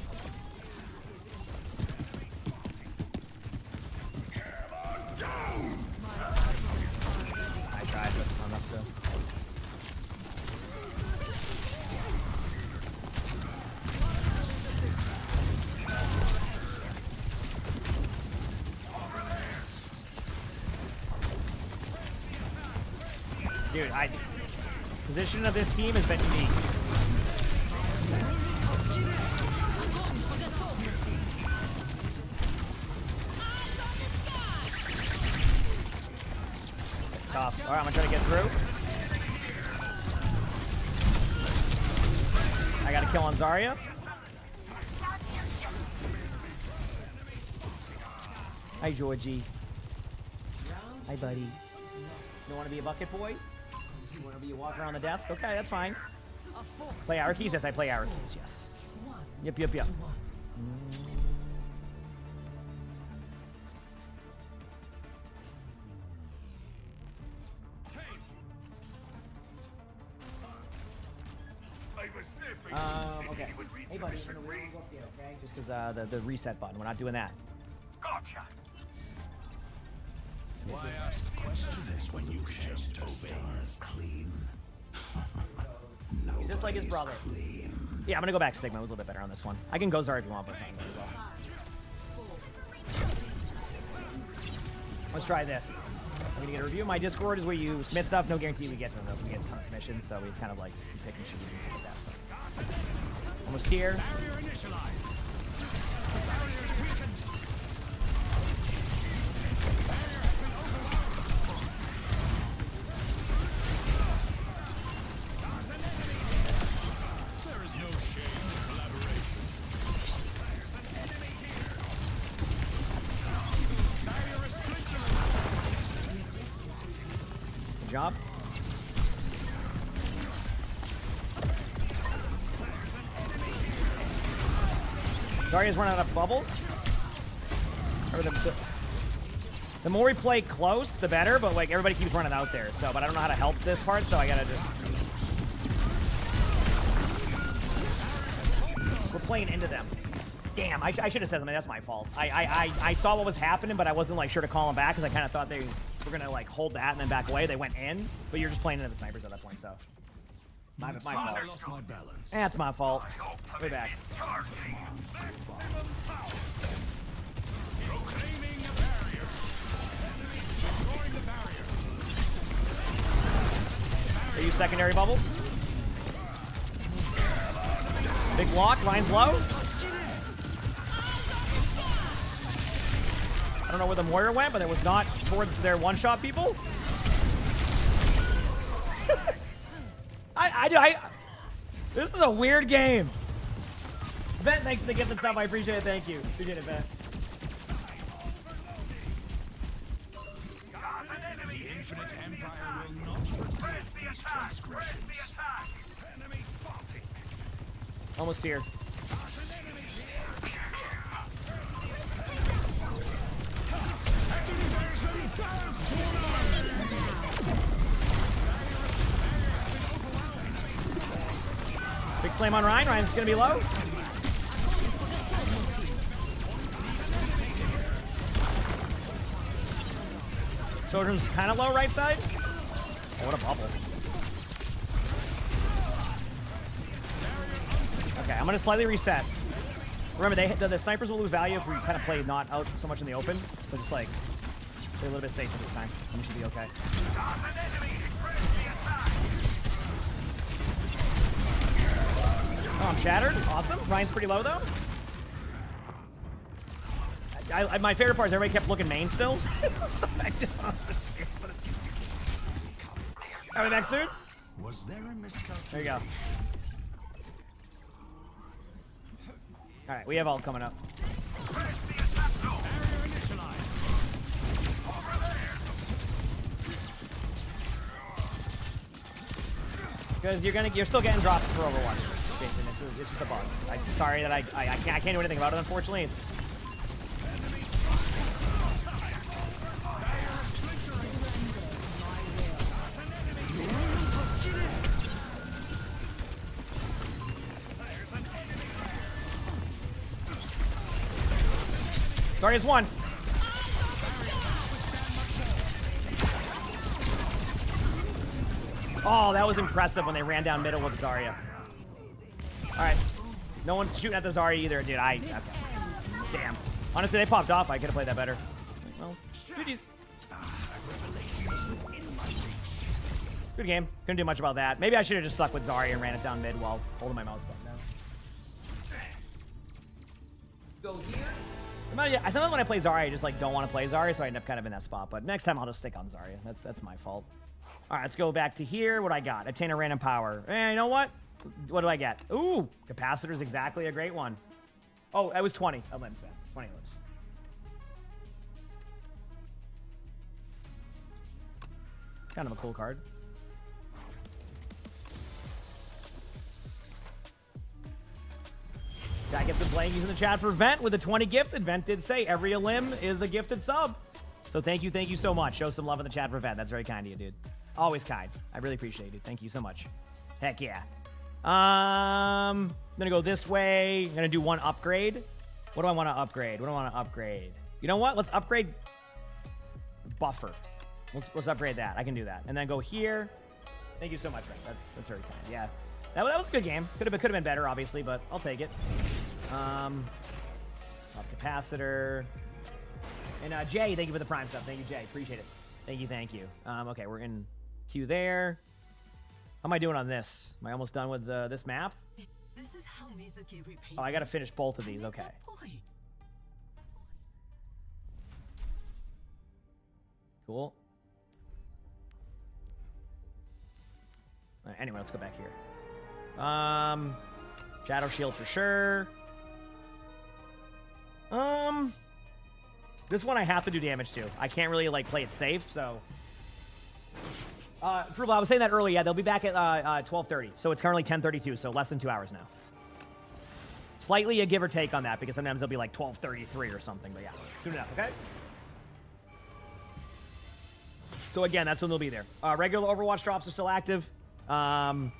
Dude, position of this team has been unique. Tough. All right, I'm gonna try to get through. I got a kill on Zarya. Hi, Georgie. Hi, buddy. You want to be a bucket boy? You want to be a walker on the desk? Okay, that's fine. Play our keys? Yes, I play our keys, yes. Yep. Okay. Hey, buddy, we're gonna wheel up here, okay? Just because the reset button, we're not doing that. Gotcha. Why ask questions when you can just obey? Clean. He's just like his brother. Yeah, I'm gonna go back Sigma. It was a little bit better on this one. I can go Zara if you want, but it's not really well. Let's try this. I'm gonna get a review. My Discord is where you submit stuff. No guarantee we get to them though. We get a ton of submissions, so it's kind of like pick and choose and stuff like that. So. Almost here. Job. Zarya's running out of bubbles. The more we play close, the better, but like everybody keeps running out there. So, but I don't know how to help this part, so I gotta just. We're playing into them. Damn, I should have said something. That's my fault. I saw what was happening, but I wasn't like sure to call them back because I kind of thought they were gonna like hold that and then back away. They went in, but you're just playing into the snipers at that point. So my fault. That's my fault. Way back. Are you secondary bubble? Big block, line's low. I don't know where the Moira went, but it was not towards their one-shot people. This is a weird game. Ben, thanks for the gift and stuff. I appreciate it. Thank you. Appreciate it, Ben. The infinite empire will not forgive these transgressions. Enemy spotted. Almost here. slam on Ryan. Ryan's gonna be low. Sojourn's kind of low right side. Oh, what a bubble. Okay, I'm gonna slightly reset. Remember, the snipers will lose value if we kind of play not out so much in the open. So just like play a little bit safer this time. And we should be okay. Oh, I'm shattered. Awesome. Ryan's pretty low though. My favorite part is everybody kept looking main still. So I don't understand what it's... Alright, next dude. Was there a miscalculation? There you go. Alright, we have ult coming up. Because you're still getting drops for Overwatch, Jason. It's just a bug. I'm sorry that I can't do anything about it. Unfortunately, it's. Zarya's one. Oh, that was impressive when they ran down middle with Zarya. Alright. No one's shooting at the Zarya either, dude. Okay. Damn. Honestly, they popped off. I could have played that better. Well, GG's. Good game. Couldn't do much about that. Maybe I should have just stuck with Zarya and ran it down mid while holding my mouse button down. Go here. Sometimes when I play Zarya, I just like don't want to play Zarya, so I end up kind of in that spot. But next time I'll just stick on Zarya. That's my fault. All right, let's go back to here. What I got? Obtain a random power. And you know what? What do I get? Ooh, capacitor's exactly a great one. Oh, that was 20 limbs then. 20 limbs. Kind of a cool card. That gets a blankies in the chat for Vent with a 20 gifted. Vent did say every limb is a gifted sub. So thank you so much. Show some love in the chat for Vent. That's very kind of you, dude. Always kind. I really appreciate it. Thank you so much. Heck yeah. I'm gonna go this way. I'm gonna do one upgrade. What do I want to upgrade? What do I want to upgrade? You know what? Let's upgrade buffer. Let's upgrade that. I can do that. And then go here. Thank you so much, Vent. That's very kind. Yeah. That was a good game. Could have been better, obviously, but I'll take it. Up capacitor. And Jay, thank you for the prime stuff. Thank you, Jay. Appreciate it. Thank you. Okay, we're in queue there. How am I doing on this? Am I almost done with this map? This is how Mizuki repays. Oh, I gotta finish both of these. Okay. Cool. All right, anyway, let's go back here. Shadow Shield for sure. This one I have to do damage to. I can't really like play it safe, so. Frugal, I was saying that earlier. Yeah, they'll be back at 12:30. So it's currently 10:32, so less than 2 hours now. Slightly a give or take on that because sometimes they'll be like 12:33 or something. But yeah, soon enough. Okay. So again, that's when they'll be there. Regular Overwatch drops are still active. So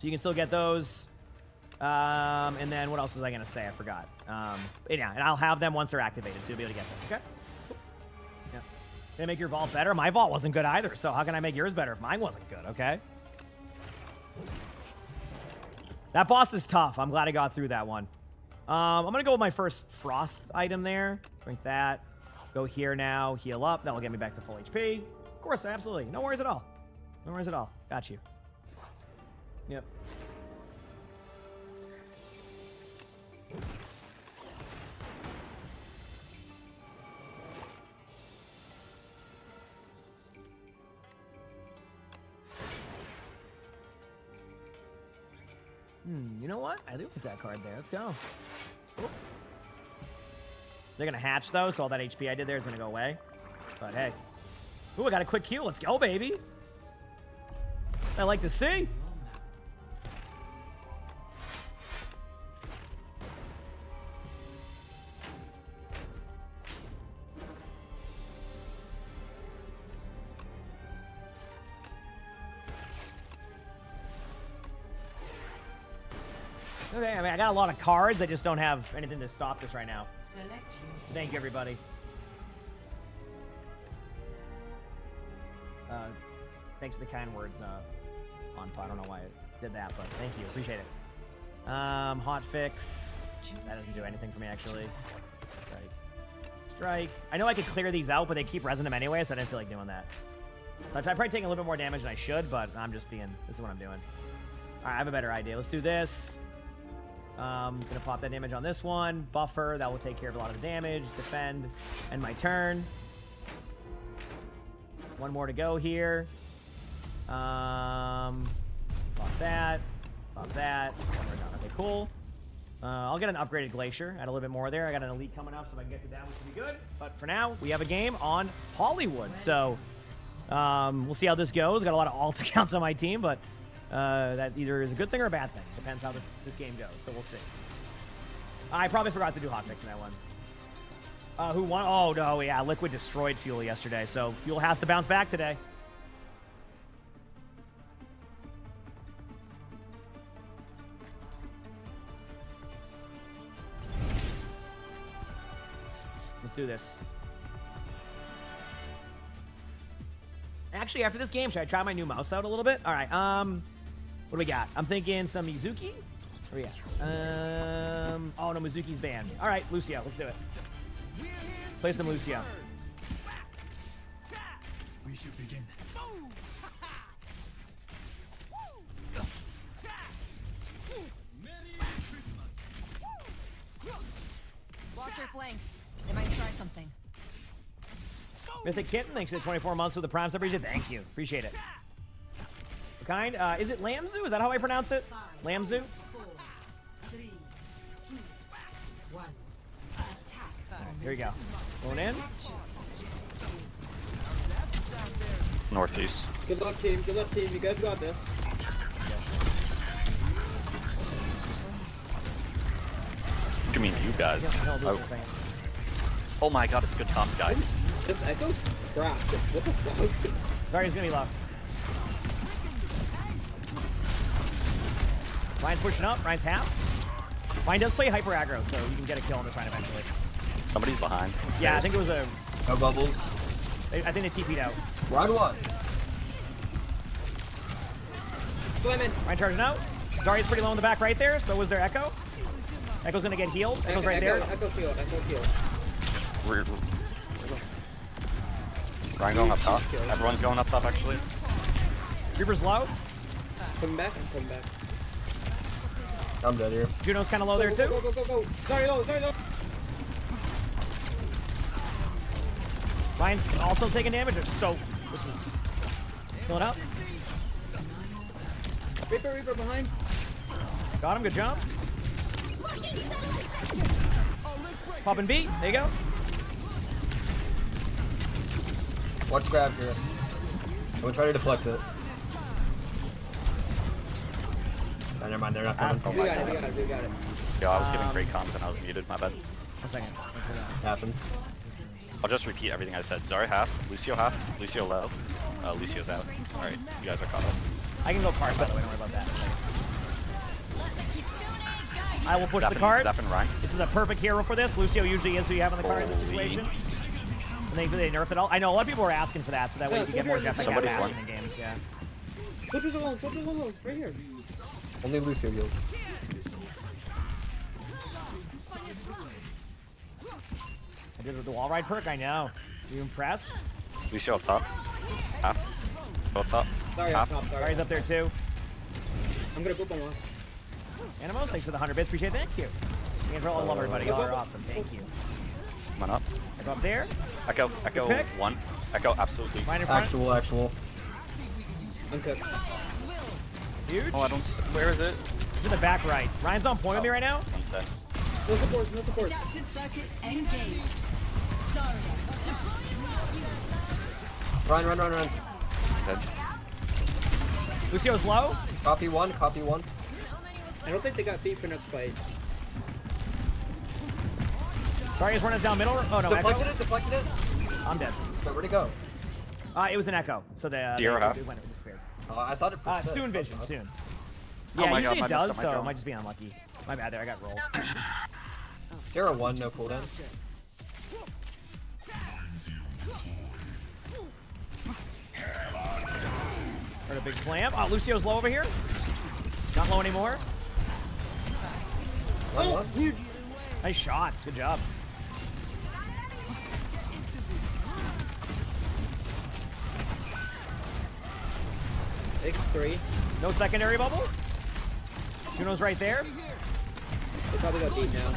you can still get those. And then what else was I going to say? I forgot. Yeah, and I'll have them once they're activated, so you'll be able to get them. Okay? Cool. Yeah. They make your vault better? My vault wasn't good either, so how can I make yours better if mine wasn't good, okay? That boss is tough. I'm glad I got through that one. I'm going to go with my first Frost item there. Drink that. Go here now. Heal up. That'll get me back to full HP. Of course, absolutely. No worries at all. No worries at all. Got you. Yep. You know what? I do like that card there. Let's go. Cool. They're going to hatch, though, so all that HP I did there is going to go away. But, hey. Ooh, I got a quick Q. Let's go, baby. I like to see. Okay, I mean, I got a lot of cards. I just don't have anything to stop this right now. Select your Thank you, everybody. Thanks for the kind words, Onpa. I don't know why I did that, but thank you. Appreciate it. Hot fix. That doesn't do anything for me, actually. Strike. I know I could clear these out, but they keep resin them anyway, so I didn't feel like doing that. So I'm probably taking a little bit more damage than I should, but I'm just being... This is what I'm doing. All right, I have a better idea. Let's do this. Gonna pop that damage on this one. Buffer. That will take care of a lot of the damage. Defend. End my turn. One more to go here. Pop that. Pop that. One more down. Okay, cool. I'll get an upgraded Glacier. Add a little bit more there. I got an Elite coming up, so if I can get to that, which would be good. But for now, we have a game on Hollywood. So we'll see how this goes. Got a lot of alt accounts on my team, but that either is a good thing or a bad thing. Depends how this game goes. So we'll see. I probably forgot to do hotfix in that one. Who won? Oh, no, yeah. Liquid destroyed Fuel yesterday, so Fuel has to bounce back today. Let's do this. Actually, after this game, should I try my new mouse out a little bit? All right, what do we got? I'm thinking some Mizuki. Where we at? Oh, no, Mizuki's banned. All right, Lucio, let's do it. Play some Lucio. We should begin. Watch your flanks. They might try something. Mythic Kitten, thanks for the 24 months for the Prime sub. Thank you. Appreciate it. What kind? Is it Lamzu? Is that how I pronounce it? Lamzu? 4, 3, 2, 1. Attack. Here we go. Going in. Northeast. Good luck, team. Good luck, team. You guys got this. What do you mean, you guys? Oh my god, it's good comms, guy. This echo's crap. What the fuck? Sorry, he's gonna be low. Ryan's pushing up. Ryan's half. Ryan does play hyper aggro, so you can get a kill on this Ryan eventually. Somebody's behind. Yeah, I think it was a... No bubbles. I think they TP'd out. Ryan one. Swimming. Ryan charging out. Zarya's pretty low in the back right there, so was there Echo. Echo's gonna get healed. Echo's right there. Echo heal. Echo heal. Ryan going up top. Everyone's going up top, actually. Reaper's low. Coming back. I'm coming back. I'm dead here. Juno's kind of low there too. Go. Sorry, low. Ryan's also taking damage. This is filling up. Reaper behind. Got him. Good jump. Pop and beat. There you go. Watch grab here. I'm gonna try to deflect it. Oh, never mind, they're not coming. We got it. Yo, I was giving great comms and I was muted, my bad. 1 second. Happens. I'll just repeat everything I said. Zarya half, Lucio low, Lucio's out. Alright, you guys are caught up. I can go card, by the way, don't worry about that. I will push the card. This is a perfect hero for this. Lucio usually is who you have on the card in this situation. And they nerf it all. I know a lot of people are asking for that, so that way you can get more Jeff action in games. Yeah. Soldiers alone, right here. Only Lucio heals. I did with the wall ride perk, I know. Are you impressed? Lucio up top. Half. Go up top. Sorry, half. Sorry's up there too. I'm gonna boop on one. Animos, thanks for the 100 bits. Appreciate it. Thank you. I love everybody. Y'all are awesome. Thank you. Come on up. I go up there. Echo one. Echo absolutely. Mine in front. Actual. I'm cooked. Huge. Oh, I don't. Where is it? It's in the back right. Ryan's on point with me right now. 1 sec. No support. Adaptive circuits engaged. Sorry. Run. Dead. Lucio's low. Copy one. I don't think they got feet for next fight. Zarya's running down middle. Oh no, Deflected Echo. it. I'm dead. So where'd it go? It was an Echo, so they went and disappeared. I thought it persisted. Soon vision, soon. Oh Yeah, my usually God, it does, my so it drone. might just be unlucky. My bad there, I got rolled. 0-1, no cooldown. Heard a big slam. Oh, Lucio's low over here. Not low anymore. Oh, nice shots. Good job. X3. No secondary bubble. Juno's right there. They probably got deep now.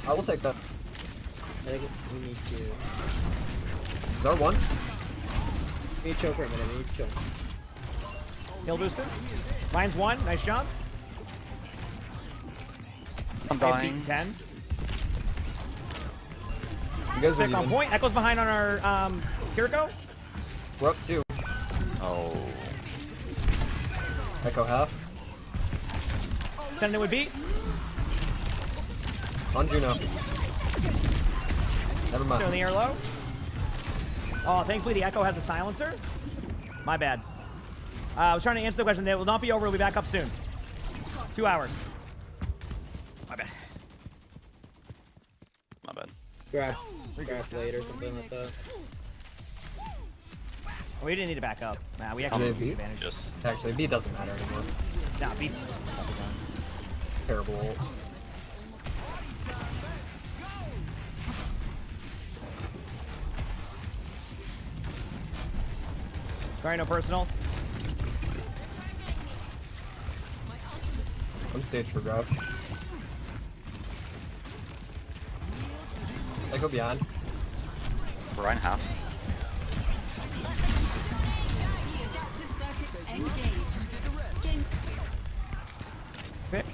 I will take that. I think we need to. Is there one? We need to chill for a minute. We need to chill. Heal boosted. Mine's 1. Nice jump. I'm dying. 10. You guys are Pick on even. point. Echo's behind on our Kiriko. We're up 2. Oh. Echo half. Send it would beat. On Juno. Never mind. Still in the air low. Oh, thankfully the Echo has a silencer. My bad. I was trying to answer the question. It will not be over. We'll be back up soon. 2 hours. My bad. My bad. Grab blade or something like that. We didn't need to back up. Nah, we actually have beat? advantage. Just Actually, beat doesn't matter anymore. Nah, beats just stuff it down. Terrible ult. Sorry, no personal. I'm stage for grab. I go behind. Ryan half. Pick.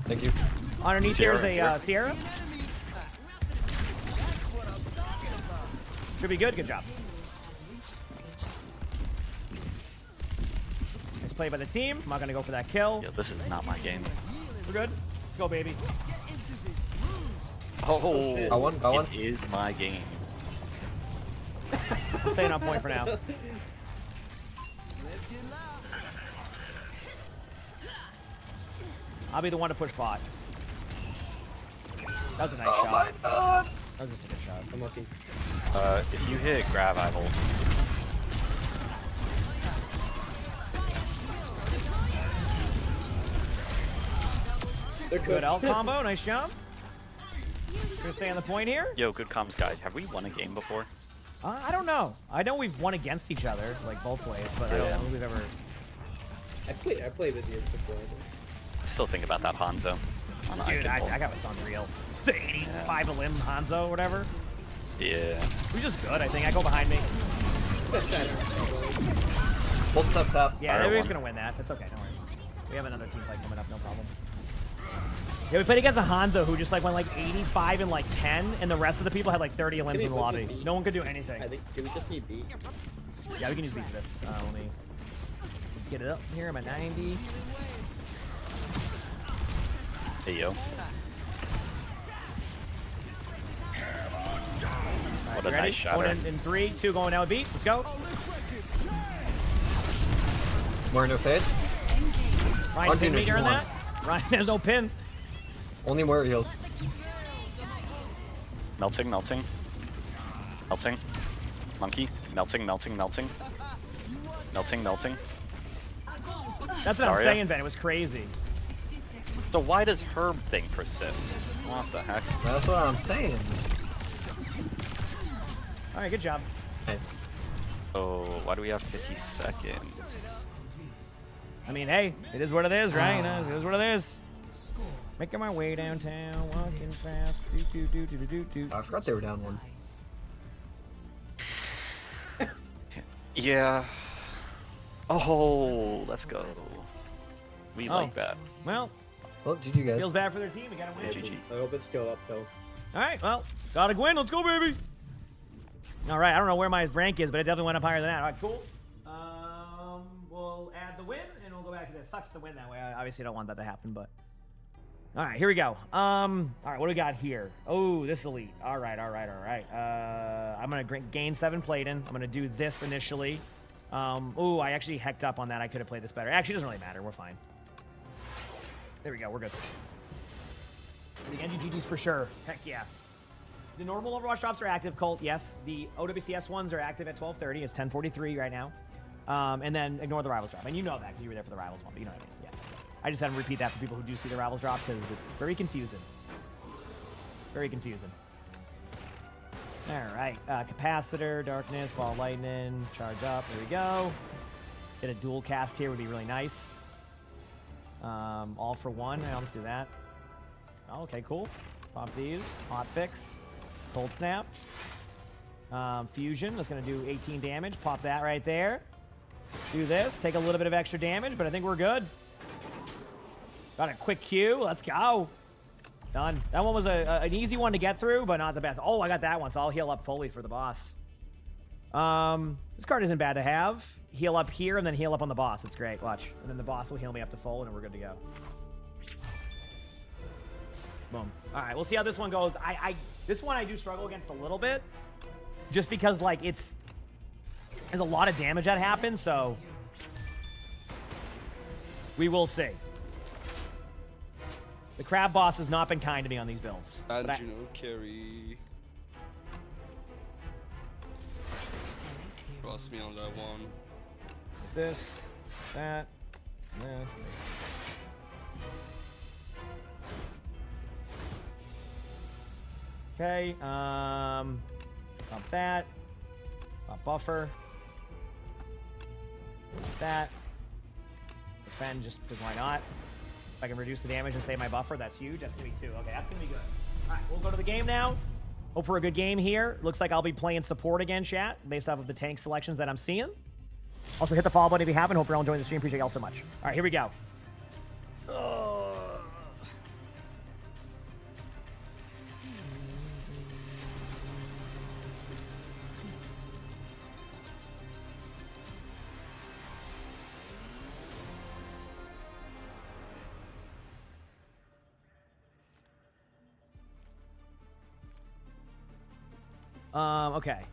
Thank you. Underneath Sierra, there's a Sierra. Should be good. Good job. Nice play by the team. I'm not going to go for that kill. Yo, this is not my game. We're good. Let's go, baby. Oh, Got one, got one. it is my game. I'm staying on point for now. I'll be the one to push bot. That was a nice shot. My God. That was just a good shot. I'm lucky. If you hit grab, I will. They're Good L combo. Nice jump. Gonna stay on the point here. Yo, good comms guy. Have we won a game before? I don't know. I know we've won against each other, like both ways, but I don't think we've ever. I played with you before. I still think about that Hanzo. Dude, I got what's unreal. The 85 a limb Hanzo, whatever. Yeah. We're just good, I think. I go behind me. Both steps half. Yeah, everybody's gonna win that. That's okay, no worries. We have another team fight coming up, no problem. Yeah, we played against a Hanzo who just like went like 85 and like 10, and the rest of the people had like 30 limbs in the lobby. No one could do anything. I think, do we just need beat? Yeah, we can use beat for this. Let me get it up here. I'm at 90. Hey, yo. What a ready? nice shot. Going in 3, 2, going now with beat. Let's go. More no fade. Ryan, pin me during that. Ryan has no pin. Only more heals. Melting, melting. Melting. Monkey. Melting, melting, melting. Melting, melting. That's what I'm saying, Ben. It was crazy. So why does Herb thing persist? What the heck? That's what I'm saying. All right, good job. Nice. Oh, why do we have 50 seconds? I mean, hey, it is what it is, right? You know, it is what it is. Making my way downtown, walking fast. I forgot they were down 1. Yeah. Oh, let's go. We like that. Well, GG guys. Feels bad for their team. We gotta win. GG. I hope it's still up though. All right, well, gotta win. Let's go, baby. All right, I don't know where my rank is, but it definitely went up higher than that. All right, cool. We'll add the win, and we'll go back to this. Sucks to win that way. I obviously don't want that to happen, but. All right, here we go. All right, what do we got here? Oh, this elite. All right. I'm gonna gain 7 Playdin. I'm gonna do this initially. Ooh, I actually hecked up on that. I could have played this better. Actually, it doesn't really matter. We're fine. There we go. We're good. The NGGGs for sure. Heck yeah. The normal Overwatch drops are active, Colt. Yes. The OWCS ones are active at 12:30. It's 10:43 right now. And then ignore the Rivals drop. And you know that because you were there for the Rivals one. But you know what I mean. Yeah. I just had to repeat that for people who do see the Rivals drop because it's very confusing. Very confusing. All right. Capacitor, Darkness, Ball Lightning, charge up. There we go. Get a dual cast here would be really nice. All for one. I'll just do that. Oh, okay, cool. Pop these. Hot fix. Cold snap. Fusion. That's going to do 18 damage. Pop that right there. Do this. Take a little bit of extra damage, but I think we're good. Got a quick Q. Let's go. Done. That one was an easy one to get through, but not the best. Oh, I got that one, so I'll heal up fully for the boss. This card isn't bad to have. Heal up here and then heal up on the boss. That's great. Watch. And then the boss will heal me up to full, and we're good to go. Boom. All right, we'll see how this one goes. This one I do struggle against a little bit, just because like there's a lot of damage that happens, so we will see. The crab boss has not been kind to me on these builds. And you know, carry. Trust me on that one. This, that, that. Okay, pop that. Pop buffer. Pop that. Defend just because why not? If I can reduce the damage and save my buffer, that's huge. That's going to be 2. Okay, that's going to be good. All right, we'll go to the game now. Hope for a good game here. Looks like I'll be playing support again, chat, based off of the tank selections that I'm seeing. Also, hit the follow button if you haven't. Hope you're all enjoying the stream. Appreciate y'all so much. All right, here we go. Okay.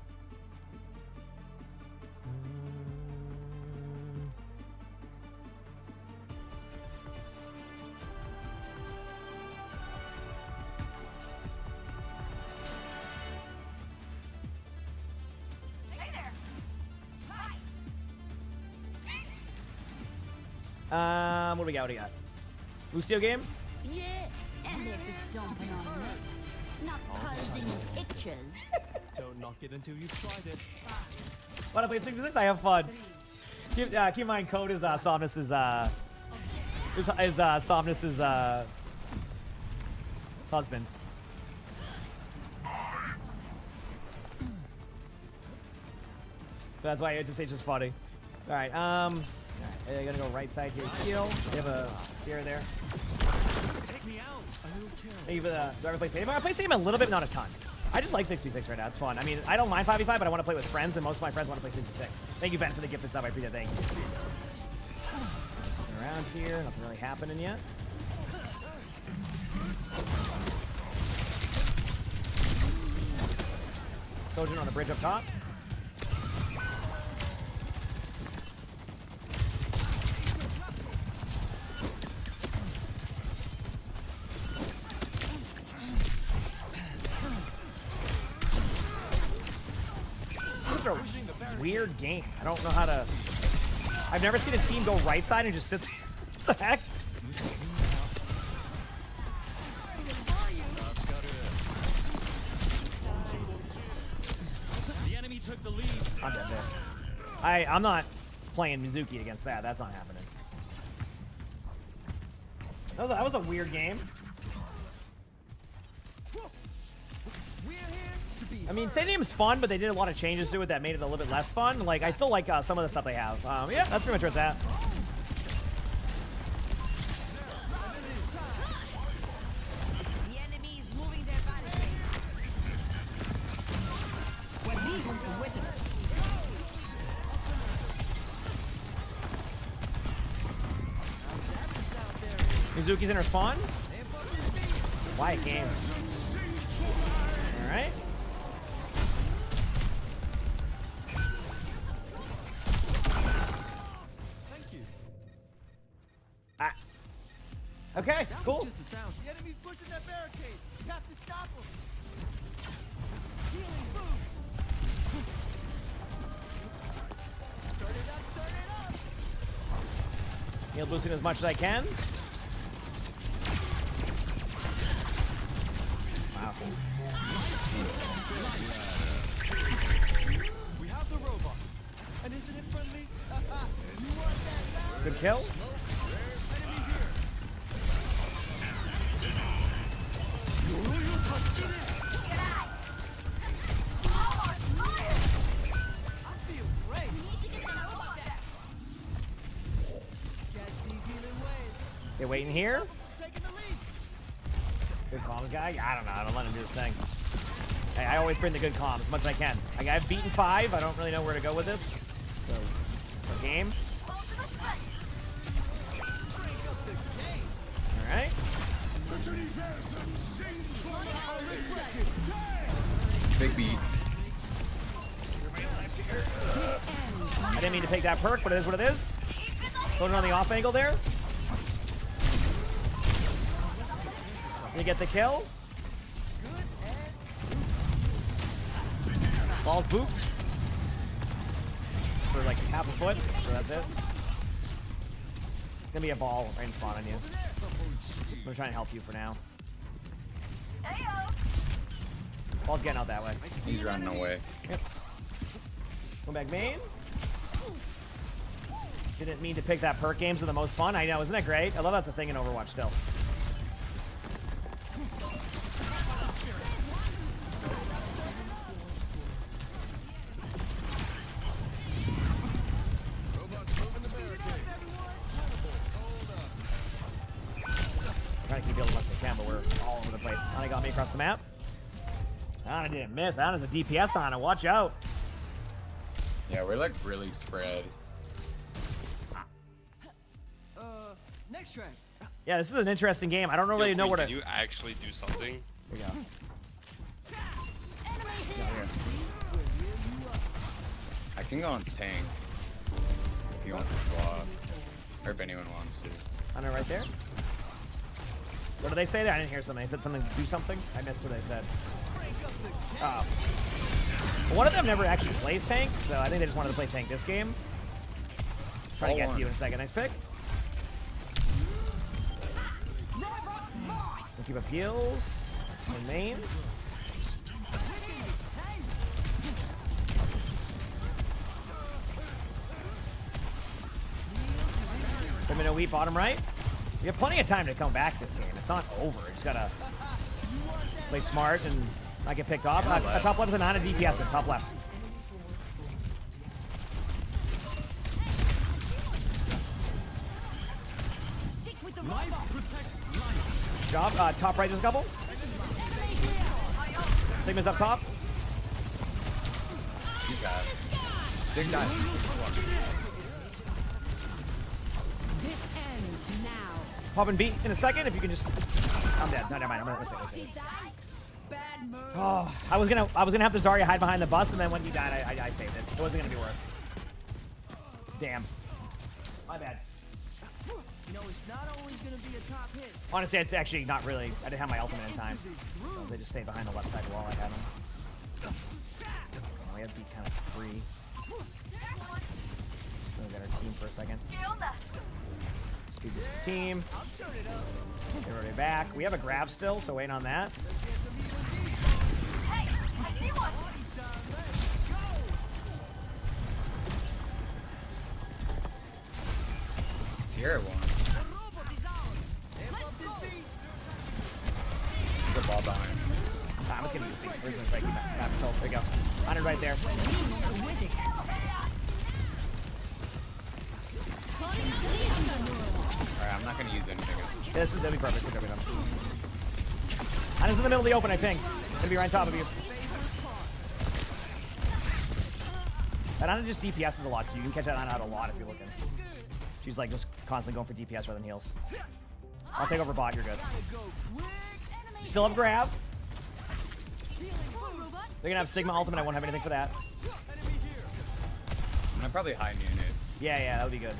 Hey there. Hi. What do we got? What do we got? Lucio game? Yeah, and they're for stomping on legs, not causing itches. Don't knock it until you've tried it. Wanna play 6v6? I have fun. Keep in mind, code is Somnus's Somnus's husband. That's why it's just funny. All right, I'm gonna go right side here. Heal. We have a fear there. Take me out. Thank you for the. Do I ever play Stadium? I play Stadium a little bit, not a ton. I just like 6v6 right now. It's fun. I mean, I don't mind 5v5, but I want to play with friends, and most of my friends want to play 6v6. Thank you, Ben, for the gift and stuff. I appreciate it. Thank you. Around here, nothing really happening yet. Trojan on the bridge up top. Weird game. I don't know how to. I've never seen a team go right side and just sit. What the heck? The enemy took the lead. I'm dead there. I'm not playing Mizuki against that. That's not happening. That was a weird game. I mean, Stadium's fun, but they did a lot of changes to it that made it a little bit less fun. Like, I still like some of the stuff they have. Yeah, that's pretty much where it's at. The enemy's moving their barricade. We're leaving the winner. Mizuki's in her spawn. Quiet game. All right. Okay, cool. The enemy's pushing that barricade. You have to stop them. Healing boom. Turn it up, turn it up. Heal boosting as much as I can. Wow. We have the robot. And isn't it friendly? Good kill. Okay, waiting here. Good comms guy? I don't know. I don't let him do his thing. Hey, I always bring the good comms as much as I can. I've beaten 5. I don't really know where to go with this. So, for game. All right. Big beast. I didn't mean to take that perk, but it is what it is. Going on the off angle there. You get the kill. Ball's booped. For like half a foot, so that's it. It's gonna be a ball right in spawn on you. I'm gonna try and help you for now. Ball's getting out that way. He's running away. Yep. Go back main. Didn't mean to pick that perk. Games are the most fun. I know, isn't that great? I love that's a thing in Overwatch still. Trying to keep building as much as I can, but we're all over the place. Ana got me across the map. Ana didn't miss. Ana's a DPS on it. Watch out. Yeah, we're like really spread. Next track. Yeah, this is an interesting game. I don't really know where to. Can you actually do something? There you go. I can go on tank if he wants to swap, or if anyone wants to. Ana right there. What did they say there? I didn't hear something. They said something. Do something. I missed what they said. Oh. Well, one of them never actually plays tank, so I think they just wanted to play tank this game. Try to get to you in a second. Next pick. Let's keep up heals. And main. Minute wheat bottom right. We have plenty of time to come back this game. It's not over. You just gotta play smart and not get picked off. Top left is not a DPS at top left. Job. Top right, there's a couple. Sigma's up top. You got it. Big guy. This ends now. Pop and beat in a second. If you can just. I'm dead. No, never mind. I'm gonna say. Oh, I was gonna have the Zarya hide behind the bus, and then when he died, I saved it. It wasn't gonna be worth. Damn. My bad. You know, it's not always gonna be a top hit. Honestly, it's actually not really. I didn't have my ultimate in time. So they just stayed behind the left side wall. I had them. We had to be kind of free. So we got our team for a second. Do this team. They're already back. We have a grab still, so wait on that. Sierra won. The ball behind. I'm just gonna use the original strike. There you go. 100 right there. Alright, I'm not gonna use anything. Yeah, this is gonna be perfect. Good job. Ana's in the middle of the open, I think. Gonna be right on top of you. That Ana just DPSs a lot, so you can catch that Ana out a lot if you're looking. She's like just constantly going for DPS rather than heals. I'll take over bot, you're good. You still have grab. They're gonna have Sigma ultimate, I won't have anything for that. I'm gonna probably hide unit. Yeah, that would be good.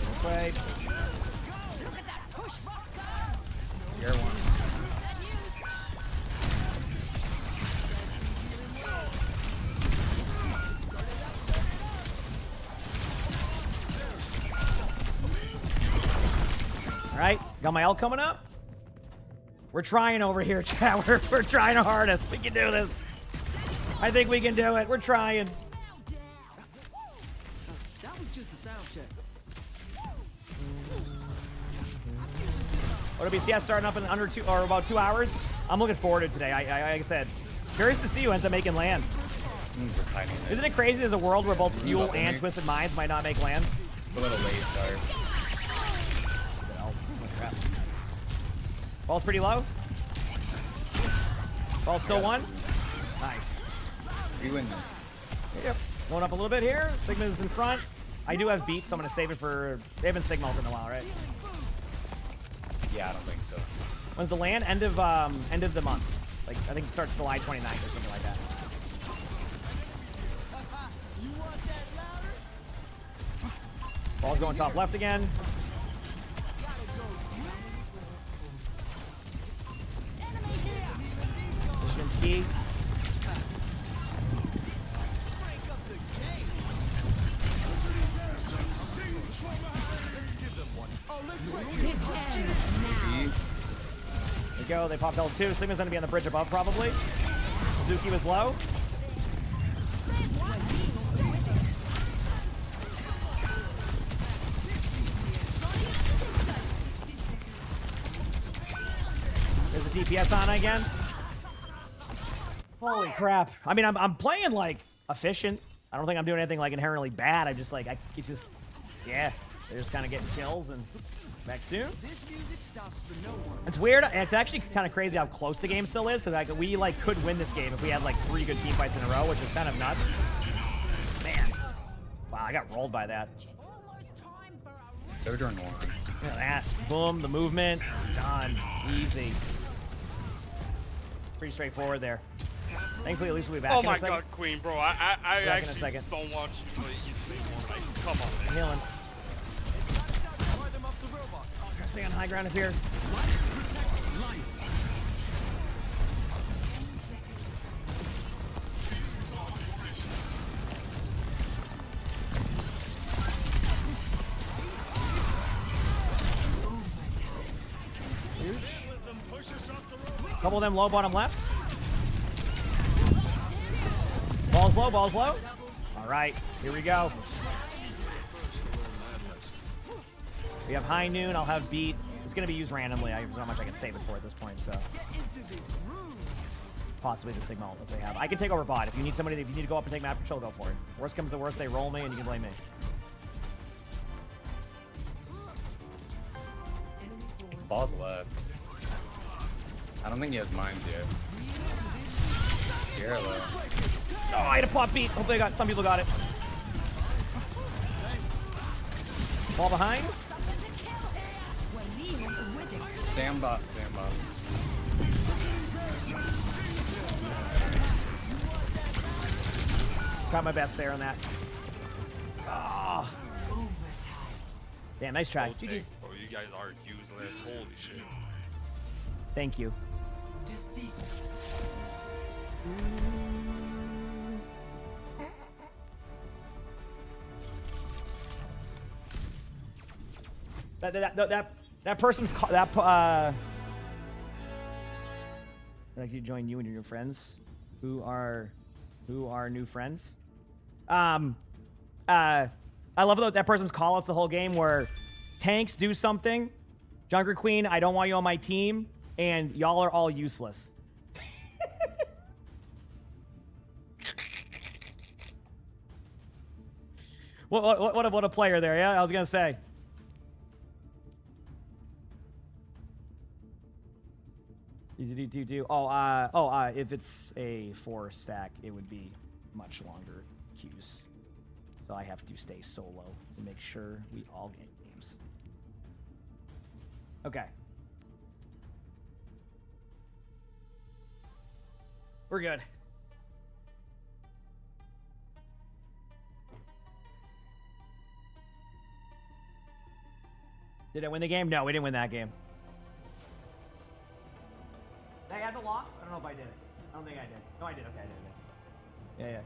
This way. Tier 1. All right, got my ult coming up. We're trying over here, chat. We're trying our hardest. We can do this. I think we can do it. We're trying. That was just a sound check. OWCS starting up in under about 2 hours. I'm looking forward to it today. Like I said, curious to see who ends up making land. Just hiding it. Isn't it crazy there's a world where both Fuel and Twisted Minds might not make land? It's a little late, sorry. Oh, crap. Ball's pretty low. Ball's still one. Nice. We win this. Yep. Going up a little bit here. Sigma's in front. I do have beats, so I'm going to save it for... They haven't Sigma ulted in a while, right? Yeah, I don't think so. When's the land? End of the month. Like, I think it starts July 29th or something like that. Ball's going top left again. Position's key. There we go. They popped L2. Sigma's going to be on the bridge above, probably. Suzuki was low. There's a DPS on again. Holy crap. I mean, I'm playing, like, efficient. I don't think I'm doing anything, like, inherently bad. I just, like, it's just, yeah. They're just kind of getting kills and back soon. It's weird. It's actually kind of crazy how close the game still is, because like, we like could win this game if we had like 3 good team fights in a row, which is kind of nuts. Man, wow, I got rolled by that. Sojourn 1. Look at that. Boom, the movement, done, easy. Pretty straightforward there. Thankfully, at least we'll be back oh in a second. my god, Queen, bro. I Back in a actually second. don't want you to play more. Like, come on, man. Healing. Gotta stay on high ground up here. Couple of them low, bottom left. Ball's low, ball's low. All right, here we go. We have high noon, I'll have beat. It's gonna be used randomly. There's not much I can save it for at this point, so. Possibly the Sigma ult if they have. I can take over bot. If you need somebody, if you need to go up and take map control, go for it. Worst comes to worst, they roll me and you can blame me. Ball's left. I don't think he has mines yet. Sierra left. Oh, I had a pop beat. Hopefully some people got it. Ball behind. Sam bot. Got my best there on that. Oh. Damn, nice try. GG's. Bro, you guys are useless. Holy shit. Thank you. That person's I'd like to join you and your new friends, who are new friends. I love that person's call-outs the whole game where tanks do something, Junker Queen, I don't want you on my team, and y'all are all useless. What a player there, yeah? I was gonna say. If it's a 4 stack, it would be much longer queues. So I have to stay solo to make sure we all get games. Okay. We're good. Did I win the game? No, we didn't win that game. Did I add the loss? I don't know if I did it. I don't think I did. No, I did. Okay, I did. Yeah, yeah.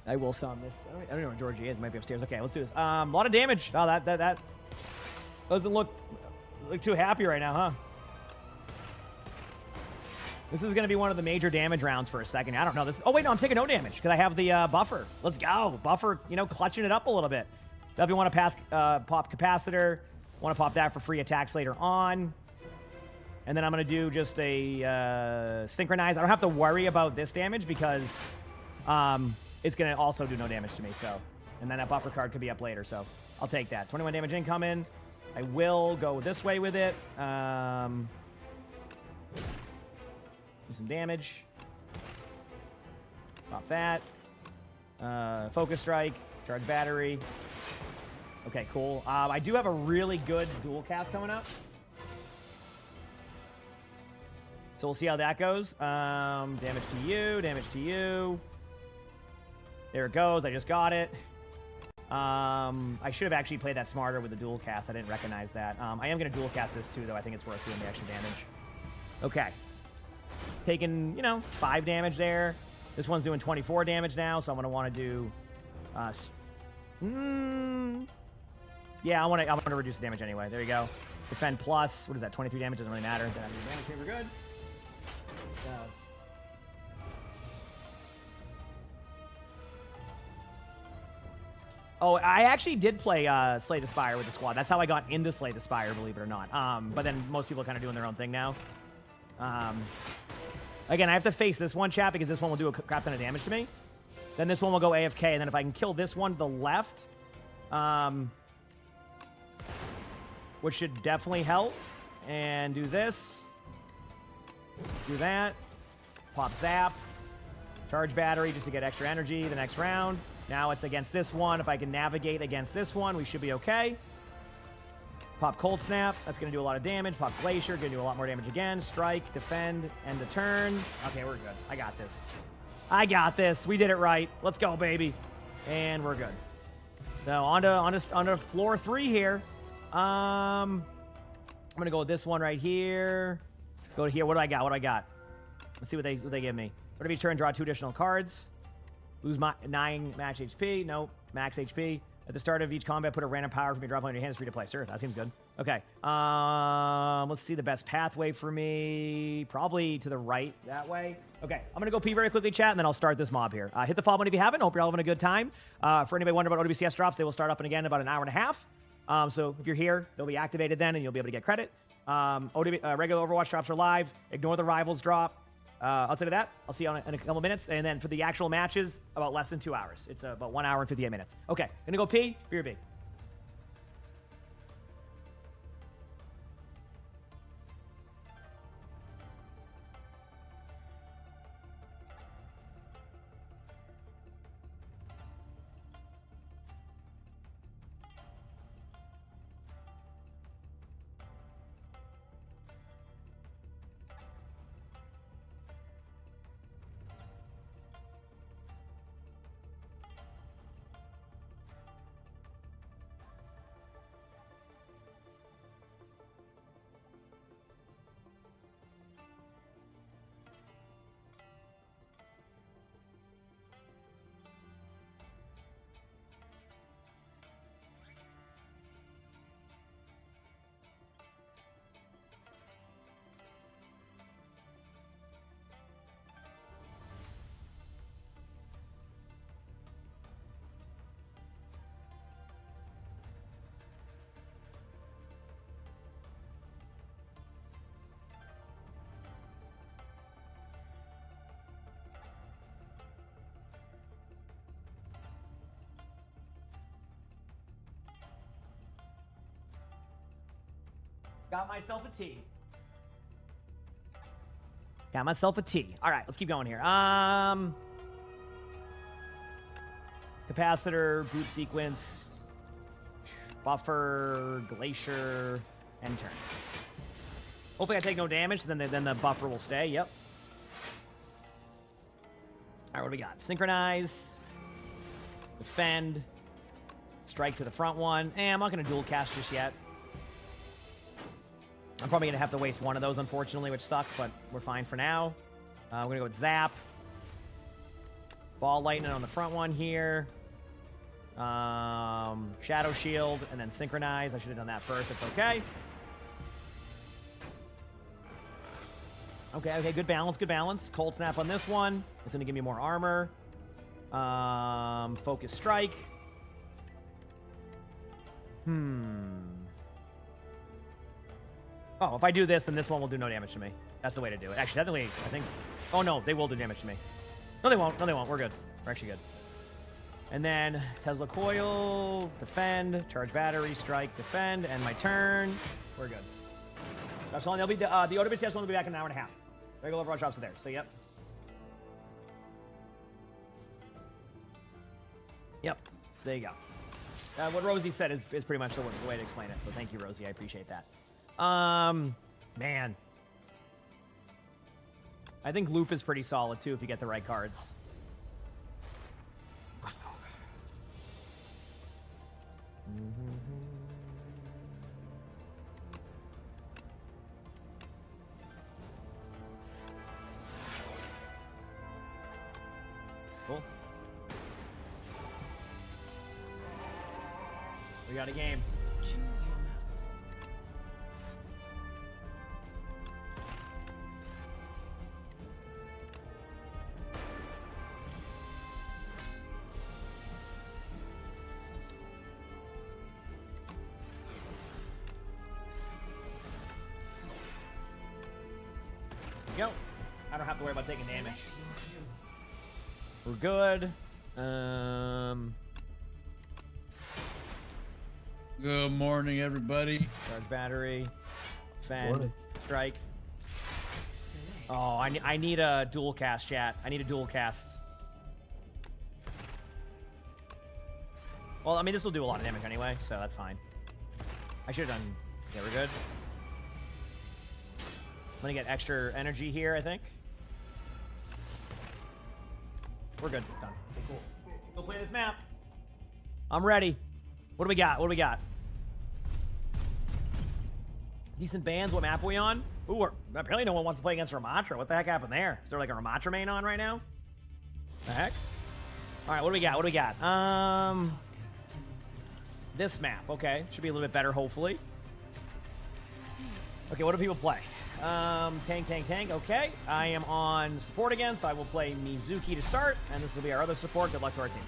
I will sum this. I don't know where Georgie is. It might be upstairs. Okay, let's do this. A lot of damage. Oh, that doesn't look too happy right now, huh? This is going to be one of the major damage rounds for a second. I don't know. Oh, wait, no, I'm taking no damage because I have the buffer. Let's go. Buffer, clutching it up a little bit. If you want to pop capacitor, want to pop that for free attacks later on. And then I'm going to do just a synchronize. I don't have to worry about this damage because it's going to also do no damage to me. So, and then that buffer card could be up later. So I'll take that. 21 damage incoming. I will go this way with it. Do some damage. Pop that. Focus strike. Charge battery. Okay, cool. I do have a really good dual cast coming up. So we'll see how that goes. Damage to you. Damage to you. There it goes. I just got it. I should have actually played that smarter with the dual cast. I didn't recognize that. I am going to dual cast this too, though. I think it's worth doing the extra damage. Okay. Taking, 5 damage there. This one's doing 24 damage now, so I'm going to want to do... yeah, I want to reduce the damage anyway. There you go. Defend plus. What is that? 23 damage. Doesn't really matter. Damage here, we're good. Oh, I actually did play Slay the Spire with the squad. That's how I got into Slay the Spire, believe it or not. But then most people are kind of doing their own thing now. Again, I have to face this one, chat, because this one will do a crap ton of damage to me. Then this one will go AFK, and then if I can kill this one to the left, which should definitely help, and do this, do that, pop zap, charge battery just to get extra energy the next round. Now it's against this one. If I can navigate against this one, we should be okay. Pop Cold Snap. That's going to do a lot of damage. Pop Glacier. Going to do a lot more damage again. Strike. Defend. End the turn. Okay, we're good. I got this. I got this. We did it right. Let's go, baby. And we're good. Now, on to floor 3 here. I'm going to go with this one right here. Go to here. What do I got? What do I got? Let's see what they give me. For every turn, draw 2 additional cards. Lose 9 max HP. Nope. Max HP. At the start of each combat, put a random power from your drop on your hand. It's free to play. Sure, that seems good. Okay. Let's see the best pathway for me. Probably to the right that way. Okay. I'm going to go pee very quickly, chat, and then I'll start this mob here. Hit the follow button if you haven't. Hope you're all having a good time. For anybody wondering about OWCS drops, they will start up and again in about an hour and a half. So if you're here, they'll be activated then, and you'll be able to get credit. Regular Overwatch drops are live. Ignore the Rivals drop. Outside of that, I'll see you in a couple minutes. And then for the actual matches, about less than 2 hours. It's about 1 hour and 58 minutes. Okay, gonna go pee. BRB. Got myself a tea. Got myself a tea. All right, let's keep going here. Capacitor, boot sequence. Buffer, Glacier, and turn. Hopefully I take no damage, then the buffer will stay. Yep. All right, what do we got? Synchronize, defend, strike to the front one. I'm not going to dual cast just yet. I'm probably going to have to waste one of those, unfortunately, which sucks, but we're fine for now. We're going to go with Zap. Ball Lightning on the front one here. Shadow Shield, and then Synchronize. I should have done that first. It's okay. Okay, good balance, good balance. Cold Snap on this one. It's going to give me more armor. Focus Strike. Oh, if I do this, then this one will do no damage to me. That's the way to do it. Actually, technically, I think... Oh, no, they will do damage to me. No, they won't. No, they won't. We're good. We're actually good. And then Tesla Coil, defend, charge battery, strike, defend, and my turn. We're good. That's all. They'll be the OWCS one will be back in an hour and a half. Regular overall drops are there. So yep. Yep. So there you go. What Rosie said is pretty much the way to explain it. So thank you, Rosie. I appreciate that. Man. I think Loop is pretty solid too if you get the right cards. Cool. We got a game. Go. I don't have to worry about taking damage. We're good. Good morning, everybody. Charge battery. Fend. Strike. Oh, I need a dual cast, chat. I need a dual cast. Well, I mean, this will do a lot of damage anyway, so that's fine. I should have done... Yeah, we're good. I'm gonna get extra energy here, I think. We're good. Done. Okay, cool. Go play this map. I'm ready. What do we got? What do we got? Decent bands. What map are we on? Ooh, apparently no one wants to play against Ramatra. What the heck happened there? Is there like a Ramatra main on right now? The heck? All right, what do we got? What do we got? This map. Okay, should be a little bit better, hopefully. Okay, what do people play? Tank. Okay, I am on support again, so I will play Mizuki to start, and this will be our other support. Good luck to our team.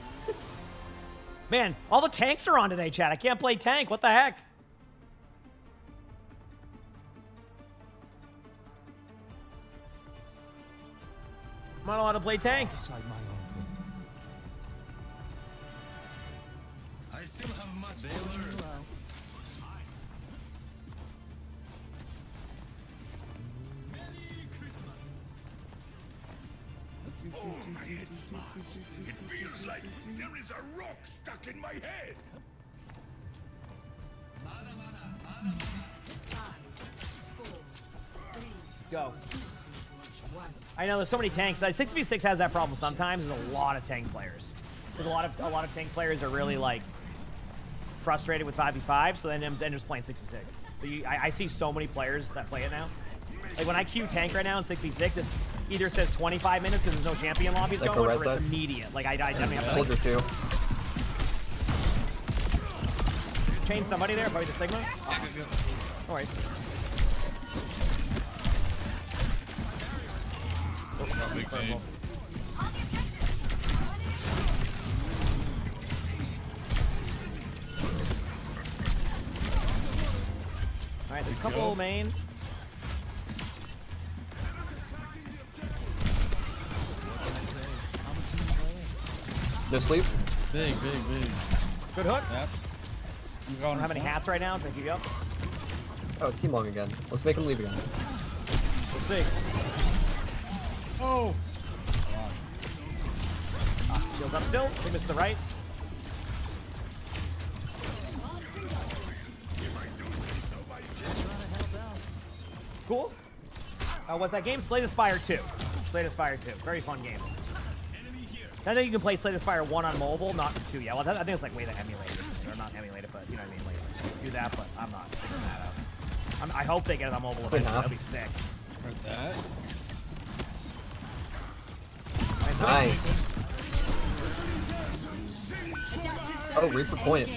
Man, all the tanks are on today, chat. I can't play tank. What the heck? I'm not allowed to play tank. I still have much to learn. Oh, my head smarts. It feels like there is a rock stuck in my head. Let's go. I know there's so many tanks. 6v6 has that problem sometimes. There's a lot of tank players. There's a lot of tank players are really like frustrated with 5v5, so then ends up playing 6v6. But I see so many players that play it now. Like when I queue tank right now in 6v6, it's either says 25 minutes because there's no champion lobbies like going, or it's immediate. Like I definitely have to Soldier 2. Chain somebody there, probably the Sigma. Oh. No worries. Big chain. All right, there's a couple main. No sleep. Big. Good hook. Yep. I don't have any hats right now to keep you up. Oh, Team Long again. Let's make him leave again. We'll see. Oh. Shields up still. They missed the right. Cool. What's that game? Slay the Spire 2. Slay the Spire 2. Very fun game. I think you can play Slay the Spire 1 on mobile, not 2 yet. Well, I think it's like way to emulate it. Or not emulate it, but you know what I mean? Like, do that, but I'm not figuring that out. I hope they get it on mobile eventually. That'll be sick. Heard that. Nice. Oh, Reaper point.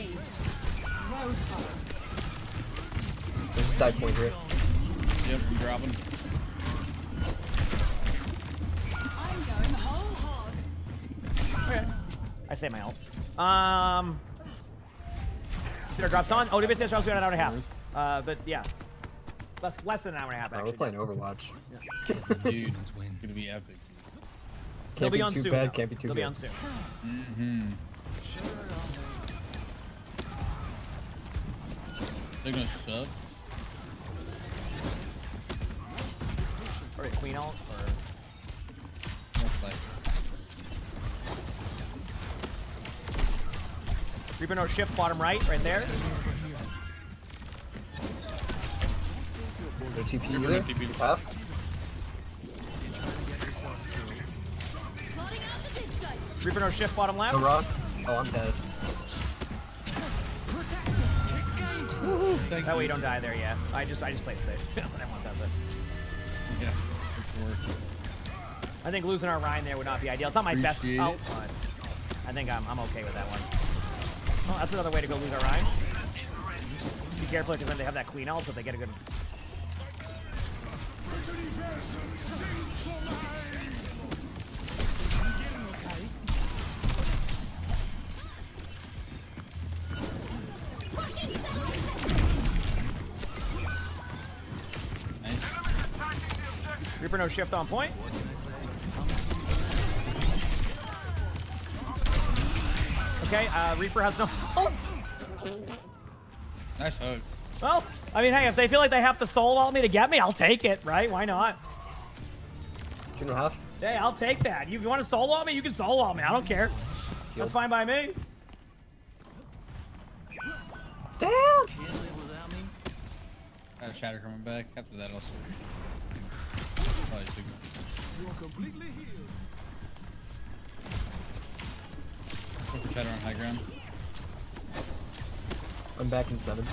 There's a dive point here. Yep, I'm dropping. Okay. I say my ult. Theater drops on. Oh, DBS drops an hour and a half. But yeah. Less than an hour and a half, actually. We're playing Overwatch. Dude, it's gonna be epic. They'll be on soon. Bad, can't be too They'll good. be on soon. Mm-hmm. They're gonna sub. Or a queen ult, or... Most likely. Reaper no shift, bottom right there. No TP either. It's half. Reaper no shift, bottom left. No rock. Oh, I'm dead. That way you don't die there, yeah. I just played it safe. I didn't want that, but... Yeah, for sure. I think losing our Rhine there would not be ideal. It's not my best Appreciate ult, it. but I think I'm okay with that one. Well, that's another way to go lose our Rhine. Be careful because then they have that queen ult, so if they get a good... Reaper no shift on point. Okay, Reaper has no ult. Nice hug. Well, I mean, hey, if they feel like they have to solo ult me to get me, I'll take it, right? Why not? 2.5. Hey, I'll take that. If you want to solo ult me, you can solo ult me. I don't care. That's fine by me. Damn! Shatter coming back. After that, also. Probably signal. You are completely healed. Look for Shatter on high ground. I'm back in 7.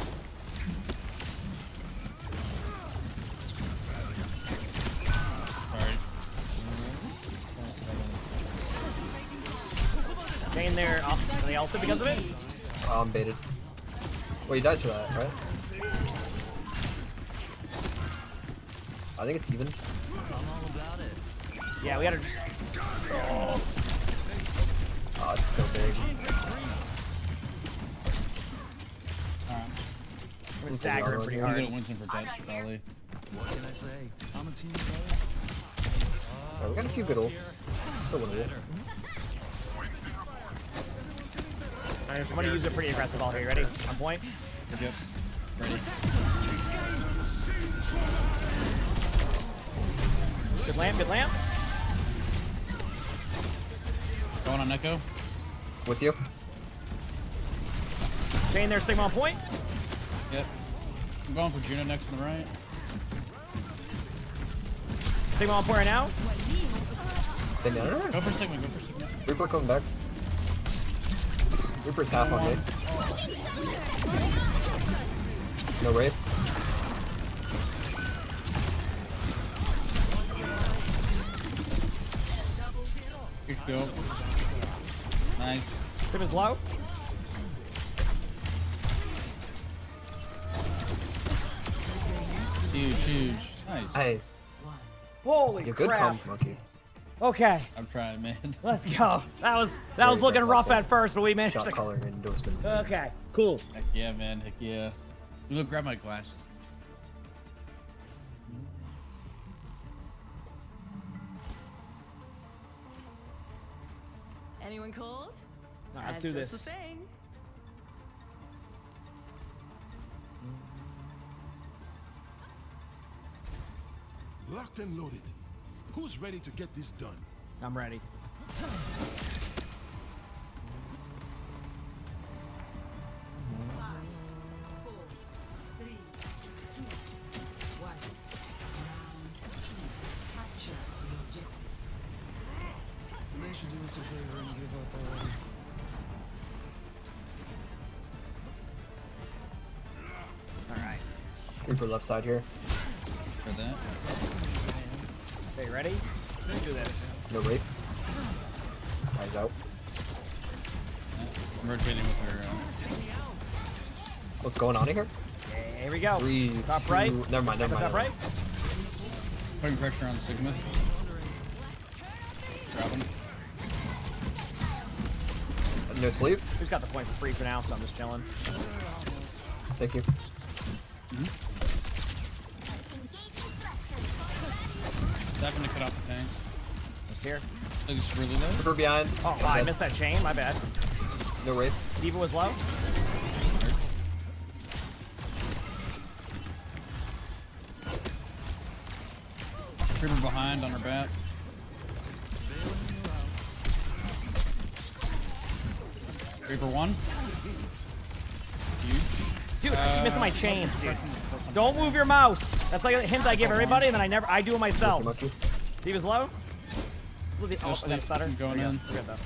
Alright. Staying there. Are they ulted because of it? Oh, I'm baited. Well, he dies for that, right? I think it's even. Yeah, we gotta... Oh, it's so big. We're gonna stagger pretty hard. We're gonna win some for Dutch, probably. What can I say? I'm a team Oh, we got a few good ults. Still winning it. I'm gonna use a pretty aggressive ult here. Ready? On point? Yep. Ready. Good lamp, good lamp. Going on Echo. With you. Staying there, Sigma on point. Yep. I'm going for Juno next on the right. Sigma on point right now. Go for Sigma, go for Sigma. Reaper coming back. Reaper's half on me. No Wraith. Good go. Nice. Sigma's low. Huge, huge. Nice. Hey. Holy You're good crap. comp, monkey. Okay. I'm trying, man. Let's go. That was looking rough at first, but we managed Shot to... caller endorsement. Okay, cool. Heck yeah, man. Heck yeah. Let me go grab my glasses. Anyone cold? All right, let's do this. The thing. Locked and loaded. Who's ready to get this done? I'm ready. Reaper left side here. For that. Okay, ready? Let's do this. No Wraith. Eyes out. I'm rotating with her. What's going on here? Okay, here we go. 3, Top 2, right. Never mind, never mind. Top right. Putting pressure on Sigma. Grab him. No sleep. Who's got the point for free for now, so I'm just chilling. Thank you. Tapping to cut off the tank. Just here. Looks really low. Reaper behind. Oh, wow, I missed that chain. My bad. No Wraith. Diva was low. Reaper behind on her back. Reaper 1. Dude, I keep missing my chains, dude. Don't move your mouse. That's like a hint I give everybody, and then I do it myself. Diva's low. Oh, I got stutter. Going in. We're good though.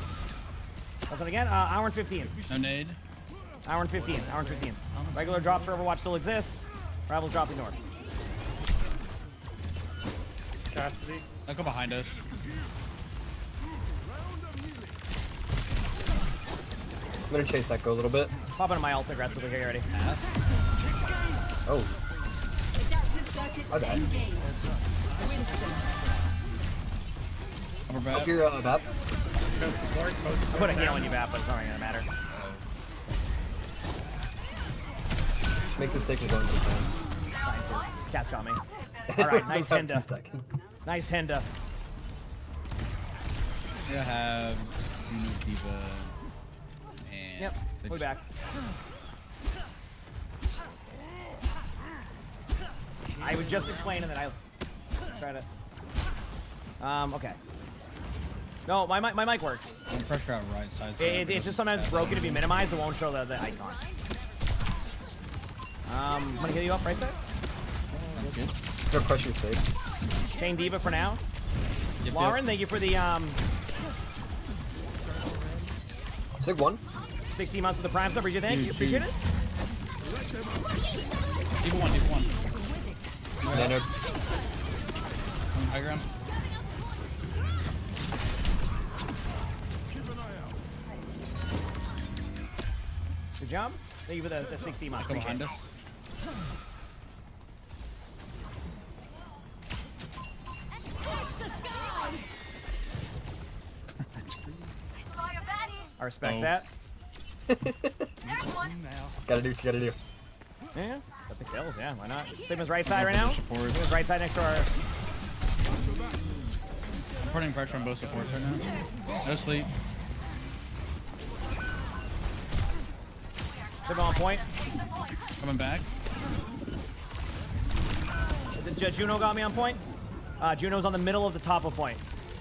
Nothing again. Hour and 15. No nade. Hour and 15. Hour and 15. Regular drops for Overwatch still exists. Rivals dropping north. Chastity. They'll go behind us. I'm gonna chase Echo a little bit. Pop into my ult aggressively here already. Oh. My bad. Upper bat. Up here, Bat. I put a heal on you, Bat, but it's not really gonna matter. Make this take as long as you can. Cat's got me. Alright, nice About 2 Hinda. seconds. Nice Hinda. We have Diva and Yep, we'll be back. I was just explaining that I tried it. Okay. No, my mic works. I'm pressure out right side. So It's just sometimes broken if you minimize, it won't show the icon. I'm gonna heal you up right side. Good. No pressure safe. Chain Diva for now. Yep, Lauren, thank you for the Sig 1. 16 months of the Prime sub. Appreciate it. You appreciate it? Diva 1, Diva 1. Nano. High ground. Good job. Thank you for the 16 months. Go behind us. I respect that. Gotta do what you gotta do. Yeah, got the kills. Yeah, why not? Sigma's right side right now. Sigma's right side next to our. I'm putting pressure on both supports right now. No sleep. Sigma on point. Coming back. Juno got me on point. Juno's on the middle of the top of point.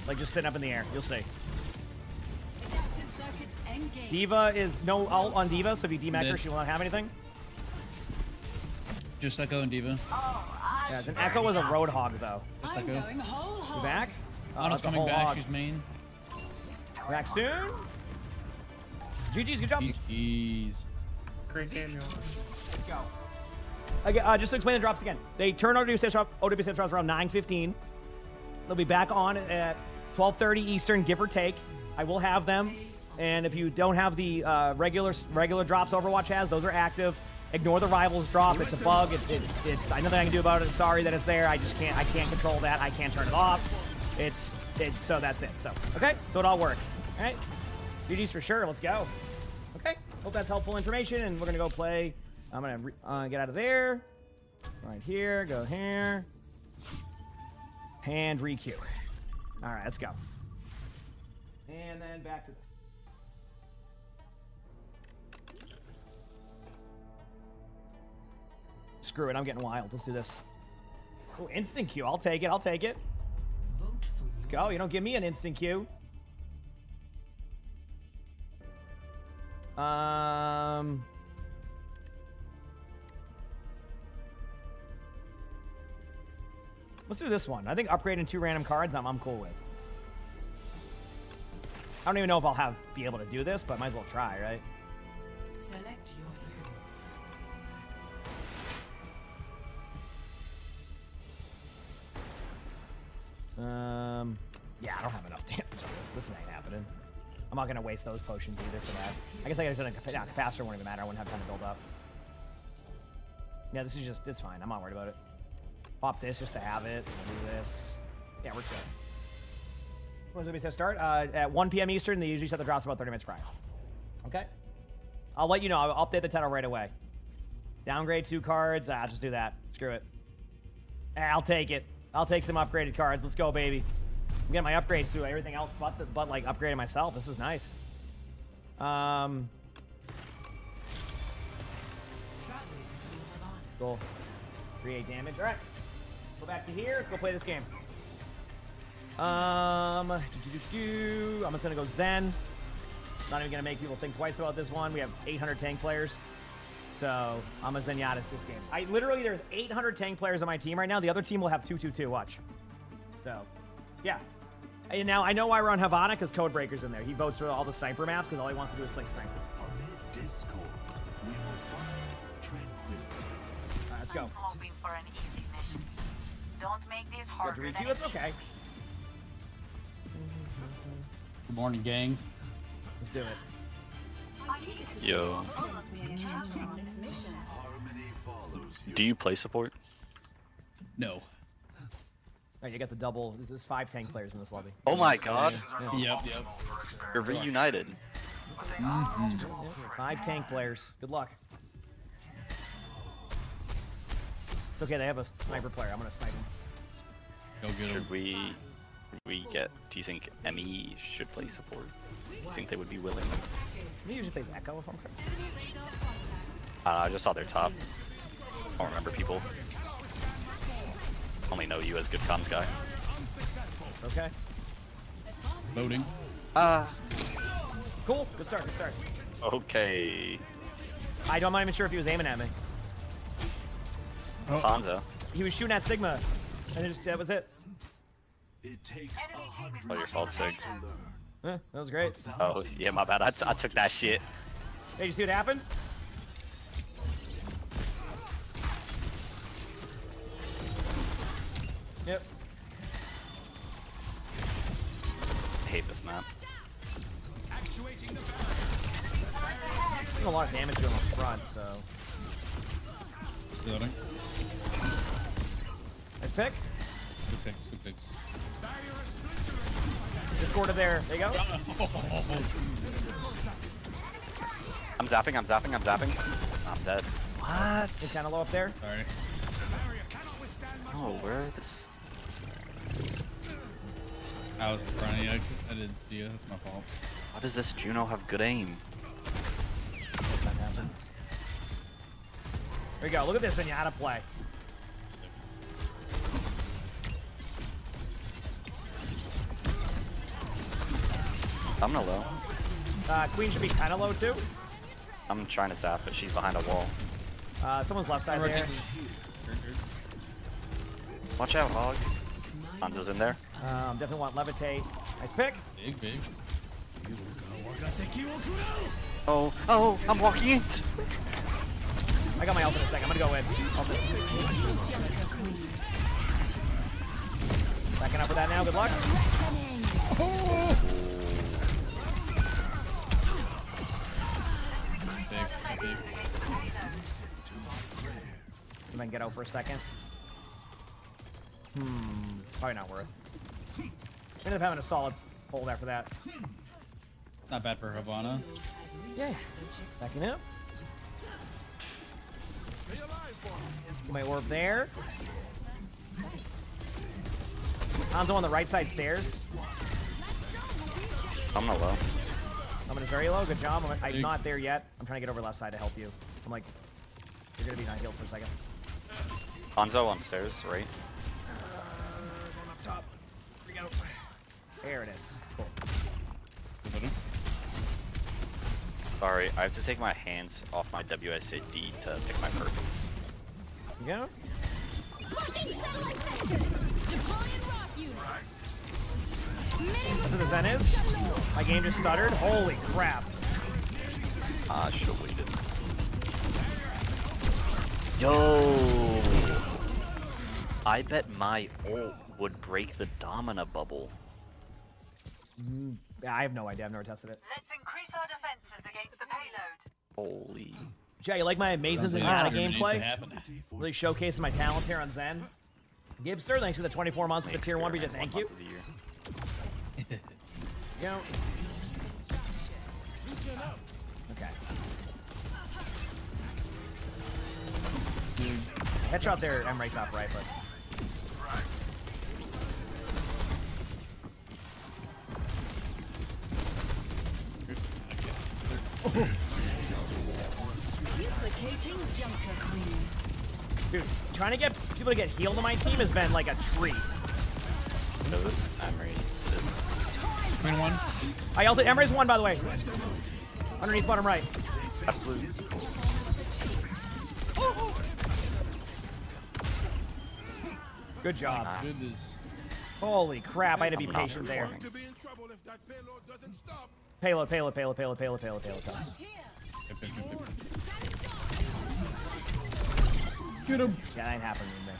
Like just sitting up in the air. You'll see. Diva is no ult on Diva, so if you demech her, she will not have anything. Just Echo and Diva. Yeah, then Echo was a Roadhog though. Just Echo. You back? Anna's coming back. Hog. She's main. Back soon. GG's, good job. Jeez. Great Daniel. Let's go. Okay, just to explain the drops again. They turn OWC drops around 9:15. They'll be back on at 12:30 Eastern, give or take. I will have them. And if you don't have the regular drops Overwatch has, those are active. Ignore the rivals drop. It's a bug. It's I nothing I can do about it. Sorry that it's there. I can't control that. I can't turn it off. So that's it. So okay, so it all works. All right, GG's for sure. Let's go. Okay, hope that's helpful information. And we're gonna go play. I'm gonna get out of there. Right here. Go here. And requeue. All right, let's go. And then back to this. Screw it, I'm getting wild. Let's do this. Oh, instant queue. I'll take it. I'll take it. Let's go. You don't give me an instant queue. Let's do this one. I think upgrading 2 random cards, I'm cool with. I don't even know if I'll be able to do this, but might as well try, right? Select your damage on this. This ain't happening. I'm not gonna waste those potions either for that. I guess I could have done a capacitor, wouldn't even matter. I wouldn't have time to build up. Yeah, this is just, it's fine. I'm not worried about it. Pop this just to have it. We'll do this. Yeah, we're chill. When does it start? At 1 p.m. Eastern. They usually set the drops about 30 minutes prior. Okay. I'll let you know. I'll update the title right away. Downgrade 2 cards. I'll just do that. Screw it. I'll take it. I'll take some upgraded cards. Let's go, baby. I'm getting my upgrades through everything else but like upgrading myself. This is nice. Cool. 3-8 damage. All right. Go back to here. Let's go play this game. I'm just gonna go Zen. Not even gonna make people think twice about this one. We have 800 tank players. So I'm a Zenyatta at this game. There's 800 tank players on my team right now. The other team will have 222. Watch. So, yeah. And now I know why we're on Havana, because Codebreaker's in there. He votes for all the sniper maps because all he wants to do is play sniper. Amid discord, we will find tranquility. All right, let's go. I'm hoping for an easy mission. Don't make this harder than It's okay. Good morning, gang. Let's do it. Yo. Do you play support? No. Alright, you got the double. This is 5 tank players in this lobby. Oh my god. Yep. You're reunited. 5 tank players. Good luck. It's okay, they have a sniper player. I'm gonna snipe him. Go get him. Should we get, do you think ME should play support? Do you think they would be willing? He usually plays Echo if I'm correct. I just saw their top. I don't remember people. Only know you as good comms guy. Okay. Loading. Cool. Good start. Good start. Okay. I'm not even sure if he was aiming at me. Sansa. He was shooting at Sigma, and that was it. It takes Oh, your fault, Sig. That was great. Oh, yeah, my bad. I took that shit. Hey, you see what happened? Yep. I hate this map. There's a lot of damage to him up front, so. Building. Nice pick. Good picks. Good picks. Discord there. There you go. I'm zapping. I'm dead. What? He's kind of low up there. Sorry. Oh, where this? I was in front of you. I didn't see you. That's my fault. How does this Juno have good aim? That happens. There you go. Look at this Zenyatta play. I'm not low. Queen should be kind of low too. I'm trying to zap, but she's behind a wall. Someone's left side there. Watch out, Hog. Hanzo's in there. Definitely want levitate. Nice pick. Big. Oh, I'm walking in. I got my ult in a second. I'm gonna go in. Backing up for that now. Good luck. Big. And then get out for a second. Probably not worth. Ended up having a solid hold after that. Not bad for Havana. Yeah. Backing up. My orb there. Hanzo on the right side stairs. I'm not low. I'm in very low. Good job. I'm not there yet. I'm trying to get over left side to help you. I'm like, you're gonna be not healed for a second. Hanzo on stairs, right? Going up top. Here we go. There it is. Cool. Sorry, I have to take my hands off my WSD to pick my perk. Yeah. That's what the Zen is. My game just stuttered. Holy crap. I should have waited. Yo! I bet my ult would break the Domina bubble. I have no idea. I've never tested it. Let's increase our defenses against the payload. Holy. Jay, you like my amazing Sounds Zenyatta like it needs to gameplay? happen. Really showcasing my talent here on Zen. Gibster, thanks for the 24 months with the tier 1 beta. Thank you. You know. Okay. Headshot there, I'm right top right, but. Duplicating Junker Queen. Dude, trying to get people to get healed on my team has been like a treat. No, this Emery. Queen 1. I ulted. Emery's 1, by the way. Underneath bottom right. Absolutely. Good job. Goodness. Holy crap, I had to be patient there. Payload. Get him. Yeah, that ain't happening with me.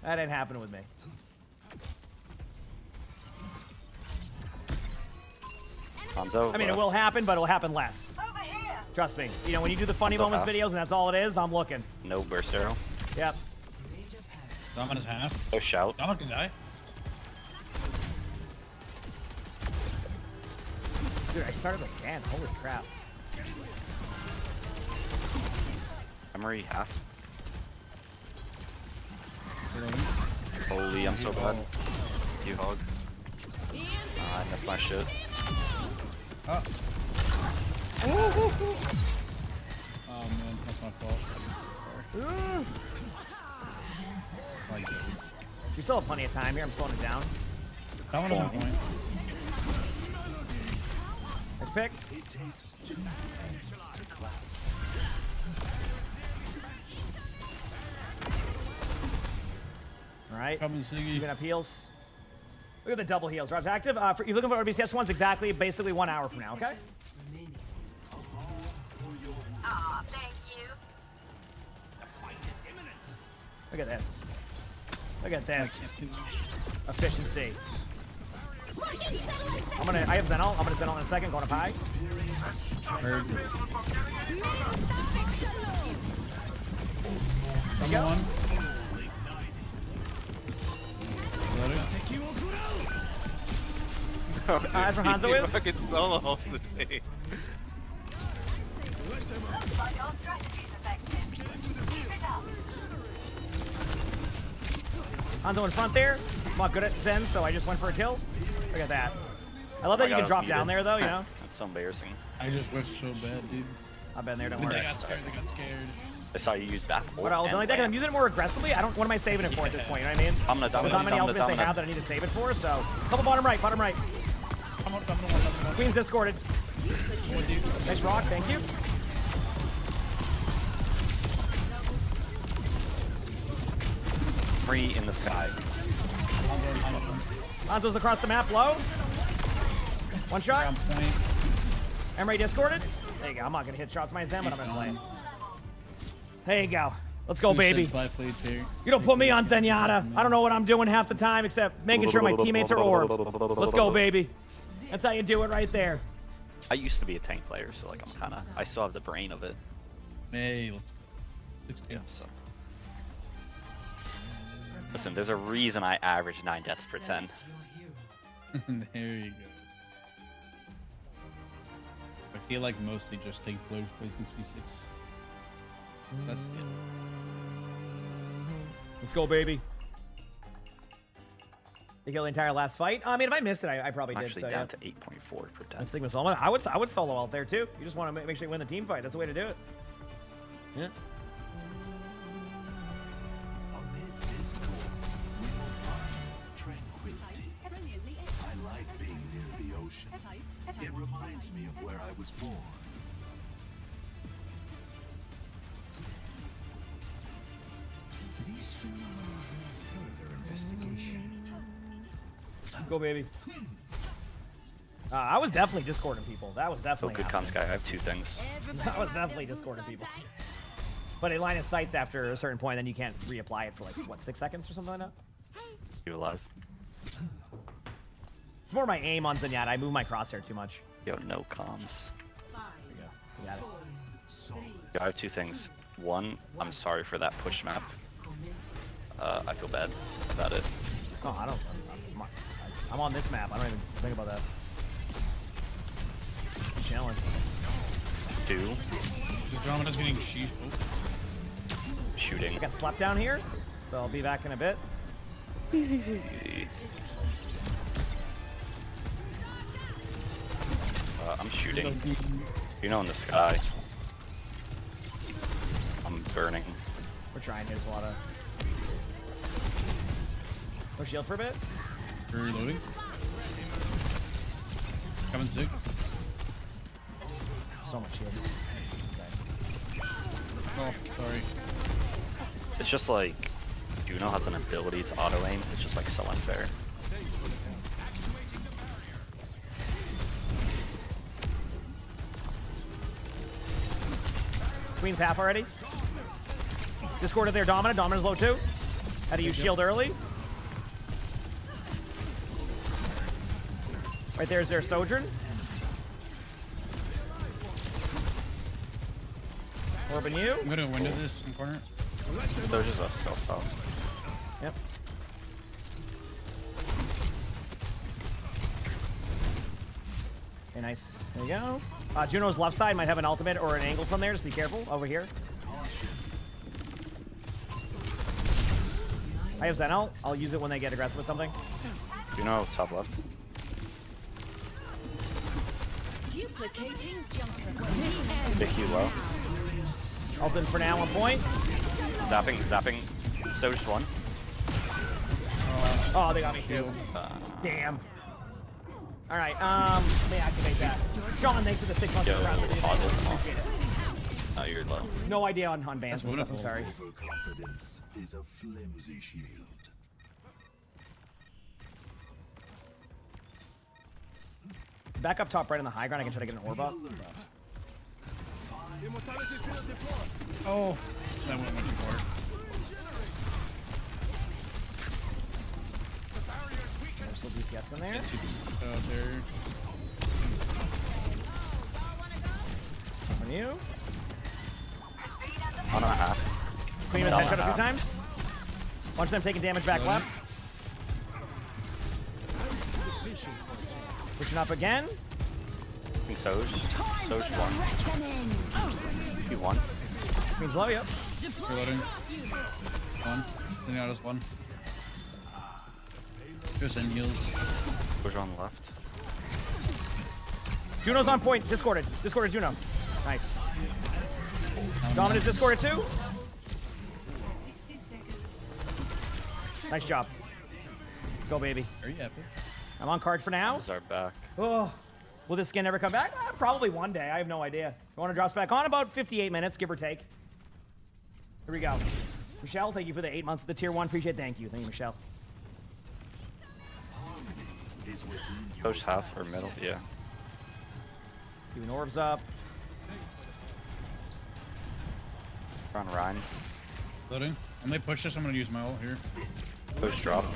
That ain't happening with me. Hanzo. I mean, it will happen, but it'll happen less. Trust me. You know, when you do the funny moments videos and that's all it is, I'm looking. No burst arrow. Yep. Dom is half. No shout. Dom can die. Dude, I started again. Holy crap. Emery half. Holy, I'm so bad. You hog. I missed my shit. Oh. Oh man, that's my fault. We still have plenty of time here. I'm slowing it down. That one is on point. Let's pick. It takes 2 hands to clap. All right. Coming, Siggy. Even up heals. Look at the double heals. Rob's active. You're looking for RBCS ones exactly, basically 1 hour from now, okay? Ah, thank you. Look at this. Look at this. Efficiency. I have Zenol. I'm gonna Zenol in a second, going up high. Heard. There you go. As for Hanzo is? Fucking solo today. Hanzo in front there. I'm not good at Zen, so I just went for a kill. Look at that. I love that you can drop down there, though, you know? That's so embarrassing. I just wished so bad, dude. I've been there, don't worry. They got scared. I saw you use back. What else? Like that, 'cause I'm using it more aggressively. What am I saving it for at this point? You know what I mean? There's not many ultimates they have that I need to save it for, so. Couple bottom right. Queen's discorded. Nice rock, thank you. Free in the sky. Hanzo's across the map, low. One shot. Emery discorded. There you go. I'm not gonna hit shots my Zen, but I'm gonna play it. There you go. Let's go, baby. You don't put me on Zenyatta. I don't know what I'm doing half the time except making sure my teammates are orbed. Let's go, baby. That's how you do it right there. I used to be a tank player, so like I still have the brain of it. Hey, let's go. 16. Yeah, so. Listen, there's a reason I average 9 deaths per 10. There you go. I feel like mostly just take players placing 3-6. That's it. Let's go, baby. You kill the entire last fight. I mean, if I missed it, I probably did. Actually so, down yeah. to 8.4 per 10. That's Sigma solo. I would solo out there too. You just want to make sure you win the team fight. That's the way to do it. Yeah. Amid this storm, we will find tranquility. I like being near the ocean. It reminds me of where I was born. These further investigation. Go, baby. I was definitely discording people. That was Oh, definitely. good comms guy. I have 2 things. That was definitely discording people. But a line of sights after a certain point, then you can't reapply it for like what 6 seconds or something like that. You alive? It's more my aim on Zenyatta. I move my crosshair too much. Yo, no comms. There you go. You got it. Yo, I have two things. One, I'm sorry for that push map. I feel bad about it. Oh, I don't. I'm on this map. I don't even think about that. Chilling. Two. Andromeda's getting shooting. I got slept down here, so I'll be back in a bit. Easy, easy, easy. I'm shooting. You know, in the sky. I'm burning. We're trying. There's a lot of. No shield for a bit. Reloading. Coming sick. So much shield. Okay. Oh, sorry. It's just like Juno has an ability to auto aim. It's just like so unfair. Queen's half already. Discorded there, Dominant. Dominant's low too. Had to use shield early. Right there's their Sojourn. Orban you. I'm gonna window this in corner. Sojourn's up, self. Yep. Okay, nice. There you go. Juno's left side might have an ultimate or an angle from there. Just be careful over here. I have Zen ult. I'll use it when they get aggressive with something. Juno, top left. Duplicating Pick you low. Ult in for now, 1 point. Zapping. Sojourn's one. Oh, they got me too. Damn. All right, let me activate that. John, thanks for the 6 months Yo, of round. appreciate it. Oh, you're low. No idea on bans and stuff, I'm sorry. Overconfidence is a flimsy shield. Back up top right on the high ground, I can try to get an orb up. Oh, that went too far. There's still DPS in there. There. On you. 1.5. Queen was headshot a few times. Bunch of them taking damage back left. Pushing up again. Soj 1. He won. Queen's low, yep. Reloading. One. Zenyatta's one. Just in heals. Push on the left. Juno's on point. Discorded Juno. Nice. Dominant discorded too. Nice job. Go, baby. Very epic. I'm on card for now. These are back. Oh, will this skin ever come back? Probably one day. I have no idea. I want to drop back on about 58 minutes, give or take. Here we go. Michelle, thank you for the 8 months of the tier 1. Appreciate it. Thank you, Michelle. Push half or middle, yeah. Keeping orbs up. We're on Rhine. Loading. I'm gonna push this. I'm gonna use my ult here. Push dropped.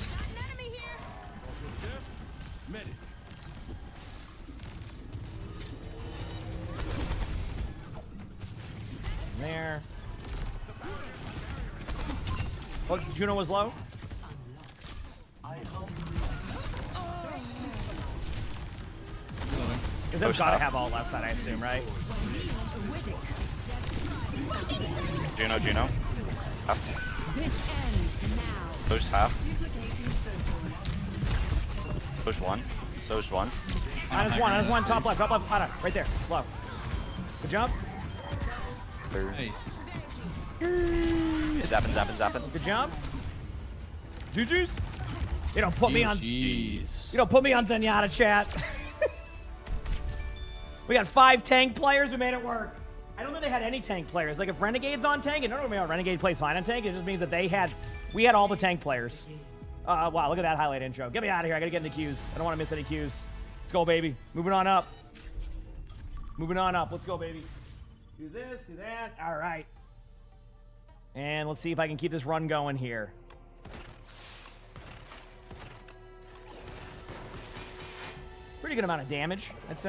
There. Oh, Juno was low. Because they've got to have all left side, I assume, right? Juno. Half. Push half. Push one. Push one. Minus one. Top left. Ada, right there. Low. Good jump. Nice. Zapping. Good jump. GG's. You don't put me on. Jeez. You don't put me on Zenyatta, chat. We got 5 tank players who made it work. I don't think they had any tank players. Like if Renegade's on tank, it doesn't mean Renegade plays fine on tank. It just means that we had all the tank players. Wow, look at that highlight intro. Get me out of here. I gotta get into queues. I don't want to miss any queues. Let's go, baby. Moving on up. Let's go, baby. Do this, do that. All right. And let's see if I can keep this run going here. Pretty good amount of damage. That's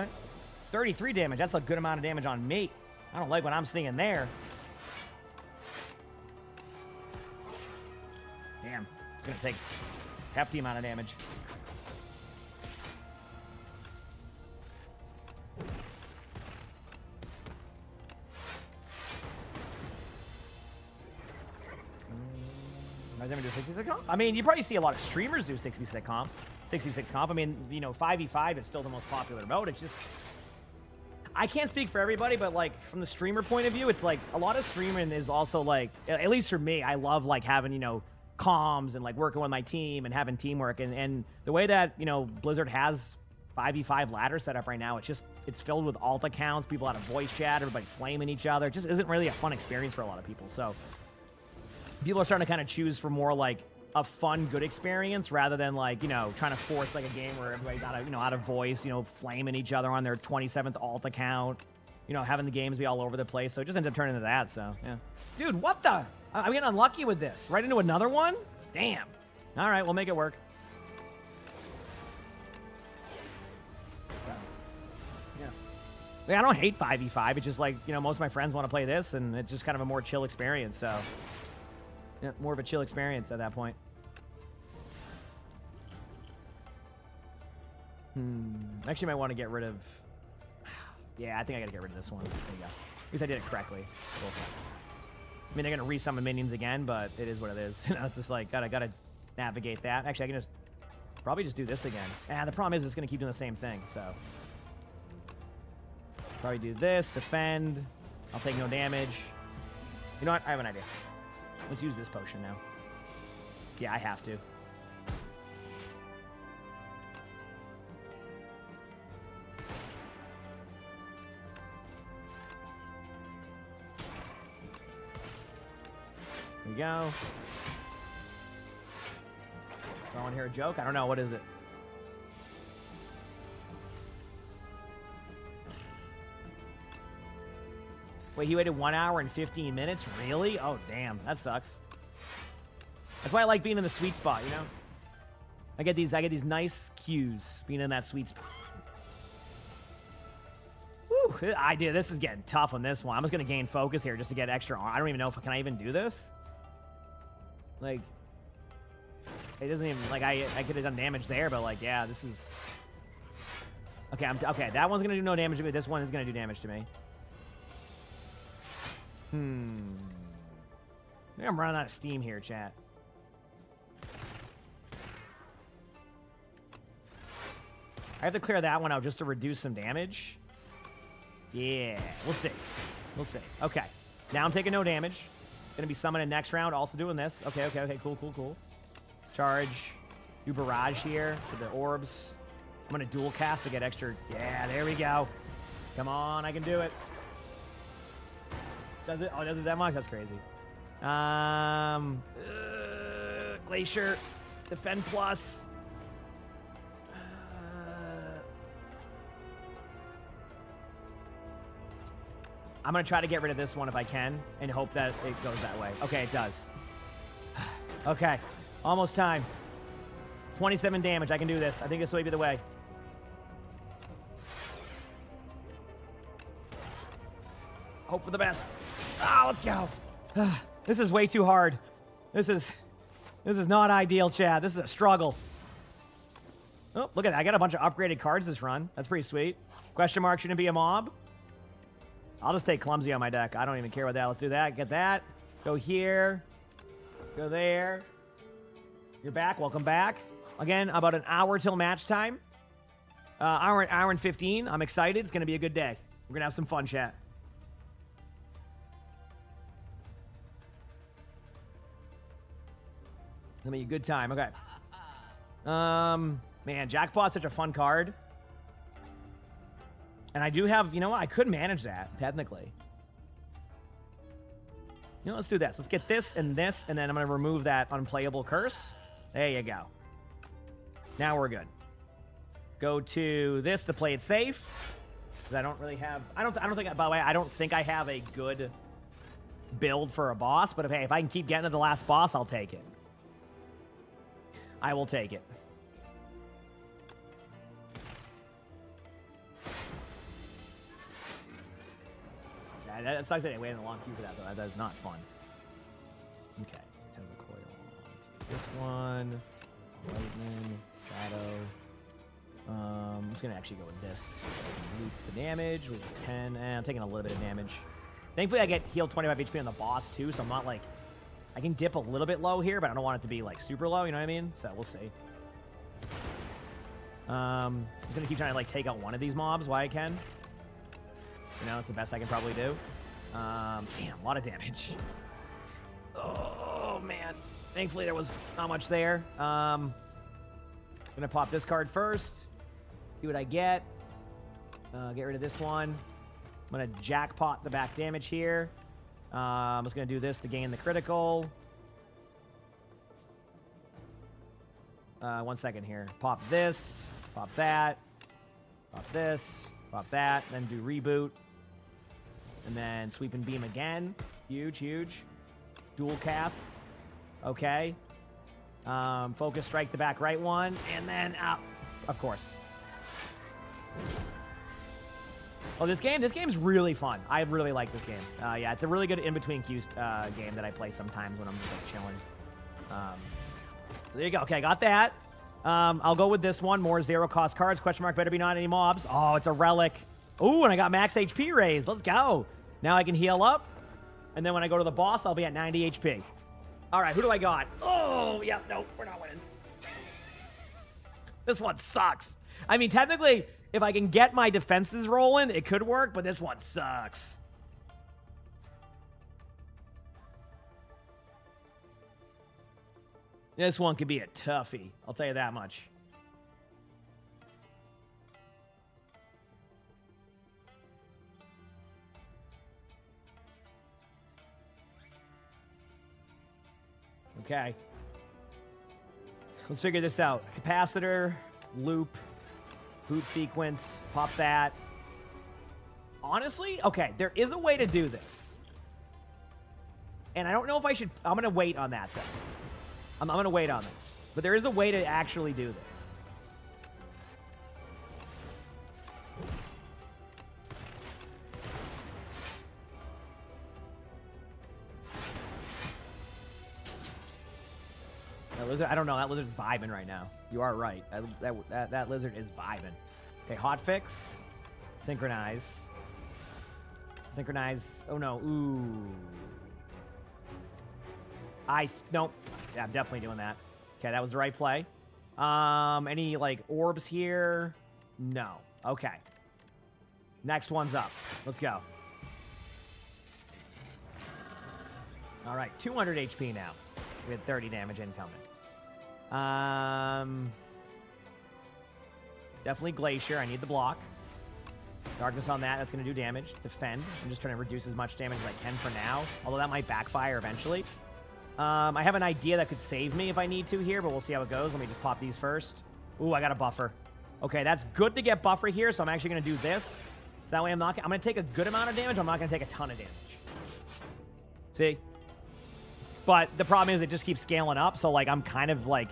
33 damage. That's a good amount of damage on me. I don't like what I'm seeing there. Damn. It's gonna take a hefty amount of damage. Does anyone do 66 comp? I mean, you probably see a lot of streamers do 66 comp. 66 comp. I mean, you know, 5v5 is still the most popular mode. It's just, I can't speak for everybody, but like from the streamer point of view, it's like a lot of streaming is also like, at least for me, I love like having, you know, comms and like working with my team and having teamwork. And the way that, you know, Blizzard has 5v5 ladder set up right now, it's filled with alt accounts, people out of voice chat, everybody flaming each other. It just isn't really a fun experience for a lot of people. So people are starting to kind of choose for more like a fun, good experience rather than like, you know, trying to force like a game where everybody's out of, you know, out of voice, you know, flaming each other on their 27th alt account, you know, having the games be all over the place. So it just ends up turning into that. So, yeah. Dude, what the? I'm getting unlucky with this. Right into another one? Damn. All right, we'll make it work. Yeah. I don't hate 5v5. It's just like, you know, most of my friends want to play this, and it's just kind of a more chill experience. So, yeah, more of a chill experience at that point. Actually, might want to get rid of... Yeah, I think I gotta get rid of this one. There you go. At least I did it correctly. Cool. I mean, they're gonna resummon minions again, but it is what it is. You know, it's just like, gotta navigate that. Actually, I can just... probably just do this again. The problem is it's gonna keep doing the same thing, so... Probably do this, defend. I'll take no damage. You know what? I have an idea. Let's use this potion now. Yeah, I have to. There we go. Do I want to hear a joke? I don't know. What is it? Wait, he waited 1 hour and 15 minutes? Really? Oh, damn. That sucks. That's why I like being in the sweet spot, you know? I get these nice cues being in that sweet spot. Woo! This is getting tough on this one. I'm just going to gain focus here just to get extra. I don't even know if can I even do this? Like, it doesn't even, like, I could have done damage there, but like, yeah, this is... Okay, okay, that one's going to do no damage to me. This one is going to do damage to me. I think I'm running out of steam here, chat. I have to clear that one out just to reduce some damage. Yeah, we'll see. We'll see. Okay. Now I'm taking no damage. Gonna be summoning next round, also doing this. Okay, cool. Charge. Do barrage here for the orbs. I'm gonna dual cast to get extra. Yeah, there we go. Come on, I can do it. Does it? Oh, does it that much? That's crazy. Glacier. Defend plus. I'm going to try to get rid of this one if I can and hope that it goes that way. Okay, it does. Okay. Almost time. 27 damage. I can do this. I think this will be the way. Hope for the best. Let's go. This is way too hard. This is not ideal, chat. This is a struggle. Oh, look at that. I got a bunch of upgraded cards this run. That's pretty sweet. Question mark, shouldn't it be a mob? I'll just take Clumsy on my deck. I don't even care about that. Let's do that. Get that. Go here. Go there. You're back. Welcome back. Again, about an hour till match time. Hour and 15. I'm excited. It's going to be a good day. We're going to have some fun, chat. Gonna be a good time. Okay. Man, Jackpot's such a fun card. And I do have, you know what? I could manage that, technically. You know, let's do this. Let's get this, and then I'm going to remove that unplayable curse. There you go. Now we're good. Go to this to play it safe. Because I don't really have... I don't think... By the way, I don't think I have a good build for a boss. But if I can keep getting to the last boss, I'll take it. I will take it. That sucks that I waited in a long queue for that, though. That is not fun. Okay, so Tesla coil. Let's get this one. Lightning, shadow. I'm just gonna actually go with this. Loop the damage, which is 10. I'm taking a little bit of damage. Thankfully, I get healed 25 HP on the boss too, so I'm not like I can dip a little bit low here, but I don't want it to be like super low. You know what I mean? So we'll see. I'm just gonna keep trying to like take out one of these mobs while I can. You know, that's the best I can probably do. Damn, a lot of damage. Oh man. Thankfully, there was not much there. Gonna pop this card first. See what I get. Get rid of this one. I'm gonna jackpot the back damage here. I'm just gonna do this to gain the critical. 1 second here. Pop this. Pop that. Pop this. Pop that. Then do reboot. And then sweep and beam again. Huge, huge. Dual cast. Okay. Focus strike the back right one. And then up. Of course. Oh, this game's really fun. I really like this game. Yeah, it's a really good in-between queues game that I play sometimes when I'm just like chilling. So there you go. Okay, got that. I'll go with this one. More zero-cost cards. Question mark, better be not any mobs. Oh, it's a relic. Ooh, and I got max HP raised. Let's go. Now I can heal up. And then when I go to the boss, I'll be at 90 HP. All right, who do I got? Oh, yeah, no, we're not winning. This one sucks. I mean, technically, if I can get my defenses rolling, it could work, but this one sucks. This one could be a toughie. I'll tell you that much. Okay. Let's figure this out. Capacitor, loop, boot sequence, pop that. Honestly, okay, there is a way to do this. And I don't know if I should... I'm going to wait on that, though. I'm going to wait on it. But there is a way to actually do this. That lizard, I don't know. That lizard's vibing right now. You are right. That lizard is vibing. Okay, hotfix. Synchronize. Synchronize. Oh, no. Ooh. Nope. Yeah, I'm definitely doing that. Okay, that was the right play. Any, like, orbs here? No. Okay. Next one's up. Let's go. All right, 200 HP now. We had 30 damage incoming. Definitely Glacier. I need the block. Darkness on that. That's going to do damage. Defend. I'm just trying to reduce as much damage as I can for now. Although that might backfire eventually. I have an idea that could save me if I need to here, but we'll see how it goes. Let me just pop these first. Ooh, I got a buffer. Okay, that's good to get buffer here, so I'm actually going to do this. So that way I'm going to take a good amount of damage. I'm not going to take a ton of damage. See? But the problem is it just keeps scaling up, so, like, I'm kind of, like...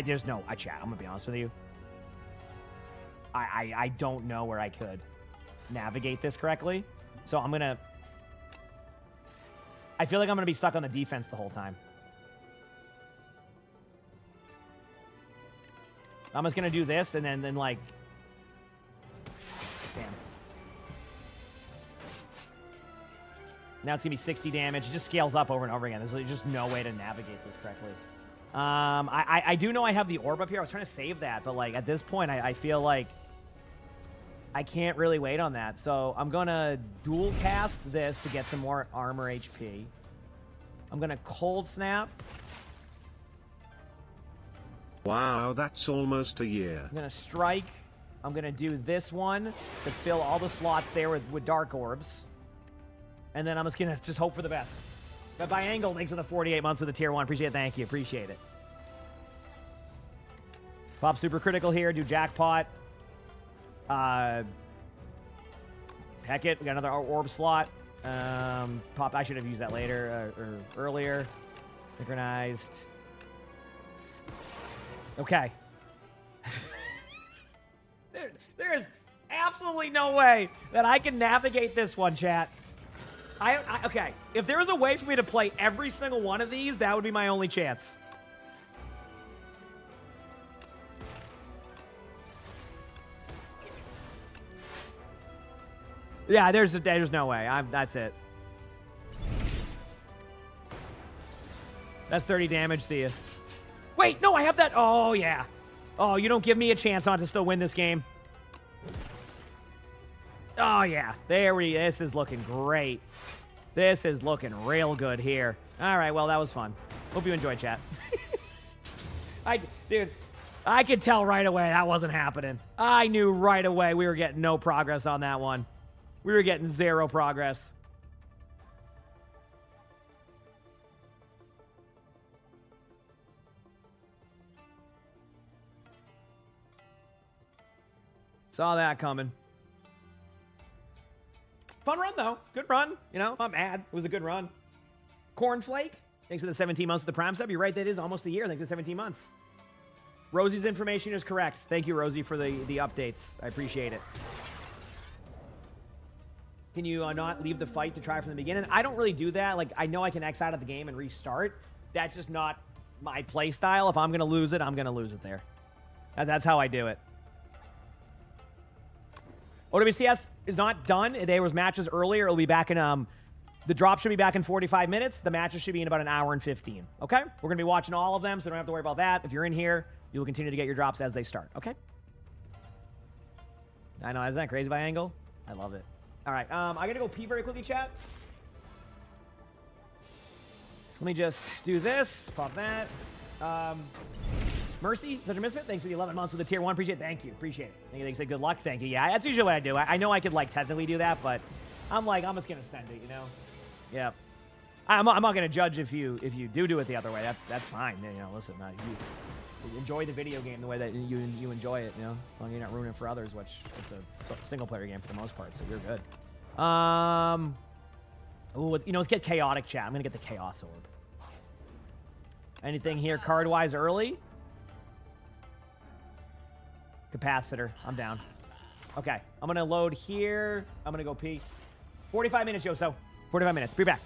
There's no... chat, I'm going to be honest with you. I don't know where I could navigate this correctly. So I'm going to... I feel like I'm going to be stuck on the defense the whole time. I'm just going to do this, and then like... Damn. Now it's going to be 60 damage. It just scales up over and over again. There's just no way to navigate this correctly. I do know I have the orb up here. I was trying to save that, but like at this point, I feel like I can't really wait on that. So I'm going to dual cast this to get some more armor HP. I'm going to cold snap. Wow, that's almost a year. I'm going to strike. I'm going to do this one to fill all the slots there with dark orbs. And then I'm just going to just hope for the best. But by angle, thanks for the 48 months of the tier 1. Appreciate it. Thank you. Appreciate it. Pop super critical here. Do jackpot. Heck it. We got another orb slot. Pop. I should have used that later or earlier. Synchronized. Okay. There's absolutely no way that I can navigate this one, chat. Okay, if there was a way for me to play every single one of these, that would be my only chance. Yeah, there's no way. That's it. That's 30 damage, see ya. Wait, no, I have that. Oh, yeah. Oh, you don't give me a chance not to still win this game. Oh, yeah. This is looking great. This is looking real good here. All right, well, that was fun. Hope you enjoyed, chat. Dude, I could tell right away that wasn't happening. I knew right away we were getting no progress on that one. We were getting 0 progress. Saw that coming. Fun run, though. Good run. You know, not mad. It was a good run. Cornflake, thanks for the 17 months of the Prime sub. You're right, that is almost a year. Thanks for 17 months. Rosie's information is correct. Thank you, Rosie, for the updates. I appreciate it. Can you not leave the fight to try from the beginning? I don't really do that. Like, I know I can X out of the game and restart. That's just not my play style. If I'm going to lose it, I'm going to lose it there. That's how I do it. OWCS is not done. There was matches earlier. It'll be back in, the drop should be back in 45 minutes. The matches should be in about an hour and 15. Okay? We're going to be watching all of them, so don't have to worry about that. If you're in here, you will continue to get your drops as they start. Okay? I know, isn't that crazy by angle? I love it. All right, I got to go pee very quickly, chat. Let me just do this. Pop that. Mercy, such a misfit. Thanks for the 11 months with the tier 1. Appreciate it. Thank you. Appreciate it. Thank you. They say good luck. Thank you. Yeah, that's usually what I do. I know I could, like, technically do that, but I'm just going to send it, you know? Yeah. I'm not going to judge if you do it the other way. That's fine. You know, listen, you enjoy the video game the way that you enjoy it, you know? As long as you're not ruining it for others, which it's a single-player game for the most part, so you're good. Ooh, you know, let's get chaotic, chat. I'm going to get the Chaos Orb. Anything here card-wise early? Capacitor. I'm down. Okay. I'm going to load here. I'm going to go pee. 45 minutes, Yoso. 45 minutes. Be back.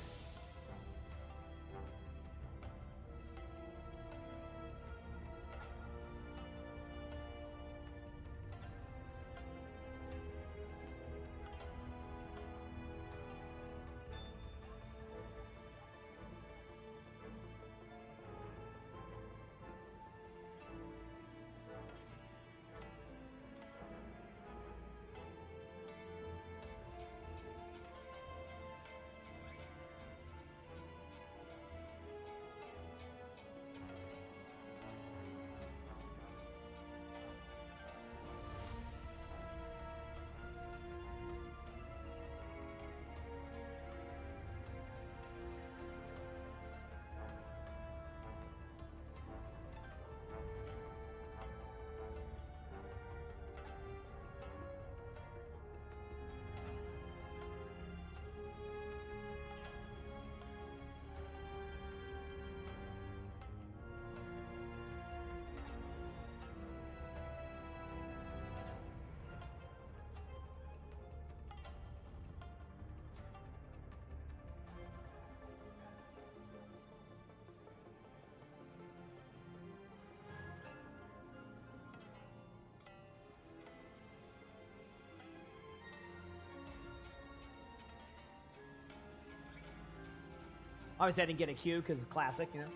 Obviously, I didn't get a queue because it's classic, you know?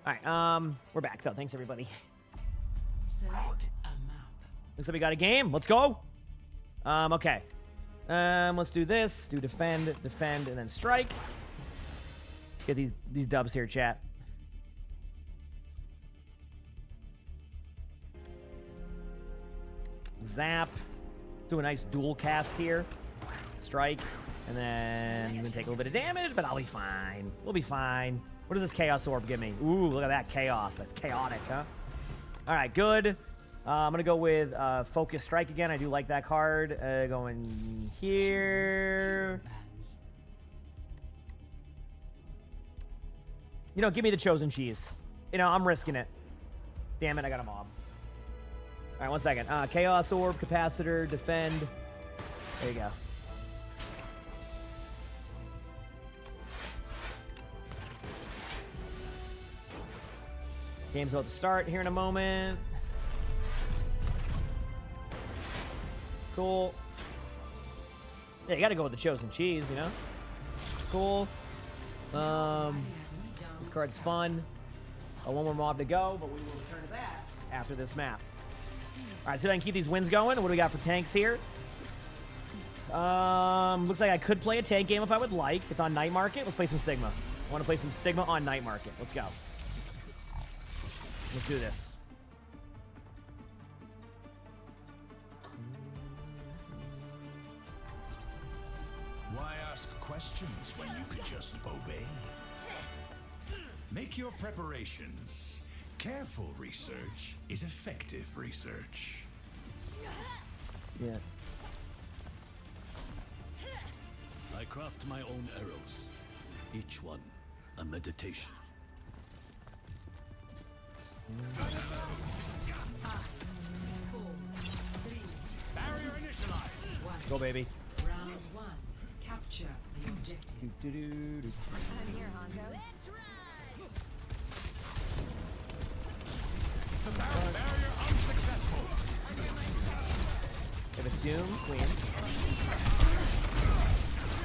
All right, we're back, though. Thanks, everybody. Select a map. Looks like we got a game. Let's go. Okay. Let's do this. Do defend, and then strike. Get these dubs here, chat. Zap. Do a nice dual cast here. Strike. And then I'm going to take a little bit of damage, but I'll be fine. We'll be fine. What does this Chaos Orb give me? Ooh, look at that Chaos. That's chaotic, huh? All right, good. I'm going to go with Focus Strike again. I do like that card. Going here. You know, give me the Chosen Cheese. You know, I'm risking it. Damn it, I got a mob. All right, 1 second. Chaos Orb, Capacitor, Defend. There you go. Game's about to start here in a moment. Cool. Yeah, you gotta go with the chosen cheese, you know? Cool. This card's fun. One more mob to go, but we will return to that after this map. Alright, see if I can keep these wins going. What do we got for tanks here? Looks like I could play a tank game if I would like. It's on Night Market. Let's play some Sigma. I want to play some Sigma on Night Market. Let's go. Let's do this. Why ask questions when you could just obey? Make your preparations. Careful research is effective research. Yeah. I craft my own arrows, each one a meditation. Barrier initialized. Go, baby. Round 1. Capture the objective. I'm here, Hanzo. Let's ride! Barrier unsuccessful. If it's Doom, Queen.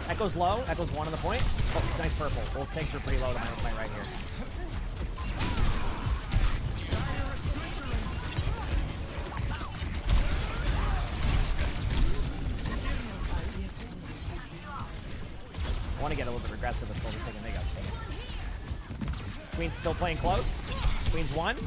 Echo's low. Echo's 1 on the point. Oh, nice purple. Both tanks are pretty low to my right here. I want to get a little bit aggressive with Silver taking they go. Queen's still playing close. Queen's 1.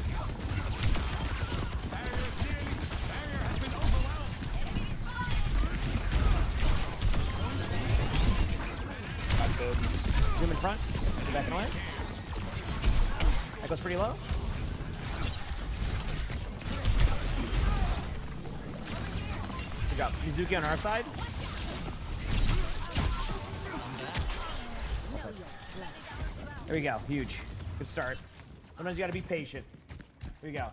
Zoom in front. Get back in line. That goes pretty low. We got Mizuki on our side. There we go. Huge. Good start. Sometimes you gotta be patient. Here we go.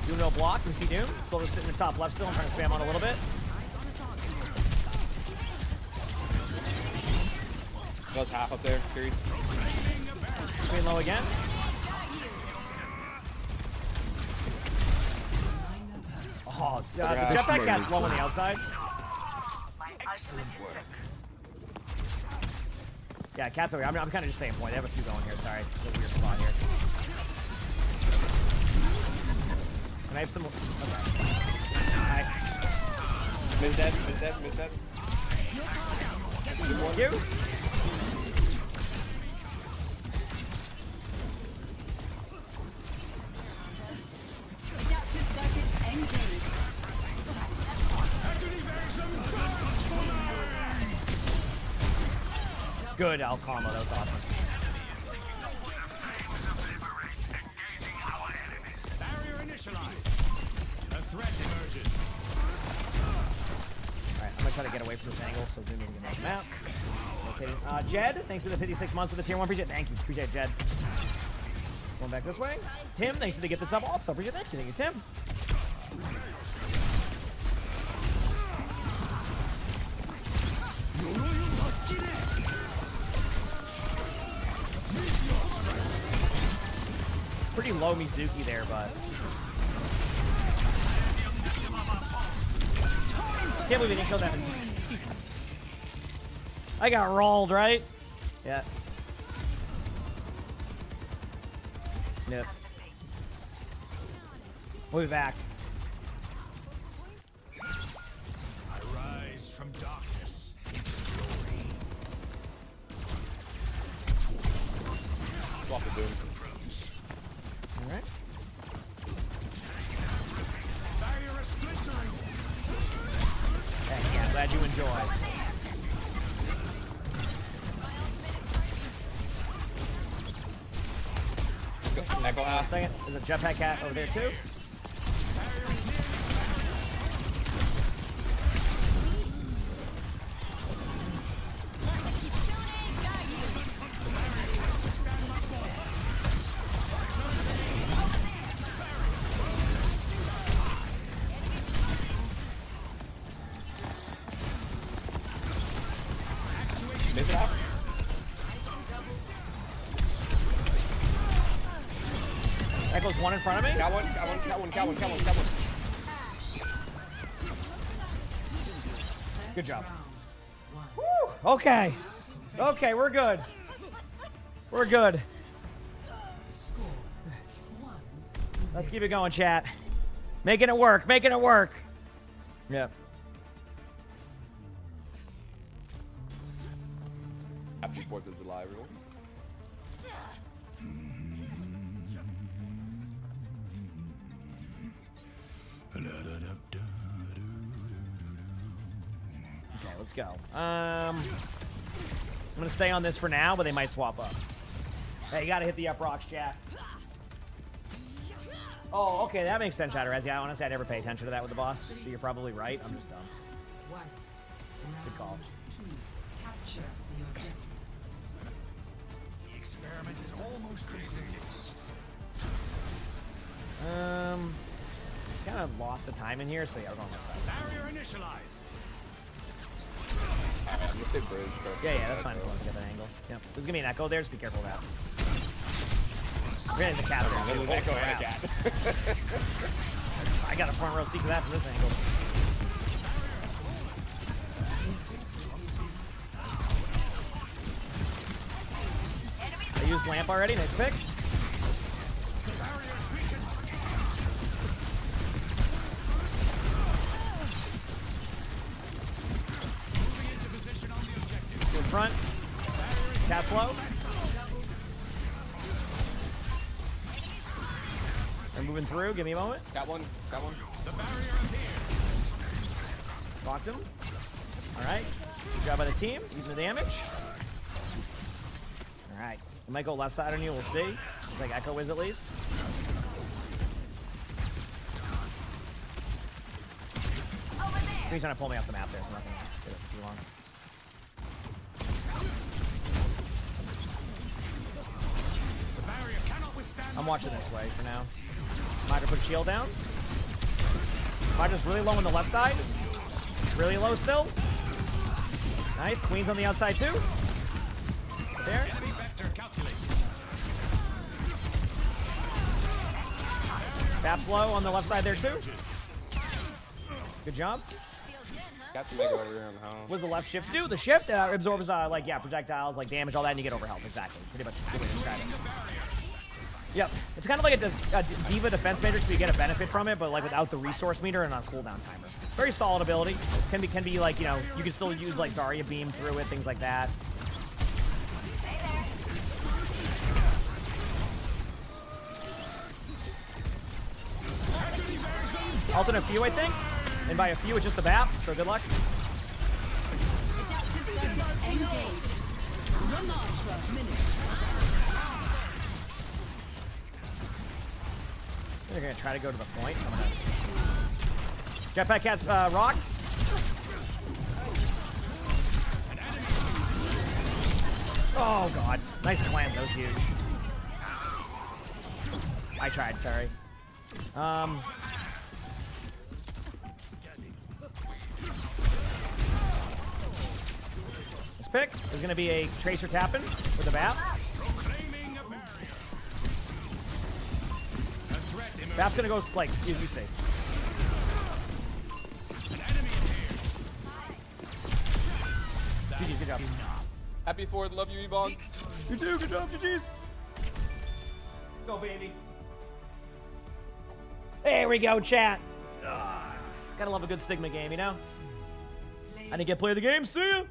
Doom no block. We see Doom. Silver's sitting in the top left still. I'm trying to spam on a little bit. Goes half up there, Creed. Queen low again. Oh, the jetpack cat's low on the outside. Yeah, cat's over here. I'm kind of just staying point. They have a few going here. Sorry. It's a weird spot here. Can I have some? Okay. Nice. Mid dead, mid dead, mid dead. You? Good, Al combo. That was awesome. Barrier initialized. A threat emerges. Alright, I'm gonna try to get away from this angle so Zoom can get the map. Rotating. Jed, thanks for the 56 months for the tier 1. Appreciate it. Thank you. Appreciate it, Jed. Going back this way. Tim, thanks for the gifted sub also. Appreciate it. Thank you, Tim. Pretty low Mizuki there, but can't believe we didn't kill that Mizuki. I got rolled, right? Yeah. Yep. We'll be back. I rise from darkness into glory. Swap the Doom. Alright. Barrier is splintering. Hey, yeah, glad you enjoy. Echo half. Second. There's a jetpack cat over there too. Miss it out. Echo's one in front of me. Got one. Good job. Woo! Okay. Okay, we're good. We're good. Let's keep it going, chat. Making it work. Making it work. Yep. Happy 4th of July, everyone. Okay, let's go. I'm gonna stay on this for now, but they might swap up. Hey, you gotta hit the up rocks, chat. Oh, okay, that makes sense, Shatterheads. Yeah, honestly, I never pay attention to that with the boss, so you're probably right. I'm just dumb. Good call. The experiment is almost complete. Kind of lost the time in here, so yeah, we're going left side. Barrier initialized. I'm gonna say bridge. Yeah, that's fine. We'll get that angle. Yep. There's gonna be an echo there, just be careful of that. We're gonna the cat there. There's an echo and a cat. I got a front row seat to that from this angle. I used lamp already. Nice pick. In front. Cat slow. We're moving through. Give me a moment. Got one. Locked him. All right. Good job by the team. Using the damage. All right. It might go left side on you. We'll see. Looks like Echo is at least. He's trying to pull me off the map there, so I'm not going to get it for too long. I'm watching this way for now. Might have put shield down. Might just really low on the left side. Really low still. Nice. Queen's on the outside too. There. Bap's low on the left side there too. Good job. Got some mega over here on the house. What does the left shift do? The shift absorbs like projectiles, like damage, all that, and you get over health. Exactly. Pretty much good way to describe it. Yep. It's kind of like a Diva defense matrix, so you get a benefit from it, but like without the resource meter and on cooldown timer. Very solid ability. Can be like, you know, you can still use like Zarya beam through it, things like that. Ult in a few, I think. And by a few, it's just the BAP, so good luck. They're gonna try to go to the point. I'm gonna... Jetpack Cat's rocked. Oh god, nice clamp. That was huge. I tried. Sorry. This pick is gonna be a Tracer tapping with a BAP. BAP's gonna go like you say. GG's, good job. Happy 4th, love you, Emongg. You too, good job, GG's. Go, baby. There we go, chat. Gotta love a good Sigma game, you know? I didn't get player of the game, see ya.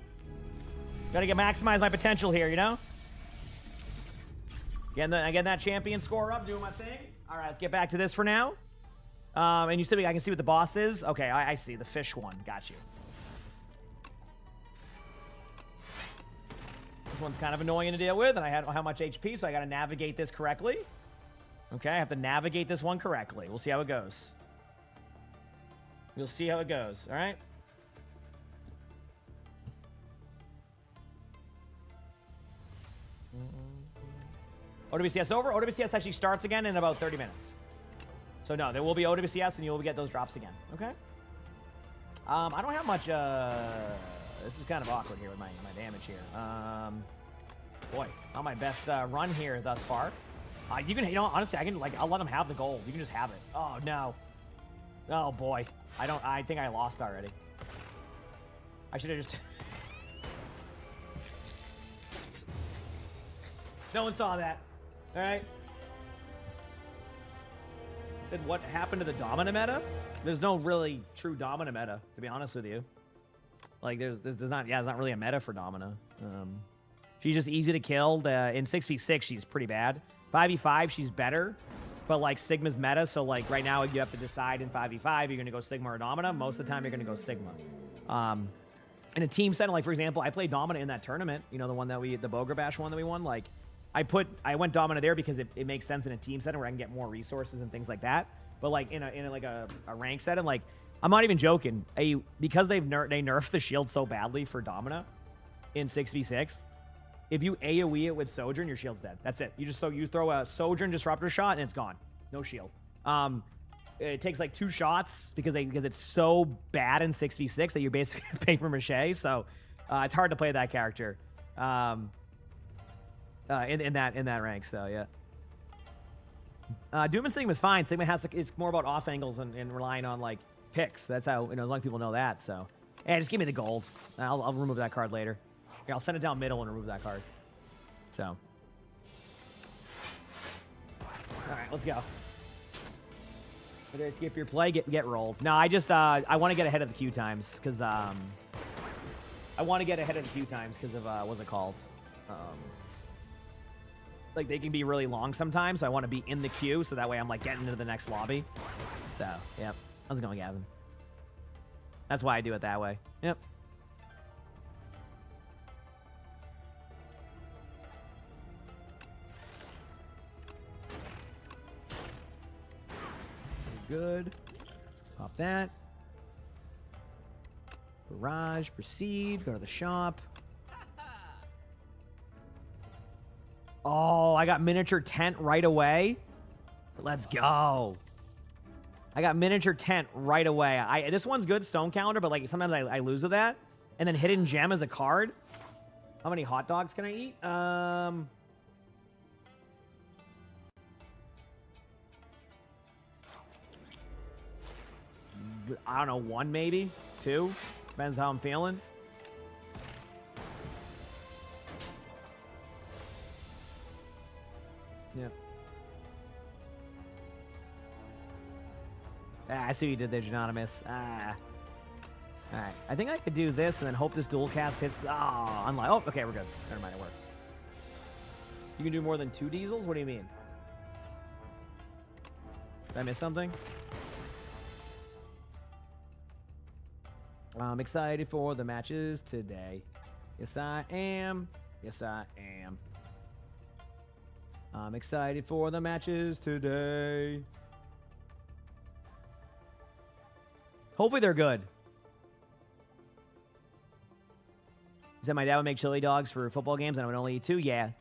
Gotta maximize my potential here, you know? Getting that champion score up, doing my thing. All right, let's get back to this for now. And you said I can see what the boss is? Okay, I see. The fish one. Got you. This one's kind of annoying to deal with, and I don't know how much HP, so I got to navigate this correctly. Okay, I have to navigate this one correctly. We'll see how it goes. We'll see how it goes, all right? OWCS over. OWCS actually starts again in about 30 minutes. So no, there will be OWCS and you will get those drops again. Okay. I don't have much This is kind of awkward here with my damage here. Boy, not my best run here thus far. You can, honestly, I can, like, I'll let him have the gold. You can just have it. Oh, no. Oh, boy. I think I lost already. I should have just... No one saw that. All right. Said what happened to the Domina meta? There's no really true Domina meta, to be honest with you. Like, there's not, yeah, there's not really a meta for Domina. She's just easy to kill. In 6v6, she's pretty bad. 5v5, she's better. But, like, Sigma's meta, so, like, right now you have to decide in 5v5, you're going to go Sigma or Domina. Most of the time, you're going to go Sigma. In a team setting, like, for example, I played Domina in that tournament. You know, the one that the Bogra Bash one that we won? Like, I went Domina there because it makes sense in a team setting where I can get more resources and things like that. But, like, in a rank setting, like, I'm not even joking. Because they nerfed the shield so badly for Domina in 6v6, if you AoE it with Sojourn, your shield's dead. That's it. You throw a Sojourn Disruptor shot and it's gone. No shield. It takes like 2 shots because it's so bad in 6v6 that you're basically paper mache. So it's hard to play that character in that rank. So yeah. Doom and Sigma's fine. Sigma it's more about off angles and relying on like picks. That's how, as long as people know that. So yeah, just give me the gold. I'll remove that card later. Here, I'll send it down middle and remove that card. So. All right, let's go. Did I skip your play? Get rolled. No, I just I want to get ahead of the queue times because of what's it called? Like they can be really long sometimes, so I want to be in the queue so that way I'm like getting into the next lobby. So, yep. How's it going, Gavin? That's why I do it that way. Yep. Good. Pop that. Barrage, proceed, go to the shop. Oh, I got miniature tent right away. Let's go. I got miniature tent right away. This one's good, stone calendar, but like sometimes I lose with that. And then hidden gem as a card. How many hot dogs can I eat? I don't know, 1 maybe, 2. Depends how I'm feeling. Yeah. I see what you did there, Genonymous. Alright. I think I could do this and then hope this dual cast hits. Unlike. Oh, okay, we're good. Never mind, it worked. You can do more than 2 diesels? What do you mean? Did I miss something? I'm excited for the matches today. Yes, I am. Yes, I am. I'm excited for the matches today. Hopefully they're good. You said my dad would make chili dogs for football games and I would only eat 2? Yeah.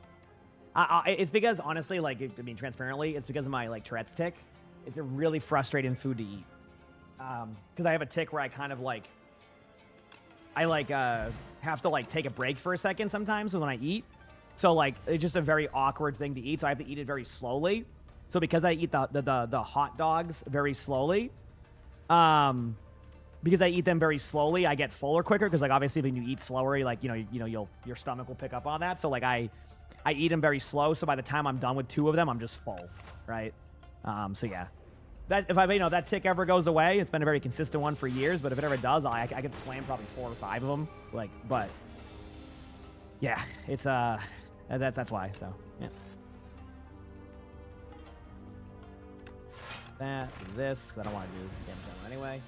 It's because, honestly, like, I mean, transparently, it's because of my, like, Tourette's tick. It's a really frustrating food to eat. Because I have a tick where I kind of, like... I, like, have to, like, take a break for a second sometimes when I eat. So, like, it's just a very awkward thing to eat, so I have to eat it very slowly. So because I eat the hot dogs very slowly, because I eat them very slowly, I get fuller quicker, because, like, obviously when you eat slower, like, your stomach will pick up on that. So, like, I eat them very slow, so by the time I'm done with 2 of them, I'm just full, right? So, yeah. That if that tick ever goes away, it's been a very consistent one for years. But if it ever does, I could slam probably 4 or 5 of them. Like, but yeah, it's that's why. So yeah, this because I don't want to do damage on it anyway.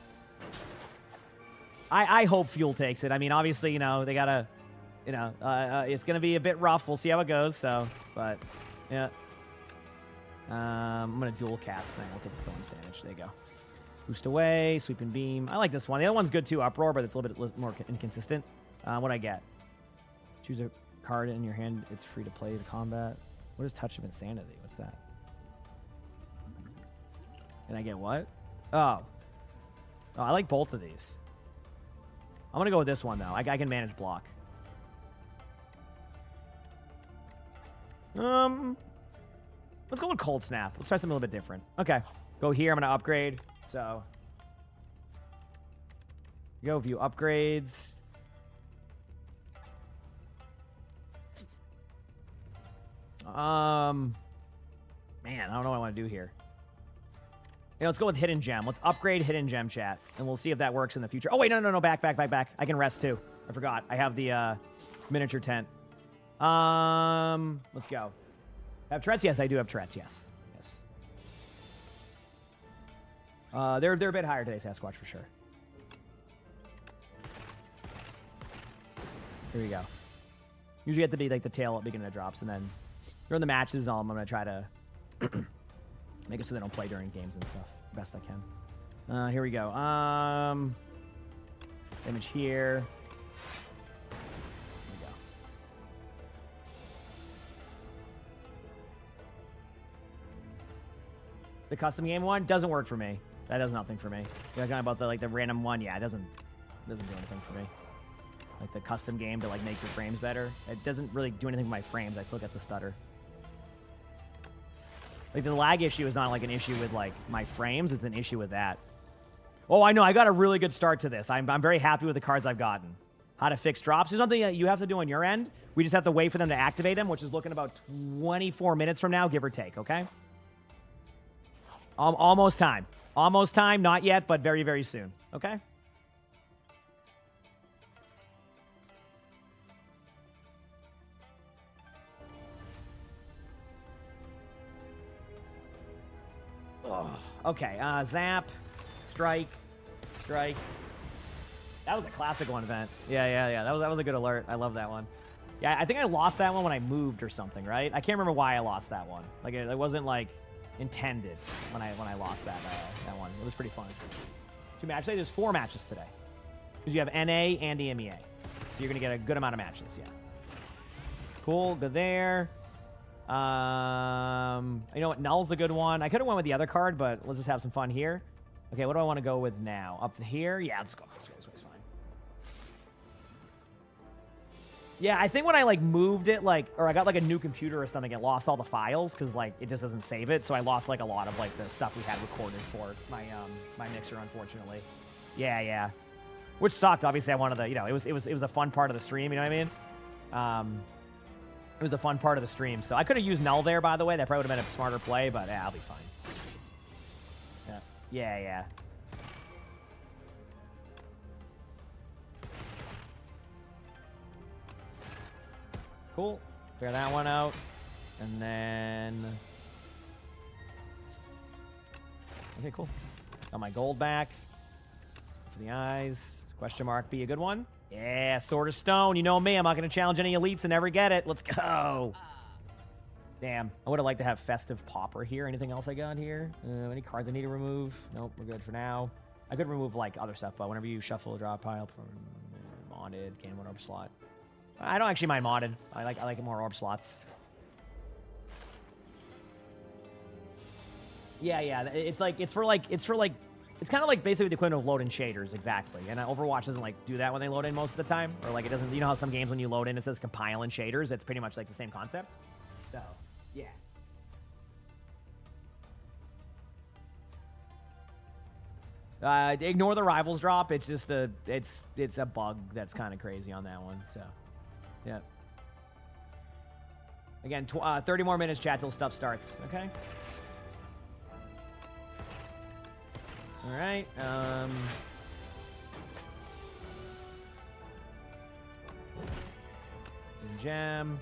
I hope Fuel takes it. I mean, obviously, they gotta, it's gonna be a bit rough. We'll see how it goes. So, but yeah. I'm going to dual cast thing. We'll take the Thorns damage. There you go. Boost away, sweeping beam. I like this one. The other one's good too, Uproar, but it's a little bit more inconsistent. What'd I get? Choose a card in your hand. It's free to play the combat. What is Touch of Insanity? What's that? And I get what? Oh, I like both of these. I'm gonna go with this one though. I can manage block. Let's go with Cold Snap. Let's try something a little bit different. Okay. Go here. I'm gonna upgrade. So go view upgrades. Man, I don't know what I want to do here. Yeah, let's go with Hidden Gem. Let's upgrade Hidden Gem, chat, and we'll see if that works in the future. Oh, wait, no, back. I can rest, too. I forgot. I have the miniature tent. Let's go. Have Tourette's? Yes, I do have Tourette's, yes. They're a bit higher today, Sasquatch, for sure. Here we go. Usually at the tail at beginning of drops, and then during the matches, I'm gonna try to make it so they don't play during games and stuff. Best I can. Here we go. Image here. There we go. The custom game one doesn't work for me. That does nothing for me. You're talking about the random one. Yeah, it doesn't do anything for me. Like the custom game to make your frames better. It doesn't really do anything with my frames. I still get the stutter. Like the lag issue is not an issue with my frames. It's an issue with that. Oh, I know. I got a really good start to this. I'm very happy with the cards I've gotten. How to fix drops. There's something that you have to do on your end. We just have to wait for them to activate them, which is looking about 24 minutes from now, give or take. Okay. Almost time. Almost time. Not yet, but very, very soon. Okay. Oh, okay, zap, strike. That was a classic one event. Yeah. That was a good alert. I love that one. Yeah, I think I lost that one when I moved or something, right? I can't remember why I lost that one. It wasn't intended when I lost that one. It was pretty fun. 2 matches. There's 4 matches today because you have NA and EMEA, so you're gonna get a good amount of matches. Yeah. Cool. Go there. You know what? Null's a good one. I could have went with the other card, but let's just have some fun here. Okay, what do I want to go with now? Up here? Yeah, let's go this way. This way's fine. Yeah, I think when I moved it, or I got a new computer or something, it lost all the files because it just doesn't save it. So I lost a lot of the stuff we had recorded for my mixer, unfortunately. Yeah. Which sucked. Obviously, I wanted to, it was a fun part of the stream. You know what I mean? It was a fun part of the stream. So I could have used Null there, by the way. That probably would have been a smarter play, but yeah, I'll be fine. Yeah. Cool. Clear that one out. And then... Okay, cool. Got my gold back. For the eyes. Question mark be a good one? Yeah, Sword of Stone. You know me. I'm not going to challenge any elites and never get it. Let's go. Damn. I would have liked to have Festive Pauper here. Anything else I got here? Any cards I need to remove? Nope, we're good for now. I could remove other stuff, but whenever you shuffle a drop pile, modded, gain 1 orb slot. I don't actually mind modded. I like more orb slots. Yeah. It's kind of basically the equivalent of load in shaders, exactly. And Overwatch doesn't do that when they load in most of the time, or it doesn't. You know how some games when you load in it says compile in shaders? It's pretty much the same concept. So yeah. Ignore the rivals drop. It's just it's a bug that's kind of crazy on that one. So yeah. Again, 30 more minutes, chat, till stuff starts. Okay. All right. Gem.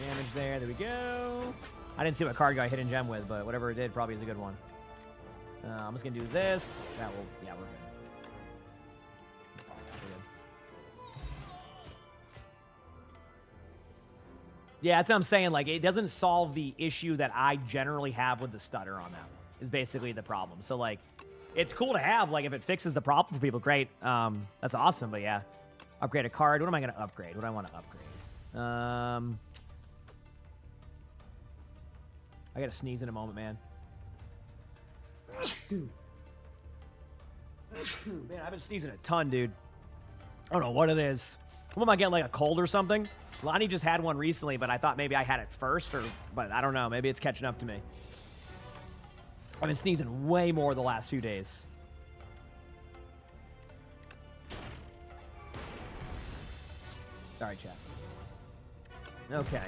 Damage there. There we go. I didn't see what card got hidden gem with, but whatever it did probably is a good one. I'm just gonna do this. That will. Yeah, we're good. Yeah, that's what I'm saying. It doesn't solve the issue that I generally have with the stutter on that one, is basically the problem. So, it's cool to have. If it fixes the problem for people, great. That's awesome, but yeah. Upgrade a card. What am I going to upgrade? What do I want to upgrade? I got to sneeze in a moment, man. Man, I've been sneezing a ton, dude. I don't know what it is. What am I getting, like a cold or something? Lonnie just had one recently, but I thought maybe I had it first, but I don't know. Maybe it's catching up to me. I've been sneezing way more the last few days. Sorry, chat. Okay.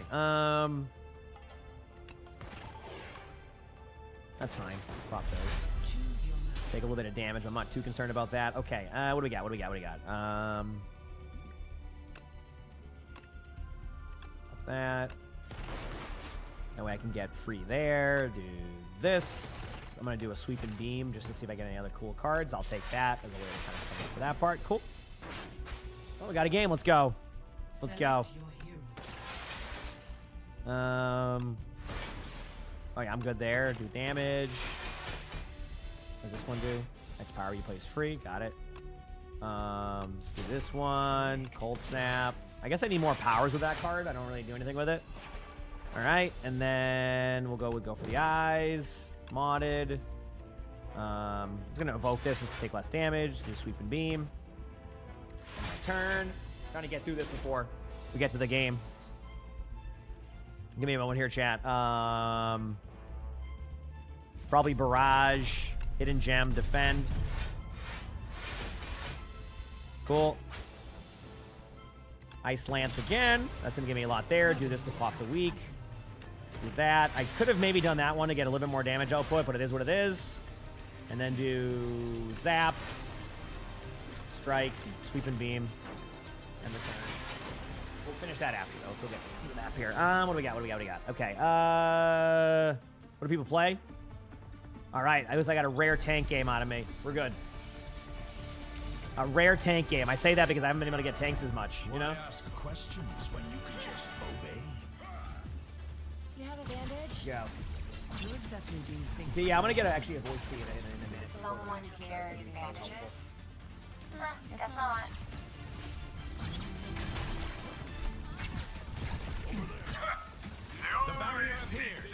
That's fine. Pop those. Take a little bit of damage. I'm not too concerned about that. Okay. What do we got? What do we got? What do we got? Up that. That way I can get free there. Do this. I'm going to do a sweep and beam just to see if I get any other cool cards. I'll take that as a way to kind of come up for that part. Cool. Oh, we got a game. Let's go. Let's go. Oh yeah, I'm good there. Do damage. What does this one do? Next power you place free. Got it. Do this one. Cold snap. I guess I need more powers with that card. I don't really do anything with it. All right, and then we'll go for the eyes. Modded. I'm just gonna evoke this just to take less damage. Do sweep and beam. And my turn. Trying to get through this before we get to the game. Give me a moment here, chat. Probably barrage, hidden gem, defend. Cool. Ice lance again. That's gonna give me a lot there. Do this to pop the weak. Do that. I could have maybe done that one to get a little bit more damage output, but it is what it is. And then do zap, strike, sweep and beam, and return. We'll finish that after though. Let's go get the map here. What do we got? What do we got? What do we got? Okay. What do people play? All right. I guess I got a rare tank game out of me. We're good. A rare tank game. I say that because I haven't been able to get tanks as much, you know? Ask questions when you can just obey. You have a bandage? Yeah. Who exactly do you think? Yeah, I'm gonna get actually a voice feed in a minute. Someone carries bandages? Guess not. The barrier appears.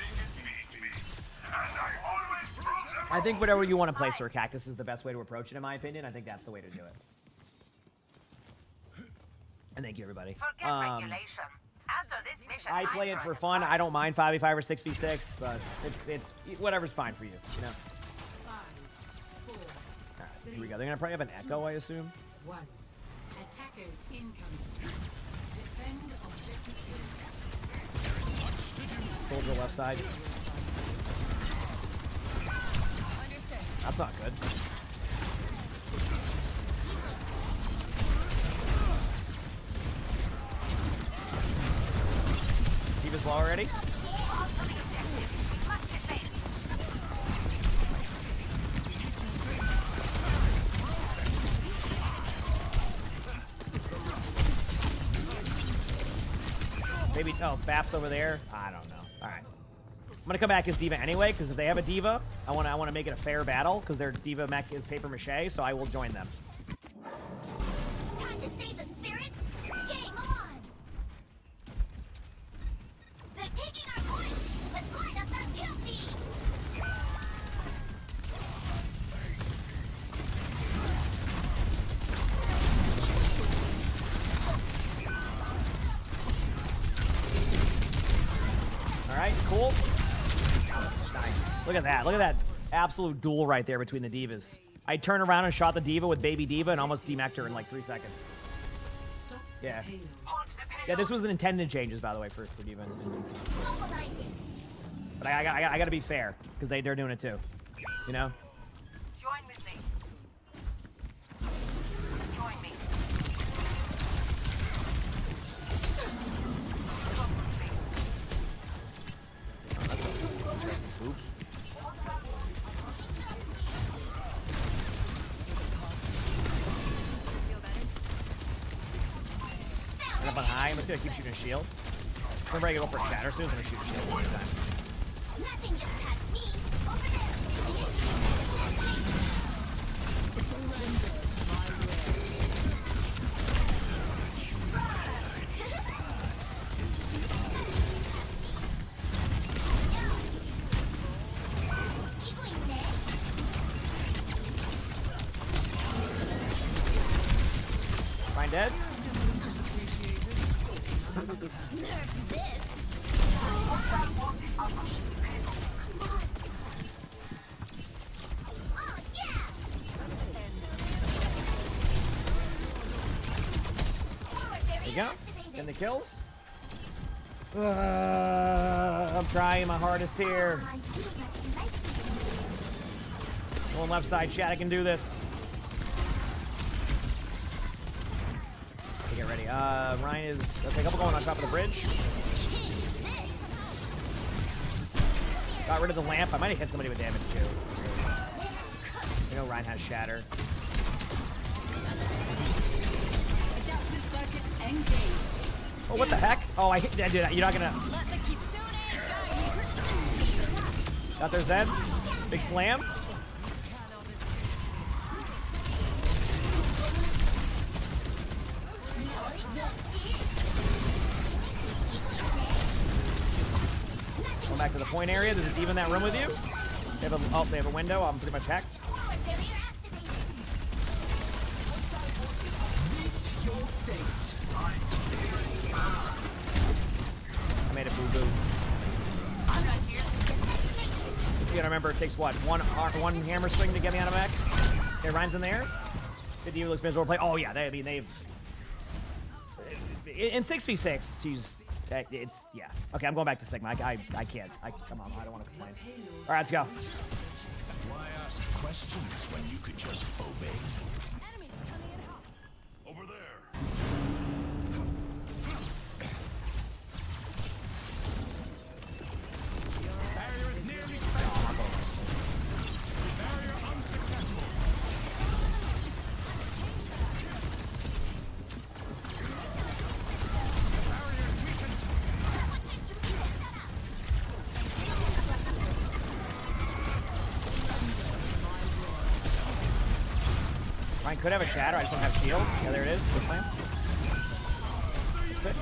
I think whatever you want to play, Sir Cactus, is the best way to approach it, in my opinion. I think that's the way to do it. And thank you, everybody. Forget regulation. After this mission, I play it for fun. I don't mind 5v5 or 6v6, but it's whatever's fine for you, you know? 5, 4, All right, here we go. They're going to probably have an echo, I assume. 1. Attackers incoming. Defend objective. Soldier left side. That's not good. Diva's low already. Maybe, oh, Bap's over there. I don't know. All right. I'm gonna come back as Diva anyway, because if they have a Diva, I wanna make it a fair battle, because their Diva mech is paper mache, so I will join them. Time to save the spirits. Game on. They're taking our point. Let's light up that kill feed. All right, cool. Nice. Look at that. Look at that absolute duel right there between the Divas. I turned around and shot the Diva with Baby Diva and almost demeched her in like 3 seconds. Yeah. Yeah, this was an intended changes, by the way, for Diva. But I gotta be fair, because they're doing it too. You know? Join with me. Join me. Oops. And up on high, I'm just gonna keep shooting a shield. I'm ready to go for a shatter soon, so I'm gonna shoot a shield one time. Nothing gets past me. Over dead. There you go. Getting the kills. I'm trying my hardest here. Going left side, chat. I can do this. Okay, get ready. Ryan is. Okay, a couple going on top of the bridge. Got rid of the lamp. I might have hit somebody with damage too. I know Ryan has shatter. Oh, what the heck? Oh, I hit that, dude. You're not gonna. Got their Zed. Big slam. Going back to the point area. There's a diva in that room with you. They have a window. I'm pretty much hacked. I made a boo-boo. You gotta remember, it takes what? One hammer swing to get me out of mech? Okay, Ryan's in there. The diva looks miserable play. Oh yeah, they've in 6v6. She's it's yeah. Okay, I'm going back to Sigma. I can't. Come on, I don't want to complain. All right, let's go. Why ask questions when you could just obey? Over there. Barrier is nearly spent. Barrier unsuccessful. Barrier weakened. Ryan could have a shatter. I just don't have shield. Yeah, there it is. Good slam. Good.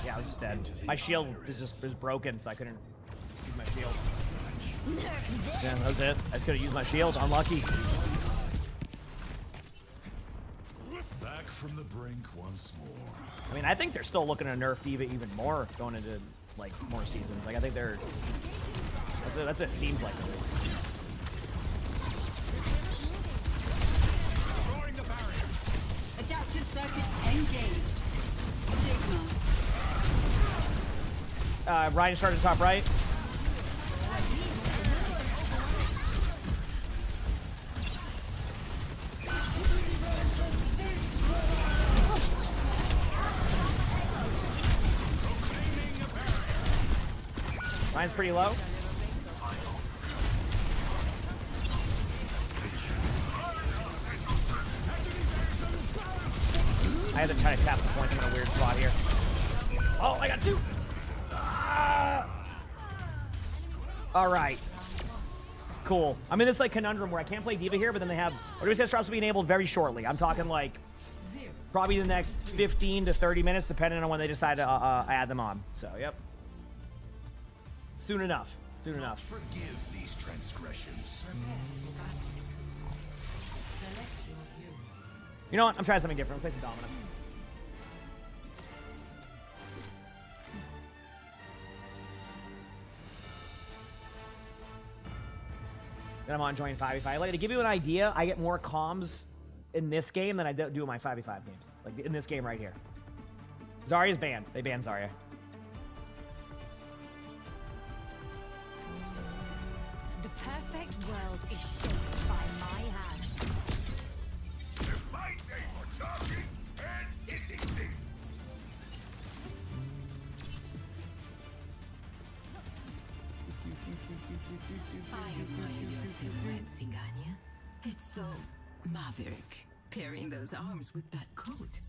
Yeah, I was just dead. My shield is broken, so I couldn't use my shield. Yeah, that was it. I just couldn't use my shield. Unlucky. Back from the brink once more. I mean, I think they're still looking to nerf Diva even more going into like more seasons. Like I think they're that's what it seems like. Destroying the barrier. Adaptive circuits engaged. Sigma. Ryan started top right. Ryan's pretty low. I had to try to tap the point. I'm in a weird spot here. Oh, I got two. All right. Cool. I'm in this like conundrum where I can't play Diva here, but then they have Odysseus drops will be enabled very shortly. I'm talking like probably the next 15 to 30 minutes, depending on when they decide to add them on. So, yep. Soon enough. Soon enough. Forgive these transgressions. You know what? I'm trying something different. I'm playing some Domino. Then I'm on join 5v5. Like, to give you an idea, I get more comms in this game than I do in my 5v5 games. Like, in this game right here. Zarya's banned. They banned Zarya. The perfect world is shaped by my hands. My day for charging and hitting things. I admire your silhouette, Singania. It's so maverick, pairing those arms with that coat.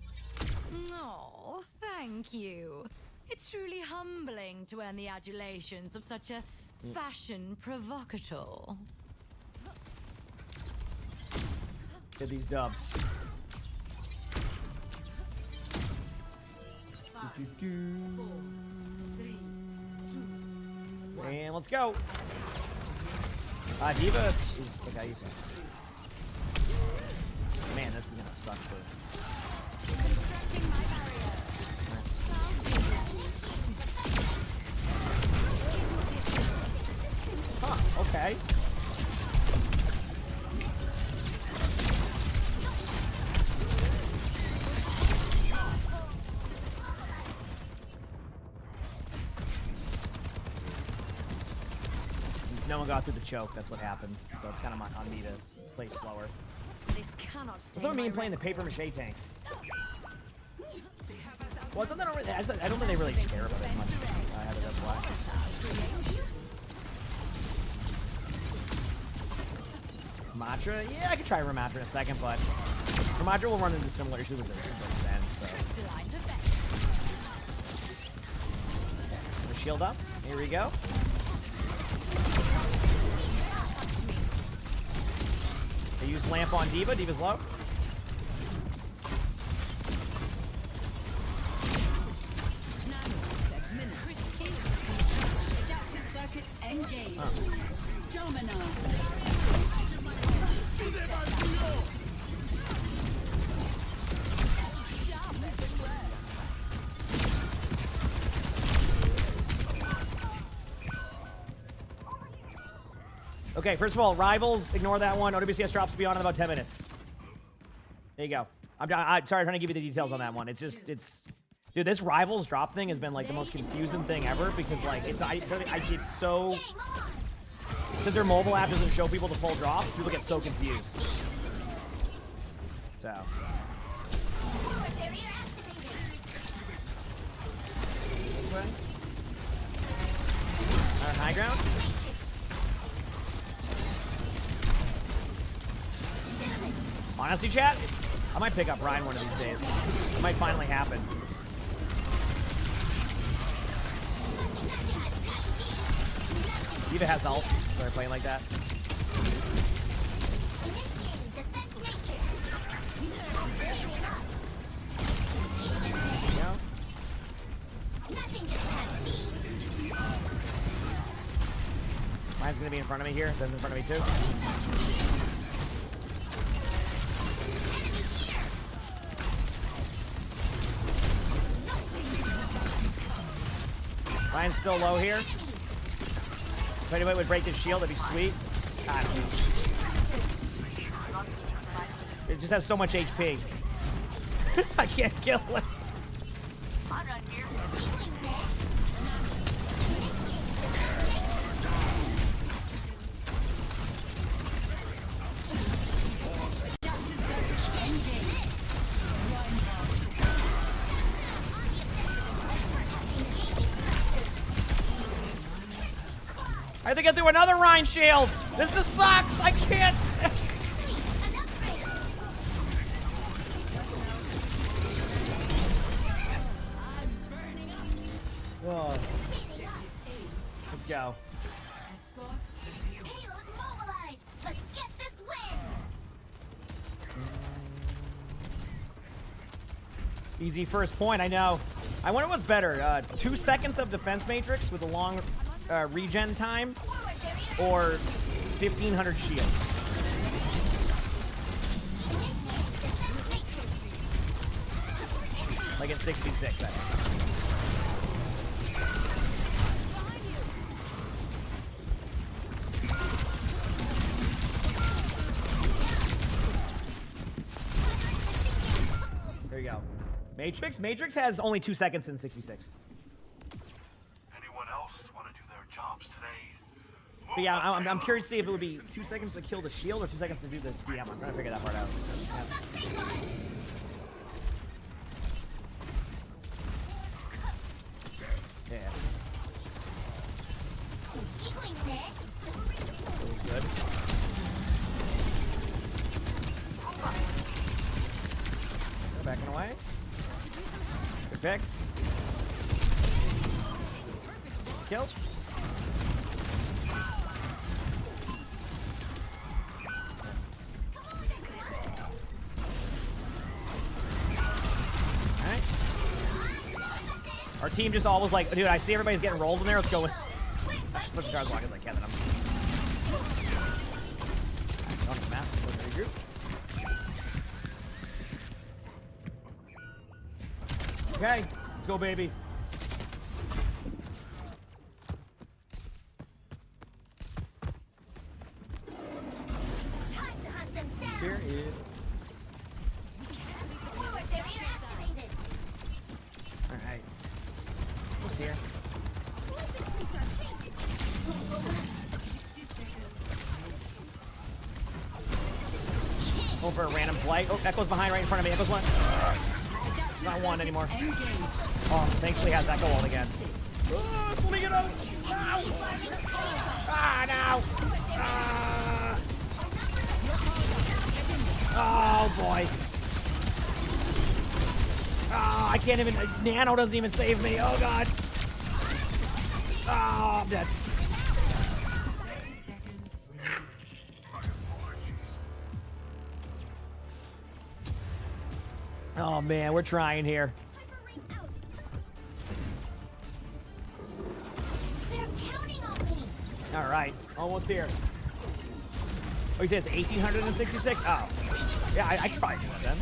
Oh, thank you. It's truly humbling to earn the adulations of such a fashion provocateur. Get these dubs. And let's go. Diva is the guy you said. Man, this is gonna suck for. Huh, okay. No one got through the choke, that's what happened. So it's kind of on me to play slower. This cannot stay. What's what I mean playing the paper mache tanks? Well, I don't think they really care about it much. That's why. Ramatra? Yeah, I could try Ramatra in a second, but Ramatra will run into similar issues with Zen, so. The shield up. Here we go. They use lamp on Diva. Diva's low. Okay, first of all, Rivals, ignore that one. OWCS drops beyond in about 10 minutes. There you go. I'm sorry, I'm trying to give you the details on that one. It's just, dude, this Rivals drop thing has been like the most confusing thing ever because like it's so, because their mobile app doesn't show people the full drops, people get so confused. So. High ground. Honestly, chat, I might pick up Ryan one of these days. It might finally happen. Diva has ult. They're playing like that. Ryan's gonna be in front of me here. Ben's in front of me too. Ryan's still low here. If anybody would break this shield, that'd be sweet. God. It just has so much HP. I can't kill it. I think I threw another Rhine shield. This just sucks. I can't. Oh. Let's go. Let's get this win. Easy first point, I know. I wonder what's better, 2 seconds of defense matrix with a long regen time, or 1500 shield. Like at 66 seconds. There you go. Matrix has only 2 seconds in 66. Anyone else want to do their jobs today? But yeah, I'm curious to see if it would be 2 seconds to kill the shield or 2 seconds to do the DM. I'm trying to figure that part out. Yeah. That was good. Go backing away. Good pick. Kill. Alright. team just all was like, dude, I see everybody's getting rolled in there. Let's go with push the cards as long as I can. Then I'm on the map. Regroup. Okay, let's go, baby. Time to hunt them down. Here is. Forward barrier activated. All right. Who's here? Going for a random play. Oh, Echo's behind right in front of me. Echo's one. It's not one anymore. Oh, thankfully has Echo ult again. Oh, let me get out. Ow. Ah, no. Ah. Oh, boy. Oh, I can't even. Nano doesn't even save me. Oh, God. Oh, I'm dead. Oh, man, we're trying here. They're counting on me. All right, almost here. Oh, you said it's 1,866? Oh. Yeah, I could probably do it then.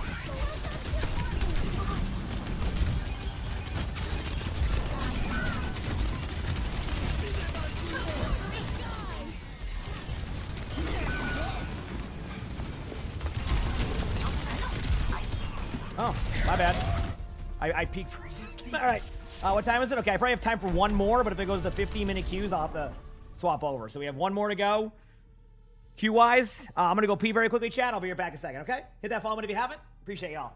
Oh, my bad. I peeked for a second. All right. What time is it? Okay, I probably have time for one more, but if it goes to 15-minute queues, I'll have to swap over. So we have one more to go. Queue-wise, I'm going to go pee very quickly, chat. I'll be right back in a second, okay? Hit that follow button if you haven't. Appreciate y'all.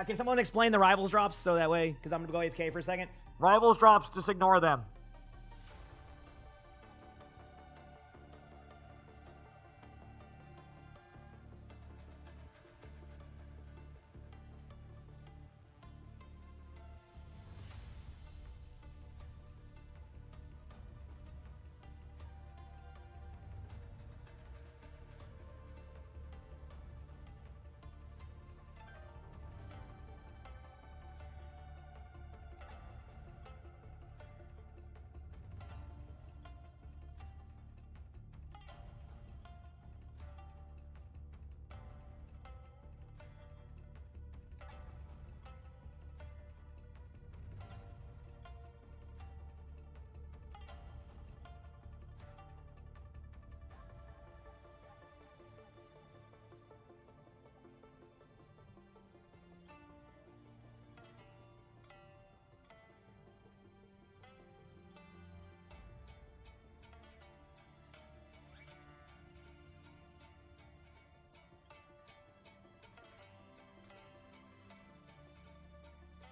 Can someone explain the Rivals drops so that way, because I'm going to go AFK for a second. Rivals drops, just ignore them.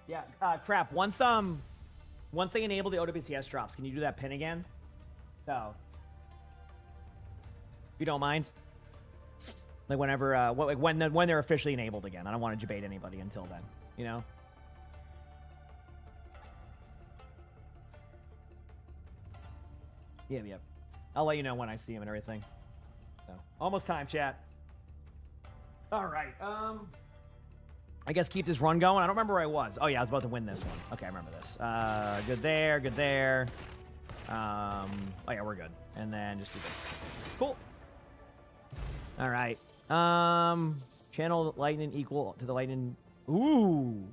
Yeah, crap. Once they enable the OWCS drops, can you do that pin again? So, if you don't mind, like whenever, when they're officially enabled again. I don't want to debate anybody until then, you know. Yeah. I'll let you know when I see him and everything. So, almost time, chat. All right. I guess keep this run going. I don't remember where I was. Oh, yeah, I was about to win this one. Okay, I remember this. Good there, good there. Oh, yeah, we're good. And then just do this. Cool. All right. Channel lightning equal to the lightning. Ooh.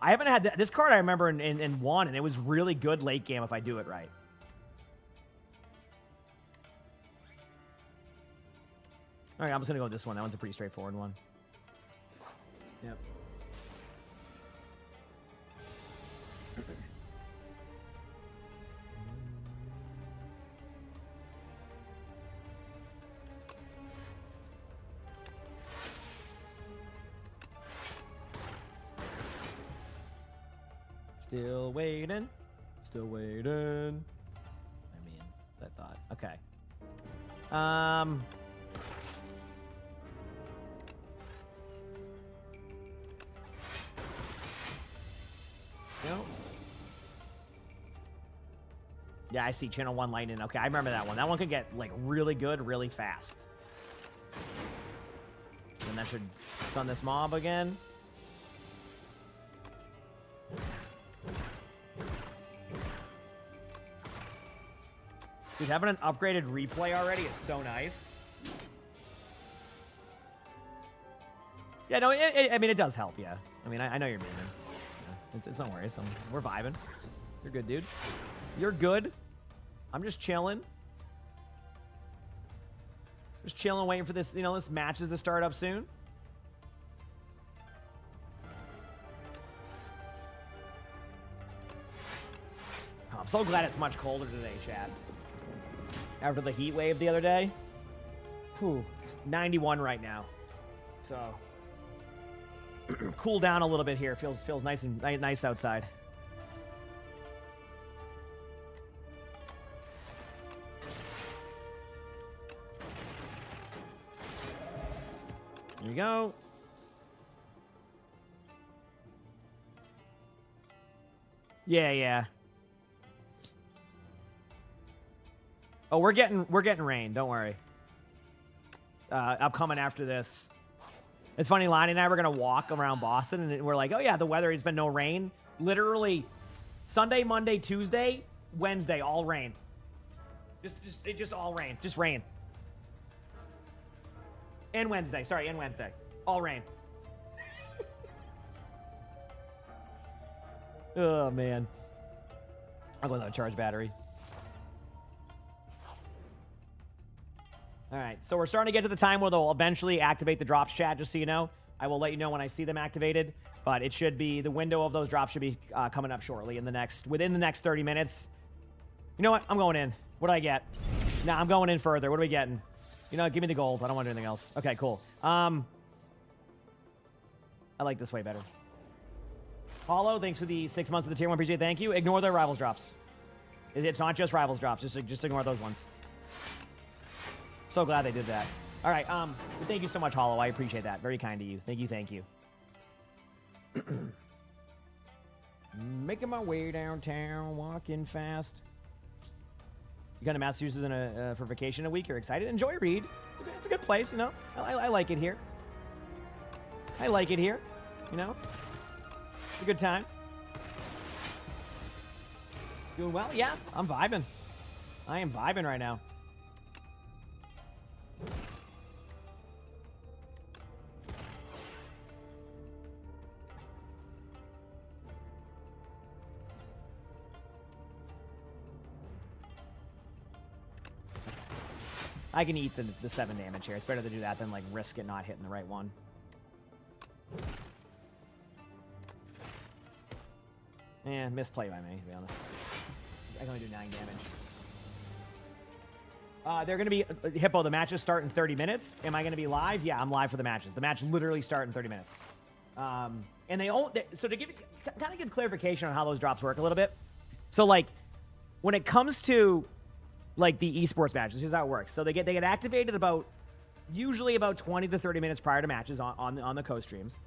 I haven't had this card I remember in one, and it was really good late game if I do it right. All right, I'm just going to go with this one. That one's a pretty straightforward one. Yep. Still waiting. Still waiting. I mean, I thought. Okay. No. Yeah, I see channel 1 lightning. Okay, I remember that one. That one could get like really good really fast. And that should stun this mob again. Dude, having an upgraded replay already is so nice. Yeah, no, I mean, it does help, yeah. I mean, I know you're memeing. Yeah, it's no worries. We're vibing. You're good, dude. You're good. I'm just chilling. Just chilling, waiting for this, you know, this matches to start up soon. Oh, I'm so glad it's much colder today, chat. After the heat wave the other day. Whew, it's 91 right now. So cool down a little bit here. Feels nice and nice outside. Here we go. Yeah. Oh, we're getting rain. Don't worry. I'm coming after this. It's funny, Lonnie and I were gonna walk around Boston, and we're like, "Oh yeah, the weather has been no rain. Literally, Sunday, Monday, Tuesday, Wednesday, all rain. Just all rain. Just rain. And Wednesday, sorry, and Wednesday, all rain. Oh man, I'll go without a charge battery. All right, so we're starting to get to the time where they'll eventually activate the drops, chat, just so you know. I will let you know when I see them activated, but it should be, the window of those drops should be coming up shortly within the next 30 minutes. You know what? I'm going in. What do I get? Nah, I'm going in further. What are we getting? You know, give me the gold. I don't want anything else. Okay, cool. I like this way better. Hollow, thanks for the 6 months of the tier 1. Appreciate it. Thank you. Ignore the rivals drops. It's not just rivals drops. Just ignore those ones. So glad they did that. All right. Thank you so much, Hollow. I appreciate that. Very kind of you. Thank you. Making my way downtown, walking fast. You going to Massachusetts for vacation a week? You're excited? Enjoy Reed. It's a good place, you know. I like it here. I like it here, you know. It's a good time. Doing well? Yeah, I'm vibing. I am vibing right now. I can eat the 7 damage here. It's better to do that than like risk it not hitting the right one. Misplay by me, to be honest. I can only do 9 damage. They're going to be... Hippo, the matches start in 30 minutes. Am I going to be live? Yeah, I'm live for the matches. The match literally start in 30 minutes. And they all... So to kind of give clarification on how those drops work a little bit. So, like, when it comes to... like the esports matches, here's how it works. So they get activated usually about 20 to 30 minutes prior to matches on the co-streams.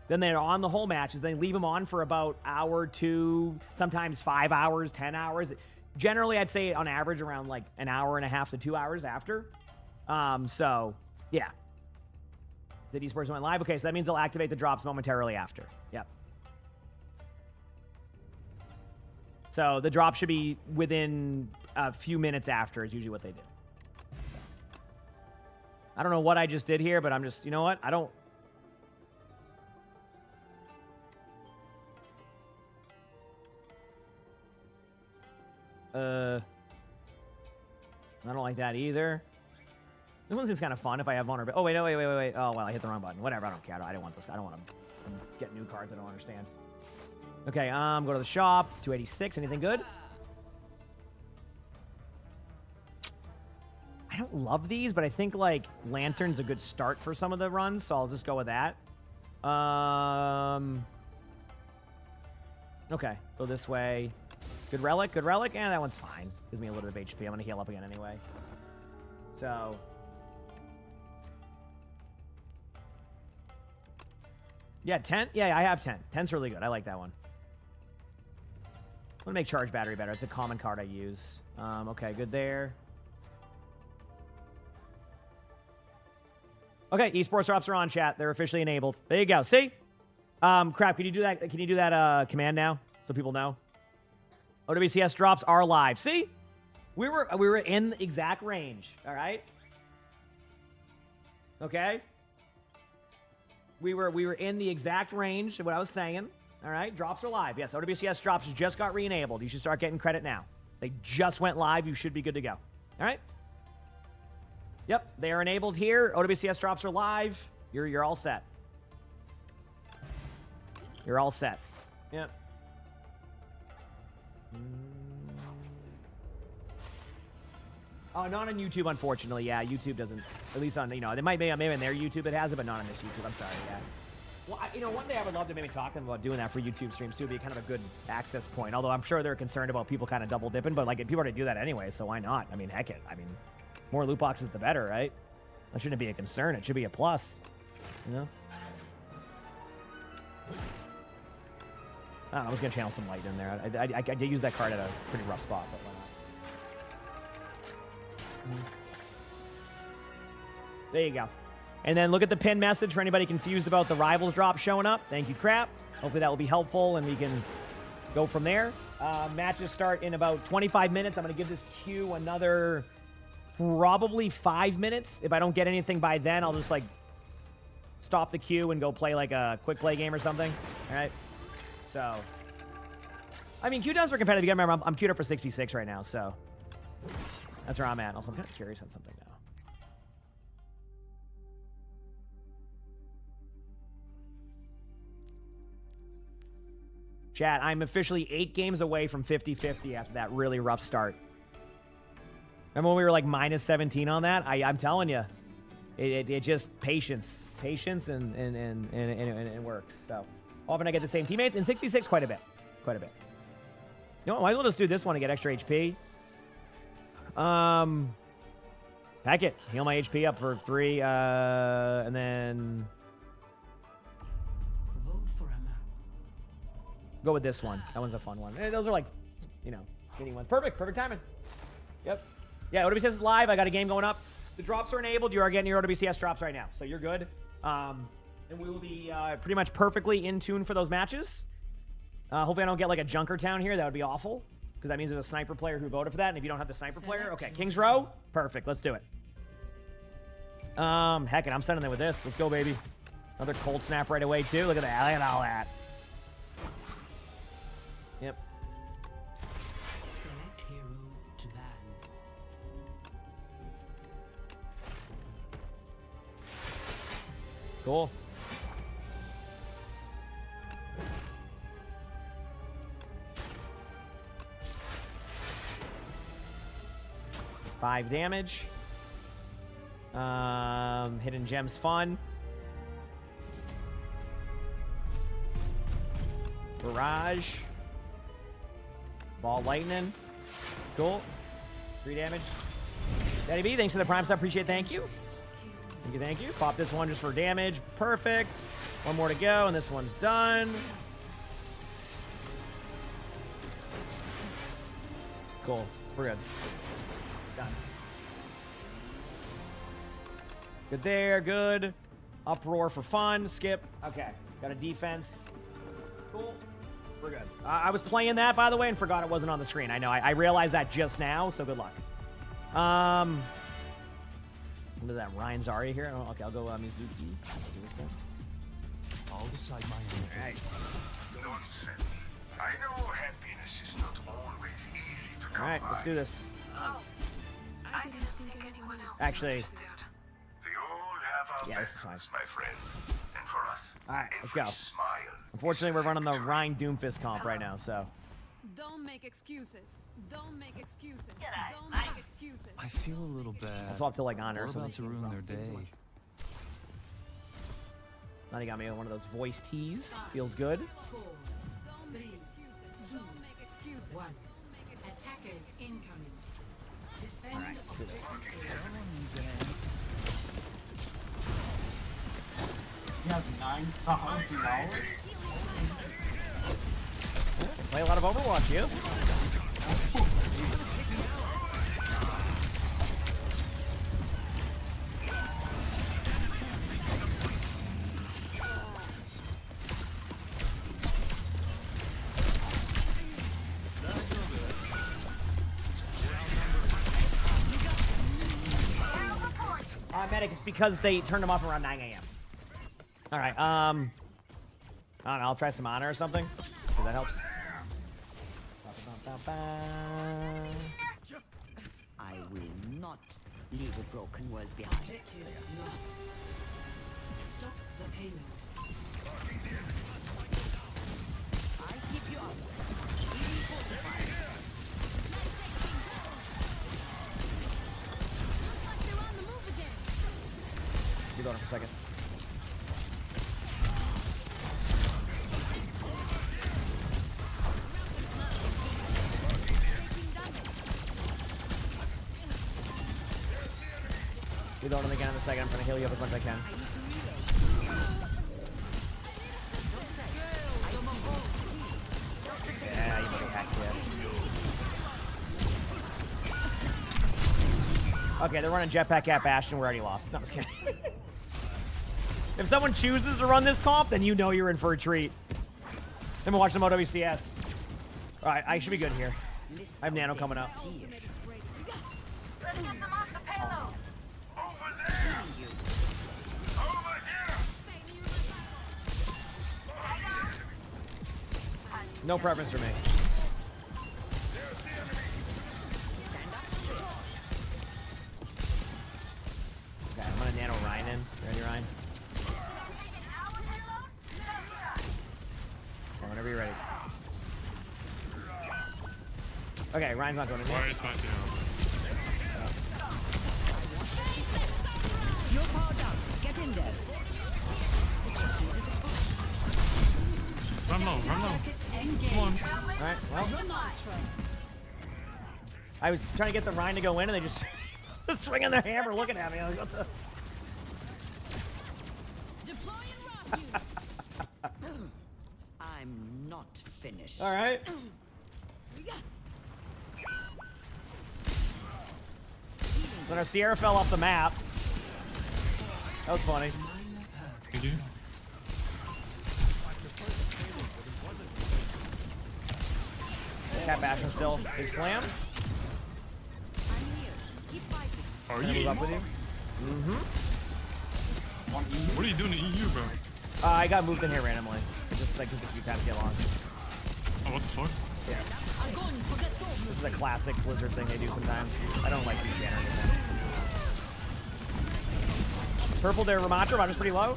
Then they're on the whole matches. They leave them on for about hour, 2, sometimes 5 hours, 10 hours. Generally, I'd say on average around like an hour and a half to 2 hours after. So yeah. Did esports went live? Okay, so that means they'll activate the drops momentarily after. Yep. So the drop should be within a few minutes after is usually what they do. I don't know what I just did here, but I'm just, you know what? I don't like that either. This one seems kind of fun if I have vulnerability. Oh, wait. Oh, well, I hit the wrong button. Whatever, I don't care. I didn't want this. I don't want to get new cards I don't understand. Okay, go to the shop. 286. Anything good? I don't love these, but I think, like, Lantern's a good start for some of the runs, so I'll just go with that. Okay, go this way. Good relic. Yeah, that one's fine. Gives me a little bit of HP. I'm going to heal up again anyway. So... yeah, 10? Yeah, I have 10. 10's really good. I like that one. I'm going to make charge battery better. It's a common card I use. Okay, good there. Okay, esports drops are on, chat. They're officially enabled. There you go. See? Crap, can you do that? Can you do that command now so people know? OWCS drops are live. See? We were in the exact range, all right? Okay? We were in the exact range of what I was saying. All right, drops are live. Yes, OWCS drops just got re-enabled. You should start getting credit now. They just went live. You should be good to go. All right? Yep, they are enabled here. OWCS drops are live. You're all set. You're all set. Yep. Oh, not on YouTube, unfortunately. Yeah, YouTube doesn't. At least on, they might maybe on their YouTube it has it, but not on this YouTube. I'm sorry. Yeah. Well, one day I would love to maybe talk to them about doing that for YouTube streams too. It'd be kind of a good access point. Although I'm sure they're concerned about people kind of double dipping, but like people already do that anyway, so why not? I mean, heck it. I mean, more loot boxes the better, right? That shouldn't be a concern. It should be a plus. You know. I don't know. I was gonna channel some light in there. I did use that card at a pretty rough spot, but why not? There you go. And then look at the pin message for anybody confused about the Rivals drop showing up. Thank you, Crap. Hopefully that will be helpful and we can go from there. Matches start in about 25 minutes. I'm going to give this queue another probably 5 minutes. If I don't get anything by then, I'll just like stop the queue and go play like a quick play game or something. All right. So, I mean, queue downs are competitive. You gotta remember, I'm queued up for 6v6 right now. So that's where I'm at. Also, I'm kind of curious on something now. Chat, I'm officially 8 games away from 50-50 after that really rough start. Remember when we were like minus 17 on that? I'm telling you, it just patience, and it works. So often I get the same teammates in 6v6 quite a bit. You know what? Might as well just do this one to get extra HP. Heck it, heal my HP up for 3, and then go with this one. That one's a fun one. Those are like, getting ones. Perfect timing. Yep. Yeah, OWCS is live. I got a game going up. The drops are enabled. You are getting your OWCS drops right now, so you're good. And we will be pretty much perfectly in tune for those matches. Hopefully I don't get like a Junker Town here. That would be awful, because that means there's a sniper player who voted for that, and if you don't have the sniper player, okay, King's Row, perfect. Let's do it. Heck it, I'm sending it with this. Let's go, baby. Another cold snap right away, too. Look at that. Look at all that. Yep. Select heroes to ban. Cool. Five damage. Hidden gems fun. Barrage. Ball lightning. Cool. 3 damage. Daddy B, thanks for the prime sub. Appreciate it. Thank you. Thank you. Pop this one just for damage. Perfect. One more to go, and this one's done. Cool. We're good. Done. Good there. Good. Uproar for fun. Skip. Okay. Got a defense. Cool. We're good. I was playing that, by the way, and forgot it wasn't on the screen. I know. I realized that just now, so good luck. What is that? Ryan Zarya here? Oh, okay, I'll go Mizuki. I'll decide my own. All right. Nonsense. I know happiness is not always easy to come All right, let's do this. Oh, I didn't think anyone else Actually, We all have our yeah, this is fine. battles, my friend. And for us, All right, let's go. smile. Unfortunately, we're running the Ryan Doomfist comp right now, so. Don't make excuses. Don't make excuses. Don't make excuses. I feel a little bad. I'll swap to like honor or We're about something. to ruin their day. Now they got me one of those voice teas. Feels good. Don't make excuses. Don't make excuses. One. Attackers incoming. All right, let's do this. You have 9 pounds now. Play a lot of Overwatch, you. automatic. It's because they turned them off around 9 a.m. All right. I don't know. I'll try some honor or something. See if that helps. I will not leave a broken world behind. Stop the payload. I'll keep you up. Reload for a second. Reload him again in a second. I'm trying to heal you up as much as I can. Yeah, you might hack yet. Okay, they're running jetpack at Bastion. We're already lost. No, I'm just kidding. If someone chooses to run this comp, then you know you're in for a treat. Then we'll watch some OWCS. Alright, I should be good here. I have Nano coming up. Let's get them off the payload. Over there! Over here! No preference for me. Okay, I'm gonna Nano Ryan in. Ready, Ryan? Okay, whenever you're ready. Okay, Ryan's not going in. Where is my team? You're powered up. Get in there. Run low, run low. Come on. Alright, well. I was trying to get the Ryan to go in and they just swinging their hammer looking at me. I was like, what the? I'm not finished. Alright. Then our Sierra fell off the map. That was funny. Thank you. Cat Bastion still. Big slam. Are Can I you? move up with you? What are you doing in EU, bro? I got moved in here randomly. It just like took a few times to get along. Oh, what the fuck? Yeah. This is a classic Blizzard thing they do sometimes. I don't like these generators. Purple there, Ramatra. I'm just pretty low.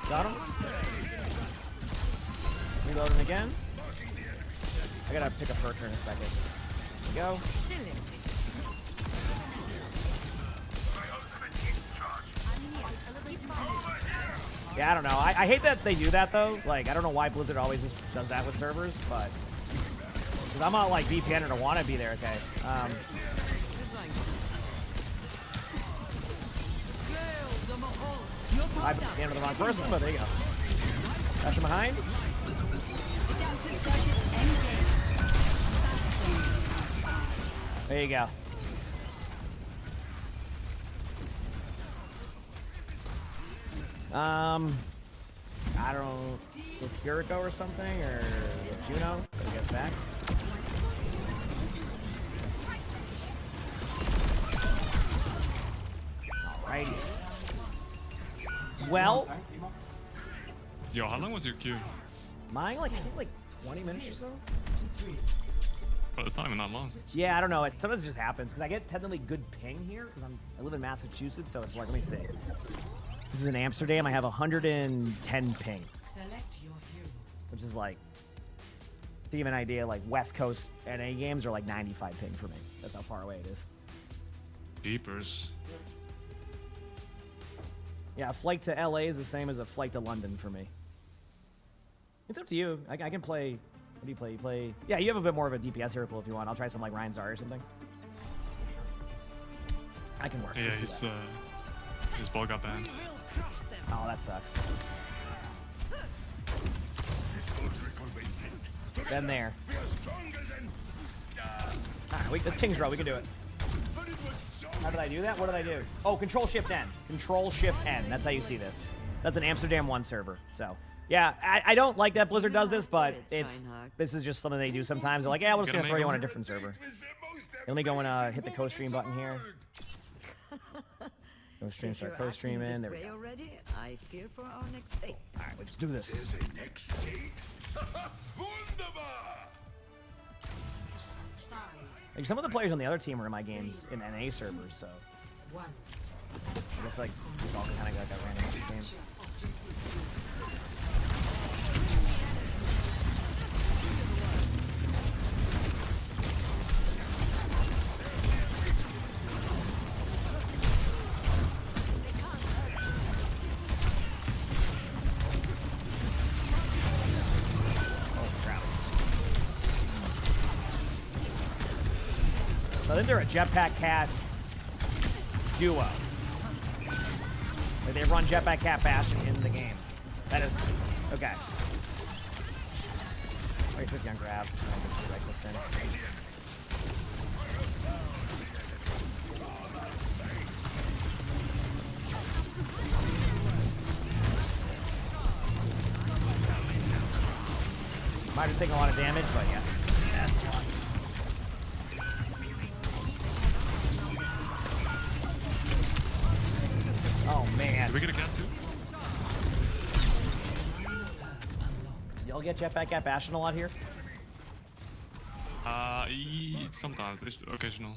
Got him. Reload him again. I gotta pick a perk here in a second. There we go. Yeah, I don't know. I hate that they do that though. Like, I don't know why Blizzard always just does that with servers, but because I'm not like VPN or want to be there. Okay. I VPN with the wrong person, but there you go. Dash him behind. There you go. I don't know, Kiriko or something, or Juno, gotta get back. Alrighty. Well. Yo, how long was your queue? Mine, like, I think like 20 minutes or so. But it's not even that long. Yeah, I don't know. It sometimes it just happens because I get technically good ping here because I live in Massachusetts, so it's like, let me see. This is in Amsterdam. I have 110 ping, which is like, to give you an idea, like West Coast NA games are like 95 ping for me. That's how far away it is. Jeepers. Yeah, a flight to LA is the same as a flight to London for me. It's up to you. I can play. What do you play? You play. Yeah, you have a bit more of a DPS hero pool if you want. I'll try some like Ryan Zari or something. I can work. Yeah, his ball got banned. Oh, that sucks. Been there. Alright, that's King's Row. We can do it. How did I do that? What did I do? Oh, Control Shift N. Control Shift N. That's how you see this. That's an Amsterdam 1 server. So, yeah, I don't like that Blizzard does this, but this is just something they do sometimes. They're like, yeah, we're just gonna throw you on a different server. Let me go and hit the co-stream button here. Go stream, start co-streaming. There we go. Already, I fear for our next date. All right, let's do this. There's a next date? Wunderbar! Like some of the players on the other team are in my games in NA servers, so I guess like it's all kind of like a random game. So I think they're a Jetpack Cat duo. Like they run Jetpack Cat Bastion in the game. That is okay. Wait, 50 on grab. I just right clicks in. Might have taken a lot of damage, but yeah. That's fine. Oh man. Did we get a cat too? Y'all get Jetpack Cat Bastion a lot here? Sometimes. It's occasional.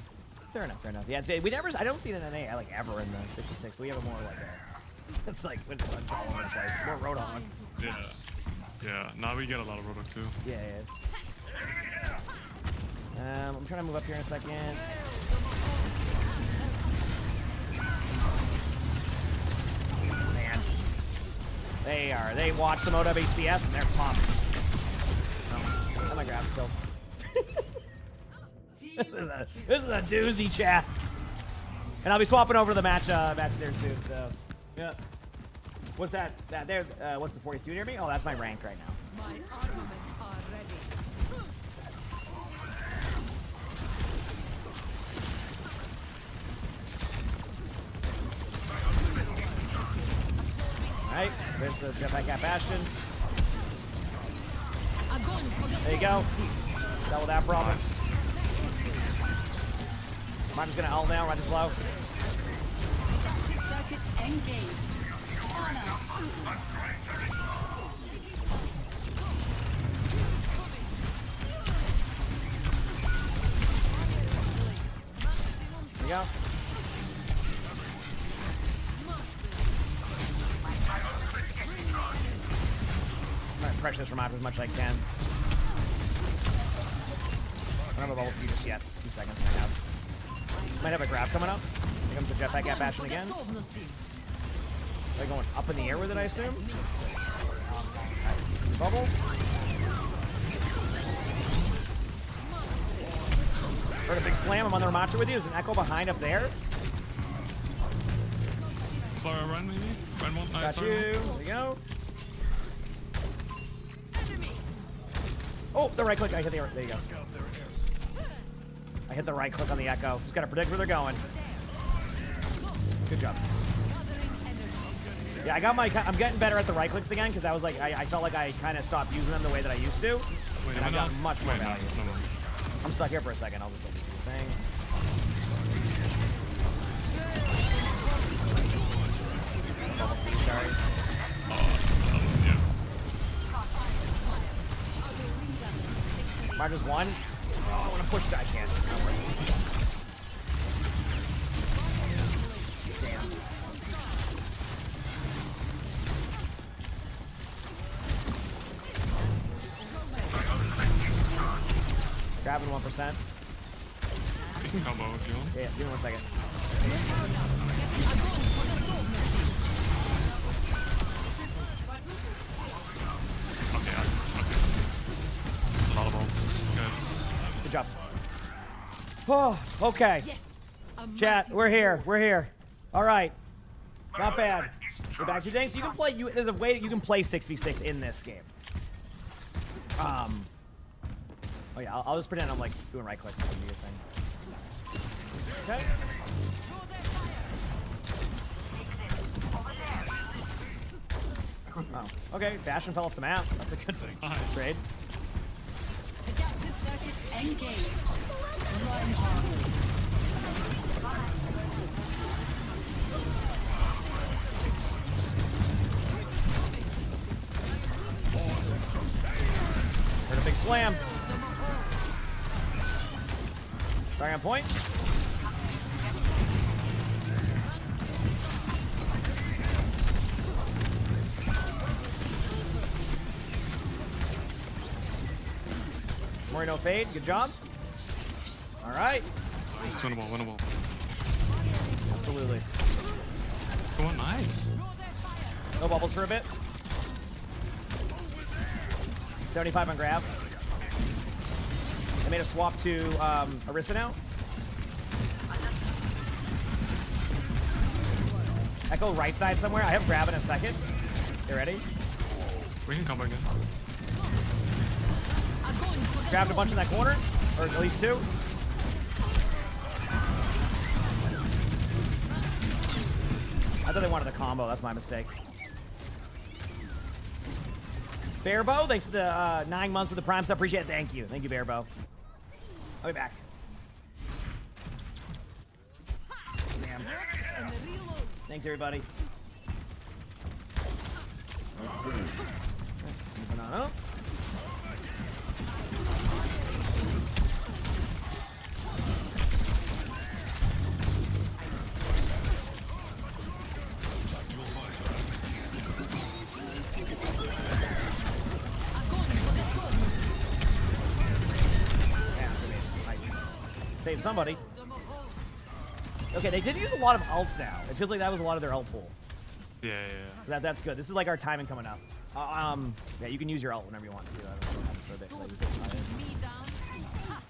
Fair enough, fair enough. Yeah, we never. I don't see it in NA like ever in the 66. We have it more like a. It's like it's all over the place. More Roadhog. Yeah. Yeah. Now we get a lot of Roadhog too. Yeah, yeah. I'm trying to move up here in a second. Man. They watch the mode of ACS and they're pumped. Oh, I'm gonna grab still. This is a doozy, chat. And I'll be swapping over the match there soon. So, yeah. What's that? What's the 42 near me? Oh, that's my rank right now. My armaments are ready. Alright, there's the Jetpack Cat Bastion. There you go. Dealt with that problem. Nice. I'm just gonna ult now, right as low. Circuits engaged. There you go. I'm gonna pressure this remote as much as I can. I don't have a bubble for you just yet. 2 seconds, hang out. Might have a grab coming up. Here comes the Jetpack Cat Bastion again. They're going up in the air with it, I assume. Bubble. Heard a big slam. I'm on the Ramacha with you. There's an echo behind up there. Far run maybe? Run one. Nice. Got you. There you go. Oh, the right click. I hit the. There you go. I hit the right click on the echo. Just gotta predict where they're going. Good job. Yeah, I'm getting better at the right clicks again because I was like, I felt like I kind of stopped using them the way that I used to. Wait, and I got much more no, value. no. I'm stuck here for a second. I'll just do the thing. Sorry. Yeah. Mine just one. Oh, I want to push that. I can't. Damn. Grabbing 1%. You can combo if you want. Yeah, give me 1 second. Okay. It's a lot of ults, guys. Good job. Oh, okay. Chat, we're here. We're here. All right. Not bad. We're back to things. You can play. There's a way that you can play 6v6 in this game. Oh yeah, I'll just pretend I'm like doing right clicks and do your thing. Okay. Oh, okay. Bastion fell off the map. That's a good thing. Nice. Trade. Adaptive circuits engaged. Run. slam. Starting on point. Moreno fade. Good job. All right. Nice, winnable, winnable. Absolutely. Go on, nice. No bubbles for a bit. 75 on grab. I made a swap to Orisa now. Echo right side somewhere. I have grab in a second. You ready? We can come back in. Grabbed a bunch in that corner, or at least two. I thought they wanted the combo. That's my mistake. Bearbo, thanks to the 9 months of the Prime sub. Appreciate it. Thank you. Thank you, Bearbo. I'll be back. Damn. Thanks, everybody. Moving on up. Save somebody. Okay, they did use a lot of ults now. It feels like that was a lot of their ult pool. Yeah, yeah, yeah. That's good. This is like our timing coming up. Yeah, you can use your ult whenever you want to. I don't have to throw it, use it.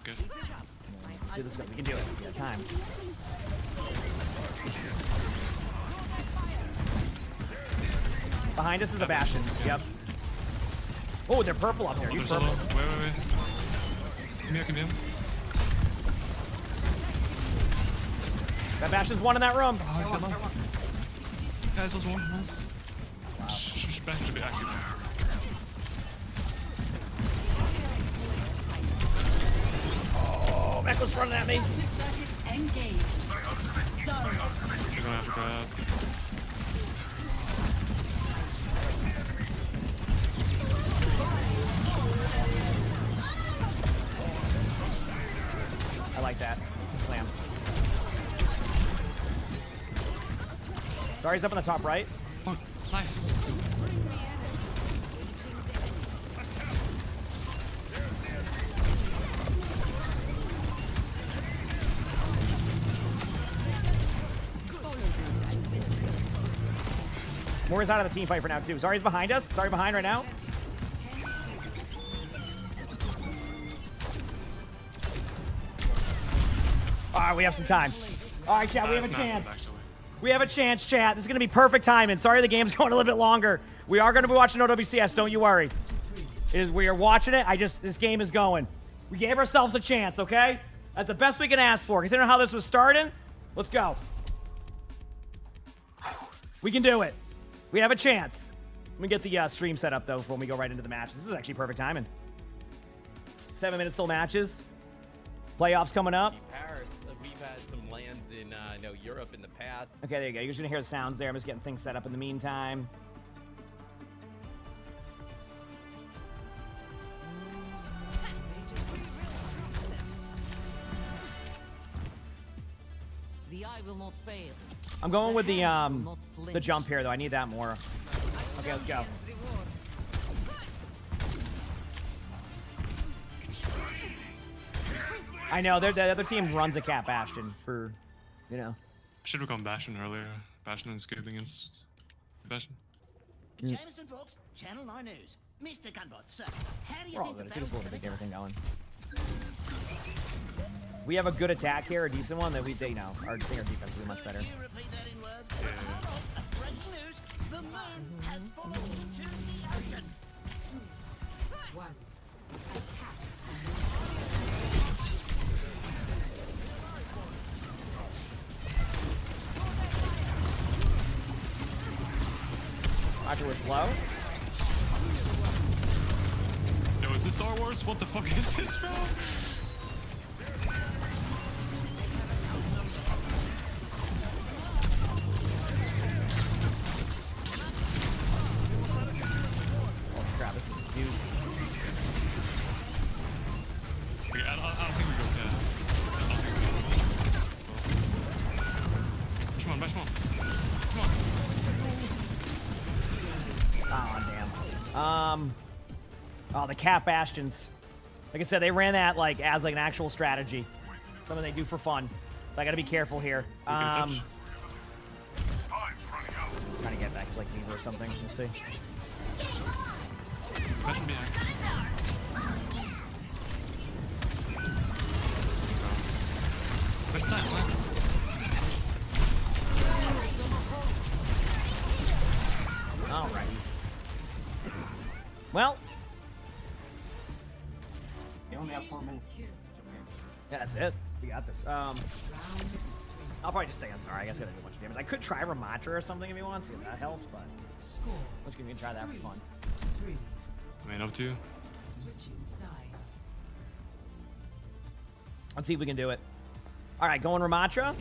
Good. See, this is good. We can do it. We got time. Behind us is a Bastion. Yep. Oh, they're purple up there. Oh, You there's purple. wait. Give me a command. That Bastion's one in that room. Oh, I see low. Guys, was one. Nice. Wow. Bastion should be active. Oh, Echo's running at me. You're gonna have to grab. I like that. Slam. Sorry's up on the top right. Oh, nice. Moira's out of the team fight for now, too. Zarya's behind us. Zarya behind right now. All right, we have some time. All right, chat, we have a chance. We have a chance, chat. This is going to be perfect timing. Sorry the game's going a little bit longer. We are going to be watching OWCS, don't you worry. We are watching it. This game is going. We gave ourselves a chance, okay? That's the best we can ask for. Considering how this was starting, let's go. We can do it. We have a chance. Let me get the stream set up, though, before we go right into the match. This is actually perfect timing. 7 minutes till matches. Playoffs coming up. Paris, we've had some lands in Europe in the past. Okay, there you go. You're just going to hear the sounds there. I'm just getting things set up in the meantime. The eye will not fail. I'm going with the jump here, though. I need that more. Okay, let's go. I know, the other team runs a Cat Bastion for, you know. I should have gone Bastion earlier. Bastion and scared against Bastion. Jameson Brooks, Channel 9 News. Mr. Gunbot, sir, how do you We're all think good. the It took us a battle's little bit to gonna get everything go? going. We have a good attack here, a decent one, that we, you know, I think our defense will be much better. You repeat that in words. Hold on, breaking news. The moon has fallen into the ocean. 1. Attack. Roger was low. Yo, is this Star Wars? What the fuck is this, bro? Oh crap, this is a doozy. I don't think we go. Yeah. Come on, bash him on. Come on. Oh damn. Oh, the Cap Bastions. Like I said, they ran that like as like an actual strategy, something they do for fun. So I gotta be careful here. Trying to get back to like Neva or something. We'll see. That should be hacked. Nice. Alrighty. Well. You only have 4 minutes. Yeah, that's it. We got this. I'll probably just stay on. Sorry, I guess I gotta do a bunch of damage. I could try Ramatra or something if you want, see if that helps, but let's give me try that for fun. Main of 2. Let's see if we can do it. All right, going Ramatra.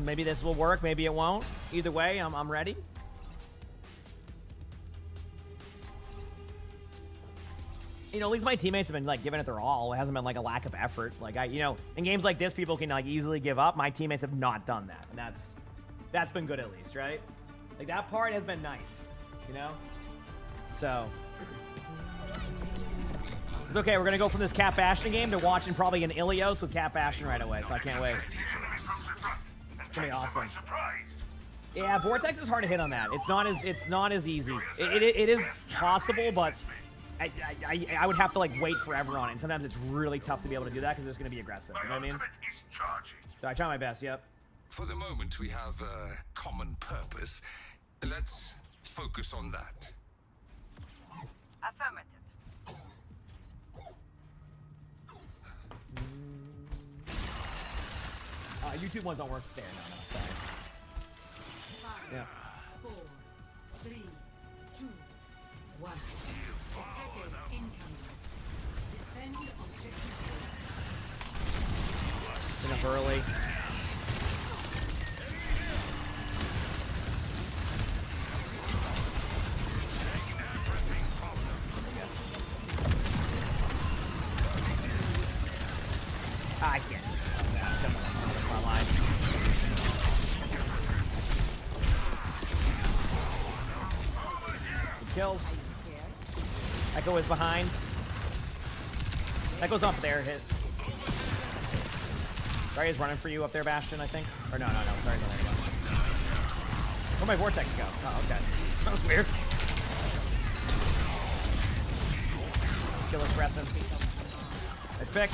Maybe this will work. Maybe it won't. Either way, I'm ready. You know, at least my teammates have been like giving it their all. It hasn't been like a lack of effort. Like in games like this, people can like easily give up. My teammates have not done that, and that's been good at least, right? Like that part has been nice, you know. So it's okay. We're gonna go from this Cap Bastion game to watching probably an Ilios with Cap Bastion right away. So I can't wait. It's gonna be awesome. Yeah, Vortex is hard to hit on that. It's not as easy. It is possible, but I would have to like wait forever on it. And sometimes it's really tough to be able to do that because it's going to be aggressive. You know what I mean? So I try my best. Yep. For the moment, we have a common purpose. Let's focus on that. Affirmative. YouTube ones don't work there. No, sorry. 5, Yeah. 4, 3, 2, 1. Attackers incoming. Defend objective. Enough early. I can't. That's my line. Good kills. Echo is behind. Echo's up there. Hit. Sorry, he's running for you up there, Bastion, I think. Or no. Sorry, there you go. Where'd my Vortex go? Oh, okay. That was weird. Kill aggressive. Nice pick.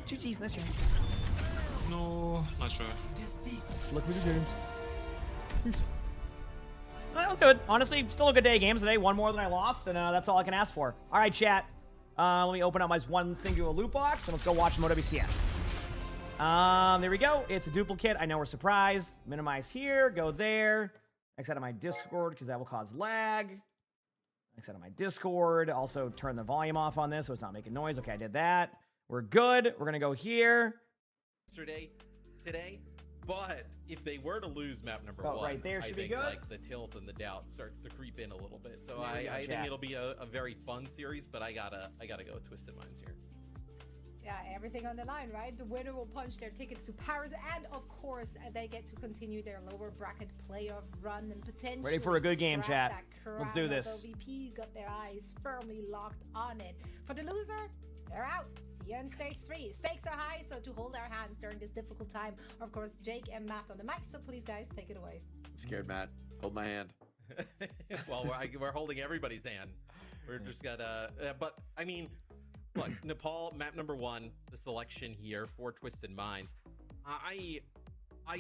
GG's, nice try. No, nice try. Look through the games. That was good. Honestly, still a good day of games today. One more than I lost, and that's all I can ask for. All right, chat. Let me open up my one singular loot box, and let's go watch some WCS. There we go. It's a duplicate. I know we're surprised. Minimize here. Go there. X out of my Discord, because that will cause lag. X out of my Discord. Also, turn the volume off on this so it's not making noise. Okay, I did that. We're good. We're going to go here. Yesterday, today, but if they were to lose map number 1, right there should be good. Like the tilt and the doubt starts to creep in a little bit. So I think it'll be a very fun series, but I gotta go with Twisted Minds here. Yeah, everything on the line, right? The winner will punch their tickets to Paris, and of course, they get to continue their lower bracket playoff run and potentially ready for a good game, chat. Let's do this. LVP got their eyes firmly locked on it. For the loser, they're out. See you in stage 3. Stakes are high, so to hold our hands during this difficult time, of course, Jake and Matt on the mic. So please, guys, take it away. I'm scared, Matt. Hold my hand. Well, we're holding everybody's hand. We're just gotta. But I mean, look, Nepal map number 1, the selection here for Twisted Minds. I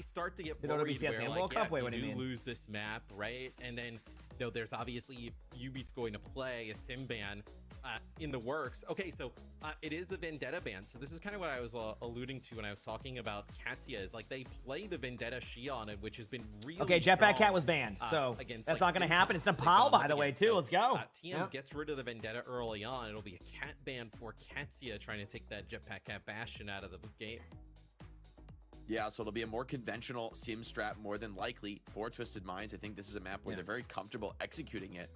start to get worried where like, yeah, you lose this map, right? And then there's obviously Yubi's going to play a Simban. in the works. Okay, so it is the Vendetta ban. So this is kind of what I was alluding to when I was talking about Katya. Is like they play the Vendetta Shion, which has been really Okay, Jetpack Cat was banned, so against, that's like, not going to happen. It's Nepal, by the way, too. So, Let's go. TM gets rid of the Vendetta early on. It'll be a cat ban for Katya trying to take that Jetpack Cat Bastion out of the game. Yeah, so it'll be a more conventional sim strat more than likely for Twisted Minds. I think this is a map where they're very comfortable executing it.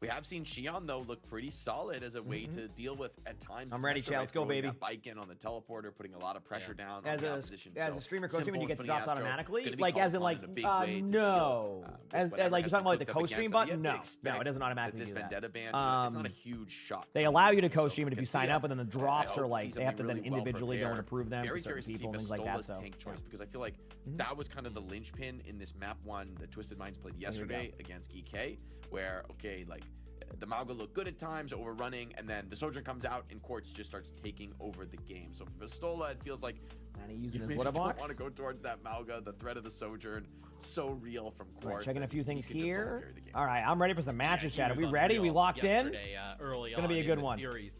We have seen Shion, though, look pretty solid as a way to deal with, at times. I'm ready, Chad. Let's go, baby. That bike in on the teleporter, putting a lot of pressure down As on the a opposition. as a streamer co-stream, do you get the drops Astro, automatically? Like, as in, like, no. As like, you're talking about, like, the co-stream button? No. No, it doesn't automatically do that. Vendetta ban, it's not a huge shot. They allow you to co-stream it if you sign up, and then the drops are, like, they have to then individually go and approve them for certain people and things like that, so. Tank choice, because I feel like that was kind of the linchpin in this map one that Twisted Minds played yesterday against GK, where, okay, like, the Mauga look good at times, overrunning, and then the Sojourn comes out and Quartz just starts taking over the game. So for Vistola, it feels like using his you water don't box. want to go towards that Mauga. The threat of the Sojourn, so real from Quartz. Right, checking a few things here. All right, I'm ready for some matches, Chad. Are we ready? We locked in? Early it's going to be a good one. Series.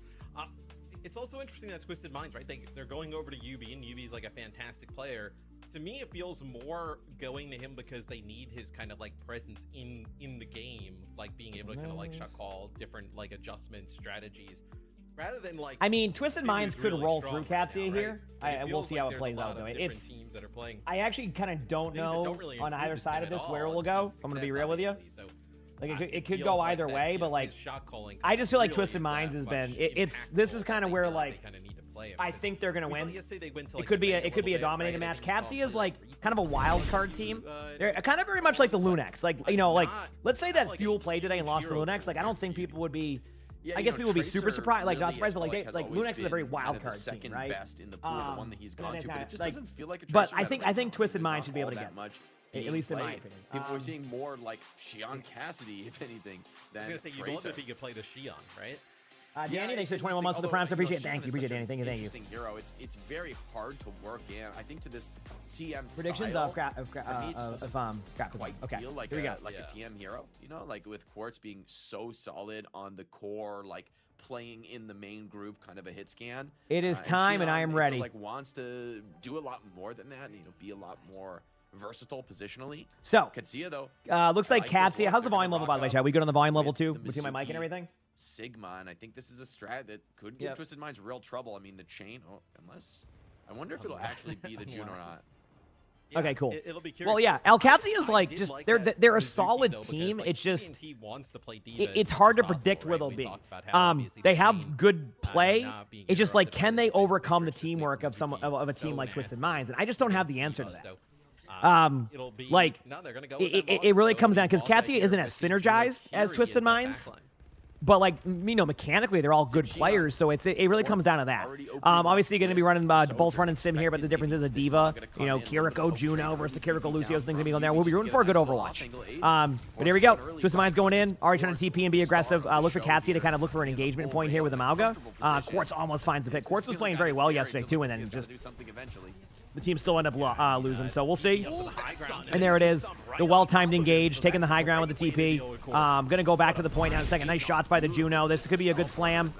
It's also interesting that Twisted Minds, right? They're going over to UB, and UB is like a fantastic player. To me, it feels more going to him because they need his kind of like presence in the game, like being able to kind of like shot call different like adjustment strategies, rather than like. I mean, Twisted Minds could really roll through Katya right here. We'll see how it plays out though. It's teams that are playing. I actually kind of don't know really on either side of this where it all, will go. I'm gonna be real with you. So, like it could go either way, but like I just feel like Twisted Minds has been. This is kind of where like. I think they're gonna win. It could be a dominating match. Katya is like kind of a wild card team. They're kind of very much like the Lunex. Like like let's say that Fuel played today and lost to Lunex. Like I don't think people would be. I guess people would be super surprised, like not surprised, but like Lunex is a very wild card team, right? Best in the pool, the one that he's gone to, but it just doesn't feel like a But I think Twisted Minds should be able to get much. At least in my opinion. People are seeing more like Shion Cassidy, if anything, than I was gonna say, you'd love if he could play the Shion, right? Danny, thanks for 21 months of the Primes. I appreciate it. Thank you, Danny. Thank you. Interesting hero. It's very hard to work in. I think to this TM predictions style, of crap. Okay, feel like here we go. Like a TM hero, you know, like with Quartz being so solid on the core, like playing in the main group, kind of a hit scan. It is time, and I am ready. Like wants to do a lot more than that, and be a lot more versatile positionally. So Katya though, looks like Katya. How's the volume level, by the way, Chad? We good on the volume level too, between my mic and everything? Sigma, and I think this is a strat that could give Twisted Minds real trouble. I mean, the chain, unless I wonder if it'll actually be the June or not. Yeah, okay, cool. It'll be curious. Well, yeah, Alcatzy is like just they're a solid team. It's just wants to play Diva it's hard to predict where they'll be. They have good play. It's just like can they overcome the teamwork of a team like Twisted Minds? And I just don't have the answer to that. Like it really comes down because Katya isn't as synergized as Twisted Minds. But like mechanically they're all good players, so it really comes down to that. Obviously you're going to be running both running Sim here, but the difference is a Diva, Kiriko Juno versus the Kiriko Lucios, things gonna be on there. We'll be rooting for a good Overwatch. But here we go. Twisted Minds going in, already trying to TP and be aggressive. Look for Katya to kind of look for an engagement point here with the Mauga. Quartz almost finds the pick. Quartz was playing very well yesterday too, and then just the team still end up losing, so we'll see. And there it is. The well-timed engage, taking the high ground with the TP. Going to go back to the point now in a second. Nice shots by the Juno. This could be a good slam.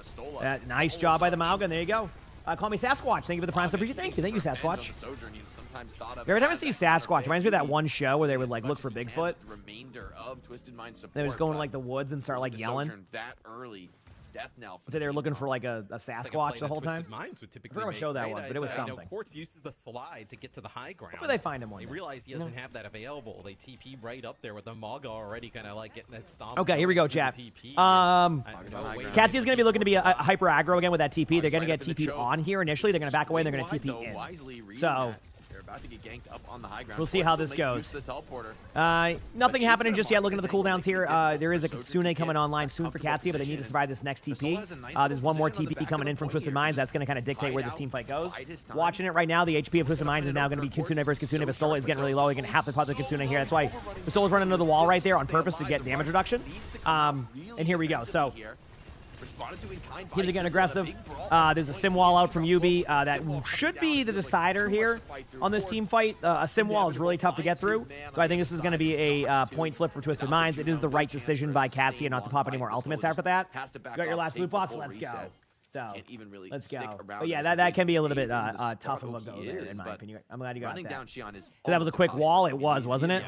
Nice job by the Mauga, and there you go. Call me Sasquatch. Thank you for the prime subscription. Thank you, Sasquatch. Every time I see Sasquatch, it reminds me of that one show where they would like look for Bigfoot. They would just go in like the woods and start like yelling. That early. Death knell. So they were looking for like a Sasquatch the whole time. Minds would typically I forgot what show that was, but it was something. Quartz uses the slide to get to the high ground. Hopefully they find him one day. They realize he doesn't have that available. They TP right up there with the Mauga already kind of like getting that stomp. Okay, here we go, chat. Katya's going to be looking to be a hyper aggro again with that TP. They're going to get TP'd on here initially. They're going to back away and they're going to TP in. So about to get ganked up on the high ground. We'll see how this goes. Nothing happening just yet. Looking at the cooldowns here. There is a Kitsune coming online soon for Katya, but they need to survive this next TP. There's one more TP coming in from Twisted Minds. That's going to kind of dictate where this team fight goes. Watching it right now, the HP of Twisted Minds is now going to be Kitsune versus Kitsune. Vistola is getting really low. You're going to have to pop the Kitsune here. That's why Vistola's running into the wall right there on purpose to get damage reduction. And here we go. So Teams are getting aggressive. There's a sim wall out from Yubi that should be the decider here on this team fight. A sim wall is really tough to get through, so I think this is going to be a point flip for Twisted Minds. It is the right decision by Katsia not to pop any more ultimates after that. You got your last loot box. Let's go. So let's go. But yeah, that can be a little bit tough of a go there, in my opinion. I'm glad you got that. So that was a quick wall. It was, wasn't it?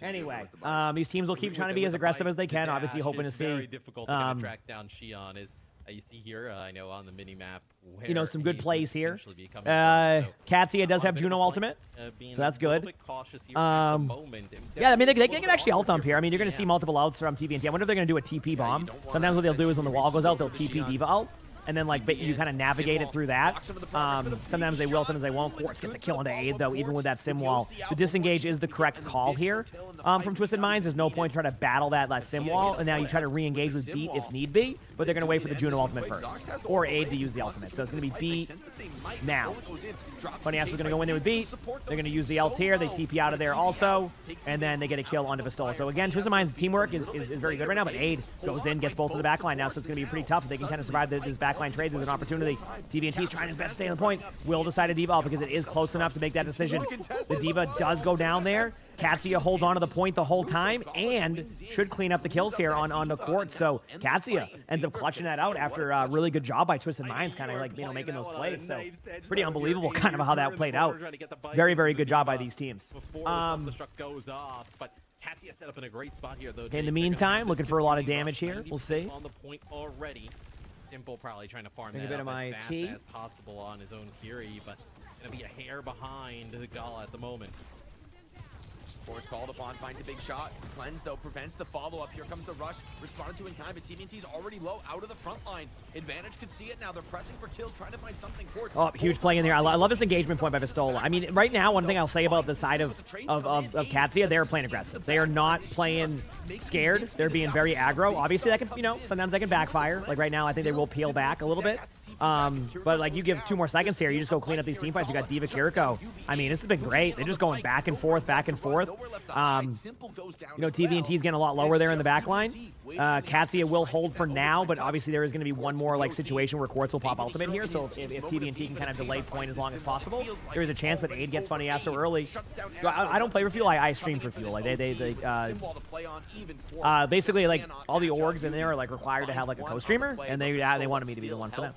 Anyway, these teams will keep trying to be as aggressive as they can. Obviously, hoping to see. Very difficult to kind of track down Xion. Is you see here, I know on the mini map. You know, some good plays here. Katsia does have Juno ultimate, so that's good. Yeah, I mean, they can actually ult dump here. I mean, you're going to see multiple ults from TVNT. I wonder if they're going to do a TP bomb. Sometimes what they'll do is when the wall goes out, they'll TP Diva ult. And then, like, you kind of navigate it through that. Sometimes they will, sometimes they won't. Quartz gets a kill into Aid, though, even with that sim wall. The disengage is the correct call here from Twisted Minds. There's no point to try to battle that sim wall, and now you try to re-engage with Beat if need be, but they're going to wait for the Juno ultimate first, or Aid to use the ultimate. So it's going to be Beat now. Funny Ass is going to go in there with Beat. They're going to use the ults here. They TP out of there also, and then they get a kill onto Vistola. So again, Twisted Minds' teamwork is very good right now, but Aid goes in, gets both of the backline now, so it's going to be pretty tough if they can kind of survive this backline trade. There's an opportunity. TVNT is trying his best to stay on the point. Will decide a Diva because it is close enough to make that decision. The Diva does go down there. Katsia holds on to the point the whole time and should clean up the kills here on the court. So Katsia ends up clutching that out after a really good job by Twisted Minds, kind of like, you know, making those plays. So pretty unbelievable kind of how that played out. Very, very good job by these teams. Goes off, but Katsia set up in a great spot here, though. In the meantime, looking for a lot of damage here. We'll see. On the point already. Simple probably trying to farm that up as fast as possible on his own Kiri, but gonna be a hair behind the Gala at the moment. Force called upon, finds a big shot. Cleanse, though, prevents the follow-up. Here comes the rush. Responded to in time, but TVNT's already low out of the front line. Advantage could see it now. They're pressing for kills, trying to find something for it. Oh, huge play in there. I love this engagement point by Vistola. I mean, right now, one thing I'll say about the side of Katsia, they're playing aggressive. They are not playing scared. They're being very aggro. Obviously, that can, you know, sometimes that can backfire. Like right now, I think they will peel back a little bit. But like you give 2 more seconds here, you just go clean up these team fights. You got Diva Kiriko. I mean, this has been great. They're just going back and forth, back and forth. You know, TVNT's getting a lot lower there in the back line. Katsia will hold for now, but obviously there is going to be one more like situation where Quartz will pop ultimate here. So if TVNT can kind of delay point as long as possible, there is a chance. But Aid gets Funny Ass so early. I don't play for Fuel. I stream for Fuel. Like basically like all the orgs in there are like required to have like a co-streamer, and they wanted me to be the one for them.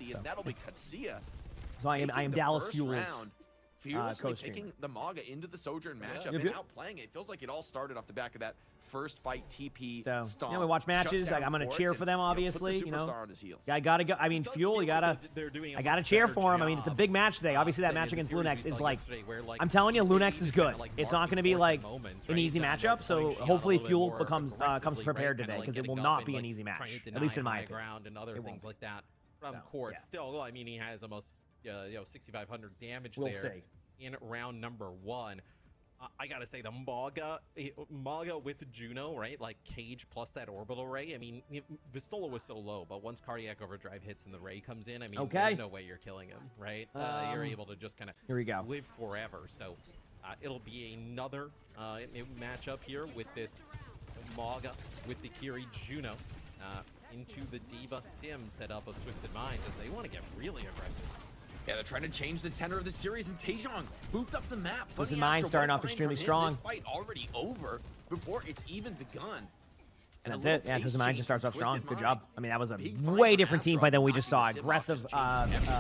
So I am Dallas Fuel's fearlessly picking the Maga into the Sojourn matchup and outplaying it. It feels like it all started off the back of that first fight TP stomp. You know, we watch matches. I'm going to cheer for them, obviously. You know, I got to go. I mean, Fuel, I got to cheer for him. I mean, it's a big match today. Obviously, that match against Lunex is like, I'm telling you, Lunex is good. It's not going to be like an easy matchup. So hopefully Fuel comes prepared today because it will not be an easy match, at least in my opinion. And other things like that from Court. Still, I mean, he has almost 6,500 damage there in round number 1. I gotta say the Maga with Juno, right? Like Cage plus that orbital ray. I mean, Vistola was so low, but once Cardiac Overdrive hits and the ray comes in, I mean, there's no way you're killing him, right? You're able to just kind of live forever. So it'll be another matchup here with this Maga with the Kiri Juno into the Diva Sim setup of Twisted Minds as they want to get really aggressive. Yeah, they're trying to change the tenor of the series, and Taejong booped up the map. Twisted Minds starting off extremely strong. This fight already over before it's even begun. And that's it. Yeah, Twisted Minds just starts off strong. Good job. I mean, that was a way different team fight than we just saw. Aggressive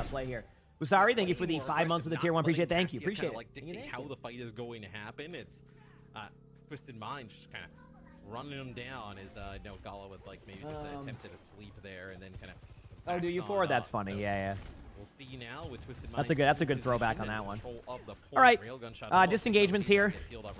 play here. Usari, thank you for the 5 months of the tier 1. Appreciate it. Thank you. Appreciate it. Like dictate how the fight is going to happen. It's Twisted Minds just kind of running them down as Gala with like maybe just an attempt at a sleep there and then kind of. Oh, do you forward? That's funny. So, yeah. We'll see now with Twisted Minds. That's a good throwback on that one. All right, disengagements here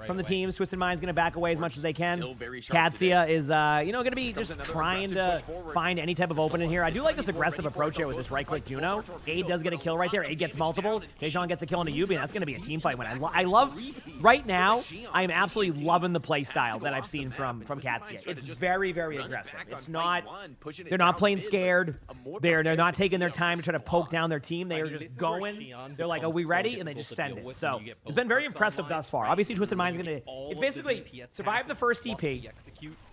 from the teams. Twisted Mind's going to back away as much as they can. Katsia is going to be just trying to find any type of opening here. I do like this aggressive approach here with this right-click Juno. Aid does get a kill right there. Aid gets multiple. Taejong gets a kill into Yubi, and that's going to be a team fight. I love right now. I am absolutely loving the play style that I've seen from Katsia. It's very, very aggressive. It's not. They're not playing scared. They're not taking their time to try to poke down around their team. They are just going. They're like, "Are we ready?" And they just send it. So it's been very impressive thus far. Obviously, Twisted Mind's gonna it's basically survive the first TP,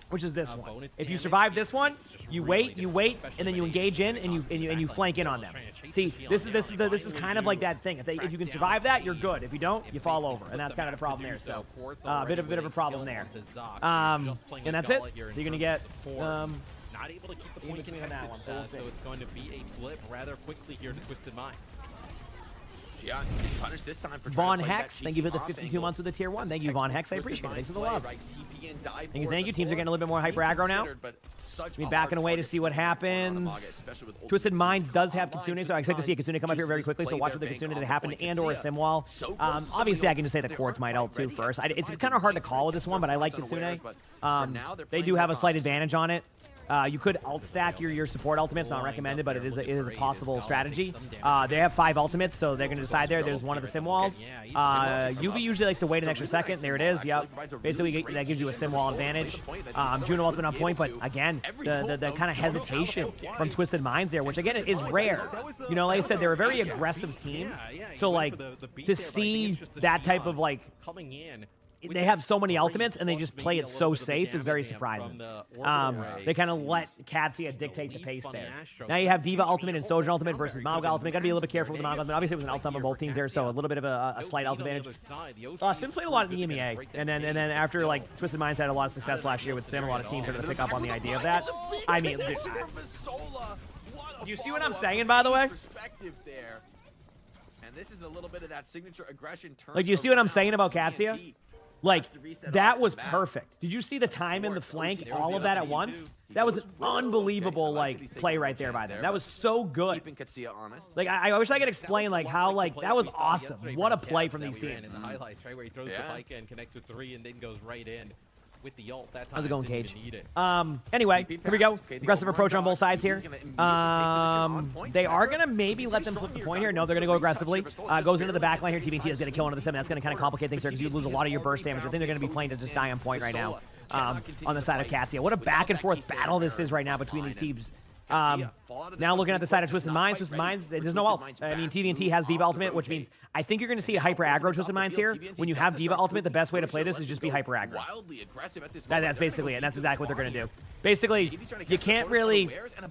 which is this one. If you survive this one, you wait, and then you engage in and you flank in on them. See, this is kind of like that thing. If you can survive that, you're good. If you don't, you fall over, and that's kind of the problem there. So a bit of a problem there. And that's it. So you're gonna get. Not able to keep the point contested, that one, so it's going to be a flip rather quickly here to Twisted Minds. Gian punished this time for Vaughn Hex, thank you for the 52 months with the tier 1. Thank you, Vaughn Hex. I appreciate it. Thanks for the love. Thank you. Teams are getting a little bit more hyper aggro now. Be backing away to see what happens. Twisted Minds does have Kitsune, so I expect to see a Kitsune come up here very quickly. So watch for the Kitsune to happen and/or a Simwall. Obviously, I can just say the Quartz might ult too first. It's kind of hard to call with this one, but I like Kitsune. They do have a slight advantage on it. You could alt stack your support ultimates, not recommended, but it is a possible strategy. They have 5 ultimates, so they're going to decide there. There's one of the sim walls. Yubi usually likes to wait an extra second. There it is. Yep. Basically, that gives you a sim wall advantage. Juno ultimate on point, but again, the kind of hesitation from Twisted Minds there, which again is rare. You know, like I said, they're a very aggressive team. So like to see that type of like coming in. They have so many ultimates, and they just play it so safe is very surprising. They kind of let Katsia dictate the pace there. Now you have Diva ultimate and Sojourn ultimate versus Mauga ultimate. Got to be a little bit careful with the Mauga ultimate. Obviously, it was an ult on both teams there, so a little bit of a slight ult advantage. Sim played a lot in the EMEA, and then after like Twisted Minds had a lot of success last year with Sim, a lot of teams started to pick up on the idea of that. I mean, do you see what I'm saying, by the way? And this is a little bit of that signature aggression turn. Like, do you see what I'm saying about Katsia? Like, that was perfect. Did you see the time in the flank, all of that at once? That was an unbelievable, like, play right there by them. That was so good. Keeping Katsia honest. Like, I wish I could explain, like, how, like, that was awesome. What a play from these teams. Highlights, right, where he throws the bike and connects with 3 and then goes right in. With the ult, that time how's it going, Cage? Anyway, here we go. Aggressive approach on both sides here. They are going to maybe let them flip the point here. No, they're going to go aggressively. Goes into the back line here. TBT is going to kill into the 7. That's going to kind of complicate things here because you lose a lot of your burst damage. I think they're going to be playing to just die on point right now on the side of Katsia. What a back and forth battle this is right now between these teams. Now looking at the side of Twisted Minds, there's no ult. I mean, TVNT has Diva ultimate, which means I think you're going to see a hyper aggro Twisted Minds here. When you have Diva ultimate, the best way to play this is just be hyper aggro. That's basically it. And that's exactly what they're going to do. Basically, you can't really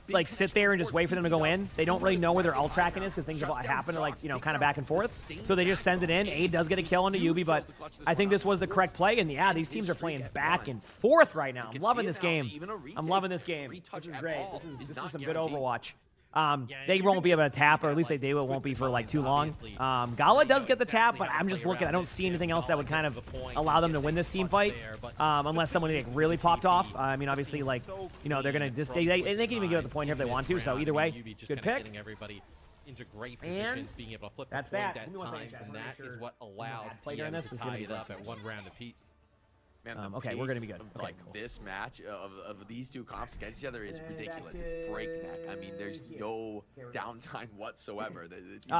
like sit there and just wait for them to go in. They don't really know where their ult tracking is because things have happened like, you know, kind of back and forth. So they just send it in. Aid does get a kill onto Yubi, but I think this was the correct play. And yeah, these teams are playing back and forth right now. I'm loving this game. I'm loving this game. This is great. This is some good Overwatch. They won't be able to tap, or at least they won't be for like too long. Gala does get the tap, but I'm just looking. I don't see anything else that would kind of allow them to win this team fight, unless someone like really popped off. I mean, obviously, like, you know, they're gonna just they can even get at the point here if they want to. So either way, good pick. Into great positions, being able to flip that's the point that. at times, and that is what allows TM to tie it up at 1 round apiece. Man, okay, we're gonna be good. Okay, like cool. This match of these two comps against each other is ridiculous. It's breakneck. I mean, there's no downtime whatsoever.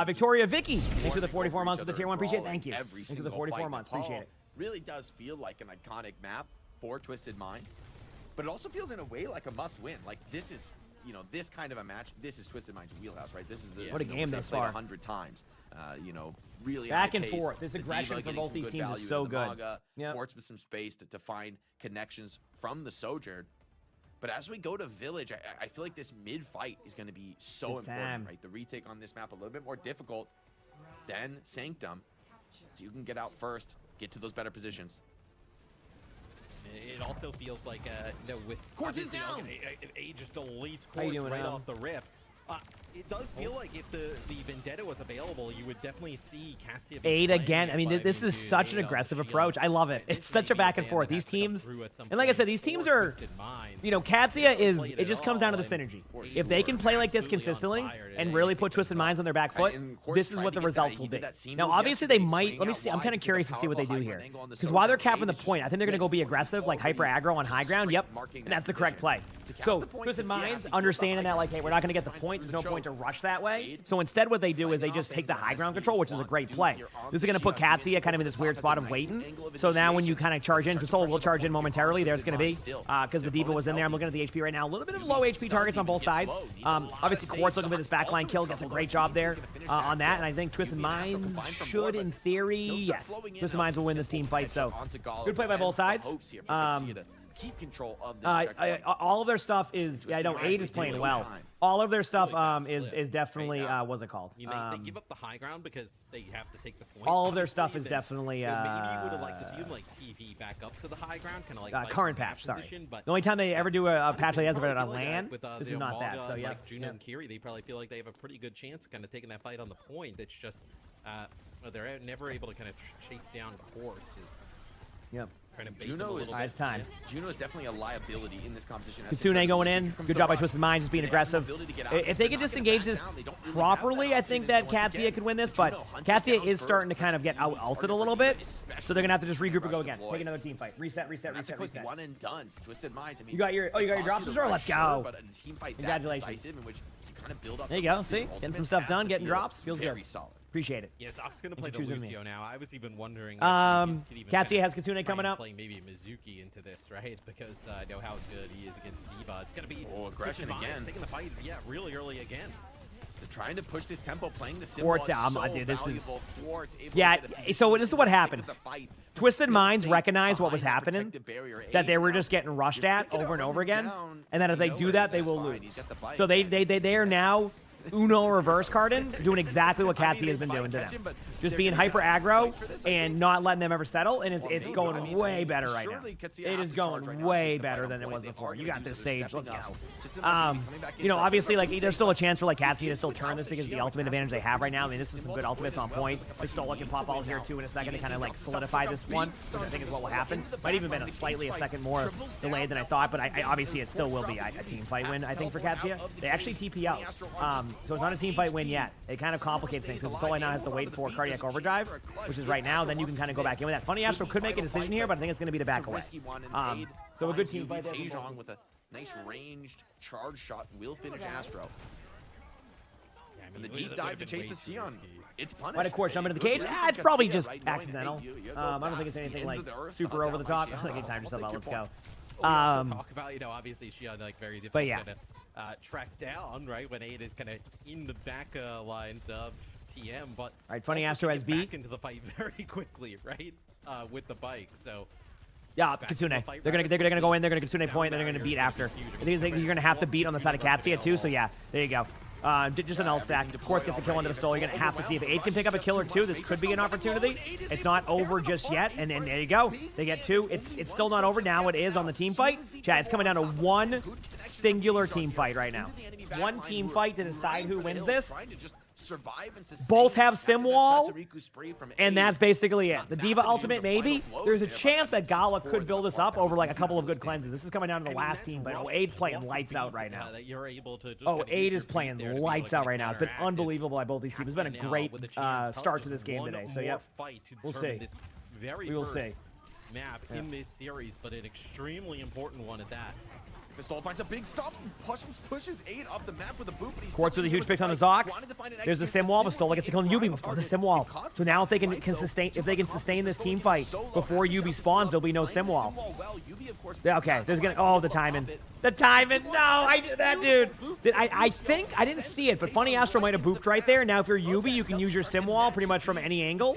Victoria Vicky, thanks for the 44 months of the tier 1. Appreciate it. Thank you. Thanks for the 44 months. Appreciate it. Really does feel like an iconic map for Twisted Minds, but it also feels in a way like a must-win. Like this is, you know, this kind of a match. This is Twisted Minds' wheelhouse, right? This is the what a game thus far. 100 times. You know, really back and forth. This aggression for both these teams is so good. Ports with some space to find connections from the Sojourn. But as we go to Village, I feel like this mid-fight is going to be so important, right? The retake on this map a little bit more difficult than Sanctum. So you can get out first, get to those better positions. It also feels like, you know, with Quartz is down. A just deletes Quartz right off the rip. It does feel like if the Vendetta was available, you would definitely see Katsia. Aid again. I mean, this is such an aggressive approach. I love it. It's such a back and forth. These teams, and like I said, these teams are, you know, Katsia is, it just comes down to the synergy. If they can play like this consistently and really put Twisted Minds on their back foot, this is what the results will be. Now, obviously, they might, let me see, I'm kind of curious to see what they do here. Because while they're capping the point, I think they're going to go be aggressive, like hyper aggro on high ground. Yep, and that's the correct play. So, Twisted Minds, understanding that, like, hey, we're not going to get the point. There's no point point to rush that way. So instead what they do is they just take the high ground control, which is a great play. This is going to put Katsuya kind of in this weird spot of waiting. So now when you kind of charge in, Fasol will charge in momentarily. There it's going to be, because the D.Va was in there. I'm looking at the HP right now. A little bit of low HP targets on both sides. Obviously, Quartz looking for this backline kill, gets a great job there on that. And I think Twisted Minds should, in theory, yes, Twisted Minds will win this team fight. So good play by both sides. Keep control of this all of their stuff is, I know 8 is playing well. All of their stuff is definitely, what's it called? I mean, they give up the high ground because they have to take the point. All of their stuff is definitely, maybe you would have liked to see them like TP back up to the high ground, kind of like current patch, sorry. Position, but the only time they ever do a patch like this on land, this is not that, so yeah. Like Juno and Kiri, they probably feel like they have a pretty good chance of kind of taking that fight on the point. It's just, they're never able to kind of chase down Quartz. Yep. Juno is, it's time. Juno is definitely a liability in this competition. Kitsune going in. Good job by Twisted Minds, just being aggressive. If they can disengage this properly, I think that Katsuya could win this, but Katsuya is starting to kind of get out-ulted a little bit, so they're going to have to just regroup and go again. Take another team fight. Reset. One and done. Twisted Minds. I mean, you got your drops, Azure? Let's go. But a team fight Congratulations. in which you kind of build up there you go. See? Getting some stuff done, getting drops. Feels very good. Solid. Appreciate it. Yeah, Zox gonna play the Lucio now. I was even wondering. Katsuya has Kitsune coming up. Playing maybe Mizuki into this, right? Because I know how good he is against D.Va. It's gonna be aggression again. Taking the fight, yeah, really early again. They're trying to push this tempo, playing the symbol. Dude, this is. Yeah. So this is what happened. Twisted Minds recognized what was happening, that they were just getting rushed at over and over again, and that if they do that, they will lose. So they are now Uno reverse carding, doing exactly what Katsuya has been doing to them. Just being hyper aggro and not letting them ever settle, and it's going way better right now. It is going way better than it was before. You got this Sage, let's go. You know, obviously, like, there's still a chance for, like, Katsuya to still turn this because of the ultimate advantage they have right now. I mean, this is some good ultimates on point. Pistola can pop all here, too, in a second to kind of, like, solidify this one, which I think is what will happen. Might even been slightly a second more delayed than I thought, but I obviously it still will be a team fight win, I think, for Katsuya. They actually TP out. So it's not a team fight win yet. It kind of complicates things because Pistola now has to wait for Cardiac Overdrive, which is right now. Then you can kind of go back in with that. Funny Astro could make a decision here, but I think it's going to be to back away. So a good team fight there. Taejong with a nice ranged charge shot will finish Astro. And the deep dive to chase the Sion. It's punished. Might of course jump into the cage. It's probably just accidental. I don't think it's anything like super over the top. I think you timed yourself out. Let's go. Talk about, you know, obviously she had like very difficult but yeah. Track down, right, when 8 is kind of in the back lines of TM, but all right, Funny Astro has beat back into the fight very quickly, right, with the bike. So yeah, Kitsune. They're gonna go in. They're gonna Kitsune point. Then they're gonna beat after. I think you're gonna have to beat on the side of Katsuya too. So yeah, there you go. Just an ult stack. Of course, gets a kill under the stall. You're gonna have to see if 8 can pick up a kill or 2. This could be an opportunity. It's not over just yet. And there you go. They get 2. It's still not over. Now it is on the team fight. Chat, it's coming down to one singular team fight right now. One team fight to decide who wins this. Both have sim wall, and that's basically it. The D.Va ultimate, maybe. There's a chance that Gala could build this up over like a couple of good cleanses. This is coming down to the last team, but 8's playing lights out right now. 8 is playing lights out right now. It's been unbelievable by both these teams. It's been a great start to this game today. So yeah, we'll see. We will see. Map in this series, but an extremely important one at that. Pistol finds a big stop and pushes 8 off the map with a boot. Quartz with a huge pick on the Zox. There's the sim wall. Pistola gets to kill Yubi before the sim wall. So now if they can sustain this team fight before Yubi spawns, there'll be no sim wall. Yeah, okay, there's gonna the timing. The timing. No, I did that, dude. I think I didn't see it, but Funny Astro might have booped right there. Now if you're Yubi, you can use your sim wall pretty much from any angle.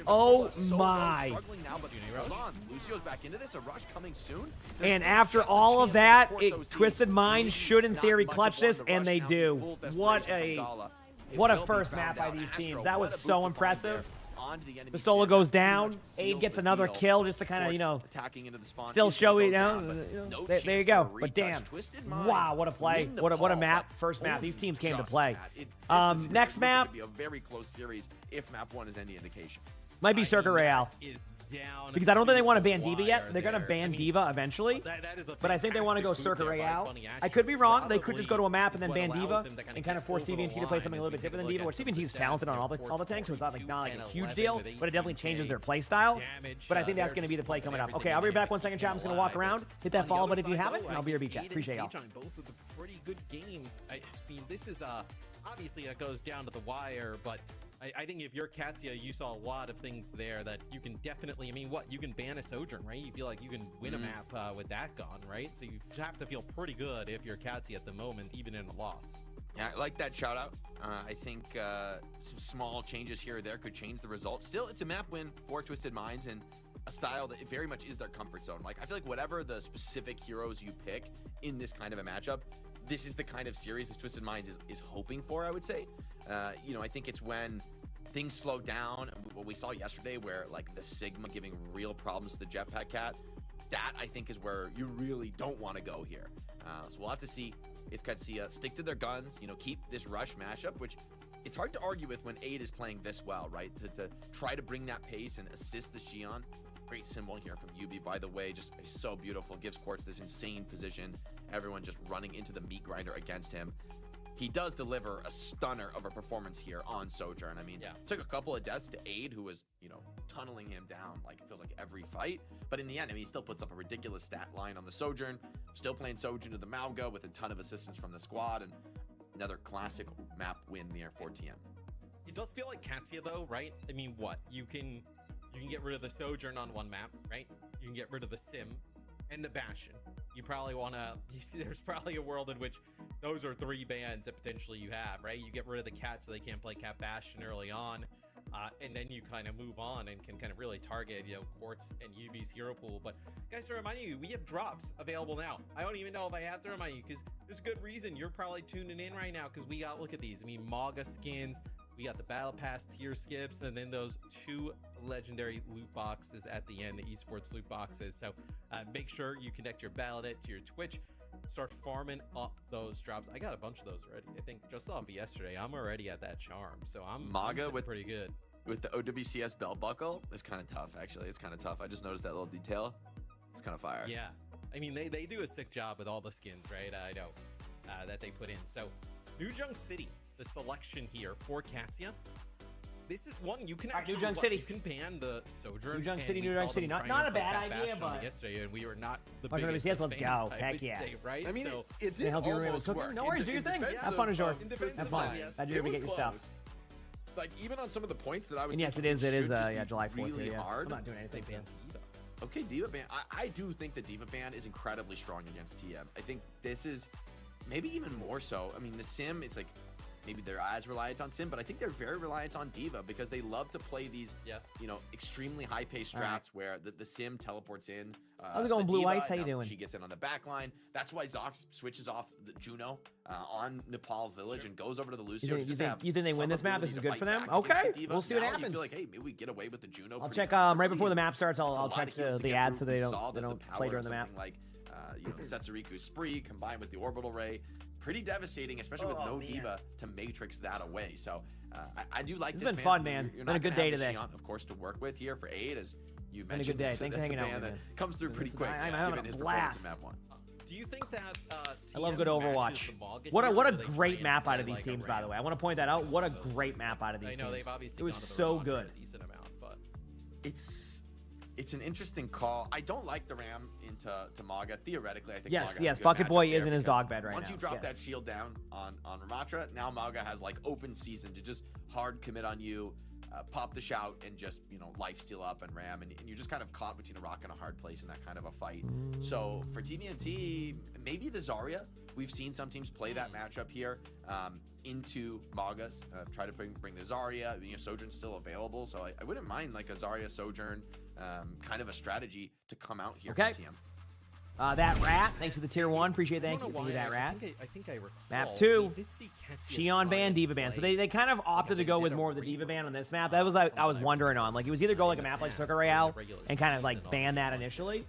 Oh my. And after all of that, Twisted Minds should, in theory, clutch this, and they do. What a first map by these teams. That was so impressive. Pistola goes down. 8 gets another kill just to kind of, you know, still show you know. There you go. But damn, wow, what a play. What a map. First map. These teams came to play. Next map. A very close series if map 1 is any indication. Might be Circuit Royale. Because I don't think they want to ban D.Va yet. They're going to ban D.Va eventually. But I think they want to go Circuit Royale. I could be wrong. They could just go to a map and then ban D.Va and kind of force TVNT to play something a little bit different than D.Va, which TVNT is talented on all the tanks, so it's not like a huge deal, but it definitely changes their play style. But I think that's going to be the play coming up. Okay, I'll be back 1 second, chat. I'm just going to walk around, hit that follow button if you haven't, and I'll be your B chat. Appreciate y'all. pretty good games. I mean, this is obviously it goes down to the wire, but I think if you're Katya, you saw a lot of things there that you can definitely. I mean, what you can ban a Sojourn, right? You feel like you can win a map with that gone, right? So you have to feel pretty good if you're Katya at the moment, even in a loss. Yeah, I like that shout out. I think some small changes here or there could change the result. Still, it's a map win for Twisted Minds and a style that very much is their comfort zone. Like, I feel like whatever the specific heroes you pick in this kind of a matchup, this is the kind of series that Twisted Minds is hoping for, I would say. You know, I think it's when things slow down, what we saw yesterday where like the Sigma giving real problems to the Jetpack Cat, that I think is where you really don't want to go here. So we'll have to see if Katsuya stick to their guns, you know, keep this rush mashup, which it's hard to argue with when Aid is playing this well, right? To try to bring that pace and assist the Xion. Great symbol here from Yubi, by the way, just so beautiful. Gives Quartz this insane position. Everyone just running into the meat grinder against him. He does deliver a stunner of a performance here on Sojourn. I mean, took a couple of deaths to Aid, who was, you know, tunneling him down like it feels like every fight. But in the end, I mean, he still puts up a ridiculous stat line on the Sojourn. Still playing Sojourn to the Mauga with a ton of assistance from the squad, and another classic map win there for TM. It does feel like Katsuya though, right? I mean, what? You can get rid of the Sojourn on one map, right? You can get rid of the Sim and the Bastion. You probably want to, there's probably a world in which those are 3 bans that potentially you have, right? You get rid of the Cat so they can't play Cat Bastion early on, and then you kind of move on and can kind of really target, you know, Quartz and Yubi's hero pool. But guys, to remind you, we have drops available now. I don't even know if I have to remind you, because there's a good reason you're probably tuning in right now, because we got, look at these. I mean, Mauga skins, we got the Battle Pass tier skips, and then those 2 legendary loot boxes at the end, the esports loot boxes. So make sure you connect your Battle.net to your Twitch, start farming up those drops. I got a bunch of those already. I think just off yesterday, I'm already at that charm. So I'm Mauga with pretty good. With the OWCS belt buckle, it's kind of tough, actually. It's kind of tough. I just noticed that little detail. It's kind of fire. Yeah. I mean, they do a sick job with all the skins, right? I know that they put in. So New Junk City, the selection here for Katsuya. This is one you can actually New Junk City. You can ban the Sojourn. New Junk City, New Junk City. Not a bad idea, but yesterday, and we were not the biggest biggest let's fans, go. I Heck would yeah. say, right? I mean, So, it did help you almost cooking. work. No worries, do your thing. Have fun, Azure. Have fun. I do get your stuff. Like, even on some of the points that I was And yes, it thinking is. should just Yeah, be July 4th. really Yeah. hard. I'm not doing anything. ban Diva. Okay, Diva ban. I do think the Diva ban is incredibly strong against TM. I think this is maybe even more so. I mean, the Sim, it's like maybe they're as reliant on Sim, but I think they're very reliant on Diva because they love to play these, you know, extremely high-paced strats where the Sim teleports in. How's it going, Blue Diva, Ice? How you now doing? She gets in on the back line. That's why Zox switches off the Juno on Nepal Village and goes over to the Lucio. You think they win this map? This is good for them? Okay, we'll see what happens. You feel like, hey, maybe we get away with the Juno. I'll check right before the map starts. I'll check the ads so they don't play during the map. Like you know, Setsuriku's Spree combined with the Orbital Ray. Pretty devastating, especially with no Diva to matrix that away. So I do like this. It's been fun, man. You're been a good day today. Xion, of course, to work with here for Aid, as you Been a mentioned. good day. Thanks for hanging out with me, man. Comes through pretty quick. I'm having a blast. Map 1. Do you think that I love good Overwatch. What a great map out of these teams, by the way. I want to point that out. What a great map out of these teams. It was so good. It's an interesting call. I don't like the Ram into Mauga. Theoretically, I think yes, Mauga has a good Bucket Boy matchup is in there his dog bed right once now. You drop that shield down on Ramatra, now Mauga has like open season to just hard commit on you, pop the shout, and just, you know, life steal up and ram, and you're just kind of caught between a rock and a hard place in that kind of a fight. So for TVNT, maybe the Zarya. We've seen some teams play that matchup here into Maugas, try to bring the Zarya. You know, Sojourn's still available, so I wouldn't mind like a Zarya Sojourn kind of a strategy to come out here from TM. That rat, thanks for the tier 1. Appreciate that. Thank you, that rat. I think I recall. Map 2, Xion ban, Diva ban. So they kind of opted to go with more of the Diva ban on this map. That was I was wondering on. Like, it was either go like a map like Circle Royale and kind of like ban that initially,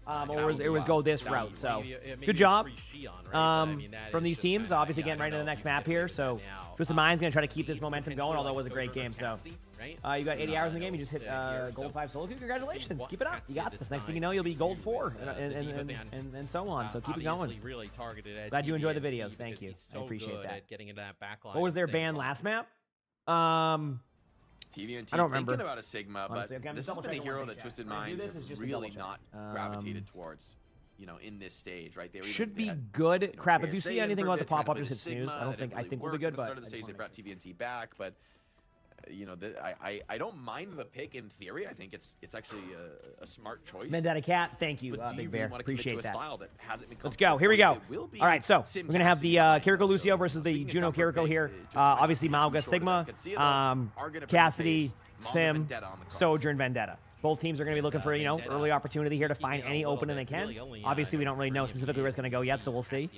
or it was go this route. So good job from these teams. Obviously getting right into the next map here. So Twisted Mind's going to try to keep this momentum going, although it was a great game. So you got 80 hours in the game. You just hit gold 5 solo queue. Congratulations. Keep it up. You got this. Next thing you know, you'll be gold 4 and so on. So keep it going. Glad you enjoyed the videos. Thank you. I appreciate that. What was their ban last map? TVNT I don't remember. Thinking about a Sigma, Honestly, but okay, this has been a hero that Twisted Minds have really not gravitated towards. you know, in this stage, right? They were Should even, be they had, good. you know, Crap, if you KSA see in anything for a about the bit, trying to pop-up, play just with hit snooze. Sigma. I That didn't think really we'll be work good, at the but start of the I stage, just they wanna brought TVNT back, but you know, I don't mind the pick in theory. I think it's actually a smart choice. Vendetta Cat, thank you, But do Big you Bear. really want to commit Appreciate to a that. style that hasn't been Let's go. Here we go. All right, so we're going to have the Kiriko Lucio versus the Juno Kiriko here. Obviously, Mauga Sigma, Cassidy, Sim, Sojourn, Vendetta. Both teams are going to be looking for, you know, early opportunity here to find any opening they can. Obviously, we don't really know specifically where it's going to go yet, so we'll see.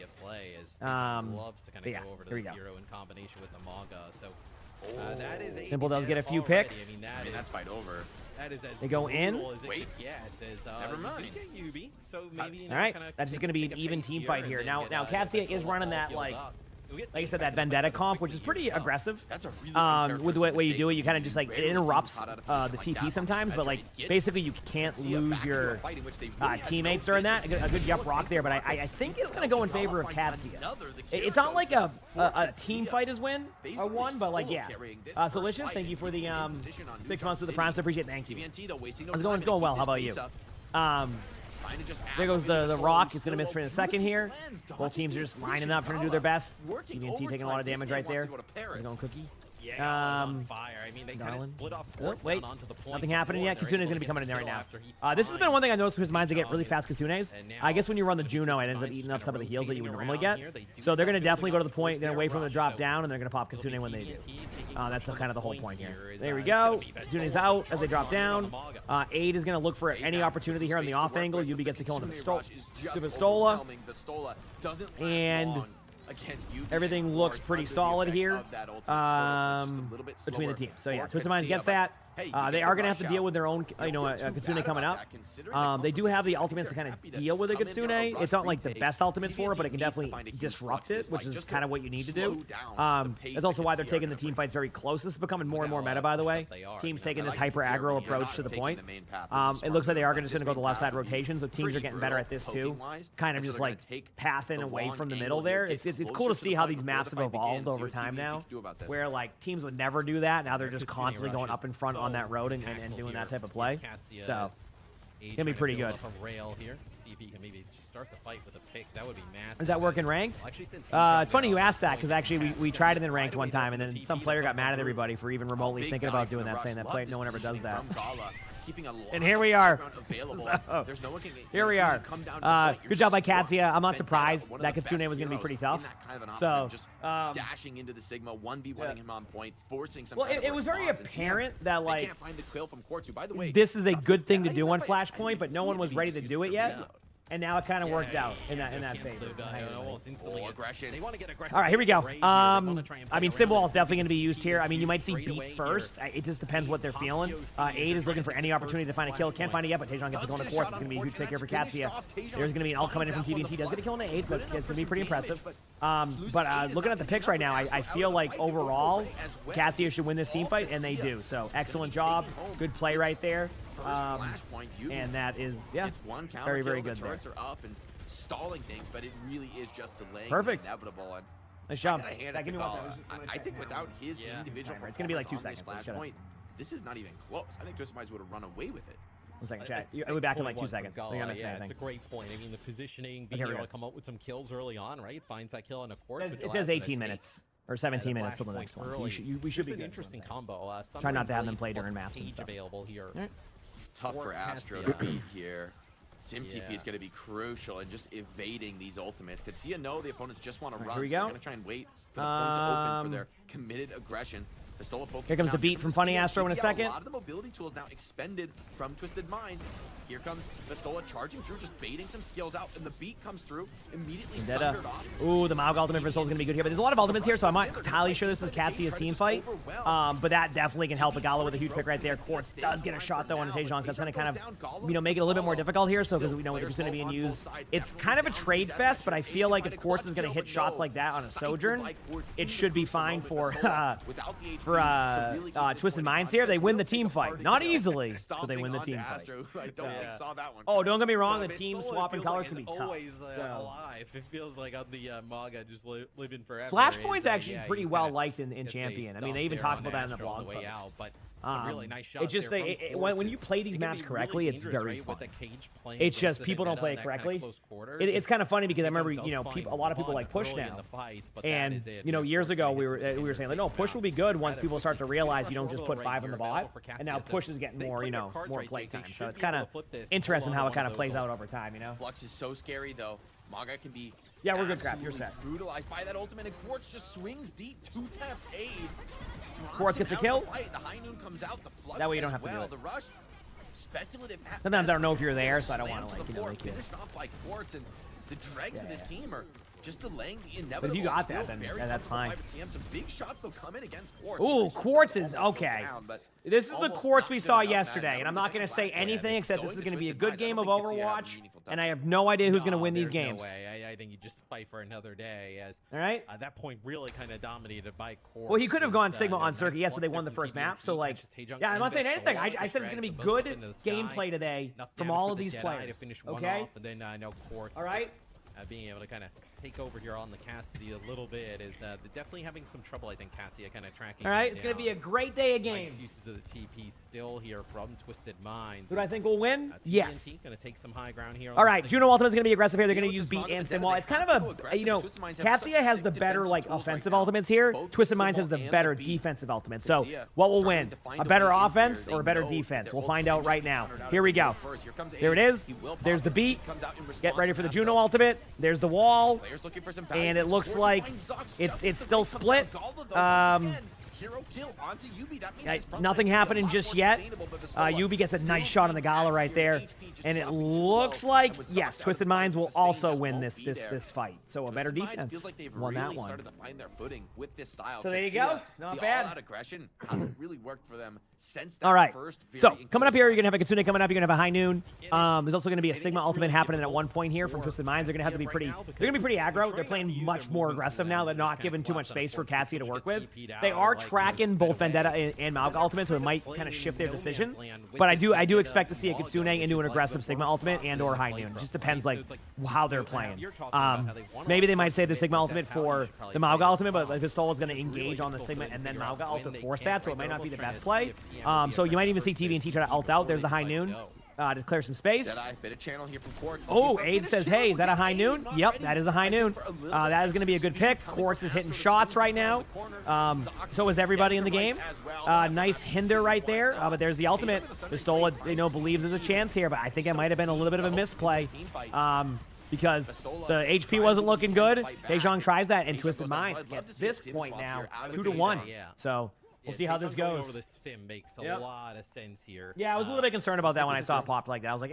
Loves to kind But of yeah, go over to here we this go. hero in combination with the manga. So that is a Simple does get a few already. picks. I mean, that's fight over. That is as They go in. brutal as it Wait. could get. As, Never mind. you get Yubi, so maybe, you know, All right, kinda that's just going to be an even pace team here fight and here. then Now, get, Katsuya is Solo running all that, healed like up. I said, that Vendetta comp, which is pretty aggressive. That's a really good with the way you do it, you kind of characteristic. just like, it Rarely see interrupts caught out of position the like TP that on sometimes, but Spectre. like He gets basically you can't see a lose back into your a fight in which they really had teammates no during that. business A good jump doing rock there, but I think it's going to go in favor of Katsuya. It's not like a team fight is win or one, but like, yeah. Solicious, thank you for the 6 months with the Prime, so appreciate it. Thank you. It's going well. How about you? There goes the rock. It's going to miss for a second here. Both teams are just lining up, trying to do their best. TVNT taking a lot of damage right there. He's going Cookie. Yeah, on fire. I mean, they kind of split off Oh, courts wait, down onto the point. nothing happening yet. They're Kitsune's able going to be get coming in there the right kill now. after he This has been one thing I noticed with his mines. They get really Jump fast Kitsunes. and now I guess when you run the the Juno, it ends up Mines eating up some of the kinda heals that you would rotating normally around get. here. They do So they're going to start definitely go to the building point, up then towards away their from the rush, drop so down, and they're going to pop it'll be Kitsune when they do. TVNT taking That's from kind of the whole point point here. here is, There we it's gonna go. be best Kitsune's solo out as they target drop on down. Mauga. Aid is going to look for any opportunity here on the off angle. Yubi gets the kill on the Pistola. And everything looks pretty solid here between the teams. So yeah, Twisted Minds gets that. They are going to have to deal with their own, you know, Kitsune coming up. They do have the ultimates to kind of deal with a Kitsune. It's not like the best ultimates for it, but it can definitely disrupt it, which is kind of what you need to do. That's also why they're taking the team fights very close. This is becoming more and more meta, by the way. Teams taking this hyper aggro approach to the point. It looks like they are just going to go the left side rotation, so teams are getting better at this too. Kind of just like pathing away from the middle there. It's cool to see how these maps have evolved over time now, where like teams would never do that. Now they're just constantly going up in front on that road and doing that type of play. So it's gonna be pretty good. Rail here. See if he can maybe just start the fight with a pick. That would be massive. Is that working ranked? It's funny you asked that because actually we tried it in ranked one time and then some player got mad at everybody for even remotely thinking about doing that, saying that play no one ever does that. And here we are. So, here we are. Good job by Katsuya. I'm not surprised that Kitsune was going to be pretty tough. So, dashing into the Sigma, 1v1ing him on point, forcing some. Well, it was very apparent that like can't find the kill from Quartzu. By the way, this is a good thing to do on Flashpoint, but no one was ready to do it yet. And now it kind of worked out in that favor. All right, here we go. I mean, Symbol is definitely going to be used here. I mean, you might see Beat first. It just depends what they're feeling. Aid is looking for any opportunity to find a kill. Can't find it yet, but Tejon gets it going to fourth. It's going to be a huge pick here for Katsuya. There's going to be an ult coming in from TVNT. Does get a kill on the Aid, so that's going to be pretty impressive. But looking at the picks right now, I feel like overall, Katsuya should win this team fight, and they do. So excellent job. Good play right there. And that is, yeah, very, very good there. Turrets are up and stalling things, but it really is just delaying. Perfect. Inevitable. And nice job. Give me I think without his individual, it's gonna be like 2 seconds. Flashpoint, this is not even close. I think Twisted Minds would have run away with it. 1 second, chat. We'll be back in like 2 seconds. Yeah, it's a great point. I mean, the positioning, being able to come up with some kills early on, right? Finds that kill on a course. It says 18 minutes. Or 17 minutes till the next one. So we should be good. An interesting combo. Try not to have them play during maps and stuff. Available here. Tough for Astro to beat here. Sim TP is going to be crucial and just evading these ultimates. Katsuya know the opponents just want to run, Here we so go. they're going to try and wait for the point to open for their committed aggression. Pistola poking Here comes the beat from Funny Astro in a second. A lot of the mobility tools now expended from Twisted Minds. Here comes Pistola charging through, just baiting some skills out, and the beat comes through, immediately sundered off. Ooh, the Maug ultimate for Soul is going to be good here, but there's a lot of ultimates here, so I'm not entirely sure this is Katsuya's team fight. But that definitely can help Agala with a huge pick right there. Quartz does get a shot, though, on Tejon. That's going to kind of, make it a little bit more difficult here, so because we know with the Kitsune being used, it's kind of a trade fest, but I feel like if Quartz is going to hit shots like that on a Sojourn, it should be fine for Twisted Minds here. They win the team fight. Not easily, but they win the team fight. I don't think saw that one. Oh, don't get me wrong, the team swapping colors can be tough. Always alive. It feels like on the Mauga just living forever. Flashpoint's actually pretty well liked in Champion. I mean, they even talked about that in the blog post. But Some really nice shots It's just there from when Quartz. you play these It can maps be correctly, really it's dangerous, very right, fun. with the cage playing It's against just the people don't Vendetta play in it that kinda correctly. close quarters. It's kind of funny because I remember, Does you know, find a lot of people one like push early in now, the fight, but that and is it. you know, years ago we were Quartz saying like, no, push will be good once people start to realize you don't just put 5 on the bot, and now push is getting more, you know, more play time. So it's kind of interesting how it kind of plays out over time, you know. Flux is so scary though. Maga can be Yeah, we're good, crap. You're set. brutalized by that ultimate, and Quartz just swings deep. 2 taps aid. Quartz gets a kill. The high noon comes out. The flux That way you don't as have to do well. it. The rush. Speculative. Sometimes I don't know if you're there, so I don't want to, like, you know, make you. Finished off by Quartz, and the dregs of this team are just delaying the inevitable. But if you got Still that, then very yeah, that's comfortable fine. 5 TM. Some big shots will come in against Quartz. Ooh, Quartz is Almost okay. down, but This is the almost Quartz we knocked saw him out, man. yesterday, and I'm not going to say anything except this is going to be a good game of I don't think it's Overwatch, meaningful and I have no idea who's going to No, win these there's no games. way. I think you just fight for another day. As All right. at that point, really kind of dominated by Quartz. Well, he could have gone Sigma on nice Circuit, yes, but they won the first map. So, like, yeah, I'm not saying anything. I said it's going to be good gameplay today from all of these players. Okay? And then I know Quartz. All right. Being able to kind of take over here on the Cassidy a little bit is definitely having some trouble. I think Cassidy kind of tracking. All right, it's going to be a great day of Nice games. uses of the TP still here from Twisted Minds. Who do I think will win? Yes. Going to take some high ground here. All right, Juno Ultimate is going to be aggressive here. They're going to use Beat and Simwall. It's kind of a, you know, Katsuya has the better, like, offensive ultimates here. Twisted Minds has the better defensive ultimates. So, what will win? A better offense or a better defense? We'll find out right now. Here we go. There it is. There's the Beat. Get ready for the Juno Ultimate. There's the wall. And it looks like it's still split. Nothing happening just yet. Yubi gets a nice shot on the Gala right there. And it looks like, yes, Twisted Minds will also win this fight. So a better defense won that one. So there you go. Not bad. All-out aggression hasn't really worked for them since that All right. first So very coming up here, you're gonna have a Kitsune coming up. You're gonna have a High Noon. There's also gonna be a Sigma Ultimate happening at one point here from Twisted Minds. They're gonna have to be pretty. They're gonna be pretty aggro. They're playing much more aggressive now. They're not giving too much space for Katsuya to work with. They are tracking both Vendetta and Malga Ultimate, so it might kind of shift their decision. But I do expect to see a Kitsune into an aggressive Sigma Ultimate and/or High Noon. It just depends like how they're playing. Maybe they might save the Sigma Ultimate for the Malga Ultimate, but Pistola is gonna engage on the Sigma and then Malga ult to force that, so it might not be the best play. So you might even see TVNT try to ult out. There's the High Noon to clear some space. Bit of channel here from Quartz. Oh, Aid says, hey, is that a High Noon? Yep, that is a High Noon. That is going to be a good pick. Quartz is hitting shots right now. So is everybody in the game. Nice hinder right there. But there's the ultimate. Pistola, you know, believes there's a chance here, but I think it might have been a little bit of a misplay. Because the HP wasn't looking good. Daejong tries that, and Twisted Minds gets this point now, 2-1. So we'll see how this goes. Over the sim makes a lot of sense here. Yeah, I was a little bit concerned about that when I saw it pop like that. I was like,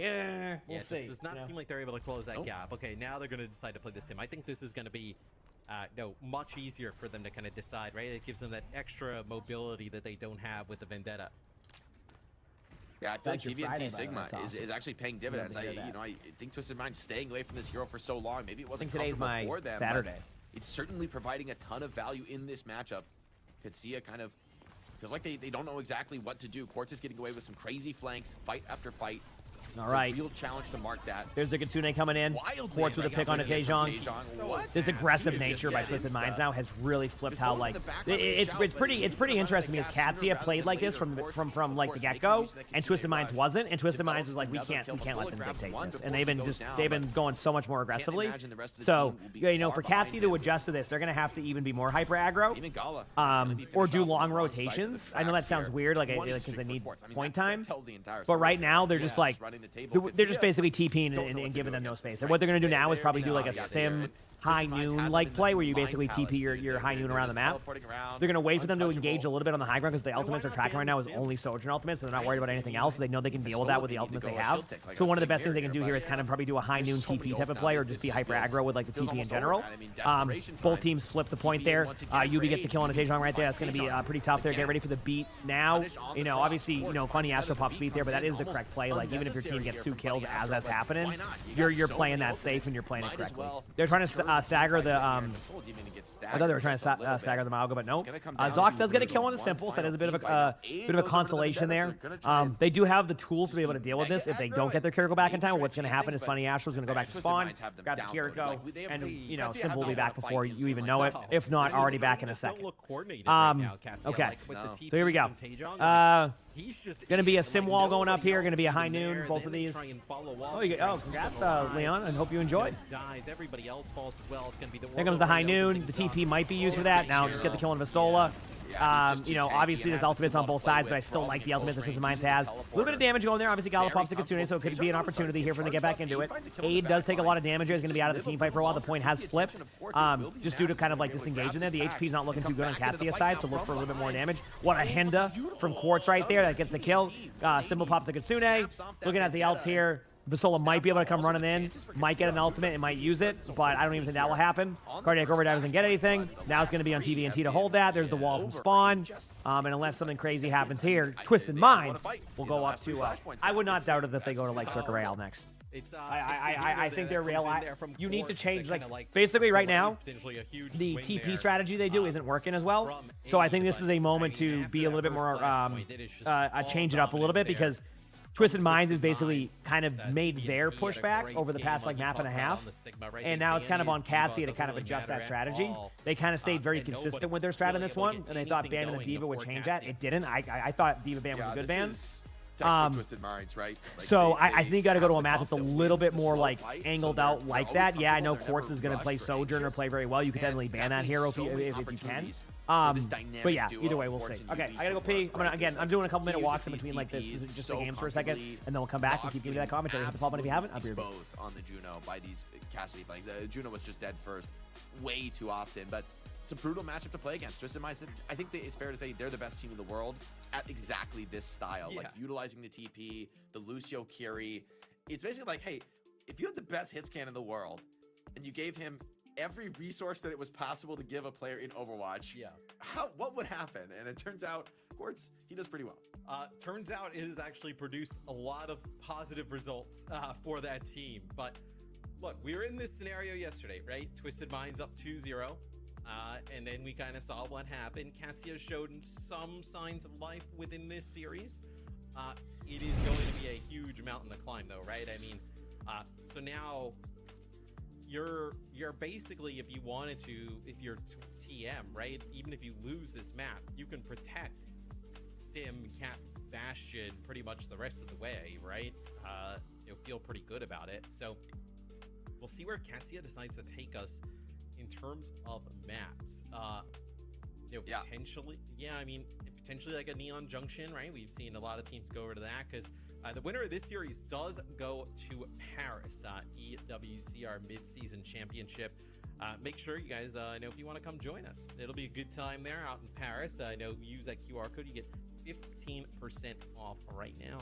we'll see. It does not seem like they're able to close that gap. Okay, now they're going to decide to play the sim. I think this is going to be much easier for them to kind of decide, right? It gives them that extra mobility that they don't have with the Vendetta. Yeah, I feel like TVNT Sigma is actually paying dividends. I think Twisted Mind's staying away from this hero for so long. Maybe it wasn't comfortable for them. Saturday. It's certainly providing a ton of value in this matchup. Katsuya kind of feels like they don't know exactly what to do. Quartz is getting away with some crazy flanks, fight after fight. All right. It's a real challenge to mark that. There's the Kitsune coming in. Quartz with a pick on a Daejong. This aggressive nature by Twisted Minds now has really flipped how, like, it's pretty interesting because Katsuya played like this from like the get-go, and Twisted Minds wasn't, and Twisted Minds was like, we can't let them dictate this, and they've been going so much more aggressively. So you know, for Katsuya to adjust to this, they're gonna have to even be more hyper aggro, or do long rotations. I know that sounds weird, like because they need point time, but right now they're just like. They're just basically TPing and giving them no space. And what they're going to do now is probably do like a sim High Noon like play where you basically TP your High Noon around the map. They're going to wait for them to engage a little bit on the high ground because the ultimates they're tracking right now is only Sojourn ultimates, so they're not worried about anything else. So they know they can deal with that with the ultimates they have. So one of the best things they can do here is kind of probably do a High Noon TP type of play or just be hyper aggro with like the TP in general. Both teams flip the point there. Yubi gets a kill on a Daejong right there. That's going to be pretty tough there. Get ready for the beat now. You know, obviously, you know, funny Astro Pop's beat there, but that is the correct play. Like even if your team gets 2 kills as that's happening, you're playing that safe and you're playing it correctly. They're trying to stagger the I thought they were trying to stagger the Malga, but no. Zox does get a kill on the simple, so that is a bit of a consolation there. They do have the tools to be able to deal with this. If they don't get their Kiriko back in time, what's going to happen is Funny Astro's going to go back to spawn, grab the Kiriko, and you know, Simple will be back before you even know it, if not already back in a second. Okay, so here we go. He's just Gonna be a like, sim wall going up nobody here. else Gonna be a is high even noon. there. Both Then of they these. try and follow up, Oh, try and congrats, dies. Leon. I hope you enjoyed. Dies. Everybody else falls as well. It's gonna be the Here comes the high noon. The TP might be used for that. Now just get the kill on Vistola. You know, obviously there's ultimates on both sides, but I still like the ultimates that Twisted Minds has. A little bit of damage going there. Obviously, Gallopop's the Kitsune, so it could be an opportunity here for them to get back into it. Aid does take a lot of damage. He's going to be out of the team fight for a while. The point has flipped, just due to kind of like disengaging there. The HP's not looking too good on Katsia's side, so look for a little bit more damage. What a Henda from Quartz right there. That gets the kill. Symbol pops the Kitsune. Looking at the ults here. Vistola might be able to come running in, might get an ultimate and might use it, but I don't even think that will happen. Cardiac Overdrive doesn't get anything. Now it's going to be on TVNT to hold that. There's the wall from spawn. And unless something crazy happens here, Twisted Minds will go up to, I would not doubt it if they go to like Circa Real next. I think they're real. You need to change, like, basically right now, the TP strategy they do isn't working as well. So I think this is a moment to be a little bit more, change it up a little bit, because Twisted Minds has basically kind of made their pushback over the past like map and a half, and now it's kind of on Katsia to kind of adjust that strategy. They kind of stayed very consistent with their strat in this one, and they thought banning the Diva would change that. It didn't. I thought Diva ban was a good ban. Twisted Minds, right? Like so I think you got to go to a map that's a little bit more like angled out like that. Yeah, I know Quartz is going to play Sojourner, play very well. You could definitely ban that hero if you can. But yeah, either way, we'll see. Okay, I gotta go pee. I'm doing a couple minute walks in between like this, just the games for a second, and then we'll come back and keep giving you that commentary. Hit the follow button if you haven't. I'll be exposed on the Juno by these Cassidy flanks. Juno was just dead first way too often, but it's a brutal matchup to play against. Twisted Minds, I think it's fair to say they're the best team in the world at exactly this style, like utilizing the TP, the Lucio Curie. It's basically like, hey, if you had the best hit scan in the world and you gave him every resource that it was possible to give a player in Overwatch, what would happen? And it turns out Quartz, he does pretty well. Turns out it has actually produced a lot of positive results for that team. But look, we were in this scenario yesterday, right? Twisted Minds up 2-0. And then we kind of saw what happened. Katsia showed some signs of life within this series. It is going to be a huge mountain to climb, though, right? I mean, so now you're basically, if you wanted to, if you're TM, right? Even if you lose this map, you can protect Sim, Cat, Bastion pretty much the rest of the way, right? You'll feel pretty good about it. So we'll see where Katsia decides to take us in terms of maps. Potentially, I mean, potentially like a Neon Junction, right? We've seen a lot of teams go over to that, because the winner of this series does go to Paris, EWCR Mid-Season Championship. Make sure you guys know if you want to come join us. It'll be a good time there out in Paris. I know, use that QR code, you get 15% off right now.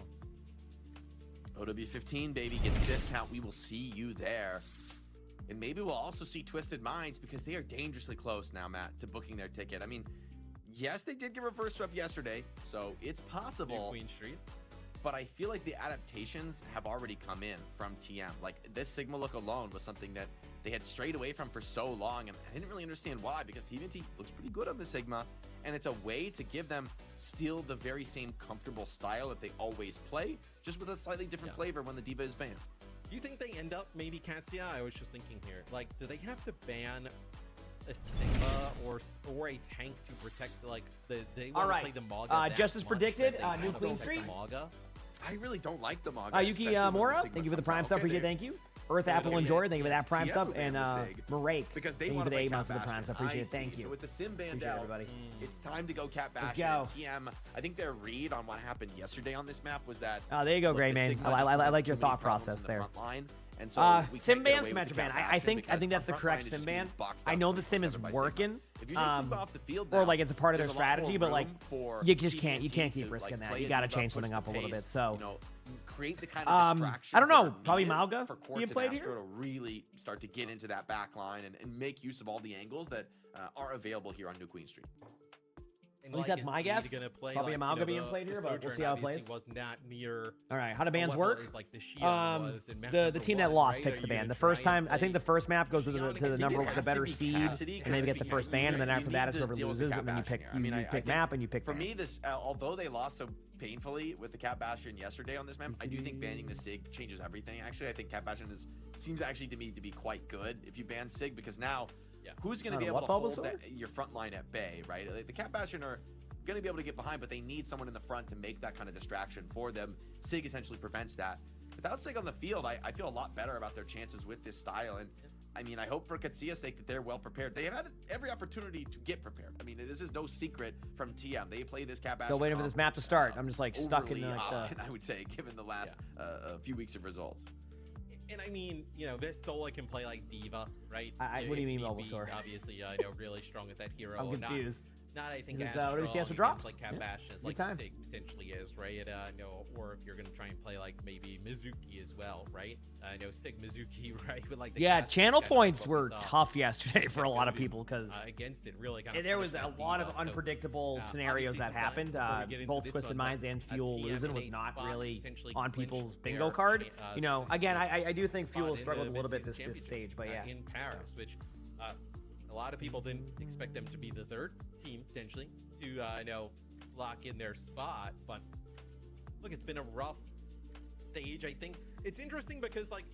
OW15, baby, get the discount. We will see you there. And maybe we'll also see Twisted Minds, because they are dangerously close now, Matt, to booking their ticket. I mean, yes, they did give a first sweep yesterday, so it's possible. Queen Street. But I feel like the adaptations have already come in from TM. Like, this Sigma look alone was something that they had strayed away from for so long, and I didn't really understand why, because TVNT looks pretty good on the Sigma, and it's a way to give them still the very same comfortable style that they always play, just with a slightly different flavor when the Diva is banned. Do you think they end up maybe Katsia? I was just thinking here, like, do they have to ban a Sigma or a tank to protect, like, they want to play the Maga? Just as predicted, new Queen Street. I really don't like the Maga. Yuki Mora, thank you for the Prime sub. Appreciate it. Thank you. Earth Apple Enjoyer, thank you for that Prime sub. And Marake, because they thank you want for to the play 8 months Cat of the Prime sub. Bastion. Appreciate it. Thank you. So with the Sim banned out, everybody. It's time to go Cat Bastion. go. And TM, I think their read on what happened yesterday on this map was that. Oh, there you go, Gray Man. I like your thought process there. And so Sim ban, Symmetric ban. I think that's the correct Sim ban. I know the Sim is working, or like it's a part of their strategy, but like you just can't keep risking that. You got to change something up a little bit. So create the kind of distractions. I don't know. Probably Malga for Quartz and Astro to really start to get into that back line and make use of all the angles that are available here on New Queen Street. At least that's my guess. Probably Amalga being played here, but we'll see how it plays. Was not near. All right, how do bans work? Like the team that lost picks the ban. The first time, I think the first map goes to the better seed, and maybe get the first ban, and then after that, it's whoever loses, and then you pick map and you pick. For me, this although they lost so painfully with the Cat Bastion yesterday on this map, I do think banning the Sig changes everything. Actually, I think Cat Bastion seems actually to me to be quite good if you ban Sig, because now. Who's going to be able to hold your front line at bay, right? Like, the Cat Bastion are going to be able to get behind, but they need someone in the front to make that kind of distraction for them. Sig essentially prevents that. Without Sig on the field, I feel a lot better about their chances with this style. And I mean, I hope for Katsia's sake that they're well prepared. They have had every opportunity to get prepared. I mean, this is no secret from TM. They play this Cap. Still waiting for this map to start. I'm just like stuck in like often, I would say, given the last few weeks of results. And I mean, you know, Vistola can play like Diva, right? What do you mean, Bulbasaur? Obviously, I know, really strong with that hero. I'm confused. Not I think what do we see as for Astral drops? like Cap Bastion is like Sig potentially is, right? You know, or if you're gonna try and play like maybe Mizuki as well, right? I know Sig Mizuki, right? With like the channel points were tough yesterday for a lot of people because against it really kind of there was a lot of unpredictable scenarios that happened. Both Twisted Minds and Fuel losing was not really on people's bingo card. You know, again, I do think Fuel struggled a little bit this stage, but yeah. In Paris, which a lot of people didn't expect them to be the third team potentially to you know, lock in their spot, but look, it's been a rough stage. I think it's interesting because like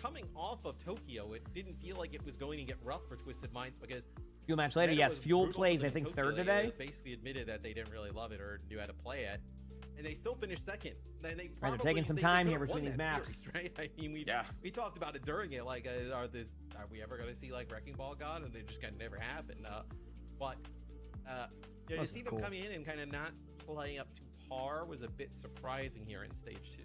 coming off of Tokyo, it didn't feel like it was going to get rough for Twisted Minds because Fuel match later, yes, Fuel plays I think third today. Basically admitted that they didn't really love it or knew how to play it, and they still finished second. Then they they're taking some time here between these maps, series, right? I mean, we talked about it during it, like are we ever going to see like Wrecking Ball God? And it just kind of never happened. But you know, to see them come in and kind of not playing up to par was a bit surprising here in stage 2.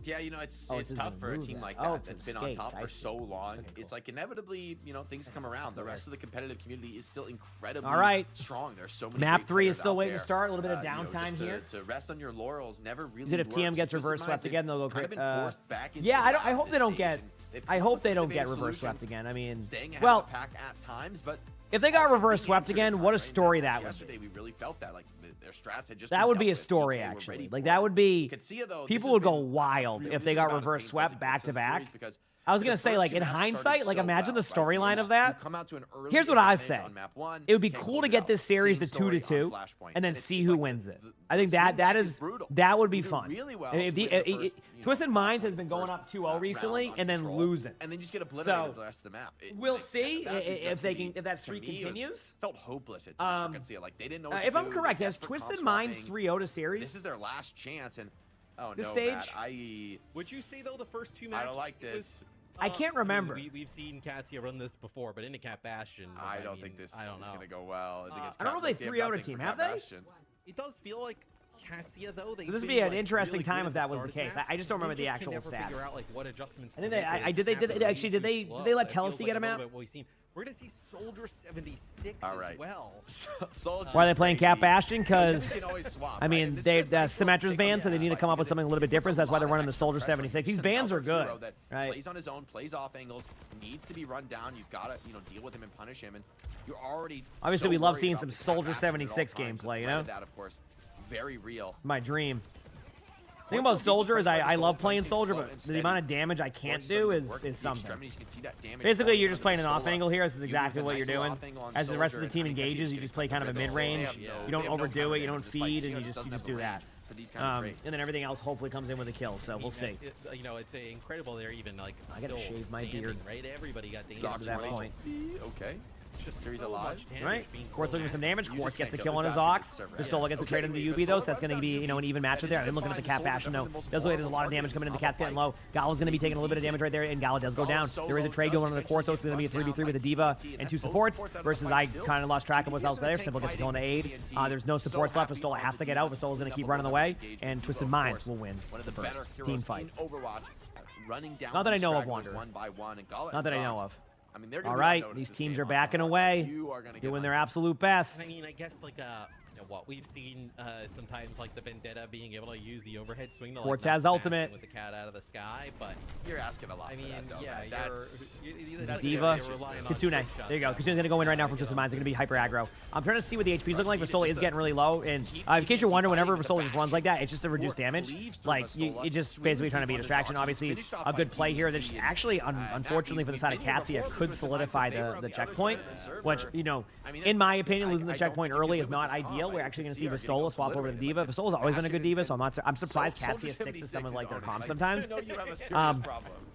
Yeah, you know, it's tough for a team like that that's been on top for so long. It's like inevitably, you know, things come around. The rest of the competitive community is still incredibly strong. There's so many. Map 3 is still waiting to start. A little bit of downtime here. To rest on your laurels never really. Is it if TM gets reverse swept again, they'll go crazy? Yeah, I hope they don't get. I hope they don't get reverse swept again. I mean, well, pack at times, but if they got reverse swept again, what a story that would be. Yesterday we really felt that, like their strats had just. That would be a story actually. Like that would be. People would go wild if they got reverse swept back to back. I was gonna say, like in hindsight, like imagine the storyline of that. Here's what I say: it would be cool to get this series to 2-2, and then see who wins it. I think that would be fun. If Twisted Minds has been going up 2-0 recently, and then losing, and then just get obliterated the rest of the map. We'll see if that streak continues. Felt hopeless at times. Like they didn't know. If I'm correct, has Twisted Minds 3-0 to series? This is their last chance, and this no, stage. Matt, would you say though the first 2 maps? I don't like this. I can't remember. I mean, we've seen Katsia run this before, but in the Cap Bastion, I don't think this is going to go well. I don't know if they 3-0 a team, have they? It does feel like Katsia though. This would be an interesting time if that was the case. I just don't remember the actual stats. Figure out like what adjustments. And then did they let Telsey get him out? We're gonna see Soldier 76 as well. Soldier. Why are they playing Cap Bastion? Because I mean, Symmetra's banned, so they need to come up with something a little bit different. So that's why they're running the Soldier 76. These bans are good, right? Plays on his own, plays off angles, needs to be run down. You've got to deal with him and punish him, and you're already. Obviously, we love seeing some Soldier 76 gameplay. You know, that of course, very real. My dream. The thing about Soldier is I love playing Soldier, but the amount of damage I can't do is something. Basically, you're just playing an off angle here. This is exactly what you're doing. As the rest of the team engages, you just play kind of a mid-range. You don't overdo it. You don't feed, and you just do that. And then everything else hopefully comes in with a kill. So we'll see. You know, it's incredible. They're even like. I gotta shave my beard. Right, everybody got to that point. Okay. He's alive. Right? Quartz looking for some damage. Quartz gets a kill on his Ox. Pistola gets a trade into UB though, so that's going to be, an even matchup there. I'm looking at the Cap Bastion though. Does look like there's a lot of damage coming in. The Cat's getting low. Gala's going to be taking a little bit of damage right there, and Gala does go down. There is a trade going on the Quartz, so it's going to be a 3v3 with a Diva and 2 supports versus I kind of lost track of what's else there. Simple gets a kill in the aid. There's no supports left. Pistola has to get out. Pistola's going to keep running away, and Twisted Minds will win the first team fight. Not that I know of, Wander. Not that I know of. I mean, all right, these teams are backing away, doing their absolute best. I mean, I guess like what we've seen sometimes, like the Vendetta being able to use the overhead swing to Quartz has ultimate with the cat out of the sky, but you're asking a lot. I mean, that's Diva. Kitsune. There you go. Kitsune's gonna go in right now from Twisted Minds. They're gonna be hyper aggro. I'm trying to see what the HP's looking like. Vistola is getting really low, and in case you're wondering, whenever Vistola just runs like that, it's just to reduce damage. Like it's just basically trying to be a distraction. Obviously, a good play here. That's actually, unfortunately for the side of Katsia, could solidify the checkpoint, which in my opinion, losing the checkpoint early is not ideal. We're actually gonna see Vistola swap over to Diva. Vistola's always been a good Diva, so I'm surprised Katsia sticks to some of like their comps sometimes.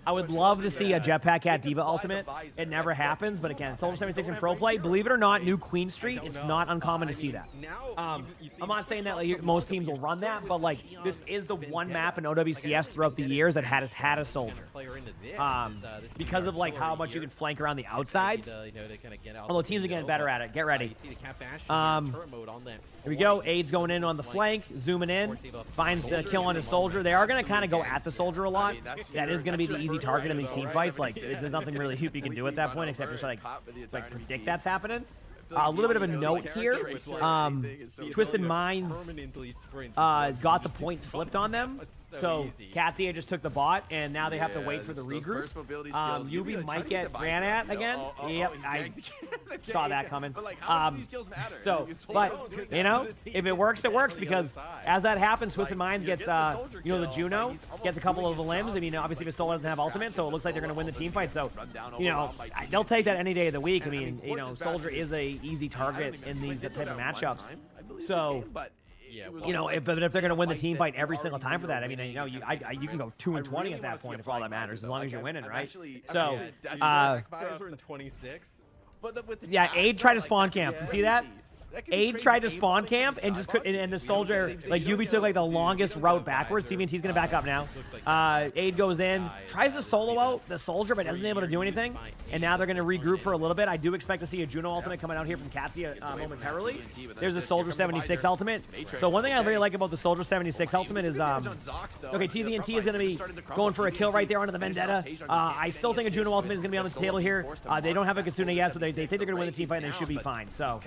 I would love to see a Jetpack Cat Diva ultimate. It never happens, but again, Soldier 76 in pro play, believe it or not, new Queen Street, it's not uncommon to see that. I'm not saying that like, most teams will run that, but like this is the one map in OWCS throughout the years that has had a Soldier. Because of like how much you can flank around the outsides. Although teams are getting better at it. Get ready. Here we go. Aid's going in on the flank, zooming in, finds the kill on his Soldier. They are going to kind of go at the Soldier a lot. That is going to be the easy target in these team fights. Like, there's nothing really you can do at that point except just like predict that's happening. A little bit of a note here. Twisted Minds got the point flipped on them. So Katsia just took the bot, and now they have to wait for the regroup. Yubi might get ran at again. Yep, I saw that coming. So, but, you know, if it works, it works, because as that happens, Twisted Minds gets, you know, the Juno, gets a couple of the limbs. I mean, obviously Pistola doesn't have ultimate, so it looks like they're going to win the team fight. So, you know, they'll take that any day of the week. I mean, you know, Soldier is a easy target in these type of matchups. So, you know, if they're going to win the team fight every single time for that, I mean, you know, you can go 2-20 at that point if all that matters, as long as you're winning, right? So, yeah, Aid tried to spawn camp. You see that? Aid tried to spawn camp and just couldn't, and the Soldier, like, Yubi took like the longest route backwards. TVNT's gonna back up now. Aid goes in, tries to solo out the Soldier, but isn't able to do anything. And now they're gonna regroup for a little bit. I do expect to see a Juno ultimate coming out here from Katsia momentarily. There's a Soldier 76 ultimate. So one thing I really like about the Soldier 76 ultimate is, okay, TVNT is gonna be going for a kill right there onto the Vendetta. I still think a Juno ultimate is gonna be on the table here. They don't have a Kitsune yet, so they think they're gonna win the team fight and they should be fine. So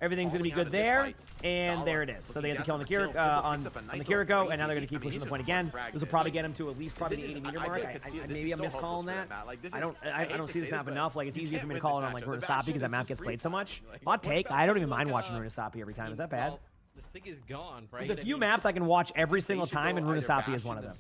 everything's going to be good there, and there it is. So they get the kill on the Kiriko, and now they're going to keep pushing the point again. This will probably get him to at least probably the 80-meter mark. Maybe I'm miscalling that. I don't see this map enough. Like, it's easier for me to call it on like Runasapi because that map gets played so much. Hot take. I don't even mind watching Runasapi every time. Is that bad? The SIG is gone, right? There's a few maps I can watch every single time, and Runasapi is one of them.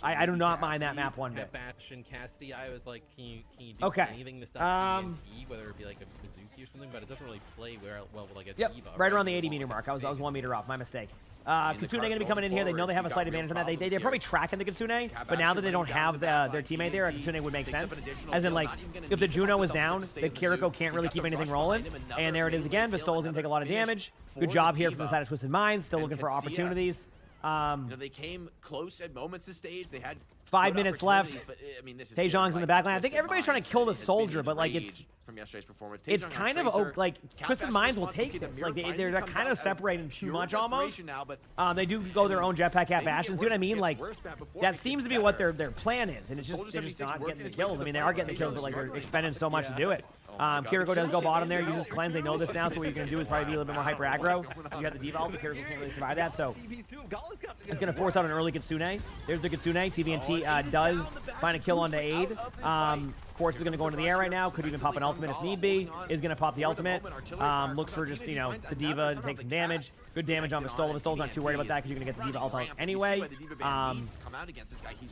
I do not mind that map one bit. Batch and Cassidy, I was like, can you do anything to stop TNT, whether it be like a Kazuki or something, but it doesn't really play well with like a Diva. Right around the 80-meter mark. I was 1 meter off. My mistake. Kitsune going to be coming in here. They know they have a slight advantage on that. They're probably tracking the Kitsune, but now that they don't have their teammate there, a Kitsune would make sense. As in, like, if the Juno is down, the Kiriko can't really keep anything rolling. And there it is again. Vistola's going to take a lot of damage. Good job here from the side of Twisted Minds. Still looking for opportunities. You know, they came close at moments this stage. They had 5 minutes left. But, I mean, this is Taejong's in the backline. I think everybody's trying to kill the Soldier, but like from yesterday's performance. It's kind of like Twisted Minds will take this. Like they're kind of separating too much almost. They do go their own Jetpack Cat Bastion. See what I mean? Like that seems to be what their plan is, and it's just they're just not getting the kills. I mean, they are getting the kills, but like they're expending so much to do it. Kiriko does go bottom there, uses cleanse. They know this now, so what you're gonna do is probably be a little bit more hyper aggro. You got the Diva ult, but Kiriko can't really survive that, so it's gonna force out an early Kitsune. There's the Kitsune. TVNT does find a kill onto Aid. Quartz is going to go into the air right now. Could even pop an ultimate if need be. Is going to pop the ultimate. Looks for just, you know, the Diva to take some damage. Good damage on Pistola. Pistola's not too worried about that because you're going to get the Diva ult anyway.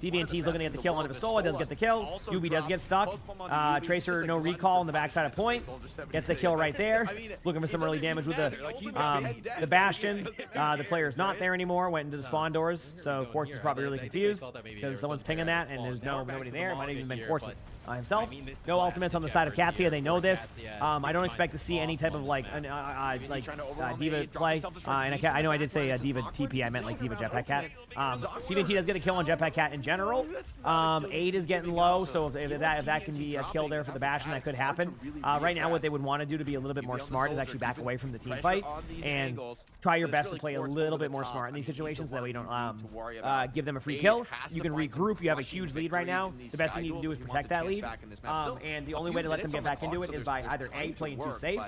DVNT's looking to get the kill on Pistola. Does get the kill. Yubi does get stuck. Tracer, no recall on the backside of point. Gets the kill right there. Looking for some early damage with the Bastion. The player's not there anymore. Went into the spawn doors. So Quartz is probably really confused because someone's pinging that and there's nobody there. It might have even been Quartz himself. No ultimates on the side of Katsia. They know this. I don't expect to see any type of like Diva play. And I know I did say Diva TP. I meant like Diva Jetpack Cat. CVT does get a kill on Jetpack Cat in general. 8 is getting low, so if that can be a kill there for the Bastion, that could happen. Right now, what they would want to do to be a little bit more smart is actually back away from the team fight and try your best to play a little bit more smart in these situations so that way you don't give them a free kill. You can regroup. You have a huge lead right now. The best thing you can do is protect that lead. And the only way to let them get back into it is by either A, playing too safe,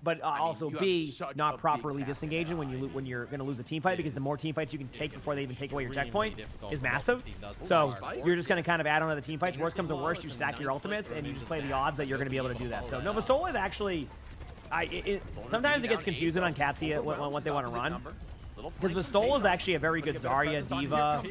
but also B, not properly disengaging when you're going to lose a team fight, because the more team fights you can take before they even take away your checkpoint is massive. So you're just going to kind of add on to the team fights. Worst comes to worst, you stack your ultimates and you just play the odds that you're going to be able to do that. So Novasola is actually, sometimes it gets confusing on Katsia what they want to run. Because Vistol is actually a very good Zarya diva.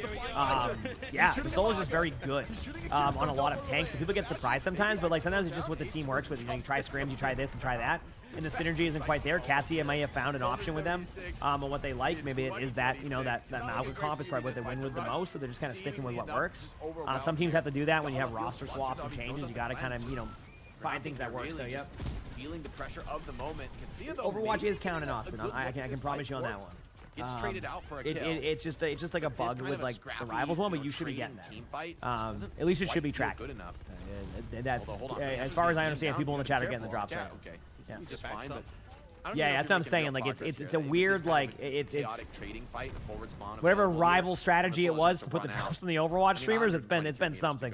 Yeah, Vistol is just very good on a lot of tanks. So people get surprised sometimes, but like sometimes it's just what the team works with. You know, you try scrims, you try this and try that, and the synergy isn't quite there. Katsia may have found an option with them on what they like. Maybe it is that, you know, that Malga comp is probably what they win with the most, so they're just kind of sticking with what works. Some teams have to do that when you have roster swaps and changes. You got to kind of, you know, find things that work. So yep. Feeling the pressure of the moment. Overwatch is counting Austin. I can promise you on that one. Gets traded out for a kill. It's just like a bug with like the rivals one, but you should be getting that. At least it should be tracked. That's as far as I understand. People in the chat are getting the drops. Yeah, okay. Yeah, just fine. But yeah, that's what I'm saying. Like it's a weird like it's trading fight, forward spawn. Whatever rival strategy it was to put the drops on the Overwatch streamers, it's been something.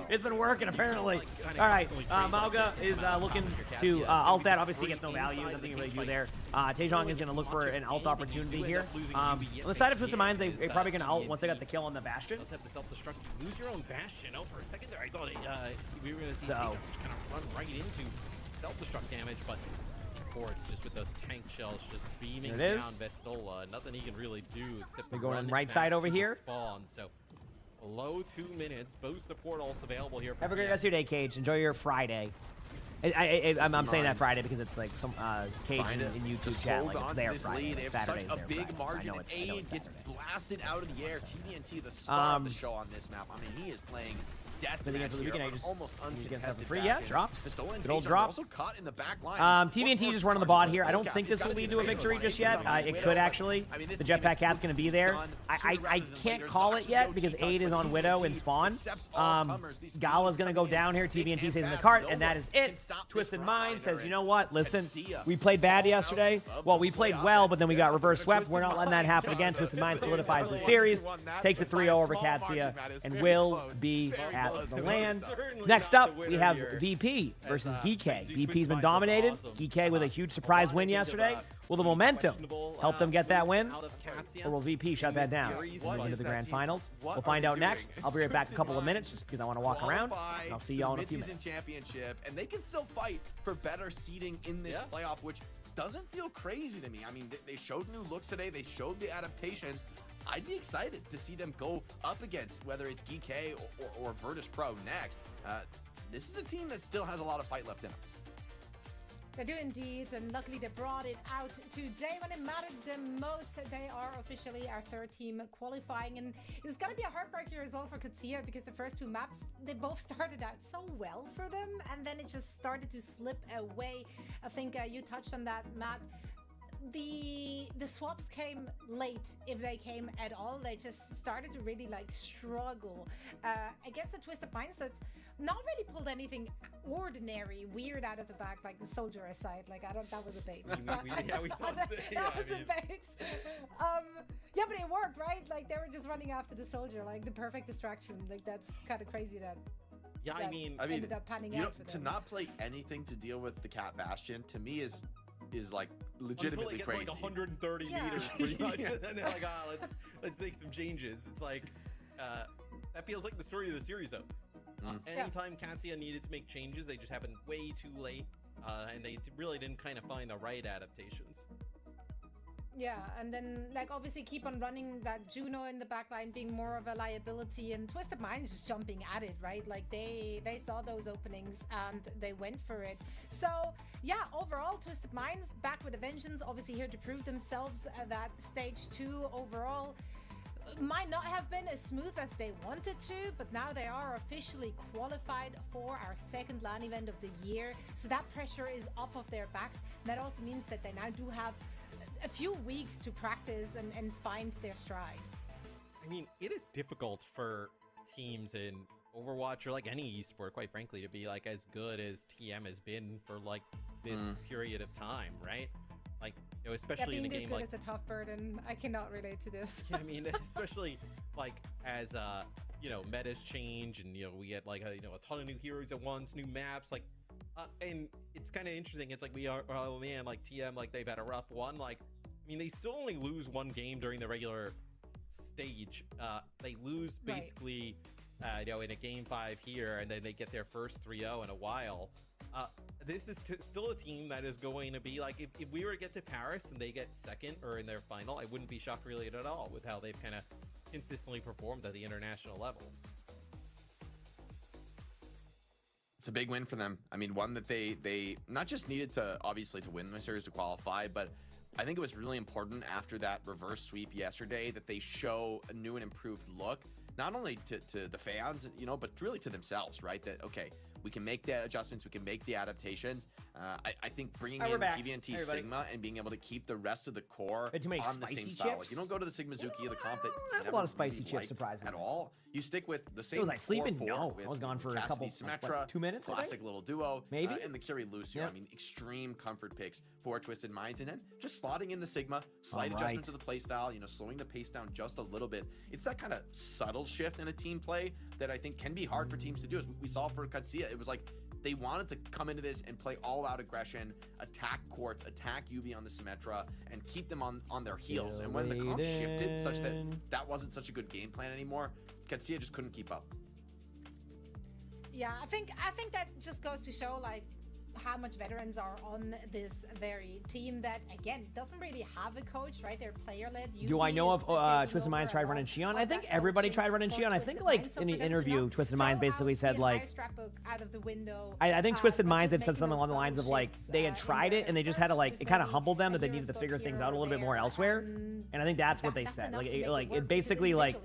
It's been working apparently. All right, Malga is looking to ult that. Obviously, gets no value. Nothing you really do there. Taejong is going to look for an ult opportunity here. On the side of Twisted Minds, they're probably going to ult once they got the kill on the Bastion. Let's have the self-destruct. Lose your own Bastion. Oh, for a second there, I thought we were going to see kind of run right into self-destruct damage, but Ports just with those tank shells just beaming down Vestola. Nothing he can really do except we're going right side over here. Spawn. So below 2 minutes, both support ults available here. Have a great rest of your day, Cage. Enjoy your Friday. I'm saying that Friday because it's like some Cage in YouTube chat, like it's their Friday. They have Saturday's such a big Friday. margin. Aid gets blasted out of the air. TBNT, the star of the show on this map. I mean, he is playing death match here, almost uncontested. Yeah, drops. Good old drops. Also caught in the back line. TBNT just running the bot here. I don't think this will lead to a victory just yet. It could actually. The Jetpack Cat's going to be there. I can't call it yet because Aid is on Widow and Spawn. Gala's going to go down here. TBNT stays in the cart, and that is it. Twisted Mind says, you know what? Listen, we played bad yesterday. Well, we played well, but then we got reverse swept. We're not letting that happen again. Twisted Mind solidifies the series, takes it 3-0 over Katsia, and will be at the land. Next up, we have VP versus GK. VP's been dominated. GK with a huge surprise win yesterday. Will the momentum help them get that win? Or will VP shut that down into the grand finals? We'll find out next. I'll be right back in a couple of minutes just because I want to walk around. And I'll see y'all in a few minutes. Championship, and they can still fight for better seeding in this playoff, which doesn't feel crazy to me. I mean, they showed new looks today. They showed the adaptations. I'd be excited to see them go up against whether it's GK or Virtus Pro next. This is a team that still has a lot of fight left in them. They do indeed, and luckily they brought it out today when it mattered the most. They are officially our third team qualifying, and it's going to be a heartbreaker as well for Katsia because the first two maps, they both started out so well for them, and then it just started to slip away. I think you touched on that, Matt. The swaps came late, if they came at all. They just started to really like struggle against the Twisted Minds. So it's not really pulled anything ordinary weird out of the back, like the soldier aside. Like that was a bait. We saw that was a bait. Yeah, but it worked, right? Like they were just running after the soldier, like the perfect distraction. Like that's kind of crazy that. Yeah, I mean, ended up panning out for them. To not play anything to deal with the Cat Bastion to me is like legitimately until it gets crazy. like 130 meters pretty much, and then they're like, let's make some changes. It's like that feels like the story of the series though. Anytime Katsia needed to make changes, they just happened way too late, and they really didn't kind of find the right adaptations. Yeah, and then like obviously keep on running that Juno in the backline being more of a liability, and Twisted Minds just jumping at it, right? Like they saw those openings and they went for it. So yeah, overall Twisted Minds back with a vengeance, obviously here to prove themselves. That stage 2 overall might not have been as smooth as they wanted to, but now they are officially qualified for our second LAN event of the year. So that pressure is off of their backs. That also means that they now do have a few weeks to practice and find their stride. I mean, it is difficult for teams in Overwatch or like any esport, quite frankly, to be like as good as TM has been for like this period of time, right? Like, you know, especially in a game being like this good is a tough burden. I cannot relate to this. Yeah, I mean, especially like as you know, metas change and you know we get like a ton of new heroes at once, new maps, like. And it's kind of interesting. It's like we are, oh man, like TM, like they've had a rough one. Like, I mean, they still only lose one game during the regular stage. They lose basically in a game 5 here, and then they get their first 3-0 in a while. This is still a team that is going to be like, if we were to get to Paris and they get second or in their final, I wouldn't be shocked really at all with how they've kind of consistently performed at the international level. It's a big win for them. I mean, one that they not just needed to obviously to win the series to qualify, but I think it was really important after that reverse sweep yesterday that they show a new and improved look, not only to the fans, but really to themselves, right? That, okay, we can make the adjustments, we can make the adaptations. I think bringing in TVNT Sigma and being able to keep the rest of the core on the same style. Like, you don't go to the Sigma Zuki, the comp that I have a lot of spicy chips, surprisingly. At all. You stick with the same. Was I sleeping? Core No, with I was gone for a couple, Symmetra, 2 minutes. Classic little duo, maybe, and the Kiri Lucio. Yep. I mean, extreme comfort picks for Twisted Minds, and then just slotting in the Sigma, slight adjustments of the play style. Slowing the pace down just a little bit. It's that kind of subtle shift in a team play that I think can be hard for teams to do. As we saw for Katsuya, it was like they wanted to come into this and play all-out aggression, attack Quartz, attack Yubi on the Symmetra, and keep them on their heels. And when the comp shifted such that wasn't such a good game plan anymore, Katsuya just couldn't keep up. Yeah, I think that just goes to show like how much veterans are on this very team that, again, doesn't really have a coach, right? They're player-led. Do I know if Twisted Minds tried running Shion? I think everybody tried running Shion. I think, like, in the interview, Twisted Minds basically said, like, I think Twisted Minds had said something along the lines of, like, they had tried it and they just had to, like, it kind of humbled them that they needed to figure things out a little bit more elsewhere. And I think that's what they said. Like, it basically, like,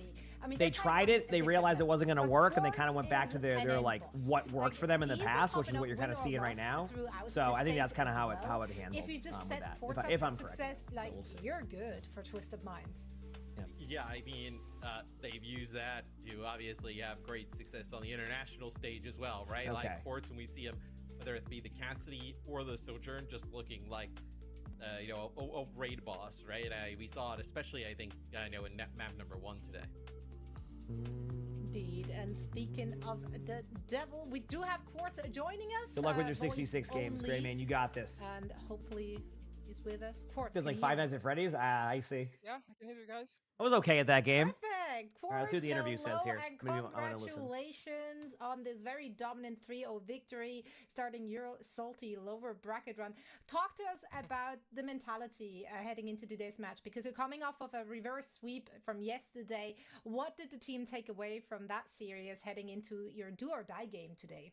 they tried it, they realized it wasn't going to work, and they kind of went back to their like what worked for them in the past, which is what you're kind of seeing right now. So I think that's kind of how it handled. If you just set Ports up for success, like, you're good for Twisted Minds. Yeah, I mean, they've used that to obviously have great success on the international stage as well, right? Like Ports, when we see them, whether it be the Cassidy or the Sojourn, just looking like a raid boss, right? We saw it, especially I think in map number 1 today. Indeed. And speaking of the devil, we do have Quartz joining us. Good luck with your 66 games, Gray Man. You got this. And hopefully he's with us. Quartz. Feels like Five Nights at Freddy's. I see. Yeah, I can hear you guys. I was okay at that game. Perfect. All right, let's see what the interview says here. Congratulations on this very dominant 3-0 victory, starting your salty lower bracket run. Talk to us about the mentality heading into today's match, because you're coming off of a reverse sweep from yesterday. What did the team take away from that series heading into your do or die game today?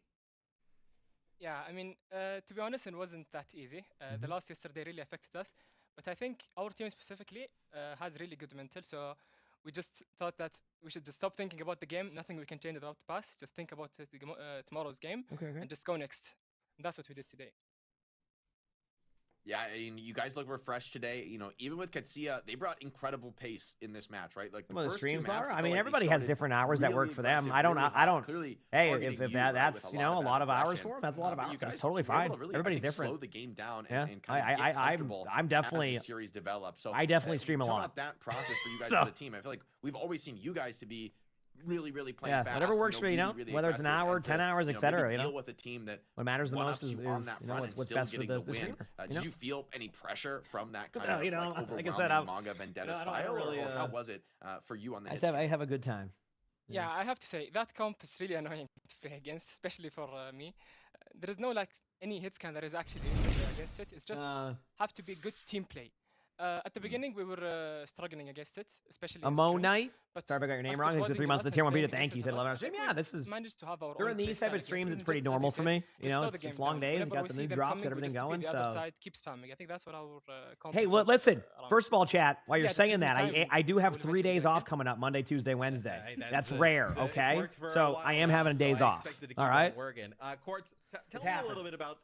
Yeah, I mean, to be honest, it wasn't that easy. The loss yesterday really affected us. But I think our team specifically has really good mental. So we just thought that we should just stop thinking about the game. Nothing we can change about the past. Just think about tomorrow's game and just go next. And that's what we did today. Yeah, I mean, you guys look refreshed today. Even with Katsuya, they brought incredible pace in this match, right? Like the streams are. I mean, everybody has different hours that work for them. I don't. Clearly, hey, if that's a lot of hours for them, that's a lot of hours. That's totally fine. Everybody's different. Slow the game down. Yeah, and kind of get comfortable I'm definitely. As the series develops. So I definitely stream a lot. About that process for you guys as a team, I feel like we've always seen you guys to be really playing fast. Whatever works for you, really whether it's an hour, 10 hours, etc. Deal with a team that what matters the most is what's best for the streamer. Did you feel any pressure from that kind of like I said, manga vendetta style, or how was it for you on the? I have a good time. Yeah, I have to say that comp is really annoying to play against, especially for me. There is no any hit scan that is actually against it. It's just have to be good team play. At the beginning, we were struggling against it, especially Emongg Night. Sorry if I got your name wrong. Thanks for 3 months of the tier 1 beta. Thank you. Said 11 hours stream. Yeah, this is. During these type of streams, it's pretty normal for me. It's long days. You got the new drops, got everything going. So. Keep spamming. I think that's what our. Hey, well, listen. First of all, chat. While you're saying that, I do have 3 days off coming up: Monday, Tuesday, Wednesday. That's rare. Okay, so I am having days off. All right. Quartz, tell me a little bit about.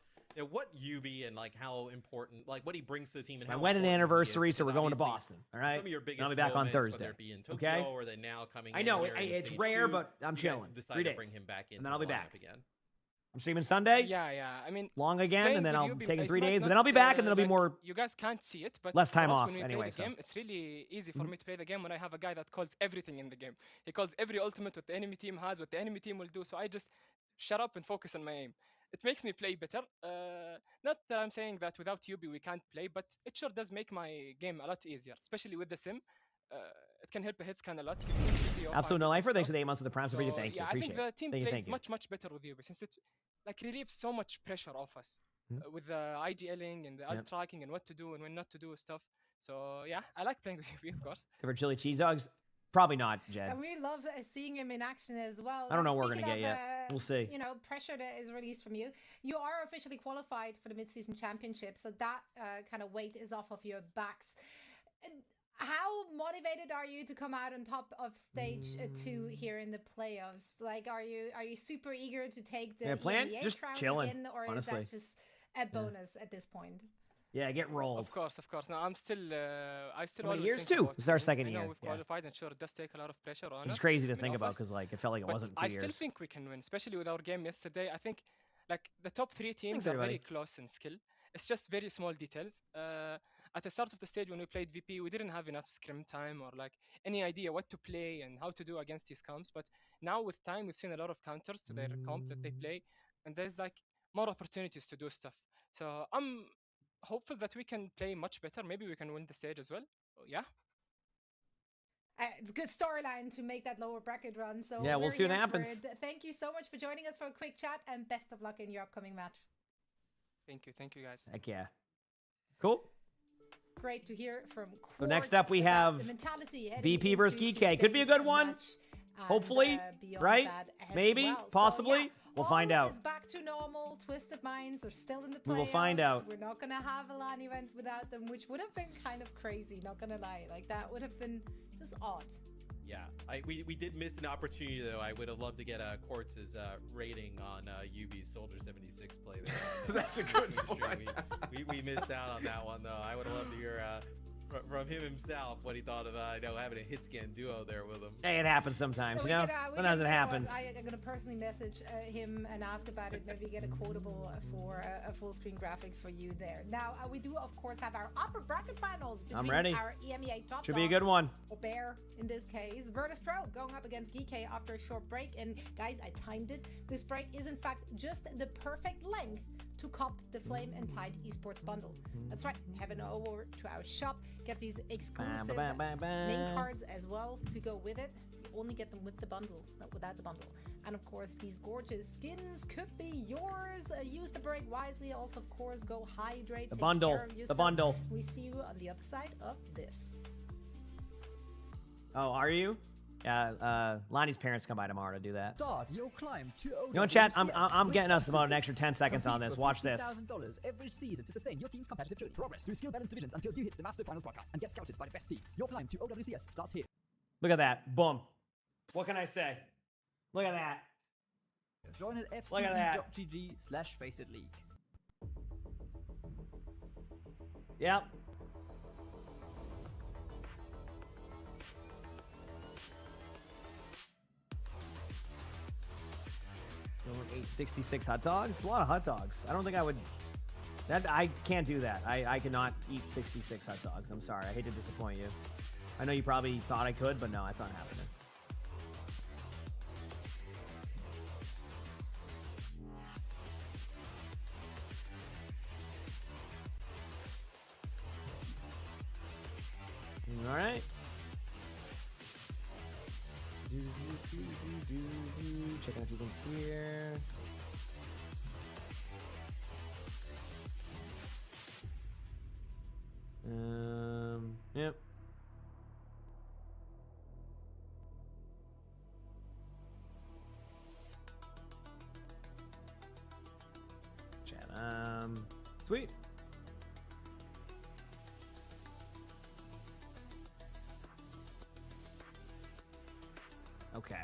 What Yubi and how important, what he brings to the team. And I went an anniversary, so we're going to Boston. All right. Some of your biggest. I'll be back on Thursday. Okay. Or they're now coming. I know it's rare, but I'm chilling. 3 days. Bring him back in, and then I'll be back again. I'm streaming Sunday. Yeah. I mean, long again, and then I'll take 3 days, and then I'll be back, and then it'll be more. You guys can't see it, but less time off anyway. So it's really easy for me to play the game when I have a guy that calls everything in the game. He calls every ultimate what the enemy team has, what the enemy team will do. So I just shut up and focus on my aim. It makes me play better. Not that I'm saying that without Yubi we can't play, but it sure does make my game a lot easier, especially with the sim. it can help the hit scan a lot. Give you CPO, Absolutely no life for stuff. thanks for the 8 months of the Prime. So thank you. Yeah, I Appreciate think the it. team Thank you, plays thank you. much better with you since it like relieves so much pressure off us with the IGLing and the alt tracking and what to do and when not to do stuff. So yeah, I like playing with you, of course. Except for chili cheese dogs, probably not, Jed. And we love seeing him in action as well. I don't know what we're Speaking gonna get of, yet. We'll see. You know, pressure that is released from you. You are officially qualified for the mid-season championship, so that kind of weight is off of your backs. How motivated are you to come out on top of stage 2 here in the playoffs? Like, are you super eager to take the plan? EMEA Just crown chilling, again, or honestly. is that just a bonus at this point? Yeah, get rolled. Of course. No, I'm still. I still. How many always years think too? about This is our winning. second I know year, we've yeah. qualified, and sure, it does take a lot of pressure on us. It's crazy to I mean, think off about us. because like it felt like it But wasn't 2 I years. still think we can win, especially with our game yesterday. I think like the top 3 teams are everybody. very close in skill. It's just very small details. At the start of the stage when we played VP, we didn't have enough scrim time or like any idea what to play and how to do against these comps. But now with time, we've seen a lot of counters to their comp that they play, and there's like more opportunities to do stuff. So I'm hopeful that we can play much better. Maybe we can win the stage as well. So, yeah. It's a good storyline to make that lower bracket run. So Yeah, we'll we're see what here for happens. it. Thank you so much for joining us for a quick chat, and best of luck in your upcoming match. Thank you guys. Heck yeah. Cool. Great to hear from So next Quartz up we about have the mentality heading VP versus into GK. Could be a today's good one. match and, Hopefully, beyond right? that as Maybe, well. So, possibly. yeah, We'll find all out. is back to normal. Twisted Minds are still in the playoffs. We will find out. We're not gonna have a LAN event without them, which would have been kind of crazy. Not gonna lie, like that would have been just odd. Yeah, we did miss an opportunity though. I would have loved to get Quartz's rating on UB's Soldier 76 play there. That's a good one. We missed out on that one though. I would have loved to hear from him himself what he thought of having a hit scan duo there with him. Hey, it happens sometimes, So you know? we Sometimes it happens. I'm going to personally message him and ask about it. Maybe get a quotable for a full screen graphic for you there. Now, we do, of course, have our upper bracket finals between I'm ready. our EMEA top Should be a dog, good one. or Bear in this case. Virtus Pro going up against Geek after a short break. And guys, I timed it. This break is, in fact, just the perfect length to cop the Flame and Tide esports bundle. That's right. Head on over to our shop. Get these exclusive name cards as well to go with it. You only get them with the bundle, not without the bundle. And of course, these gorgeous skins could be yours. Use the break wisely. Also, of course, go hydrate. The take bundle. care of The yourself. bundle. We see you on the other side of this. Oh, are you? Yeah, Lonnie's parents come by tomorrow to do that. Start your climb to You know what, chat? I'm with getting us Fantasy about an League. extra 10 seconds on Compete this. for Watch this. $50,000 every season to sustain your team's competitive journey. Progress through skill balance divisions until you hit the Master Finals broadcast and get scouted by the best teams. Your climb to OWCS starts here. Look at that. Boom. What can I say? Look at that. Join at Look at that. fce.gg/FacetItLeague. Yep. 866 hot dogs. It's a lot of hot dogs. I don't think I would. I can't do that. I cannot eat 66 hot dogs. I'm sorry. I hate to disappoint you. I know you probably thought I could, but no, it's not happening. All right. Checking a few things here. Yep. Chat. Sweet. Okay.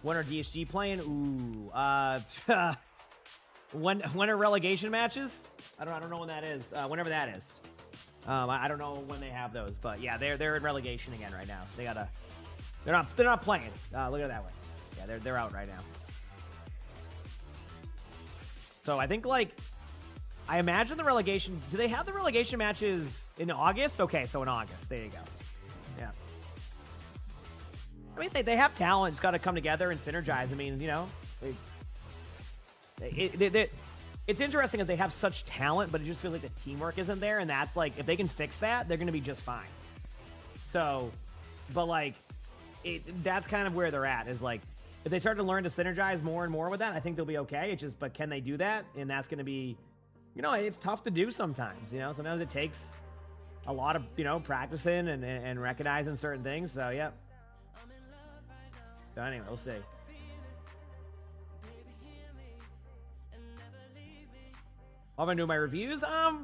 When are DSG playing? Ooh, when are relegation matches? I don't know when that is. Whenever that is. I don't know when they have those, but yeah, they're in relegation again right now. So they gotta. They're not playing. Look at it that way. Yeah, they're out right now. So I think like. I imagine the relegation. Do they have the relegation matches in August? Okay, so in August. There you go. Yeah. I mean, they have talent. It's got to come together and synergize. I mean, you know, it's interesting that they have such talent, but it just feels like the teamwork isn't there, and that's like, if they can fix that, they're going to be just fine. So, but like, that's kind of where they're at, is like, if they start to learn to synergize more and more with that, I think they'll be okay. It's just, but can they do that? And that's going to be, you know, it's tough to do sometimes, you know, sometimes it takes a lot of, you know, practicing and recognizing certain things. So, yeah. So anyway, we'll see. What am I doing my reviews? A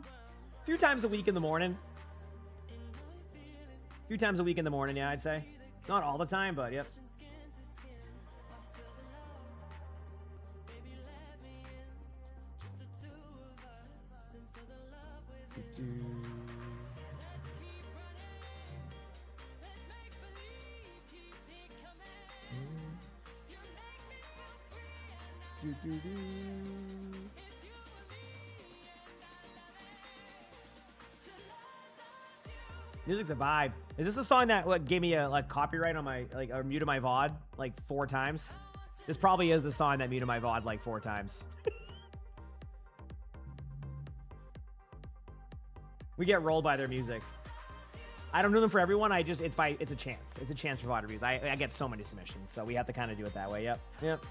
few times a week in the morning. A few times a week in the morning, yeah, I'd say. Not all the time, but yep. Music's a vibe. Is this the song that gave me a copyright on my or muted my VOD like 4 times? This probably is the song that muted my VOD like 4 times. We get rolled by their music. I don't do them for everyone. It's a chance. It's a chance for VOD reviews. I get so many submissions, so we have to kind of do it that way. Yep. Yep.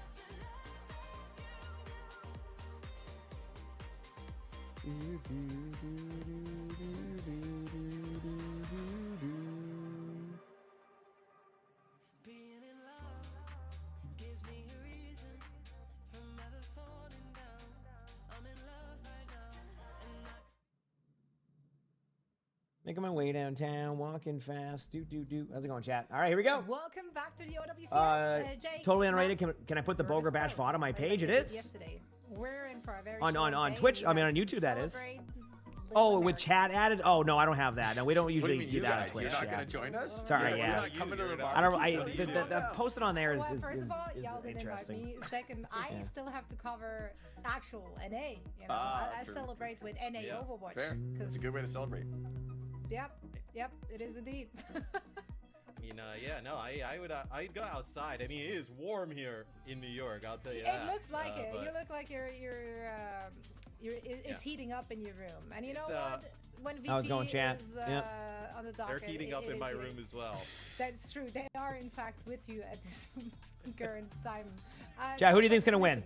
Making my way downtown, walking fast. How's it going, chat? All right, here we go. Welcome back to the OWCS. Jake, totally unrated. Can I put the Boger Bash VOD on my page? It is. Yesterday, we're in for a very on Twitch. I mean on YouTube. That is. Oh, with chat added? Oh no, I don't have that. No, we don't usually do that on Twitch. You're not gonna join us? Sorry, You're not coming to the bar. I don't. The posted on there is first of all, y'all didn't invite interesting. me. Second, I still have to cover actual NA. You know, I celebrate with NA Overwatch. Fair. That's a good way to celebrate. Yep, it is indeed. I mean, yeah, no, I'd go outside. I mean, it is warm here in New York. I'll tell you that. It looks like it. You look like it's heating up in your room. And you know what? When VP is on the docket, they're heating up in my room as well. That's true. They are in fact with you at this current time. Jai, who do you think's gonna win?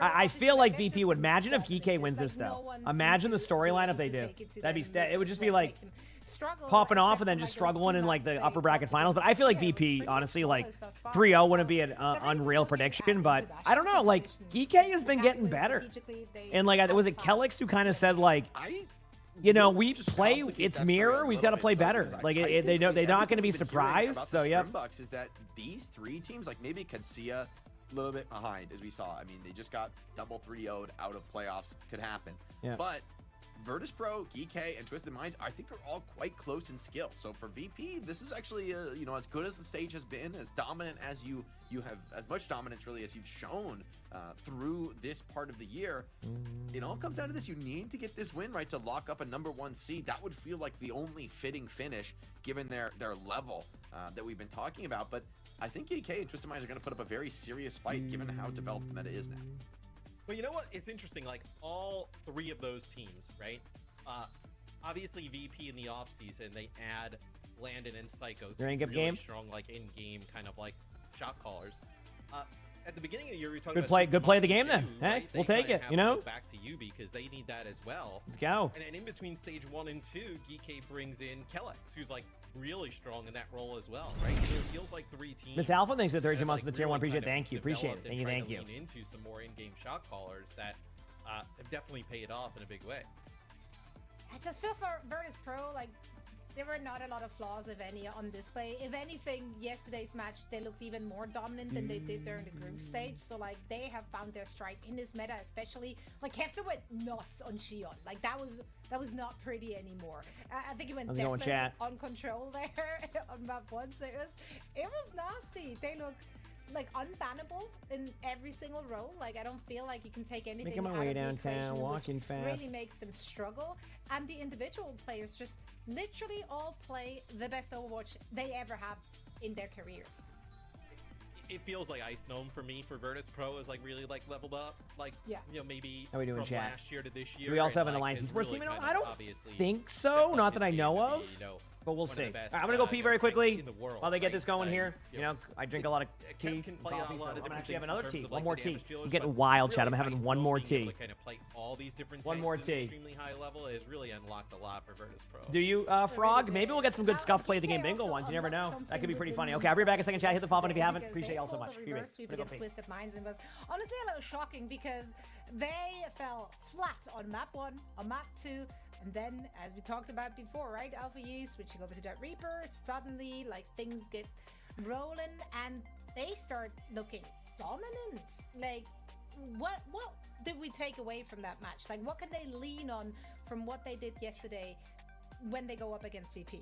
I feel like VP would. Imagine if GK wins this though. Imagine the storyline if they do. It would just be like popping off and then just struggling in like the upper bracket finals. But I feel like VP, honestly, like 3-0 wouldn't be an unreal prediction. But I don't know. Like GK has been getting better. And like, was it Kellix who kind of said like, you know, we play. It's mirror. We've got to play better. Like they know they're not going to be surprised. So yeah. Is that these 3 teams, like maybe Kancia, a little bit behind, as we saw. I mean, they just got double 3-0'd out of playoffs. Could happen. Yeah. But Virtus Pro, Geek, and Twisted Minds, I think, are all quite close in skill. So for VP, this is actually, you know, as good as the stage has been, as dominant as you have, as much dominance really as you've shown through this part of the year. It all comes down to this: you need to get this win right to lock up a #1 seed. That would feel like the only fitting finish given their level that we've been talking about. But I think Geek and Twisted Minds are going to put up a very serious fight given how developed the meta is now. Well, you know what? It's interesting. Like all 3 of those teams, right? Obviously, VP in the offseason, they add Landon and Psycho to really strong, like in-game kind of like shot callers. At the beginning of the year, we were talking about good play of the game then. Hey, right? We'll take it. You know, back to you because they need that as well. Let's go. And then in between stage 1 and 2, GK brings in Kellix, who's like really strong in that role as well, right? So it feels like 3 teams. Miss Alpha, thanks for 32 months like in the tier 1. Appreciate it. kind of Thank you. Appreciate it. Thank you. developed Thank and you. tried to lean into some more in-game shot callers that have definitely paid off in a big way. I just feel for Virtus Pro, like, there were not a lot of flaws, if any, on display. If anything, yesterday's match, they looked even more dominant than they did during the group stage. So, like, they have found their stride in this meta, especially. Like, Kevster went nuts on Shion. Like, that was not pretty anymore. I think he went deathless on control there on map 1. So it was nasty. They look like unbannable in every single role. Like, I don't feel like you can take anything Making my out way of the downtown, equation, walking which fast. really makes them struggle. And the individual players just literally all play the best Overwatch they ever have in their careers. it feels like Ice Gnome for me for Virtus Pro is like really like leveled up, like maybe How we doing, from chat? last year to this year. Do we also have and, an like, Alliance has Esports really team? kind I of don't obviously think stepped so. up Not his that I game know to of. be, But we'll one of the see. best, I'm gonna go pee very quickly in the world, while they get right? this going here. You You know, I drink a lot of tea, can play coffee, a so lot I'm of gonna different actually have things in another terms tea. of, One like, more the tea. damage dealers, I'm getting but wild, chat. I'm really having Ice one Gnome more being able tea. to kind of play all these different One tanks more at an tea. extremely high level has really unlocked a lot for Virtus Pro. Do you, Frog? Maybe we'll get some good scuff play of the game bingo ones. You never know. That could be pretty funny. Okay, I'll be back in a second, chat. Hit the follow button if you haven't. Appreciate y'all so much. The reverse sweep against Twisted Minds and was honestly a little shocking because they fell flat on map 1, on map 2, and then, as we talked about before, right, Alpha U switching over to that Reaper, suddenly, like, things get rolling, and they start looking dominant. Like, what did we take away from that match? Like, what can they lean on from what they did yesterday when they go up against VP?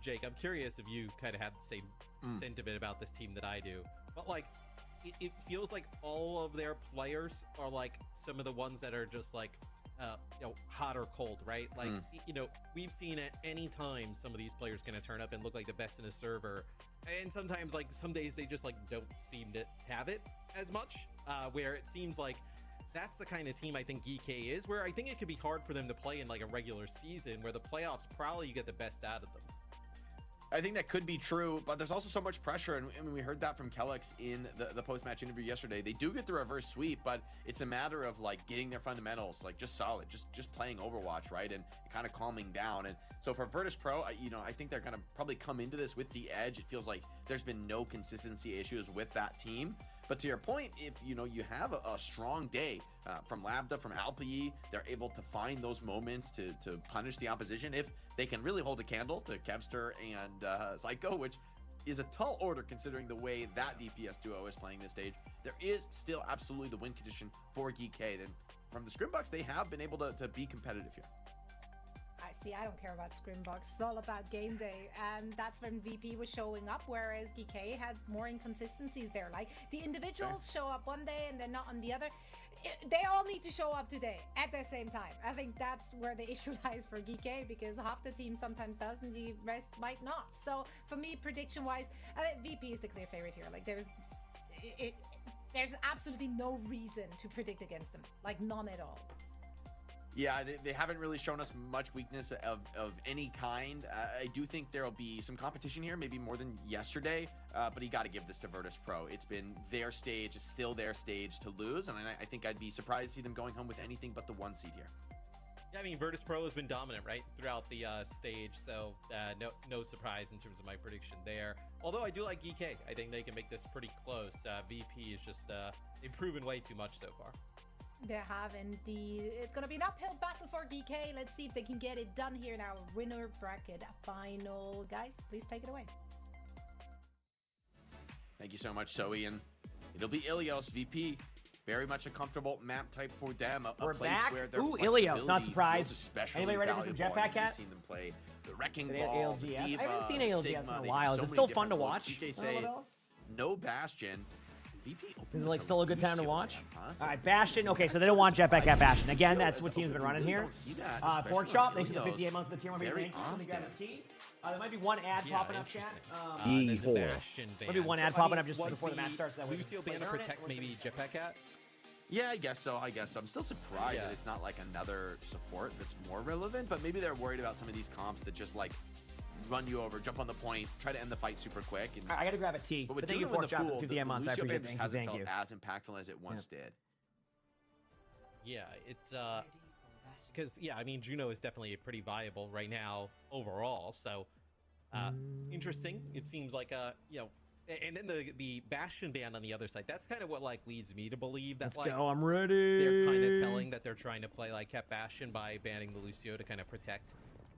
Jake, I'm curious if you kind of have the same sentiment about this team that I do. But like, it feels like all of their players are like some of the ones that are just like, hot or cold, right? Like, we've seen at any time some of these players gonna turn up and look like the best in a server, and sometimes like some days they just like don't seem to have it as much. Where it seems like that's the kind of team I think EK is, where I think it could be hard for them to play in like a regular season, where the playoffs probably you get the best out of them. I think that could be true, but there's also so much pressure, and we heard that from Kellex in the post-match interview yesterday. They do get the reverse sweep, but it's a matter of like getting their fundamentals like just solid, just playing Overwatch, right, and kind of calming down. And so for Virtus Pro, I think they're gonna probably come into this with the edge. It feels like there's been no consistency issues with that team. But to your point, if you have a strong day from Lambda, from Alpha, they're able to find those moments to punish the opposition. If they can really hold a candle to Kevster and Psycho, which is a tall order considering the way that DPS duo is playing this stage, there is still absolutely the win condition for GK. And from the Scrimbucks, they have been able to be competitive here. I don't care about Scrimbox. It's all about game day, and that's when VP was showing up, whereas GK had more inconsistencies there. Like, the individuals show up one day and then not on the other. They all need to show up today at the same time. I think that's where the issue lies for GK, because half the team sometimes does and the rest might not. So for me, prediction-wise, I think VP is the clear favorite here. Like, there's absolutely no reason to predict against them. Like, none at all. Yeah, they haven't really shown us much weakness of any kind. I do think there'll be some competition here, maybe more than yesterday, but you got to give this to Virtus Pro. It's been their stage, it's still their stage to lose, and I think I'd be surprised to see them going home with anything but the 1 seed here. Yeah, I mean, Virtus Pro has been dominant, right, throughout the stage, so no surprise in terms of my prediction there. Although I do like EK. I think they can make this pretty close. VP is just, they've proven way too much so far. They have indeed. It's going to be an uphill battle for GK. Let's see if they can get it done here in our winner bracket final. Guys, please take it away. Thank you so much, Zoe. And it'll be Ilios VP. Very much a comfortable map type for them. A We're place back. where their Ooh, Ilios. Not flexibility surprised. feels especially Anybody ready for some valuable. jetpack cat? We've seen them play the Wrecking They Ball, ALGS. the I Diva, haven't seen ALGS Sigma. in a They do while. Is so it many still fun to different looks. watch? GK say no Bastion. VP Is it like still a good time to watch? Huh? All right, Bastion. Okay, so they don't want jetpack at Bastion. Again, that's what team's been running here. Pork Chop, thanks for the 58 months of the tier 1. Thank you. Let me grab a tea. There might be one ad popping up, chat. Maybe one ad popping up just before the match starts. That way. Lucio ban to protect maybe Jetpack Cat? Yeah, I guess so. I'm still surprised that it's not like another support that's more relevant, but maybe they're worried about some of these comps that just like run you over, jump on the point, try to end the fight super quick. And I gotta grab a tea. But with thank you, Juno in Pork the Chop, pool, for the 58 months. I Lucio appreciate ban it. just Thank hasn't you. felt as impactful as it once did. Yeah, it's because I mean, Juno is definitely pretty viable right now overall. So interesting. It seems like and then the Bastion ban on the other side. That's kind of what like leads me to believe that Let's go. I'm ready. They're kind of telling that they're trying to play like Cat Bastion by banning the Lucio to kind of protect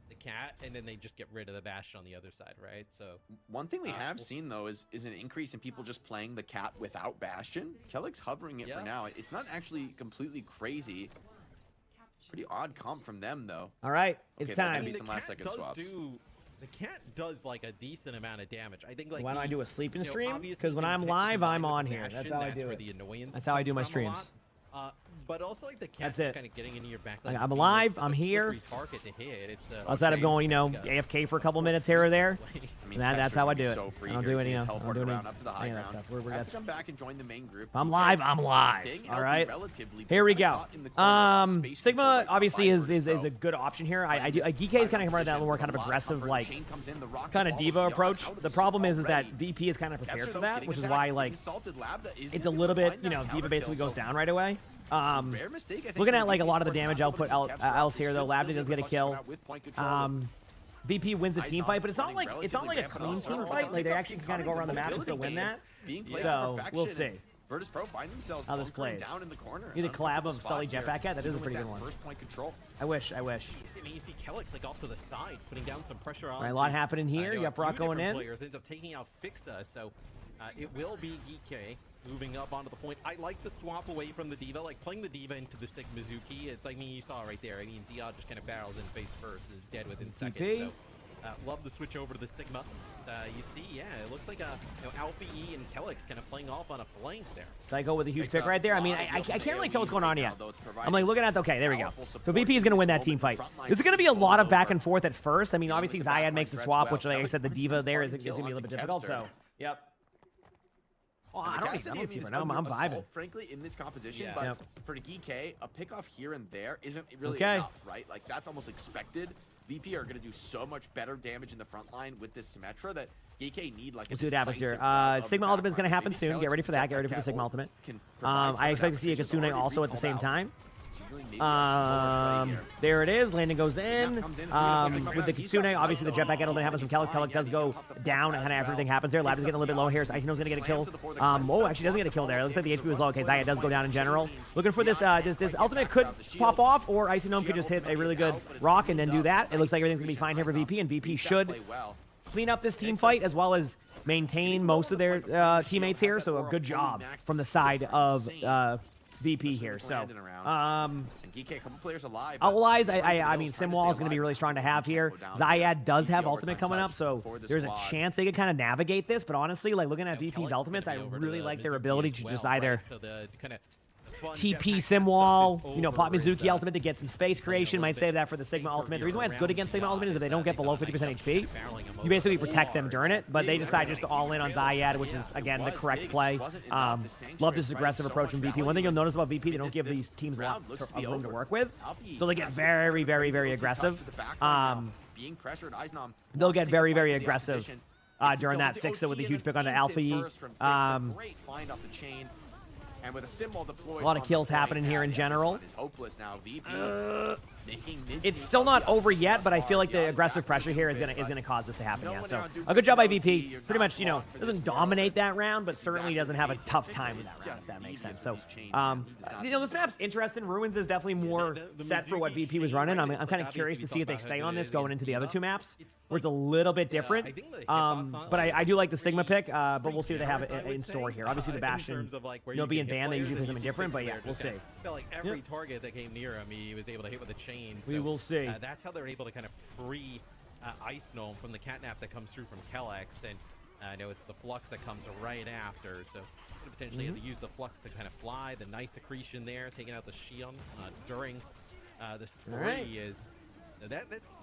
the cat, and then they just get rid of the Bastion on the other side, right? So one thing we have seen though is an increase in people just playing the cat without Bastion. Kellex hovering it for now. It's not actually completely crazy. Pretty odd comp from them though. All right, it's there'll time. be some last second swaps. The cat does like a decent amount of damage. I think like Why don't I do a sleeping stream? obviously Because when you I'm pick live, the I'm line on with here. Bastion, That's how I do where it. the annoyance That's how I do my comes from a streams. lot. But also, like, the That's cat's it. kind of getting into your back. Like, Like, I'm being, alive. like, I'm such a here. slippery target to hit. It's, Outside of going, you know, like a- AFK for a couple minutes here or there. I mean, That's how I do it. So free I don't here. do He's any. gonna I don't teleport do any. around up to the high any of that ground. stuff. We're Has that's, to come back and join the main group. I'm live. I'm live. Staying All healthy right. relatively, Here we but go. caught in the corner, lost space Sigma control, like, obviously five is versus a good option here. I do. Geek is kind of compared to that more kind of aggressive, like kind of diva approach. The problem is that VP is kind of prepared for that, which is why like it's a little bit, you know, diva basically goes down right away. Looking at like a lot of the damage output else here though, Labda does get a kill. VP wins the team fight, but it's not like a clean team fight. Like they actually can kind of go around the map and still win that. So we'll see Virtus Pro find themselves how this plays. down in the corner. Need a collab of Sully Jetpack Cat. That is a pretty good one. First point control. I wish. I mean, you see Kellex like off to the side, putting down some pressure on. All right, a lot happening here. You got Brock going in. Players ends up taking out Fixa, so it will be Geek moving up onto the point. I like the swap away from the diva, like playing the diva into the Sigmazuki. It's like, I mean, you saw right there. I mean, Ziad just kind of barrels in face first, is dead within seconds. So love the switch over to the Sigma. You see, yeah, it looks like Alpha E and Kellex kind of playing off on a flank there. Psycho with a huge pick right there. I mean, I can't really tell what's going on yet. I'm like looking at okay, there we go. So VP is going to win that team fight. This is going to be a lot of back and forth at first. I mean, obviously Ziad makes a swap, which like I said, the diva there is going to be a little bit difficult. So, yep. Oh, I don't see right now. I'm vibing. Frankly, in this composition, but for Geek, a pick off here and there isn't really Okay. enough, right? Like that's almost expected. VP are going to do so much better damage in the front line with this Symmetra that GK need like a We'll see what happens here. decisive route of the Sigma Ultimate is back going to line. happen Maybe soon. Get ready for that. Get ready for the Sigma Ultimate. Can provide some I of expect that to see a protection. Kasune Already also at the recalled same out. time. Maybe a play here. There it is. Landing goes in. With the Kitsune, obviously the jetpack element happens from Kellex. Kellex does go down, and kind of everything happens there. Lab is getting a little bit low here. So Aishino's going to get a kill. Oh, actually doesn't get a kill there. It looks like the HP was low. Okay, Zaya does go down in general. Looking for this. This ultimate could pop off, or Aishino could just hit a really good rock and then do that. It looks like everything's going to be fine here for VP, and VP should clean up this team fight as well as maintain most of their teammates here. So a good job from the side of VP here. So GK, a couple players alive. otherwise, I mean, Simwall is going to be really strong to have here. Ziad does have ultimate coming up, so there's a chance they could kind of navigate this. But honestly, like looking at VP's ultimates, I really like their ability to just either TP Simwall, you know, pop Mizuki ultimate to get some space creation. Might save that for the Sigma ultimate. The reason why it's good against Sigma ultimate is if they don't get below 50% HP, you basically protect them during it. But they decide just to all in on Ziad, which is again the correct play. Love this aggressive approach from VP. One thing you'll notice about VP, they don't give these teams a lot of room to work with, so they get very, very, very aggressive. They'll get very, very aggressive during that Fixa with a huge pick on the Alpha E. And with a symbol deployed, A lot of kills happening here in general. It's still not over yet, but I feel like the aggressive pressure here is gonna cause this to happen. Yeah, so a good job by VP. Pretty much, you know, doesn't dominate that round, but certainly doesn't have a tough time with that round, if that makes sense. So, you know, this map's interesting. Ruins is definitely more set for what VP was running. I'm kind of curious to see if they stay on this going into the other two maps, where it's a little bit different. But I do like the Sigma pick, but we'll see what they have in store here. Obviously, the Bastion, you know, being banned, they usually play something different, but yeah, we'll see. I felt like every target that came near him, he was able to hit with a chain. So, we will see. That's how they're able to kind of free Ice Gnome from the catnap that comes through from Kellex, and I know it's the Flux that comes right after, so potentially have to use the Flux to kind of fly. The nice accretion there, taking out the Shion during the spree is.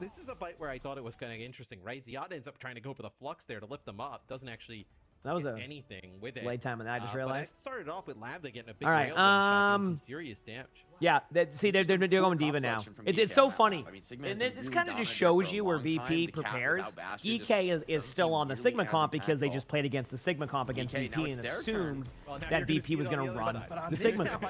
This is a fight where I thought it was kind of interesting, right? Ziad ends up trying to go for the Flux there to lift them up. Doesn't actually get anything with it. Late time on that, I just realized. But it started off with Lab getting a big all right, some serious damage. Yeah, see, they're going diva now. It's so funny. And this kind of just shows you where VP prepares. EK is still on the Sigma comp because they just played against the Sigma comp against VP and assumed that VP was going to run the Sigma comp.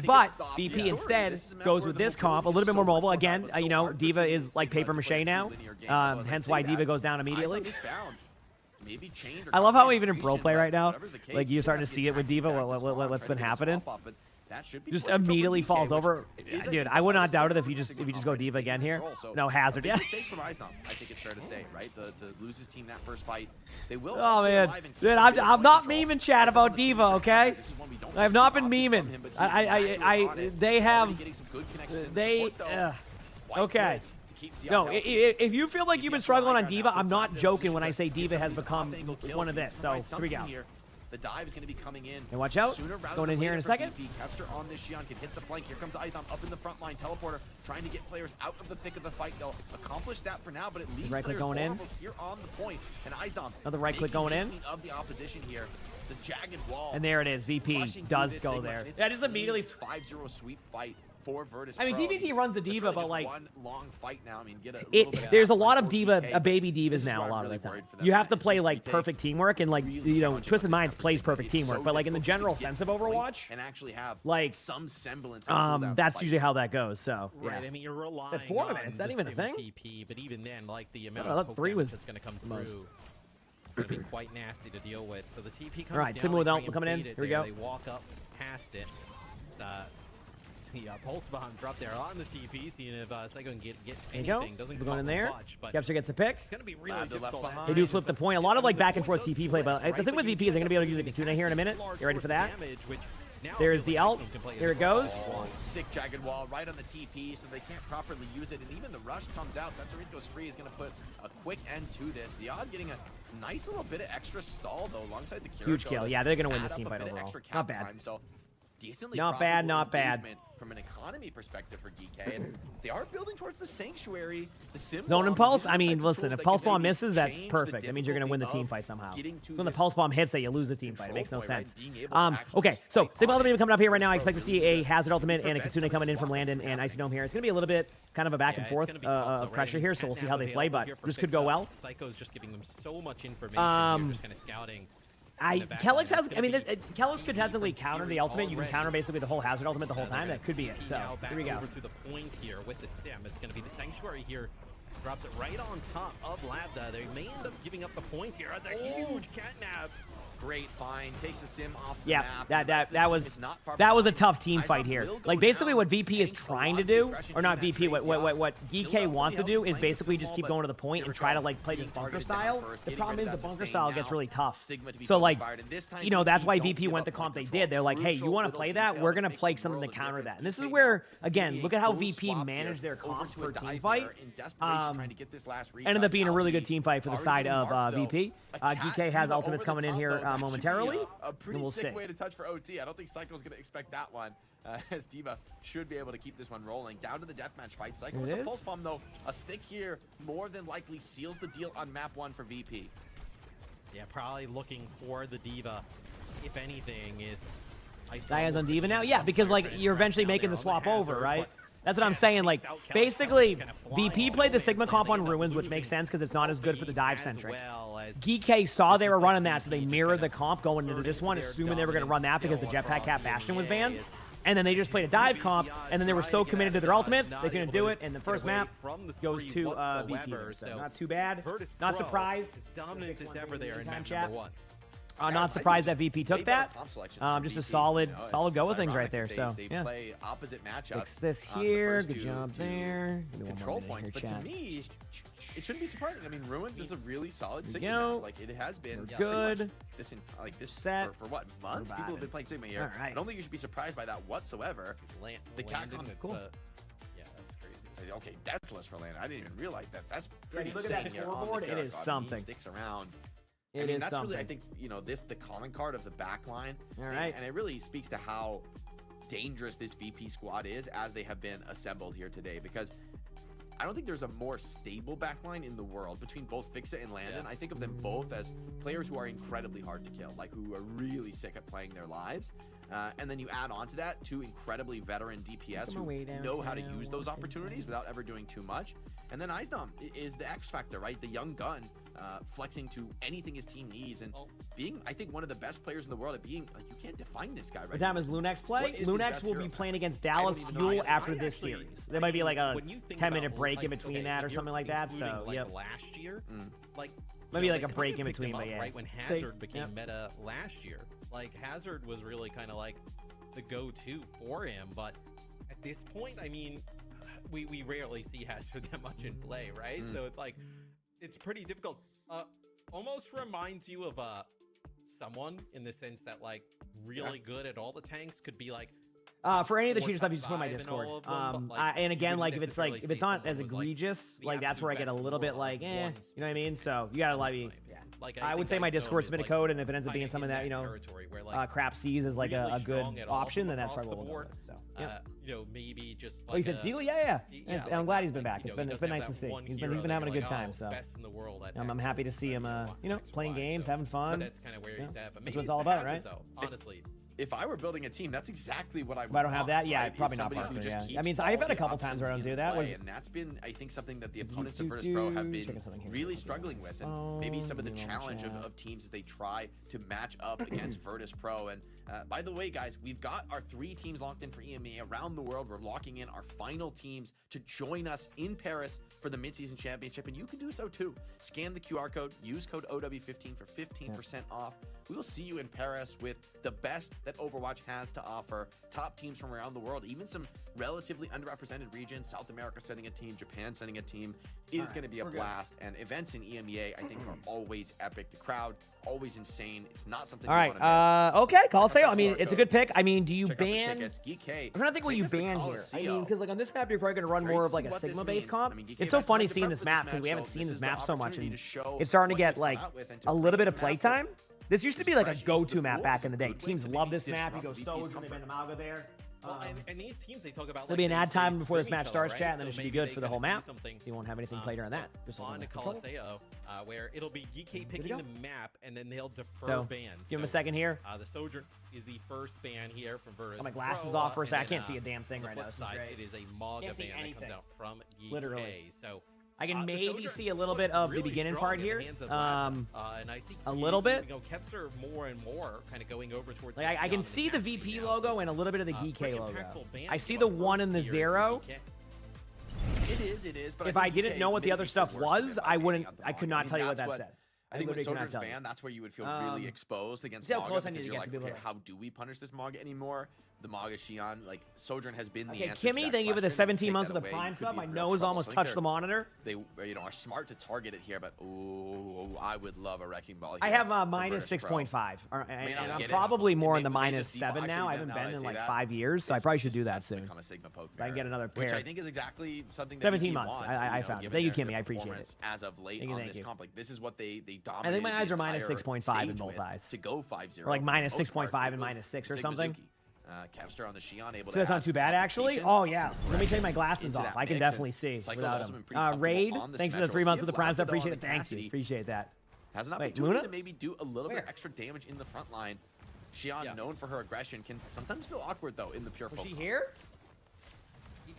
But VP instead goes with this comp, a little bit more mobile. Again, you know, Diva is like paper mache now, hence why Diva goes down immediately. I love how even in pro play right now, like you're starting to see it with Diva, what's been happening. Just immediately falls over. Dude, I would not doubt it if you just go Diva again here. No hazard. Yeah. Mistake from Eisnom, I think it's fair to say, right? To lose his team that first fight, they will. Oh man, dude, I'm not memeing chat about Diva, okay? I have not been memeing. Okay. No, if you feel like you've been struggling on Diva, I'm not joking when I say Diva has become one of this. So here we go. The dive is going to be coming in. And watch out. Sooner rather Going than in here later in a for second. VP. Kevster on this Xion can hit the flank. Here comes Aizdom up in the front line. Teleporter trying to get players out of the thick of the fight. They'll accomplish that for now, but it leaves Right click players going in. vulnerable here on the point. And Aizdom Another right click going in. of the opposition here. The jagged wall. And there it is. VP rushing does through this go Sigma, there. and it's Yeah, just a immediately. 5-0 sweep fight for Virtus. I mean, Pro. DVT runs the It's diva, really but just like one long fight now. I mean, get a little bit there's a of lot of for diva, DK, baby but divas this is now where a I'm lot really of the time. worried for them. You have to It's play just like we take perfect teamwork and like really you know, challenging Twisted on this Minds plays position. perfect It's teamwork, so but like in the difficult to general get sense to of the point Overwatch, and actually have like some semblance of cooldown that's fight. usually how that goes. So Right, yeah. I mean, you're relying At 4 on minutes, that the even a sim thing? TP, but even then, like the amount I thought of 3 poke was damage that's going to come the most. through, it's going to be quite nasty to deal with. So the TP comes All right, down, Sigma with they try Elton and coming in. bait it Here we there. go. They walk up past it. The pulse bomb dropped there on the TP, seeing if Psycho can get There anything. you go. Doesn't We're going in come there. much, but Kevster gets a pick. it's going to be really difficult. They do flip the point. A lot of like back and forth TP play, but the thing with VP is they're going to be able to use the Katuna here in a minute. Get ready for that. There's the ult. There it goes. Oh, sick jagged wall right on the TP, so they can't properly use it. And even the rush comes out. Sensorico's free is going to put a quick end to this. Ziyad getting a nice little bit of extra stall though, alongside the Kiriko. Huge kill. Yeah, they're going to win add this up team a fight bit of overall. extra cap Not bad. time, so decently Not bad, profitable not bad. engagement from an economy perspective for GK. And they are building towards the Sanctuary. The Sim Zone bomb, and Pulse. these are I the mean, types of listen, tools if that Pulse can Bomb maybe misses, that's change the perfect. That means you're going to win the team difficulty fight somehow. getting to When the this Pulse Bomb hits, that you lose the team fight. It control makes no point, right? sense. Being able to actually Okay, so fight Sigma on Ultimate it. coming up here right now. I Virtus expect to Pro see really a good. Hazard Ultimate and a Prevents Katsune some of coming in this from walk Landon and damage. Icy Dome here. It's going to be a little bit kind of a back and forth of pressure here, so we'll see how they play, but this could go well. Psycho's just giving them so much information. You're just kind of scouting. Kelix has, I mean, Kelix could technically counter the ultimate. You can counter basically the whole Hazard ultimate the whole time. That could be it. So here we go. Over to the point here with the Sim. It's going to be the Sanctuary here. Drops it right on top of Labda. They may end up giving up the point here. That's a huge catnap. Great find, takes the Sim off the Yeah, map. that was a tough team fight here. Like basically what VP is trying to do, or not VP, what GK wants to do is basically just keep going to the point and try to like play this bunker style. The problem is the bunker style gets really tough. So like, you know, that's why VP went the comp they did. They're like, hey, you want to play that? We're gonna play something to counter that. And this is where, again, look at how VP managed their comp for team fight. Ended up being a really good team fight for the side of VP. GK has ultimates coming in here momentarily. A pretty we'll sick see. way to touch for OT. I don't think Psycho's going to expect that one, as Diva should be able to keep this one rolling. Down to the deathmatch fight. Psycho with the pulse bomb, though. A stick here more than likely seals the deal on map 1 for VP. Yeah, probably looking for the Diva, if anything, is... Dia's on Diva now? Yeah, because like you're eventually making the swap over, right? That's what I'm saying. Like, basically, VP played the Sigma comp on Ruins, which makes sense because it's not as good for the dive-centric. GK saw they were running that, so they mirrored the comp going into this one, assuming they were going to run that because the Jetpack Cap Bastion was banned. And then they just played a dive comp, and then they were so committed to their ultimates, they couldn't do it, and the first map goes to VP. So not too bad. Not surprised. Dominant as ever there in map Chat. number 1. Not surprised that VP took that. Just a solid go of things right there. So they yeah. play opposite matchups. Fix this here. Good job there. Control points, but to me, it shouldn't be surprising. I mean, Ruins is a really solid Sigma go. map. Like it has been good. This Set. For what months? People have been playing Sigma here. All right. I don't think you should be surprised by that whatsoever. The Capcom, cool. Yeah, that's crazy. Okay, Deathless for land. I didn't even realize that. That's Yeah, pretty you look at that insane here on the scoreboard, it is Kiriko. something. He sticks around. It I mean, is that's something. really, I think, you know, the calling card of the back line. All right. And it really speaks to how dangerous this VP squad is as they have been assembled here today. Because I don't think there's a more stable backline in the world between both Fixa and Landon. Yeah. I think of them both as players who are incredibly hard to kill, like who are really sick at playing their lives. And then you add on to that 2 incredibly veteran DPS who know how to use those opportunities without ever doing too much. And then Aizdom is the X factor, right? The young gun, flexing to anything his team needs and being, I think, one of the best players in the world at being, like, you can't define this guy, right? What time is Lunex play? What is his Lunex best will be hero? playing against Dallas even know. Fuel after I this actually- series. There might be like a when you think 10-minute about, break like, in between okay, that so or you're something like that. including, So like yep. last year, like Maybe you know, like a they break kinda in picked him between, but up yeah. right when See? Hazard became Yep. meta last year. Like Hazard was really kind of like the go-to for him, but at this point, I mean, we rarely see Hazard that much in play, right? So it's like it's pretty difficult. Almost reminds you of someone in the sense that like really good at all the tanks could be like For any of the 4 cheater stuff, you top just put in my 5 in all Discord. of them, but, like, And you again, wouldn't like if it's necessarily if it's say not someone as was, like, egregious, the like that's where I absolute get a best in little the bit world, like, like, eh, one you know what I mean? So you gotta like, yeah. Like, I would think say my Ice Dome Discord is, spin a like, code, and if it ends up kinda being something in that, you know, territory where, like, Crap sees as like really a good strong at all option, from then that's across probably the what we'll go board. with. So, yeah. You know, maybe just like Oh, you said Ziegler? Yeah. And like I'm glad that, he's been like, back. you It's know, been he it's been doesn't nice to have see. that He's one been hero having a that good you're time. like, So oh, best in the world at I'm X happy to or see him, whatever you know, playing games, having fun. But that's kind of where he's at. But That's maybe what it's it's all the about, hazard, right? though, honestly. If I were building a team, that's exactly what I would If I don't have want, that, yeah, right? Is probably not somebody who Parker, just yeah. keeps I mean, all I've had a the couple times where I don't options do in that. play, and that's been, I think, something that the opponents of Virtus Pro have been really struggling with, and maybe some of the challenge of teams as they try to match up against Virtus Pro. And by the way, guys, we've got our 3 teams locked in for EMEA around the world. We're locking in our final teams to join us in Paris for the mid-season championship, and you can do so too. Scan the QR code, use code OW15 for 15% off. We will see you in Paris with the best that Overwatch has to offer. Top teams from around the world, even some relatively underrepresented regions. South America sending a team, Japan sending a team. It is going to be a blast. And events in EMEA, I think, are always epic. The crowd, always insane. It's not something All you right. want to miss. Okay, call sale. I mean, it's a good pick. I mean, do you Check out the ban? tickets. Geek I'm trying to think what you ban here. I mean, because like on this map, you're probably going to run more of like a Sigma-based comp. It's so funny seeing this map because we haven't seen this map so much, and it's starting to get like a little bit of playtime. This used to be like a go-to map back in the day. Teams love this map. You go Sojourn, they ban Emongg there. Well, and these teams, they talk about There'll be an ad time before this scrim match each starts, other, chat, right? and then So it should be maybe good they for the kinda whole see map. something, You won't have anything played around that. Just on the control. Colosseo, where it'll be GK picking go. the map, and then they'll defer So, bans. give him a second here. The Sojourn is the first ban here from Virtus. Got my glasses Pro, off for a second. I and can't then, see a damn thing on the right now. flip This is side, great. It is a Mog Can't see ban that anything. comes out from GK. Literally. So I can the maybe Sojourn see a little bit of the really beginning strong part in the here. hands of Lab. And I see A little bit. You know, Kepster more and more kind of going over towards. Like I can see the VP logo and a little bit of the GK logo. impactful band I see from the a 1 and the first tier 0. It is. But If I didn't know what the other stuff was, I wouldn't. I could not tell you what that said. I think when literally could not Sojourn's tell you. banned, that's where you would feel really exposed against see how Maga, close I need because to you're get to like, be able okay, to- how do we punish this Maga anymore? The Maga Xi'an, like Sojourn has been the Okay, answer to Kimmy, that thank you for the question. 17 Take months that of the away, Prime you could sub. be My in real nose trouble. almost So I think touched the monitor. They are smart to target it here, but I would love a wrecking ball. I here have for minus Virtus Pro. 6.5, and May not I'm get it. probably more in the Maybe they minus just 7 now. I deboxing haven't them been now, in I like say that. 5 years, so I probably should do that soon. Become a Sigma poke If I can get another pair. which I think is exactly something that 17 we months. want, I you know, found it. given Thank you, their Kimmy. I appreciate it. performance as of late Thank you, on thank this you. comp. Like, this is what they dominated. I think my eyes the are minus entire 6.5 in stage both with eyes. to go 5-0. Or like minus Most part, 6.5 it and was minus 6 or Sigma something. Zuki. Kevster on the Xi'an able So that's to not add too some bad, actually. complication, Oh, yeah. some Let me take my aggression glasses into off. that I can mix, definitely and see Cycle's without also them. been pretty comfortable Raid, on the thanks for the Symmetra. 3 months of See the Prime sub. Lab, though, Appreciate on it. the Thank you. Cassidy. Appreciate that. Has an Wait, opportunity Luna? to maybe do a little bit Where? of extra damage in the front line. Xi'an, known for her aggression, can sometimes feel awkward, though, in the pure Was folk she comp. here?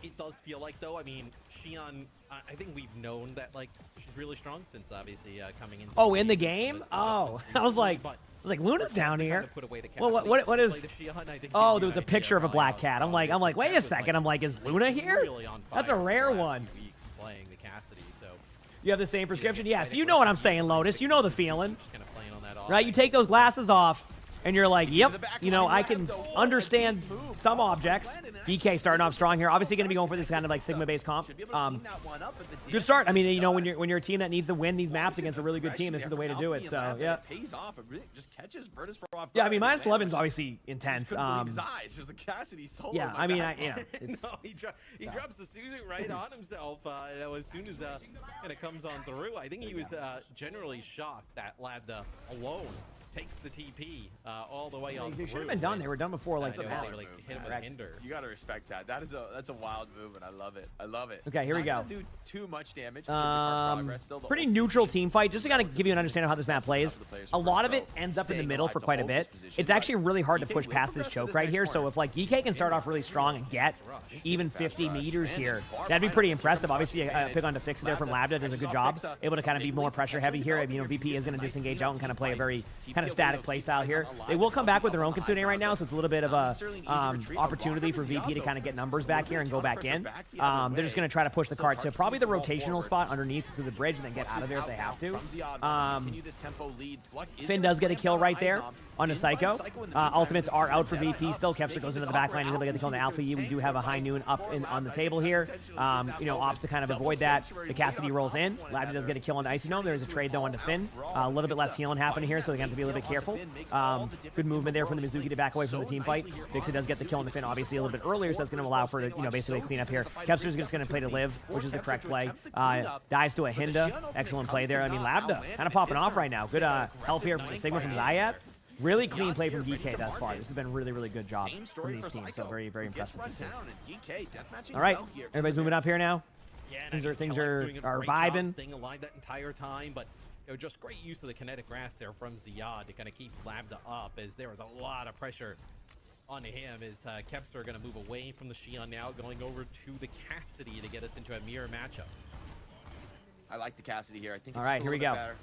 It does feel like, though. I mean, Xi'an, I think we've known that, like, she's really strong since obviously coming in. Oh, in the game? Oh, I was like, Luna's down here. Well, what is? Oh, there was a picture of a black cat. I'm like, wait a second. I'm like, is Luna here? That's a rare one. Playing the Cassidy, so You have the same prescription? Yes, you know what I'm saying, Lotus. You know the feeling. kind of playing on that Right? You take those glasses off, and you're like, yep, you know, I can understand some objects. DK starting off strong here. Obviously going to be going for this kind of like Sigma-based comp. Good start. I mean, you know, when you're a team that needs to win these maps against a really good team, this is the way to do it. So, yeah. Pays off. It really just catches Virtus Pro off Yeah, I guard. mean, minus The 11 is obviously intense. Couldn't believe his eyes. There's a Cassidy solo. Yeah, in my I mean, back yeah. line. It's, No, he drops the Suzu right on himself. You know, as soon as and it comes on through, I think he was generally shocked that Labda alone takes the TP all the way on they through. should have been done. They were done before like the match. Really hit him with a hinder. You gotta respect that. That's a wild move, and I love it. I love it. Okay, here we Not go. gonna do too much damage. in terms of card progress. Still the Pretty ult neutral team fight. Just to kind of give you an understanding of how this map plays. A lot of it ends up in the middle for quite a bit. It's actually really hard to push past this choke right here. So if like EK can start off really strong and get even 50 meters here, that'd be pretty impressive. Obviously, pick on to fix it there from Labda does a good job. Able to kind of be more pressure heavy here. You know, VP is going to disengage out and kind of play a very kind of static play style here. They will come back with their own Kitsune right now, so it's a little bit of a opportunity for VP to kind of get numbers back here and go back in. They're just going to try to push the cart to probably the rotational spot underneath through the bridge and then get out of there if they have to. Finn does get a kill right there. onto Psycho. Ultimates are out for VP still. Kevster goes into the back line. He's able to get the kill on the Alpha E. We do have a High Noon up on the table here. You know, opts to kind of avoid that. The Cassidy rolls in. Labby does get a kill on the Icy Gnome. There's a trade though onto Finn. A little bit less healing happening here, so they have to be a little bit careful. Good movement there from the Mizuki to back away from the team fight. Vixen does get the kill on the Finn, obviously a little bit earlier, so that's going to allow for, you know, basically clean up here. Kevster's just going to play to live, which is the correct play. Dives to a Hinda. Excellent play there. I mean, Labda kind of popping off right now. Good help here from the Sigma from Zayat. Really clean play from DK thus far. This has been a really, really good job from these teams. So very, very impressive to see. All right, everybody's moving up here now. Things are vibing. Staying alive that entire time, but you know, just great use of the kinetic grass there from Ziad to kind of keep Labda up, as there was a lot of pressure on him. As Kepster going to move away from the Xion now, going over to the Cassidy to get us into a mirror matchup. I like the Cassidy here. I think it's all right, here we go. Better.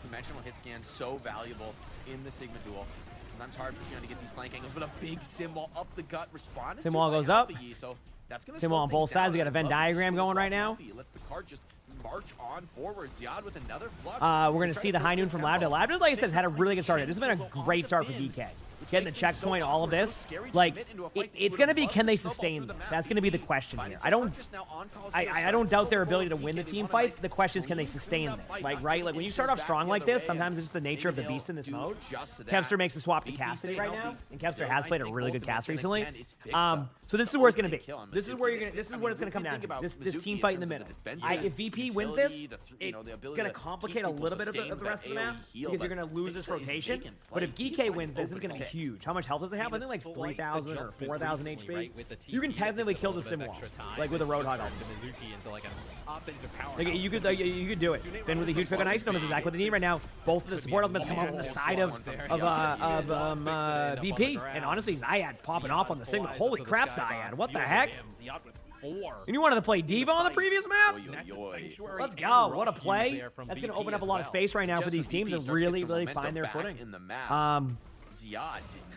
Conventional hit scan so valuable in the Sigma duel. Sometimes hard for Xion to get these flank angles, but a big symbol up the gut responded. Symbol goes up. So that's gonna symbol on both sides. We got a Venn diagram going right now. Lets the card just march on forward. Ziad with another flux. We're gonna see the High Noon from Labda. Labda, like I said, has had a really good start. This has been a great start for DK. Getting the checkpoint, all of this, like it's gonna be, can they sustain this? That's gonna be the question here. I don't doubt their ability to win the team fights. The question is, can they sustain this? Like, right? Like when you start off strong like this, sometimes it's just the nature of the beast in this mode. Kevster makes a swap to Cassidy right now, and Kevster has played a really good cast recently. So this is where it's gonna be. This is where you're gonna. This is what it's gonna come down to. This team fight in the middle. If VP wins this, it's gonna complicate a little bit of the rest of the map because you're gonna lose this rotation. But if GK wins this, it's gonna be huge. How much health does it have? I think like 3,000 or 4,000 HP. You can technically kill the Sim Wall, like with a Roadhog ultimate. You could do it. Finn with a huge pick on Ice Gnome is exactly what they need right now. Both of the support elements come off on the side of VP, and honestly, Zayad's popping off on the signal. Holy crap, Zayad! What the heck? And you wanted to play Diva on the previous map? Let's go. What a play. That's going to open up a lot of space right now for these teams to really, really find their footing.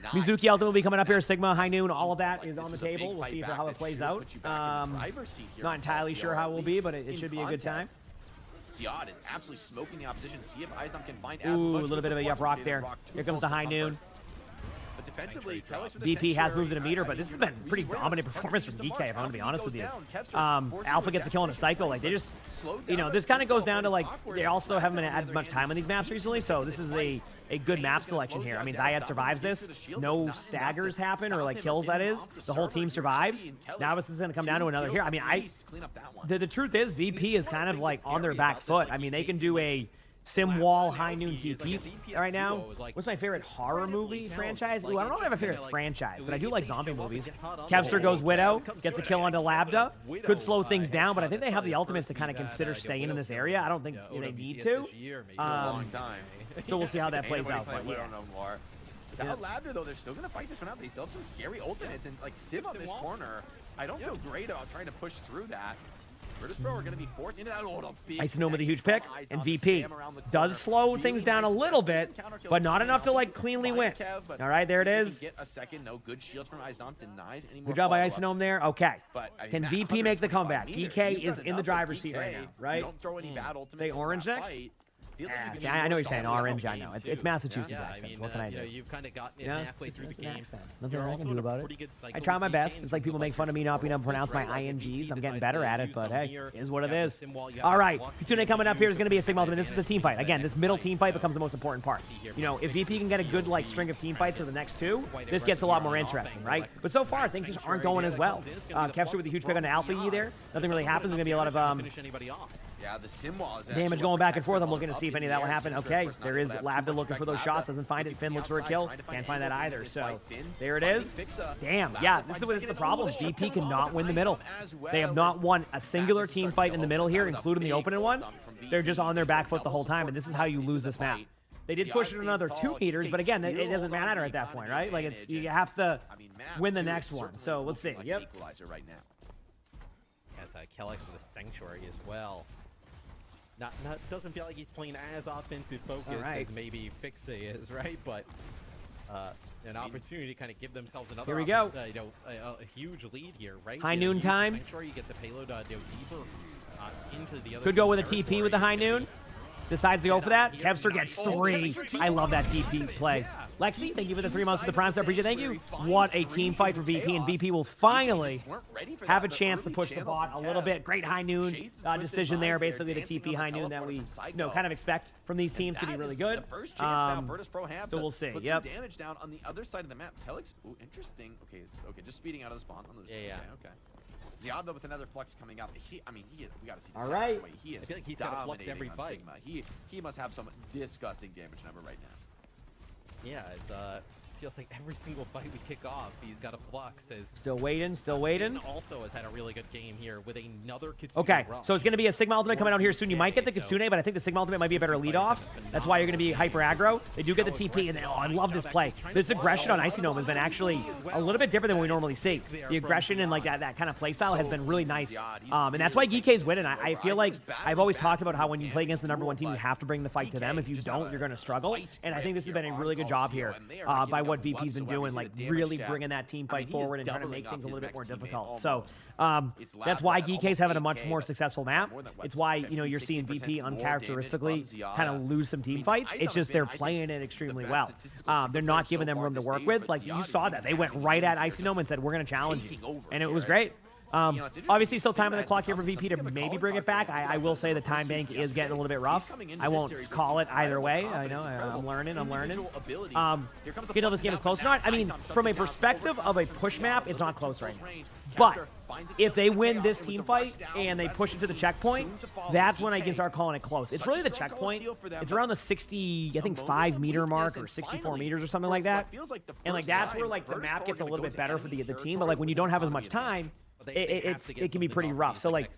Mizuki ultimate will be coming up here. Sigma, High Noon, all of that is on the table. We'll see how it plays out. Not entirely sure how it will be, but it should be a good time. Ziad is absolutely smoking the opposition. See if Izdom can find Ooh, a little bit of a yup rock there. Here comes the High Noon. Defensively, BP has moved in a meter, but this has been pretty dominant performance from DK, if I'm going to be honest with you. Alpha gets a kill in a cycle. Like, they just, you know, this kind of goes down to, like, they also haven't had much time on these maps recently, so this is a good map selection here. I mean, Zayad survives this. No staggers happen, or, like, kills, that is. The whole team survives. Now this is going to come down to another here. I mean, the truth is, VP is kind of, like, on their back foot. I mean, they can do a Sim Wall High Noon TP right now. What's my favorite horror movie franchise? Ooh, I don't know if I have a favorite franchise, but I do like zombie movies. Kevster goes Widow, gets a kill onto Labda. Could slow things down, but I think they have the ultimates to kind of consider staying in this area. I don't think they need to. So we'll see how that plays out. But yeah. Without Labda, though, they're still going to fight this one out. They still have some scary ultimates, and like Sim on this corner, I don't feel great about trying to push through that. Virtus Pro are going to be forced into that. Ice Gnome with a huge pick, and VP does slow things down a little bit, but not enough to like cleanly win. All right, there it is. Get a second, no good shield from Ice Gnome, denies any more. Good job by Ice Gnome there. Okay, can VP make the comeback? DK is in the driver's seat right now, right? Don't throw any bad ultimates. Say orange next. Yeah, see, I know you're saying orange. I know it's Massachusetts accent. What can I do? You've kind of gotten it halfway through the game. Nothing I can do about it. I try my best. It's like people make fun of me not being able to pronounce my INGs. I'm getting better at it, but hey, it is what it is. All right, Kitsune coming up here is going to be a Sigma ultimate. This is the team fight. Again, this middle team fight becomes the most important part. You know, if VP can get a good like string of team fights for the next two, this gets a lot more interesting, right? But so far, things just aren't going as well. Kevster with a huge pick on the Alpha E there. Nothing really happens. There's going to be a lot of yeah, the Sim Wall is damage going back and forth. I'm looking to see if any of that will happen. Okay, there is Labda looking for those shots. Doesn't find it. Finn looks for a kill. Can't find that either. So there it is. Damn. Yeah, this is the problem. DP cannot win the middle. They have not won a singular team fight in the middle here, including the opening one. They're just on their back foot the whole time, and this is how you lose this map. They did push it another 2 meters, but again, it doesn't matter at that point, right? Like it's you have to win the next one. So let's see. Yep. As Kellex with a Sanctuary as well. Doesn't feel like he's playing as offensive focused as maybe Fixe is, right? But an opportunity to kind of give themselves another. Here we go. A huge lead here, right? High Noon time. Sanctuary, you get the payload deeper into the other. Could go with a TP with the High Noon. Decides to go for that. Kevster gets 3. I love that TP play. Lexi, thank you for the 3 months of the Prime Star. Appreciate it. Thank you. What a team fight for VP, and VP will finally have a chance to push the bot a little bit. Great High Noon decision there. Basically, the TP High Noon that we kind of expect from these teams to be really good. So we'll see. Put some damage down on the other side of the map. Kelix, ooh, interesting. Okay, just speeding out of the spawn. Okay. Ziad though with another flux coming up. We gotta see this. All right. He is I feel like he's got a flux every fight. Sigma. He must have some disgusting damage number right now. Yeah, it's feels like every single fight we kick off, he's got a flux. Still waiting. Also has had a really good game here with another Kitsune. Okay, rush. so it's going to be a Sigma ultimate coming out here soon. You might get the Kitsune, but I think the Sigma ultimate might be a better lead off. That's why you're going to be hyper aggro. They do get the TP, and I love this play. This aggression on Icy Gnome has been actually a little bit different than what we normally see. The aggression and like that kind of play style has been really nice, and that's why GK's winning. I feel like I've always talked about how when you play against the #1 team, you have to bring the fight to them. If you don't, you're going to struggle. And I think this has been a really good job here by what VP's been doing, like really bringing that team fight forward and trying to make things a little bit more difficult. So that's why GK's having a much more successful map. It's why you're seeing VP uncharacteristically kind of lose some team fights. It's just they're playing it extremely well. They're not giving them room to work with. Like you saw that they went right at Icy Gnome and said, "We're going to challenge you," and it was great. Obviously, still time on the clock here for VP to maybe bring it back. I will say the time bank is getting a little bit rough. I won't call it either way. I know, I'm learning. You know, this game is close or not. I mean, from a perspective of a push map, it's not close right now. But if they win this team fight and they push it to the checkpoint, that's when I can start calling it close. It's really the checkpoint. It's around the 60, I think 5-meter mark or 64 meters or something like that. And like that's where like the map gets a little bit better for the team. But like when you don't have as much time, it can be pretty rough. So like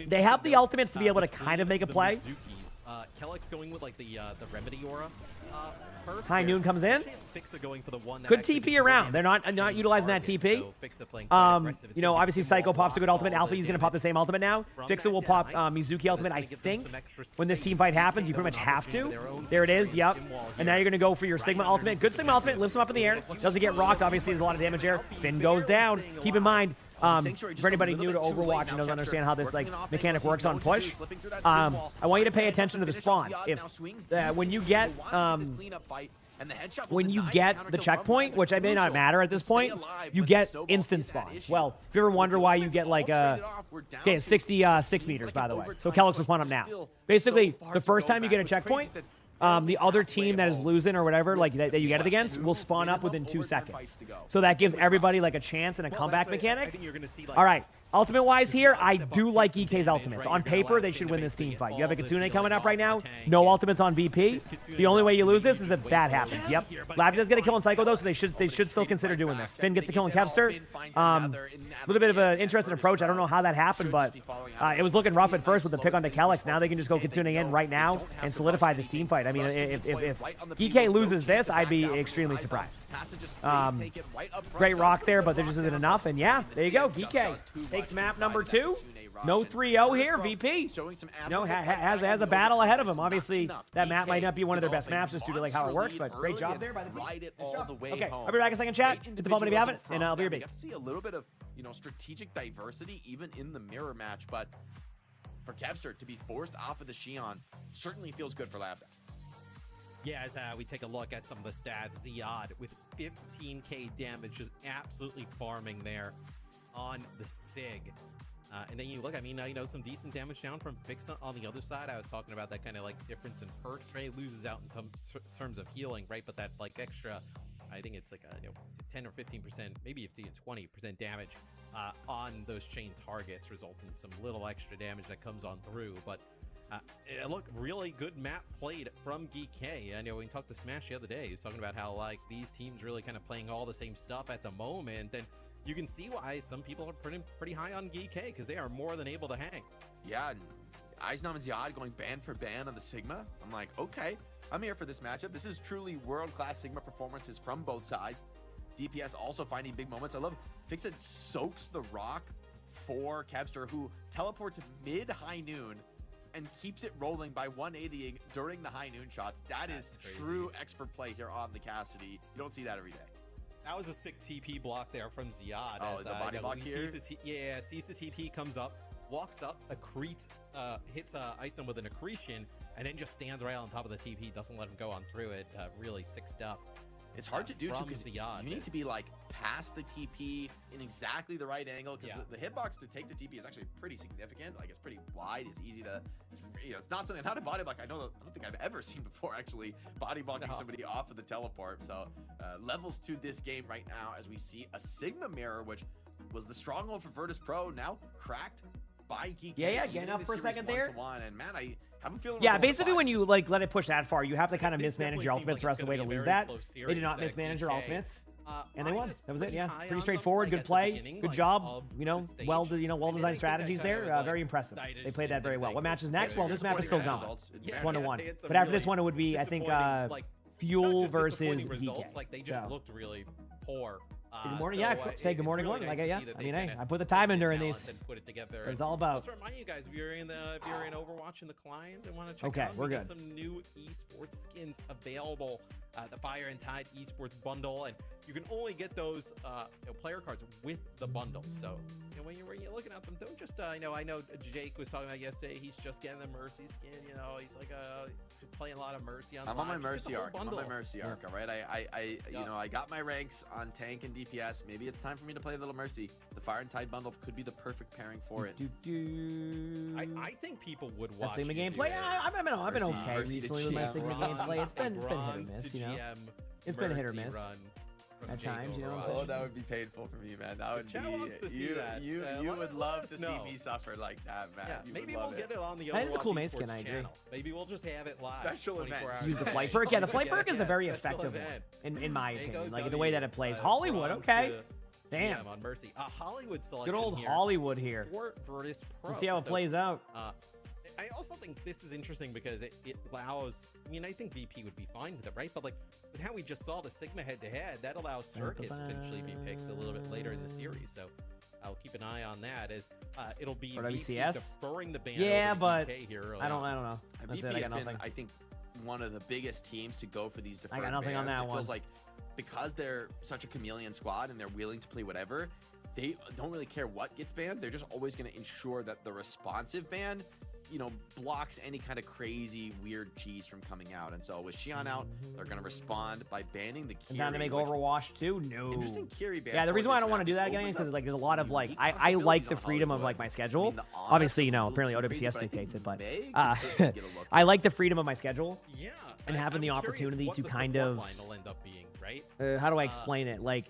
they have the ultimates to be able to kind of make a play. Kelix going with like the remedy aura. High Noon comes in. Fixa going for the one that good TP around. They're not utilizing that TP. You know, obviously Psycho pops a good ultimate. Alpha is going to pop the same ultimate now. Fixa will pop Mizuki ultimate, I think. When this team fight happens, you pretty much have to. There it is. Yep. And now you're going to go for your Sigma ultimate. Good Sigma ultimate. Lifts him up in the air. Doesn't get rocked. Obviously, there's a lot of damage there. Finn goes down. Keep in mind, for anybody new to Overwatch and doesn't understand how this like mechanic works on push, I want you to pay attention to the spawns. If when you get the checkpoint, which I may not matter at this point, you get instant spawns. Well, if you ever wonder why you get like 66 meters, by the way. So Kelix will spawn up now. Basically, the first time you get a checkpoint, the other team that is losing or whatever, like that you get it against, will spawn up within 2 seconds. So that gives everybody like a chance and a comeback mechanic. All right. Ultimate-wise here, I do like EK's ultimates. On paper, they should win this team fight. You have a Kitsune coming up right now. No ultimates on VP. The only way you lose this is if that happens. Yep. Lavi does get a kill on Psycho, though, so they should still consider doing this. Finn gets a kill on Kevster. A little bit of an interesting approach. I don't know how that happened, but it was looking rough at first with the pick onto Kelix. Now they can just go Kitsune in right now and solidify this team fight. I mean, if EK loses this, I'd be extremely surprised. Great rock there, but there just isn't enough. And yeah, there you go. EK takes map number 2. No 3-0 here. VP, has a battle ahead of him. Obviously, that map might not be one of their best maps just due to like how it works, but great job there by the team. Okay, I'll be back in a second, chat. Hit the follow button if you haven't, and I'll be your big. See a little bit of strategic diversity even in the mirror match, but for Kevster to be forced off of the Xion certainly feels good for Lambda. Yeah, as we take a look at some of the stats, Ziad with 15k damage, just absolutely farming there on the Sig. And then you look, I mean, some decent damage down from Fixa on the other side. I was talking about that kind of like difference in perks, right? Loses out in terms of healing, right? But that like extra, I think it's like 10 or 15%, maybe 20% damage on those chain targets, resulting in some little extra damage that comes on through. But look, really good map played from GK. I know we talked to Smash the other day. He was talking about how like these teams really kind of playing all the same stuff at the moment, and you can see why some people are pretty high on GK because they are more than able to hang. Yeah, and Eisnam and Ziad going ban for ban on the Sigma. I'm like, okay, I'm here for this matchup. This is truly world-class Sigma performances from both sides. DPS also finding big moments. I love Fixit soaks the rock for Kevster, who teleports mid-high noon and keeps it rolling by 180ing during the high noon shots. That's true expert play here on the Cassidy. You don't see that every day. That was a sick TP block there from Ziad. Oh, the body block here? Sees the TP, comes up, walks up, accretes, hits Ison with an accretion, and then just stands right on top of the TP, doesn't let him go on through it. Really sick stuff. It's hard to do too, because Ziyad. you need to be like past the TP in exactly the right angle, because the hitbox to take the TP is actually pretty significant. Like, it's pretty wide. It's easy to, it's not something, not a body block. I don't think I've ever seen before, actually, body blocking somebody off of the teleport. So levels to this game right now as we see a Sigma mirror, which was the stronghold for Virtus Pro, now cracked by Geek. Yeah, getting up for a second there. And man, I have a feeling. Yeah, basically when you like let it push that far, you have to kind of mismanage your ultimates the rest of the way to lose that. They did not mismanage your ultimates, and they won. That was it. Yeah, pretty straightforward. Good play, good job. You know, well designed strategies there. Very impressive. They played that very well. What match is next? Well, this map is still going. It's 1-1. But after this one, it would be, I think, Fuel versus results. GK. Like, they just looked really poor. Good morning, say good morning, really like, nice yeah. that I mean, they hey, kinda I put the time in took during talent these. and put it together. But it's all about. Just to remind you guys, if you're in Overwatch in the client and want to check Okay, out, we're we got good. some new esports skins available. The Fire and Tide esports bundle, and you can only get those player cards with the bundle. So when you're looking at them, don't just I know Jake was talking about yesterday. He's just getting the Mercy skin. You know, he's like playing a lot of Mercy on. I'm on my Mercy arc. Bundle. All right. I got my ranks on tank and DPS. Maybe it's time for me to play a little Mercy. The Fire and Tide bundle could be the perfect pairing for it. I think people would watch. Sigma you gameplay. do I've been okay Mercy recently with my Sigma gameplay. It's been hit or miss, you know. It's been hit or miss at times, you know what I'm saying? Oh, that would be painful for me, man. That would Chat wants to be see that. you Let would love to see know. me suffer like that, man. Yeah, You maybe would we'll love get it on the That is a Overwatch cool main esports skin, I agree. channel. Maybe we'll just have it live. Special 24 events. hours Use the a day. flight perk. Yeah, the flight perk is a very Special effective event. one, in my Mako opinion. Like the way that it plays. W, Hollywood, bronze okay. to Damn. GM on Mercy. Hollywood selection Good old here Hollywood here. for Virtus Pro. Let's see how it plays out. I also think this is interesting because it allows. I mean, I think VP would be fine with it, right? But like, with how we just saw the Sigma head-to-head, that allows Circuit to potentially be picked a little bit later in the series. So I'll keep an eye on that. As it'll be Or VP WCS? deferring the ban. Yeah, over to but DK here early I don't on. know. That's VP it. I got has been, nothing. I think, one of the biggest teams to go for these deferred I got nothing on bans. that It one. feels like because they're such a chameleon squad and they're willing to play whatever, they don't really care what gets banned. They're just always going to ensure that the responsive ban, blocks any kind of crazy weird cheese from coming out. And so with Xion out, they're going to respond by banning the Kiri. And time to make Overwatch too? No. Interesting Kiri ban. Yeah, the for reason why I this don't want to map. do that It again is opens because up like there's a lot of some like unique I like possibilities the on freedom of Hollywood. like my schedule. The honor Obviously, is a apparently little too crazy, OWCS but I think dictates it, but May could certainly get a look. I like the freedom of my schedule. Yeah. And having the I'm curious opportunity what to the kind support of line will end up being, right? how do I explain it? Like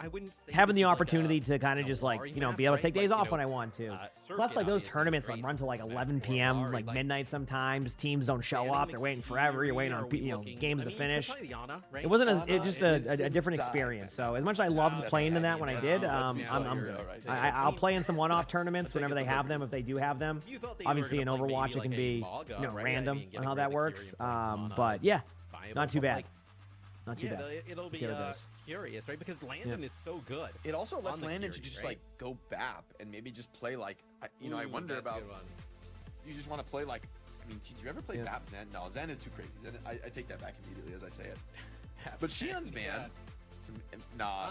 I wouldn't say having this the is like opportunity a, to kind of just like Lari be able map, to right? take days Like, off when I want to. Plus, like Circuit those obviously is tournaments great. like run till like 11 Or p.m. Lari, like like, midnight sometimes. Teams don't show banning up. the They're waiting forever. You're waiting on Kiri, are we looking- games I to mean, finish. Yana, right? It wasn't Yana, it's just a different experience. So as much as I loved playing in that when I did, I'm good. I'll play in some one-off tournaments whenever they have them, if they do have them. Obviously in Overwatch it can be random on how that works. But yeah, not too bad. Not too bad. It'll be See how it goes. curious, right? Because Landon is so good. It also lets on the Landon Kiri, to just right? like go BAP and maybe just play like I Ooh, wonder that's a about. good one. You just want to play like. I mean, did you ever play BAP Zen? No, Zen is too crazy. Zen, I take that back immediately as I say it. But Shion's man, nah.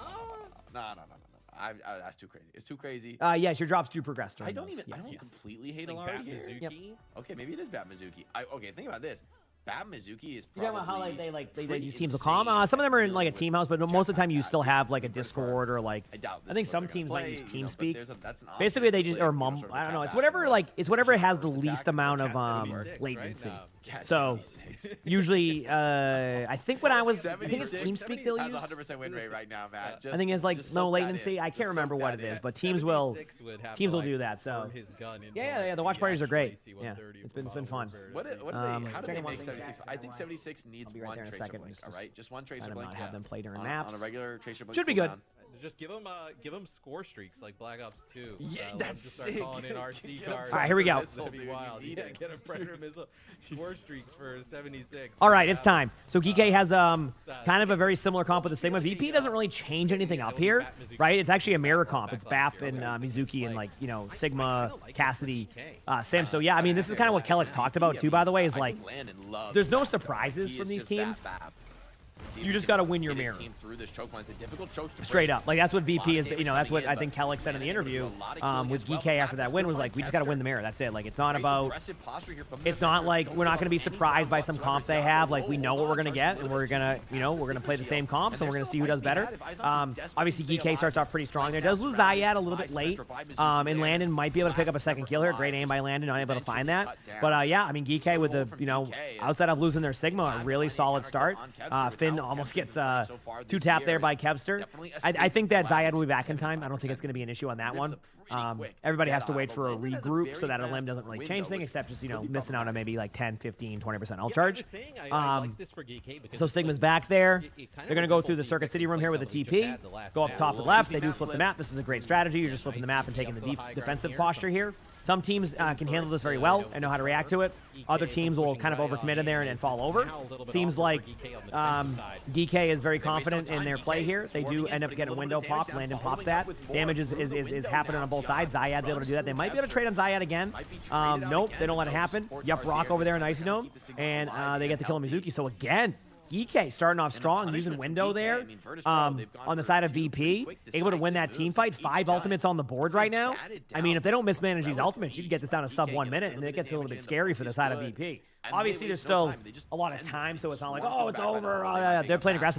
That's too crazy. It's too crazy. Yes, your drops do progress during I don't those. even. I Yes, don't yes. completely hate Like Alari Bat here. Mizuki? Okay, maybe it is Bat Mizuki. Okay, think about this. Bat Mizuki is You probably. talking about how they pretty these teams will insane calm? Some of them are in like a dealing team with house, but most of the time you Jetpack still have like a Different Discord or like I doubt. I think this is some what they're teams gonna might use play, TeamSpeak. but that's an option Basically, they to just play, or mum. sort of I don't know. cat It's whatever like it's whatever has the versus least attack amount or of cat 76, latency. right? Cat So 76. usually, I think when I was, I think it's 76 TeamSpeak they'll has use. 100% win rate right now, Matt. I think it's like just no soak that latency. in. I Just can't remember soak what that it is, in. but teams will 76 would have teams to, will like, do that. So turn his gun into, yeah, like, the watch parties are great. actually Yeah, 130 it's been fun. What do they? How do they checking one make thing 76? back, I think why. 76 needs I'll be right one there in a tracer second, blink. just All right, just one tracer Try to blink. not have them play during on maps. a regular tracer blink. Should be good. cooldown. Just give them score streaks like Black Ops 2. Yeah, Let 'em that's just start sick. calling in RC Get a cards. All right, here we go. That'd be wild. dude. Yeah, get a Predator missile score streaks for 76. All right, it's time. So Geek has kind of a very similar comp with the Sigma. VP doesn't really change anything up here, right? It's actually a mirror comp. It's BAP and Mizuki and like Sigma, Cassidy, Sim. So yeah, I mean this is kind of what Kellex talked about too. By the way, is like there's no surprises from these teams. see if You we just can got to win your get his mirror. team through this choke point. It's a difficult choke to Straight break. up. Like, that's what A lot VP of is, damage that's coming what I in, think but Kellic said in the man, they're gonna interview do a lot of killing with as well. GK after Map that is win still was on like, we just got to Caster. win the mirror. That's it. Like, it's not Very about, aggressive posture here from it's the not defender. like Don't we're not give going to be up any surprised by ground some whatsoever. comp they It's have. not Like, we know what we're going to get, and we're going to, you know, we're going to play the same comps, and we're going to see who does better. Obviously, GK starts off pretty strong there. Does lose Zayat a little bit late, and Landon might be able to pick up a second kill here. Great aim by Landon, not able to find that. But yeah, I mean, GK with the, you know, outside of losing their Sigma, a really solid start. Finn almost gets two tap there by Kevster. I think that Zayat will be back in time. I don't think it's going to be an issue on that one. Everybody has to wait for a regroup so that a limb doesn't really change things, except just, you know, missing out on maybe like 10, 15, 20% ult charge. So Stigma's back there. They're going to go through the Circuit City room here with a TP. Go up top left. They do flip the map. This is a great strategy. You're just flipping the map and taking the defensive posture here. Some teams can handle this very well and know how to react to it. Other teams will kind of overcommit in there and fall over. Seems like DK is very confident in their play here. They do end up getting a window pop. Landon pops that. Damage is happening on both sides. Zayad's able to do that. They might be able to trade on Zayad again. Nope, they don't let it happen. Yup, Rock over there in Icy Dome. And they get the kill on Mizuki. So again, GK starting off strong, using window there on the side of VP, able to win that team fight. 5 ultimates on the board right now. I mean, if they don't mismanage these ultimates, you can get this down to sub 1 minute, and it gets a little bit scary for the side of VP. Obviously, there's still a lot of time, so it's not like, oh, it's over. They're playing aggressive.